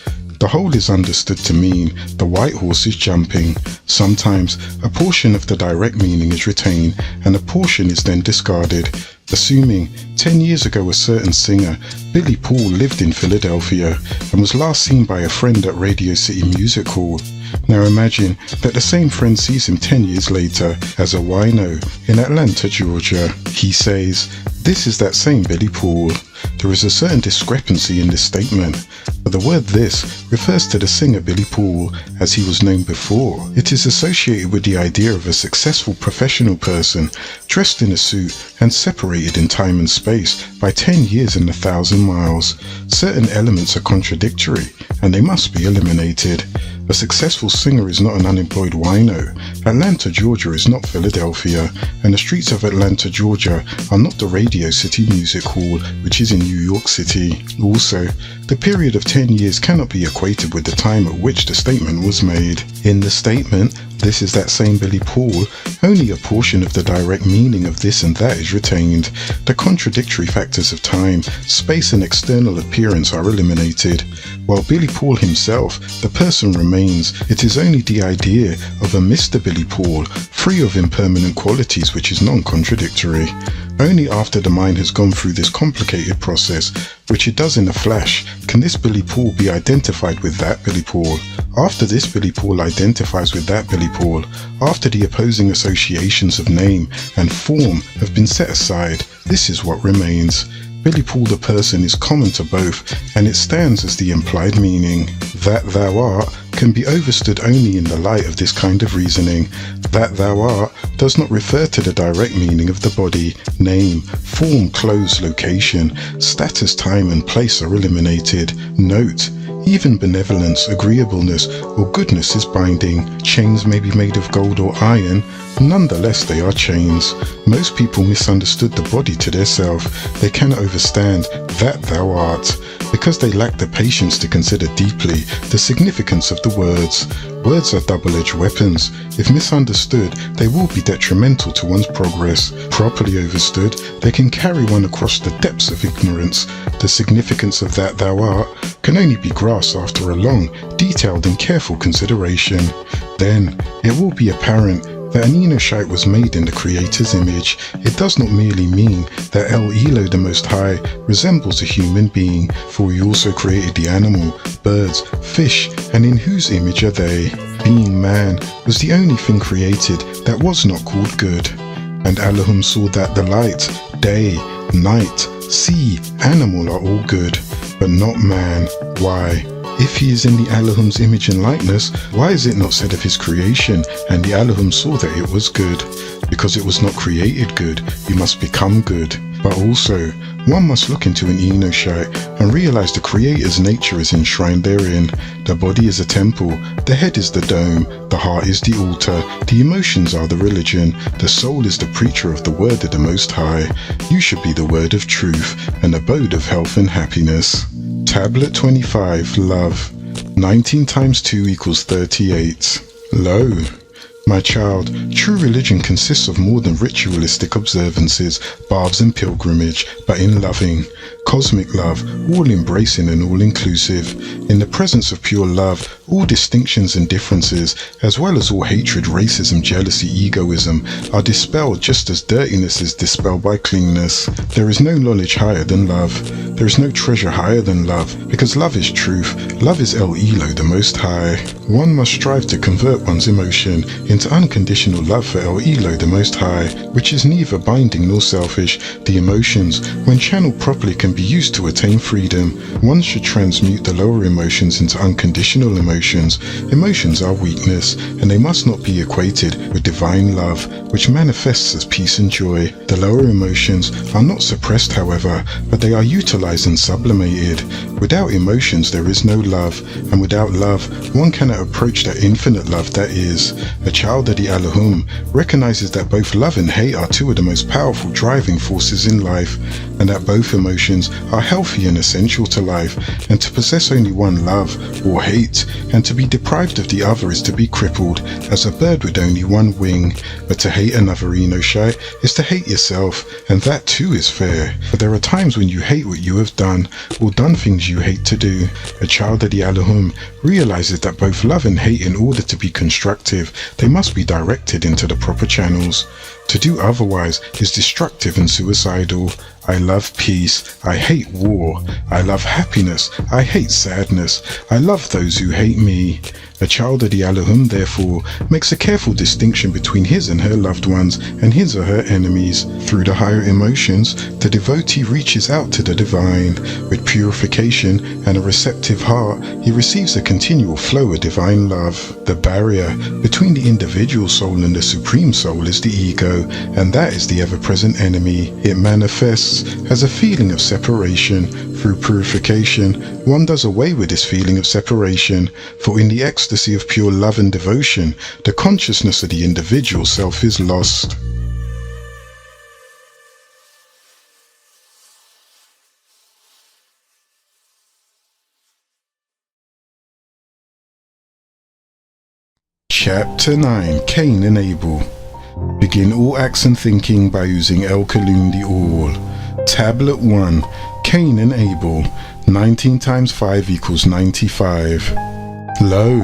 The whole is understood to mean the white horse is jumping. Sometimes a portion of the direct meaning is retained and a portion is then discarded. Assuming 10 years ago a certain singer, Billy Paul, lived in Philadelphia and was last seen by a friend at Radio City Music Hall. Now imagine that the same friend sees him 10 years later as a wino in Atlanta, Georgia. He says, "This is that same Billy Paul." There is a certain discrepancy in this statement, but the word "this" refers to the singer Billy Paul as he was known before. It is associated with the idea of a successful professional person dressed in a suit and separated in time and space by 10 years and 1,000 miles. Certain elements are contradictory and they must be eliminated. A successful singer is not an unemployed wino. Atlanta, Georgia is not Philadelphia, and the streets of Atlanta, Georgia are not the Radio City Music Hall, which is in New York City. Also, the period of 10 years cannot be equated with the time at which the statement was made. In the statement, "This is that same Billy Paul," only a portion of the direct meaning of this and that is retained. The contradictory factors of time, space and external appearance are eliminated. While Billy Paul himself, the person remains, it is only the idea of a Mr. Billy Paul, free of impermanent qualities, which is non-contradictory. Only after the mind has gone through this complicated process, which it does in a flash, can this Billy Paul be identified with that Billy Paul. After this Billy Paul identifies with that Billy Paul, after the opposing associations of name and form have been set aside, this is what remains. Billy Paul the person is common to both, and it stands as the implied meaning. That thou art can be understood only in the light of this kind of reasoning. That thou art does not refer to the direct meaning of the body. Name, form, clothes, location, status, time and place are eliminated. Note, even benevolence, agreeableness, or goodness is binding. Chains may be made of gold or iron, nonetheless they are chains. Most people misunderstood the body to their self. They cannot understand that thou art, because they lack the patience to consider deeply the significance of the words. Words are double-edged weapons. If misunderstood, they will be detrimental to one's progress. Properly understood, they can carry one across the depths of ignorance. The significance of that thou art can only be grasped after a long, detailed and careful consideration. Then, it will be apparent that an Enoshite was made in the Creator's image. It does not merely mean that El Elo the Most High resembles a human being, for he also created the animal, birds, fish, and in whose image are they? Being man was the only thing created that was not called good. And Elohim saw that the light, day, night, sea, animal are all good, but not man. Why? If he is in the Elohim's image and likeness, why is it not said of his creation, and the Elohim saw that it was good? Because it was not created good, you must become good. But also, one must look into an Enoshite and realize the Creator's nature is enshrined therein. The body is a temple, the head is the dome, the heart is the altar, the emotions are the religion, the soul is the preacher of the word of the Most High. You should be the word of truth, an abode of health and happiness. Tablet 25, Love. 19 times 2 equals 38. Lo, my child, true religion consists of more than ritualistic observances, baths and pilgrimage, but in loving, cosmic love, all-embracing and all-inclusive. In the presence of pure love, all distinctions and differences, as well as all hatred, racism, jealousy, egoism, are dispelled just as dirtiness is dispelled by cleanness. There is no knowledge higher than love. There is no treasure higher than love, because love is truth. Love is El Elo, the Most High. One must strive to convert one's emotion into unconditional love for El Elo, the Most High, which is neither binding nor selfish. The emotions, when channeled properly, can be used to attain freedom. One should transmute the lower emotions into unconditional emotions emotions. Emotions are weakness, and they must not be equated with divine love, which manifests as peace and joy. The lower emotions are not suppressed, however, but they are utilized and sublimated. Without emotions there is no love, and without love one cannot approach that infinite love that is. A child of the Elohim recognizes that both love and hate are two of the most powerful driving forces in life, and that both emotions are healthy and essential to life, and to possess only one, love or hate, and to be deprived of the other is to be crippled as a bird with only one wing. But to hate another, Enoshai, is to hate yourself, and that too is fair. For there are times when you hate what you have done, or done things you hate to do. A child of the Elohim realizes that both love and hate, in order to be constructive, they must be directed into the proper channels. To do otherwise is destructive and suicidal. I love peace, I hate war. I love happiness, I hate sadness. I love those who hate me. A child of the Elohim, therefore, makes a careful distinction between his and her loved ones and his or her enemies. Through the higher emotions, the devotee reaches out to the divine. With purification and a receptive heart, he receives a continual flow of divine love. The barrier between the individual soul and the supreme soul is the ego, and that is the ever-present enemy. It manifests as a feeling of separation. Through purification, one does away with this feeling of separation, for in the ecstasy of pure love and devotion, the consciousness of the individual self is lost. Chapter 9, Cain and Abel. Begin all acts and thinking by using El Kalun the All. Tablet 1, Cain and Abel. 19 times 5 equals 95. Lo,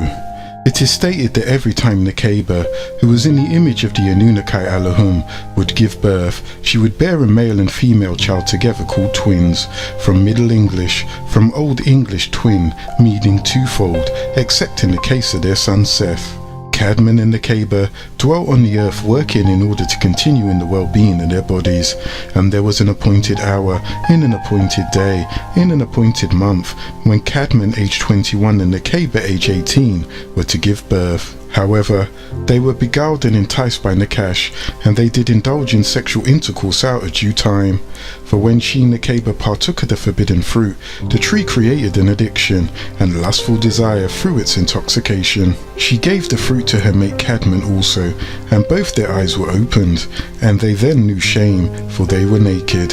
it is stated that every time Nekeba, who was in the image of the Anunnaki Elohim, would give birth, she would bear a male and female child together called twins, from Middle English, from Old English twin, meaning twofold, except in the case of their son Seth. Cadman and Nekeba dwelt on the earth working in order to continue in the well-being of their bodies, and there was an appointed hour, in an appointed day, in an appointed month, when Cadman aged 21 and Nekeba aged 18 were to give birth. However, they were beguiled and enticed by Nakash, and they did indulge in sexual intercourse out of due time. For when she, Nekeba, partook of the forbidden fruit, the tree created an addiction and lustful desire through its intoxication. She gave the fruit to her mate Cadman also, and both their eyes were opened, and they then knew shame, for they were naked.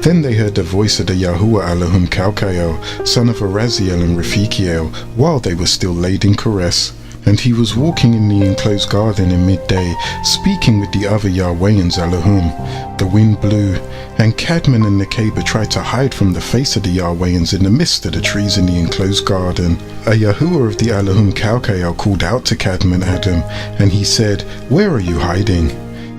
Then they heard the voice of the Yahuwah Elohim Kalkael, son of Araziel and Rafikiel, while they were still laid in caress. And he was walking in the enclosed garden in midday, speaking with the other Yahwehans Elohim. The wind blew, and Cadman and Nekeba tried to hide from the face of the Yahwehans in the midst of the trees in the enclosed garden. A Yahuwah of the Elohim Kalkael called out to Cadman Adam, and he said, "Where are you hiding?"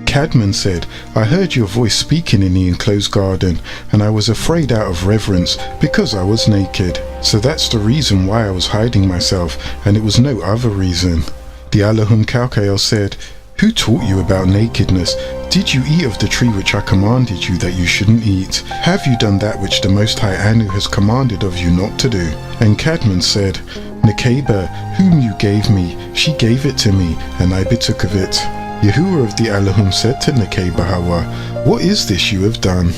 Cadman said, "I heard your voice speaking in the enclosed garden, and I was afraid out of reverence, because I was naked. So that's the reason why I was hiding myself, and it was no other reason." The Elohim Kalkael said, "Who taught you about nakedness? Did you eat of the tree which I commanded you that you shouldn't eat? Have you done that which the Most High Anu has commanded of you not to do?" And Cadman said, "Nekeba, whom you gave me, she gave it to me, and I betook of it." Yahuwah of the Elohim said to Nekeba Hawa, "What is this you have done?"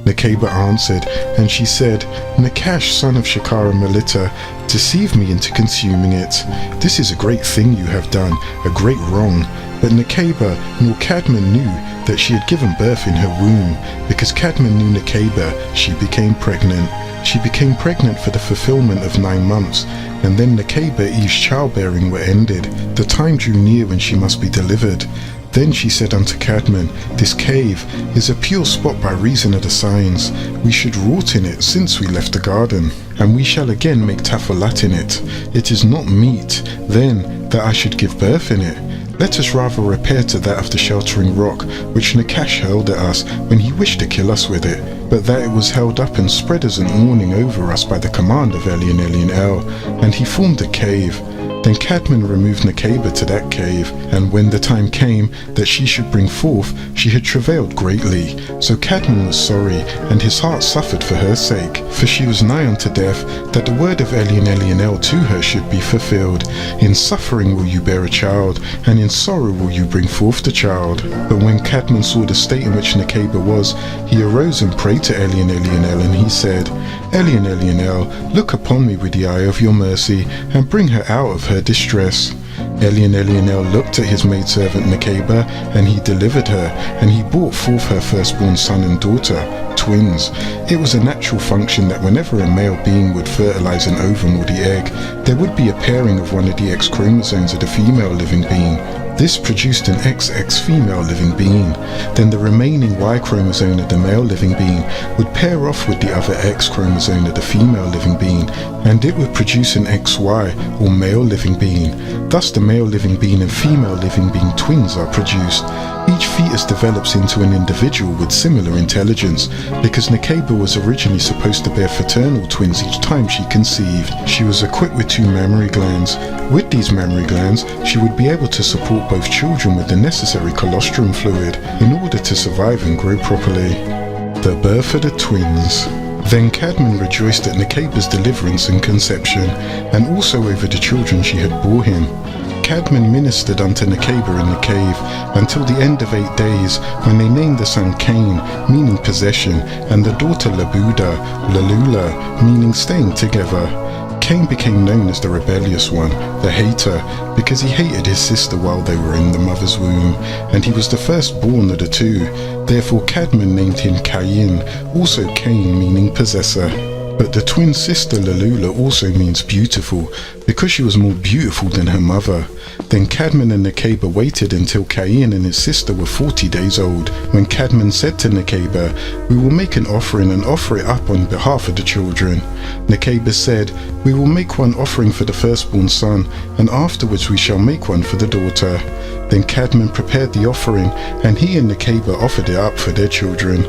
Nekeba answered, and she said, "Nakash, son of Shakara Melita, deceived me into consuming it. This is a great thing you have done, a great wrong." But Nekeba nor Cadman knew that she had given birth in her womb. Because Cadman knew Nekeba, she became pregnant. She became pregnant for the fulfillment of 9 months, and then Nekeba Eve's childbearing were ended. The time drew near when she must be delivered. Then she said unto Cadman, "This cave is a pure spot by reason of the signs. We should wrought in it since we left the garden, and we shall again make tafelat in it. It is not meet, then, that I should give birth in it. Let us rather repair to that of the sheltering rock, which Nakash hurled at us when he wished to kill us with it, but that it was held up and spread as an awning over us by the command of Elion El, and he formed a cave. Then Cadman removed Nekeba to that cave, and when the time came that she should bring forth, she had travailed greatly. So Cadman was sorry, and his heart suffered for her sake, for she was nigh unto death, that the word of Elionel to her should be fulfilled. In suffering will you bear a child, and in sorrow will you bring forth the child. But when Cadman saw the state in which Nekeba was, he arose and prayed to Elionel, and he said, Elionel, look upon me with the eye of your mercy, and bring her out of her distress. Elionel looked at his maidservant Nekeba, and he delivered her, and he brought forth her firstborn son and daughter, twins. It was a natural function that whenever a male being would fertilize an ovum or the egg, there would be a pairing of one of the X chromosomes of the female living being. This produced an XX female living being. Then the remaining Y chromosome of the male living being would pair off with the other X chromosome of the female living being, and it would produce an XY or male living being. Thus the male living being and female living being twins are produced. Each fetus develops into an individual with similar intelligence, because Nekeba was originally supposed to bear fraternal twins each time she conceived. She was equipped with 2 mammary glands. With these mammary glands, she would be able to support both children with the necessary colostrum fluid in order to survive and grow properly. The birth of the twins. Then Cadman rejoiced at Nekeba's deliverance and conception, and also over the children she had bore him. Cadman ministered unto Nekeba in the cave until the end of 8 days, when they named the son Cain, meaning possession, and the daughter Lalula, meaning staying together. Cain became known as the rebellious one, the hater, because he hated his sister while they were in the mother's womb, and he was the firstborn of the 2. Therefore Cadman named him Cain, also Cain meaning possessor. But the twin sister Lalula also means beautiful, because she was more beautiful than her mother. Then Cadman and Nekeba waited until Cain and his sister were 40 days old, when Cadman said to Nekeba, we will make an offering and offer it up on behalf of the children. Nekeba said, we will make one offering for the firstborn son, and afterwards we shall make one for the daughter. Then Cadman prepared the offering, and he and Nekeba offered it up for their children.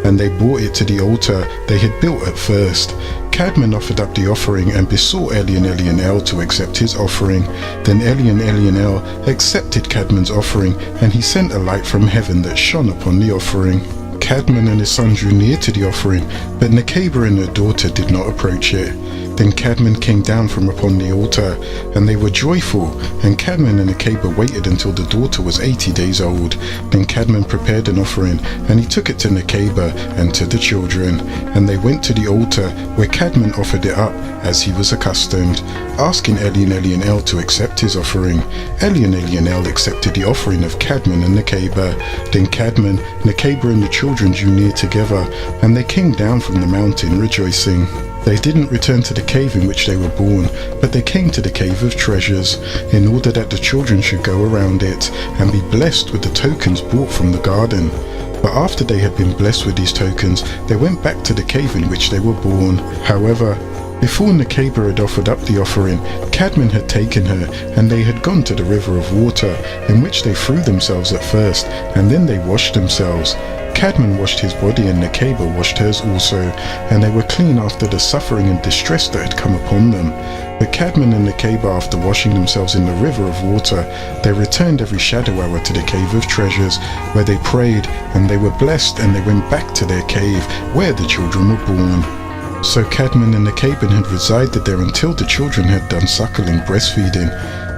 And they brought it to the altar they had built at first. Cadman offered up the offering and besought Elionel to accept his offering. Then Elionel accepted Cadman's offering, and he sent a light from heaven that shone upon the offering. Cadman and his son drew near to the offering, but Nekeba and her daughter did not approach it. Then Cadman came down from upon the altar, and they were joyful, and Cadman and Nekeba waited until the daughter was 80 days old. Then Cadman prepared an offering, and he took it to Nekeba and to the children, and they went to the altar, where Cadman offered it up, as he was accustomed, asking Elionel to accept his offering. Elionel accepted the offering of Cadman and Nekeba. Then Cadman, Nekeba and the children drew near together, and they came down from the mountain rejoicing. They didn't return to the cave in which they were born, but they came to the cave of treasures, in order that the children should go around it, and be blessed with the tokens brought from the garden. But after they had been blessed with these tokens, they went back to the cave in which they were born. However, before Nekeba had offered up the offering, Cadman had taken her, and they had gone to the river of water, in which they threw themselves at first, and then they washed themselves. Cadman washed his body, and Nekeba washed hers also, and they were clean after the suffering and distress that had come upon them. But Cadman and Nekeba, after washing themselves in the river of water, they returned every shadow hour to the cave of treasures, where they prayed, and they were blessed, and they went back to their cave, where the children were born. So Cadman and Nekeba had resided there until the children had done suckling, breastfeeding.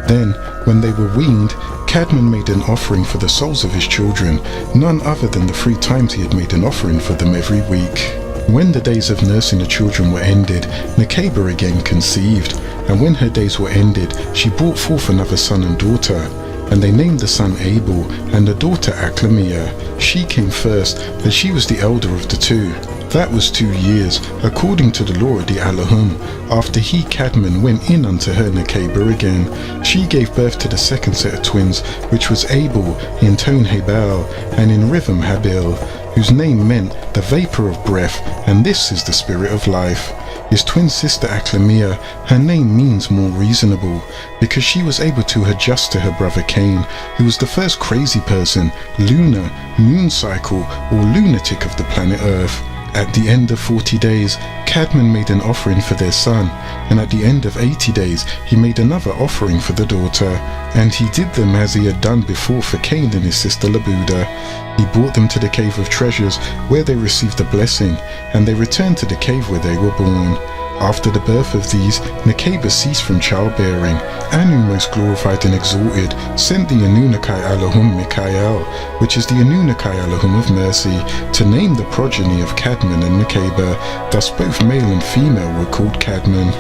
Then, when they were weaned, Cadman made an offering for the souls of his children, none other than the 3 times he had made an offering for them every week. When the days of nursing the children were ended, Nekeba again conceived, and when her days were ended, she brought forth another son and daughter. And they named the son Abel, and the daughter Aklamia. She came first, and she was the elder of the 2. That was 2 years, according to the law of the Elohim, after he, Cadman, went in unto her Nekeba again. She gave birth to the second set of twins, which was Abel, in tone Habel, and in rhythm Habil, whose name meant the vapor of breath, and this is the spirit of life. His twin sister Aklamia, her name means more reasonable, because she was able to adjust to her brother Cain, who was the first crazy person, lunar, moon cycle, or lunatic of the planet Earth. At the end of 40 days, Cadman made an offering for their son, and at the end of 80 days he made another offering for the daughter, and he did them as he had done before for Cain and his sister Labuda. He brought them to the Cave of Treasures, where they received a blessing, and they returned to the cave where they were born. After the birth of these, Nekeba ceased from childbearing. Anu, most glorified and exalted, sent the Anunnaki Elohim Mikael, which is the Anunnaki Elohim of mercy, to name the progeny of Cadman and Nekeba. Thus both male and female were called Cadman.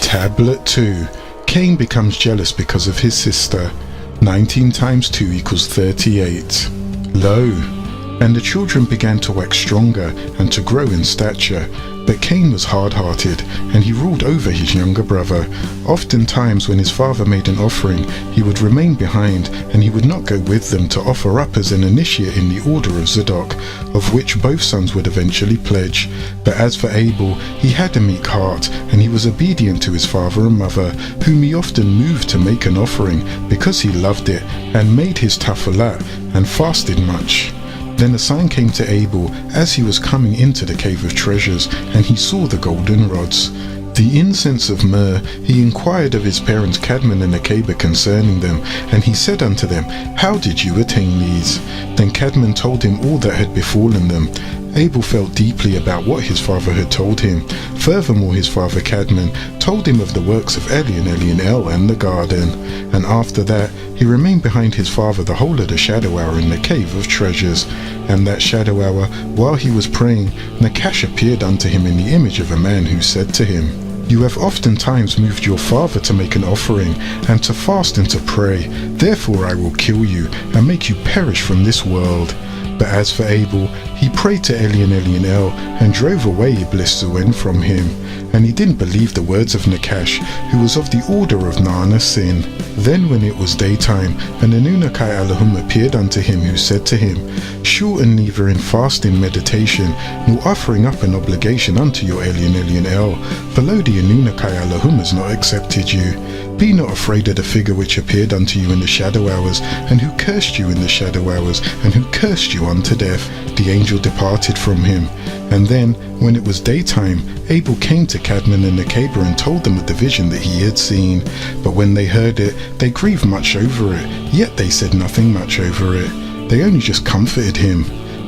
Tablet 2. Cain becomes jealous because of his sister. 19 times 2 equals 38. Lo! And the children began to wax stronger and to grow in stature. But Cain was hard-hearted, and he ruled over his younger brother. Oftentimes when his father made an offering, he would remain behind, and he would not go with them to offer up as an initiate in the order of Zadok, of which both sons would eventually pledge. But as for Abel, he had a meek heart, and he was obedient to his father and mother, whom he often moved to make an offering, because he loved it, and made his tafalat, and fasted much. Then a sign came to Abel as he was coming into the Cave of Treasures, and he saw the golden rods. The incense of myrrh, he inquired of his parents Cadman and Nekeba concerning them, and he said unto them, How did you attain these? Then Cadman told him all that had befallen them. Abel felt deeply about what his father had told him. Furthermore, his father Cadman told him of the works of Eli and Elianel and the garden. And after that, he remained behind his father the whole of the shadow hour in the Cave of Treasures. And that shadow hour, while he was praying, Nakash appeared unto him in the image of a man who said to him, You have oftentimes moved your father to make an offering, and to fast and to pray. Therefore I will kill you, and make you perish from this world. But as for Abel, he prayed to Eli and Elianel, and drove away Iblis Zuen from him. And he didn't believe the words of Nakash, who was of the order of Nana Sin. Then when it was daytime, an Anunnaki Elohim appeared unto him, who said to him, Shorten neither in fasting meditation, nor offering up an obligation unto your Eli and Elianel, for lo the Anunnaki Elohim has not accepted you. Be not afraid of the figure which appeared unto you in the shadow hours, and who cursed you in the shadow hours, and who cursed you unto death. The angel departed from him. And then, when it was daytime, Abel came to Cadman and Nekeba and told them of the vision that he had seen. But when they heard it, they grieved much over it, yet they said nothing much over it. They only just comforted him.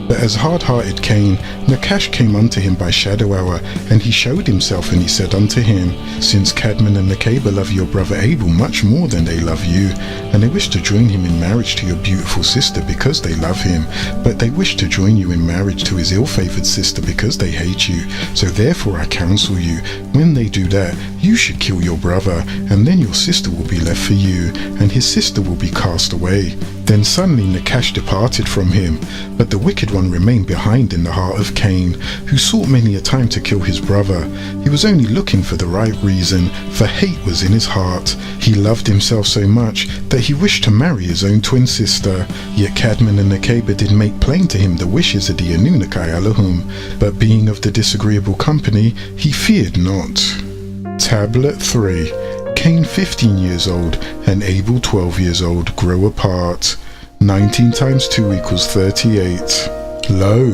But as hard-hearted Cain, Nakash came unto him by shadow hour, and he showed himself, and he said unto him, Since Cadman and Nekeba love your brother Abel much more than they love you, and they wish to join him in marriage to your beautiful sister because they love him, but they wish to join you in marriage to his ill-favoured sister because they hate you, so therefore I counsel you, when they do that, you should kill your brother, and then your sister will be left for you, and his sister will be cast away. Then suddenly Nakash departed from him, but the wicked one remained behind in the heart of Cain, who sought many a time to kill his brother. He was only looking for the right reason, for hate was in his heart. He loved himself so much that he wished to marry his own twin sister. Yet Cadman and Nekeba did make plain to him the wishes of the Anunnaki Elohim, but being of the disagreeable company, he feared not. Tablet 3. Cain 15 years old and Abel 12 years old grow apart. 19 times 2 equals 38. Lo!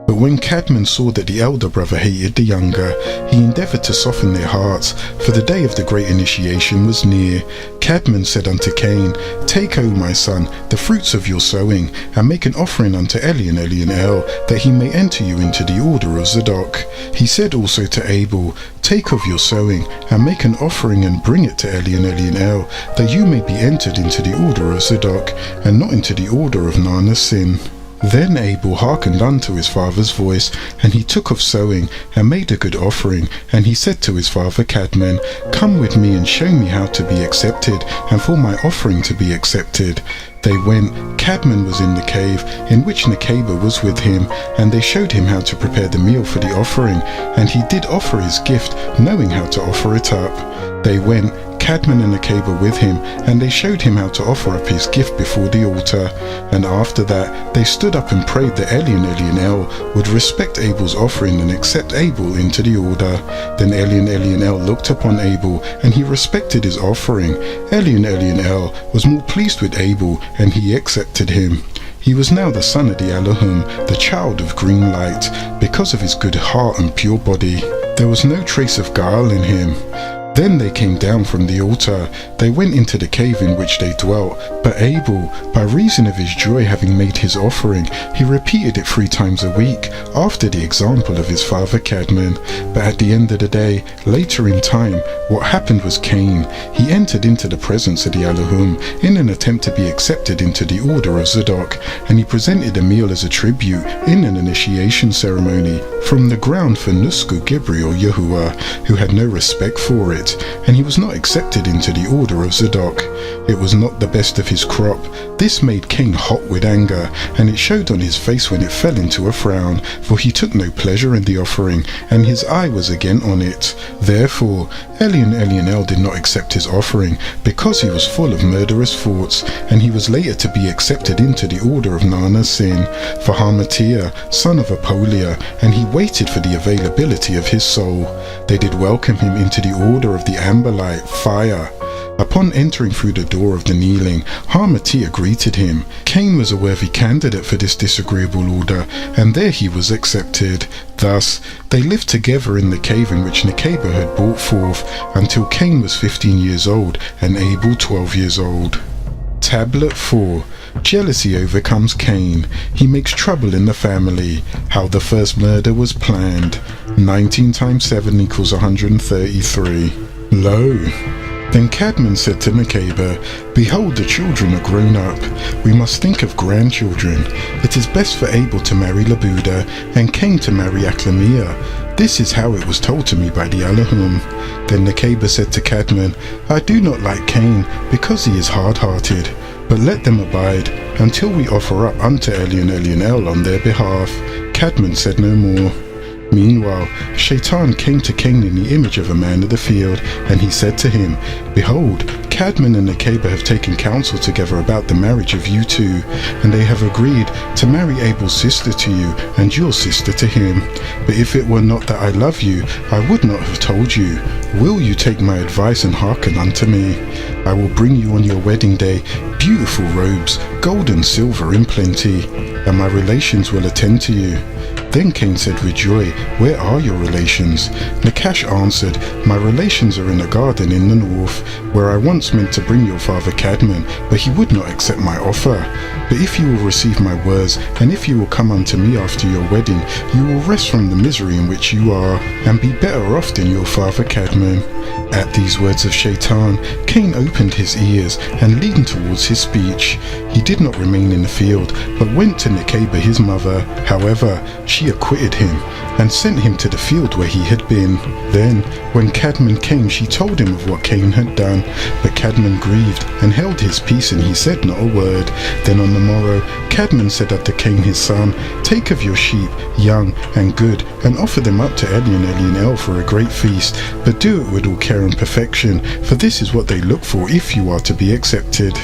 But when Cadman saw that the elder brother hated the younger, he endeavoured to soften their hearts, for the day of the great initiation was near. Cadman said unto Cain, Take, O my son, the fruits of your sowing, and make an offering unto Eli and Elianel, that he may enter you into the order of Zadok. He said also to Abel, Take of your sowing, and make an offering, and bring it to Eli and Elianel, that you may be entered into the order of Zadok, and not into the order of Nana Sin. Then Abel hearkened unto his father's voice, and he took of sowing, and made a good offering, and he said to his father Cadman, Come with me and show me how to be accepted, and for my offering to be accepted. They went. Cadman was in the cave, in which Nekeba was with him, and they showed him how to prepare the meal for the offering, and he did offer his gift, knowing how to offer it up. They went, Cadman and Nekeba with him, and they showed him how to offer up his gift before the altar. And after that they stood up and prayed that Eli and Elianel would respect Abel's offering and accept Abel into the order. Then Eli and Elianel looked upon Abel, and he respected his offering. Eli and Elianel was more pleased with Abel, and he accepted him. He was now the son of the Elohim, the child of green light, because of his good heart and pure body. There was no trace of guile in him. Then they came down from the altar. They went into the cave in which they dwelt. But Abel, by reason of his joy having made his offering, he repeated it 3 times a week, after the example of his father Cadmon. But at the end of the day, later in time, what happened was Cain. He entered into the presence of the Elohim in an attempt to be accepted into the order of Zadok, and he presented a meal as a tribute in an initiation ceremony from the ground for Nusku Gabriel Yahuwah, who had no respect for it, and he was not accepted into the order of Zadok. It was not the best of his crop. This made Cain hot with anger, and it showed on his face when it fell into a frown, for he took no pleasure in the offering, and his eye was again on it. Therefore Elionel did not accept his offering, because he was full of murderous thoughts, and he was later to be accepted into the order of Nanasin, for Harmatiah, son of Apolia, and he waited for the availability of his soul. They did welcome him into the order of the Amberlight, fire. Upon entering through the door of the kneeling, Harmatiah greeted him. Cain was a worthy candidate for this disagreeable order, and there he was accepted. Thus, they lived together in the cave in which Nekeba had brought forth, until Cain was 15 years old, and Abel 12 years old. Tablet 4. Jealousy overcomes Cain. He makes trouble in the family. How the first murder was planned. 19 times 7 equals 133. Lo! Then Cadmon said to Nekeba, Behold, the children are grown up. We must think of grandchildren. It is best for Abel to marry Labuda, and Cain to marry Achlamiah. This is how it was told to me by the Elohim. Then Nekeba said to Cadmon, I do not like Cain, because he is hard-hearted. But let them abide, until we offer up unto Elionel on their behalf. Cadmon said no more. Meanwhile, Shaitan came to Cain in the image of a man of the field, and he said to him, Behold, Cadmon and Nekeba have taken counsel together about the marriage of you two, and they have agreed to marry Abel's sister to you, and your sister to him. But if it were not that I love you, I would not have told you. Will you take my advice and hearken unto me? I will bring you on your wedding day beautiful robes, gold and silver in plenty, and my relations will attend to you. Then Cain said with joy, Where are your relations? Nakash answered, My relations are in a garden in the north, where I once meant to bring your father Cadmon, but he would not accept my offer. But if you will receive my words, and if you will come unto me after your wedding, you will rest from the misery in which you are, and be better off than your father Cadmon. At these words of Shaitan, Cain opened his ears and leaned towards his speech. He did not remain in the field, but went to Nekeba his mother. However, she acquitted him, and sent him to the field where he had been. Then, when Cadmon came, she told him of what Cain had done. But Cadmon grieved, and held his peace, and he said not a word. Then on the morrow, Cadmon said unto Cain his son, Take of your sheep, young and good, and offer them up to Elionel for a great feast, but do it with all care and perfection, for this is what they look for if you are to be accepted.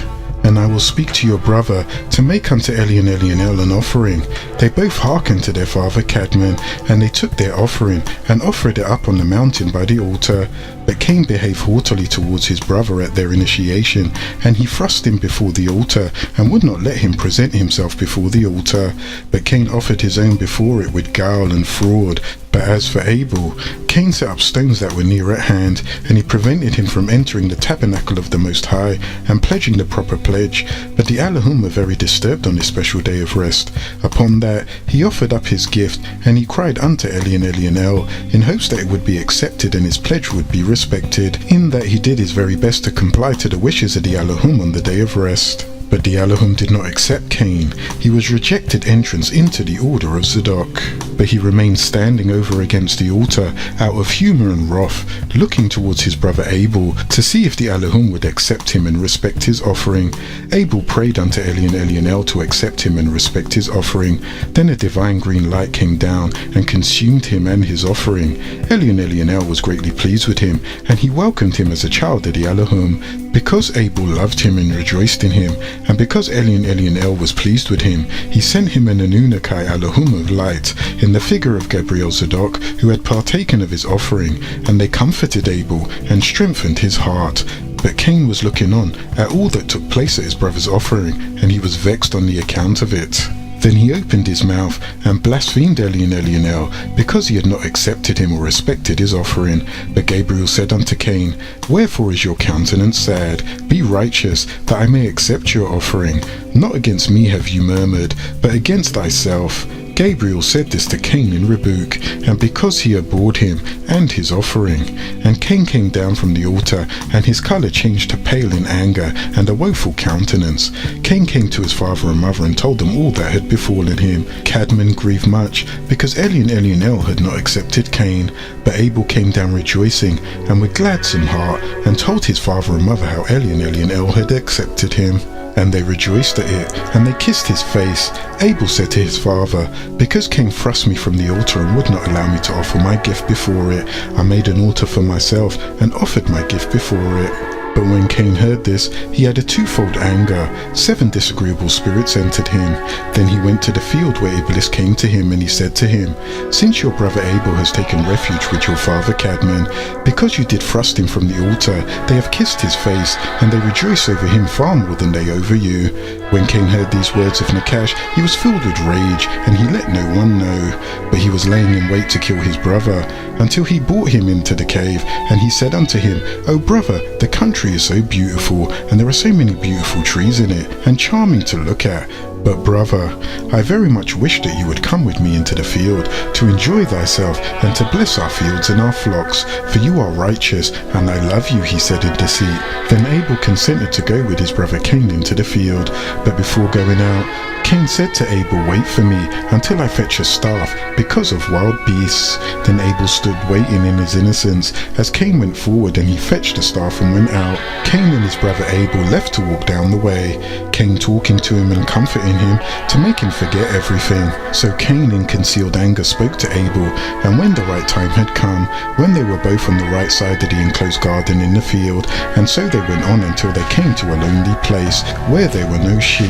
And I will speak to your brother to make unto Elionel an offering. They both hearkened to their father Cadmon, and they took their offering, and offered it up on the mountain by the altar. But Cain behaved haughtily towards his brother at their initiation, and he thrust him before the altar, and would not let him present himself before the altar. But Cain offered his own before it with guile and fraud. But as for Abel, Cain set up stones that were near at hand, and he prevented him from entering the tabernacle of the Most High, and pledging the proper pledge. But the Elohim were very disturbed on this special day of rest. Upon that, he offered up his gift, and he cried unto Elionel, in hopes that it would be accepted and his pledge would be respected, in that he did his very best to comply to the wishes of the Elohim on the day of rest. But the Elohim did not accept Cain. He was rejected entrance into the order of Zadok. But he remained standing over against the altar, out of humour and wrath, looking towards his brother Abel, to see if the Elohim would accept him and respect his offering. Abel prayed unto Elionel to accept him and respect his offering. Then a divine green light came down, and consumed him and his offering. Elionel was greatly pleased with him, and he welcomed him as a child of the Elohim. Because Abel loved him and rejoiced in him, and because Elionel was pleased with him, he sent him an Anunnaki Elohim of light, in the figure of Gabriel Zadok, who had partaken of his offering, and they comforted Abel, and strengthened his heart. But Cain was looking on at all that took place at his brother's offering, and he was vexed on the account of it. Then he opened his mouth and blasphemed Elionel, because he had not accepted him or respected his offering. But Gabriel said unto Cain, Wherefore is your countenance sad? Be righteous, that I may accept your offering. Not against me have you murmured, but against thyself. Gabriel said this to Cain in rebuke, and because he abhorred him and his offering. And Cain came down from the altar, and his colour changed to pale in anger and a woeful countenance. Cain came to his father and mother and told them all that had befallen him. Cadmon grieved much, because Elionel had not accepted Cain. But Abel came down rejoicing, and with gladsome heart, and told his father and mother how Elionel had accepted him. And they rejoiced at it, and they kissed his face. Abel said to his father, Because Cain thrust me from the altar and would not allow me to offer my gift before it, I made an altar for myself and offered my gift before it. But when Cain heard this, he had a twofold anger. 7 disagreeable spirits entered him. Then he went to the field where Iblis came to him, and he said to him, Since your brother Abel has taken refuge with your father Cadmon, because you did thrust him from the altar, they have kissed his face, and they rejoice over him far more than they over you. When Cain heard these words of Nakash, he was filled with rage, and he let no one know. But he was laying in wait to kill his brother, until he brought him into the cave, and he said unto him, O brother, the country is so beautiful, and there are so many beautiful trees in it, and charming to look at. But brother, I very much wish that you would come with me into the field, to enjoy thyself, and to bless our fields and our flocks, for you are righteous, and I love you, he said in deceit. Then Abel consented to go with his brother Cain into the field, but before going out, Cain said to Abel, Wait for me, until I fetch a staff, because of wild beasts. Then Abel stood waiting in his innocence, as Cain went forward, and he fetched the staff and went out. Cain and his brother Abel left to walk down the way, Cain talking to him and comforting him, to make him forget everything. So Cain in concealed anger spoke to Abel, and when the right time had come, when they were both on the right side of the enclosed garden in the field, and so they went on until they came to a lonely place, where there were no sheep.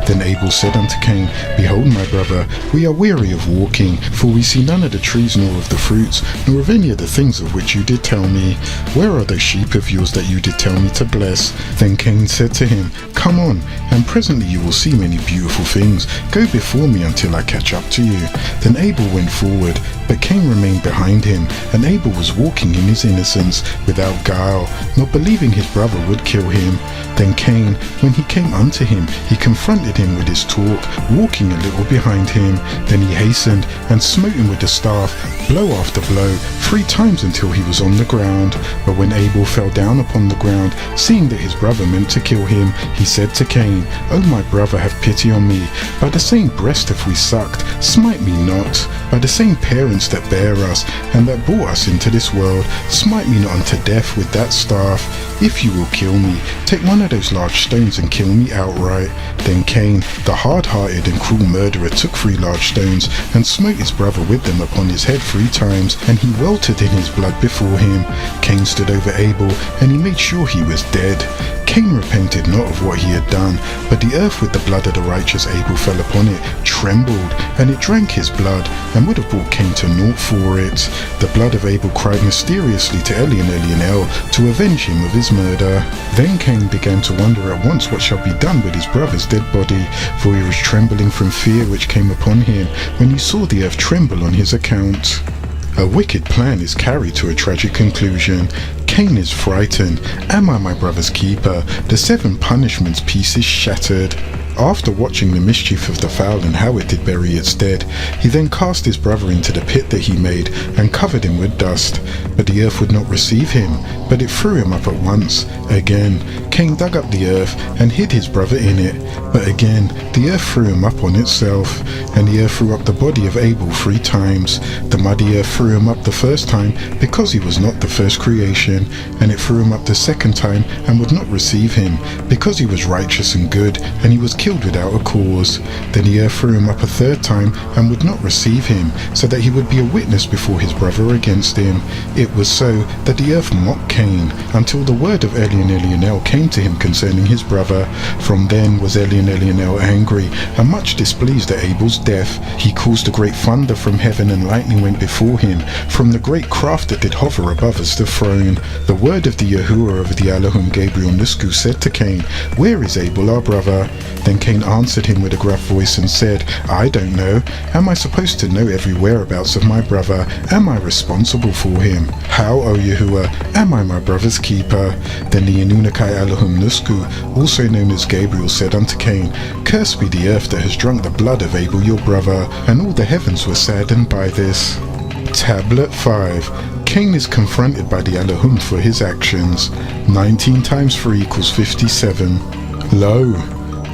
Then Abel said unto Cain, Behold, my brother, we are weary of walking, for we see none of the trees nor of the fruits, nor of any of the things of which you did tell me. Where are those sheep of yours that you did tell me to bless? Then Cain said to him, Come on, and presently you will see many beautiful things. Go before me until I catch up to you. Then Abel went forward, but Cain remained behind him, and Abel was walking in his innocence, without guile, not believing his brother would kill him. Then Cain, when he came unto him, he confronted him with his talk, walking a little behind him. Then he hastened, and smote him with the staff, blow after blow, 3 times until he was on the ground. But when Abel fell down upon the ground, seeing that his brother meant to kill him, he said to Cain, O my brother, have pity on me. By the same breast have we sucked, smite me not. By the same parents that bare us, and that brought us into this world, smite me not unto death with that staff. If you will kill me, take one of those large stones and kill me outright. Then Cain, the hard-hearted and cruel murderer, took 3 large stones, and smote his brother with them upon his head 3 times, and he weltered in his blood before him. Cain stood over Abel, and he made sure he was dead. Cain repented not of what he had done, but the earth with the blood of the righteous Abel fell upon it, trembled, and it drank his blood, and would have brought Cain to naught for it. The blood of Abel cried mysteriously to Elionel to avenge him of his murder. Then Cain began to wonder at once what shall be done with his brother's dead body, for he was trembling from fear which came upon him when he saw the earth tremble on his account. A wicked plan is carried to a tragic conclusion. Cain is frightened. Am I my brother's keeper? The 7 punishments piece is shattered. After watching the mischief of the fowl and how it did bury its dead, he then cast his brother into the pit that he made and covered him with dust. But the earth would not receive him, but it threw him up at once. Again, Cain dug up the earth and hid his brother in it. But again, the earth threw him up on itself, and the earth threw up the body of Abel 3 times. The muddy earth threw him up the first time because he was not the first creation, and it threw him up the second time and would not receive him because he was righteous and good, and he was killed without a cause. Then the earth threw him up a third time and would not receive him, so that he would be a witness before his brother against him. It was so that the earth mocked Cain, until the word of Elionel came to him concerning his brother. From then was Elionel angry, and much displeased at Abel's death. He caused a great thunder from heaven, and lightning went before him, from the great craft that did hover above as the throne. The word of the Yahuwah of the Elohim Gabriel Nisku said to Cain, "Where is Abel our brother?" Then Cain answered him with a gruff voice and said, "I don't know. Am I supposed to know every whereabouts of my brother? Am I responsible for him? How, O Yahuwah, am I my brother's keeper?" Then the Anunnaki Elohim Nisku, also known as Gabriel, said unto Cain, "Cursed be the earth that has drunk the blood of Abel your brother." And all the heavens were saddened by this. Tablet 5. Cain is confronted by the Elohim for his actions. 19 times 3 equals 57. Lo,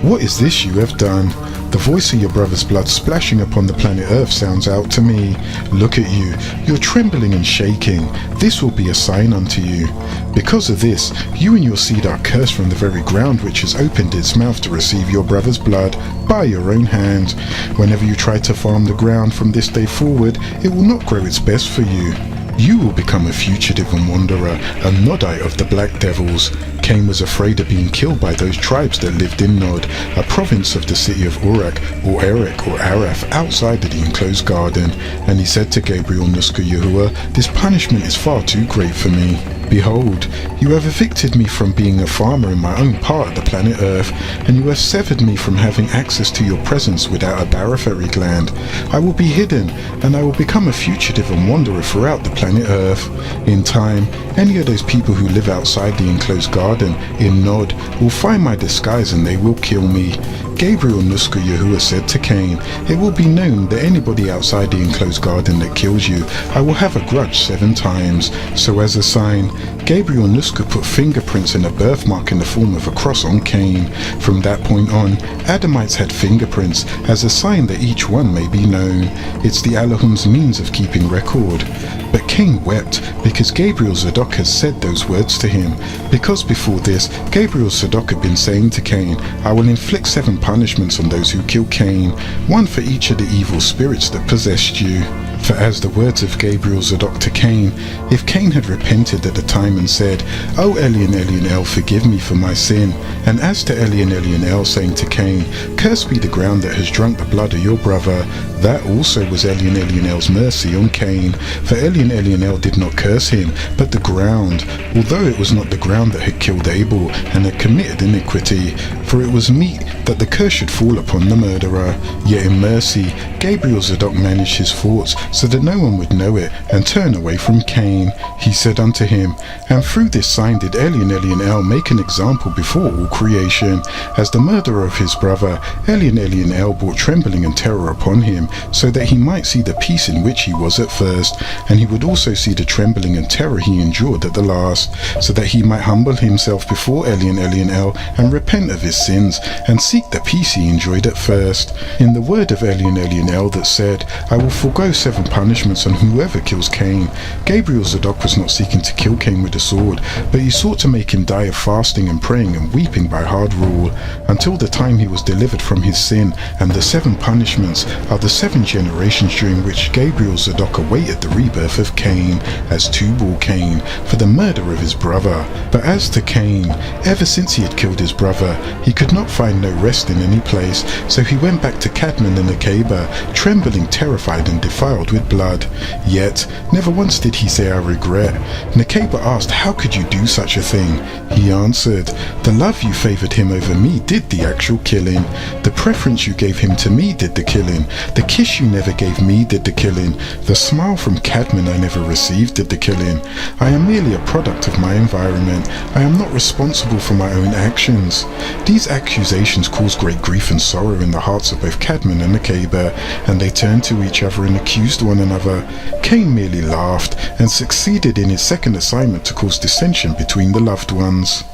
what is this you have done? The voice of your brother's blood splashing upon the planet Earth sounds out to me. Look at you, you're trembling and shaking. This will be a sign unto you. Because of this, you and your seed are cursed from the very ground which has opened its mouth to receive your brother's blood by your own hand. Whenever you try to farm the ground from this day forward, it will not grow its best for you. You will become a fugitive and wanderer, a Nodite of the Black Devils. Cain was afraid of being killed by those tribes that lived in Nod, a province of the city of Uruk, or Eric, or Araph, outside of the enclosed garden. And he said to Gabriel Nisku Yahuwah, "This punishment is far too great for me. Behold, you have evicted me from being a farmer in my own part of the planet Earth, and you have severed me from having access to your presence without a barotheric gland. I will be hidden, and I will become a fugitive and wanderer throughout the planet Earth. In time, any of those people who live outside the enclosed garden in Nod will find my disguise and they will kill me." Gabriel Nisku Yahuwah said to Cain, "It will be known that anybody outside the enclosed garden that kills you, I will have a grudge 7 times. So as a sign, Gabriel Nisku put fingerprints and a birthmark in the form of a cross on Cain. From that point on, Adamites had fingerprints as a sign that each one may be known. It's the Elohim's means of keeping record. But Cain wept because Gabriel Zadok had said those words to him. Because before this, Gabriel Zadok had been saying to Cain, "I will inflict 7 punishments on those who kill Cain, 1 for each of the evil spirits that possessed you." For as the words of Gabriel Zadok to Cain, if Cain had repented at the time and said, "O Elionel, forgive me for my sin," and as to Elionel saying to Cain, "Cursed be the ground that has drunk the blood of your brother," that also was Elionel's mercy on Cain. For Elionel did not curse him, but the ground, although it was not the ground that had killed Abel and had committed iniquity, for it was meet that the curse should fall upon the murderer. Yet in mercy, Gabriel Zadok managed his thoughts so that no one would know it and turn away from Cain. He said unto him, "And through this sign did Elionel make an example before all creation. As the murderer of his brother, Elionel brought trembling and terror upon him, so that he might see the peace in which he was at first, and he would also see the trembling and terror he endured at the last, so that he might humble himself before Elionel and repent of his sins, and seek the peace he enjoyed at first. In the word of Elionel that said, 'I will forego 7 punishments on whoever kills Cain,' Gabriel Zadok was not seeking to kill Cain with a sword, but he sought to make him die of fasting and praying and weeping by hard rule, until the time he was delivered from his sin. And the 7 punishments are the 7 generations during which Gabriel Zadok awaited the rebirth of Cain as Tubal Cain for the murder of his brother. But as to Cain, ever since he had killed his brother, he could not find no rest in any place, so he went back to Cadmon and Akaba, trembling, terrified and defiled with blood. Yet never once did he say, 'I regret.' Nakaba asked, 'How could you do such a thing?' He answered, 'The love you favored him over me did the actual killing. The preference you gave him to me did the killing. The kiss you never gave me did the killing. The smile from Cadmon I never received did the killing. I am merely a product of my environment. I am not responsible for my own actions.' These accusations caused great grief and sorrow in the hearts of both Cadmon and Akaba, and they turned to each other and accused one another. Cain merely laughed and succeeded in his second assignment to cause dissension between the loved ones.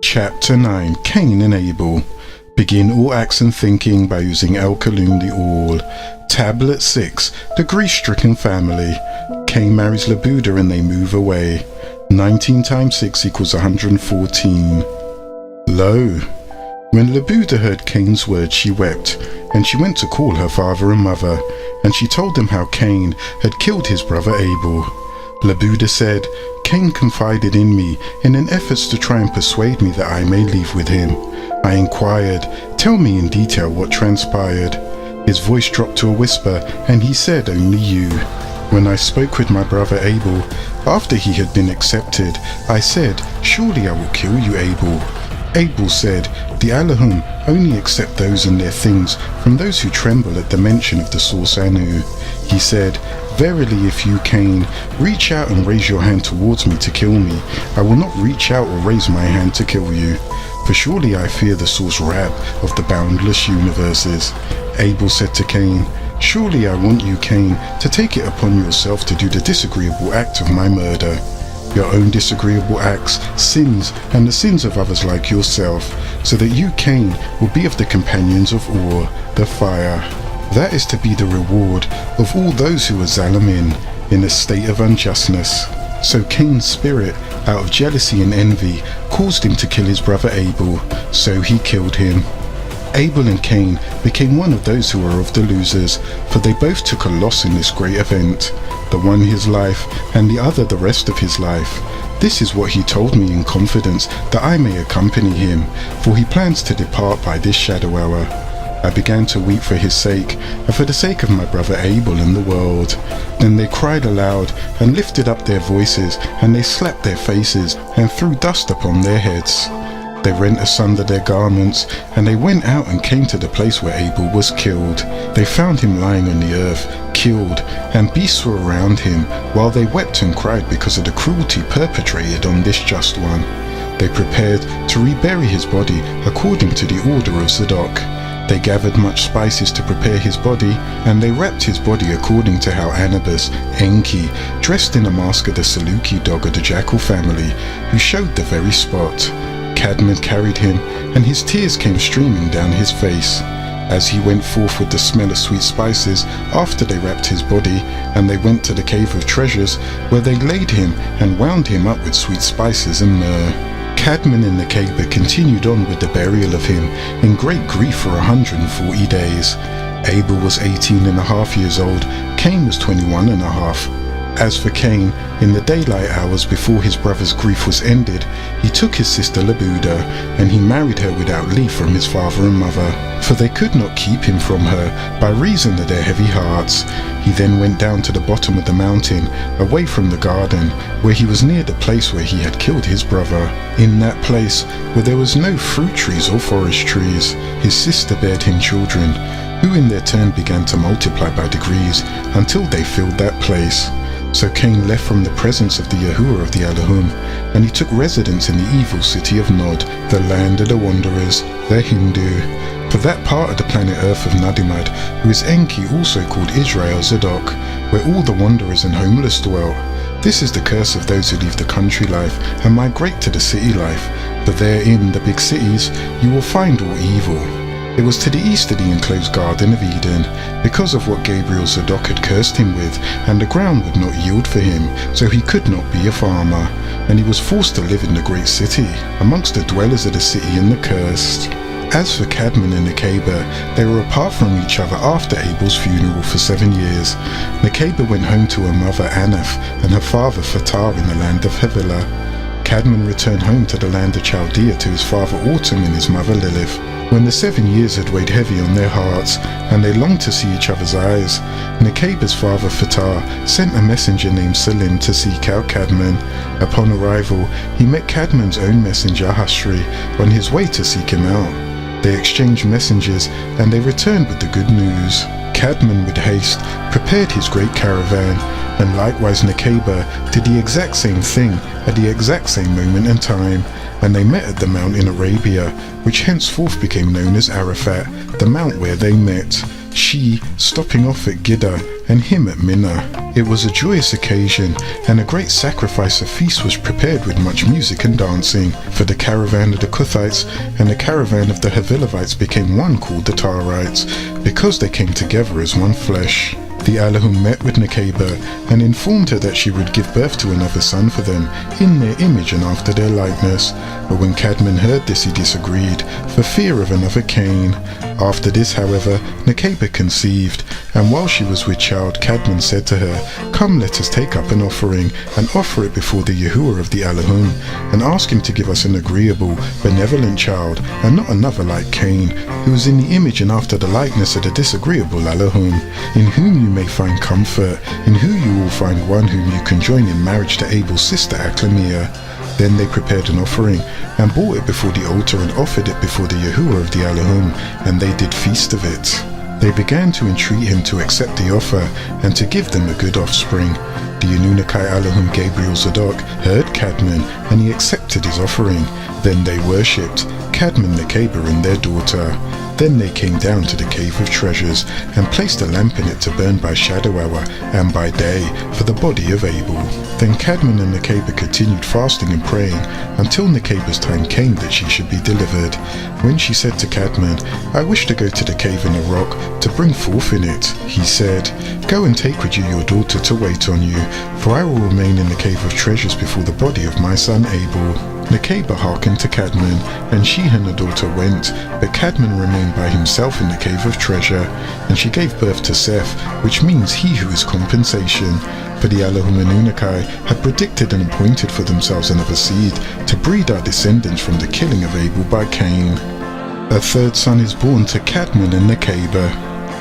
Chapter 9. Cain and Abel. Begin all acts and thinking by using Al-Kaloon the All. Tablet 6. The grief-stricken family. Cain marries Labuda and they move away. 19 times 6 equals 114. Lo! When Labuda heard Cain's words, she wept, and she went to call her father and mother, and she told them how Cain had killed his brother Abel. Labuda said, Cain confided in me in an effort to try and persuade me that I may leave with him. I inquired, tell me in detail what transpired. His voice dropped to a whisper, and he said, only you. When I spoke with my brother Abel, after he had been accepted, I said, surely I will kill you, Abel. Abel said, the Elohim only accept those and their things from those who tremble at the mention of the source Anu. He said, verily if you, Cain, reach out and raise your hand towards me to kill me, I will not reach out or raise my hand to kill you. For surely I fear the source Rab of the boundless universes. Abel said to Cain, surely I want you, Cain, to take it upon yourself to do the disagreeable act of my murder. Your own disagreeable acts, sins, and the sins of others like yourself, so that you, Cain, will be of the companions of Ur, the fire. That is to be the reward of all those who are Zalamin, in a state of unjustness. So Cain's spirit, out of jealousy and envy, caused him to kill his brother Abel, so he killed him. Abel and Cain became one of those who were of the losers, for they both took a loss in this great event, the one his life, and the other the rest of his life. This is what he told me in confidence, that I may accompany him, for he plans to depart by this shadow hour. I began to weep for his sake, and for the sake of my brother Abel and the world. Then they cried aloud, and lifted up their voices, and they slapped their faces, and threw dust upon their heads. They rent asunder their garments, and they went out and came to the place where Abel was killed. They found him lying on the earth, killed, and beasts were around him, while they wept and cried because of the cruelty perpetrated on this just one. They prepared to rebury his body according to the order of Zadok. They gathered much spices to prepare his body, and they wrapped his body according to how Anubis, Enki, dressed in a mask of the Saluki dog of the jackal family, who showed the very spot. Cadman carried him, and his tears came streaming down his face, as he went forth with the smell of sweet spices after they wrapped his body, and they went to the cave of treasures, where they laid him and wound him up with sweet spices and myrrh. Cadman in the cave continued on with the burial of him in great grief for 140 days. Abel was 18.5 years old, Cain was 21.5. As for Cain, in the daylight hours before his brother's grief was ended, he took his sister Labuda, and he married her without leave from his father and mother, for they could not keep him from her by reason of their heavy hearts. He then went down to the bottom of the mountain, away from the garden, where he was near the place where he had killed his brother. In that place, where there was no fruit trees or forest trees, his sister bare him children, who in their turn began to multiply by degrees, until they filled that place. So Cain left from the presence of the Yahuwah of the Elohim, and he took residence in the evil city of Nod, the land of the wanderers, the Hindu. For that part of the planet Earth of Nadimad, who is Enki, also called Israel Zadok, where all the wanderers and homeless dwell. This is the curse of those who leave the country life and migrate to the city life, for therein, the big cities, you will find all evil. It was to the east of the enclosed Garden of Eden, because of what Gabriel Zadok had cursed him with, and the ground would not yield for him, so he could not be a farmer, and he was forced to live in the great city, amongst the dwellers of the city and the cursed. As for Cadman and Nekeba, they were apart from each other after Abel's funeral for 7 years. Nekeba went home to her mother Anath and her father Fatar in the land of Havilah. Cadman returned home to the land of Chaldea to his father Autumn and his mother Lilith. When the 7 years had weighed heavy on their hearts, and they longed to see each other's eyes, Nekeba's father Fatar sent a messenger named Salim to seek out Cadman. Upon arrival, he met Cadman's own messenger Hashri on his way to seek him out. They exchanged messengers, and they returned with the good news. Cadman with haste prepared his great caravan, and likewise Nekeba did the exact same thing at the exact same moment and time, and they met at the mount in Arabia, which henceforth became known as Arafat, the mount where they met. She, stopping off at Gidda, and him at Minna. It was a joyous occasion, and a great sacrifice of feast was prepared with much music and dancing, for the caravan of the Kuthites and the caravan of the Havilavites became one called the Tarites, because they came together as one flesh. The Allahum met with Nekeba and informed her that she would give birth to another son for them, in their image and after their likeness. But when Cadman heard this, he disagreed, for fear of another Cain. After this, however, Nekeba conceived, and while she was with child, Cadman said to her, "Come, let us take up an offering, and offer it before the Yahuwah of the Allahum, and ask him to give us an agreeable, benevolent child, and not another like Cain, who is in the image and after the likeness of the disagreeable Allahum, in whom you may find comfort, in who you will find one whom you can join in marriage to Abel's sister Aklamia." Then they prepared an offering, and brought it before the altar, and offered it before the Yahuwah of the Allahum, and they did feast of it. They began to entreat him to accept the offer, and to give them a good offspring. The Anunnaki Allahum Gabriel Zadok heard Cadman, and he accepted his offering. Then they worshipped Cadman, Nekeba, and their daughter. Then they came down to the Cave of Treasures, and placed a lamp in it to burn by shadow hour and by day for the body of Abel. Then Cadman and Nekeba continued fasting and praying until Nekeba's time came that she should be delivered. When she said to Cadman, "I wish to go to the cave in the rock to bring forth in it," he said, "Go and take with you your daughter to wait on you, for I will remain in the Cave of Treasures before the body of my son Abel." Nekeba hearkened to Cadman, and she and her daughter went, but Cadman remained by himself in the Cave of Treasure, and she gave birth to Seth, which means he who is compensation. For the Allahum Anunnaki had predicted and appointed for themselves another seed to breed our descendants from the killing of Abel by Cain. A third son is born to Cadman and Nekeba.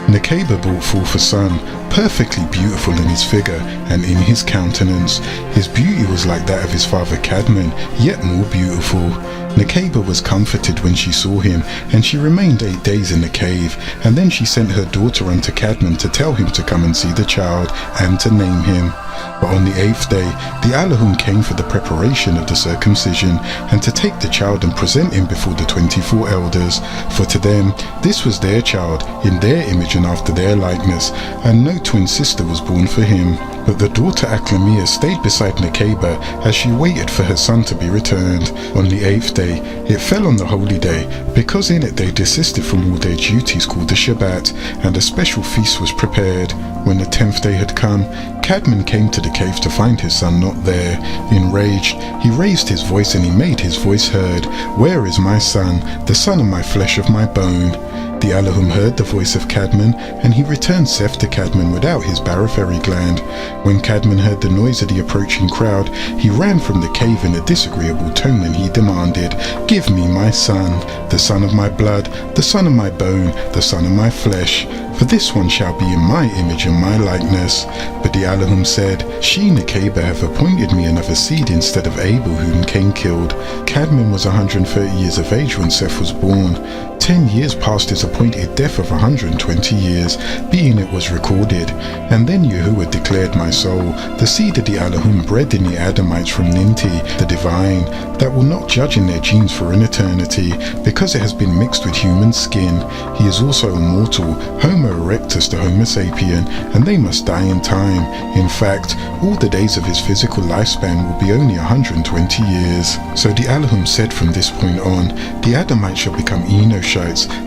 Nekeba brought forth a son, perfectly beautiful in his figure and in his countenance. His beauty was like that of his father Cadman, yet more beautiful. Nekeba was comforted when she saw him, and she remained 8 days in the cave, and then she sent her daughter unto Cadman to tell him to come and see the child, and to name him. But on the 8th day, the Allahum came for the preparation of the circumcision, and to take the child and present him before the 24 elders, for to them this was their child, in their image and after their likeness, and no twin sister was born for him. But the daughter Aklamia stayed beside Nekeba as she waited for her son to be returned. On the 8th day, it fell on the holy day, because in it they desisted from all their duties called the Shabbat, and a special feast was prepared. When the 10th day had come, Cadman came to the cave to find his son not there. Enraged, he raised his voice and he made his voice heard, "Where is my son, the son of my flesh of my bone?" The Allahum heard the voice of Cadman, and he returned Seth to Cadman without his barophary gland. When Cadman heard the noise of the approaching crowd, he ran from the cave in a disagreeable tone, and he demanded, "Give me my son, the son of my blood, the son of my bone, the son of my flesh, for this one shall be in my image and my likeness." But the Allahum said, "She, Nekeba, have appointed me another seed instead of Abel, whom Cain killed." Cadman was 130 years of age when Seth was born. 10 years past his appointed death of 120 years, being it was recorded. And then Yahuwah declared my soul, the seed of the Allahum bred in the Adamites from Ninti, the divine, that will not judge in their genes for an eternity, because it has been mixed with human skin. He is also immortal, Homo erectus to Homo sapien, and they must die in time. In fact, all the days of his physical lifespan will be only 120 years. So the Allahum said from this point on, the Adamites shall become Enoshites,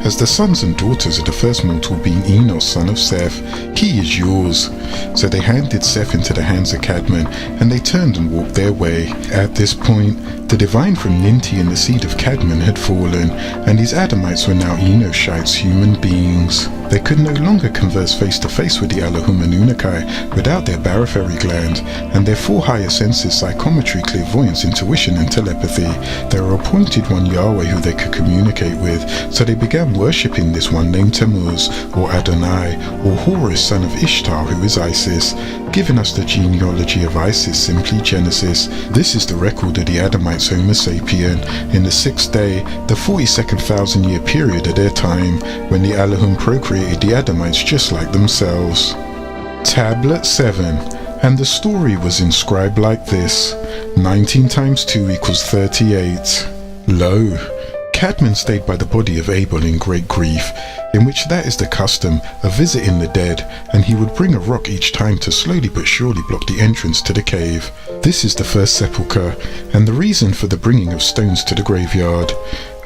as the sons and daughters of the first mortal being Enos, son of Seth. He is yours. So they handed Seth into the hands of Cadman, and they turned and walked their way. At this point, the divine from Ninti and the seed of Cadman had fallen, and these Adamites were now Enoshites, human beings. They could no longer converse face to face with the Allahum Anunnaki without their barophary gland, and their 4 higher senses, psychometry, clairvoyance, intuition, and telepathy. They were appointed one Yahweh who they could communicate with, so they began worshipping this one named Muurs, or Adonai, or Horus, son of Ishtar, who is Isis, giving us the genealogy of Isis, simply Genesis. This is the record of the Adamites Homo sapien, in the 6th day, the 42nd 1,000-year period of their time, when the Allahum procreated the Adamites just like themselves. Tablet 7. And the story was inscribed like this: 19 times 2 equals 38. Lo, Cadman stayed by the body of Abel in great grief, in which that is the custom of visiting the dead, and he would bring a rock each time to slowly but surely block the entrance to the cave. This is the first sepulchre, and the reason for the bringing of stones to the graveyard.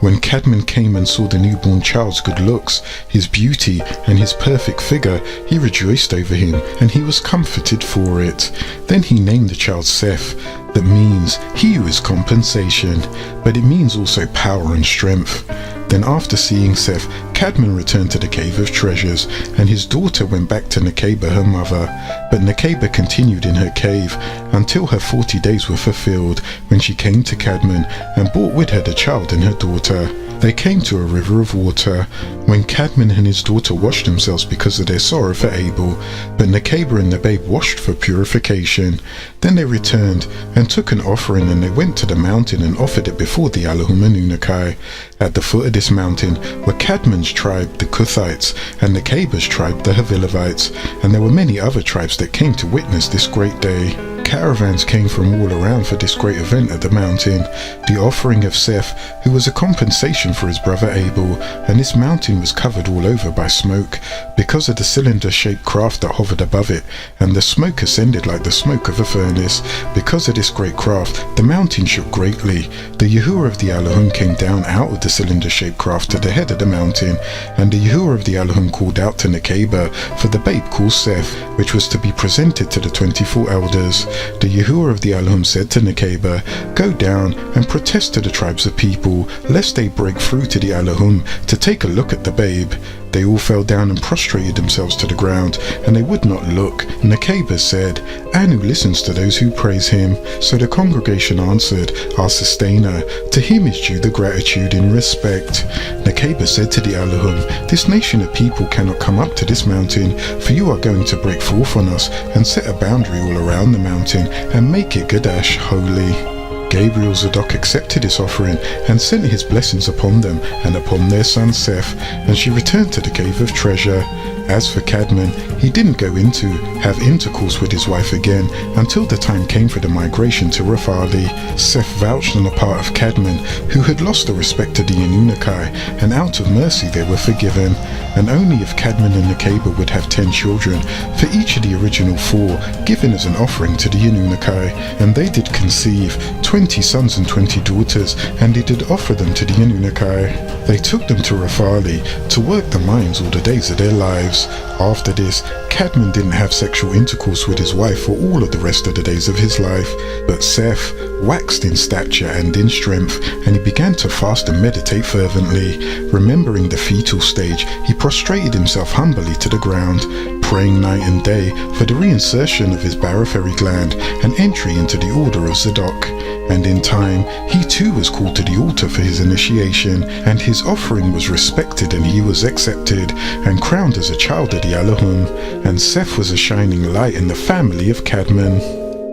When Cadman came and saw the newborn child's good looks, his beauty, and his perfect figure, he rejoiced over him, and he was comforted for it. Then he named the child Seth, that means he who is compensation, but it means also power and strength. Then after seeing Seth, Cadman returned to the Cave of Treasures, and his daughter went back to Nekeba her mother. But Nekeba continued in her cave until her 40 days were fulfilled, when she came to Cadman and brought with her the child and her daughter. They came to a river of water, when Cadman and his daughter washed themselves because of their sorrow for Abel, but Nekeba and the babe washed for purification. Then they returned and took an offering, and they went to the mountain and offered it before the Elohim Anunnaki. At the foot of this mountain were Cadman's tribe, the Cuthites, and Nekeba's tribe, the Havilavites, and there were many other tribes that came to witness this great day. Caravans came from all around for this great event at the mountain, the offering of Seth, who was a compensation for his brother Abel, and this mountain was covered all over by smoke, because of the cylinder-shaped craft that hovered above it, and the smoke ascended like the smoke of a furnace. Because of this great craft, the mountain shook greatly. The Yahuwah of the Elohim came down out of the cylinder-shaped craft to the head of the mountain, and the Yahuwah of the Elohim called out to Nekeba for the babe called Seth, which was to be presented to the 24 elders. The Yahuwah of the Elohim said to Nekeba, "Go down and protest to the tribes of people, lest they break through to the Elohim to take a look at the babe." They all fell down and prostrated themselves to the ground, and they would not look. Nekeba said, "Anu listens to those who praise him." So the congregation answered, "Our sustainer, to him is due the gratitude in respect." Nekeba said to the Elohim, "This nation of people cannot come up to this mountain, for you are going to break forth on us and set a boundary all around the mountain and make it Gadash, holy." Gabriel Zadok accepted his offering and sent his blessings upon them and upon their son Seth, and she returned to the Cave of Treasure. As for Cadman, he didn't go in to have intercourse with his wife again until the time came for the migration to Raphaeli. Seth vouched on the part of Cadman, who had lost the respect of the Anunnaki, and out of mercy they were forgiven. And only if Cadman and Nekeba would have 10 children, for each of the original 4, given as an offering to the Anunnaki. And they did conceive 20 sons and 20 daughters, and they did offer them to the Anunnaki. They took them to Raphaeli to work the mines all the days of their lives. After this, Cadman didn't have sexual intercourse with his wife for all of the rest of the days of his life, but Seth waxed in stature and in strength, and he began to fast and meditate fervently. Remembering the fetal stage, he prostrated himself humbly to the ground, praying night and day for the reinsertion of his barotheric gland and entry into the order of Zadok. And in time, he too was called to the altar for his initiation, and his offering was respected, and he was accepted and crowned as a child of the Elohim. And Seth was a shining light in the family of Cadman.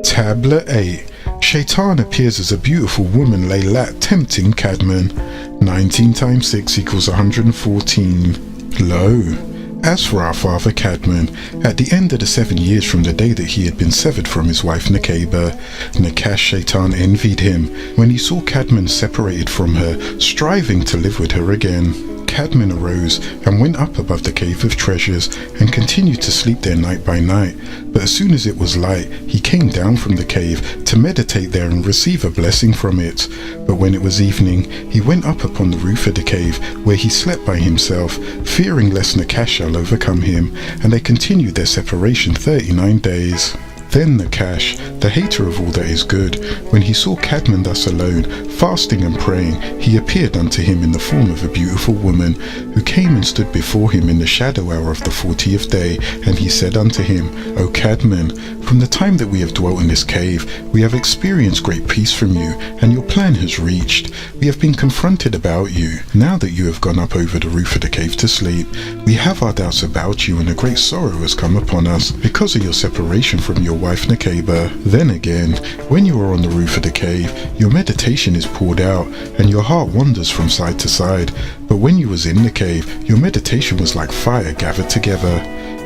Tablet 8. Shaitan appears as a beautiful woman Laylat tempting Cadman. 19 times 6 equals 114. Lo. As for our father Cadman, at the end of the 7 years from the day that he had been severed from his wife Nekeba, Nakash Shaitan envied him when he saw Cadman separated from her, striving to live with her again. Cadman arose and went up above the Cave of Treasures and continued to sleep there night by night. But as soon as it was light, he came down from the cave to meditate there and receive a blessing from it. But when it was evening, he went up upon the roof of the cave, where he slept by himself, fearing lest Nakash shall overcome him, and they continued their separation 39 days. Then Nakash, the hater of all that is good, when he saw Cadman thus alone, fasting and praying, he appeared unto him in the form of a beautiful woman, who came and stood before him in the shadow hour of the 40th day, and he said unto him, O Cadman, from the time that we have dwelt in this cave, we have experienced great peace from you, and your plan has reached. We have been confronted about you. Now that you have gone up over the roof of the cave to sleep, we have our doubts about you, and a great sorrow has come upon us, because of your separation from your wife Nekeba. Then again, when you are on the roof of the cave, your meditation is poured out, and your heart wanders from side to side. But when you was in the cave, your meditation was like fire gathered together.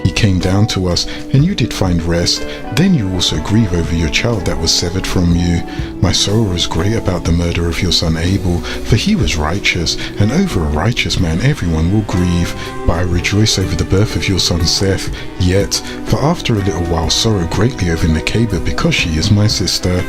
He came down to us, and you did find rest. Then you also grieve over your child that was severed from you. My sorrow is great about the murder of your son Abel, for he was righteous, and over a righteous man everyone will grieve. But I rejoice over the birth of your son Seth. Yet, for after a little while sorrow greatly over Nekeba, because she is my sister.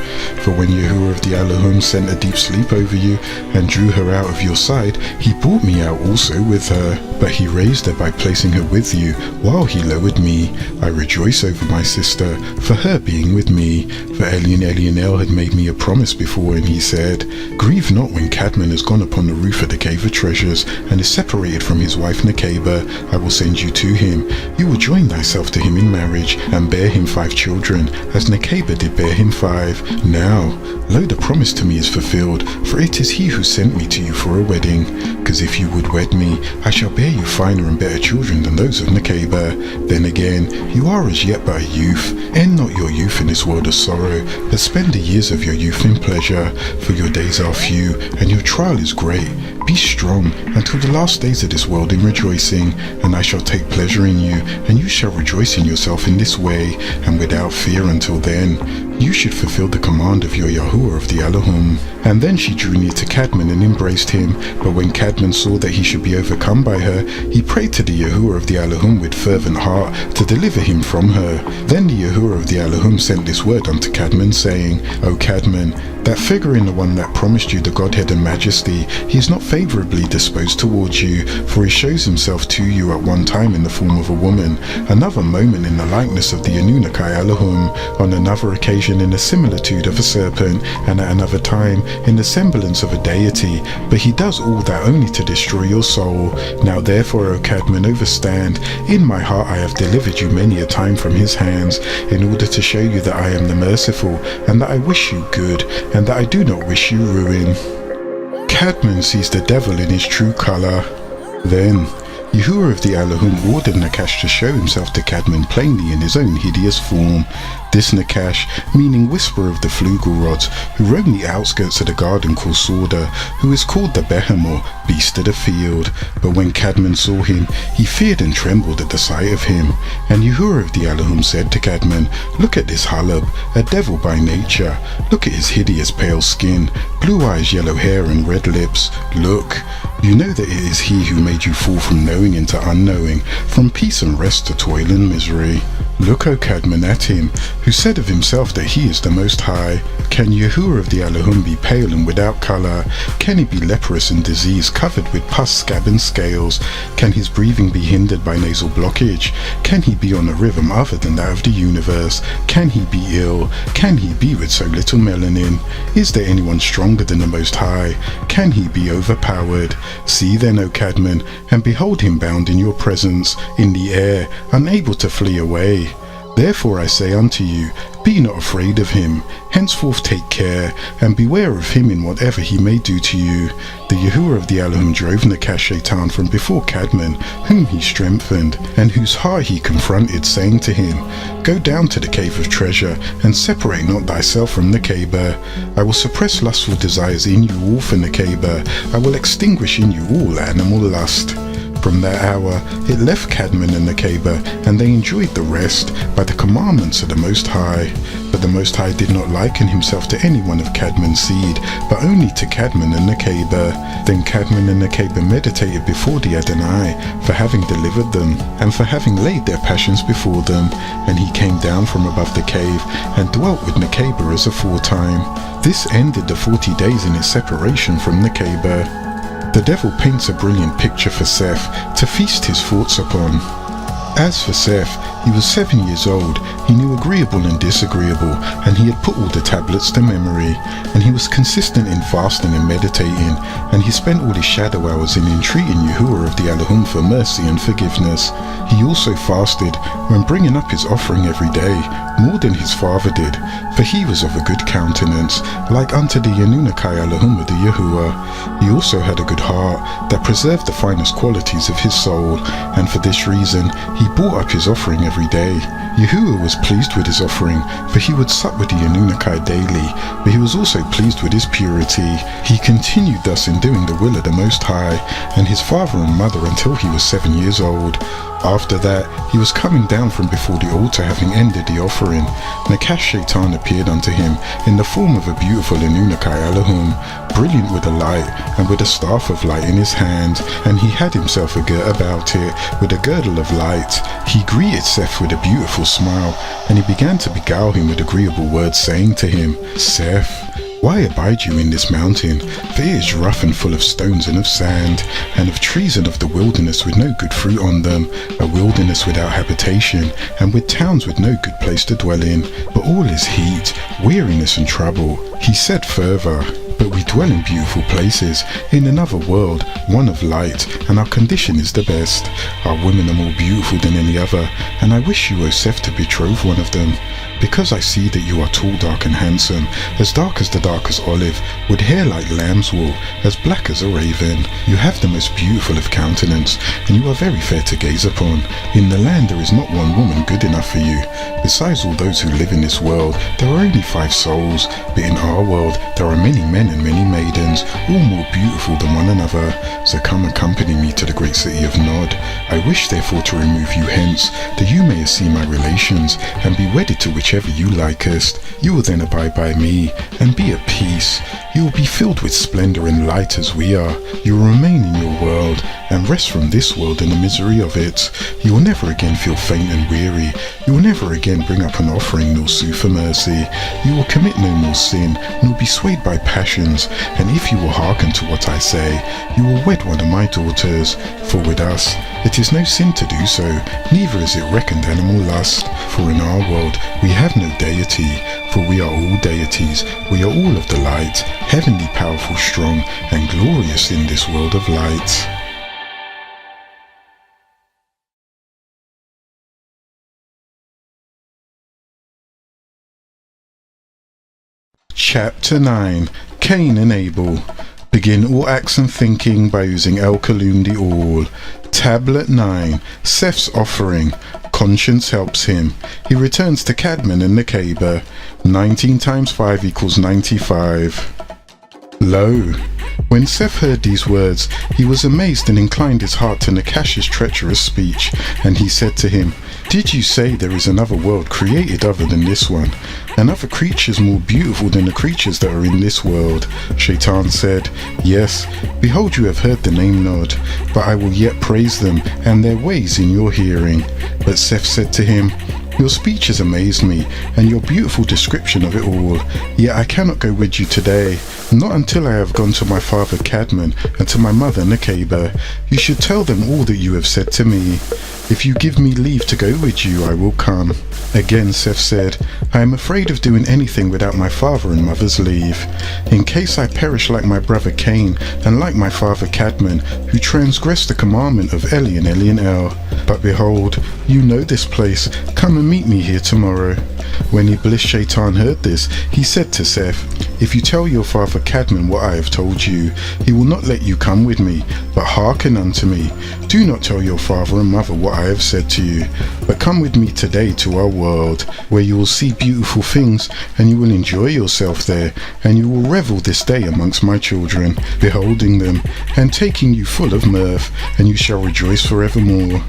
For when Yahuwah of the Elohim sent a deep sleep over you, and drew her out of your side, he brought me out also with her. But he raised her by placing her with you, while he lowered me. I rejoice over my sister, for her being with me. For Elionel had made me a promise before, and he said, Grieve not when Cadmon has gone upon the roof of the cave of treasures, and is separated from his wife Nekeba. I will send you to him. You will join thyself to him in marriage, and bear him 5 children, as Nekeba did bear him 5. Now, lo, the promise to me is fulfilled, for it is he who sent me to you for a wedding. Because if you would wed me, I shall bear you finer and better children than those of Nekeba. Then again, you are as yet but a youth. End not your youth in this world of sorrow, but spend the years of your youth in pleasure. For your days are few, and your trial is great. Be strong until the last days of this world in rejoicing, and I shall take pleasure in you, and you shall rejoice in yourself in this way, and without fear until then. You should fulfill the command of your Yahuwah of the Elohim. And then she drew near to Cadmon and embraced him. But when Cadmon saw that he should be overcome by her, he prayed to the Yahuwah of the Elohim with fervent heart to deliver him from her. Then the Yahuwah of the Elohim sent this word unto Cadmon, saying, O Cadmon, that figure in the one that promised you the Godhead and majesty, he is not favorably disposed towards you, for he shows himself to you at one time in the form of a woman, another moment in the likeness of the Anunnaki Elohim, on another occasion in the similitude of a serpent, and at another time in the semblance of a deity. But he does all that only to destroy your soul. Now therefore, O Cadmon, overstand. In my heart I have delivered you many a time from his hands, in order to show you that I am the merciful, and that I wish you good, and that I do not wish you ruin. Cadmon sees the devil in his true color. Then Yahuwah of the Elohim ordered Nakash to show himself to Cadmon plainly in his own hideous form. This Nakash, meaning whisperer of the flugel rods, who roam the outskirts of the garden called Sorda, who is called the Behemoth, beast of the field. But when Cadmon saw him, he feared and trembled at the sight of him. And Yahuwah of the Elohim said to Cadmon, Look at this Halab, a devil by nature. Look at his hideous pale skin, blue eyes, yellow hair, and red lips. Look, you know that it is he who made you fall from knowing into unknowing, from peace and rest to toil and misery. Look, O Cadmon, at him, who said of himself that he is the Most High. Can Yahuwah of the Elohim be pale and without colour? Can he be leprous and disease, covered with pus, scab and scales? Can his breathing be hindered by nasal blockage? Can he be on a rhythm other than that of the universe? Can he be ill? Can he be with so little melanin? Is there anyone stronger than the Most High? Can he be overpowered? See then, O Cadmon, and behold him bound in your presence, in the air, unable to flee away. Therefore I say unto you, be not afraid of him. Henceforth take care, and beware of him in whatever he may do to you. The Yahuwah of the Elohim drove Nakash Shaitan from before Cadmon, whom he strengthened, and whose heart he confronted, saying to him, Go down to the cave of treasure, and separate not thyself from Nekeba. I will suppress lustful desires in you all for Nekeba. I will extinguish in you all animal lust. From that hour it left Cadmon and Nekeba, and they enjoyed the rest by the commandments of the Most High. But the Most High did not liken himself to any one of Cadmon's seed, but only to Cadmon and Nekeba. Then Cadmon and Nekeba meditated before the Adonai, for having delivered them, and for having laid their passions before them. And he came down from above the cave, and dwelt with Nekeba as aforetime. This ended the 40 days in his separation from Nekeba. The devil paints a brilliant picture for Seth to feast his thoughts upon. As for Seth, he was 7 years old. He knew agreeable and disagreeable, and he had put all the tablets to memory. And he was consistent in fasting and meditating, and he spent all his shadow hours in entreating Yahuwah of the Elohim for mercy and forgiveness. He also fasted when bringing up his offering every day, more than his father did, for he was of a good countenance, like unto the Anunnaki Elohim of the Yahuwah. He also had a good heart, that preserved the finest qualities of his soul, and for this reason he brought up his offering every day. Yahuwah was pleased with his offering, for he would sup with the Anunnaki daily, but he was also pleased with his purity. He continued thus in doing the will of the Most High, and his father and mother until he was 7 years old. After that, he was coming down from before the altar, having ended the offering. Nakash Shaitan appeared unto him in the form of a beautiful Anunnaki Elohim, brilliant with a light and with a staff of light in his hand, and he had himself a girt about it with a girdle of light. He greeted Seth with a beautiful smile, and he began to beguile him with agreeable words, saying to him, Seth, why abide you in this mountain? For it is rough and full of stones and of sand, and of trees and of the wilderness with no good fruit on them, a wilderness without habitation, and with towns with no good place to dwell in, but all is heat, weariness and trouble. He said further, but we dwell in beautiful places, in another world, one of light, and our condition is the best. Our women are more beautiful than any other, and I wish you, O Seth, to betroth one of them. Because I see that you are tall, dark and handsome, as dark as the darkest olive, with hair like lamb's wool, as black as a raven. You have the most beautiful of countenance, and you are very fair to gaze upon. In the land there is not one woman good enough for you. Besides all those who live in this world, there are only 5 souls, but in our world there are many men and many maidens, all more beautiful than one another. So come accompany me to the great city of Nod. I wish therefore to remove you hence, that you may see my relations, and be wedded to whichever you likest. You will then abide by me, and be at peace. You will be filled with splendor and light as we are. You will remain in your world, and rest from this world and the misery of it. You will never again feel faint and weary. You will never again bring up an offering nor sue for mercy. You will commit no more sin, nor be swayed by passions. And if you will hearken to what I say, you will wed one of my daughters. For with us, it is no sin to do so, neither is it reckoned animal lust. For in our world we have no deity, for we are all deities. We are all of the light, heavenly, powerful, strong, and glorious in this world of light. Chapter 9. Cain and Abel. Begin all acts and thinking by using El Kalum the All. Tablet 9. Seth's offering. Conscience helps him. He returns to Cadman and Nekeba. 19 times 5 equals 95. Lo! When Seth heard these words, he was amazed and inclined his heart to Nakash's treacherous speech, and he said to him, Did you say there is another world created other than this one, and other creatures more beautiful than the creatures that are in this world? Shaitan said, Yes, behold, you have heard the name Nod, but I will yet praise them and their ways in your hearing. But Seth said to him, Your speech has amazed me, and your beautiful description of it all. Yet I cannot go with you today, not until I have gone to my father Cadman and to my mother Nekeba. You should tell them all that you have said to me. If you give me leave to go with you, I will come. Again Seth said, I am afraid of doing anything without my father and mother's leave, in case I perish like my brother Cain and like my father Cadman, who transgressed the commandment of Eli and El. But behold, you know this place. Come and meet me here tomorrow. When Iblis Shaitan heard this, he said to Seth, If you tell your father Cadman what I have told you, he will not let you come with me, but hearken unto me. Do not tell your father and mother what I have said to you, but come with me today to our world, where you will see beautiful things, and you will enjoy yourself there, and you will revel this day amongst my children, beholding them, and taking you full of mirth, and you shall rejoice forevermore.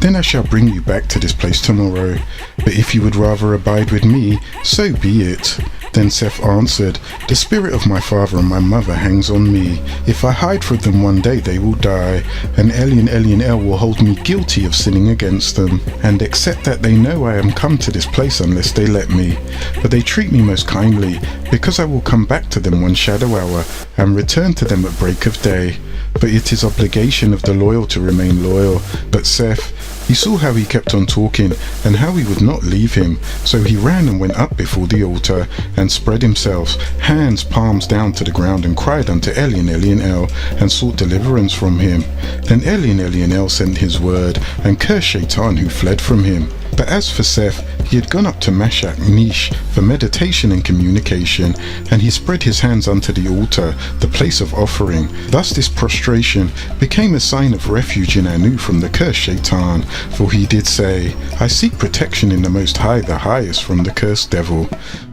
Then I shall bring you back to this place tomorrow, but if you would rather abide with me, so be it. Then Seth answered, The spirit of my father and my mother hangs on me. If I hide from them one day, they will die, and Eli and El will hold me guilty of sinning against them, and accept that they know I am come to this place unless they let me. But they treat me most kindly, because I will come back to them one shadow hour, and return to them at break of day. For it is obligation of the loyal to remain loyal. But Seth, he saw how he kept on talking, and how he would not leave him, so he ran and went up before the altar, and spread himself, hands palms down to the ground, and cried unto Eli and El, and sought deliverance from him. Then Eli and El sent his word, and cursed Shaitan, who fled from him. But as for Seth, he had gone up to Mashak Nish for meditation and communication, and he spread his hands unto the altar, the place of offering. Thus this prostration became a sign of refuge in Anu from the cursed Shaitan, for he did say, I seek protection in the Most High, the highest, from the cursed devil.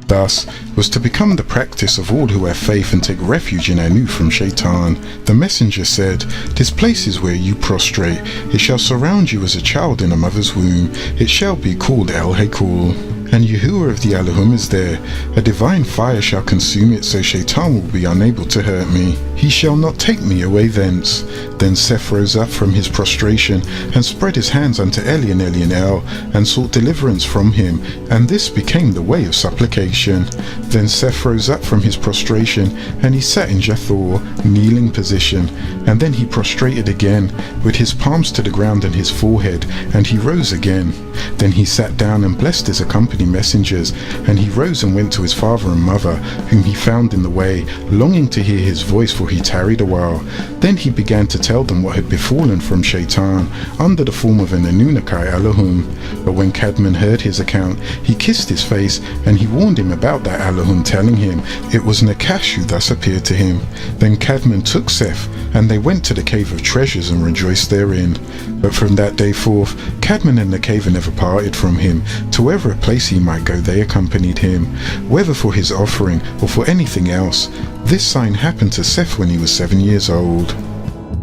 Thus was to become the practice of all who have faith and take refuge in Anu from Shaitan. The messenger said, "This place is where you prostrate. It shall surround you as a child in a mother's womb. It shall be called El Hakul. And Yahuwah of the Elohim is there. A divine fire shall consume it, so Shaitan will be unable to hurt me. He shall not take me away thence." Then Seth rose up from his prostration, and spread his hands unto Elion El, and sought deliverance from him, and this became the way of supplication. Then Seth rose up from his prostration, and he sat in Jathor, kneeling position, and then he prostrated again, with his palms to the ground and his forehead, and he rose again. Then he sat down and blessed his accompanying messengers, and he rose and went to his father and mother, whom he found in the way, longing to hear his voice, for he tarried a while. Then he began to tell them what had befallen from Shaitan, under the form of an Anunnaki Elohim. But when Cadman heard his account, he kissed his face, and he warned him about that Elohim, telling him it was Nakash who thus appeared to him. Then Cadman took Seth, and they went to the cave of treasures and rejoiced therein. But from that day forth, Cadman and the cave never parted from him. To wherever place he might go, they accompanied him, whether for his offering or for anything else. This sign happened to Seth when he was 7 years old.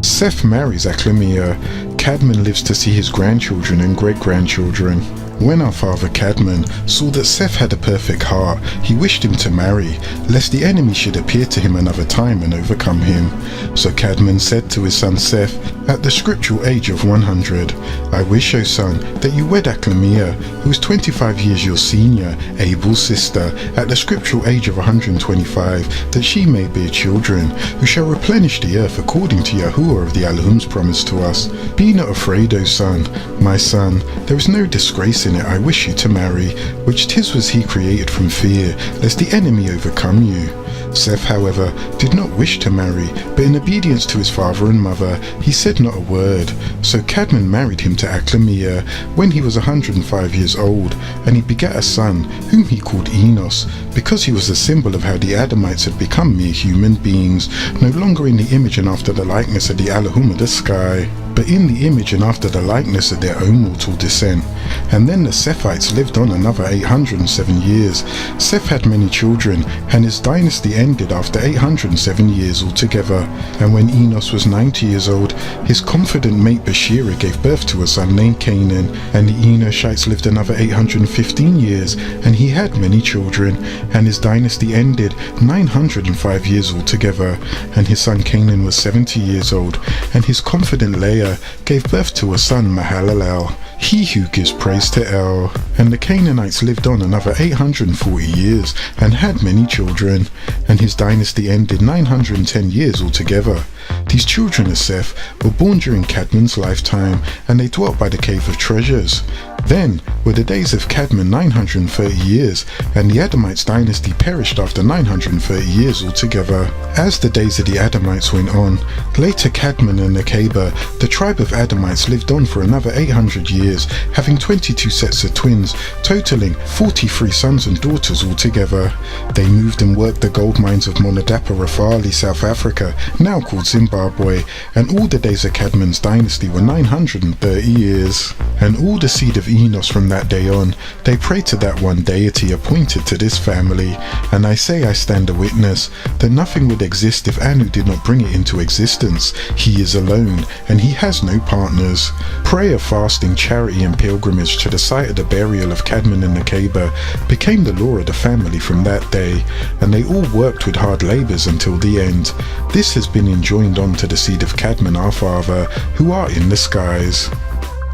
Seth marries Aklamia. Cadman lives to see his grandchildren and great-grandchildren. When our father Cadman saw that Seth had a perfect heart, he wished him to marry, lest the enemy should appear to him another time and overcome him. So Cadman said to his son Seth, at the scriptural age of 100, "I wish, O son, that you wed Aklamia, who is 25 years your senior, Abel's sister, at the scriptural age of 125, that she may bear children, who shall replenish the earth according to Yahuwah of the Elohim's promise to us. Be not afraid, O son, my son, there is no disgrace in it. I wish you to marry, which 'tis was he created from fear, lest the enemy overcome you." Seth, however, did not wish to marry, but in obedience to his father and mother, he said not a word. So Cadman married him to Aklamia when he was 105 years old, and he begat a son, whom he called Enos, because he was a symbol of how the Adamites had become mere human beings, no longer in the image and after the likeness of the Elohim of the sky, but in the image and after the likeness of their own mortal descent. And then the Sethites lived on another 807 years. Seth had many children, and his dynasty ended after 807 years altogether. And when Enos was 90 years old, his confident mate Bashira gave birth to a son named Canaan, and the Enoshites lived another 815 years, and he had many children, and his dynasty ended 905 years altogether. And his son Canaan was 70 years old, and his confident Leah gave birth to a son Mahalalel, he who gives praise to El. And the Canaanites lived on another 840 years, and had many children, and his dynasty ended 910 years altogether. These children of Seth were born during Cadman's lifetime, and they dwelt by the cave of treasures. Then were the days of Cadman 930 years, and the Adamites' dynasty perished after 930 years altogether. As the days of the Adamites went on, later Cadman and Nekeba, the tribe of Adamites, lived on for another 800 years, having 22 sets of twins, totaling 43 sons and daughters altogether. They moved and worked the gold mines of Monadapa Rafali, South Africa, now called Zimbabwe, and all the days of Cadman's dynasty were 930 years. And all the seed of Enos from that day on, they prayed to that one deity appointed to this family. And I say I stand a witness, that nothing would exist if Anu did not bring it into existence. He is alone, and he has no partners. Prayer, fasting, charity, and pilgrimage to the site of the burial of Cadman and Nekeba became the law of the family from that day, and they all worked with hard labours until the end. This has been enjoined on to the seed of Cadman our father, who are in the skies.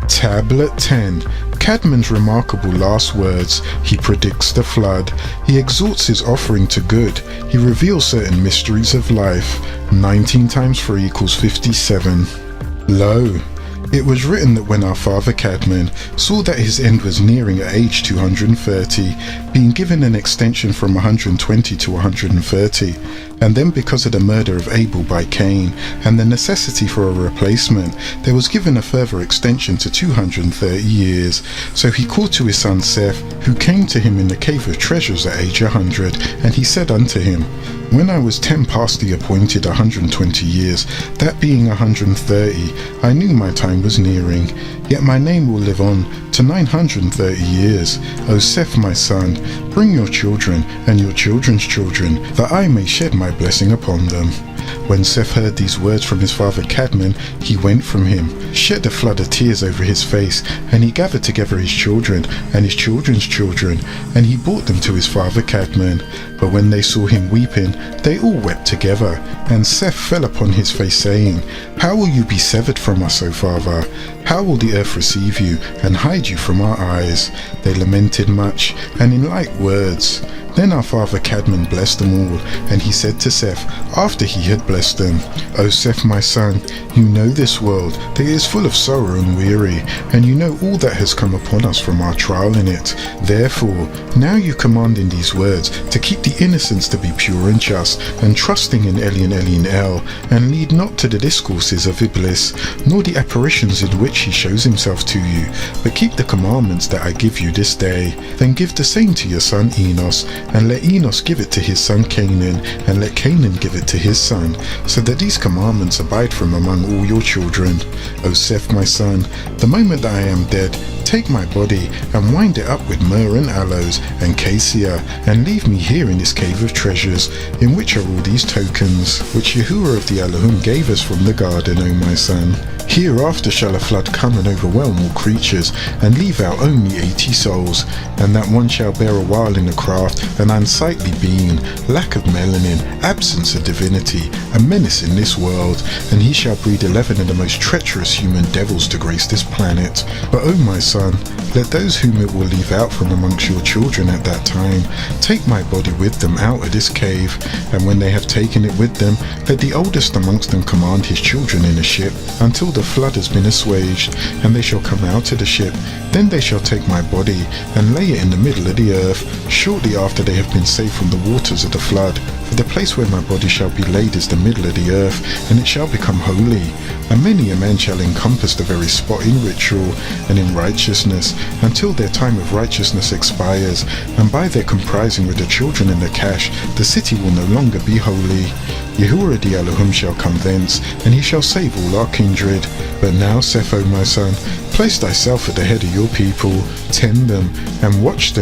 Tablet 10. Cadman's remarkable last words. He predicts the flood. He exhorts his offering to good. He reveals certain mysteries of life. 19 times 3 equals 57. Lo, it was written that when our father Cadman saw that his end was nearing at age 230, being given an extension from 120 to 130, and then because of the murder of Abel by Cain and the necessity for a replacement, there was given a further extension to 230 years. So he called to his son Seth, who came to him in the cave of treasures at age 100, and he said unto him, When I was 10 past the appointed 120 years, that being 130, I knew my time was nearing. Yet my name will live on to 930 years. O Seth, my son, bring your children and your children's children, that I may shed my blessing upon them. When Seth heard these words from his father Cadman, he went from him, shed a flood of tears over his face, and he gathered together his children and his children's children, and he brought them to his father Cadman. But when they saw him weeping, they all wept together, and Seth fell upon his face, saying, How will you be severed from us, O father? How will the earth receive you, and hide you from our eyes? They lamented much, and in light words. Then our father Cadman blessed them all, and he said to Seth, after he had blessed them, O Seth, my son, you know this world, that it is full of sorrow and weary, and you know all that has come upon us from our trial in it. Therefore, now you command in these words to keep the innocents to be pure and just, and trusting in Elyon El, and lead not to the discourses of Iblis, nor the apparitions in which he shows himself to you, but keep the commandments that I give you this day. Then give the same to your son Enos, and let Enos give it to his son Canaan, and let Canaan give it to his son, so that these commandments abide from among all your children. O Seth, my son, the moment that I am dead, take my body and wind it up with myrrh and aloes and cassia, and leave me here in this cave of treasures, in which are all these tokens, which Yahuwah of the Elohim gave us from the garden, O my son. Hereafter shall a flood come and overwhelm all creatures, and leave out only 80 souls, and that one shall bear a while in the craft, an unsightly being, lack of melanin, absence of divinity, a menace in this world, and he shall breed 11 of the most treacherous human devils to grace this planet. But O my son, let those whom it will leave out from amongst your children at that time take my body with them out of this cave, and when they have taken it with them, let the oldest amongst them command his children in a ship, until the flood has been assuaged, and they shall come out to the ship. Then they shall take my body and lay it in the middle of the earth, shortly after they have been saved from the waters of the flood. For the place where my body shall be laid is the middle of the earth, and it shall become holy. And many a man shall encompass the very spot in ritual and in righteousness, until their time of righteousness expires, and by their comprising with the children and the cash, the city will no longer be holy. Yahuwah the Elohim shall come thence, and he shall save all our kindred. But now, Seth, O my son, place thyself at the head of your people, tend them, and watch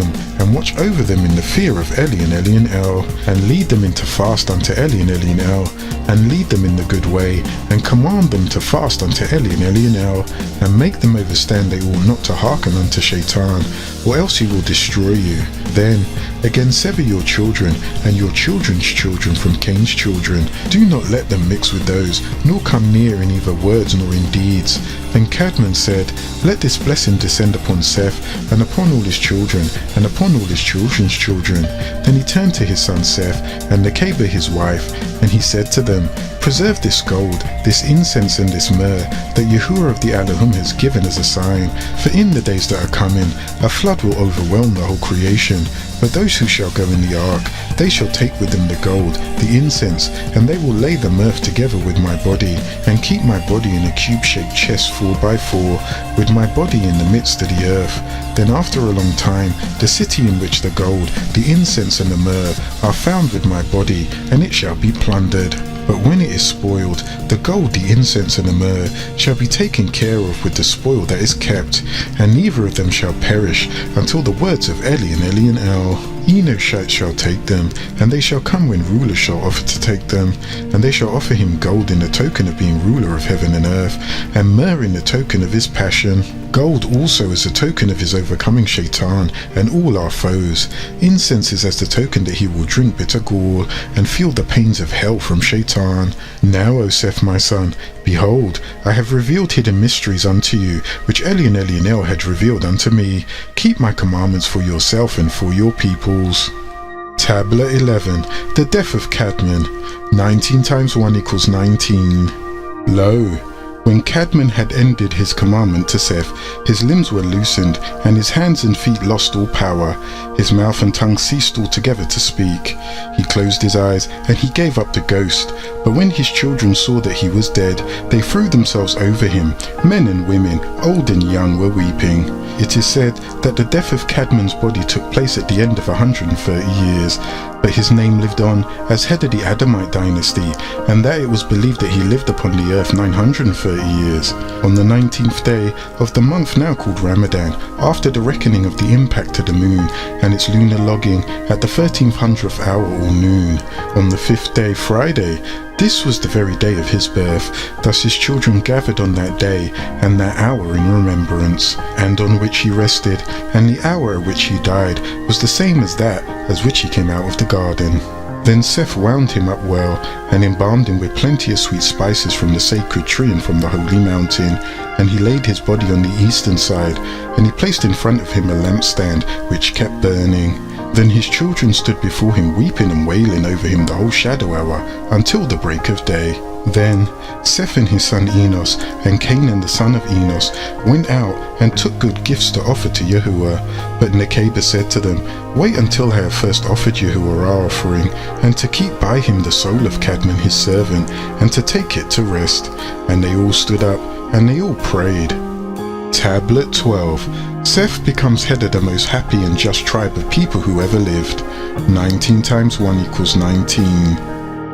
over them in the fear of Elyon El, and lead them into fast unto Elyon El, and lead them in the good way, and command them to fast unto Elyon El, and make them understand they ought not to hearken unto Shaitan, or else he will destroy you. Then again sever your children and your children's children from Cain's children. Do not let them mix with those, nor come near in either words nor in deeds. Then Cadman said, Let this blessing descend upon Seth, and upon all his children, and upon all his children's children. Then he turned to his son Seth, and Nekeba his wife, and he said to them, Preserve this gold, this incense and this myrrh, that Yahuwah of the Elohim has given as a sign. For in the days that are coming, a flood will overwhelm the whole creation. But those who shall go in the ark, they shall take with them the gold, the incense, and they will lay the myrrh together with my body, and keep my body in a cube-shaped chest 4 by 4, with my body in the midst of the earth. Then after a long time, the city in which the gold, the incense, and the myrrh are found with my body, and it shall be plundered. But when it is spoiled, the gold, the incense, and the myrrh shall be taken care of with the spoil that is kept, and neither of them shall perish until the words of Elyon El. Enoshites shall take them, and they shall come when rulers shall offer to take them, and they shall offer him gold in the token of being ruler of heaven and earth, and myrrh in the token of his passion. Gold also is a token of his overcoming Shaitan and all our foes. Incense is as the token that he will drink bitter gall and feel the pains of hell from Shaitan. Now, O Seth, my son, behold, I have revealed hidden mysteries unto you, which Elyon El had revealed unto me. Keep my commandments for yourself and for your peoples. Tablet 11. The death of Cadman. 19 times 1 equals 19. Lo, when Cadman had ended his commandment to Seth, his limbs were loosened, and his hands and feet lost all power. His mouth and tongue ceased altogether to speak. He closed his eyes, and he gave up the ghost. But when his children saw that he was dead, they threw themselves over him. Men and women, old and young, were weeping. It is said that the death of Cadman's body took place at the end of 130 years. but his name lived on as head of the Adamite dynasty, and that it was believed that he lived upon the earth 930 years. On the 19th day of the month now called Ramadan, after the reckoning of the impact of the moon and its lunar logging at the 1300th hour or noon, on the 5th day, Friday, this was the very day of his birth. Thus his children gathered on that day and that hour in remembrance, and on which he rested, and the hour at which he died was the same as that as which he came out of the garden. Then Seth wound him up well, and embalmed him with plenty of sweet spices from the sacred tree and from the holy mountain, and he laid his body on the eastern side, and he placed in front of him a lampstand which kept burning. Then his children stood before him weeping and wailing over him the whole shadow hour until the break of day. Then Seth and his son Enos and Canaan the son of Enos went out and took good gifts to offer to Yahuwah. But Nekeba said to them, "Wait until I have first offered Yahuwah our offering, and to keep by him the soul of Cadman his servant, and to take it to rest." And they all stood up and they all prayed. Tablet 12. Seth becomes head of the most happy and just tribe of people who ever lived. 19 times 1 equals 19.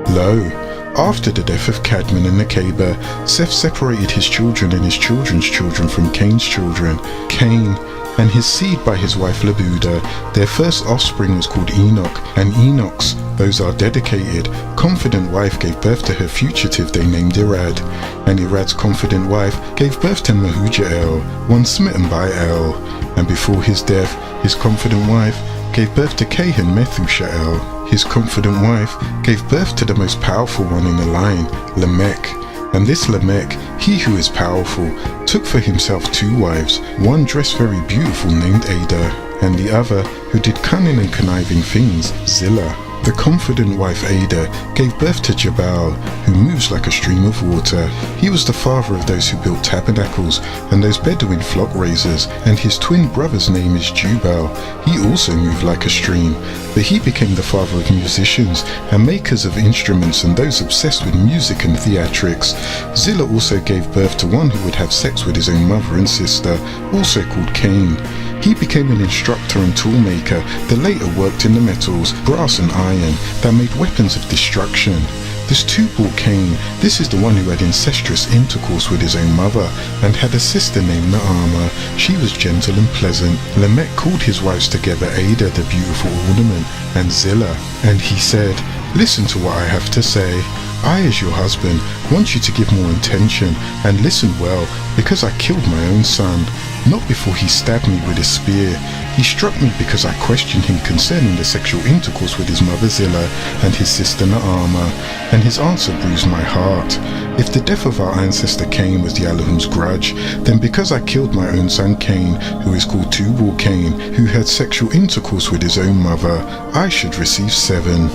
Lo, after the death of Cadman and Nekeba, Seth separated his children and his children's children from Cain's children. Cain and his seed by his wife Labuda. Their first offspring was called Enoch, and Enoch's, those are dedicated, confident wife gave birth to her fugitive they named Irad, and Irad's confident wife gave birth to Mehujael, one smitten by El, and before his death his confident wife gave birth to Cain Methushael. His confident wife gave birth to the most powerful one in the line, Lamech. And this Lamech, he who is powerful, took for himself 2 wives, one dressed very beautiful named Ada, and the other who did cunning and conniving things, Zillah. The confident wife Ada gave birth to Jabal, who moves like a stream of water. He was the father of those who built tabernacles and those Bedouin flock raisers, and his twin brother's name is Jubal. He also moved like a stream, but he became the father of musicians and makers of instruments and those obsessed with music and theatrics. Zillah also gave birth to one who would have sex with his own mother and sister, also called Cain. He became an instructor and toolmaker that later worked in the metals, brass and iron, that made weapons of destruction. This Tubal Cain, this is the one who had incestuous intercourse with his own mother, and had a sister named Naama. She was gentle and pleasant. Lamech called his wives together Ada, the beautiful ornament, and Zillah, and he said, "Listen to what I have to say. I, as your husband, want you to give more attention and listen well, because I killed my own son, not before he stabbed me with a spear. He struck me because I questioned him concerning the sexual intercourse with his mother Zillah and his sister Naama, and his answer bruised my heart. If the death of our ancestor Cain was the Elohim's grudge, then because I killed my own son Cain, who is called Tubal Cain, who had sexual intercourse with his own mother, I should receive 7.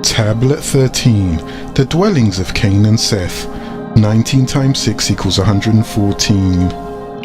Tablet 13. The dwellings of Cain and Seth. 19 times 6 equals 114.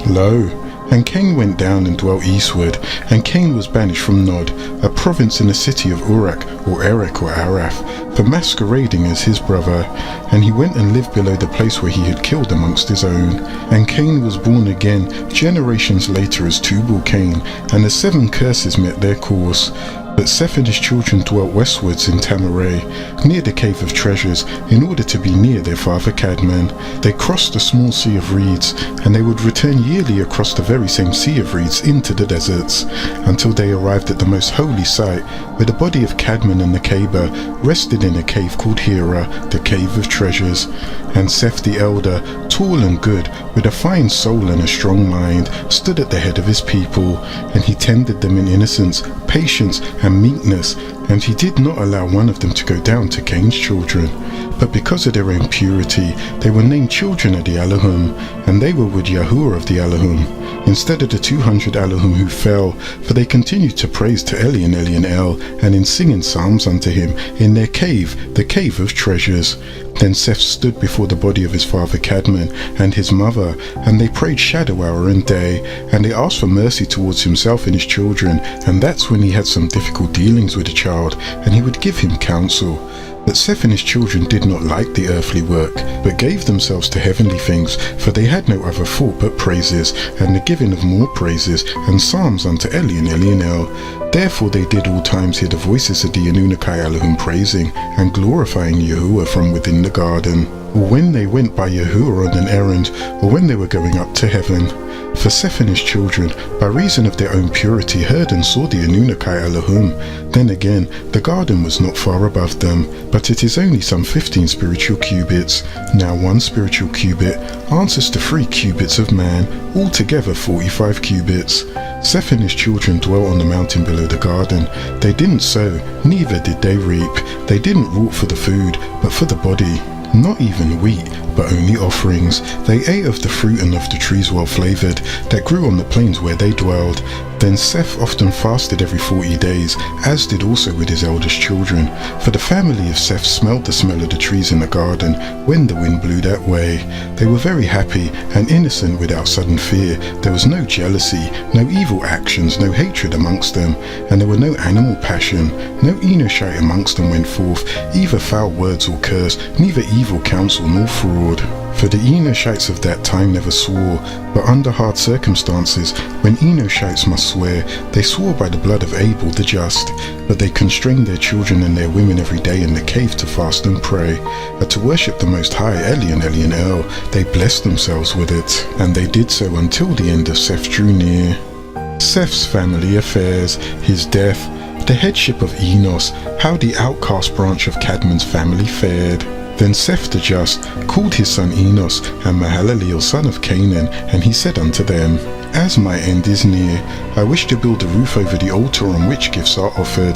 Lo, and Cain went down and dwelt eastward, and Cain was banished from Nod, a province in the city of Uruk, or Erech or Arath, for masquerading as his brother, and he went and lived below the place where he had killed amongst his own. And Cain was born again generations later as Tubal Cain, and the 7 curses met their course. But Seth and his children dwelt westwards in Tamaray, near the Cave of Treasures, in order to be near their father Cadman. They crossed the small sea of reeds, and they would return yearly across the very same sea of reeds into the deserts, until they arrived at the most holy site, where the body of Cadman and Nekeba rested in a cave called Hera, the Cave of Treasures. And Seth the elder, tall and good, with a fine soul and a strong mind, stood at the head of his people, and he tended them in innocence, patience, and meekness, and he did not allow one of them to go down to Cain's children. But because of their own purity, they were named children of the Elohim, and they were with Yahuwah of the Elohim, instead of the 200 Elohim who fell, for they continued to praise to Eli and El, and in singing psalms unto him, in their cave, the Cave of Treasures. Then Seth stood before the body of his father Cadman and his mother, and they prayed shadow hour and day, and they asked for mercy towards himself and his children, and that's when he had some difficult dealings with the child, and he would give him counsel. But Seth and his children did not like the earthly work, but gave themselves to heavenly things, for they had no other thought but praises, and the giving of more praises, and psalms unto Eli and Elianel. Therefore they did all times hear the voices of the Anunnaki Elohim praising, and glorifying Yahuwah from within the garden, or when they went by Yahuwah on an errand, or when they were going up to heaven. For Seth and his children, by reason of their own purity, heard and saw the Anunnaki Elohim. Then again, the garden was not far above them, but it is only some 15 spiritual cubits. Now 1 spiritual cubit answers to 3 cubits of man, altogether 45 cubits. Seth and his children dwelt on the mountain below the garden. They didn't sow, neither did they reap. They didn't wrought for the food, but for the body. Not even wheat, but only offerings. They ate of the fruit and of the trees well flavored, that grew on the plains where they dwelled. Then Seth often fasted every 40 days, as did also with his eldest children. For the family of Seth smelled the smell of the trees in the garden, when the wind blew that way. They were very happy, and innocent without sudden fear. There was no jealousy, no evil actions, no hatred amongst them, and there were no animal passion. No Enoshite amongst them went forth, either foul words or curse, neither evil counsel nor fraud. For the Enoshites of that time never swore, but under hard circumstances, when Enoshites must swear, they swore by the blood of Abel the just. But they constrained their children and their women every day in the cave to fast and pray, and to worship the Most High, Eli and Elianel. They blessed themselves with it, and they did so until the end of Seth drew near. Seth's family affairs, his death, the headship of Enos, how the outcast branch of Cadmon's family fared. Then Seth the just called his son Enos and Mahalaleel son of Canaan, and he said unto them, As my end is near, I wish to build a roof over the altar on which gifts are offered.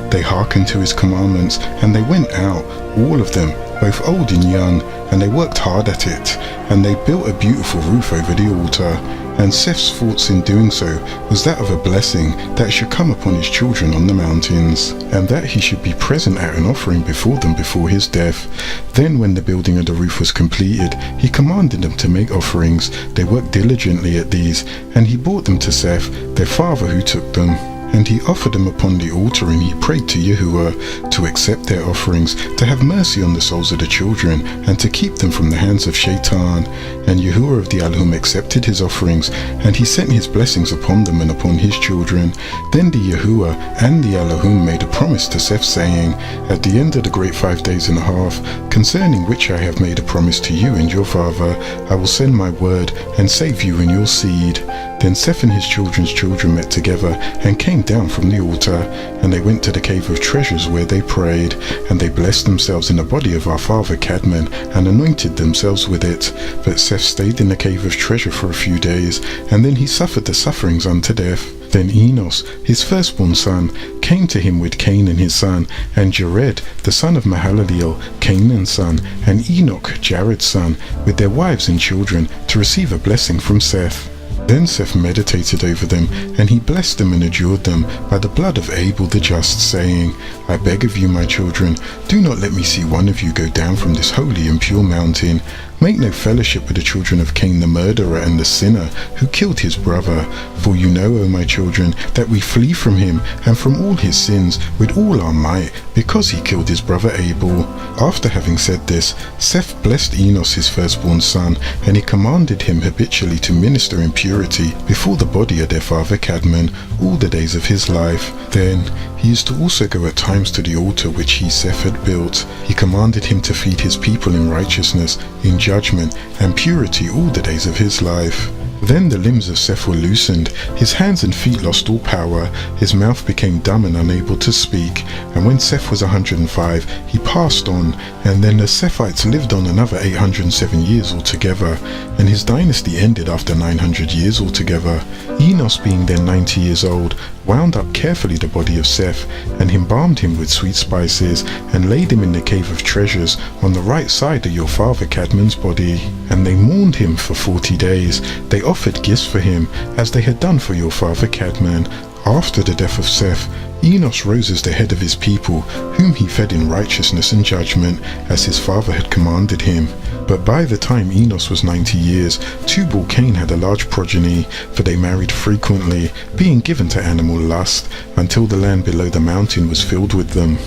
They hearkened to his commandments, and they went out, all of them, both old and young, and they worked hard at it, and they built a beautiful roof over the altar. And Seth's thoughts in doing so was that of a blessing that should come upon his children on the mountains, and that he should be present at an offering before them before his death. Then when the building of the roof was completed, he commanded them to make offerings. They worked diligently at these, and he brought them to Seth, their father, who took them. And he offered them upon the altar, and he prayed to Yahuwah to accept their offerings, to have mercy on the souls of the children, and to keep them from the hands of Shaitan. And Yahuwah of the Elohim accepted his offerings, and he sent his blessings upon them and upon his children. Then the Yahuwah and the Elohim made a promise to Seth, saying, At the end of the great 5 days and a half, concerning which I have made a promise to you and your father, I will send my word, and save you and your seed. Then Seth and his children's children met together, and came down from the altar, and they went to the cave of treasures where they prayed, and they blessed themselves in the body of our father Cadmon, and anointed themselves with it. But Seth stayed in the cave of treasure for a few days, and then he suffered the sufferings unto death. Then Enos, his firstborn son, came to him with Canaan his son, and Jared, the son of Mahalaleel, Canaan's son, and Enoch, Jared's son, with their wives and children, to receive a blessing from Seth. Then Seth meditated over them, and he blessed them and adjured them by the blood of Abel the just, saying, I beg of you, my children, do not let me see one of you go down from this holy and pure mountain. Make no fellowship with the children of Cain the murderer and the sinner, who killed his brother. For you know, O my children, that we flee from him and from all his sins with all our might, because he killed his brother Abel. After having said this, Seth blessed Enos his firstborn son, and he commanded him habitually to minister in purity before the body of their father Cadmon all the days of his life. Then he used to also go at times to the altar which he, Seth, had built. He commanded him to feed his people in righteousness, in judgment, and purity all the days of his life. Then the limbs of Seth were loosened, his hands and feet lost all power, his mouth became dumb and unable to speak. And when Seth was 105, he passed on, and then the Sethites lived on another 807 years altogether, and his dynasty ended after 900 years altogether. Enos, being then 90 years old, wound up carefully the body of Seth, and embalmed him with sweet spices, and laid him in the cave of treasures on the right side of your father Cadmon's body. And they mourned him for 40 days. They offered gifts for him, as they had done for your father Cadmon. After the death of Seth, Enos rose as the head of his people, whom he fed in righteousness and judgment, as his father had commanded him. But by the time Enos was 90 years, Tubal-Cain had a large progeny, for they married frequently, being given to animal lust, until the land below the mountain was filled with them.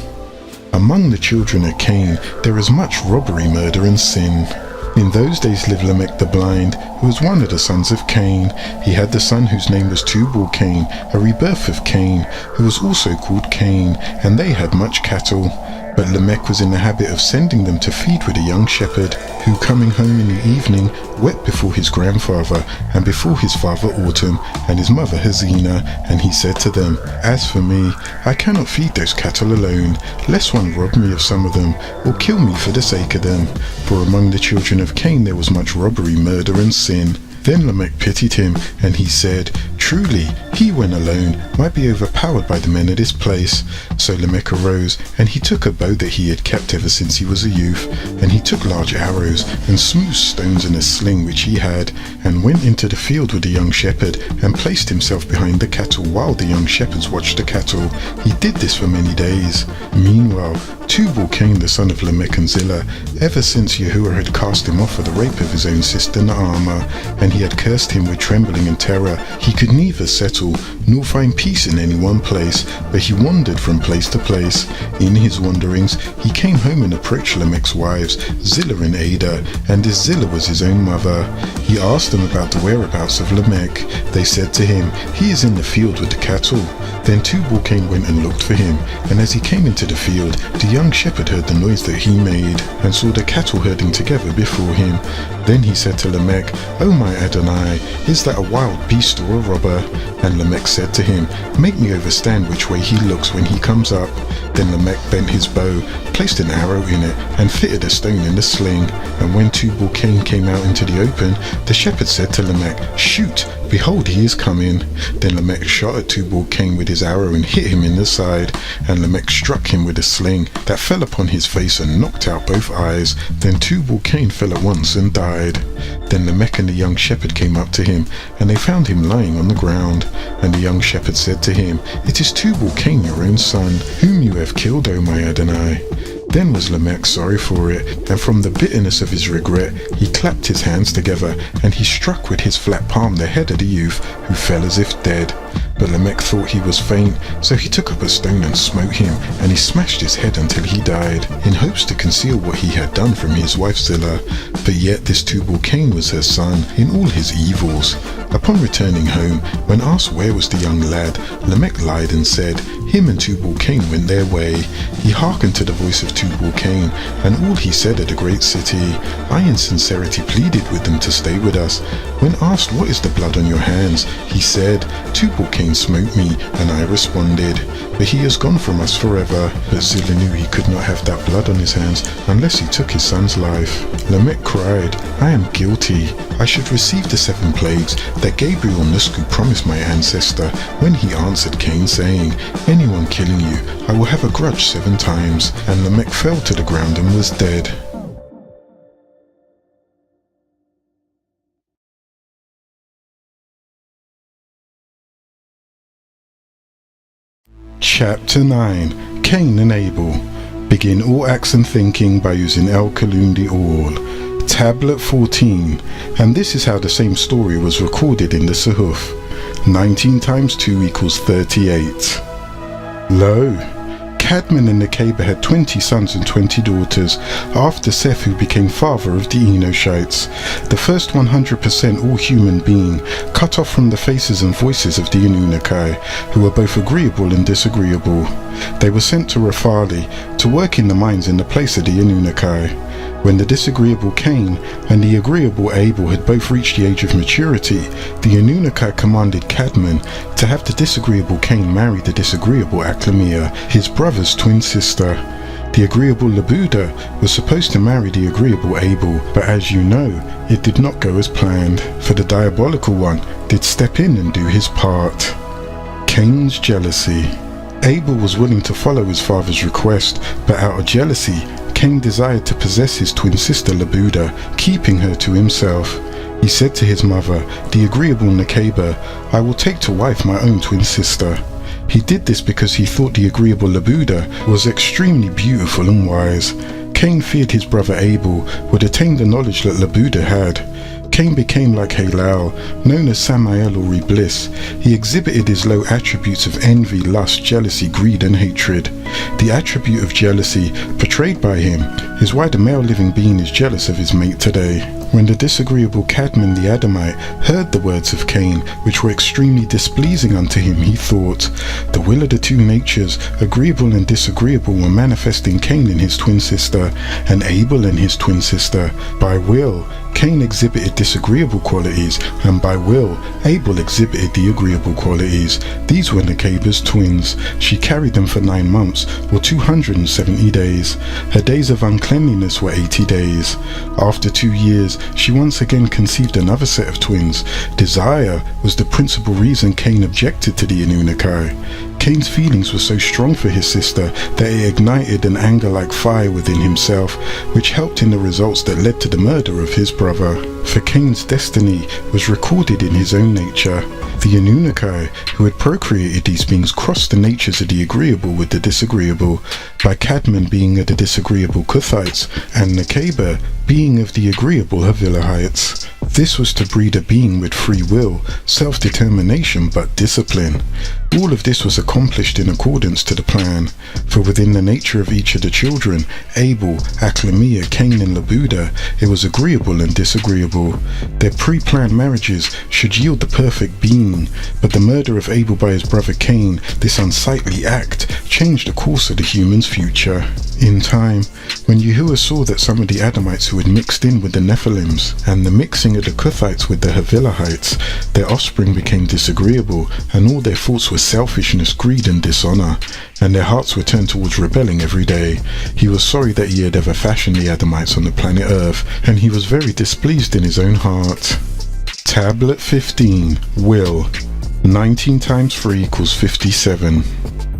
Among the children of Cain there is much robbery, murder and sin. In those days lived Lamech the blind, who was one of the sons of Cain. He had the son whose name was Tubal-Cain, a rebirth of Cain, who was also called Cain, and they had much cattle. But Lamech was in the habit of sending them to feed with a young shepherd, who coming home in the evening wept before his grandfather, and before his father Autumn, and his mother Hazina, and he said to them, As for me, I cannot feed those cattle alone, lest one rob me of some of them, or kill me for the sake of them. For among the children of Cain there was much robbery, murder and sin. Then Lamech pitied him, and he said, Truly, he when alone might be overpowered by the men of this place. So Lamech arose, and he took a bow that he had kept ever since he was a youth, and he took large arrows, and smooth stones in a sling which he had, and went into the field with the young shepherd, and placed himself behind the cattle while the young shepherds watched the cattle. He did this for many days. Meanwhile, Tubal-Cain the son of Lamech and Zillah, ever since Yahuwah had cast him off for the rape of his own sister Naamah, and he had cursed him with trembling and terror, he could neither settle nor find peace in any one place, but he wandered from place to place. In his wanderings he came home and approached Lamech's wives, Zillah and Ada, and this Zillah was his own mother. He asked them about the whereabouts of Lamech. They said to him, He is in the field with the cattle. Then Tubal-Cain went and looked for him, and as he came into the field, the young shepherd heard the noise that he made, and saw the cattle herding together before him. Then he said to Lamech, O my Adonai, is that a wild beast or a robber? And Lamech said to him, Make me overstand which way he looks when he comes up. Then Lamech bent his bow, placed an arrow in it, and fitted a stone in the sling. And when Tubal-Cain came out into the open, the shepherd said to Lamech, Shoot, behold, he is coming. Then Lamech shot at Tubal-Cain with his arrow and hit him in the side. And Lamech struck him with a sling that fell upon his face and knocked out both eyes. Then Tubal-Cain fell at once and died. Then Lamech and the young shepherd came up to him, and they found him lying on the ground. And the young shepherd said to him, It is Tubal-Cain your own son, whom you have killed, O my Adonai. Then was Lamech sorry for it, and from the bitterness of his regret he clapped his hands together, and he struck with his flat palm the head of the youth, who fell as if dead. But Lamech thought he was faint, so he took up a stone and smote him, and he smashed his head until he died, in hopes to conceal what he had done from his wife Zillah. But yet this Tubal-Cain was her son in all his evils. Upon returning home, when asked where was the young lad, Lamech lied and said, Him and Tubal-Cain went their way. He hearkened to the voice of Tubal-Cain, and all he said at the great city. I in sincerity pleaded with them to stay with us. When asked what is the blood on your hands, he said, Tubal-Cain smote me, and I responded, But he has gone from us forever. But Zillah knew he could not have that blood on his hands unless he took his son's life. Lamech cried, I am guilty. I should receive the 7 plagues that Gabriel Nusku promised my ancestor when he answered Cain, saying, Anyone killing you, I will have a grudge 7 times. And Lamech fell to the ground and was dead. Chapter 9. Cain and Abel. Begin all acts and thinking by using El Kalum the All. Tablet 14. And this is how the same story was recorded in the Suhuf. 19 times 2 equals 38. Lo, Cadmon and Nekeba had 20 sons and 20 daughters, after Seth, who became father of the Enoshites, the first 100% all-human being, cut off from the faces and voices of the Anunnaki, who were both agreeable and disagreeable. They were sent to Raphali to work in the mines in the place of the Anunnaki. When the disagreeable Cain and the agreeable Abel had both reached the age of maturity, the Anunnaki commanded Cadmon to have the disagreeable Cain marry the disagreeable Aklamia, his brother's twin sister. The agreeable Labuda was supposed to marry the agreeable Abel, but as you know, it did not go as planned, for the diabolical one did step in and do his part. Cain's jealousy. Abel was willing to follow his father's request, but out of jealousy, Cain desired to possess his twin sister Labuda, keeping her to himself. He said to his mother, the agreeable Nekeba, I will take to wife my own twin sister. He did this because he thought the agreeable Labuda was extremely beautiful and wise. Cain feared his brother Abel would attain the knowledge that Labuda had. Cain became like Halal, known as Samael or Iblis. He exhibited his low attributes of envy, lust, jealousy, greed and hatred. The attribute of jealousy portrayed by him is why the male living being is jealous of his mate today. When the disagreeable Cadmon the Adamite heard the words of Cain, which were extremely displeasing unto him, he thought, the will of the two natures, agreeable and disagreeable, were manifest in Cain and his twin sister, and Abel and his twin sister. By will, Cain exhibited disagreeable qualities, and by will, Abel exhibited the agreeable qualities. These were Nekeba's twins. She carried them for 9 months, or 270 days. Her days of uncleanliness were 80 days. After 2 years, she once again conceived another set of twins. Desire was the principal reason Cain objected to the Anunnaki. Cain's feelings were so strong for his sister that it ignited an anger like fire within himself, which helped in the results that led to the murder of his brother. For Cain's destiny was recorded in his own nature. The Anunnaki, who had procreated these beings, crossed the natures of the agreeable with the disagreeable, by Cadmon being of the disagreeable Cuthites, and Nekeba being of the agreeable Havilahites. This was to breed a being with free will, self-determination, but discipline. All of this was accomplished in accordance to the plan, for within the nature of each of the children, Abel, Aklamia, Cain and Labuda, it was agreeable and disagreeable. Their pre-planned marriages should yield the perfect being, but the murder of Abel by his brother Cain, this unsightly act, changed the course of the human's future. In time, when Yahuwah saw that some of the Adamites who had mixed in with the Nephilims, and the mixing of the Cuthites with the Havilahites, their offspring became disagreeable, and all their thoughts were selfishness, greed and dishonor, and their hearts were turned towards rebelling every day. He was sorry that he had ever fashioned the Adamites on the planet Earth, and he was very displeased in his own heart. Tablet 15. Will. 19 times 3 equals 57.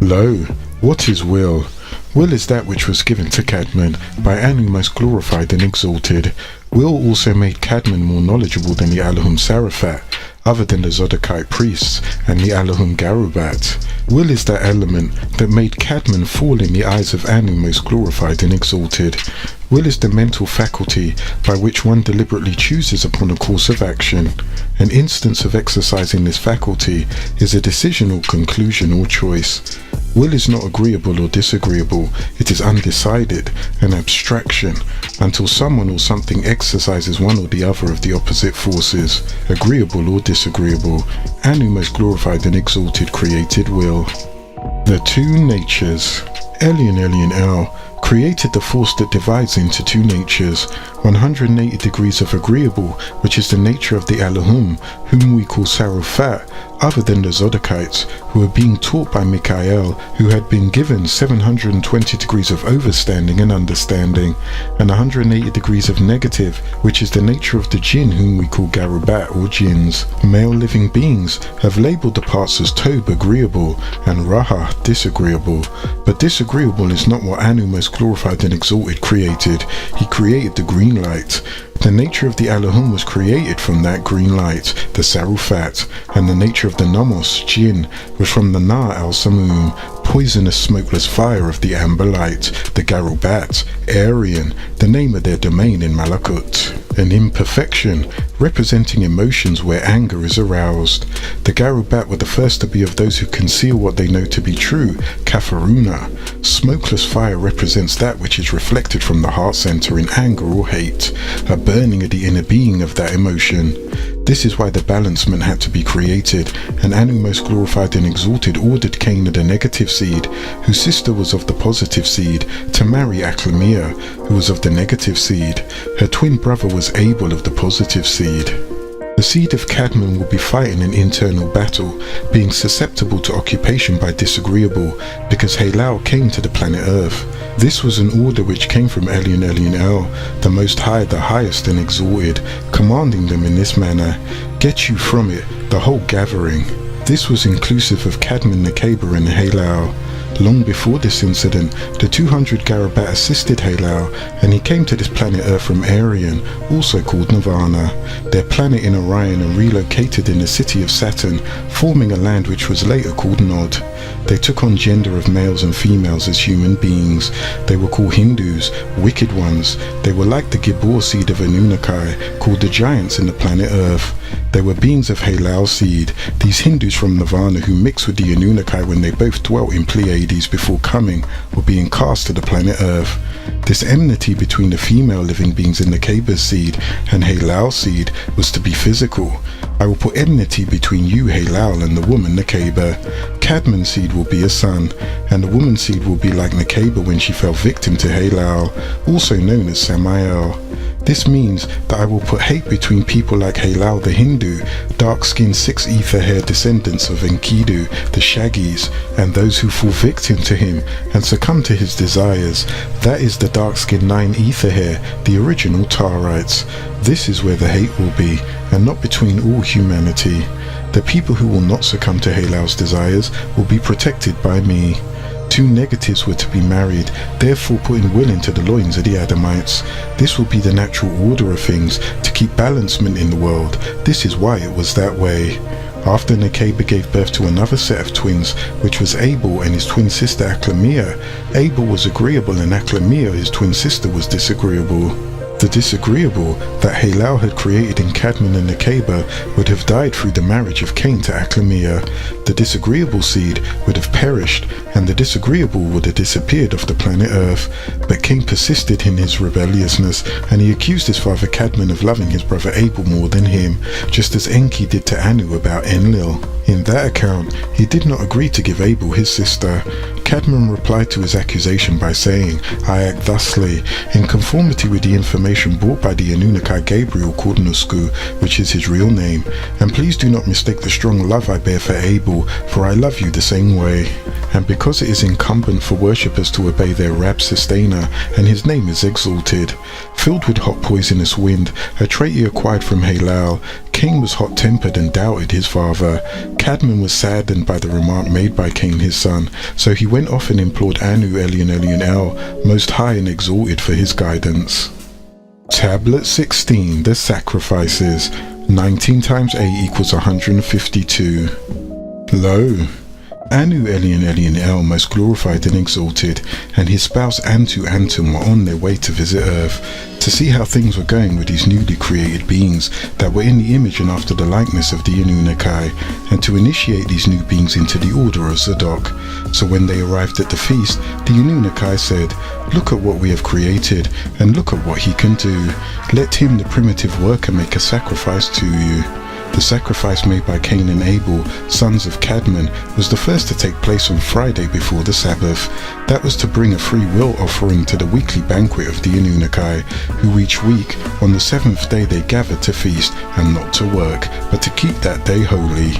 Lo, what is will? Will is that which was given to Cadmon by Anu most glorified and exalted. Will also made Cadmon more knowledgeable than the Elohim Sarafat, other than the Zodokite priests and the Elohim Garubat. Will is that element that made Cadmon fall in the eyes of Anu most glorified and exalted. Will is the mental faculty by which one deliberately chooses upon a course of action. An instance of exercising this faculty is a decision or conclusion or choice. Will is not agreeable or disagreeable, it is undecided, an abstraction, until someone or something exercises one or the other of the opposite forces, agreeable or disagreeable. Anu most glorified and exalted created will. The two natures. Elion El created the force that divides into two natures, 180 degrees of agreeable, which is the nature of the Elohim, whom we call Sarufat, other than the Zodokites, who were being taught by Mikael, who had been given 720 degrees of overstanding and understanding, and 180 degrees of negative, which is the nature of the Jinn, whom we call Garubat or Jinns. Male living beings have labeled the parts as Tob agreeable and Raha disagreeable, but disagreeable is not what Anu most glorified and exalted created. He created the green light. The nature of the Elohim was created from that green light, the Sarufat, and the nature of the Nomos, Jinn, was from the Na al-Samum, poisonous smokeless fire of the amber light, the Garubat, Aryan, the name of their domain in Malakut. An imperfection, representing emotions where anger is aroused. The Garubat were the first to be of those who conceal what they know to be true, Kafaruna. Smokeless fire represents that which is reflected from the heart center in anger or hate, a burning of the inner being of that emotion. This is why the balancement had to be created, and Anu most glorified and exalted ordered Cain of the negative seed, whose sister was of the positive seed, to marry Aklamia, who was of the negative seed. Her twin brother was Abel of the positive seed. The seed of Cadmon will be fighting an internal battle, being susceptible to occupation by disagreeable, because Halal came to the planet Earth. This was an order which came from Elion El, the Most High, the highest and exalted, commanding them in this manner, get you from it, the whole gathering. This was inclusive of Cadmon, Nekeba and Halal. Long before this incident, the 200 Garabat assisted Halal, and he came to this planet Earth from Arian, also called Nirvana. Their planet in Orion, and relocated in the city of Saturn, forming a land which was later called Nod. They took on gender of males and females as human beings. They were called Hindus, wicked ones. They were like the Gibor seed of Anunnaki, called the giants in the planet Earth. They were beings of Halal seed, these Hindus from Nirvana who mixed with the Anunnaki when they both dwelt in Pleiades before coming or being cast to the planet Earth. This enmity between the female living beings in the Kaber seed and Halal seed was to be physical. I will put enmity between you, Halal, and the woman, Nakaber. Cadman seed will be a son, and the woman seed will be like Nakaber when she fell victim to Halal, also known as Samael. This means that I will put hate between people like Halal the Hindu, dark-skinned 6 ether-hair descendants of Enkidu, the Shaggies, and those who fall victim to him and succumb to his desires. That is the dark-skinned 9 ether-hair, the original Tarites. This is where the hate will be, and not between all humanity. The people who will not succumb to Halal's desires will be protected by me. 2 negatives were to be married, therefore putting will into the loins of the Adamites. This will be the natural order of things, to keep balancement in the world. This is why it was that way. After Nakaber gave birth to another set of twins, which was Abel and his twin sister Aklamia. Abel was agreeable and Aklamia, his twin sister, was disagreeable. The disagreeable that Halal had created in Cadman and Nakaber would have died through the marriage of Cain to Aklamia. The disagreeable seed would have perished, and the disagreeable would have disappeared off the planet Earth. But Cain persisted in his rebelliousness, and he accused his father Cadman of loving his brother Abel more than him, just as Enki did to Anu about Enlil. In that account, he did not agree to give Abel his sister. Cadman replied to his accusation by saying, I act thusly, in conformity with the information brought by the Anunnaki Gabriel called Nusku, which is his real name, and please do not mistake the strong love I bear for Abel, for I love you the same way. And because it is incumbent for worshippers to obey their Rab Sustainer, and his name is exalted. Filled with hot poisonous wind, a trait he acquired from Halal, Cain was hot-tempered and doubted his father. Cadman was saddened by the remark made by Cain his son, so he went off and implored Anu Elion El, Most High and Exalted, for his guidance. Tablet 16, The Sacrifices. 19 times 8 equals 152. Lo! Anu Elion El, most glorified and exalted, and his spouse Antu Antum were on their way to visit Earth, to see how things were going with these newly created beings that were in the image and after the likeness of the Anunnaki, and to initiate these new beings into the order of Zadok. So when they arrived at the feast, the Anunnaki said, Look at what we have created, and look at what he can do. Let him, the primitive worker, make a sacrifice to you. The sacrifice made by Cain and Abel, sons of Cadman, was the first to take place on Friday before the Sabbath. That was to bring a free will offering to the weekly banquet of the Anunnaki, who each week, on the 7th day they gathered to feast and not to work, but to keep that day holy.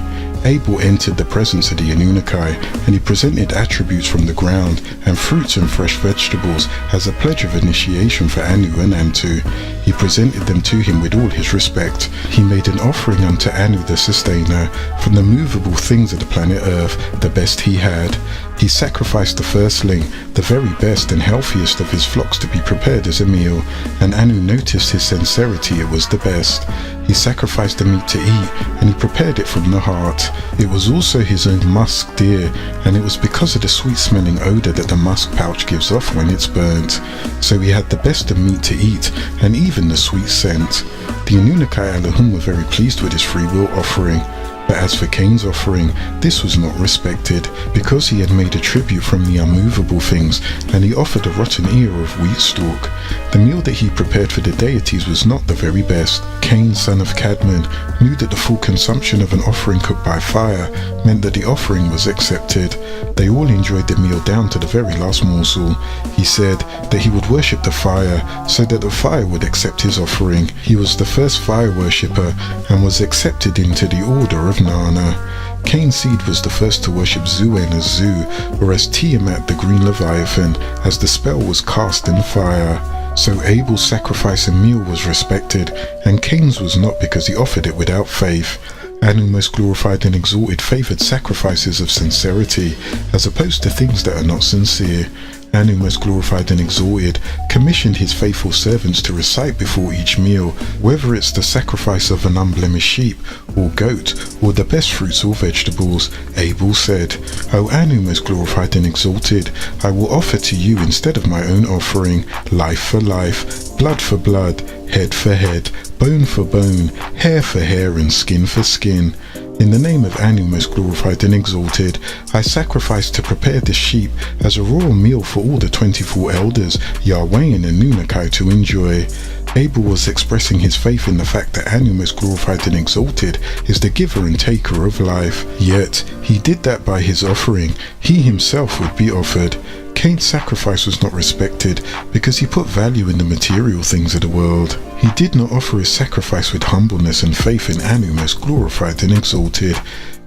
Abel entered the presence of the Anunnaki, and he presented attributes from the ground and fruits and fresh vegetables as a pledge of initiation for Anu and Antu. He presented them to him with all his respect. He made an offering unto Anu the Sustainer, from the movable things of the planet Earth, the best he had. He sacrificed the firstling, the very best and healthiest of his flocks, to be prepared as a meal, and Anu noticed his sincerity, it was the best. He sacrificed the meat to eat, and he prepared it from the heart. It was also his own musk deer, and it was because of the sweet-smelling odour that the musk pouch gives off when it's burnt. So he had the best of meat to eat, and even the sweet scent. The Anunnaki Elohim were very pleased with his free will offering. But as for Cain's offering, this was not respected, because he had made a tribute from the unmovable things, and he offered a rotten ear of wheat stalk. The meal that he prepared for the deities was not the very best. Cain, son of Cadman, knew that the full consumption of an offering cooked by fire meant that the offering was accepted. They all enjoyed the meal down to the very last morsel. He said that he would worship the fire, so that the fire would accept his offering. He was the first fire worshipper, and was accepted into the order of Nana. Cain's seed was the first to worship Zuen as Zu, or as Tiamat the Green Leviathan, as the spell was cast in fire. So Abel's sacrifice and meal was respected, and Cain's was not, because he offered it without faith. Anu most glorified and exalted favoured sacrifices of sincerity, as opposed to things that are not sincere. Anu most glorified and exalted commissioned his faithful servants to recite before each meal, whether it's the sacrifice of an unblemished sheep or goat, or the best fruits or vegetables. Abel said, O Anu most glorified and exalted, I will offer to you instead of my own offering, life for life, blood for blood, head for head, bone for bone, hair for hair, and skin for skin. In the name of Anu most glorified and exalted, I sacrifice to prepare this sheep as a royal meal for all the 24 elders, Yahweh and Anunnaki to enjoy. Abel was expressing his faith in the fact that Anu most glorified and exalted is the giver and taker of life. Yet, he did that by his offering. He himself would be offered. Cain's sacrifice was not respected because he put value in the material things of the world. He did not offer his sacrifice with humbleness and faith in Anu most glorified and exalted.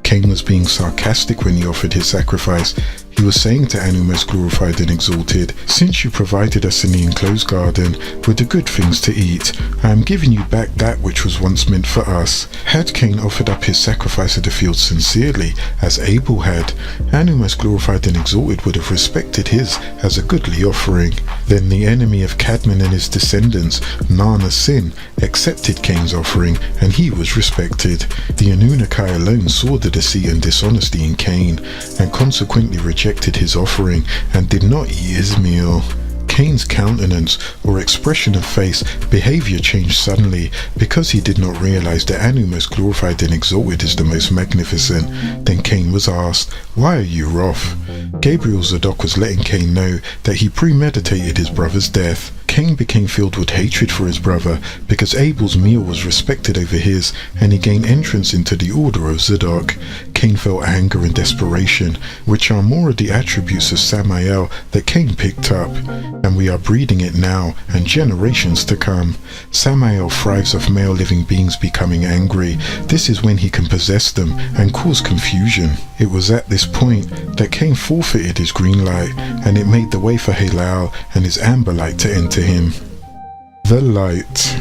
Cain was being sarcastic when he offered his sacrifice. He was saying to Anu most glorified and exalted, since you provided us in the enclosed garden with the good things to eat, I am giving you back that which was once meant for us. Had Cain offered up his sacrifice of the field sincerely, as Abel had, Anu most glorified and exalted would have respected his as a goodly offering. Then the enemy of Cadmon and his descendants, Nana Sin, accepted Cain's offering, and he was respected. The Anunnaki alone saw the deceit and dishonesty in Cain, and consequently rejected his offering and did not eat his meal. Cain's countenance or expression of face behavior changed suddenly because he did not realize that Anu most glorified and exalted is the most magnificent. Then Cain was asked, why are you wroth? Gabriel Zadok was letting Cain know that he premeditated his brother's death. Cain became filled with hatred for his brother because Abel's meal was respected over his, and he gained entrance into the order of Zadok. Cain felt anger and desperation, which are more of the attributes of Samael that Cain picked up, and we are breeding it now and generations to come. Samael thrives off male living beings becoming angry. This is when he can possess them and cause confusion. It was at this point that Cain forfeited his green light, and it made the way for Halal and his amber light to enter him. The light.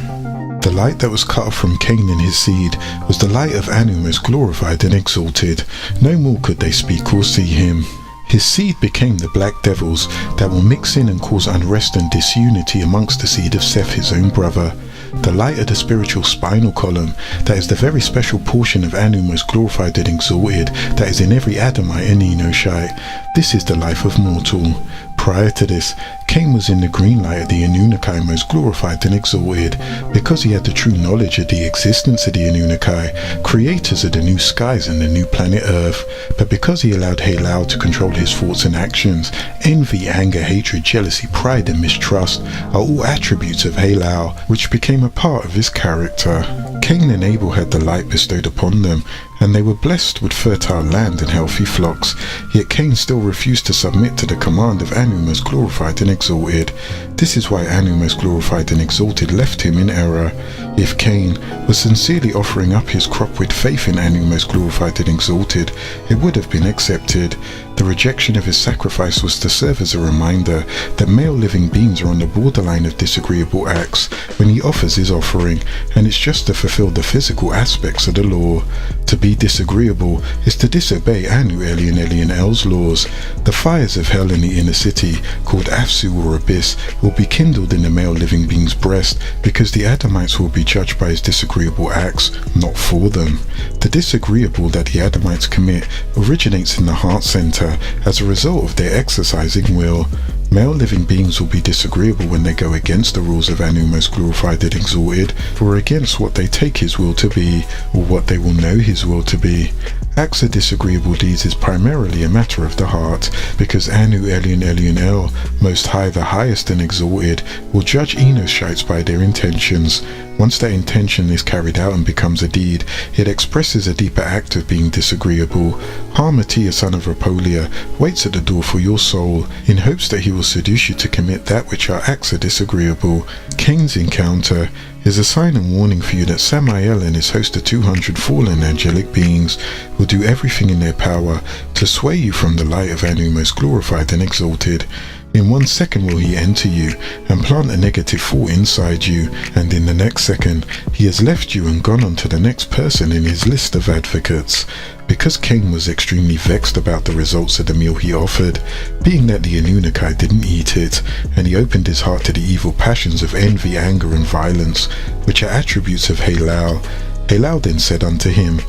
The light that was cut off from Cain and his seed was the light of Anu most glorified and exalted. No more could they speak or see him. His seed became the black devils that will mix in and cause unrest and disunity amongst the seed of Seth, his own brother. The light of the spiritual spinal column, that is the very special portion of Anu most glorified and exalted that is in every Adamite and Enoshite. This is the life of mortal. Prior to this, Cain was in the green light of the Anunnaki most glorified and exalted because he had the true knowledge of the existence of the Anunnaki, creators of the new skies and the new planet Earth. But because he allowed Halal to control his thoughts and actions, envy, anger, hatred, jealousy, pride and mistrust are all attributes of Halal, which became a part of his character. Cain and Abel had the light bestowed upon them, and they were blessed with fertile land and healthy flocks. Yet Cain still refused to submit to the command of Anu most glorified and exalted. This is why Anu most glorified and exalted left him in error. If Cain was sincerely offering up his crop with faith in Anu most glorified and exalted, it would have been accepted. The rejection of his sacrifice was to serve as a reminder that male living beings are on the borderline of disagreeable acts when he offers his offering, and it's just to fulfill the physical aspects of the law. To be disagreeable is to disobey Anu, Eli, and El's laws. The fires of hell in the inner city, called Afsu or Abyss, will be kindled in the male living being's breast because the Adamites will be judged by his disagreeable acts, not for them. The disagreeable that the Adamites commit originates in the heart center as a result of their exercising will. Male living beings will be disagreeable when they go against the rules of Anu most glorified and exalted, or against what they take his will to be, or what they will know his will to be. Acts of disagreeable deeds is primarily a matter of the heart, because Anu, Eli, and El, Most High, the highest and exalted, will judge Enoshites by their intentions. Once that intention is carried out and becomes a deed, it expresses a deeper act of being disagreeable. Harmatia, son of Rapolia, waits at the door for your soul, in hopes that he will seduce you to commit that which are acts of disagreeable. Cain's encounter is a sign and warning for you that Samael and his host of 200 fallen angelic beings will do everything in their power to sway you from the light of Anu most glorified and exalted. In 1 second will he enter you and plant a negative thought inside you, and in the next second he has left you and gone on to the next person in his list of advocates. Because Cain was extremely vexed about the results of the meal he offered, being that the Anunnaki didn't eat it, and he opened his heart to the evil passions of envy, anger and violence, which are attributes of Halal. Halal then said unto him,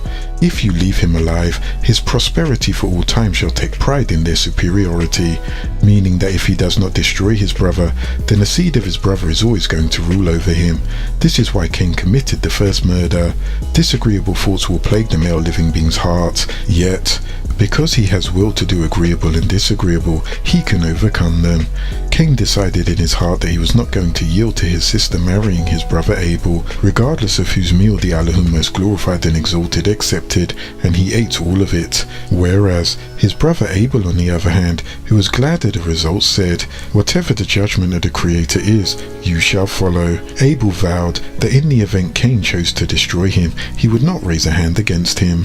If you leave him alive, his prosperity for all time shall take pride in their superiority, meaning that if he does not destroy his brother, then the seed of his brother is always going to rule over him. This is why Cain committed the first murder. Disagreeable thoughts will plague the male living being's heart, yet, because he has will to do agreeable and disagreeable, he can overcome them. Cain decided in his heart that he was not going to yield to his sister marrying his brother Abel, regardless of whose meal the Allahum most glorified and exalted accepted, and he ate all of it. Whereas his brother Abel, on the other hand, who was glad at the results, said, Whatever the judgment of the Creator is, you shall follow. Abel vowed that in the event Cain chose to destroy him, he would not raise a hand against him.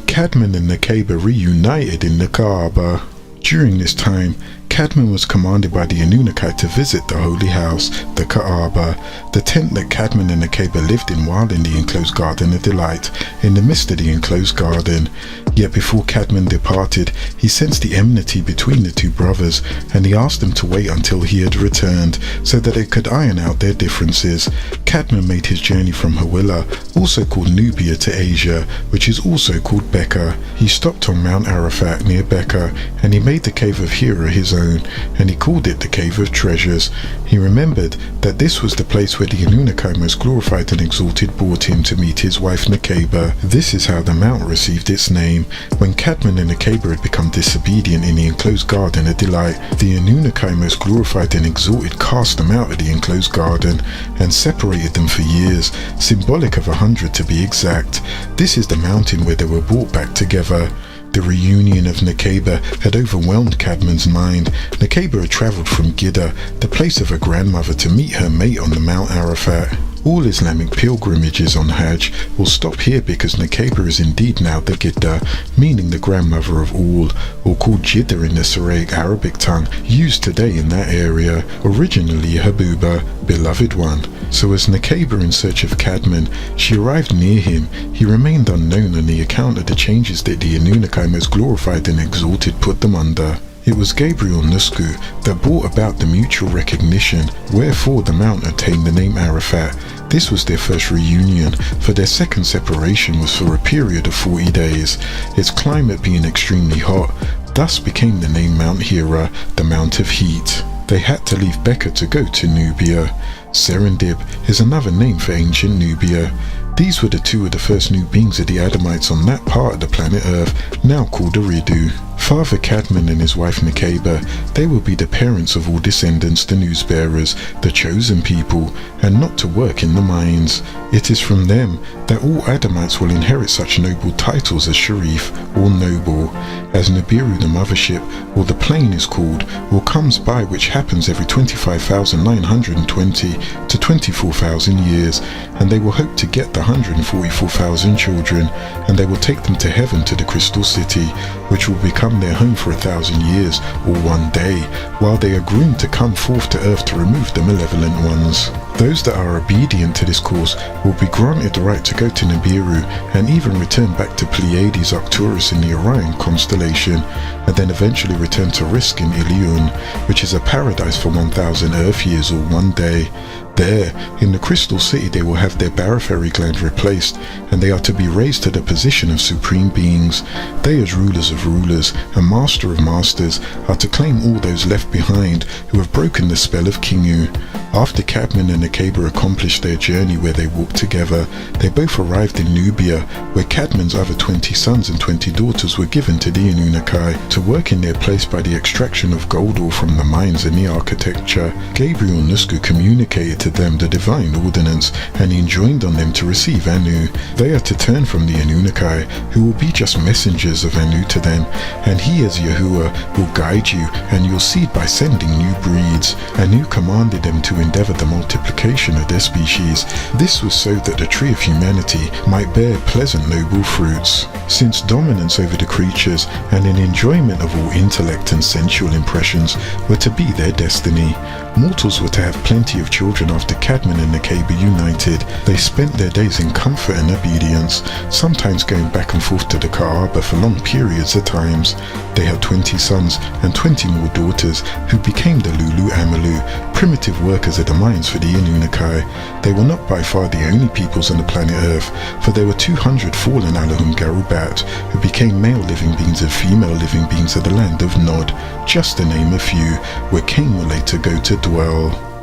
Cadman and Nekeba reunited in the Kaaba. During this time, Cadman was commanded by the Anunnaki to visit the holy house, the Kaaba, the tent that Cadman and Nekeba lived in while in the enclosed garden of delight, in the midst of the enclosed garden. Yet before Cadman departed, he sensed the enmity between the two brothers, and he asked them to wait until he had returned, so that they could iron out their differences. Cadman made his journey from Hawila, also called Nubia, to Asia, which is also called Becca. He stopped on Mount Arafat near Becca, and he made the cave of Hira his own, and he called it the Cave of Treasures. He remembered that this was the place where the Anunnaki most glorified and exalted brought him to meet his wife Nekeba. This is how the mount received its name. When Cadman and Nekeba had become disobedient in the enclosed garden of delight, the Anunnaki most glorified and exalted cast them out of the enclosed garden and separated them for years, symbolic of 100 to be exact. This is the mountain where they were brought back together. The reunion of Nekeba had overwhelmed Cadman's mind. Nekeba had travelled from Gidda, the place of her grandmother, to meet her mate on the Mount Arafat. All Islamic pilgrimages on Hajj will stop here because Nekeba is indeed now the Gidda, meaning the grandmother of all, or called Jidda in the Syriac Arabic tongue, used today in that area, originally Habuba, beloved one. So as Nekeba in search of Cadman, she arrived near him, he remained unknown on the account of the changes that the Anunnaki most glorified and exalted put them under. It was Gabriel Nusku that brought about the mutual recognition, wherefore the mount attained the name Arafat. This was their first reunion, for their second separation was for a period of 40 days, its climate being extremely hot, thus became the name Mount Hira, the Mount of Heat. They had to leave Becca to go to Nubia. Serendib is another name for ancient Nubia. These were the two of the first new beings of the Adamites on that part of the planet Earth, now called Eridu. Father Cadman and his wife Nekeba, they will be the parents of all descendants, the news bearers, the chosen people, and not to work in the mines. It is from them that all Adamites will inherit such noble titles as Sharif, or noble, as Nibiru the mothership, or the plane is called, or comes by, which happens every 25,920 to 24,000 years, and they will hope to get the 144,000 children, and they will take them to heaven to the crystal city, which will become their home for 1,000 years, or one day, while they are groomed to come forth to earth to remove the malevolent ones. Those that are obedient to this course will be granted the right to go to Nibiru and even return back to Pleiades Arcturus in the Orion constellation, and then eventually return to Risk in Ilion, which is a paradise for 1,000 Earth years or one day. There, in the Crystal City, they will have their barophary gland replaced, and they are to be raised to the position of supreme beings. They, as rulers of rulers and master of masters, are to claim all those left behind who have broken the spell of Kingu. After Cadman and Nekeba accomplished their journey where they walked together, they both arrived in Nubia, where Cadman's other 20 sons and 20 daughters were given to the Anunnaki to work in their place by the extraction of gold ore from the mines and the architecture. Gabriel Nusku communicated granted them the divine ordinance, and enjoined on them to receive Anu. They are to turn from the Anunnaki, who will be just messengers of Anu to them, and he as Yahuwah will guide you and your seed by sending new breeds. Anu commanded them to endeavor the multiplication of their species. This was so that the tree of humanity might bear pleasant noble fruits. Since dominance over the creatures and an enjoyment of all intellect and sensual impressions were to be their destiny, mortals were to have plenty of children after Cadman and Nekeba united. They spent their days in comfort and obedience, sometimes going back and forth to the Kaaba for long periods of times. They had 20 sons and 20 more daughters who became the Lulu Amalu, primitive workers of the mines for the Anunnaki. They were not by far the only peoples on the planet Earth, for there were 200 fallen Allahum Garubat who became male living beings and female living beings of the land of Nod, just to name a few, where Cain will later go to dwell.